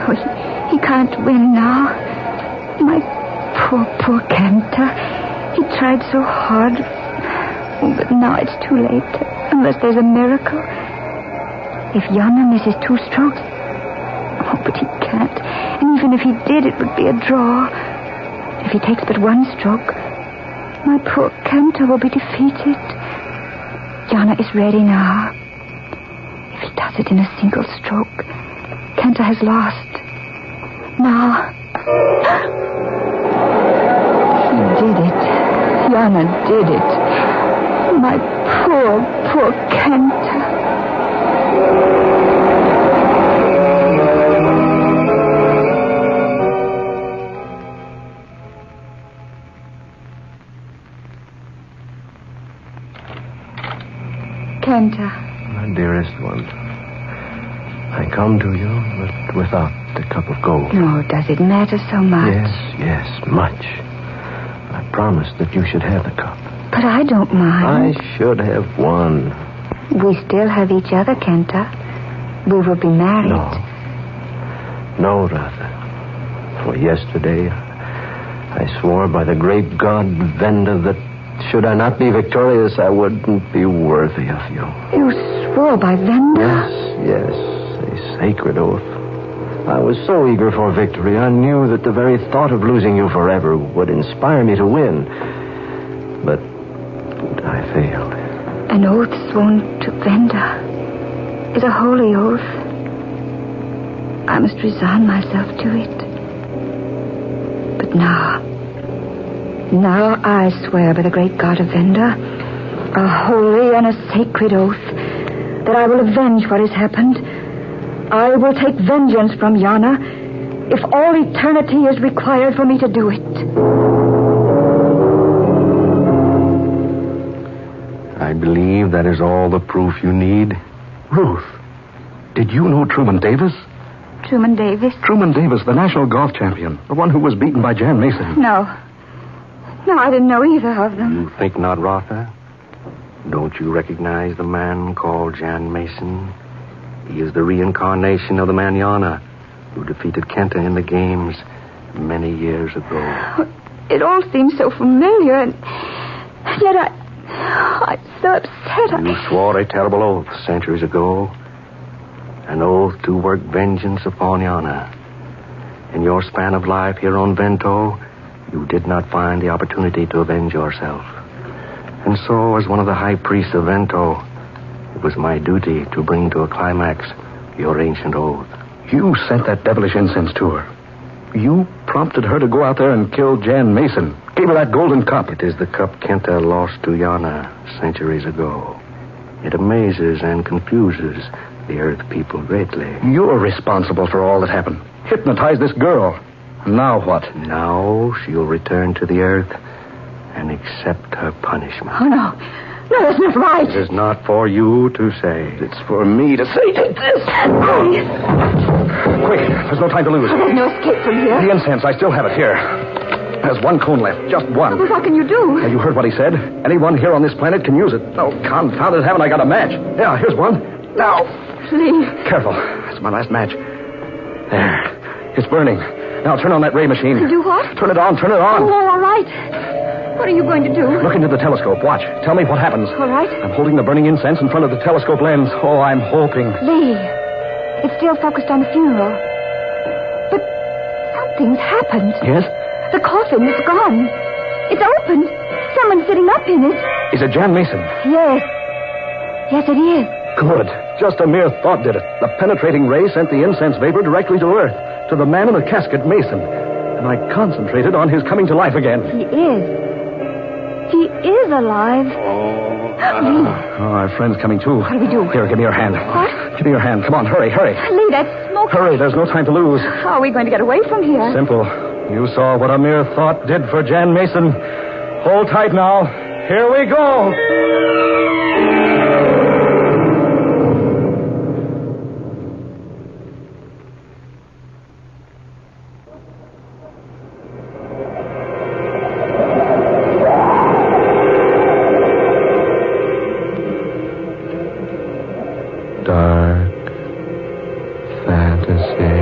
Oh, he can't win now. My poor Kenta. He tried so hard. Oh, but now it's too late. Unless there's a miracle. If Yana misses 2 strokes... Oh, but he can't. And even if he did, it would be a draw. If he takes but 1 stroke, my poor Kenta will be defeated. Yana is ready now. If he does it in a single stroke, Kenta has lost. Now... He did it. Yana did it. My poor Kenta. Kenta. My dearest one, I come to you, but without the cup of gold. Oh, does it matter so much? Yes, much. I promised that you should have the cup. But I don't mind. I should have won. We still have each other, Kenta. We will be married. No, Ratha. For yesterday, I swore by the great god Venda that should I not be victorious, I wouldn't be worthy of you. You swore by Venda? Yes, a sacred oath. I was so eager for victory, I knew that the very thought of losing you forever would inspire me to win. But I failed. An oath sworn to Venda is a holy oath. I must resign myself to it. But now I swear by the great god of Venda, a holy and a sacred oath, that I will avenge what has happened. I will take vengeance from Yana if all eternity is required for me to do it. I believe that is all the proof you need. Ruth, did you know Truman Davis? Truman Davis? Truman Davis, the national golf champion. The one who was beaten by Jan Mason. No, I didn't know either of them. You think not, Rotha? Don't you recognize the man called Jan Mason? He is the reincarnation of the man Yana, who defeated Kenta in the games many years ago. It all seems so familiar, and yet I'm so upset. You swore a terrible oath centuries ago. An oath to work vengeance upon Yana. In your span of life here on Vento, you did not find the opportunity to avenge yourself. And so, as one of the high priests of Vento, it was my duty to bring to a climax your ancient oath. You sent that devilish incense to her. You prompted her to go out there and kill Jan Mason. Gave her that golden cup. It is the cup Kenta lost to Yana centuries ago. It amazes and confuses the Earth people greatly. You're responsible for all that happened. Hypnotized this girl. Now what? Now she'll return to the Earth and accept her punishment. Oh, no. No, that's not right. It is not for you to say. It's for me to say. Take this. Quick, there's no time to lose. There's no escape from here. The incense, I still have it here. There's one cone left, just one. Well, what can you do? You heard what he said. Anyone here on this planet can use it. Oh, confounded, haven't I got a match? Yeah, here's one. Now. Lee. Careful. That's my last match. There. It's burning. Now turn on that ray machine. Do what? Turn it on, turn it on. Oh, all right. What are you going to do? Look into the telescope. Watch. Tell me what happens. All right. I'm holding the burning incense in front of the telescope lens. Oh, I'm hoping. Lee, it's still focused on the funeral. But something's happened. Yes? The coffin is gone. It's opened. Someone's sitting up in it. Is it Jan Mason? Yes. Yes, it is. Good. Just a mere thought did it. The penetrating ray sent the incense vapor directly to Earth, to the man in the casket, Mason. And I concentrated on his coming to life again. He is. He is alive. Oh, our friend's coming too. What do we do? Here, give me your hand. What? Give me your hand. Come on, hurry, hurry. Lee, that's smoke. Hurry, there's no time to lose. How are we going to get away from here? Simple. You saw what a mere thought did for Jan Mason. Hold tight now. Here we go. Dark fantasy.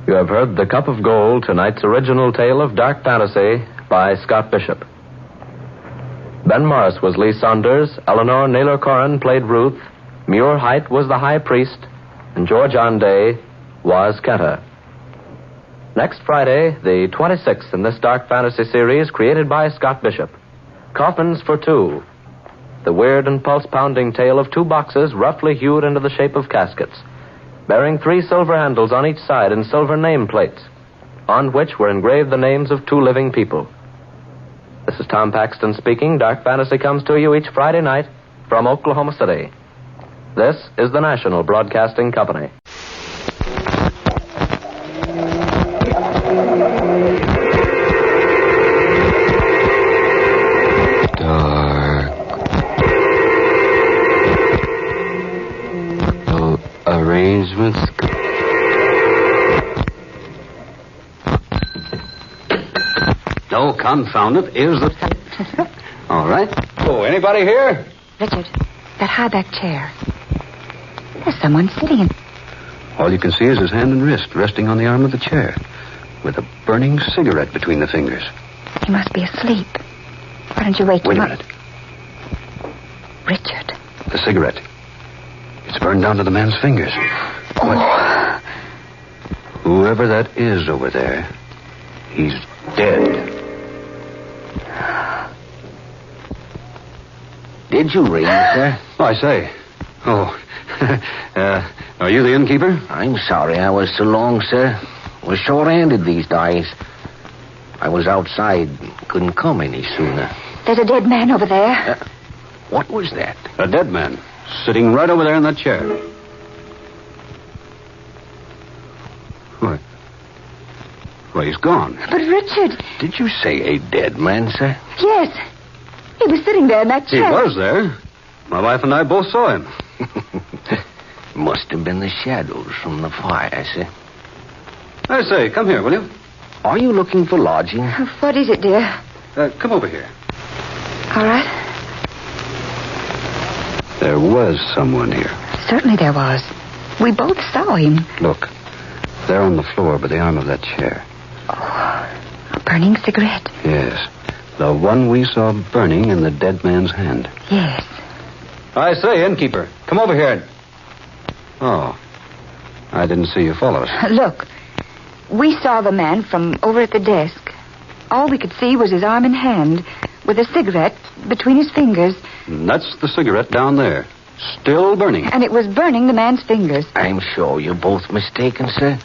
You have heard The Cup of Gold, tonight's original tale of dark fantasy by Scott Bishop. Ben Morris was Lee Saunders, Eleanor Naylor Corrin played Ruth, Muir Height was the High Priest, and George Onday was Kenta. Next Friday, the 26th in this dark fantasy series created by Scott Bishop, Coffins for Two, the weird and pulse-pounding tale of two boxes roughly hewed into the shape of caskets, bearing 3 silver handles on each side and silver nameplates, on which were engraved the names of 2 living people. This is Tom Paxton speaking. Dark Fantasy comes to you each Friday night from Oklahoma City. This is the National Broadcasting Company. Arrangements. Oh, confound it. Here's the... All right. Oh, anybody here? Richard, that high-back chair. There's someone sitting in... All you can see is his hand and wrist resting on the arm of the chair, with a burning cigarette between the fingers. He must be asleep. Why don't you wake Wait him a up? minute. Richard. The cigarette. It's burned down to the man's fingers. What? Whoever that is over there, he's dead. Did you ring, sir? Oh, I say. Oh. Are you the innkeeper? I'm sorry I was so long, sir. Was short-handed these days. I was outside. Couldn't come any sooner. There's a dead man over there. What was that? A dead man. Sitting right over there in that chair. What? Well, he's gone. But Richard... Did you say a dead man, sir? Yes. He was sitting there in that He chair. was there. My wife and I both saw him. Must have been the shadows from the fire, sir. I say, come here, will you? Are you looking for lodging? What is it, dear? Come over here. All right. There was someone here. Certainly there was. We both saw him. Look, there on the floor by the arm of that chair. Oh, a burning cigarette. Yes, the one we saw burning in the dead man's hand. Yes. I say, innkeeper, come over here. Oh, I didn't see you follow us. Look, we saw the man from over at the desk. All we could see was his arm and hand, with a cigarette between his fingers. And that's the cigarette down there, still burning. And it was burning the man's fingers. I'm sure you're both mistaken, sir.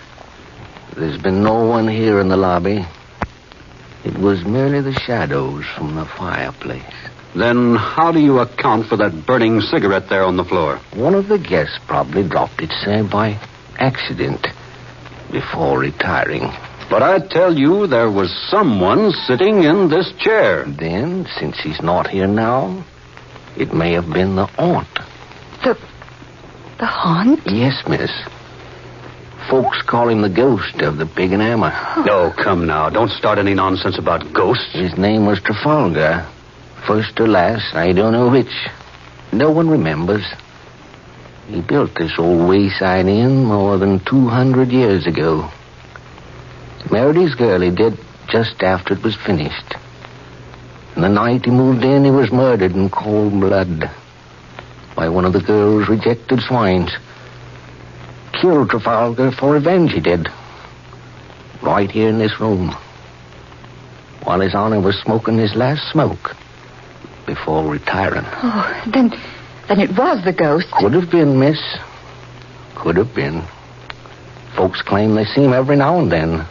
There's been no one here in the lobby. It was merely the shadows from the fireplace. Then how do you account for that burning cigarette there on the floor? One of the guests probably dropped it, sir, by accident before retiring. But I tell you, there was someone sitting in this chair. Then, since he's not here now, it may have been the aunt. The haunt? Yes, miss. Folks call him the ghost of the Pig and Hammer. Oh, come now. Don't start any nonsense about ghosts. His name was Trafalgar. First or last, I don't know which. No one remembers. He built this old wayside inn more than 200 years ago. Married his girl he did just after it was finished. And the night he moved in, he was murdered in cold blood by one of the girl's rejected swines. Killed Trafalgar for revenge, he did. Right here in this room. While His Honor was smoking his last smoke before retiring. Oh, then it was the ghost. Could have been, miss. Could have been. Folks claim they see him every now and then.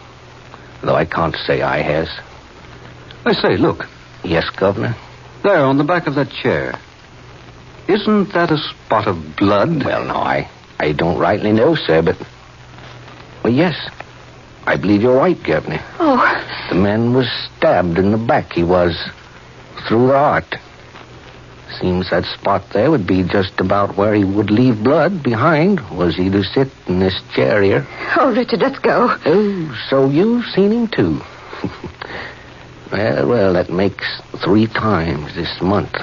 Though I can't say I has. I say, look. Yes, Governor? There, on the back of that chair. Isn't that a spot of blood? Well, no, I don't rightly know, sir, but... Well, yes. I believe you're right, Governor. Oh. The man was stabbed in the back, he was. Through the heart. Seems that spot there would be just about where he would leave blood behind, was he to sit in this chair here. Oh, Richard, let's go. Oh, so you've seen him, too. Well, that makes 3 times this month.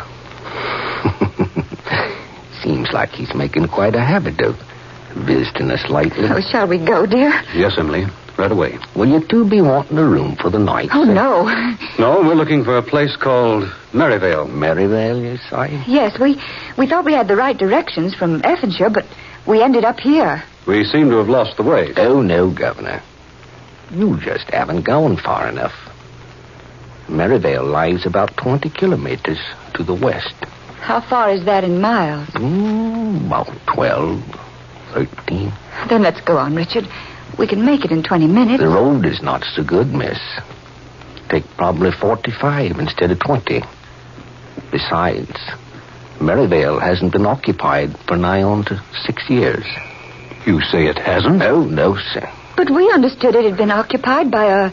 Seems like he's making quite a habit of visiting us lately. Oh, shall we go, dear? Yes, Emily. Right away. Will you two be wanting a room for the night? Oh, sir? no. No, we're looking for a place called Maryvale. Maryvale, you say? Yes, we thought we had the right directions from Effinshire, but we ended up here. We seem to have lost the way. Oh, no, Governor. You just haven't gone far enough. Maryvale lies about 20 kilometers to the west. How far is that in miles? About 12, 13. Then let's go on, Richard. We can make it in 20 minutes. The road is not so good, miss. Take probably 45 instead of 20. Besides, Maryvale hasn't been occupied for nigh on to 6 years. You say it hasn't? Oh, no, sir. But we understood it had been occupied by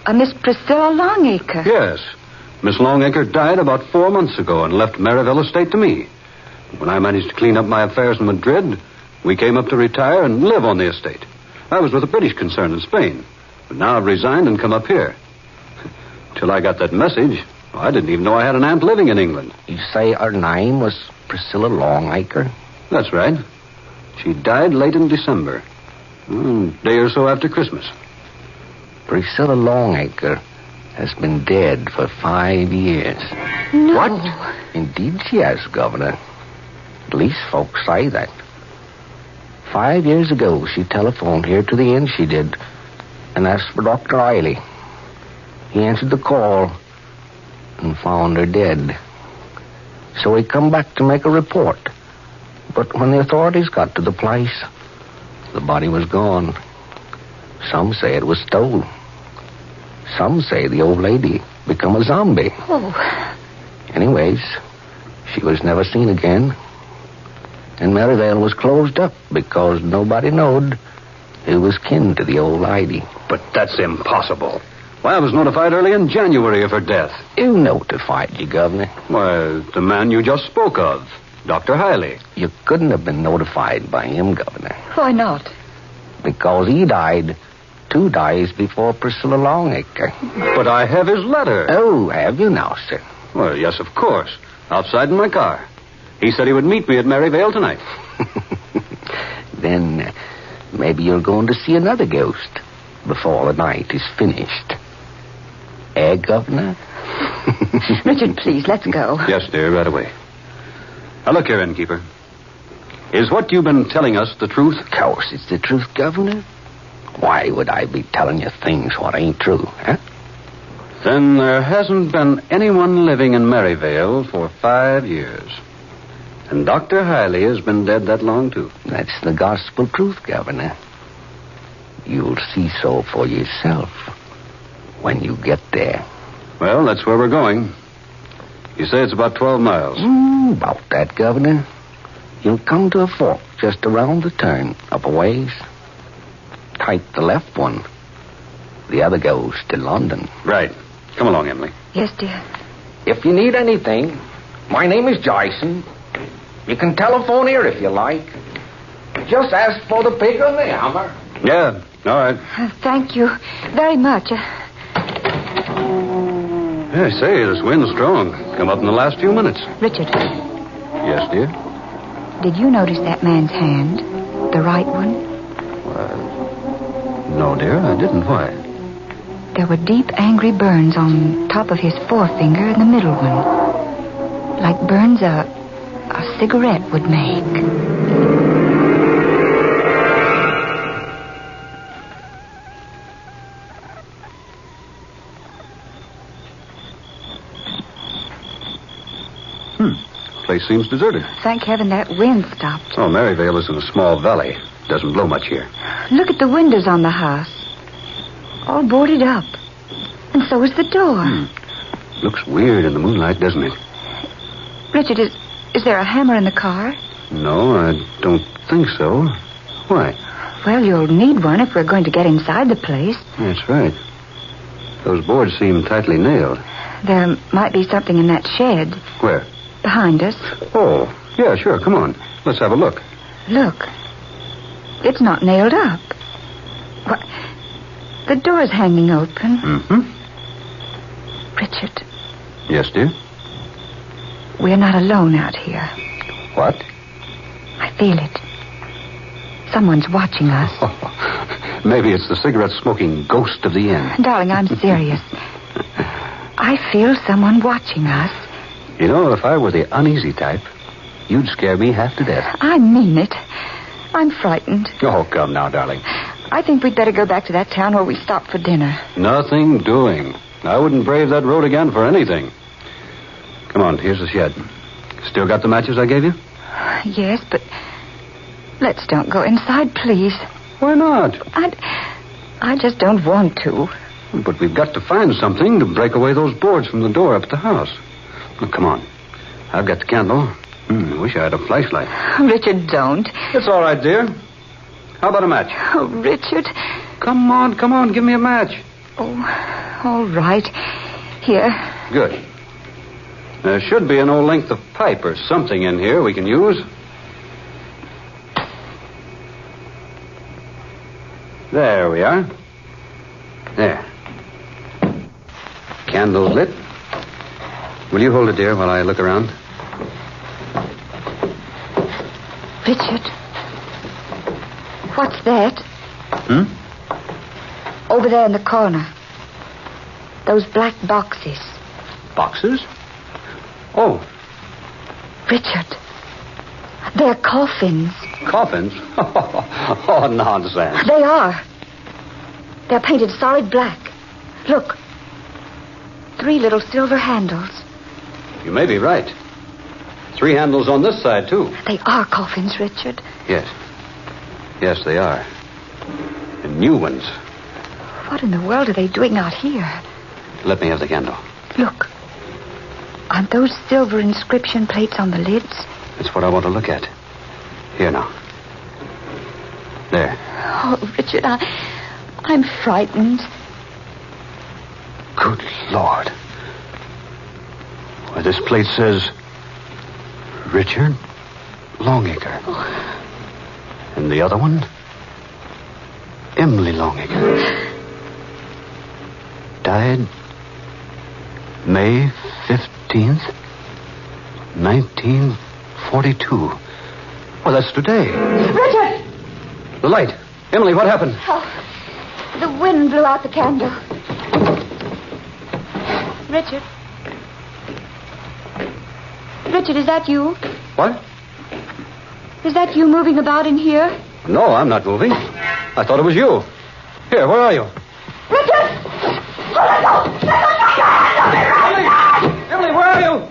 a Miss Priscilla Longacre. Yes. Miss Longacre died about 4 months ago and left Maryvale estate to me. When I managed to clean up my affairs in Madrid, we came up to retire and live on the estate. I was with a British concern in Spain, but now I've resigned and come up here. Till I got that message, I didn't even know I had an aunt living in England. You say her name was Priscilla Longacre? That's right. She died late in December, a day or so after Christmas. Priscilla Longacre has been dead for 5 years. No. What? Indeed she has, Governor. At least folks say that. 5 years ago, she telephoned here to the inn, she did, and asked for Dr. Riley. He answered the call and found her dead. So he come back to make a report. But when the authorities got to the place, the body was gone. Some say it was stolen. Some say the old lady become a zombie. Oh. Anyways, she was never seen again. And Maryvale was closed up because nobody knowed who was kin to the old lady. But that's impossible. Why, I was notified early in January of her death. Who notified you, Governor? Why, the man you just spoke of, Dr. Hiley. You couldn't have been notified by him, Governor. Why not? Because he died 2 days before Priscilla Longacre. But I have his letter. Oh, have you now, sir? Well, yes, of course. Outside in my car. He said he would meet me at Maryvale tonight. Then maybe you're going to see another ghost before the night is finished. Eh, Governor? Richard, please, let's go. Yes, dear, right away. Now, look here, innkeeper. Is what you've been telling us the truth? Of course it's the truth, Governor. Why would I be telling you things what ain't true, huh? Then there hasn't been anyone living in Maryvale for 5 years. And Dr. Hiley has been dead that long, too. That's the gospel truth, Governor. You'll see so for yourself when you get there. Well, that's where we're going. You say it's about 12 miles. About that, Governor. You'll come to a fork just around the turn, up a ways. Take the left one. The other goes to London. Right. Come along, Emily. Yes, dear. If you need anything, my name is Jason. You can telephone here if you like. Just ask for the pig and the hammer. Yeah, all right. Thank you very much. I say, this wind's strong. Come up in the last few minutes. Richard. Yes, dear? Did you notice that man's hand? The right one? No, dear, I didn't. Why? There were deep, angry burns on top of his forefinger and the middle one. Like burns a cigarette would make. Place seems deserted. Thank heaven that wind stopped. Oh, Maryvale is in a small valley. Doesn't blow much here. Look at the windows on the house. All boarded up. And so is the door. Looks weird in the moonlight, doesn't it? Richard, is there a hammer in the car? No, I don't think so. Why? Well, you'll need one if we're going to get inside the place. That's right. Those boards seem tightly nailed. There might be something in that shed. Where? Behind us. Oh, yeah, sure. Come on. Let's have a look. Look. It's not nailed up. What? The door's hanging open. Mm-hmm. Richard. Yes, dear? We're not alone out here. What? I feel it. Someone's watching us. Maybe it's the cigarette-smoking ghost of the inn. Darling, I'm serious. I feel someone watching us. You know, if I were the uneasy type, you'd scare me half to death. I mean it. I'm frightened. Oh, come now, darling. I think we'd better go back to that town where we stopped for dinner. Nothing doing. I wouldn't brave that road again for anything. Come on, here's the shed. Still got the matches I gave you? Yes, but let's don't go inside, please. Why not? I just don't want to. But we've got to find something to break away those boards from the door up at the house. Now, come on. I've got the candle. I wish I had a flashlight. Richard, don't. It's all right, dear. How about a match? Oh, Richard. Come on. Give me a match. Oh, all right. Here. Good. There should be an old length of pipe or something in here we can use. There we are. There. Candle's lit. Will you hold it, dear, while I look around? Richard. What's that? Over there in the corner. Those black boxes. Boxes? Oh. Richard. They're coffins. Coffins? Oh, nonsense. They are. They're painted solid black. Look. 3 little silver handles. You may be right. 3 handles on this side, too. They are coffins, Richard. Yes. Yes, they are. And new ones. What in the world are they doing out here? Let me have the candle. Look. Aren't those silver inscription plates on the lids? That's what I want to look at. Here now. There. Oh, Richard, I'm frightened. Good Lord. Why, this plate says Richard Longacre. Oh. And the other one? Emily Longacre. Died May 15th, 1942. Well, that's today. Richard! The light. Emily, what happened? Oh, the wind blew out the candle. Richard? Richard, is that you? What? Is that you moving about in here? No, I'm not moving. I thought it was you. Here, where are you? Richard! Emily, where are you?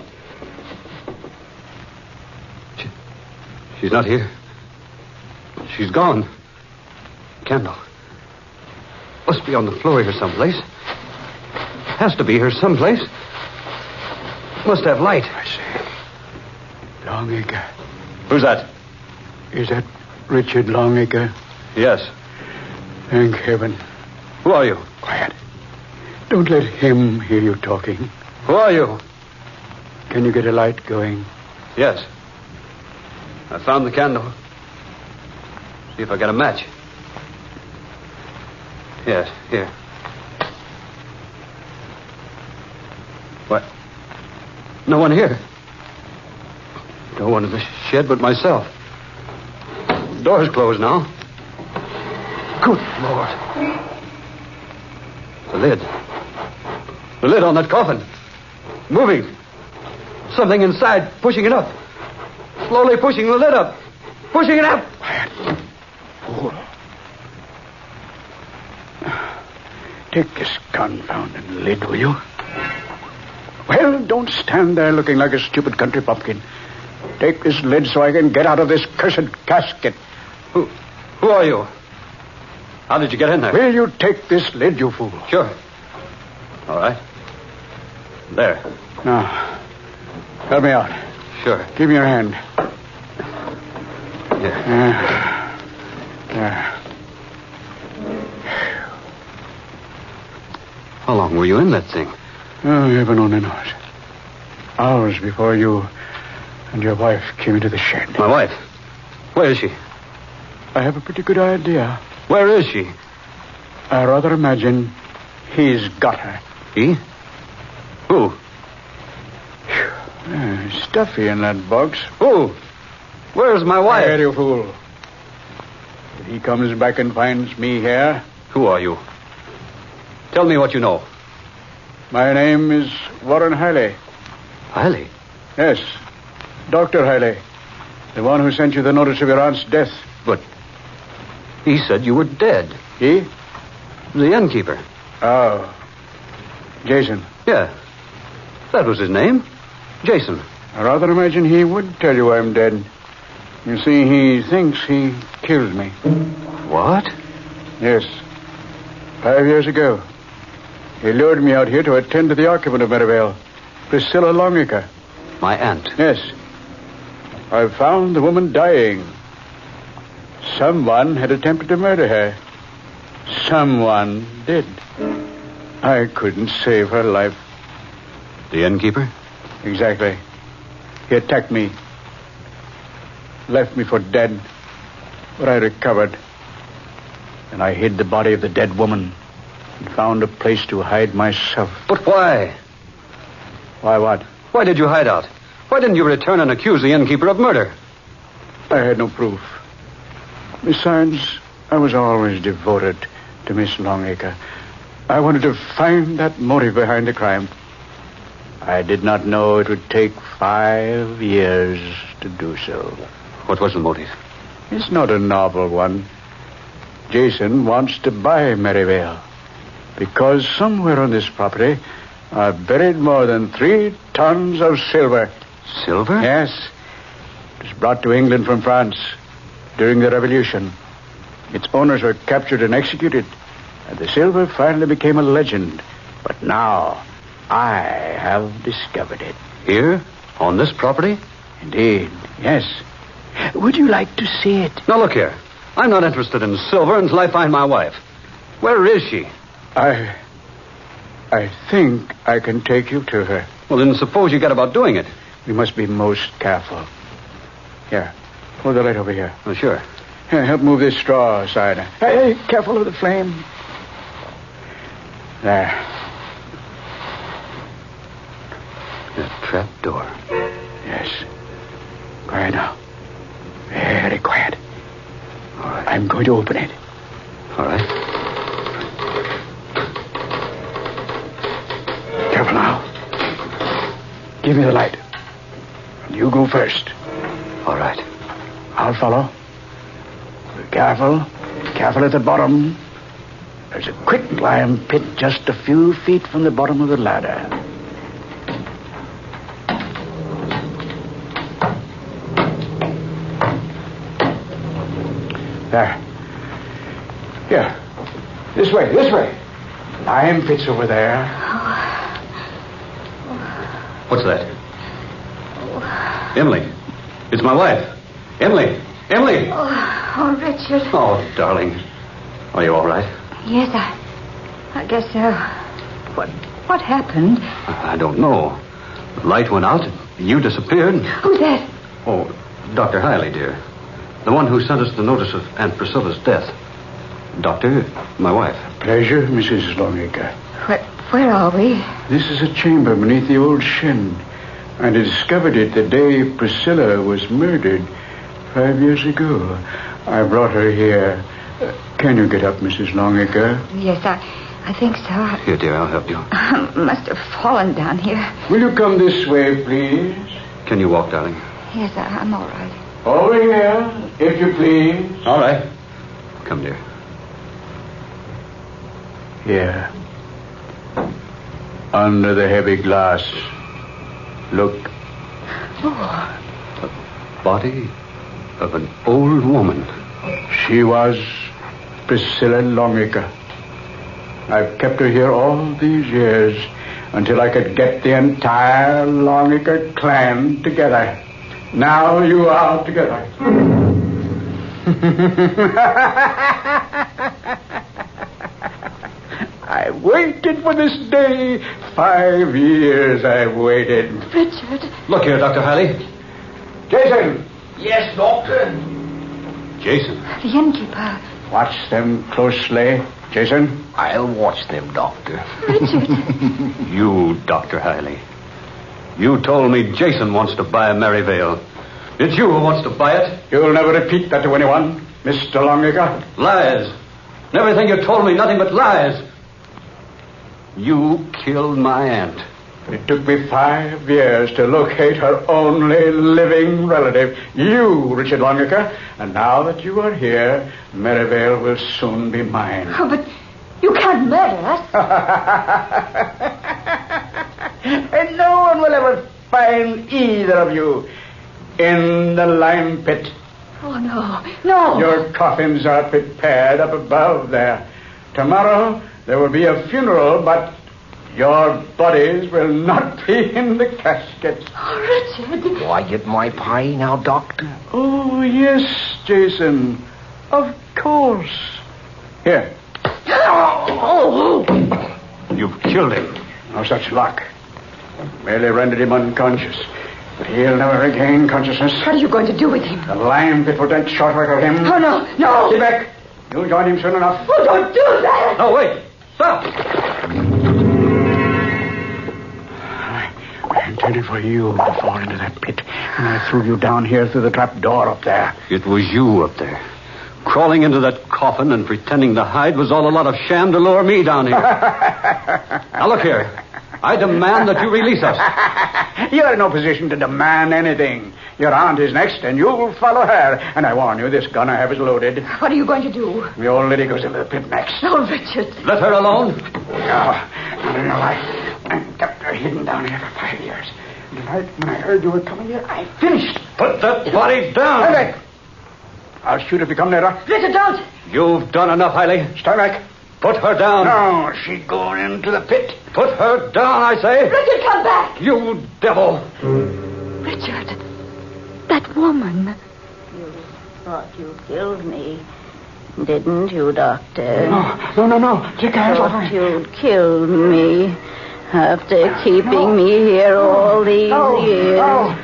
She's not here. She's gone. Candle. Must be on the floor here someplace. Has to be here someplace. Must have light. I see. Longacre. Who's that? Is that Richard Longacre? Yes. Thank heaven. Who are you? Quiet. Don't let him hear you talking. Who are you? Can you get a light going? Yes. I found the candle. See if I got a match. Yes, here. What? No one here. No one in the shed but myself. The door's closed now. Good Lord. The lid. The lid on that coffin. Moving. Something inside pushing it up. Slowly pushing the lid up. Pushing it up. Fool. Take this confounded lid, will you? Well, don't stand there looking like a stupid country pumpkin. Take this lid so I can get out of this cursed casket. Who are you? How did you get in there? Will you take this lid, you fool? Sure. All right. There. Now, help me out. Sure. Give me your hand. Yeah. There. How long were you in that thing? Oh, heaven only knows. Hours before you and your wife came into the shed. My wife? Where is she? I have a pretty good idea. Where is she? I rather imagine he's got her. He? Who? Stuffy in that box. Who? Where's my wife? There, you fool. If he comes back and finds me here... Who are you? Tell me what you know. My name is Warren Hiley. Hiley? Yes. Dr. Hiley. The one who sent you the notice of your aunt's death. But he said you were dead. He? The innkeeper. Oh. Jason. Yeah. That was his name. Jason. I rather imagine he would tell you I'm dead. You see, he thinks he killed me. What? Yes. 5 years ago. He lured me out here to attend to the occupant of Merivale, Priscilla Longacre. My aunt? Yes. I found the woman dying. Someone had attempted to murder her. Someone did. I couldn't save her life. The innkeeper? Exactly. He attacked me. Left me for dead. But I recovered. And I hid the body of the dead woman and found a place to hide myself. But why? Why what? Why did you hide out? Why didn't you return and accuse the innkeeper of murder? I had no proof. Besides, I was always devoted to Miss Longacre. I wanted to find that motive behind the crime. I did not know it would take 5 years to do so. What was the motive? It's not a novel one. Jason wants to buy Merivale because somewhere on this property are buried more than 3 tons of silver. Silver? Yes. It was brought to England from France during the Revolution. Its owners were captured and executed, and the silver finally became a legend. But now, I have discovered it. Here? On this property? Indeed, yes. Would you like to see it? Now, look here. I'm not interested in silver until I find my wife. Where is she? I think I can take you to her. Well, then suppose you get about doing it. We must be most careful. Here, hold the light over here. Oh, sure. Here, help move this straw aside. Hey, careful of the flame. There. That trap door. Yes. Quiet now. Very quiet. All right. I'm going to open it. All right. Careful now. Give me the light. You go first. All right. I'll follow. Be careful. Careful at the bottom. There's a quicklime pit just a few feet from the bottom of the ladder. There. Here. This way. Lime pit's over there. What's that? Emily. It's my wife. Emily. Oh, Richard. Oh, darling. Are you all right? Yes, I guess, what happened? I don't know. The light went out, and you disappeared. Who's that? Oh, Dr. Hiley, dear. The one who sent us the notice of Aunt Priscilla's death. Doctor, my wife. Pleasure, Mrs. Longacre. Where are we? This is a chamber beneath the old shed. I discovered it the day Priscilla was murdered 5 years ago. I brought her here. Can you get up, Mrs. Longacre? Yes, I think so. Here, dear, I'll help you. I must have fallen down here. Will you come this way, please? Can you walk, darling? Yes, I'm all right. Over here, if you please. All right. Come, dear. Here. Under the heavy glass. Look. Oh. The body of an old woman. She was Priscilla Longacre. I've kept her here all these years until I could get the entire Longacre clan together. Now you are together. I waited for this day. 5 years I've waited. Richard. Look here, Dr. Hiley. Jason. Yes, Doctor. Jason. The innkeeper. Watch them closely, Jason. I'll watch them, Doctor. Richard. You, Dr. Hiley. You told me Jason wants to buy Maryvale. It's you who wants to buy it. You'll never repeat that to anyone, Mr. Longacre. Lies. And everything you told me, nothing but lies. You killed my aunt. It took me 5 years to locate her only living relative, you, Richard Longacre. And now that you are here, Maryvale will soon be mine. Oh, but you can't murder us. And no one will ever find either of you in the lime pit. Oh, no. No. Your coffins are prepared up above there. Tomorrow there will be a funeral, but your bodies will not be in the caskets. Oh, Richard. Do I get my pie now, Doctor? Oh, yes, Jason. Of course. Here. Oh. You've killed him. No such luck. Merely rendered him unconscious. But he'll never regain consciousness. What are you going to do with him? The lime pit will take short work of him. Oh, no, no. Get back. You'll join him soon enough. Oh, don't do that. No, wait. Stop. I intended for you to fall into that pit, and I threw you down here through the trap door up there. It was you up there. Crawling into that coffin and pretending to hide was all a lot of sham to lure me down here. Now, look here. I demand that you release us. You're in no position to demand anything. Your aunt is next, and you'll follow her. And I warn you, this gun I have is loaded. What are you going to do? The old lady goes into the pit next. Oh, Richard. Let her alone. No, no, I kept her hidden down here for 5 years. And tonight, when I heard you were coming here, I finished. Put that body down. Stand back. I'll shoot if you come nearer. Richard, don't. You've done enough, Hiley. Stand back. Put her down. No, she's going into the pit. Put her down, I say. Richard, come back. You devil. Richard, that woman. You thought you killed me, didn't you, Doctor? No. Take her Thought you'd killed me after keeping me here all these years. No.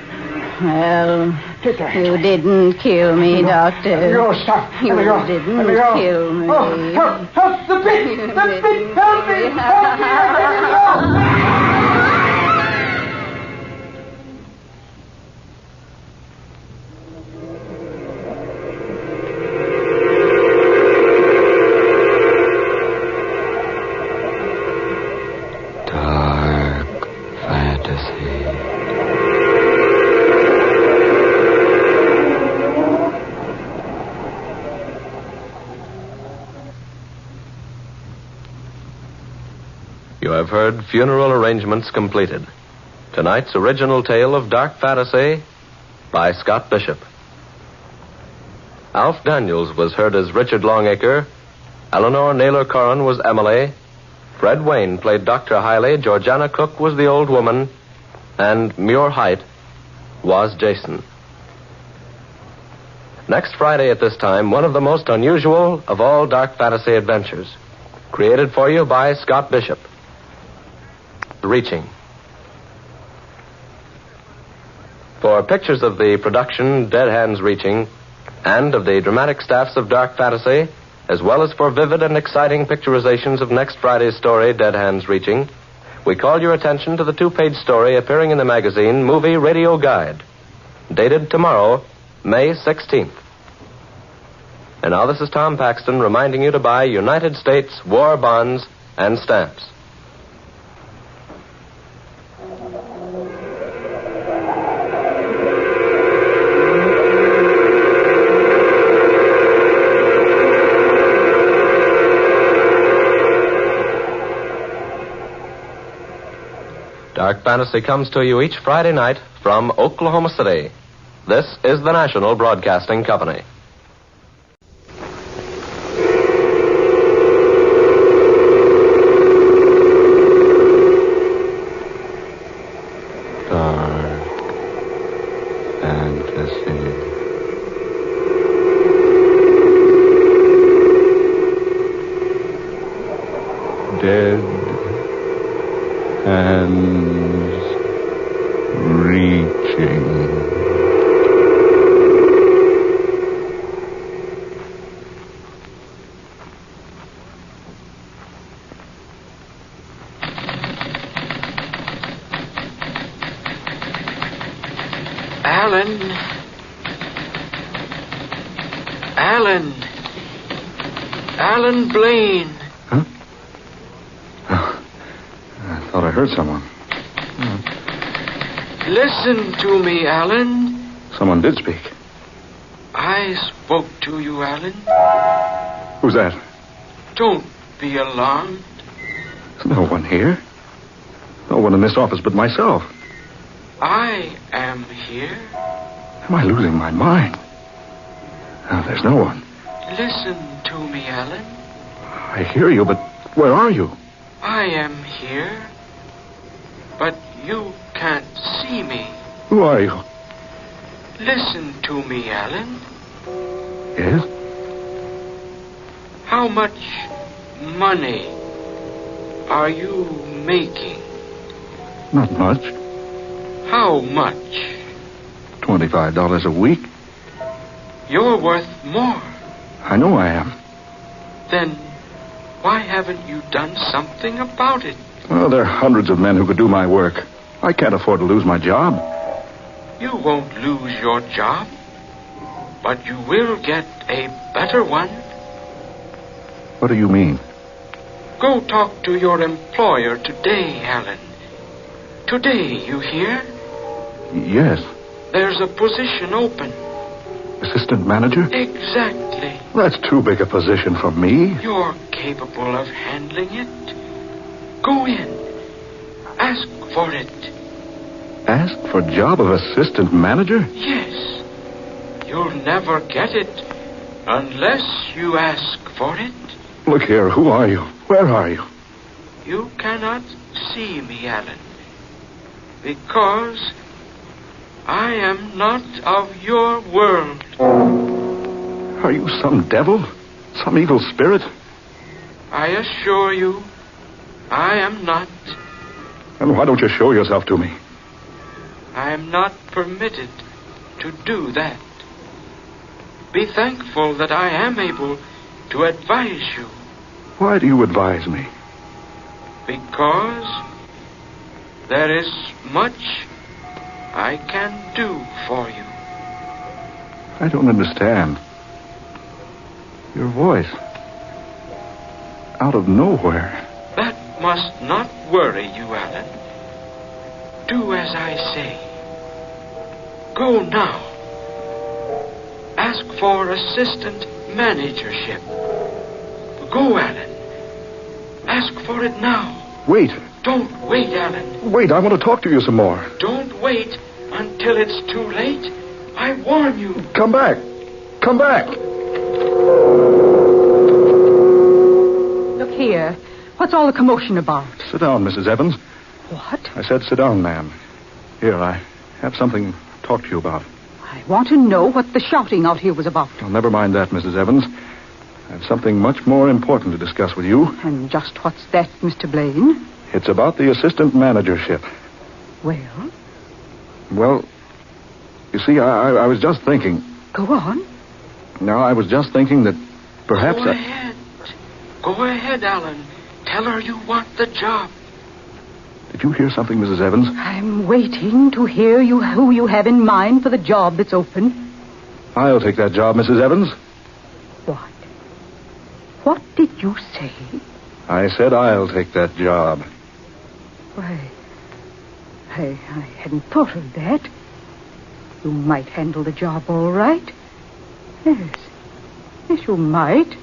Well, you didn't kill me, Doctor. No, stop. You Let didn't me go. kill me. Oh, help the pit! The pit! Help me! Help me! You have heard Funeral Arrangements Completed. Tonight's original tale of dark fantasy by Scott Bishop. Alf Daniels was heard as Richard Longacre. Eleanor Naylor Corrin was Emily. Fred Wayne played Dr. Hiley. Georgiana Cook was the old woman. And Muir Height was Jason. Next Friday at this time, one of the most unusual of all dark fantasy adventures. Created for you by Scott Bishop. Reaching. For pictures of the production Dead Hands Reaching and of the dramatic staffs of Dark Fantasy, as well as for vivid and exciting picturizations of next Friday's story, Dead Hands Reaching, we call your attention to the 2-page story appearing in the magazine Movie Radio Guide, dated tomorrow, May 16th. And now this is Tom Paxton reminding you to buy United States war bonds and stamps. Dark Fantasy comes to you each Friday night from Oklahoma City. This is the National Broadcasting Company. Dead Hands Reaching. Alan Blaine. Huh? Oh, I thought I heard someone. Listen to me, Alan. Someone did speak. I spoke to you, Alan. Who's that? Don't be alarmed. There's no one here. No one in this office but myself. I am here. Am I losing my mind? No, there's no one. Listen to me, Alan. I hear you, but where are you? I am here, but you can't see me. Who are you? Listen to me, Alan. Yes? How much money are you making? Not much. How much? $25 a week. You're worth more. I know I am. Then why haven't you done something about it? Well, there are hundreds of men who could do my work. I can't afford to lose my job. You won't lose your job, but you will get a better one. What do you mean? Go talk to your employer today, Alan. Today, you hear? Yes. There's a position open. Assistant manager? Exactly. That's too big a position for me. You're capable of handling it. Go in. Ask for it. Ask for job of assistant manager? Yes. You'll never get it unless you ask for it. Look here, who are you? Where are you? You cannot see me, Alan, because I am not of your world. Are you some devil? Some evil spirit? I assure you, I am not. Then why don't you show yourself to me? I am not permitted to do that. Be thankful that I am able to advise you. Why do you advise me? Because there is much I can do for you. I don't understand. Your voice. Out of nowhere. That must not worry you, Alan. Do as I say. Go now. Ask for assistant managership. Go, Alan. Ask for it now. Wait. Don't wait, Alan. Wait, I want to talk to you some more. Don't wait until it's too late. I warn you. Come back. Come back. Look here. What's all the commotion about? Sit down, Mrs. Evans. What? I said sit down, ma'am. Here, I have something to talk to you about. I want to know what the shouting out here was about. Oh, never mind that, Mrs. Evans. I have something much more important to discuss with you. And just what's that, Mr. Blaine? It's about the assistant managership. Well? Well, you see, I was just thinking. Go on. No, I was just thinking that perhaps Go ahead. Go ahead, Alan. Tell her you want the job. Did you hear something, Mrs. Evans? I'm waiting to hear who you have in mind for the job that's open. I'll take that job, Mrs. Evans. What? What did you say? I said I'll take that job. Why, I hadn't thought of that. You might handle the job all right. Yes. Yes, you might.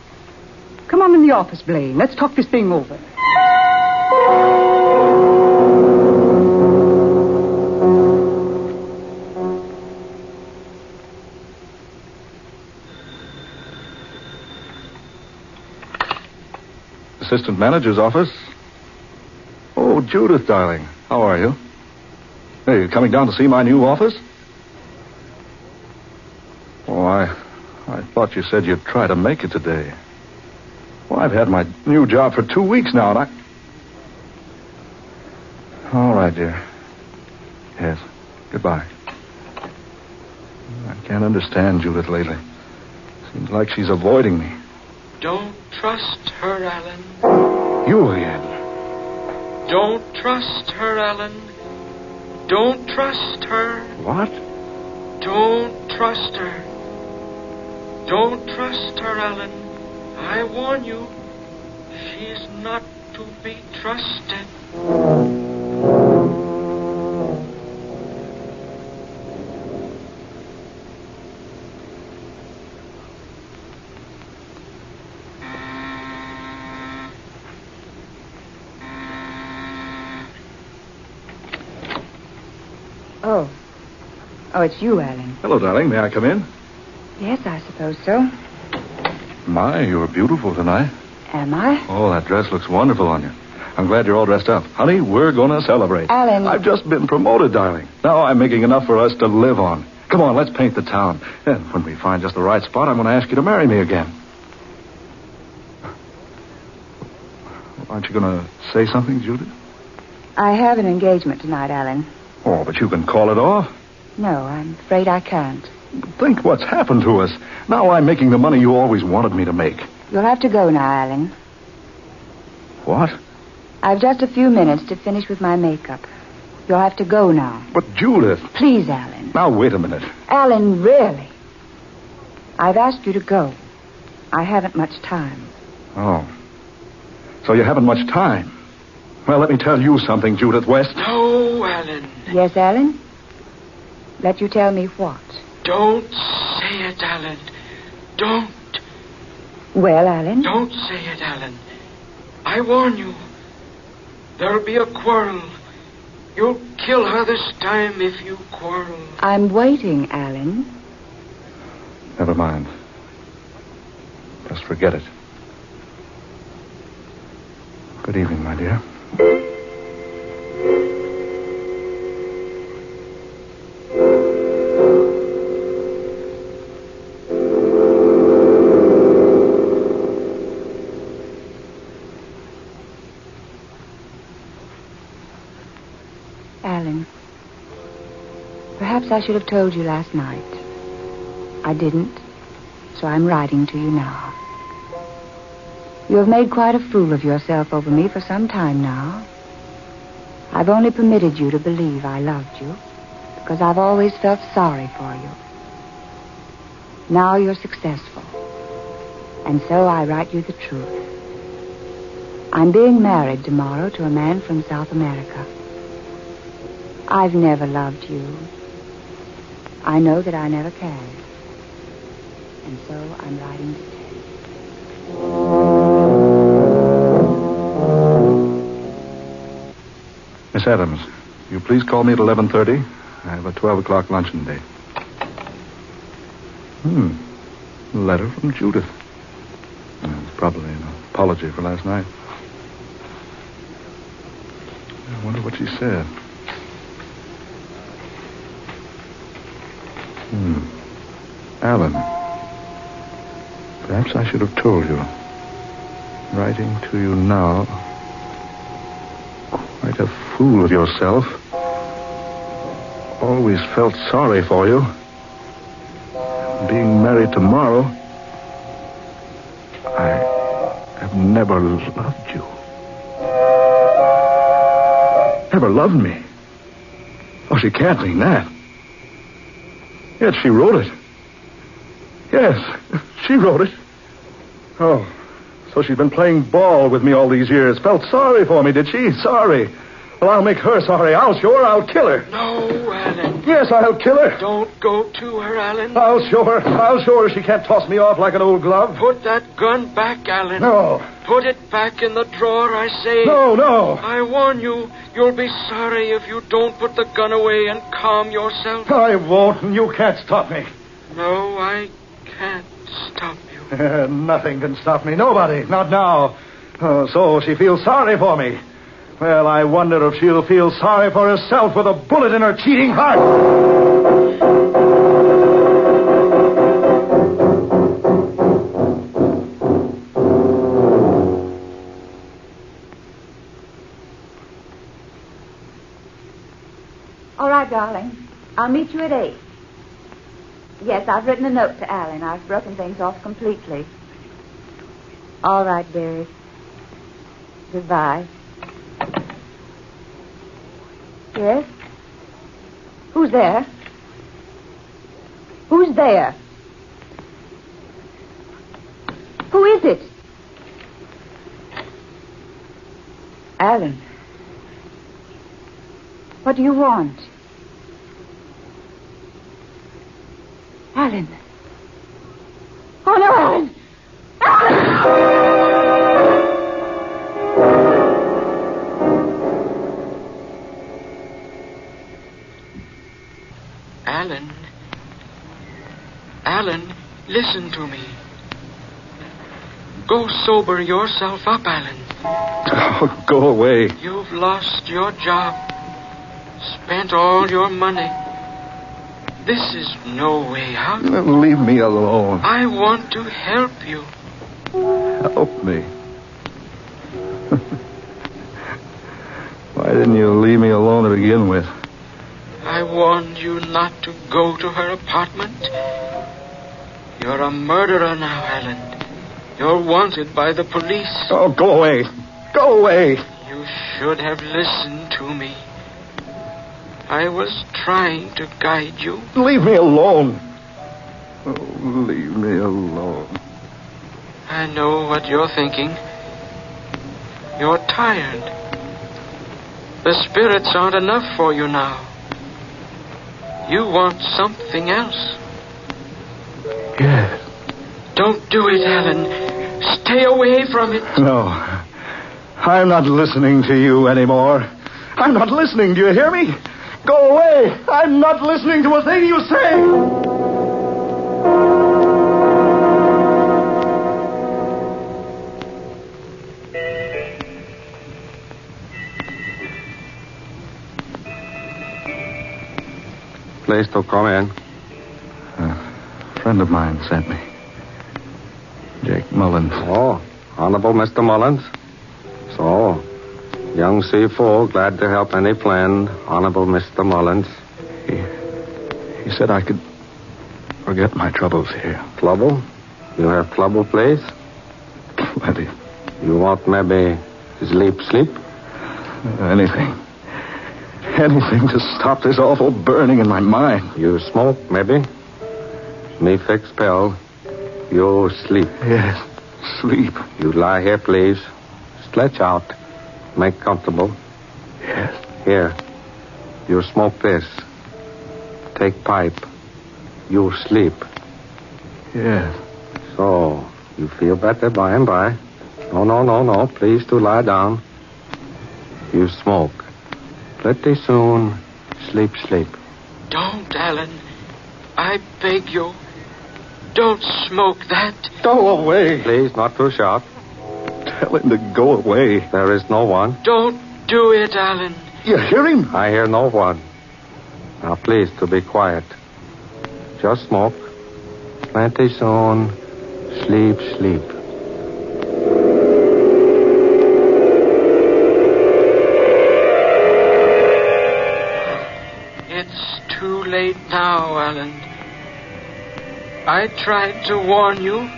Come on in the office, Blaine. Let's talk this thing over. Assistant manager's office. Oh, Judith, darling. How are you? Hey, you coming down to see my new office? Oh, I thought you said you'd try to make it today. Well, I've had my new job for 2 weeks now, and All right, dear. Yes. Goodbye. I can't understand Judith lately. Seems like she's avoiding me. Don't trust her, Alan. You again. Don't trust her, Alan. Don't trust her. What? Don't trust her. Don't trust her, Alan. I warn you, she is not to be trusted. Oh, it's you, Alan. Hello, darling. May I come in? Yes, I suppose so. My, you're beautiful tonight. Am I? Oh, that dress looks wonderful on you. I'm glad you're all dressed up. Honey, we're going to celebrate. Alan. I've just been promoted, darling. Now I'm making enough for us to live on. Come on, let's paint the town. And when we find just the right spot, I'm going to ask you to marry me again. Aren't you going to say something, Judith? I have an engagement tonight, Alan. Oh, but you can call it off. No, I'm afraid I can't. Think what's happened to us. Now I'm making the money you always wanted me to make. You'll have to go now, Alan. What? I've just a few minutes to finish with my makeup. You'll have to go now. But, Judith... Please, Alan. Now, wait a minute. Alan, really? I've asked you to go. I haven't much time. Oh. So you haven't much time. Well, let me tell you something, Judith West. No, Alan. Yes, Alan? Let you tell me what? Don't say it, Alan. Don't. Well, Alan? Don't say it, Alan. I warn you. There'll be a quarrel. You'll kill her this time if you quarrel. I'm waiting, Alan. Never mind. Just forget it. Good evening, my dear. Alan, perhaps I should have told you last night. I didn't, so I'm writing to you now. You have made quite a fool of yourself over me for some time now. I've only permitted you to believe I loved you because I've always felt sorry for you. Now you're successful, and so I write you the truth. I'm being married tomorrow to a man from South America. I've never loved you. I know that I never can. And so I'm writing to tell you. Miss Adams, will you please call me at 11:30? I have a 12 o'clock luncheon date. Letter from Judith. It's probably an apology for last night. I wonder what she said. Alan. Perhaps I should have told you. Writing to you now. Quite a fool of yourself. Always felt sorry for you. Being married tomorrow, I have never loved you. Never loved me. Oh, she can't mean that. Yet she wrote it. Yes, she wrote it. Oh, so she's been playing ball with me all these years. Felt sorry for me, did she? Sorry. Well, I'll make her sorry. I'll show her. I'll kill her. No, Alan. Yes, I'll kill her. Don't go to her, Alan. I'll show her. I'll show her she can't toss me off like an old glove. Put that gun back, Alan. No. Put it back in the drawer, I say. No. I warn you, you'll be sorry if you don't put the gun away and calm yourself. I won't, and you can't stop me. No, I can't stop you. Nothing can stop me. Nobody. Not now. Oh, so she feels sorry for me. Well, I wonder if she'll feel sorry for herself with a bullet in her cheating heart. All right, darling. I'll meet you at 8. Yes, I've written a note to Alan. I've broken things off completely. All right, dearie. Goodbye. Yes? Who's there? Who's there? Who is it? Alan. What do you want? Alan. Oh, no, Alan! Alan. Alan, listen to me. Go sober yourself up, Alan. Oh, go away. You've lost your job. Spent all your money. This is no way out. Leave me alone. I want to help you. Help me. Why didn't you leave me alone to begin with? I warned you not to go to her apartment. You're a murderer now, Alan. You're wanted by the police. Oh, go away. Go away. You should have listened to me. I was trying to guide you. Leave me alone. Oh, leave me alone. I know what you're thinking. You're tired. The spirits aren't enough for you now. You want something else. Yes. Don't do it, Alan. Stay away from it. No. I'm not listening to you anymore. I'm not listening. Do you hear me? Go away. I'm not listening to a thing you say. Please to come in. A friend of mine sent me. Jake Mullins. Oh, Honorable Mr. Mullins. So, young C4, glad to help any friend. Honorable Mr. Mullins. He said I could forget my troubles here. Trouble? You have trouble, please? Plenty. You want maybe sleep? Anything. Anything to stop this awful burning in my mind. You smoke, maybe? Me fix pill. You sleep. Yes, sleep. You lie here, please. Stretch out. Make comfortable. Yes. Here. You smoke this. Take pipe. You sleep. Yes. So, you feel better by and by. No. Please to lie down. You smoke. Pretty soon, sleep. Don't, Alan. I beg you. Don't smoke that. Go away. Please, not too sharp. Tell him to go away. There is no one. Don't do it, Alan. You hear him? I hear no one. Now, please, to be quiet. Just smoke. Plenty soon, Sleep, sleep. It's too late now, Alan. I tried to warn you,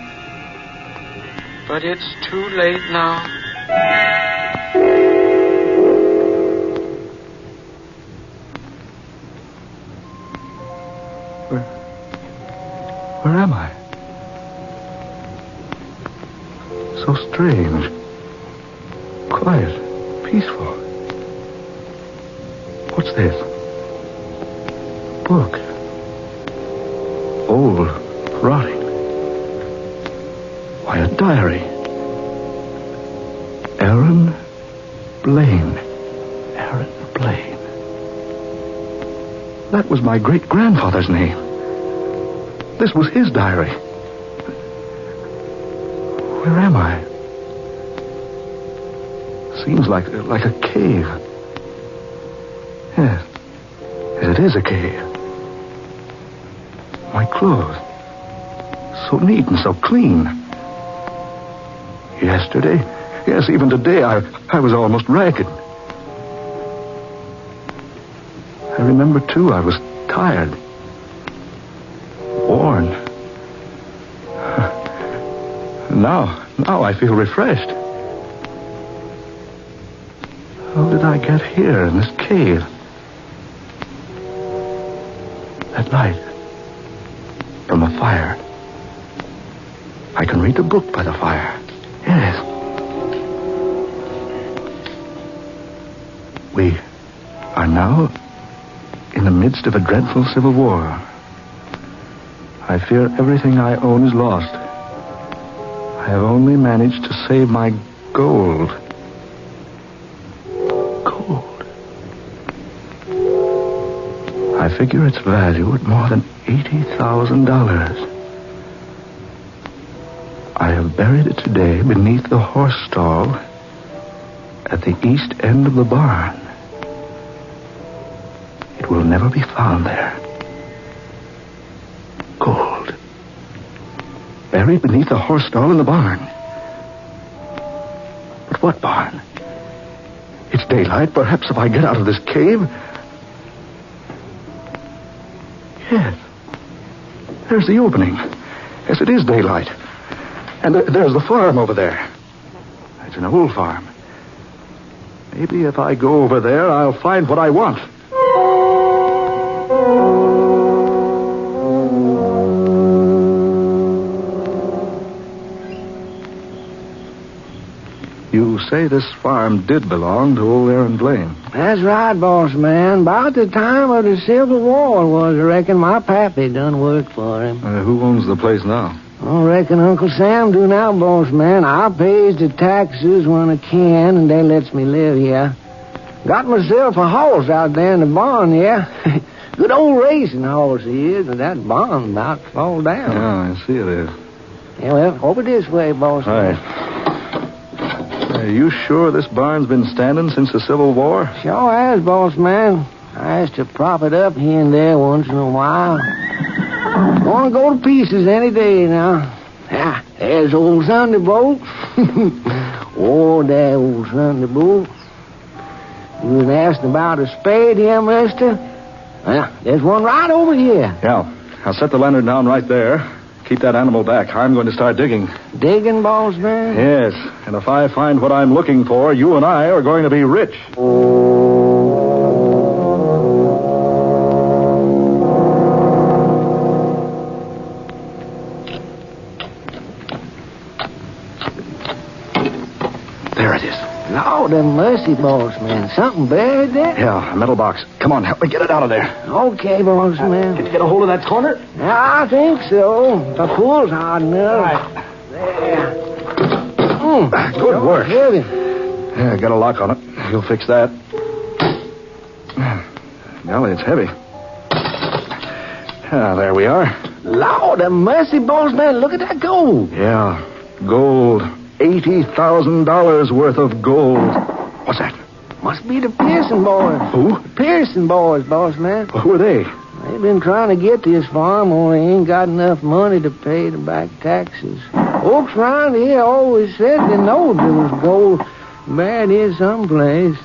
but it's too late now. Where am I? So strange. Quiet. Peaceful. What's this? Book. Old. Rotting. Why, a diary. Aaron Blaine. Aaron Blaine. That was my great-grandfather's name. This was his diary. Where am I? Seems like a cave. Yes. Yes, it is a cave. My clothes. So neat and so clean. Yesterday, yes, even today, I was almost ragged. I remember, too, I was tired. Worn. Now I feel refreshed. How did I get here in this cave? That light. From a fire. I can read the book by the fire. Yes. We are now in the midst of a dreadful civil war. I fear everything I own is lost. I have only managed to save my gold. Gold. I figure its value at more than $80,000. I have buried it today beneath the horse stall at the east end of the barn. It will never be found there. Gold. Buried beneath the horse stall in the barn. But what barn? It's daylight. Perhaps if I get out of this cave... Yes. There's the opening. Yes, it is daylight. And there's the farm over there. It's an old farm. Maybe if I go over there, I'll find what I want. You say this farm did belong to old Aaron Blaine. That's right, boss man. About the time of the Civil War was, I reckon my pappy done worked for him. Who owns the place now? I reckon Uncle Sam do now, boss man. I pays the taxes when I can, and they lets me live here. Got myself a horse out there in the barn, yeah. Good old racing horse he is, and that barn about to fall down. Yeah, I see it is. Yeah, well, over this way, boss man. Are you sure this barn's been standing since the Civil War? Sure has, boss man. I has to prop it up here and there once in a while. Gonna go to pieces any day now. Ah, there's old Thunderbolt. Oh, that old Thunderbolt. You was asking about a spade here, mister? Well, there's one right over here. Yeah, I'll set the lantern down right there. Keep that animal back. I'm going to start digging. Digging, boss man? Yes, and if I find what I'm looking for, you and I are going to be rich. There it is. Lord have mercy, boss man. Something buried there? Yeah, a metal box. Come on, help me get it out of there. Okay, boss man. Did you get a hold of that corner? Yeah, I think so. The pull's hard enough. Right. There. Good work. Heavy. Yeah, got a lock on it. You'll fix that. Golly, it's heavy. Ah, there we are. Lord have mercy, boss man. Look at that gold. Yeah, gold. $80,000 worth of gold. What's that? Must be the Pearson boys. Who? Pearson boys, boss man. Who are they? They've been trying to get this farm, only ain't got enough money to pay the back taxes. Folks around here always said they knowed there was gold buried here someplace.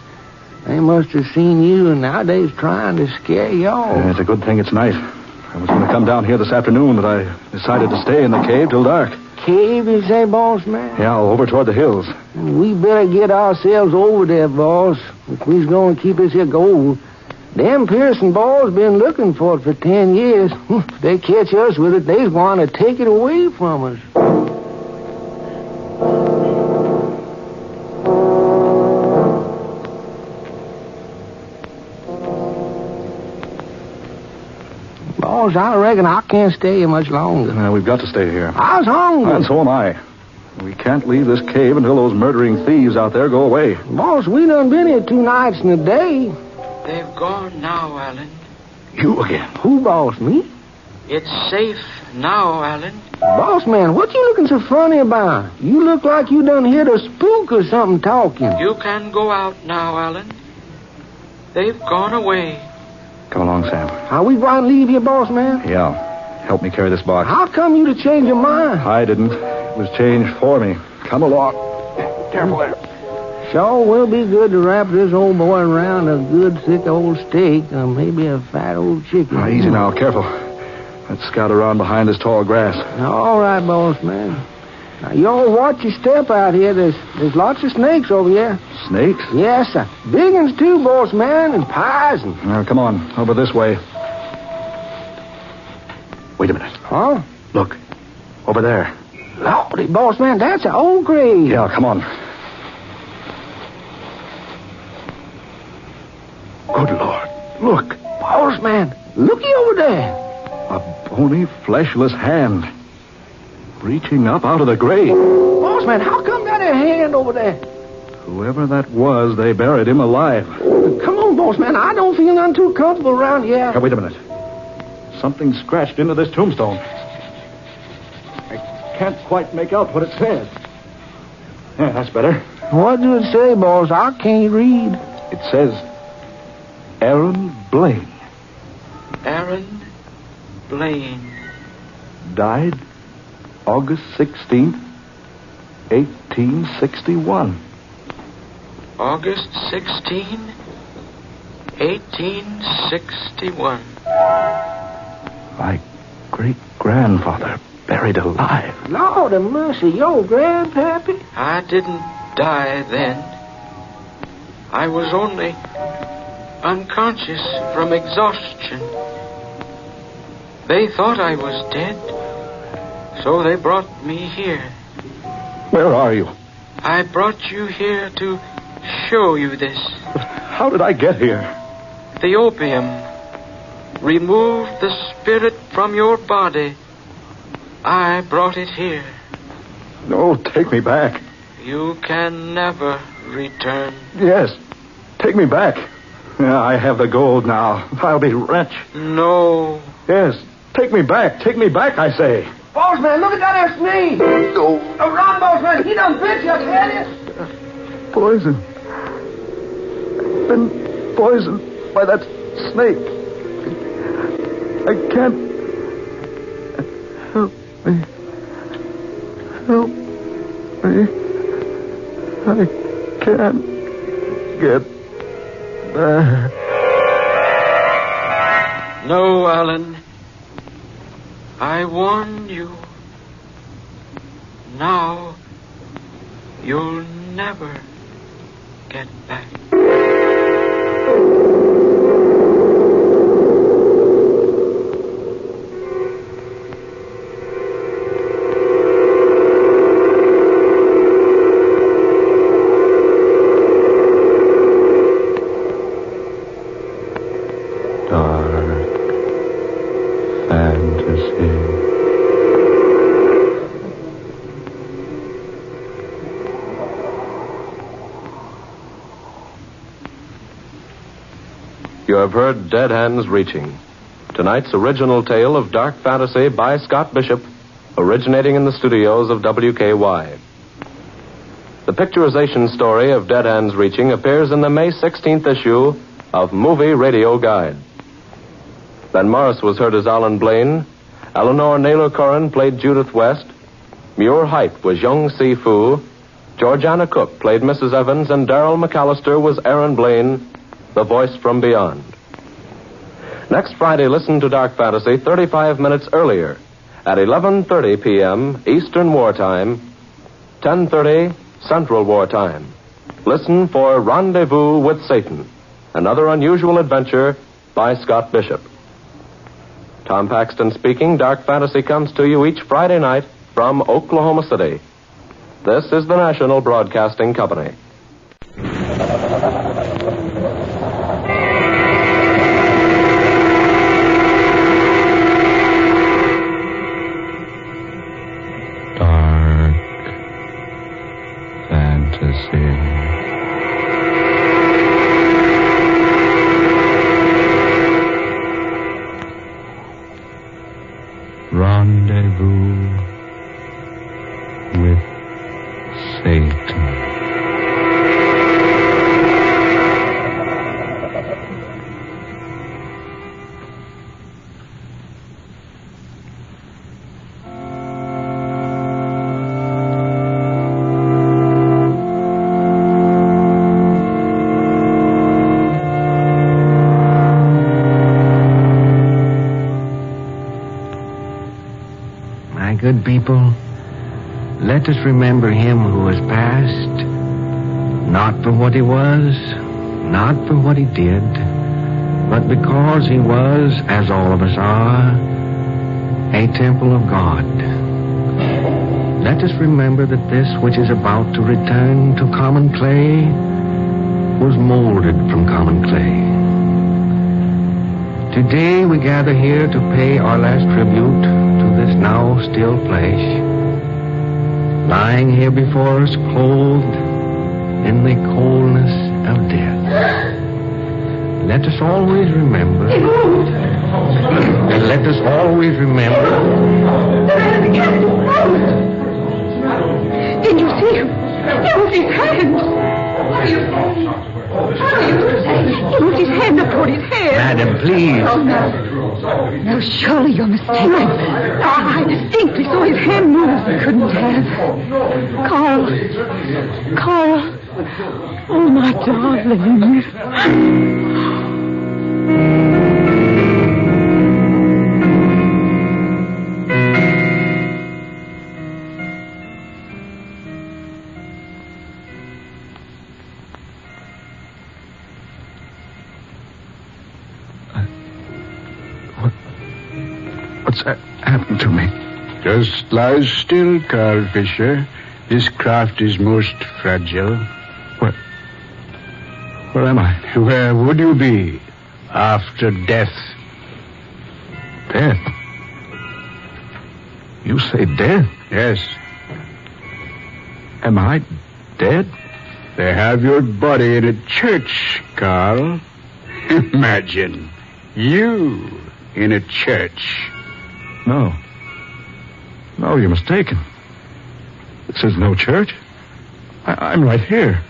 They must have seen you, and now they's trying to scare y'all. It's a good thing it's night. I was going to come down here this afternoon, but I decided to stay in the cave till dark. Cave, you say, boss man? Yeah, over toward the hills. We better get ourselves over there, boss, if we's going to keep this here gold. Them Pearson boys been looking for it for 10 years. If they catch us with it, they's going to take it away from us. Boss, I reckon I can't stay here much longer. We've got to stay here. I was hungry. And so am I. We can't leave this cave until those murdering thieves out there go away. Boss, we done been here 2 nights and a day. They've gone now, Alan. You again? Who, boss, me? It's safe now, Alan. Boss man, what you looking so funny about? You look like you done heard a spook or something talking. You can go out now, Alan. They've gone away. Come along, Sam. Are we going to leave here, boss man? Yeah. Help me carry this box. How come you to change your mind? I didn't. It was changed for me. Come along. Careful there. Sure will be good to wrap this old boy around a good thick old steak or maybe a fat old chicken. Easy now. Careful. Let's scout around behind this tall grass. All right, boss man. Now, you all watch your step out here. There's lots of snakes over here. Snakes? Yes, sir. Big ones, too, boss man, and poison. Now, come on. Over this way. Wait a minute. Huh? Look. Over there. Lordy, boss man, that's an old grave. Yeah, come on. Good Lord. Look. Boss man, looky over there. A bony, fleshless hand. Reaching up out of the grave. Boss man, how come that a hand over there? Whoever that was, they buried him alive. Come on, boss man. I don't feel none too comfortable around here. Now, wait a minute. Something scratched into this tombstone. I can't quite make out what it says. Yeah, that's better. What does it say, boss? I can't read. It says, Aaron Blaine. Aaron Blaine. Died August 16th, 1861. August 16, 1861. My great-grandfather buried alive. Lord of mercy, your grandpappy? I didn't die then. I was only unconscious from exhaustion. They thought I was dead, so they brought me here. Where are you? I brought you here to show you this. How did I get here? The opium removed the spirit from your body. I brought it here. No, take me back. You can never return. Yes, take me back. Yeah, I have the gold now. I'll be rich. No. Yes, take me back. Take me back, I say. Boss man, look at that there snake. No. Run, boss man. He done bit you, I tell you. Poison. Been poisoned by that snake. I can't. Help me. Help me. I can't get back. No, Alan. I warned you. Now, you'll never get back. You have heard Dead Hands Reaching, tonight's original tale of dark fantasy by Scott Bishop, originating in the studios of WKY. The picturization story of Dead Hands Reaching appears in the May 16th issue of Movie Radio Guide. Ben Morris was heard as Alan Blaine. Eleanor Naylor Corrin played Judith West. Muir Height was young Sifu. Georgiana Cook played Mrs. Evans, and Darrell McAllister was Aaron Blaine, the voice from beyond. Next Friday, listen to Dark Fantasy 35 minutes earlier at 11:30 p.m. Eastern Wartime, 10:30 Central Wartime. Listen for Rendezvous with Satan, another unusual adventure by Scott Bishop. Tom Paxton speaking. Dark Fantasy comes to you each Friday night from Oklahoma City. This is the National Broadcasting Company. Dark Fantasy. Rendezvous with Satan. My good people, let us remember him who was past, not for what he was, not for what he did, but because he was, as all of us are, a temple of God. Let us remember that this which is about to return to common clay was molded from common clay. Today we gather here to pay our last tribute to this now still flesh, lying here before us clothed in the coldness of death. Let us always remember. Let us always remember. Did you see him? He moved his hand. He moved his hand up toward his head. Madam, please. Oh, no. No, surely you're mistaken. I distinctly saw his hand move. He couldn't have. Carl. Oh, my darling. What's happened to me? Just lie still, Carl Fisher. This craft is most fragile. Where am I? Where would you be after death? Death? You say death? Yes. Am I dead? They have your body in a church, Carl. Imagine you in a church. No, you're mistaken. This is no church. I'm right here.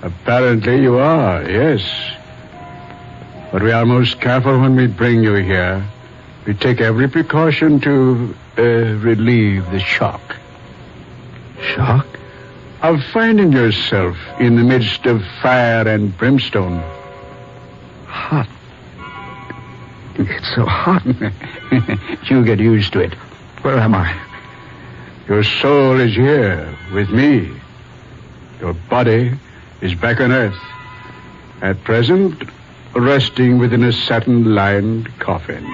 Apparently you are, yes. But we are most careful when we bring you here. We take every precaution to relieve the shock. Shock? Of finding yourself in the midst of fire and brimstone. Hot. It's so hot. You get used to it. Where am I? Your soul is here with me. Your body is back on Earth. At present, resting within a satin-lined coffin.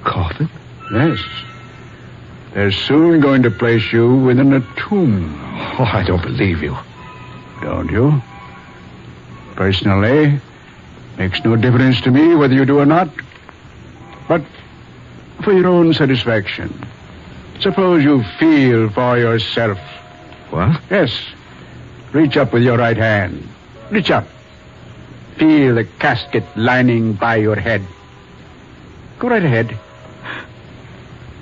Coffin? Yes. They're soon going to place you within a tomb. Oh, I don't believe you. Don't you? Personally, makes no difference to me whether you do or not. But for your own satisfaction, suppose you feel for yourself. What? Yes. Reach up with your right hand. Reach up. Feel the casket lining by your head. Go right ahead.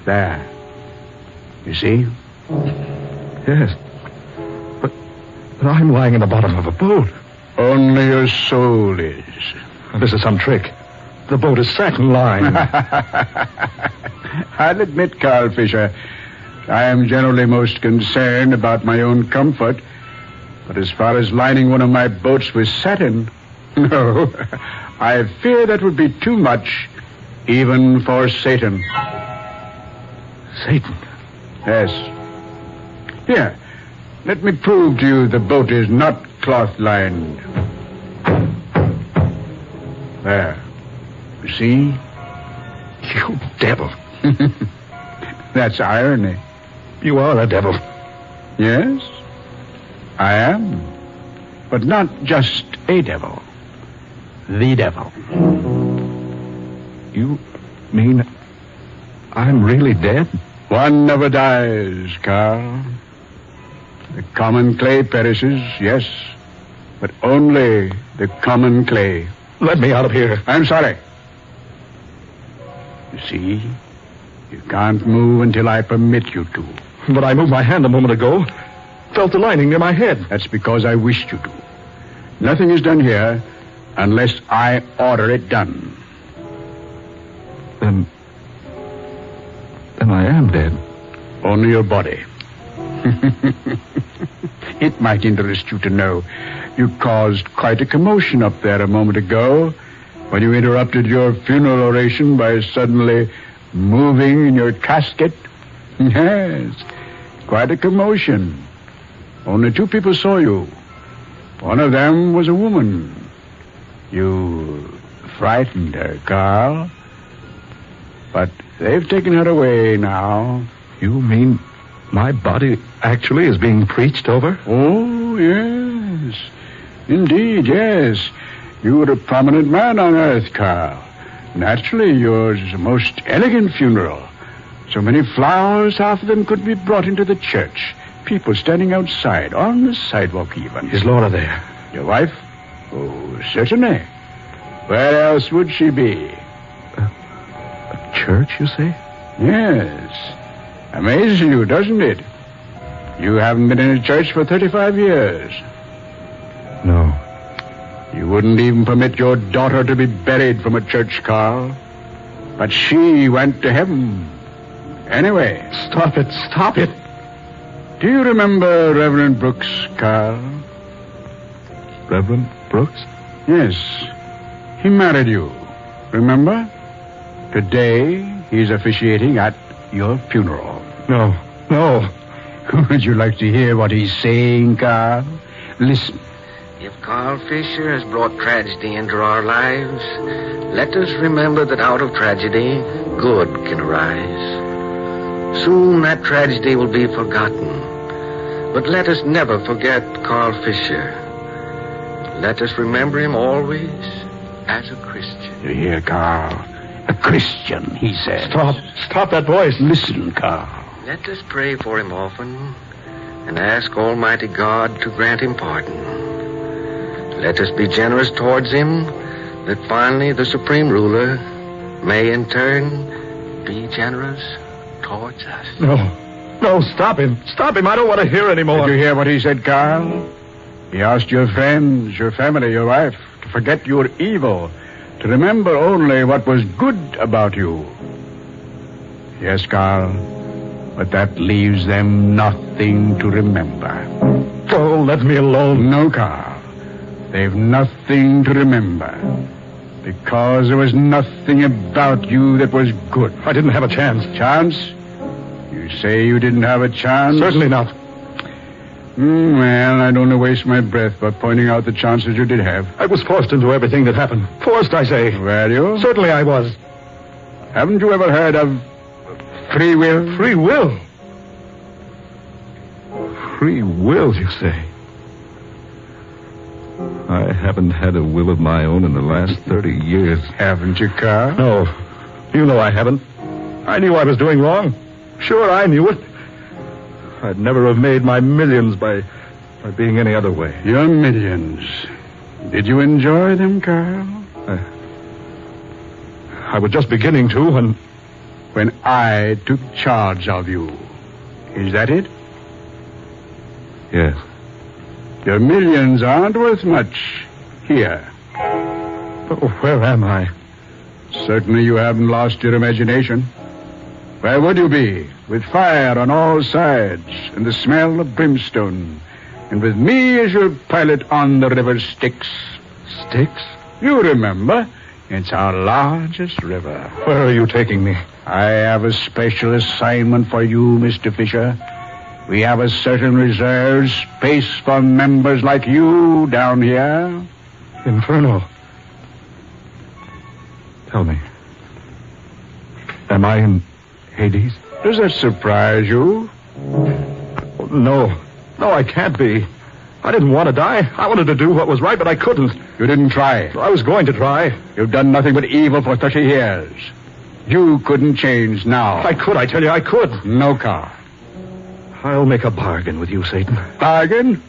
There. You see? Yes. But I'm lying in the bottom of a boat. Only your soul is. This is some trick. The boat is satin-lined. I'll admit, Carl Fisher, I am generally most concerned about my own comfort. But as far as lining one of my boats with satin, no, I fear that would be too much, even for Satan. Satan? Yes. Here, let me prove to you the boat is not cloth-lined. There. You see? You devil. That's irony. You are a devil. Yes, I am. But not just a devil. The devil. You mean I'm really dead? One never dies, Carl. The common clay perishes, yes, but only the common clay. Let me out of here. I'm sorry. You see, you can't move until I permit you to. But I moved my hand a moment ago. Felt the lining near my head. That's because I wished you to. Nothing is done here unless I order it done. Then I am dead. Only your body. It might interest you to know you caused quite a commotion up there a moment ago when you interrupted your funeral oration by suddenly moving in your casket. Yes, quite a commotion. Only 2 people saw you. One of them was a woman. You frightened her, Carl. But they've taken her away now. You mean my body actually is being preached over? Oh, yes. Indeed, yes. You were a prominent man on Earth, Carl. Naturally, yours is a most elegant funeral. So many flowers, half of them could be brought into the church. People standing outside, on the sidewalk even. Is Laura there? Your wife? Oh, certainly. Where else would she be? A church, you say? Yes. Amazes you, doesn't it? You haven't been in a church for 35 years. No. You wouldn't even permit your daughter to be buried from a church, Carl. But she went to heaven. Anyway. Stop it. Stop it. Do you remember Reverend Brooks, Carl? Reverend Brooks? Yes. He married you. Remember? Today, he's officiating at your funeral. No. Would you like to hear what he's saying, Carl? Listen. If Carl Fisher has brought tragedy into our lives, let us remember that out of tragedy, good can arise. Soon that tragedy will be forgotten. But let us never forget Carl Fisher. Let us remember him always as a Christian. You hear, Carl? A Christian, he says. Stop that voice. Listen, Carl. Let us pray for him often and ask Almighty God to grant him pardon. Let us be generous towards him, that finally the Supreme Ruler may in turn be generous towards us. No, stop him. Stop him. I don't want to hear anymore. Did you hear what he said, Carl? He asked your friends, your family, your wife, to forget your evil, to remember only what was good about you. Yes, Carl, but that leaves them nothing to remember. Oh, let me alone. No, Carl. They've nothing to remember. Because there was nothing about you that was good. I didn't have a chance. Chance? You say you didn't have a chance? Certainly not. Well, I don't want to waste my breath by pointing out the chances you did have. I was forced into everything that happened. Forced, I say. Were you? Certainly I was. Haven't you ever heard of free will? Free will? Free will, you say? I haven't had a will of my own in the last 30 years. Haven't you, Carl? No. You know I haven't. I knew I was doing wrong. Sure, I knew it. I'd never have made my millions by being any other way. Your millions. Did you enjoy them, Carl? I was just beginning to when I took charge of you. Is that it? Yes. Your millions aren't worth much here. Oh, where am I? Certainly you haven't lost your imagination. Where would you be? With fire on all sides and the smell of brimstone. And with me as your pilot on the river Styx. Styx? You remember. It's our largest river. Where are you taking me? I have a special assignment for you, Mr. Fisher. We have a certain reserved space for members like you down here. Inferno. Tell me. Am I in Hades? Does that surprise you? No. No, I can't be. I didn't want to die. I wanted to do what was right, but I couldn't. You didn't try. I was going to try. You've done nothing but evil for 30 years. You couldn't change now. I could, I tell you, I could. No car. I'll make a bargain with you, Satan. Bargain?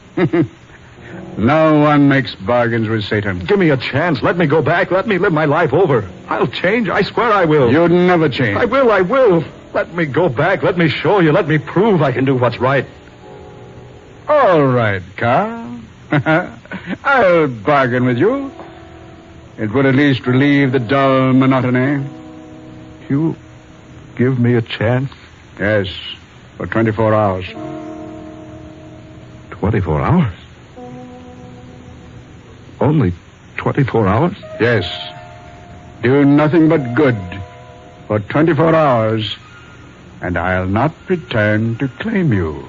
No one makes bargains with Satan. Give me a chance. Let me go back. Let me live my life over. I'll change. I swear I will. You'd never change. I will. Let me go back. Let me show you. Let me prove I can do what's right. All right, Carl. I'll bargain with you. It would at least relieve the dull monotony. You give me a chance? Yes, for 24 hours. 24 hours? Only 24 hours? Yes. Do nothing but good for 24 hours, and I'll not return to claim you.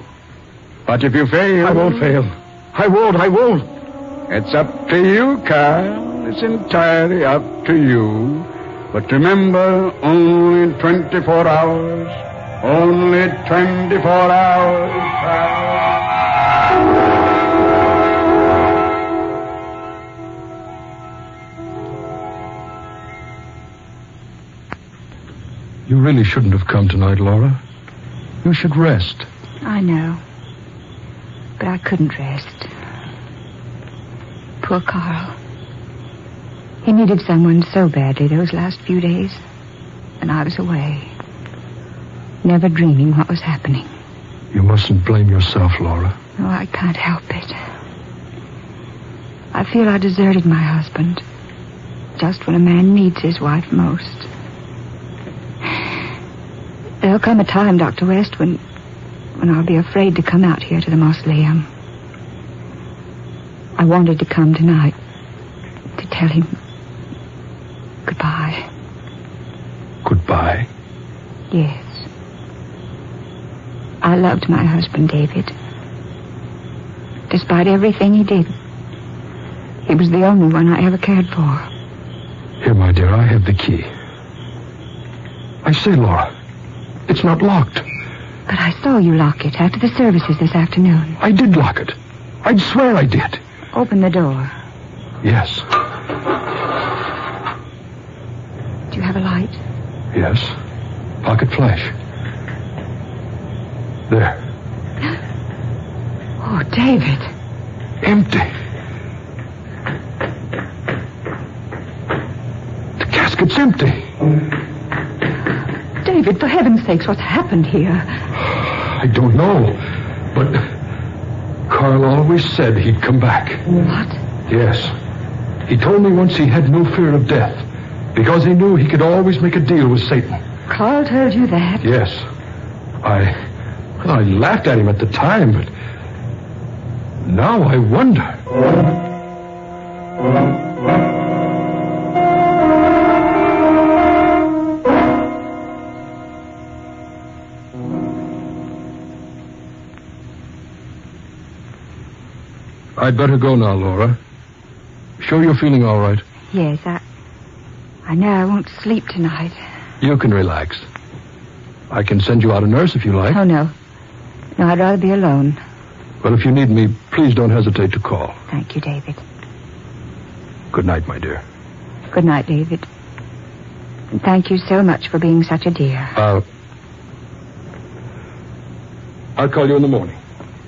But if you fail... I won't fail. I won't. It's up to you, Carl. It's entirely up to you. But remember, only 24 hours. Only 24 hours, Carl. You really shouldn't have come tonight, Laura. You should rest. I know. But I couldn't rest. Poor Carl. He needed someone so badly those last few days. And I was away. Never dreaming what was happening. You mustn't blame yourself, Laura. Oh, I can't help it. I feel I deserted my husband. Just when a man needs his wife most. There'll come a time, Dr. West, when I'll be afraid to come out here to the mausoleum. I wanted to come tonight to tell him goodbye. Goodbye? Yes. I loved my husband, David. Despite everything he did, he was the only one I ever cared for. Here, my dear, I have the key. I say, Laura, it's not locked. But I saw you lock it after the services this afternoon. I did lock it. I'd swear I did. Open the door. Yes. Do you have a light? Yes. Pocket flash. There. Oh, David. Empty. The casket's empty. David, for heaven's sakes, what's happened here? I don't know, but Carl always said he'd come back. What? Yes. He told me once he had no fear of death because he knew he could always make a deal with Satan. Carl told you that? Yes. I laughed at him at the time, but now I wonder. I'd better go now, Laura. Sure you're feeling all right? Yes, I know I won't sleep tonight. You can relax. I can send you out a nurse if you like. Oh, no. No, I'd rather be alone. Well, if you need me, please don't hesitate to call. Thank you, David. Good night, my dear. Good night, David. And thank you so much for being such a dear. I'll call you in the morning.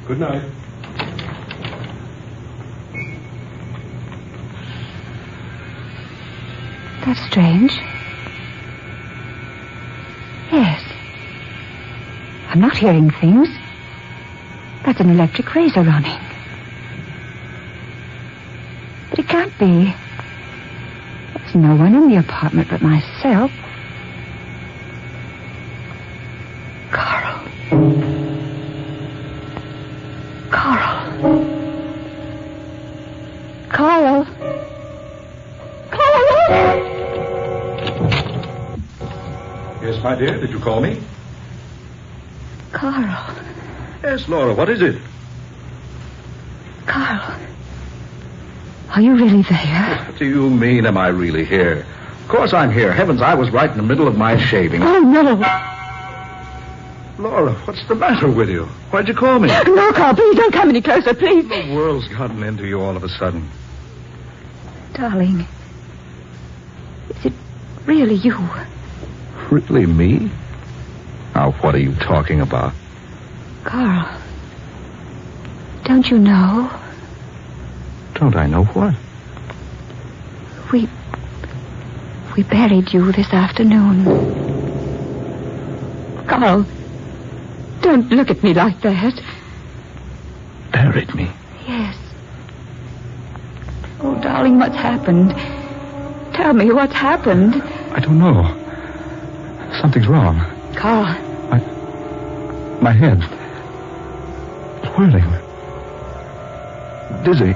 Good night. That's strange. Yes. I'm not hearing things. That's an electric razor running. But it can't be. There's no one in the apartment but myself. Yes, my dear. Did you call me? Carl. Yes, Laura. What is it? Carl. Are you really there? What do you mean, am I really here? Of course I'm here. Heavens, I was right in the middle of my shaving. Oh, no. Laura, what's the matter with you? Why'd you call me? No, Carl, please don't come any closer, please. The world's gotten into you all of a sudden. Darling, is it really you? Really, me? Now, what are you talking about? Carl, don't you know? Don't I know what? We buried you this afternoon. Carl, don't look at me like that. Buried me? Yes. Oh, darling, what's happened? Tell me what's happened. I don't know. Something's wrong. Carl. My head. Whirling. Dizzy.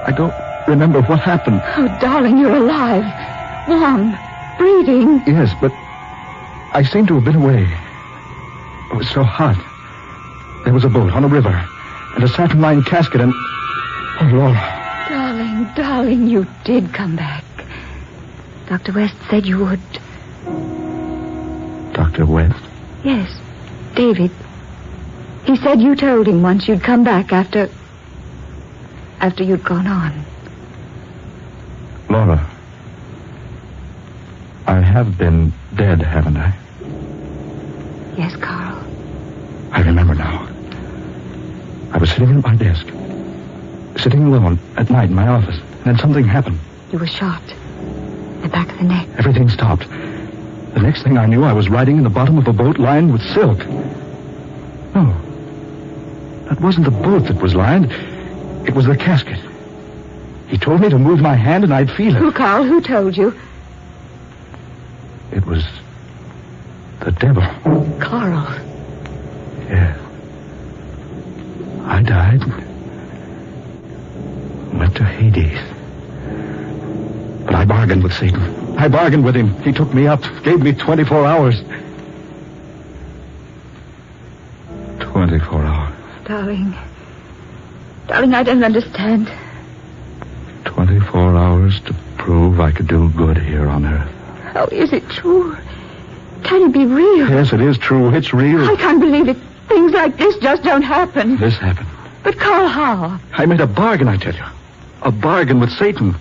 I don't remember what happened. Oh, darling, you're alive. Warm. Breathing. Yes, but I seem to have been away. It was so hot. There was a boat on a river and a satin-lined casket and... Oh, Laura. Darling, you did come back. Dr. West said you would. Dr. West? Yes, David. He said you told him once you'd come back after you'd gone on. Laura, I have been dead, haven't I? Yes, Carl. I remember now. I was sitting at my desk, sitting alone at night in my office, and then something happened. You were shot. The back of the neck. Everything stopped. The next thing I knew, I was riding in the bottom of a boat lined with silk. No. That wasn't the boat that was lined. It was the casket. He told me to move my hand and I'd feel it. Who, Carl? Who told you? It was the devil. Carl. Yes. I died. Went to Hades. But I bargained with Satan. I bargained with him. He took me up, gave me 24 hours. 24 hours. Darling, I don't understand. 24 hours to prove I could do good here on Earth. Oh, is it true? Can it be real? Yes, it is true. It's real. I can't believe it. Things like this just don't happen. This happened. But, Carl, how? I made a bargain, I tell you. A bargain with Satan.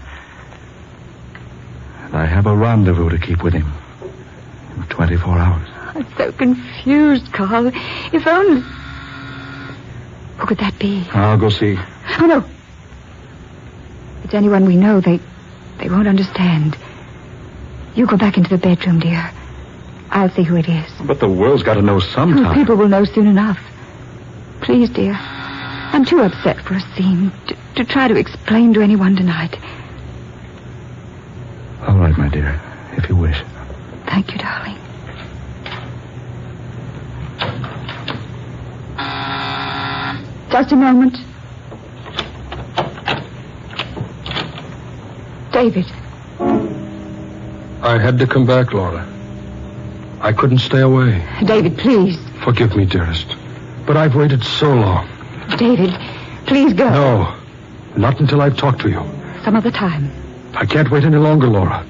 And I have a rendezvous to keep with him. In 24 hours. I'm so confused, Carl. If only... Who could that be? I'll go see. Oh, no. If it's anyone we know, they won't understand. You go back into the bedroom, dear. I'll see who it is. But the world's got to know sometime. People will know soon enough. Please, dear. I'm too upset for a scene to try to explain to anyone tonight. All right, my dear, if you wish. Thank you, darling. Just a moment. David. I had to come back, Laura. I couldn't stay away. David, please. Forgive me, dearest. But I've waited so long. David, please go. No, not until I've talked to you. Some other time. I can't wait any longer, Laura.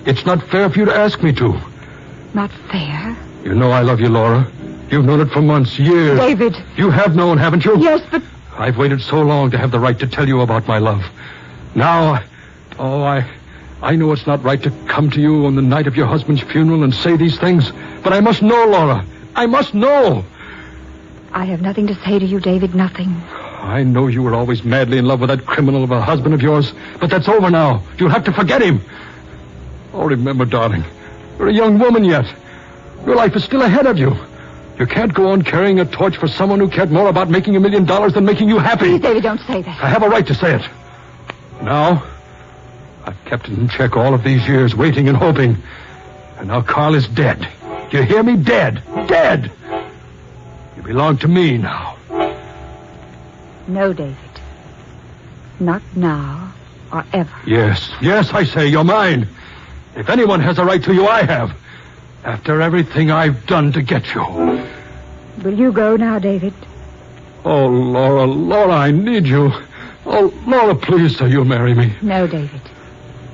It's not fair for you to ask me to. Not fair? You know I love you, Laura. You've known it for months, years. David. You have known, haven't you? Yes, but... I've waited so long to have the right to tell you about my love. Now, I know it's not right to come to you on the night of your husband's funeral and say these things, but I must know, Laura. I must know. I have nothing to say to you, David, nothing. I know you were always madly in love with that criminal of a husband of yours, but that's over now. You'll have to forget him. Oh, remember, darling, you're a young woman yet. Your life is still ahead of you. You can't go on carrying a torch for someone who cared more about making $1 million than making you happy. Please, David, don't say that. I have a right to say it. Now, I've kept it in check all of these years, waiting and hoping. And now Carl is dead. Do you hear me? Dead. Dead. You belong to me now. No, David. Not now or ever. Yes, I say, you're mine. If anyone has a right to you, I have. After everything I've done to get you. Will you go now, David? Oh, Laura, I need you. Oh, Laura, please, will you marry me? No, David.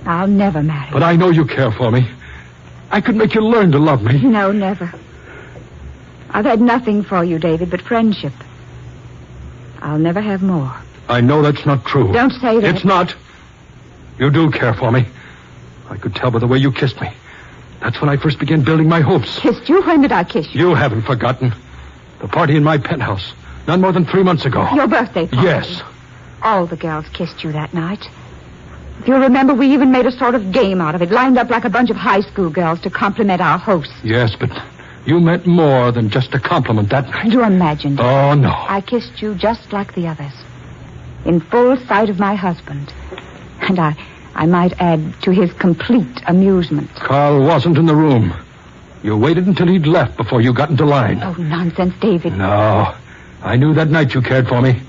I'll never marry. But I know you care for me. I could make you learn to love me. No, never. I've had nothing for you, David, but friendship. I'll never have more. I know that's not true. Don't say that. It's not. You do care for me. I could tell by the way you kissed me. That's when I first began building my hopes. Kissed you? When did I kiss you? You haven't forgotten. The party in my penthouse. Not more than 3 months ago. Your birthday party? Yes. All the girls kissed you that night. If you remember, we even made a sort of game out of it, lined up like a bunch of high school girls to compliment our hosts. Yes, but you meant more than just a compliment that night. You imagined it. Oh, no. I kissed you just like the others. In full sight of my husband. And I might add, to his complete amusement. Carl wasn't in the room. You waited until he'd left before you got into line. Oh, nonsense, David. No. I knew that night you cared for me.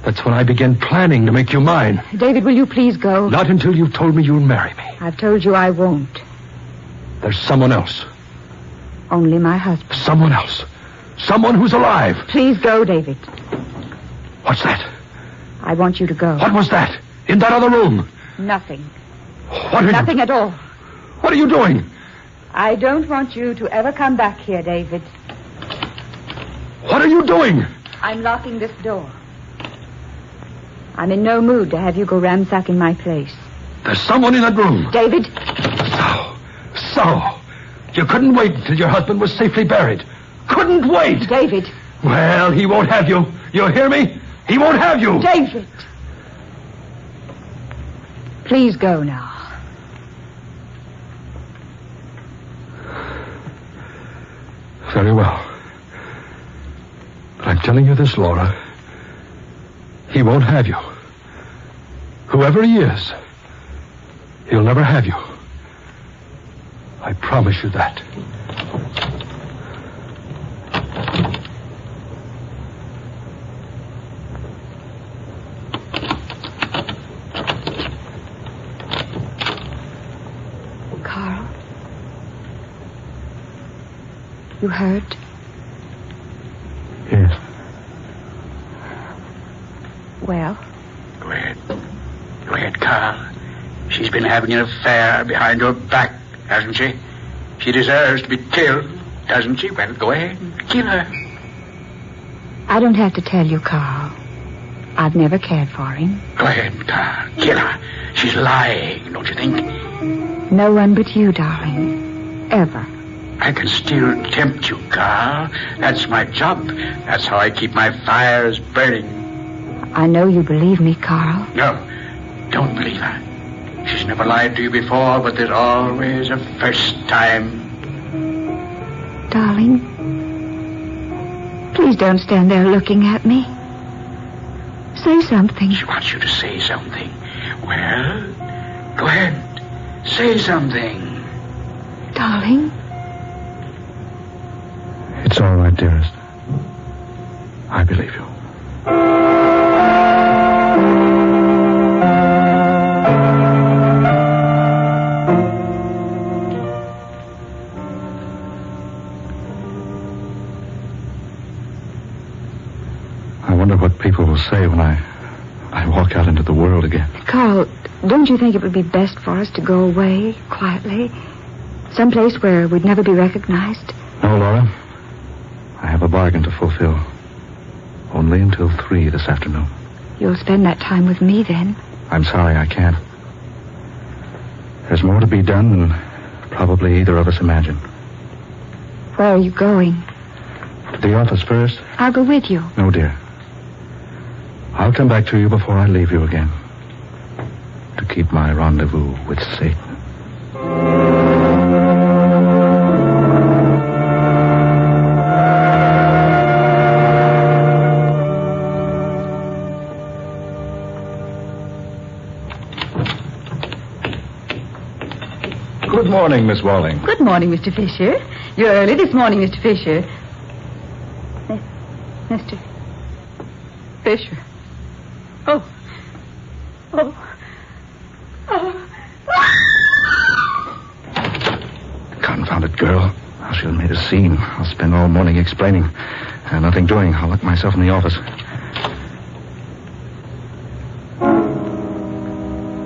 That's when I began planning to make you mine. David, will you please go? Not until you've told me you'll marry me. I've told you I won't. There's someone else. Only my husband. Someone else. Someone who's alive. Please go, David. What's that? I want you to go. What was that? In that other room? Nothing. What are Nothing at all. What are you doing? I don't want you to ever come back here, David. What are you doing? I'm locking this door. I'm in no mood to have you go ransacking my place. There's someone in that room. David? So. You couldn't wait until your husband was safely buried. Couldn't wait. David. Well, he won't have you. You hear me? He won't have you. David. Please go now. Very well. But I'm telling you this, Laura. He won't have you. Whoever he is, he'll never have you. I promise you that. Carl? You heard? Yes. Well? Go ahead. Go ahead, Carl. She's been having an affair behind your back, hasn't she? She deserves to be killed, doesn't she? Well, go ahead and kill her. I don't have to tell you, Carl. I've never cared for him. Go ahead, Carl. Kill her. She's lying, don't you think? No one but you, darling. Ever. I can still tempt you, Carl. That's my job. That's how I keep my fires burning. I know you believe me, Carl. No, don't believe her. She's never lied to you before, but there's always a first time. Darling, please don't stand there looking at me. Say something. She wants you to say something. Well, go ahead. Say something. Darling. It's all right, dearest. I believe you. I wonder what people will say when I walk out into the world again. Carl, don't you think it would be best for us to go away quietly? Someplace where we'd never be recognized? No, Laura. I have a bargain to fulfill. Only until 3 this afternoon. You'll spend that time with me then? I'm sorry I can't. There's more to be done than probably either of us imagined. Where are you going? To the office first? I'll go with you. No, dear. I'll come back to you before I leave you again. To keep my rendezvous with Satan. Good morning, Miss Walling. Good morning, Mr. Fisher. You're early this morning, Mr. Fisher. Mr. Fisher. Oh. Confounded girl. scene. I'll spend all morning explaining. Nothing doing. I'll lock myself in the office.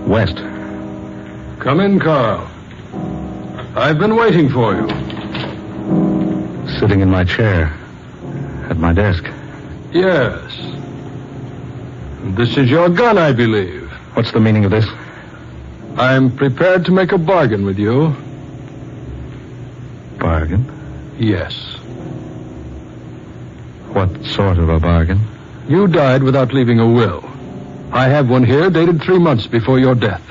West. Come in, Carl. I've been waiting for you. Sitting in my chair. At my desk. Yes. This is your gun, I believe. What's the meaning of this? I'm prepared to make a bargain with you. Bargain? Yes. What sort of a bargain? You died without leaving a will. I have one here dated 3 months before your death.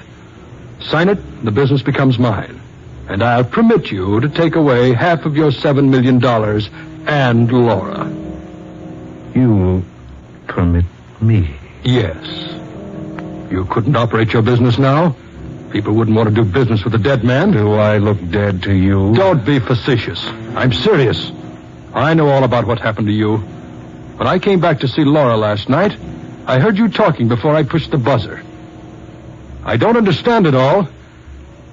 Sign it, the business becomes mine. And I'll permit you to take away half of your $7 million and Laura. You permit me? Yes. You couldn't operate your business now. People wouldn't want to do business with a dead man. Do I look dead to you? Don't be facetious. I'm serious. I know all about what happened to you. When I came back to see Laura last night, I heard you talking before I pushed the buzzer. I don't understand it all,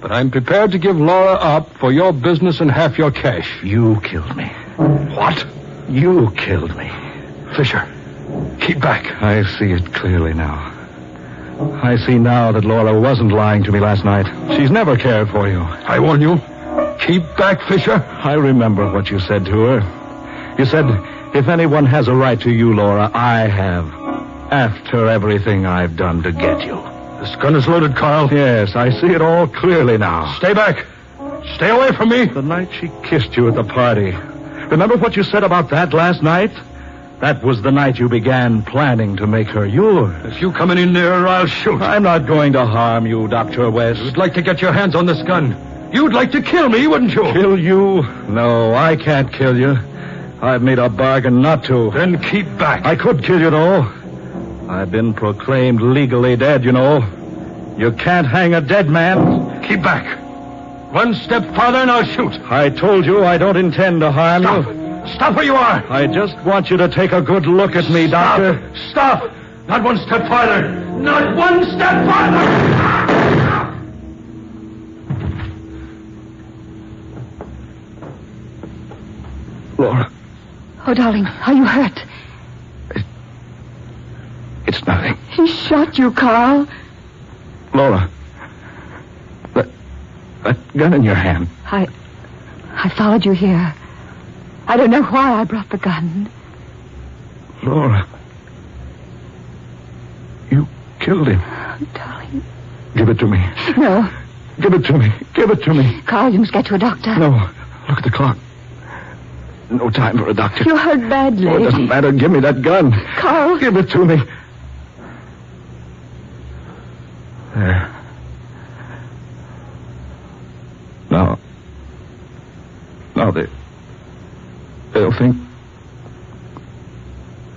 but I'm prepared to give Laura up for your business and half your cash. You killed me. What? You killed me. Fisher, keep back. I see it clearly now. I see now that Laura wasn't lying to me last night. She's never cared for you. I warn you. Keep back, Fisher. I remember what you said to her. You said, if anyone has a right to you, Laura, I have. After everything I've done to get you. This gun is loaded, Carl. Yes, I see it all clearly now. Stay back. Stay away from me. The night she kissed you at the party. Remember what you said about that last night? That was the night you began planning to make her yours. If you come any nearer, I'll shoot. I'm not going to harm you, Dr. West. You'd like to get your hands on this gun. You'd like to kill me, wouldn't you? Kill you? No, I can't kill you. I've made a bargain not to. Then keep back. I could kill you, though. I've been proclaimed legally dead, you know. You can't hang a dead man. Keep back. One step farther and I'll shoot. I told you I don't intend to harm you. Stop where you are. I just want you to take a good look at me, Doctor. Stop. Not one step farther. Not one step farther. Laura. Oh, darling, are you hurt? It's nothing. He shot you, Carl. Laura. That gun in your hand. I followed you here. I don't know why I brought the gun. Laura. You killed him. Oh, darling. Give it to me. No. Give it to me. Give it to me. Carl, you must get to a doctor. No. Look at the clock. No time for a doctor. You hurt badly. Oh, it doesn't matter. Give me that gun. Carl. Give it to me. There. Now they'll think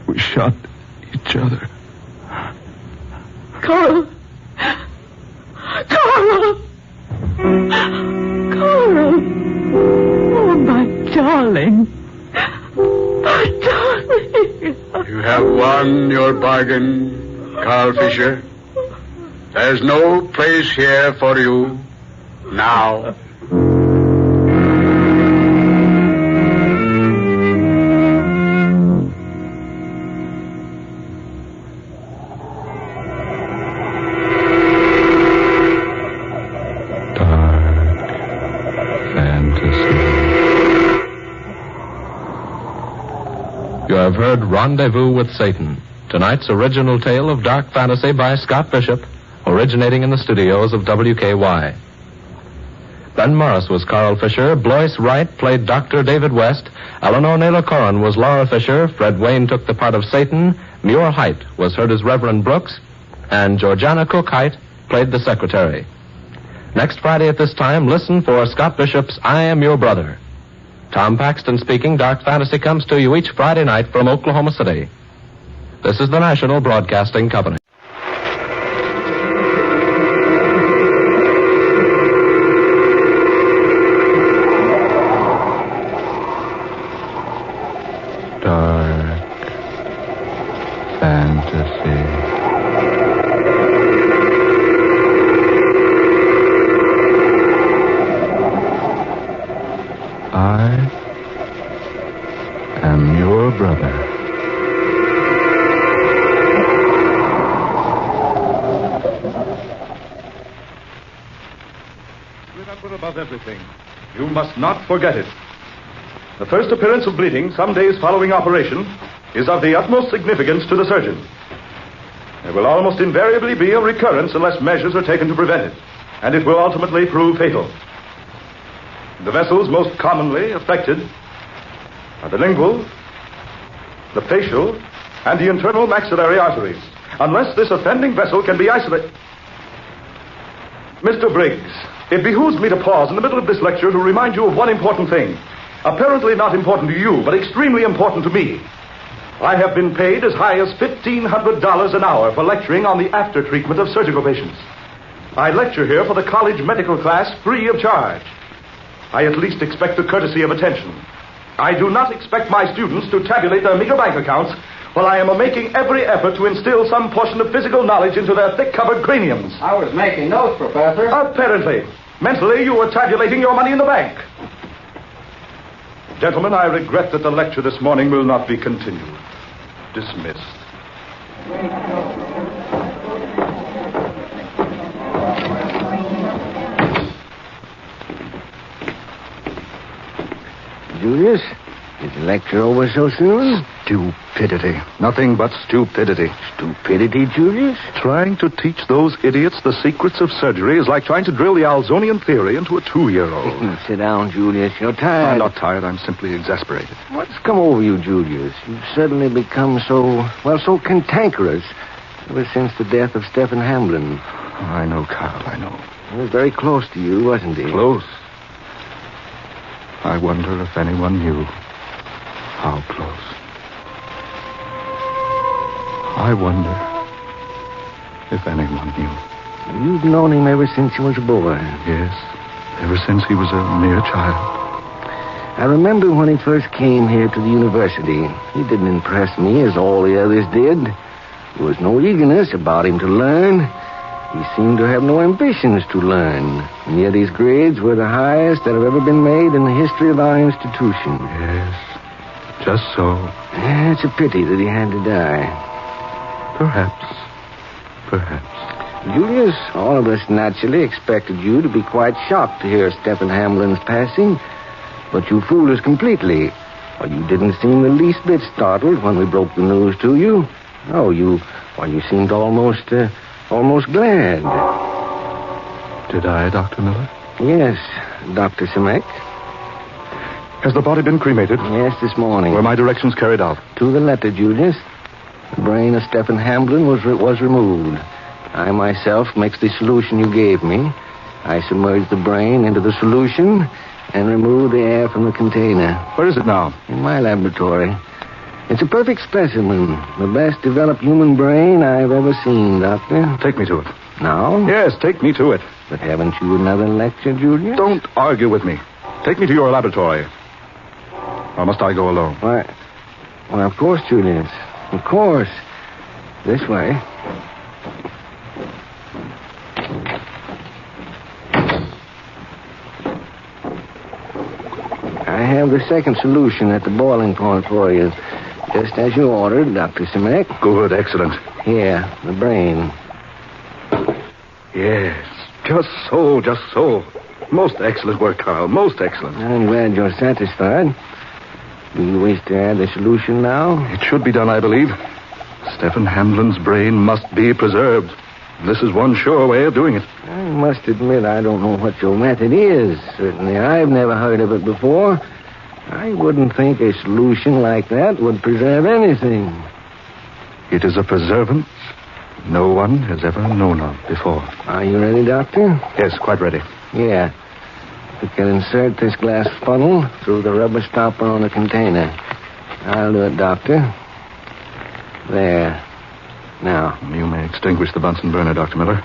we shot each other. Carl. Carl. Carl. Oh, my darling. My darling. You have won your bargain, Carl Fisher. There's no place here for you now. You have heard Rendezvous with Satan, tonight's original tale of dark fantasy by Scott Bishop, originating in the studios of WKY. Ben Morris was Carl Fisher, Blois Wright played Dr. David West, Eleanor Naylor Corrin was Laura Fisher, Fred Wayne took the part of Satan, Muir Height was heard as Reverend Brooks, and Georgiana Cook Height played the secretary. Next Friday at this time, listen for Scott Bishop's I Am Your Brother. Tom Paxton speaking. Dark Fantasy comes to you each Friday night from Oklahoma City. This is the National Broadcasting Company. Dark Fantasy. I above everything. You must not forget it. The first appearance of bleeding some days following operation is of the utmost significance to the surgeon. There will almost invariably be a recurrence unless measures are taken to prevent it, and it will ultimately prove fatal. The vessels most commonly affected are the lingual, the facial, and the internal maxillary arteries. Unless this offending vessel can be isolated... Mr. Briggs, it behooves me to pause in the middle of this lecture to remind you of one important thing. Apparently not important to you, but extremely important to me. I have been paid as high as $1,500 an hour for lecturing on the after-treatment of surgical patients. I lecture here for the college medical class free of charge. I at least expect the courtesy of attention. I do not expect my students to tabulate their meager bank accounts while I am making every effort to instill some portion of physical knowledge into their thick-covered craniums. I was making notes, Professor. Apparently. Mentally, you were tabulating your money in the bank. Gentlemen, I regret that the lecture this morning will not be continued. Dismissed. Julius, is the lecture over so soon? Stupidity. Nothing but stupidity. Stupidity, Julius? Trying to teach those idiots the secrets of surgery is like trying to drill the Alzonian theory into a 2-year-old. Sit down, Julius. You're tired. I'm not tired. I'm simply exasperated. What's come over you, Julius? You've suddenly become so cantankerous ever since the death of Stephen Hamlin. I know, Carl. I know. He was very close to you, wasn't he? Close? I wonder if anyone knew how close. I wonder if anyone knew. You've known him ever since he was a boy? Yes, ever since he was a mere child. I remember when he first came here to the university. He didn't impress me as all the others did. There was no eagerness about him to learn. He seemed to have no ambitions to learn. And yet his grades were the highest that have ever been made in the history of our institution. Yes, just so. Yeah, it's a pity that he had to die. Perhaps. Julius, all of us naturally expected you to be quite shocked to hear Stephen Hamlin's passing. But you fooled us completely. Well, you didn't seem the least bit startled when we broke the news to you. No, you seemed almost glad. Did I, Dr. Miller? Yes, Dr. Simek. Has the body been cremated? Yes, this morning. Were my directions carried out? To the letter, Julius. The brain of Stephen Hamlin was removed. I myself mixed the solution you gave me. I submerged the brain into the solution and removed the air from the container. Where is it now? In my laboratory. It's a perfect specimen. The best developed human brain I've ever seen, Doctor. Take me to it. Now? Yes, take me to it. But haven't you another lecture, Julius? Don't argue with me. Take me to your laboratory. Or must I go alone? Why, well, of course, Julius. Of course. This way. I have the second solution at the boiling point for you. Just as you ordered, Dr. Simek. Good, excellent. Here, the brain. Yes, just so. Most excellent work, Carl. Most excellent. I'm glad you're satisfied. Do you wish to add the solution now? It should be done, I believe. Stephen Hamlin's brain must be preserved. This is one sure way of doing it. I must admit I don't know what your method is. Certainly I've never heard of it before. I wouldn't think a solution like that would preserve anything. It is a preservance no one has ever known of before. Are you ready, Doctor? Yes, quite ready. Yeah. We can insert this glass funnel through the rubber stopper on the container. I'll do it, Doctor. There. Now. You may extinguish the Bunsen burner, Dr. Miller.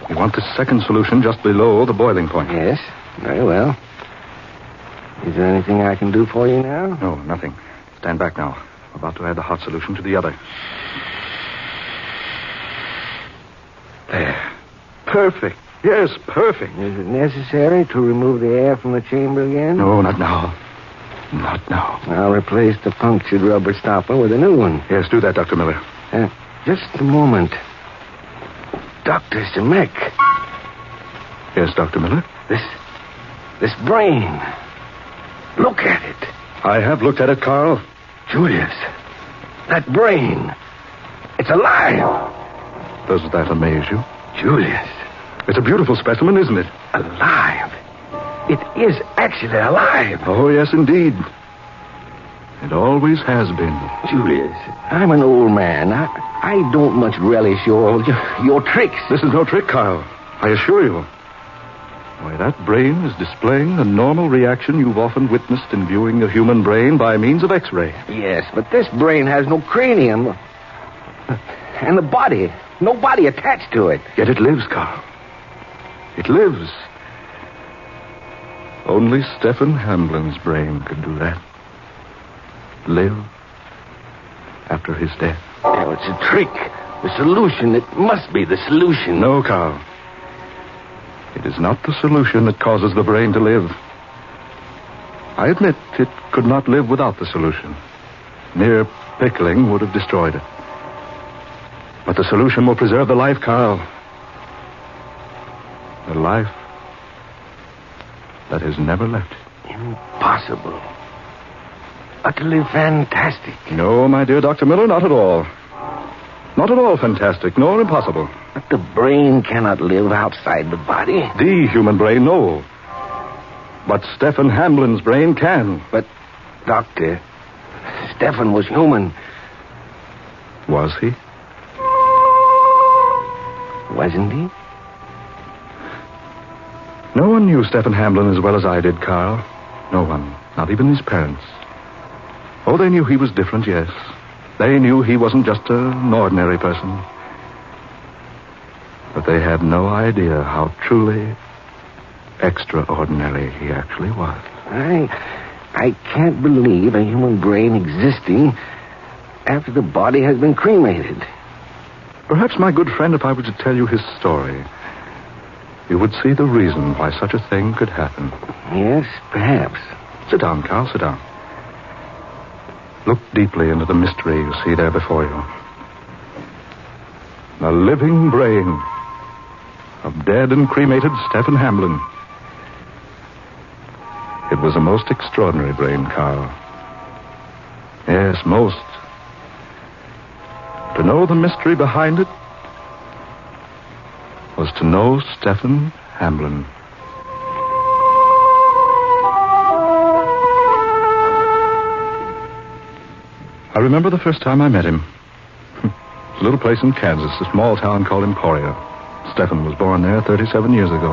We want the second solution just below the boiling point. Yes, very well. Is there anything I can do for you now? No, nothing. Stand back now. I'm about to add the hot solution to the other. There. Perfect. Yes, perfect. Is it necessary to remove the air from the chamber again? No, not now. Not now. I'll replace the punctured rubber stopper with a new one. Yes, do that, Dr. Miller. Just a moment. Dr. Simek. Yes, Dr. Miller? This brain. Look at it. I have looked at it, Carl. Julius, that brain. It's alive. Does that amaze you? Julius. It's a beautiful specimen, isn't it? Alive. It is actually alive. Oh, yes, indeed. It always has been. Julius, I'm an old man. I don't much relish your tricks. This is no trick, Kyle. I assure you. Why, that brain is displaying a normal reaction you've often witnessed in viewing a human brain by means of X-ray. Yes, but this brain has no cranium. And the body. No body attached to it. Yet it lives, Carl. It lives. Only Stephen Hamblin's brain could do that. Live after his death. Oh, it's a trick. The solution. It must be the solution. No, Carl. It is not the solution that causes the brain to live. I admit it could not live without the solution. Mere pickling would have destroyed it. But the solution will preserve the life, Carl. The life that has never left it. Impossible. Utterly fantastic. No, my dear Dr. Miller, not at all. Not at all fantastic, nor impossible. But the brain cannot live outside the body. The human brain, no. But Stephen Hamblin's brain can. But, Doctor, Stephen was human. Was he? Wasn't he? No one knew Stephen Hamblin as well as I did, Carl. No one. Not even his parents. Oh, they knew he was different, yes. They knew he wasn't just an ordinary person. But they had no idea how truly extraordinary he actually was. I can't believe a human brain existing after the body has been cremated. Perhaps, my good friend, if I were to tell you his story, you would see the reason why such a thing could happen. Yes, perhaps. Sit down, Carl, sit down. Look deeply into the mystery you see there before you. The living brain of dead and cremated Stephen Hamblin. It was a most extraordinary brain, Carl. Yes, most. To know the mystery behind it was to know Stephen Hamblin. I remember the first time I met him. A little place in Kansas, a small town called Emporia. Stephen was born there 37 years ago.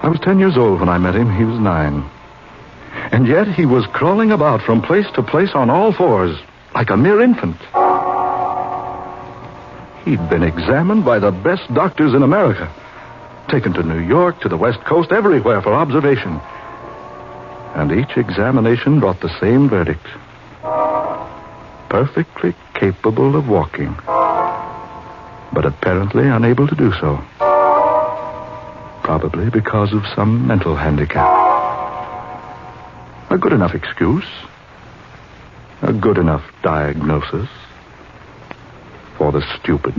I was 10 years old when I met him. He was 9. And yet he was crawling about from place to place on all fours, like a mere infant. He'd been examined by the best doctors in America, taken to New York, to the West Coast, everywhere for observation. And each examination brought the same verdict. Perfectly capable of walking, but apparently unable to do so. Probably because of some mental handicap. A good enough excuse. A good enough diagnosis for the stupid.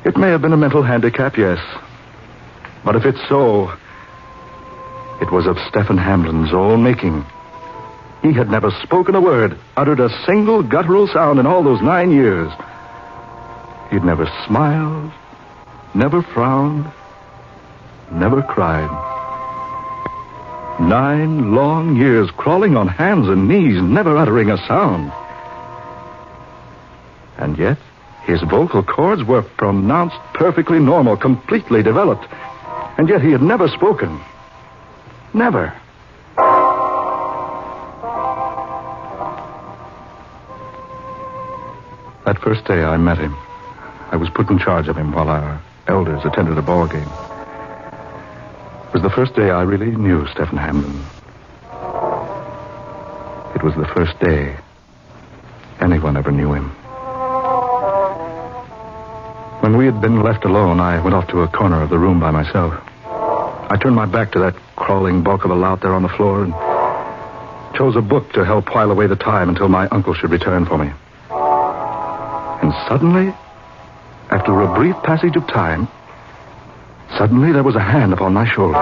It may have been a mental handicap, yes. But if it's so, it was of Stephen Hamblin's own making. He had never spoken a word, uttered a single guttural sound in all those 9 years. He'd never smiled, never frowned, never cried. 9 long years crawling on hands and knees, never uttering a sound. And yet, his vocal cords were pronounced perfectly normal, completely developed. And yet he had never spoken. Never. That first day I met him, I was put in charge of him while our elders attended a ball game. It was the first day I really knew Stephen Hamblin. It was the first day anyone ever knew him. When we had been left alone, I went off to a corner of the room by myself. I turned my back to that crawling bulk of a lout there on the floor and chose a book to help while away the time until my uncle should return for me. And suddenly, after a brief passage of time, Suddenly, there was a hand upon my shoulder.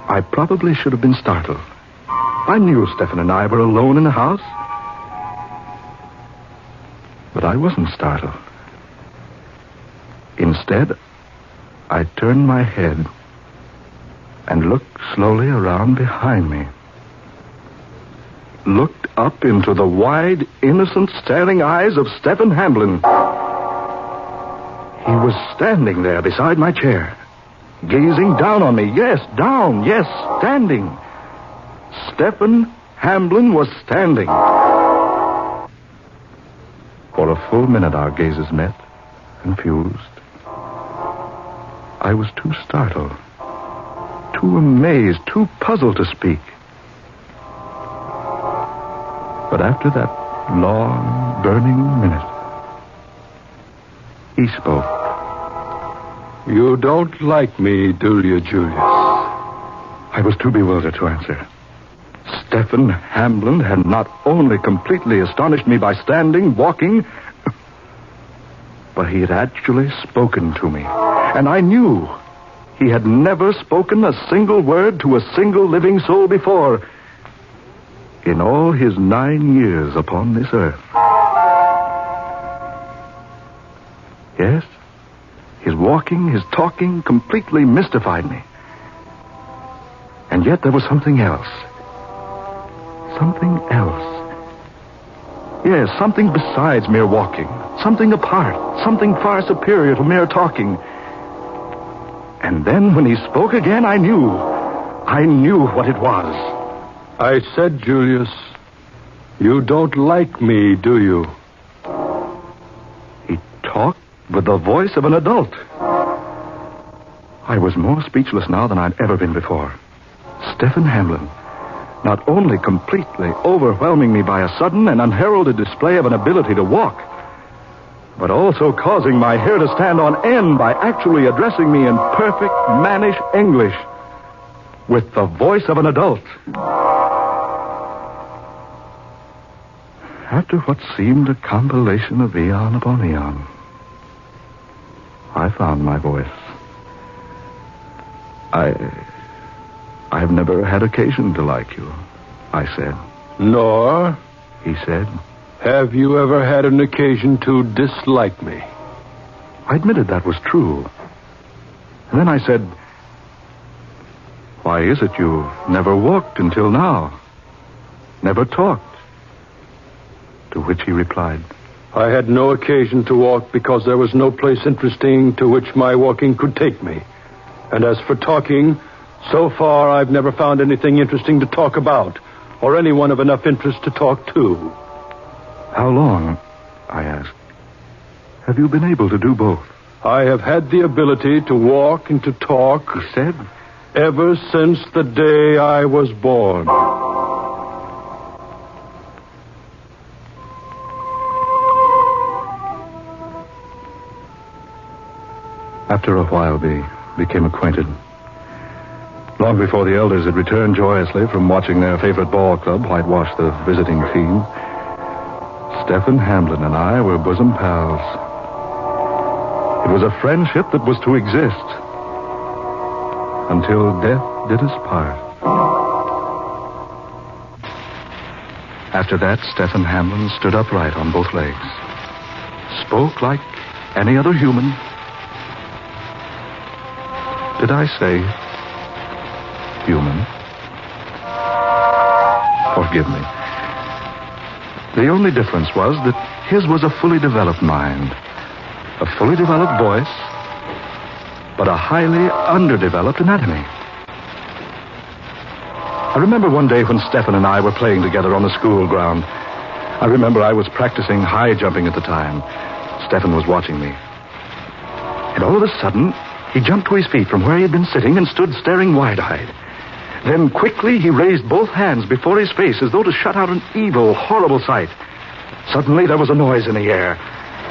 I probably should have been startled. I knew Stefan and I were alone in the house. But I wasn't startled. Instead, I turned my head and looked slowly around behind me. Looked up into the wide, innocent, staring eyes of Stefan Hamblin. He was standing there beside my chair, gazing down on me. Yes, down. Yes, standing. Stefan Hamblin was standing. For a full minute, our gazes met, confused. I was too startled, too amazed, too puzzled to speak. But after that long, burning minute, he spoke. You don't like me, do you, Julius? I was too bewildered to answer. Stefan Hamblin had not only completely astonished me by standing, walking, but he had actually spoken to me. And I knew he had never spoken a single word to a single living soul before in all his 9 years upon this earth. Yes, his walking, his talking completely mystified me. And yet there was something else. Something else. Yes, something besides mere walking. Something apart. Something far superior to mere talking. And then when he spoke again, I knew what it was. I said, Julius, you don't like me, do you? He talked with the voice of an adult. I was more speechless now than I'd ever been before. Stefan Hamblin, not only completely overwhelming me by a sudden and unheralded display of an ability to walk, but also causing my hair to stand on end by actually addressing me in perfect mannish English with the voice of an adult. After what seemed a compilation of eon upon eon, I found my voice. I've never had occasion to like you, I said. Nor, he said, have you ever had an occasion to dislike me? I admitted that was true. And then I said, why is it you've never walked until now? Never talked? To which he replied, I had no occasion to walk because there was no place interesting to which my walking could take me. And as for talking, so far I've never found anything interesting to talk about, or anyone of enough interest to talk to. How long, I asked, have you been able to do both? I have had the ability to walk and to talk, he said, ever since the day I was born. After a while, we became acquainted. Long before the elders had returned joyously from watching their favorite ball club whitewash the visiting fiend, Stefan Hamblin and I were bosom pals. It was a friendship that was to exist until death did us part. After that, Stefan Hamblin stood upright on both legs, spoke like any other human. Did I say human? Forgive me. The only difference was that his was a fully developed mind, a fully developed voice, but a highly underdeveloped anatomy. I remember one day when Stefan and I were playing together on the school ground. I remember I was practicing high jumping at the time. Stefan was watching me. And all of a sudden, he jumped to his feet from where he had been sitting and stood staring wide-eyed. Then quickly he raised both hands before his face as though to shut out an evil, horrible sight. Suddenly there was a noise in the air.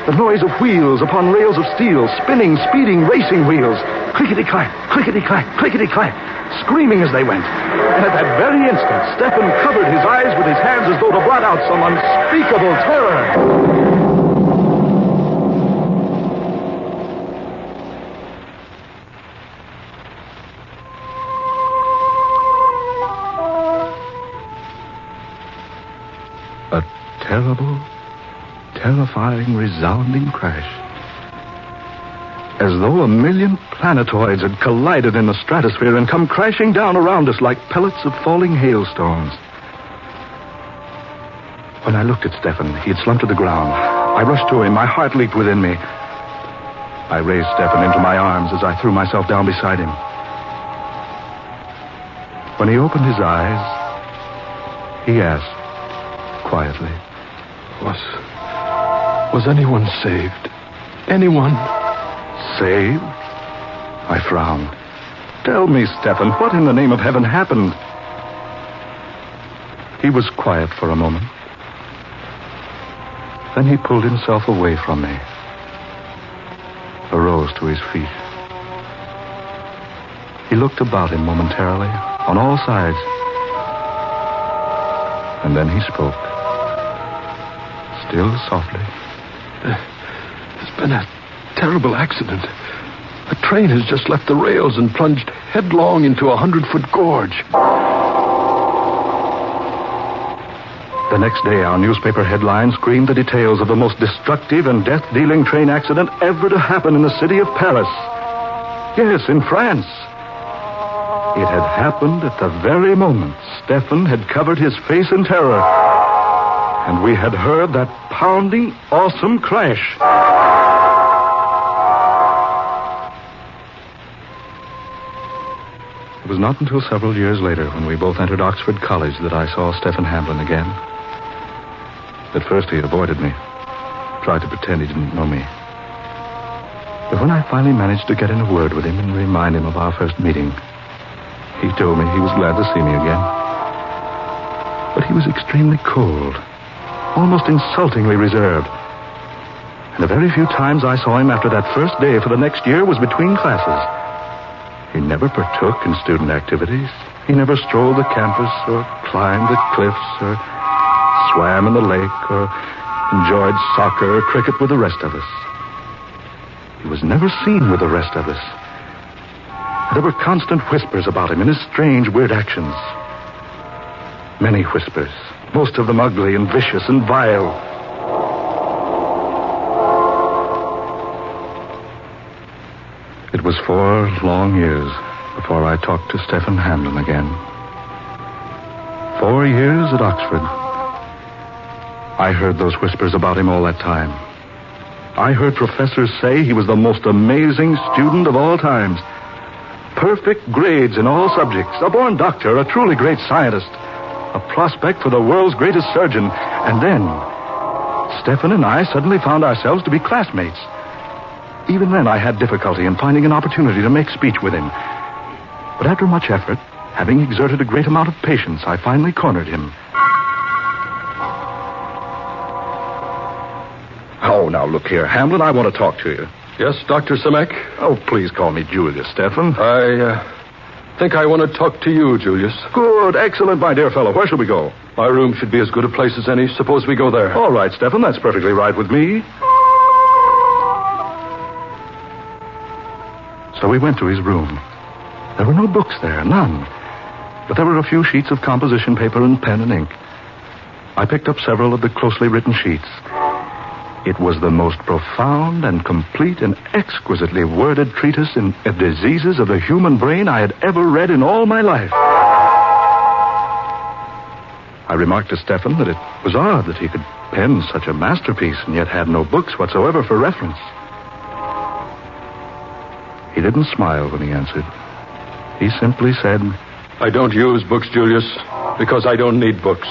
The noise of wheels upon rails of steel, spinning, speeding, racing wheels. Clickety-clack, clickety-clack, clickety-clack, screaming as they went. And at that very instant, Stefan covered his eyes with his hands as though to blot out some unspeakable terror. terrifying, resounding crash. As though a million planetoids had collided in the stratosphere and come crashing down around us like pellets of falling hailstones. When I looked at Stefan, he had slumped to the ground. I rushed to him. My heart leaped within me. I raised Stefan into my arms as I threw myself down beside him. When he opened his eyes, he asked quietly, Was anyone saved? Anyone? Saved? I frowned. Tell me, Stefan, what in the name of heaven happened? He was quiet for a moment. Then he pulled himself away from me, arose to his feet. He looked about him momentarily, on all sides. And then he spoke, still softly. There's been a terrible accident. A train has just left the rails and plunged headlong into a 100-foot gorge. The next day, our newspaper headlines screamed the details of the most destructive and death-dealing train accident ever to happen in the city of Paris. Yes, in France. It had happened at the very moment Stefan had covered his face in terror, and we had heard that pounding, awesome crash. It was not until several years later, when we both entered Oxford College, that I saw Stefan Hamlin again. At first, he avoided me, tried to pretend he didn't know me. But when I finally managed to get in a word with him and remind him of our first meeting, he told me he was glad to see me again. But he was extremely cold, almost insultingly reserved. And the very few times I saw him after that first day for the next year was between classes. He never partook in student activities. He never strolled the campus or climbed the cliffs or swam in the lake or enjoyed soccer or cricket with the rest of us. He was never seen with the rest of us. There were constant whispers about him and his strange, weird actions. Many whispers, most of them ugly and vicious and vile. It was 4 long years before I talked to Stefan Hamlin again. 4 years at Oxford. I heard those whispers about him all that time. I heard professors say he was the most amazing student of all times. Perfect grades in all subjects, a born doctor, a truly great scientist, a prospect for the world's greatest surgeon. And then, Stefan and I suddenly found ourselves to be classmates. Even then, I had difficulty in finding an opportunity to make speech with him. But after much effort, having exerted a great amount of patience, I finally cornered him. Oh, now, look here, Hamlin, I want to talk to you. Yes, Dr. Simek? Oh, please call me Julius, Stefan. I think I want to talk to you, Julius. Good, excellent, my dear fellow. Where shall we go? My room should be as good a place as any. Suppose we go there. All right, Stefan, that's perfectly right with me. So we went to his room. There were no books there, none. But there were a few sheets of composition paper and pen and ink. I picked up several of the closely written sheets. It was the most profound and complete and exquisitely worded treatise in diseases of the human brain I had ever read in all my life. I remarked to Stefan that it was odd that he could pen such a masterpiece and yet had no books whatsoever for reference. He didn't smile when he answered. He simply said, I don't use books, Julius, because I don't need books.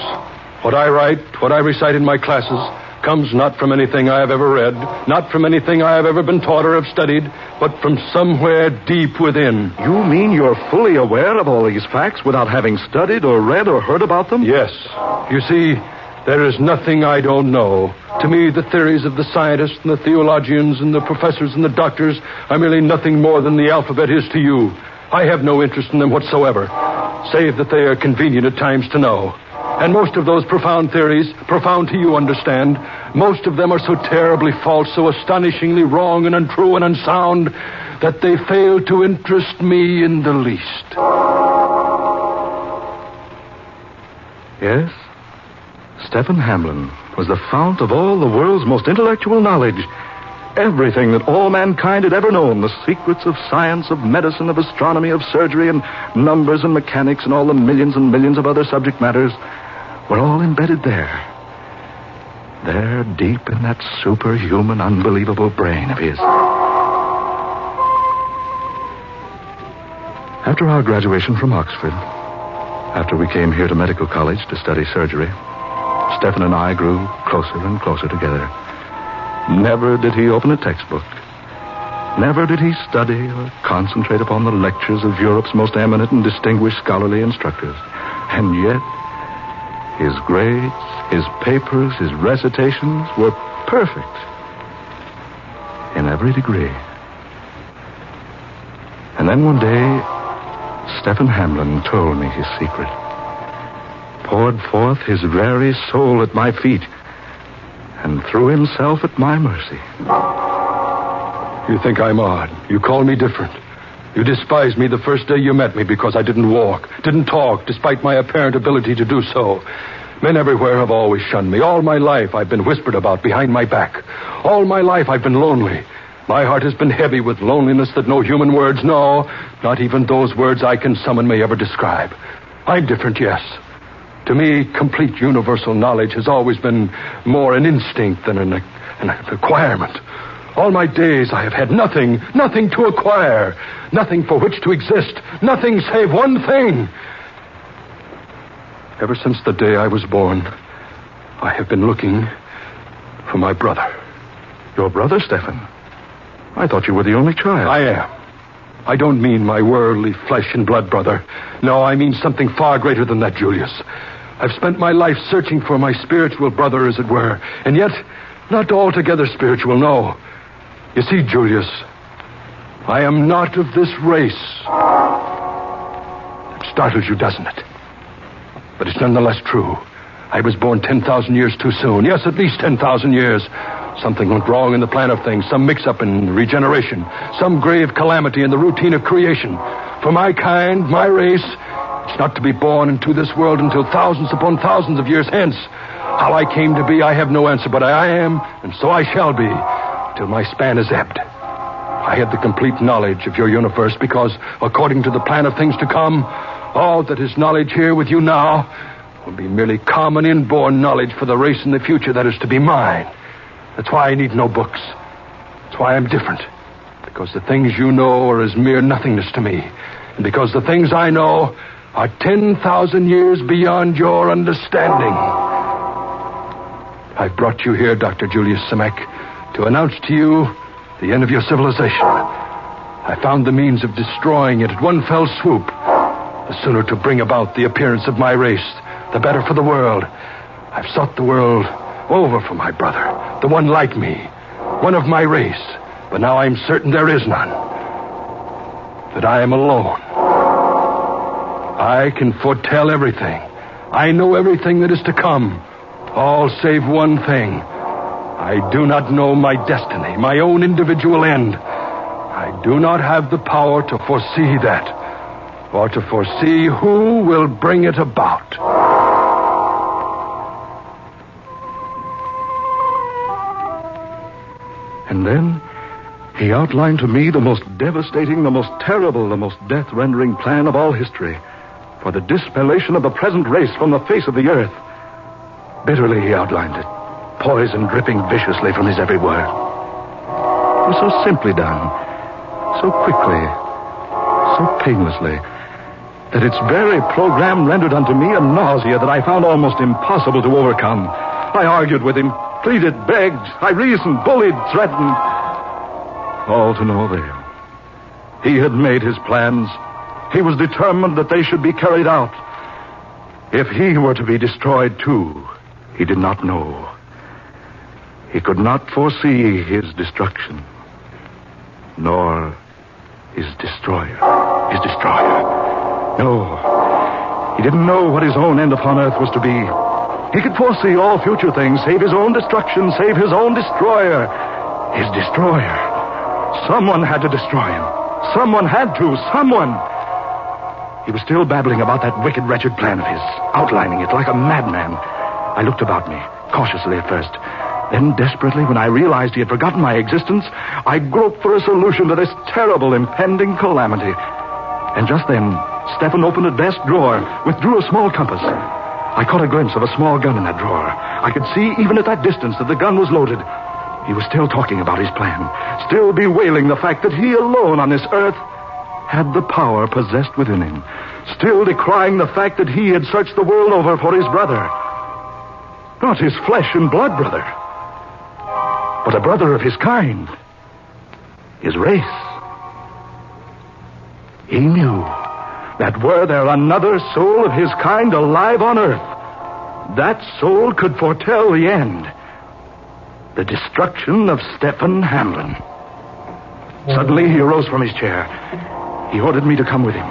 What I write, what I recite in my classes, comes not from anything I have ever read, not from anything I have ever been taught or have studied, but from somewhere deep within. You mean you're fully aware of all these facts without having studied or read or heard about them? Yes. You see, there is nothing I don't know. To me, the theories of the scientists and the theologians and the professors and the doctors are merely nothing more than the alphabet is to you. I have no interest in them whatsoever, save that they are convenient at times to know. And most of those profound theories, profound to you, understand, most of them are so terribly false, so astonishingly wrong and untrue and unsound, that they fail to interest me in the least. Yes? Stefan Hamlin was the fount of all the world's most intellectual knowledge. Everything that all mankind had ever known, the secrets of science, of medicine, of astronomy, of surgery, and numbers and mechanics, and all the millions and millions of other subject matters, were all embedded there. There, deep in that superhuman, unbelievable brain of his. After our graduation from Oxford, after we came here to medical college to study surgery, Stephen and I grew closer and closer together. Never did he open a textbook. Never did he study or concentrate upon the lectures of Europe's most eminent and distinguished scholarly instructors. And yet, his grades, his papers, his recitations were perfect in every degree. And then one day, Stephen Hamlin told me his secret. Poured forth his very soul at my feet and threw himself at my mercy. You think I'm odd. You call me different. You despised me the first day you met me because I didn't walk, didn't talk, despite my apparent ability to do so. Men everywhere have always shunned me. All my life I've been whispered about behind my back. All my life I've been lonely. My heart has been heavy with loneliness that no human words, no, not even those words I can summon may ever describe. I'm different, yes. To me, complete universal knowledge has always been more an instinct than an acquirement. All my days I have had nothing to acquire, nothing for which to exist, nothing save one thing. Ever since the day I was born, I have been looking for my brother. Your brother, Stephen? I thought you were the only child. I am. I don't mean my worldly flesh and blood brother. No, I mean something far greater than that, Julius. I've spent my life searching for my spiritual brother, as it were, and yet not altogether spiritual, no. You see, Julius, I am not of this race. It startles you, doesn't it? But it's nonetheless true. I was born 10,000 years too soon. Yes, at least 10,000 years. Something went wrong in the plan of things, some mix-up in regeneration, some grave calamity in the routine of creation. For my kind, my race, it's not to be born into this world until thousands upon thousands of years hence. How I came to be, I have no answer, but I am, and so I shall be, till my span is ebbed. I have the complete knowledge of your universe because, according to the plan of things to come, all that is knowledge here with you now will be merely common inborn knowledge for the race in the future that is to be mine. That's why I need no books. That's why I'm different. Because the things you know are as mere nothingness to me. And because the things I know are 10,000 years beyond your understanding. I've brought you here, Dr. Julius Simek, to announce to you the end of your civilization. I found the means of destroying it at one fell swoop. The sooner to bring about the appearance of my race, the better for the world. I've sought the world over for my brother, the one like me, one of my race, but now I'm certain there is none. That I am alone. I can foretell everything. I know everything that is to come, all save one thing. I do not know my destiny, my own individual end. I do not have the power to foresee that, or to foresee who will bring it about. And then he outlined to me the most devastating, the most terrible, the most death-rendering plan of all history for the dispellation of the present race from the face of the earth. Bitterly he outlined it, poison dripping viciously from his every word. It was so simply done, so quickly, so painlessly, that its very program rendered unto me a nausea that I found almost impossible to overcome. I argued with him, pleaded, begged, I reasoned, bullied, threatened. All to no avail. He had made his plans. He was determined that they should be carried out. If he were to be destroyed too, he did not know. He could not foresee his destruction, nor his destroyer. His destroyer. No, he didn't know what his own end upon earth was to be. He could foresee all future things, save his own destruction, save his own destroyer. His destroyer. Someone had to destroy him. Someone had to. Someone. He was still babbling about that wicked, wretched plan of his, outlining it like a madman. I looked about me, cautiously at first. Then, desperately, when I realized he had forgotten my existence, I groped for a solution to this terrible impending calamity. And just then, Stefan opened a desk drawer, withdrew a small compass. I caught a glimpse of a small gun in that drawer. I could see, even at that distance, that the gun was loaded. He was still talking about his plan, still bewailing the fact that he alone on this earth had the power possessed within him, still decrying the fact that he had searched the world over for his brother. Not his flesh and blood brother, but a brother of his kind, his race. He knew that were there another soul of his kind alive on earth, that soul could foretell the end, the destruction of Stefan Hamlin. Suddenly he arose from his chair. He ordered me to come with him.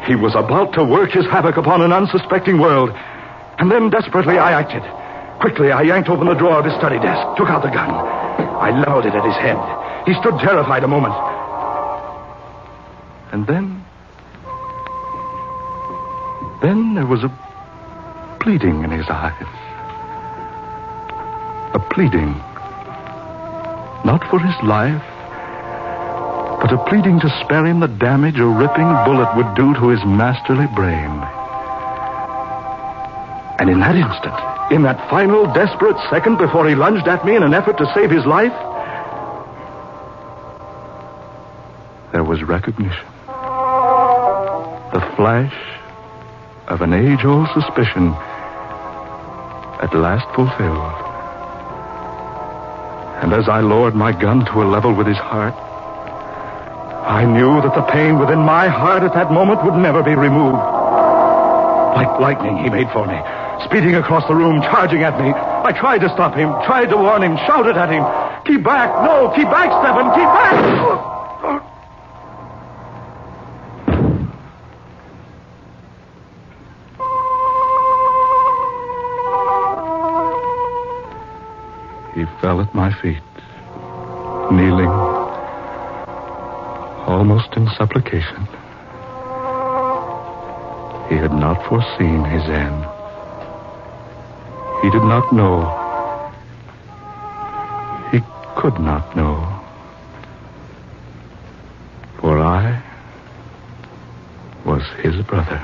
He was about to work his havoc upon an unsuspecting world. And then desperately I acted. Quickly I yanked open the drawer of his study desk, took out the gun. I leveled it at his head. He stood terrified a moment. And then there was a pleading in his eyes. A pleading, not for his life, but a pleading to spare him the damage a ripping bullet would do to his masterly brain. And in that instant, in that final desperate second before he lunged at me in an effort to save his life, there was recognition. The flash of an age-old suspicion at last fulfilled. And as I lowered my gun to a level with his heart, I knew that the pain within my heart at that moment would never be removed. Like lightning, he made for me, speeding across the room, charging at me. I tried to stop him, tried to warn him, shouted at him. Keep back! No, keep back, Stefan! Keep back! He fell at my feet, kneeling, almost in supplication. He had not foreseen his end. He did not know. He could not know. For I was his brother.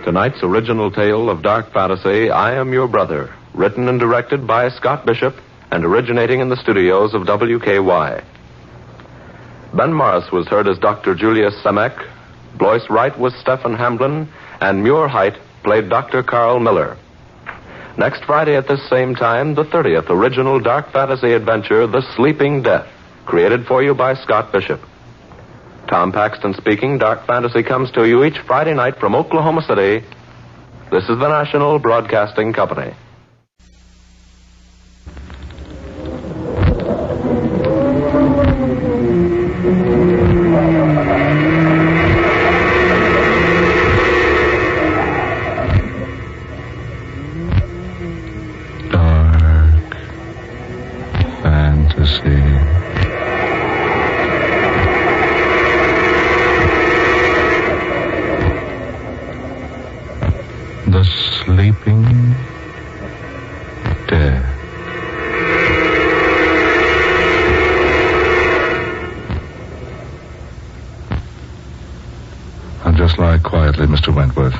Tonight's original tale of dark fantasy, I Am Your Brother, written and directed by Scott Bishop and originating in the studios of WKY. Ben Morris was heard as Dr. Julius Semek, Blois Wright was Stefan Hamlin, and Muir Height played Dr. Carl Miller. Next Friday at this same time, the 30th original dark fantasy adventure, The Sleeping Death, created for you by Scott Bishop. Tom Paxton speaking. Dark Fantasy comes to you each Friday night from Oklahoma City. This is the National Broadcasting Company. Dark Fantasy. The Sleeping Death. Now just lie quietly, Mr. Wentworth.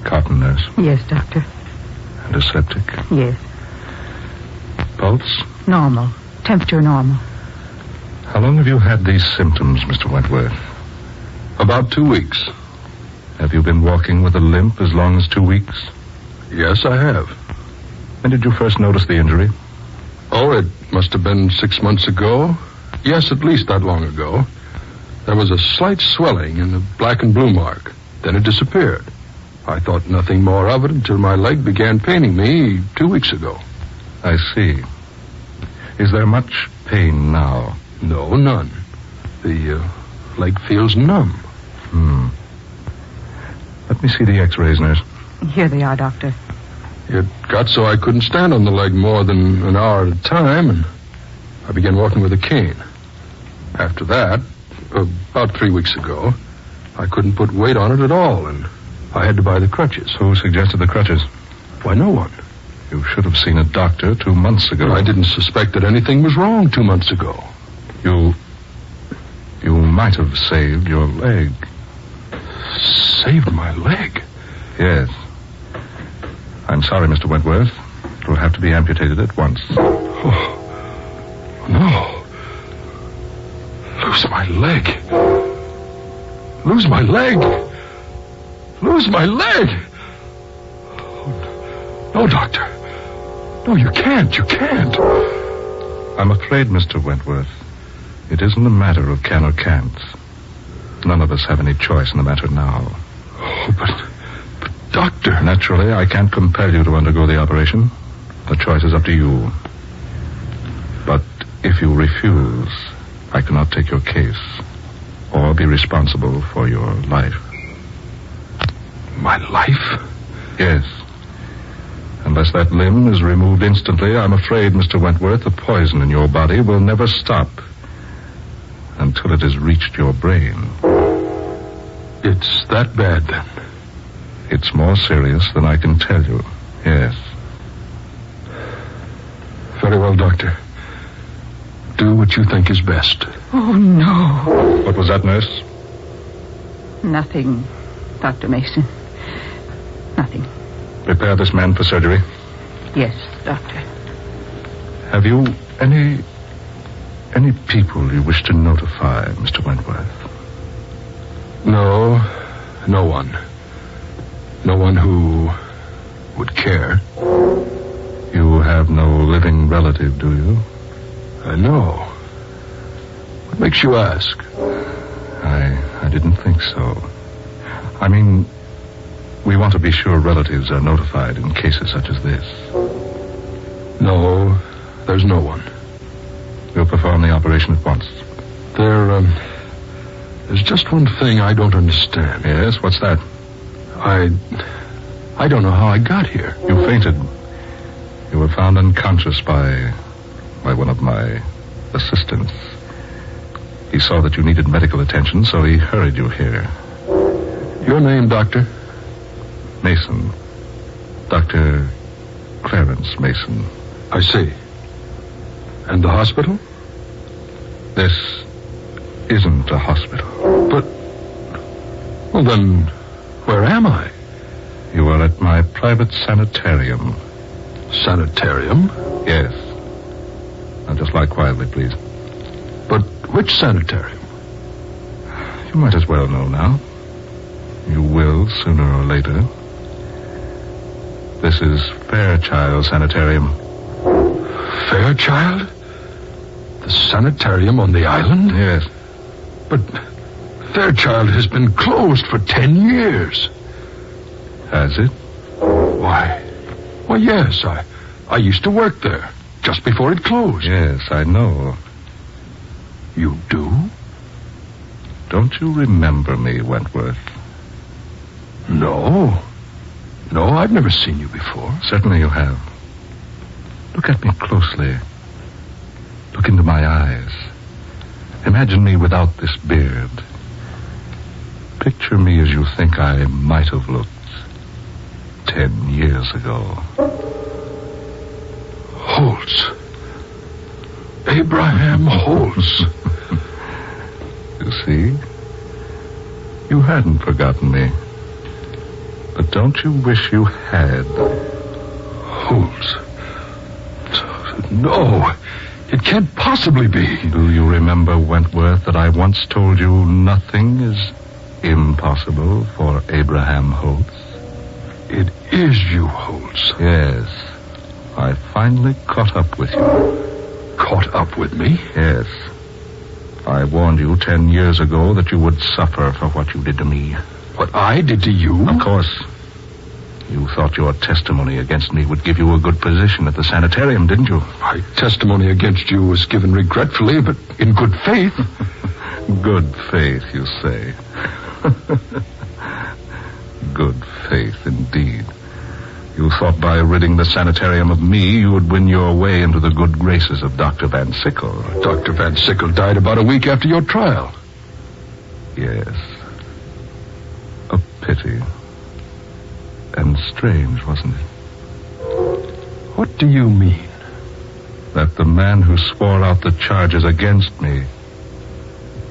Cotton nurse. Yes, doctor. Antiseptic. Yes. Pulse? Normal. Temperature normal. How long have you had these symptoms, Mr. Wentworth? About 2 weeks. Have you been walking with a limp as long as 2 weeks? Yes, I have. When did you first notice the injury? Oh, it must have been 6 months ago. Yes, at least that long ago. There was a slight swelling in the black and blue mark. Then it disappeared. I thought nothing more of it until my leg began paining me 2 weeks ago. I see. Is there much pain now? No, none. The leg feels numb. Let me see the x-rays, nurse. Here they are, Doctor. It got so I couldn't stand on the leg more than an hour at a time, and I began walking with a cane. After that, about 3 weeks ago, I couldn't put weight on it at all, and I had to buy the crutches. Who suggested the crutches? Why, no one. You should have seen a doctor 2 months ago. But I didn't suspect that anything was wrong 2 months ago. You might have saved your leg. Saved my leg? Yes. I'm sorry, Mr. Wentworth. It will have to be amputated at once. Oh, no. Lose my leg. Lose my leg. Lose my leg. Oh, no, Doctor. No, you can't. You can't. I'm afraid, Mr. Wentworth, it isn't a matter of can or can't. None of us have any choice in the matter now. Oh, but Doctor... Naturally, I can't compel you to undergo the operation. The choice is up to you. But if you refuse, I cannot take your case or be responsible for your life. My life? Yes. Unless that limb is removed instantly, I'm afraid, Mr. Wentworth, the poison in your body will never stop until it has reached your brain. It's that bad, then? It's more serious than I can tell you. Yes. Very well, Doctor. Do what you think is best. Oh, no. What was that, nurse? Nothing, Dr. Mason. Nothing. Prepare this man for surgery. Yes, Doctor. Have you any people you wish to notify, Mr. Wentworth? No one. No one who would care. You have no living relative, do you? No. What makes you ask? I didn't think so. I mean, we want to be sure relatives are notified in cases such as this. No, there's no one. We'll perform the operation at once. There's just one thing I don't understand. Yes, what's that? I don't know how I got here. You fainted. You were found unconscious by one of my assistants. He saw that you needed medical attention, so he hurried you here. Your name, Doctor? Mason. Dr. Clarence Mason. I see. And the hospital? This isn't a hospital. But... Well, then, where am I? You are at my private sanitarium. Sanitarium? Yes. Now, just lie quietly, please. But which sanitarium? You might as well know now. You will, sooner or later. This is Fairchild Sanitarium. Fairchild? The sanitarium on the island? Yes. But Fairchild has been closed for 10 years. Has it? Why, yes. I used to work there just before it closed. Yes, I know. You do? Don't you remember me, Wentworth? No, I've never seen you before. Certainly you have. Look at me closely. Look into my eyes. Imagine me without this beard. Picture me as you think I might have looked 10 years ago. Holtz. Abraham Holtz. You see? You hadn't forgotten me. But don't you wish you had? Holtz. No, it can't possibly be. Do you remember, Wentworth, that I once told you nothing is impossible for Abraham Holtz? It is you, Holtz. Yes. I finally caught up with you. Caught up with me? Yes. I warned you 10 years ago that you would suffer for what you did to me. What I did to you? Of course. You thought your testimony against me would give you a good position at the sanitarium, didn't you? My testimony against you was given regretfully, but in good faith. Good faith, you say. Good faith, indeed. You thought by ridding the sanitarium of me, you would win your way into the good graces of Dr. Van Sickle. Dr. Van Sickle died about a week after your trial. Yes. A pity. And strange, wasn't it? What do you mean? That the man who swore out the charges against me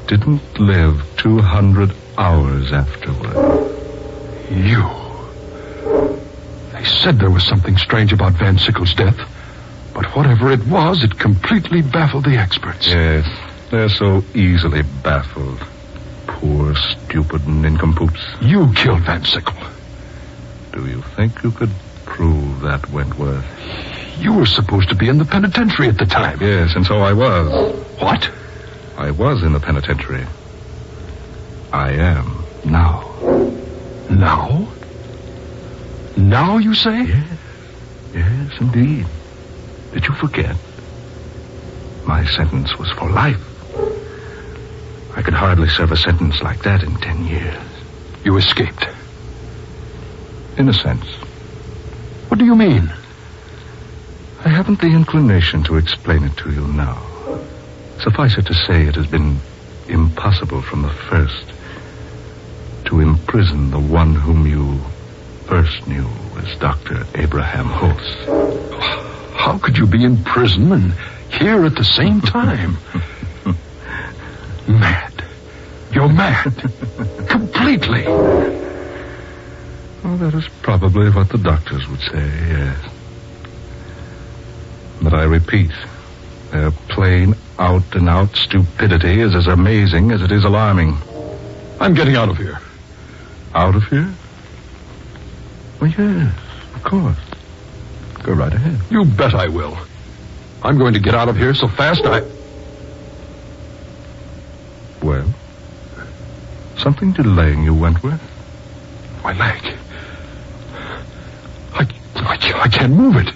didn't live 200 hours afterward. You? They said there was something strange about Van Sickle's death. But whatever it was, it completely baffled the experts. Yes, they're so easily baffled. Poor, stupid nincompoops. You killed Van Sickle. Do you think you could prove that, Wentworth? You were supposed to be in the penitentiary at the time. Yes, and so I was. What? I was in the penitentiary. I am now. Now? Now, you say? Yes. Yes, indeed. Did you forget? My sentence was for life. I could hardly serve a sentence like that in 10 years. You escaped? In a sense. What do you mean? I haven't the inclination to explain it to you now. Suffice it to say, it has been impossible from the first to imprison the one whom you first knew as Dr. Abraham Holtz. How could you be in prison and here at the same time? Mad. You're mad. Completely. Well, that is probably what the doctors would say, yes. But I repeat, their plain, out-and-out stupidity is as amazing as it is alarming. I'm getting out of here. Out of here? Well, yes, of course. Go right ahead. You bet I will. I'm going to get out of here so fast Well? Something delaying you, Wentworth? My leg. I can't move it.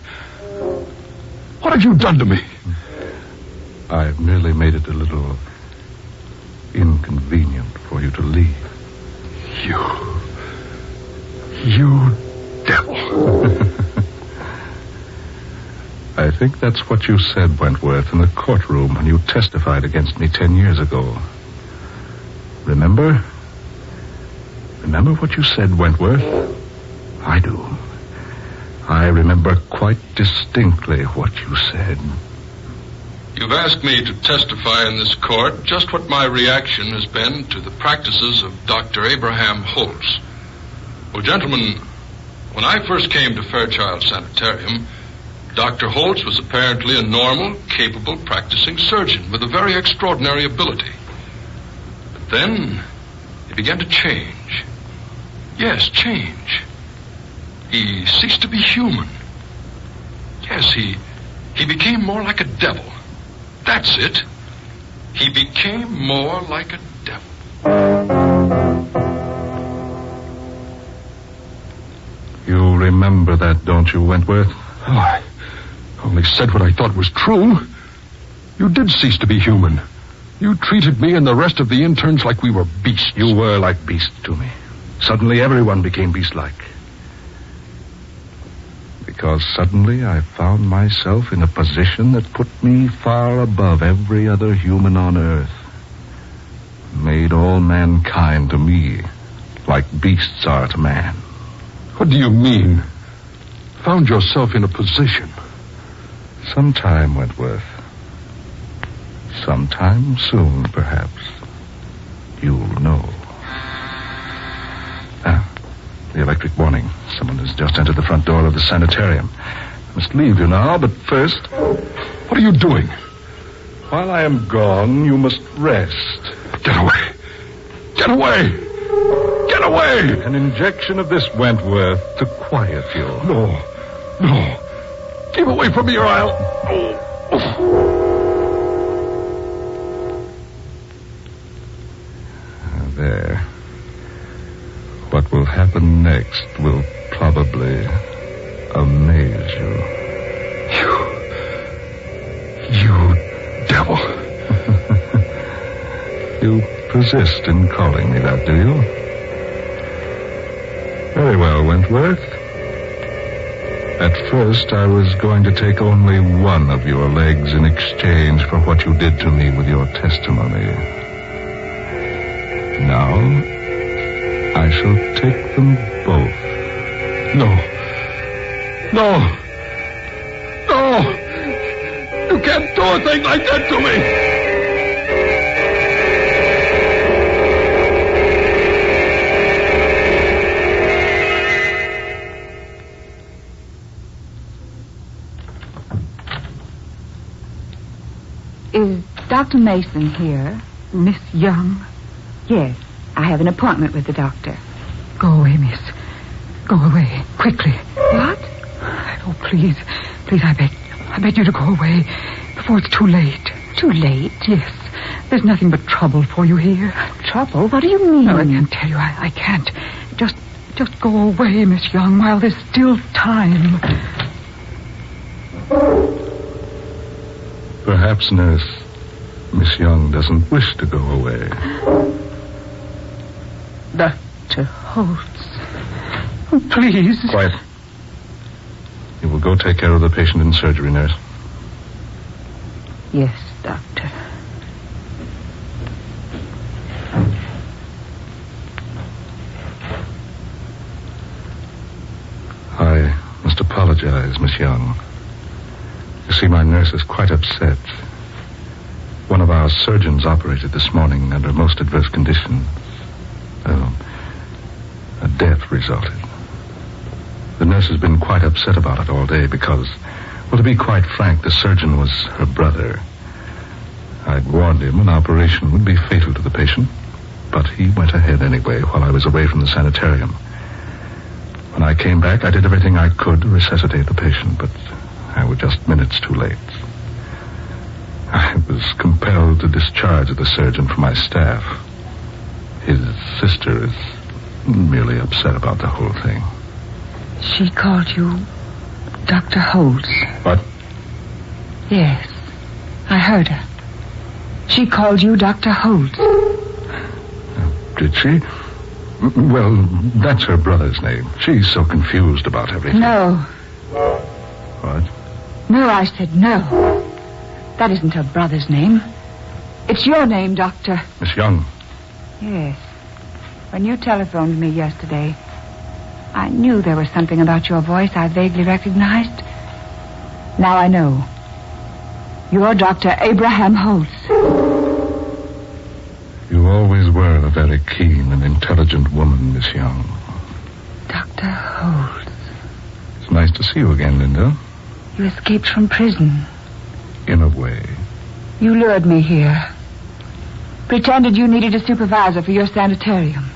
What have you done to me? I've merely made it a little inconvenient for you to leave. You devil. I think that's what you said, Wentworth, in the courtroom when you testified against me 10 years ago. Remember? Remember what you said, Wentworth? I do. I remember quite distinctly what you said. You've asked me to testify in this court just what my reaction has been to the practices of Dr. Abraham Holtz. Well, gentlemen, when I first came to Fairchild Sanitarium, Dr. Holtz was apparently a normal, capable, practicing surgeon with a very extraordinary ability. But then he began to change. Yes, change. He ceased to be human. Yes, he became more like a devil. That's it. He became more like a devil. You remember that, don't you, Wentworth? Oh, I only said what I thought was true. You did cease to be human. You treated me and the rest of the interns like we were beasts. You were like beasts to me. Suddenly everyone became beast-like. Because suddenly I found myself in a position that put me far above every other human on earth. Made all mankind to me like beasts are to man. What do you mean? Found yourself in a position? Sometime, Wentworth. Sometime soon, perhaps. You'll know. The electric warning. Someone has just entered the front door of the sanitarium. I must leave you now, but first... What are you doing? While I am gone, you must rest. Get away! Get away! Get away! An injection of this Wentworth to quiet you. No. Keep away from me or I'll... There. next will probably amaze you. You devil. You persist in calling me that, do you? Very well, Wentworth. At first, I was going to take only one of your legs in exchange for what you did to me with your testimony. Now, I shall take them both. No. You can't do a thing like that to me. Is Dr. Mason here? Miss Young? Yes. I have an appointment with the doctor. Go away, miss. Go away, quickly. What? Oh, please, I beg you to go away before it's too late. Too late? Yes. There's nothing but trouble for you here. Trouble? What do you mean? No, I can't tell you. I can't. Just go away, Miss Young, while there's still time. Perhaps, nurse, Miss Young doesn't wish to go away. Dr. Holtz. Oh, please. Quiet. You will go take care of the patient in surgery, nurse. Yes, doctor. I must apologize, Miss Young. You see, my nurse is quite upset. One of our surgeons operated this morning under most adverse conditions. A death resulted. The nurse has been quite upset about it all day because, well, to be quite frank, the surgeon was her brother. I'd warned him an operation would be fatal to the patient, but he went ahead anyway while I was away from the sanitarium. When I came back, I did everything I could to resuscitate the patient, but I was just minutes too late. I was compelled to discharge the surgeon from my staff. His sister is merely upset about the whole thing. She called you Dr. Holtz. What? Yes, I heard her. She called you Dr. Holtz. Did she? Well, that's her brother's name. She's so confused about everything. No. What? No, I said no. That isn't her brother's name. It's your name, Doctor. Miss Young. Yes. When you telephoned me yesterday, I knew there was something about your voice I vaguely recognized. Now I know. You're Dr. Abraham Holtz. You always were a very keen and intelligent woman, Miss Young. Dr. Holtz. It's nice to see you again, Linda. You escaped from prison. In a way. You lured me here. Pretended you needed a supervisor for your sanitarium.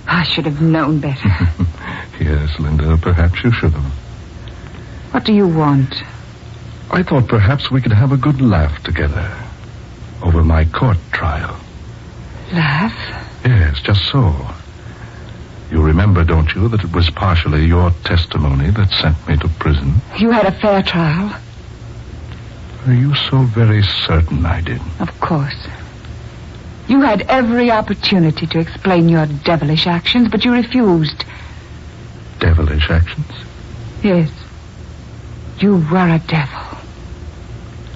I should have known better. Yes, Linda, perhaps you should have. What do you want? I thought perhaps we could have a good laugh together over my court trial. Laugh? Yes, just so. You remember, don't you, that it was partially your testimony that sent me to prison? You had a fair trial? Are you so very certain I did? Of course. You had every opportunity to explain your devilish actions, but you refused. Devilish actions? Yes. You were a devil.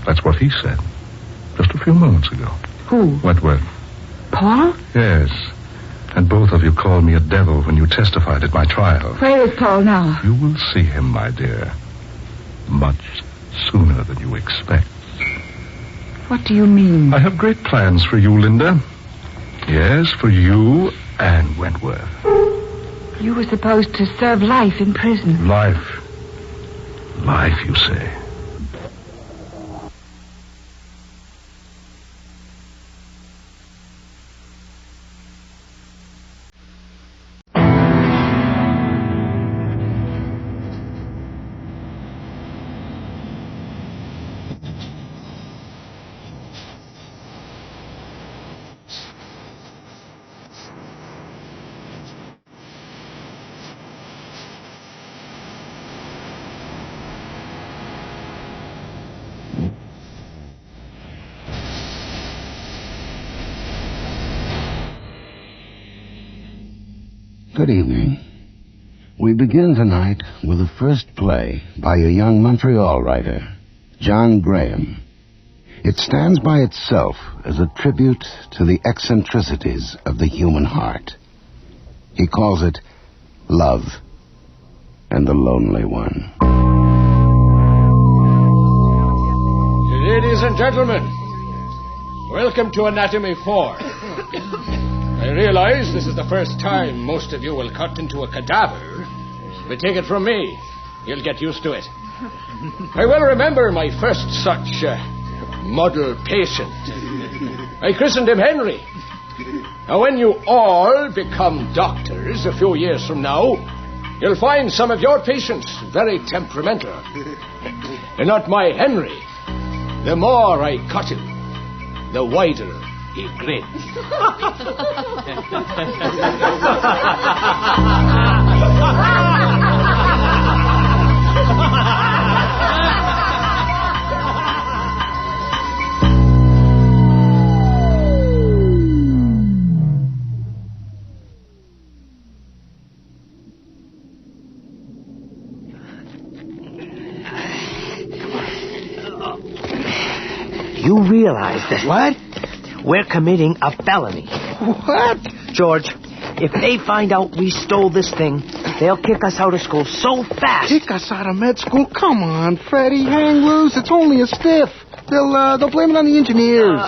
That's what he said. Just a few moments ago. Who? Wentworth. Paul? Yes. And both of you called me a devil when you testified at my trial. Where is Paul now? You will see him, my dear. Much sooner than you expect. What do you mean? I have great plans for you, Linda. Yes, for you and Wentworth. You were supposed to serve life in prison. Life. Life, you say. Good evening. We begin tonight with the first play by a young Montreal writer, John Graham. It stands by itself as a tribute to the eccentricities of the human heart. He calls it Love and the Lonely One. Ladies and gentlemen, welcome to Anatomy 4. I realize this is the first time most of you will cut into a cadaver, but take it from me, you'll get used to it. I well remember my first such model patient. I christened him Henry. Now, when you all become doctors a few years from now, you'll find some of your patients very temperamental. And not my Henry. The more I cut him, the wider he grins. You realize that... What? We're committing a felony. What? George, if they find out we stole this thing, they'll kick us out of school so fast. Kick us out of med school? Come on, Freddie, hang loose. It's only a stiff. They'll blame it on the engineers.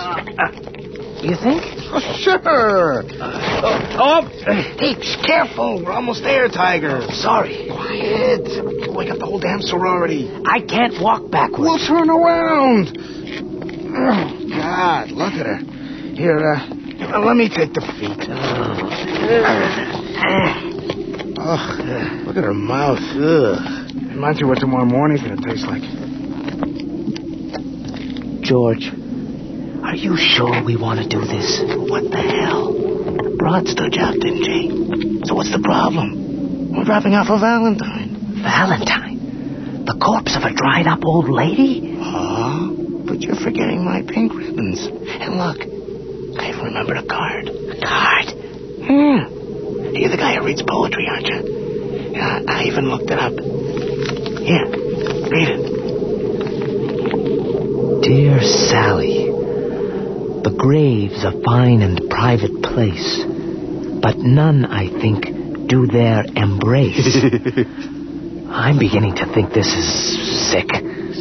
You think? Oh, sure. Hey, careful. We're almost there, Tiger. Sorry. Quiet. Wake up the whole damn sorority. I can't walk backwards. We'll turn around. Oh, God, look at her. Here, let me take the feet. Look at her mouth. Reminds me what tomorrow morning's going to taste like. George, are you sure we want to do this? What the hell? Broad stood you out, didn't she? So what's the problem? We're dropping off a Valentine. Valentine? The corpse of a dried-up old lady? Huh? But you're forgetting my pink ribbons. And look, I remembered a card. A card? Yeah. You're the guy who reads poetry, aren't you? Yeah, I even looked it up. Here, read it. Dear Sally, the grave's a fine and private place, but none, I think, do there embrace. I'm beginning to think this is sick.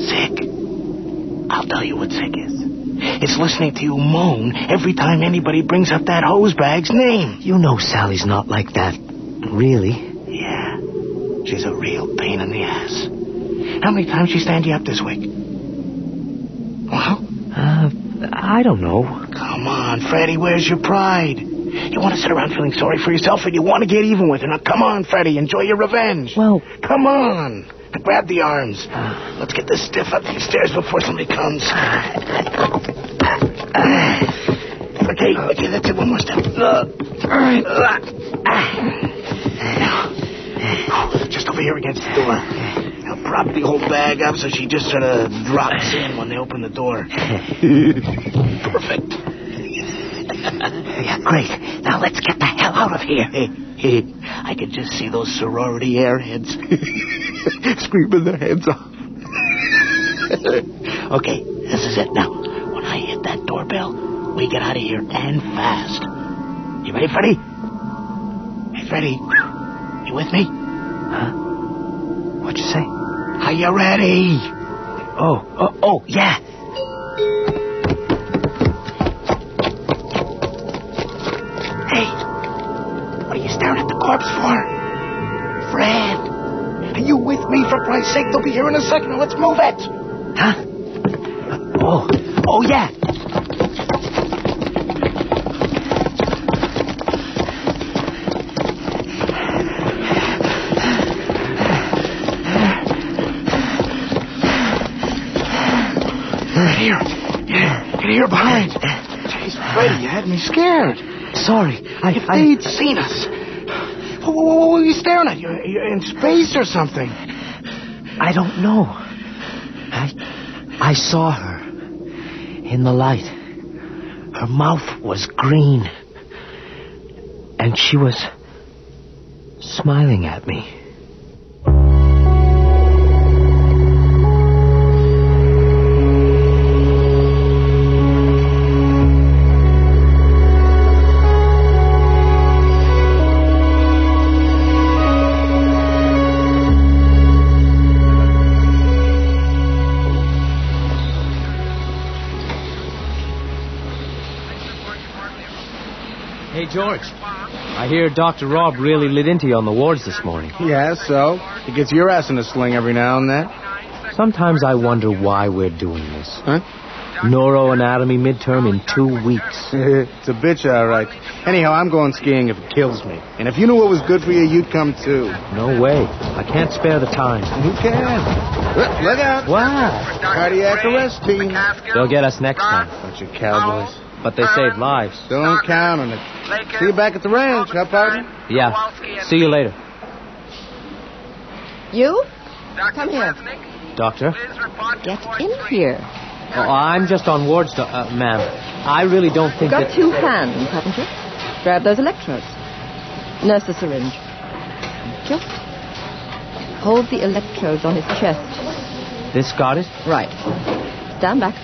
Sick? I'll tell you what sick is. It's listening to you moan every time anybody brings up that hosebag's name. You know Sally's not like that, really. Yeah, she's a real pain in the ass. How many times she stand you up this week? Well? I don't know. Come on, Freddie, where's your pride? You want to sit around feeling sorry for yourself, or you want to get even with her? Now, come on, Freddie, enjoy your revenge. Well... Come on. Grab the arms. Let's get this stiff up these stairs before somebody comes. Okay, that's it. One more step. All right. Now, just over here against the door. Now, prop the whole bag up so she just sort of drops in when they open the door. Perfect. Yeah, great. Now let's get the hell out of here. I could just see those sorority airheads screaming their heads off. Okay, this is it now. When I hit that doorbell, we get out of here and fast. You ready, Freddie? Hey, Freddie, you with me? Huh? What'd you say? Are you ready? Oh, yeah. What are you staring at the corpse for? Fred, are you with me, for Christ's sake? They'll be here in a second. Now, let's move it. Huh? Oh, yeah. Get here behind. Jeez, Freddie, you had me scared. Sorry, if they'd seen us. What are you staring at? You're in space or something? I don't know. I saw her in the light. Her mouth was green. And she was smiling at me. Hey, George. I hear Dr. Robb really lit into you on the wards this morning. Yeah, so? He gets your ass in a sling every now and then. Sometimes I wonder why we're doing this. Huh? Neuroanatomy midterm in 2 weeks. It's a bitch, all right. Anyhow, I'm going skiing if it kills me. And if you knew what was good for you, you'd come too. No way. I can't spare the time. Who can? Look out. What? Cardiac arrest team. They'll get us next time. Bunch of cowboys. But they saved lives. Don't count on it. See you back at the ranch, huh, partner? Yeah. See you later. You? Come here. Doctor? Get in here. Oh, I'm just on wards, ma'am. I really don't think Got that... 2 hands, haven't you? Grab those electrodes. Nurse the syringe. Just hold the electrodes on his chest. This got it? Right. Stand back.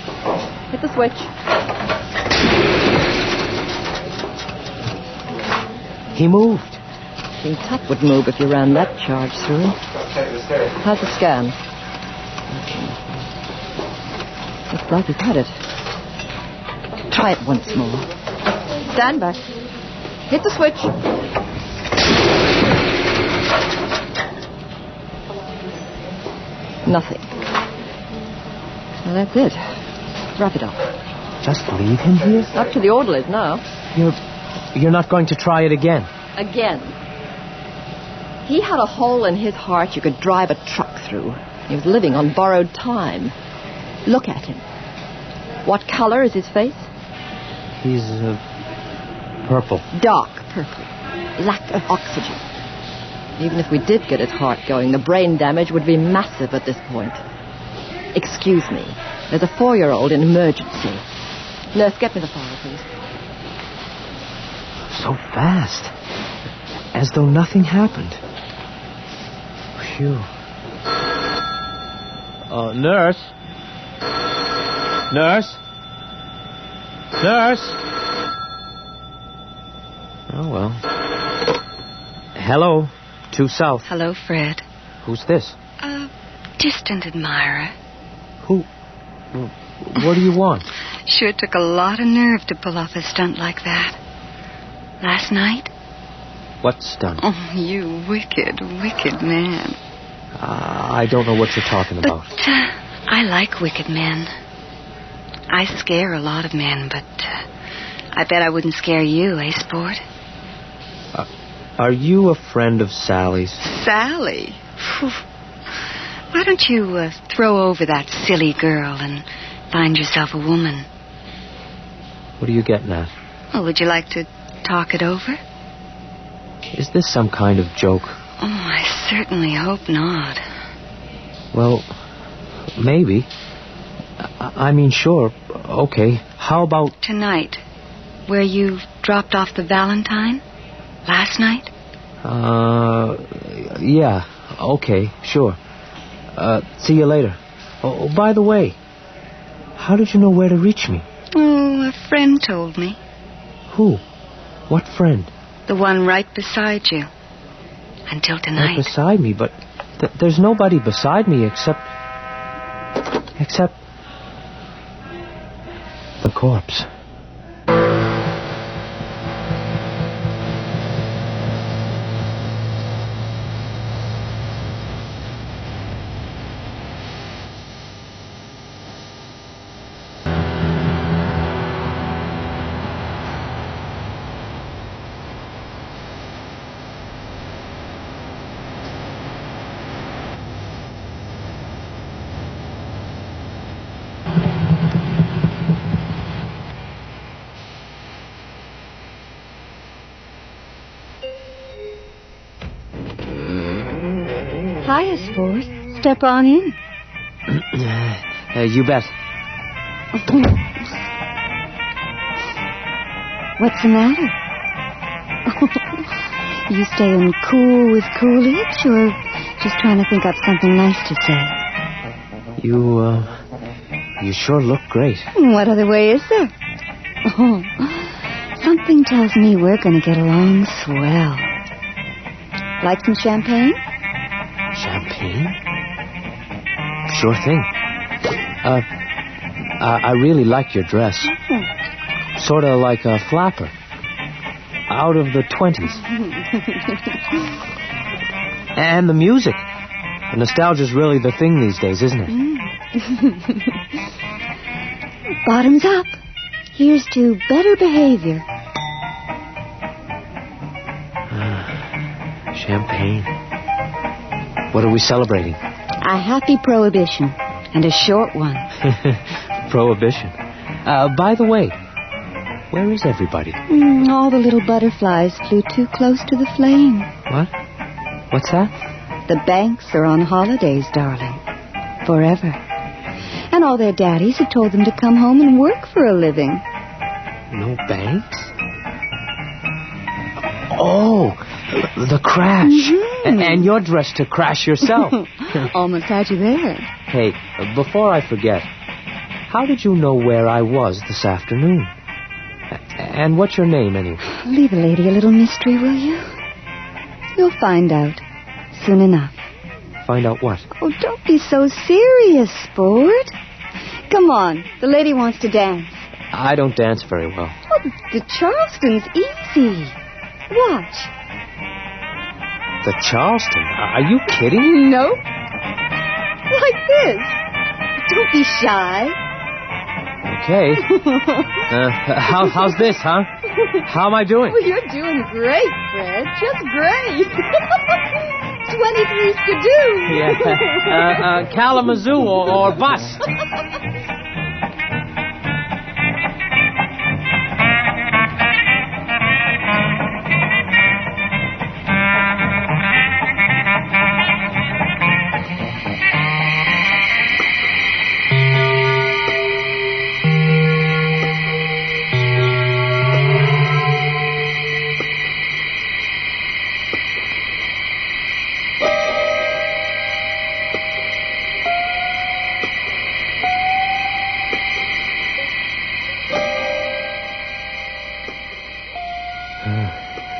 Hit the switch. He moved. Think Tut would move if you ran that charge through him. How's the scan? Looks like he's had it. Try it once more. Stand back. Hit the switch. Nothing. Well, that's it. Wrap it up. Just leave him here? Up to the orderlies now. You're not going to try it again? Again. He had a hole in his heart you could drive a truck through. He was living on borrowed time. Look at him. What color is his face? He's, purple. Dark purple. Lack of oxygen. Even if we did get his heart going, the brain damage would be massive at this point. Excuse me. There's a 4-year-old in emergency. Nurse, get me the file, please. So fast. As though nothing happened. Phew. Nurse? Nurse? Nurse? Oh, well. Hello. 2 South. Hello, Fred. Who's this? A distant admirer. Who? What do you want? Sure took a lot of nerve to pull off a stunt like that. Last night? What stunt? Oh, you wicked, wicked man. I don't know what you're talking about. But I like wicked men. I scare a lot of men, but I bet I wouldn't scare you, eh, sport? Are you a friend of Sally's? Sally? Whew. Why don't you throw over that silly girl and find yourself a woman? What are you getting at? Well, would you like to talk it over? Is this some kind of joke? Oh, I certainly hope not. Well, maybe. I mean, sure. Okay. How about... Tonight, where you dropped off the Valentine? Last night? Yeah. Okay, sure. See you later. Oh, by the way, how did you know where to reach me? Oh, a friend told me. Who? What friend? The one right beside you. Until tonight. Right beside me, but there's nobody beside me except the corpse. Hiya, Sport. Step on in. You bet. What's the matter? You staying cool with Coolidge, or just trying to think up something nice to say? You sure look great. What other way is there? Oh, something tells me we're going to get along swell. Like some champagne? Champagne? Sure thing. I really like your dress. Sort of like a flapper. Out of the 20s. And the music. The nostalgia's really the thing these days, isn't it? Bottoms up. Here's to better behavior. Champagne. What are we celebrating? A happy prohibition. And a short one. Prohibition. By the way, where is everybody? All the little butterflies flew too close to the flame. What? What's that? The banks are on holidays, darling. Forever. And all their daddies have told them to come home and work for a living. No banks? Oh, the crash. Mm-hmm. And you're dressed to crash yourself. Almost had you there. Hey, before I forget, how did you know where I was this afternoon? And what's your name, anyway? Leave the lady a little mystery, will you? You'll find out soon enough. Find out what? Oh, don't be so serious, sport. Come on, the lady wants to dance. I don't dance very well. Oh, the Charleston's easy. Watch. The Charleston? Are you kidding? No. Like this. Don't be shy. Okay. How's this, huh? How am I doing? Well, you're doing great, Fred. Just great. 23's to do. Yeah. Kalamazoo or bust.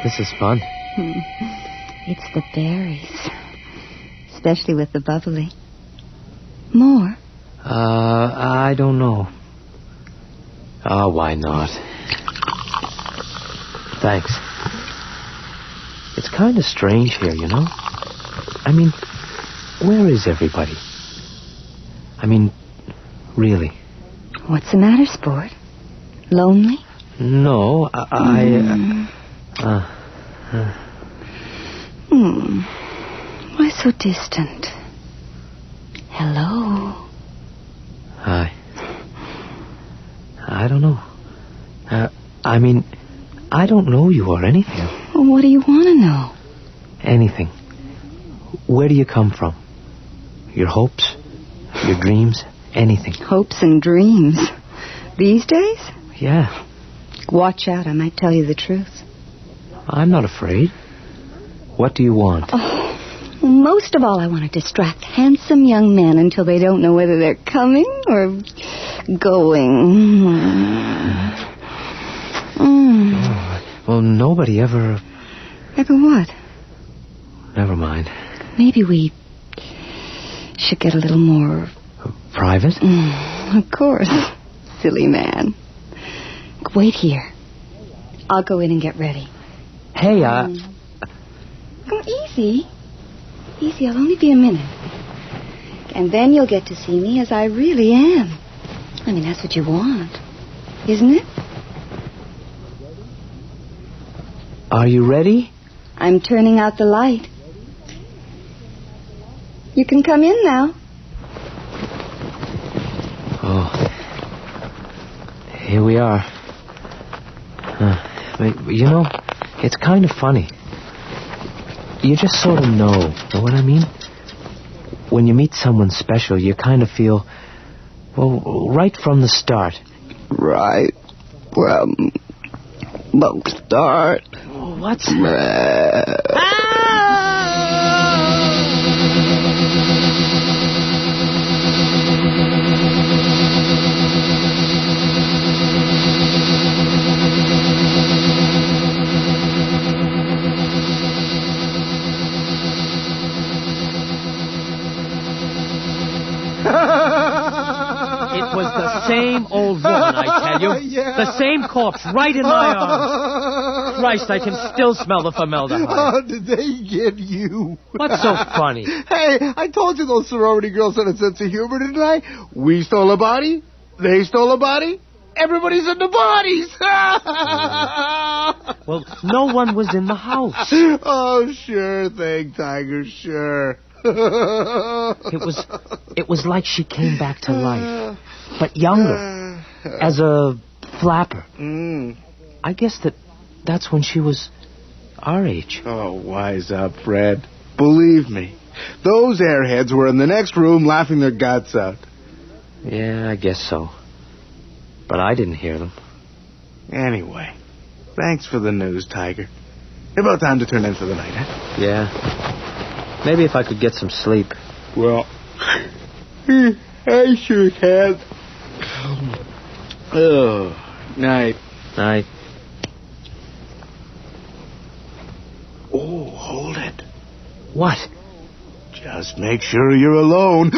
This is fun. It's the berries. Especially with the bubbly. More? I don't know. Oh, why not? Thanks. It's kind of strange here, you know? I mean, where is everybody? I mean, really. What's the matter, sport? Lonely? No, Why so distant? Hello? Hi. I don't know. I mean, I don't know you or anything. Well, what do you want to know? Anything. Where do you come from? Your hopes? Your dreams? Anything. Hopes and dreams? These days? Yeah. Watch out, I might tell you the truth. I'm not afraid. What do you want? Oh, most of all, I want to distract handsome young men until they don't know whether they're coming or going. Oh, well, nobody ever... Ever what? Never mind. Maybe we should get a little more... Private? Of course. Silly man. Wait here. I'll go in and get ready. Hey, Oh, easy. Easy, I'll only be a minute. And then you'll get to see me as I really am. I mean, that's what you want, isn't it? Are you ready? I'm turning out the light. You can come in now. Oh. Here we are. You know, it's kind of funny. You just sort of know what I mean? When you meet someone special, you kind of feel, well, right from the start. Right from the start. What's... It was the same old woman, I tell you. Yeah. The same corpse right in my arms. Christ, I can still smell the formaldehyde. Oh, did they get you? What's so funny? Hey, I told you those sorority girls had a sense of humor, didn't I? We stole a body. They stole a body. Everybody's in the bodies. Well, no one was in the house. Oh, sure thing, Tiger, sure. It was like she came back to life, but younger, as a flapper. I guess that's when she was our age. Oh, wise up, Fred. Believe me, those airheads were in the next room laughing their guts out. Yeah, I guess so. But I didn't hear them. Anyway, thanks for the news, Tiger. About time to turn in for the night, huh? Yeah. Maybe if I could get some sleep. Well, I sure can. Oh, night. Night. Oh, hold it. What? Just make sure you're alone.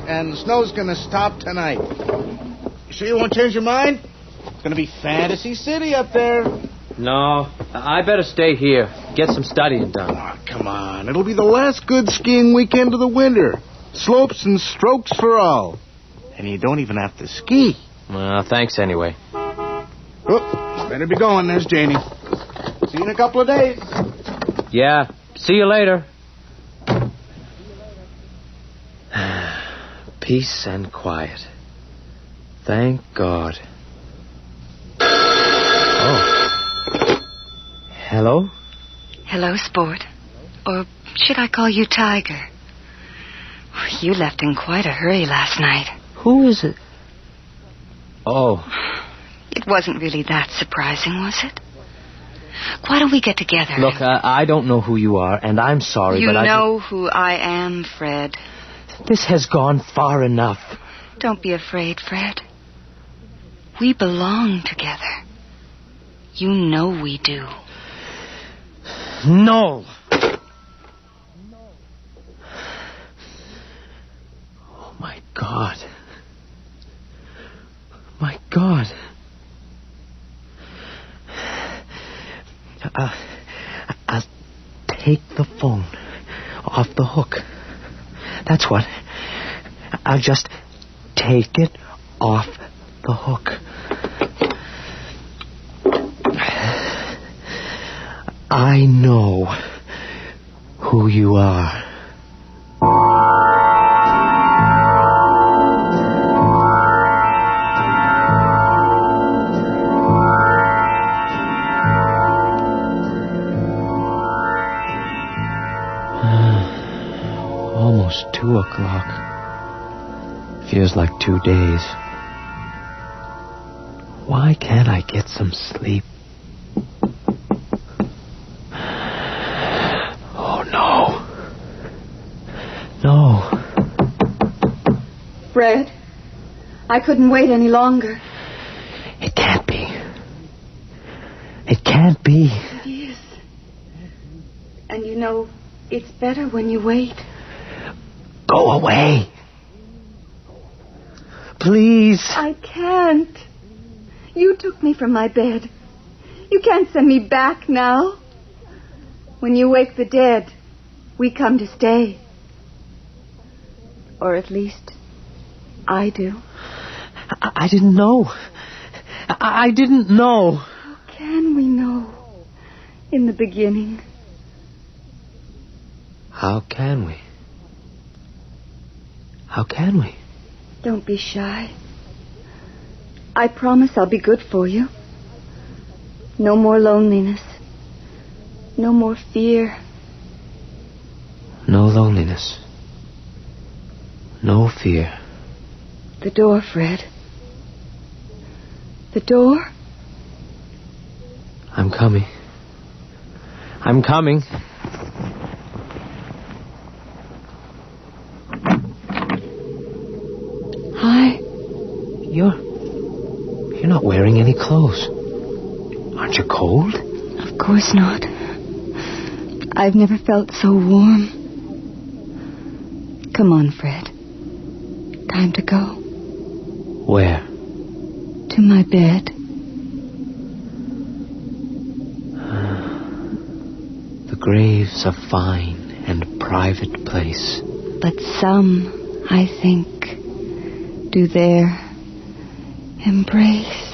And the snow's gonna stop tonight. You sure you won't change your mind? It's gonna be Fantasy City up there. No, I better stay here. Get some studying done. Oh, come on. It'll be the last good skiing weekend of the winter. Slopes and strokes for all. And you don't even have to ski. Well, thanks anyway. Oh, better be going. There's Janie. See you in a couple of days. Yeah, see you later. Peace and quiet. Thank God. Oh. Hello? Hello, Sport. Or should I call you Tiger? You left in quite a hurry last night. Who is it? Oh. It wasn't really that surprising, was it? Why don't we get together? Look, I don't know who you are, and I'm sorry, but You know who I am, Fred. This has gone far enough. Don't be afraid, Fred. We belong together. You know we do. No. Oh, my God. My God. I'll take the phone off the hook. That's what. I'll just take it off the hook. I know who you are. Almost 2 o'clock. Feels like 2 days. Why can't I get some sleep? Oh, no. No. Fred, I couldn't wait any longer. It can't be. It can't be. It is. And you know, it's better when you wait. Go away. Please. I can't. You took me from my bed. You can't send me back now. When you wake the dead, we come to stay. Or at least, I do. I didn't know. I didn't know. How can we know? In the beginning. How can we? How can we? Don't be shy. I promise I'll be good for you. No more loneliness. No more fear. No loneliness. No fear. The door, Fred. The door? I'm coming. I'm coming. Hi. You're not wearing any clothes. Aren't you cold? Of course not. I've never felt so warm. Come on, Fred. Time to go. Where? To my bed. The grave's a fine and private place. But some, I think, do their embrace.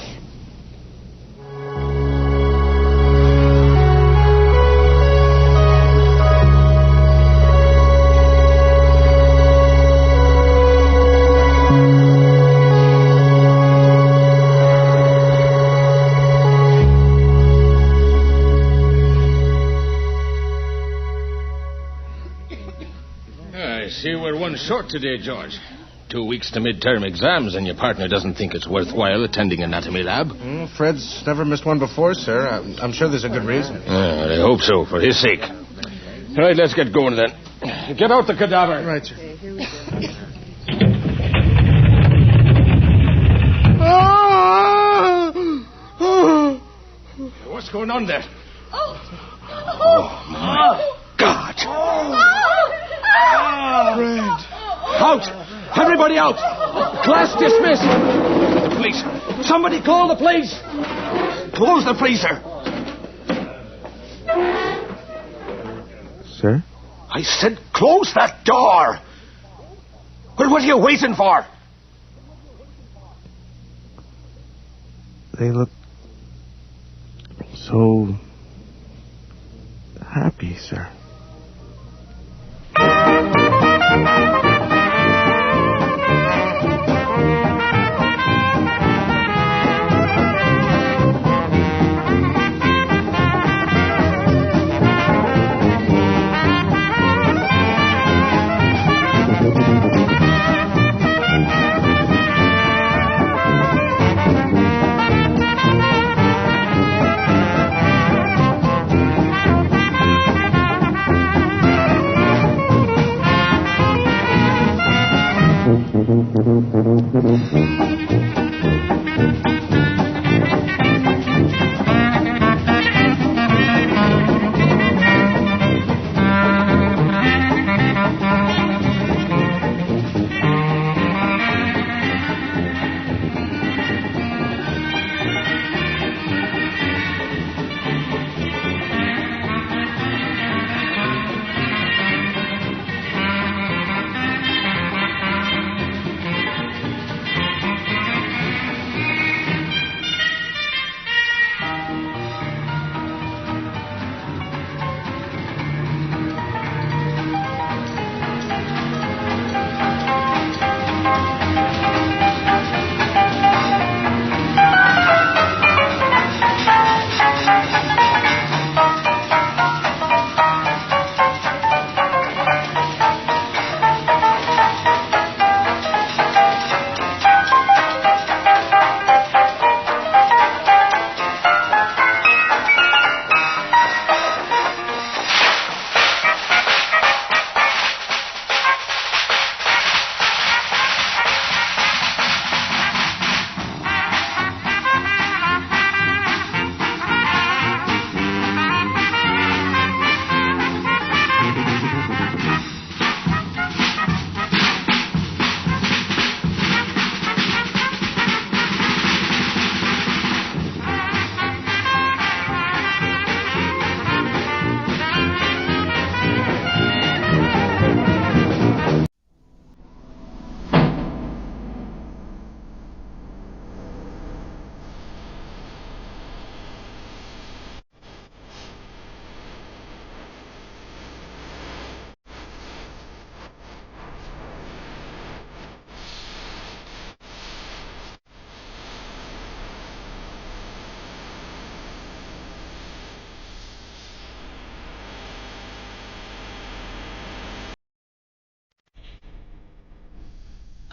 I see we're one short today, George. 2 weeks to midterm exams, and your partner doesn't think it's worthwhile attending anatomy lab. Fred's never missed one before, sir. I'm sure there's a good reason. I hope so, for his sake. All right, let's get going then. Get out the cadaver. Right, sir. Here we go. What's going on there? Oh, my God. Fred. Out! Everybody out! Class dismissed! The police! Somebody call the police! Close the freezer! Sir? I said close that door! Well, what are you waiting for? They look so happy, sir.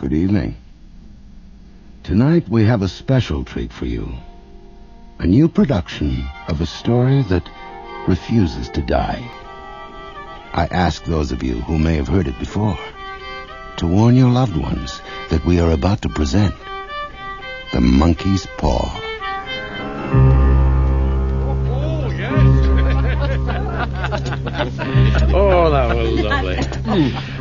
Good evening. Tonight we have a special treat for you. A new production of a story that refuses to die. I ask those of you who may have heard it before to warn your loved ones that we are about to present The Monkey's Paw. Oh, that was lovely.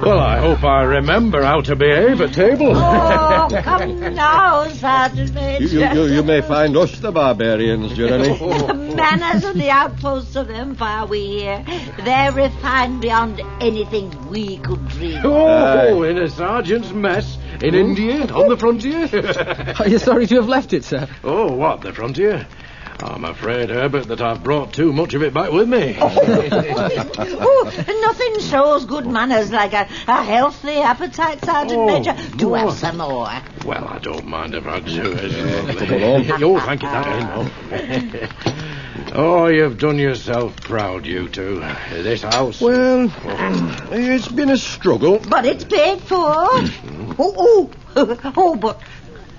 Well, I hope I remember how to behave at table. Oh, come now, Sergeant Major. You may find us the barbarians, Jeremy. The manners of the outposts of Empire we hear, they're refined beyond anything we could dream. Oh, in a sergeant's mess in India, on the frontier. Are you sorry to have left it, sir? Oh, what, the frontier? I'm afraid, Herbert, that I've brought too much of it back with me. Oh, nothing shows good manners like a healthy appetite, Sergeant Major. Do have some more. Well, I don't mind if I do. Oh, thank you, Oh, you've done yourself proud, you two. This house. Well, it's been a struggle. But it's paid for. But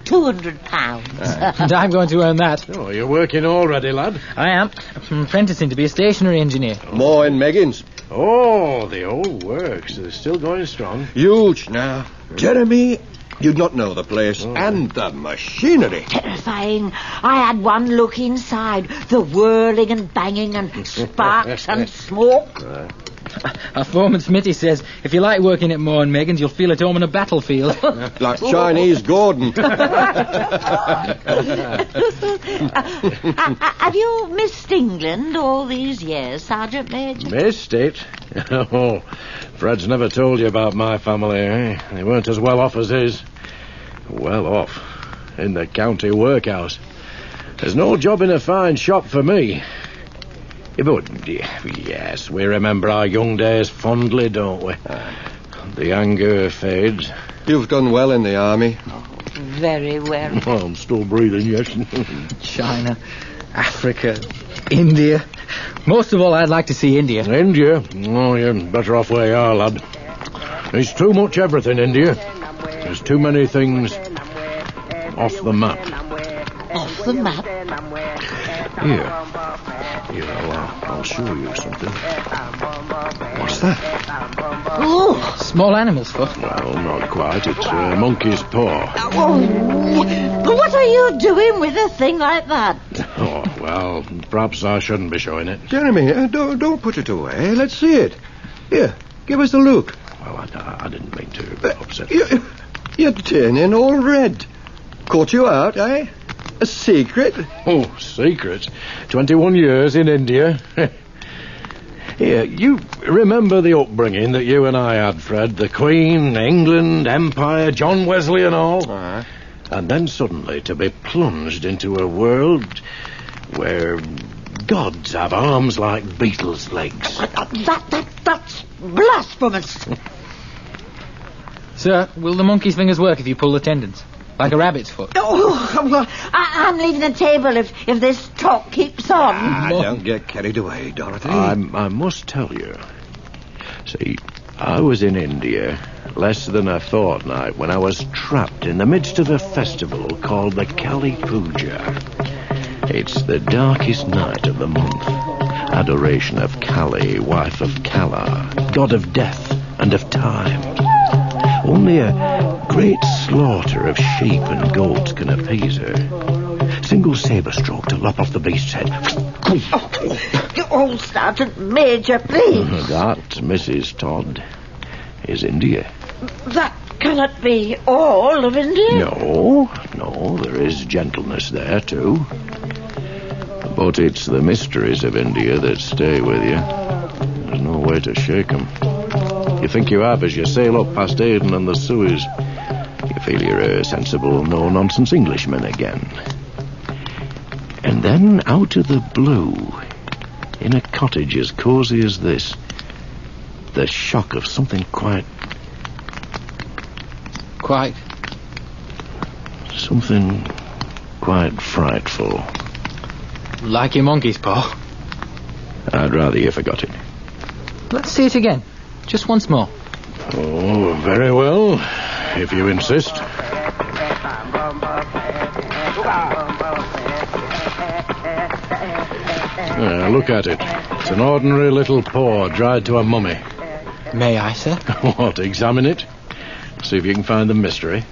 £200. And I'm going to earn that. Oh, you're working already, lad? I am. I'm apprenticing to be a stationary engineer. More in Meggins. Oh, the old works. They're still going strong. Huge now. Jeremy, you'd not know the place. And the machinery. Terrifying. I had one look inside. The whirling and banging and sparks and smoke. Our foreman Smitty says if you like working at Moore and Meggins, you'll feel at home on a battlefield. Like Chinese Gordon. Have you missed England all these years, Sergeant Major? Missed it? Oh, Fred's never told you about my family, eh? They weren't as well off as his. Well off. In the county workhouse. There's no job in a fine shop for me. But, yes, we remember our young days fondly, don't we? The anger fades. You've done well in the army. Very well. Well, I'm still breathing, yes. China, Africa, India. Most of all, I'd like to see India. India? Oh, you're better off where you are, lad. There's too much everything, India. There's too many things off the map. Off the map? Here, I'll show you something. What's that? Oh, small animal's foot. Well, not quite. It's a monkey's paw. Oh, what are you doing with a thing like that? Oh, well, perhaps I shouldn't be showing it. Jeremy, don't put it away. Let's see it. Here, give us a look. Well, I didn't mean to upset You're turning all red. Caught you out, eh? A secret? Oh, secret? 21 years in India. Here, you remember the upbringing that you and I had, Fred? The Queen, England, Empire, John Wesley and all? And then suddenly to be plunged into a world where gods have arms like beetles' legs. That's blasphemous. Sir, will the monkey's fingers work if you pull the tendons? Like a rabbit's foot? Oh, I'm leaving the table if this talk keeps on. Don't get carried away, Dorothy. I must tell you. See, I was in India less than a fortnight when I was trapped in the midst of a festival called the Kali Puja. It's the darkest night of the month. Adoration of Kali, wife of Kala, god of death and of time. Only a great slaughter of sheep and goats can appease her. Single sabre stroke to lop off the beast's head. Oh, Sergeant Major, please. That, Mrs. Todd, is India. That cannot be all of India. No, there is gentleness there, too. But it's the mysteries of India that stay with you. There's no way to shake them. You think you have as you sail up past Aden and the Suez. You feel you're a sensible, no-nonsense Englishman again. And then, out of the blue, in a cottage as cosy as this, the shock of something quite... Something quite frightful. Like your monkey's paw? I'd rather you forgot it. Let's see it again. Just once more. Oh, very well, if you insist. Look at it. It's an ordinary little paw dried to a mummy. May I, sir? What, examine it? See if you can find the mystery.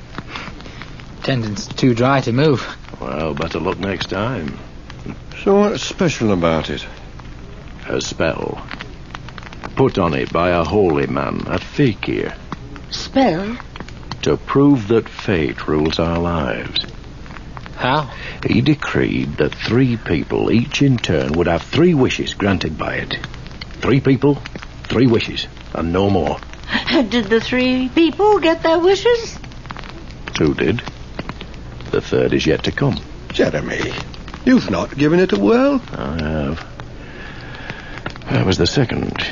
Tendon's too dry to move. Well, better look next time. So what's special about it? A spell. Put on it by a holy man, a fakir. Spell? To prove that fate rules our lives. How? He decreed that 3 people, each in turn, would have 3 wishes granted by it. 3 people, 3 wishes, and no more. Did the 3 people get their wishes? 2 did. The 3rd is yet to come. Jeremy, you've not given it a whirl? I have. That was the 2nd.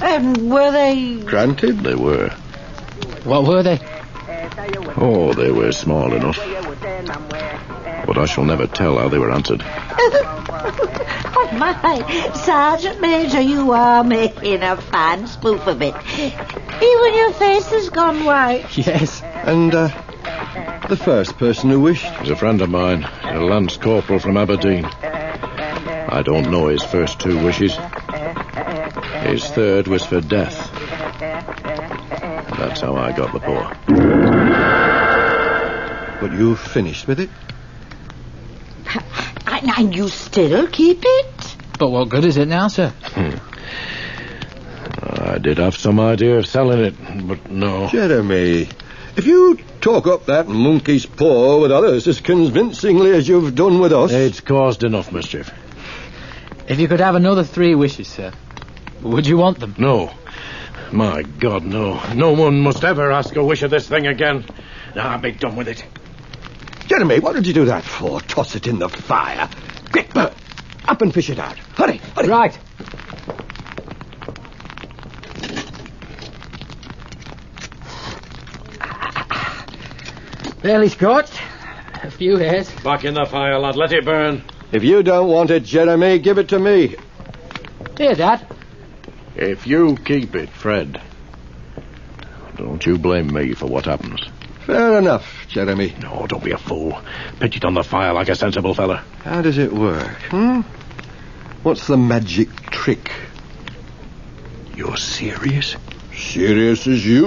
And were they... Granted? They were. What were they? Oh, they were small enough. But I shall never tell how they were answered. Oh, my. Sergeant Major, you are making a fine spoof of it. Even your face has gone white. Yes. And, the first person who wished? Was a friend of mine, a lance corporal from Aberdeen. I don't know his first 2 wishes. His 3rd was for death. That's how I got the paw. But you finished with it? And you still keep it? But what good is it now, sir? I did have some idea of selling it, but no. Jeremy, if you talk up that monkey's paw with others as convincingly as you've done with us... It's caused enough mischief. If you could have another 3 wishes, sir, would you want them? No. My God, no. No one must ever ask a wish of this thing again. Now, I'll be done with it. Jeremy, what did you do that for? Toss it in the fire. Quick, Bert. Up and fish it out. Hurry, hurry. Right. Barely scorched. A few hairs. Back in the fire, lad. Let it burn. If you don't want it, Jeremy, give it to me. Here, Dad. If you keep it, Fred, don't you blame me for what happens. Fair enough, Jeremy. No, don't be a fool. Pitch it on the fire like a sensible fella. How does it work, What's the magic trick? You're serious? Serious as you.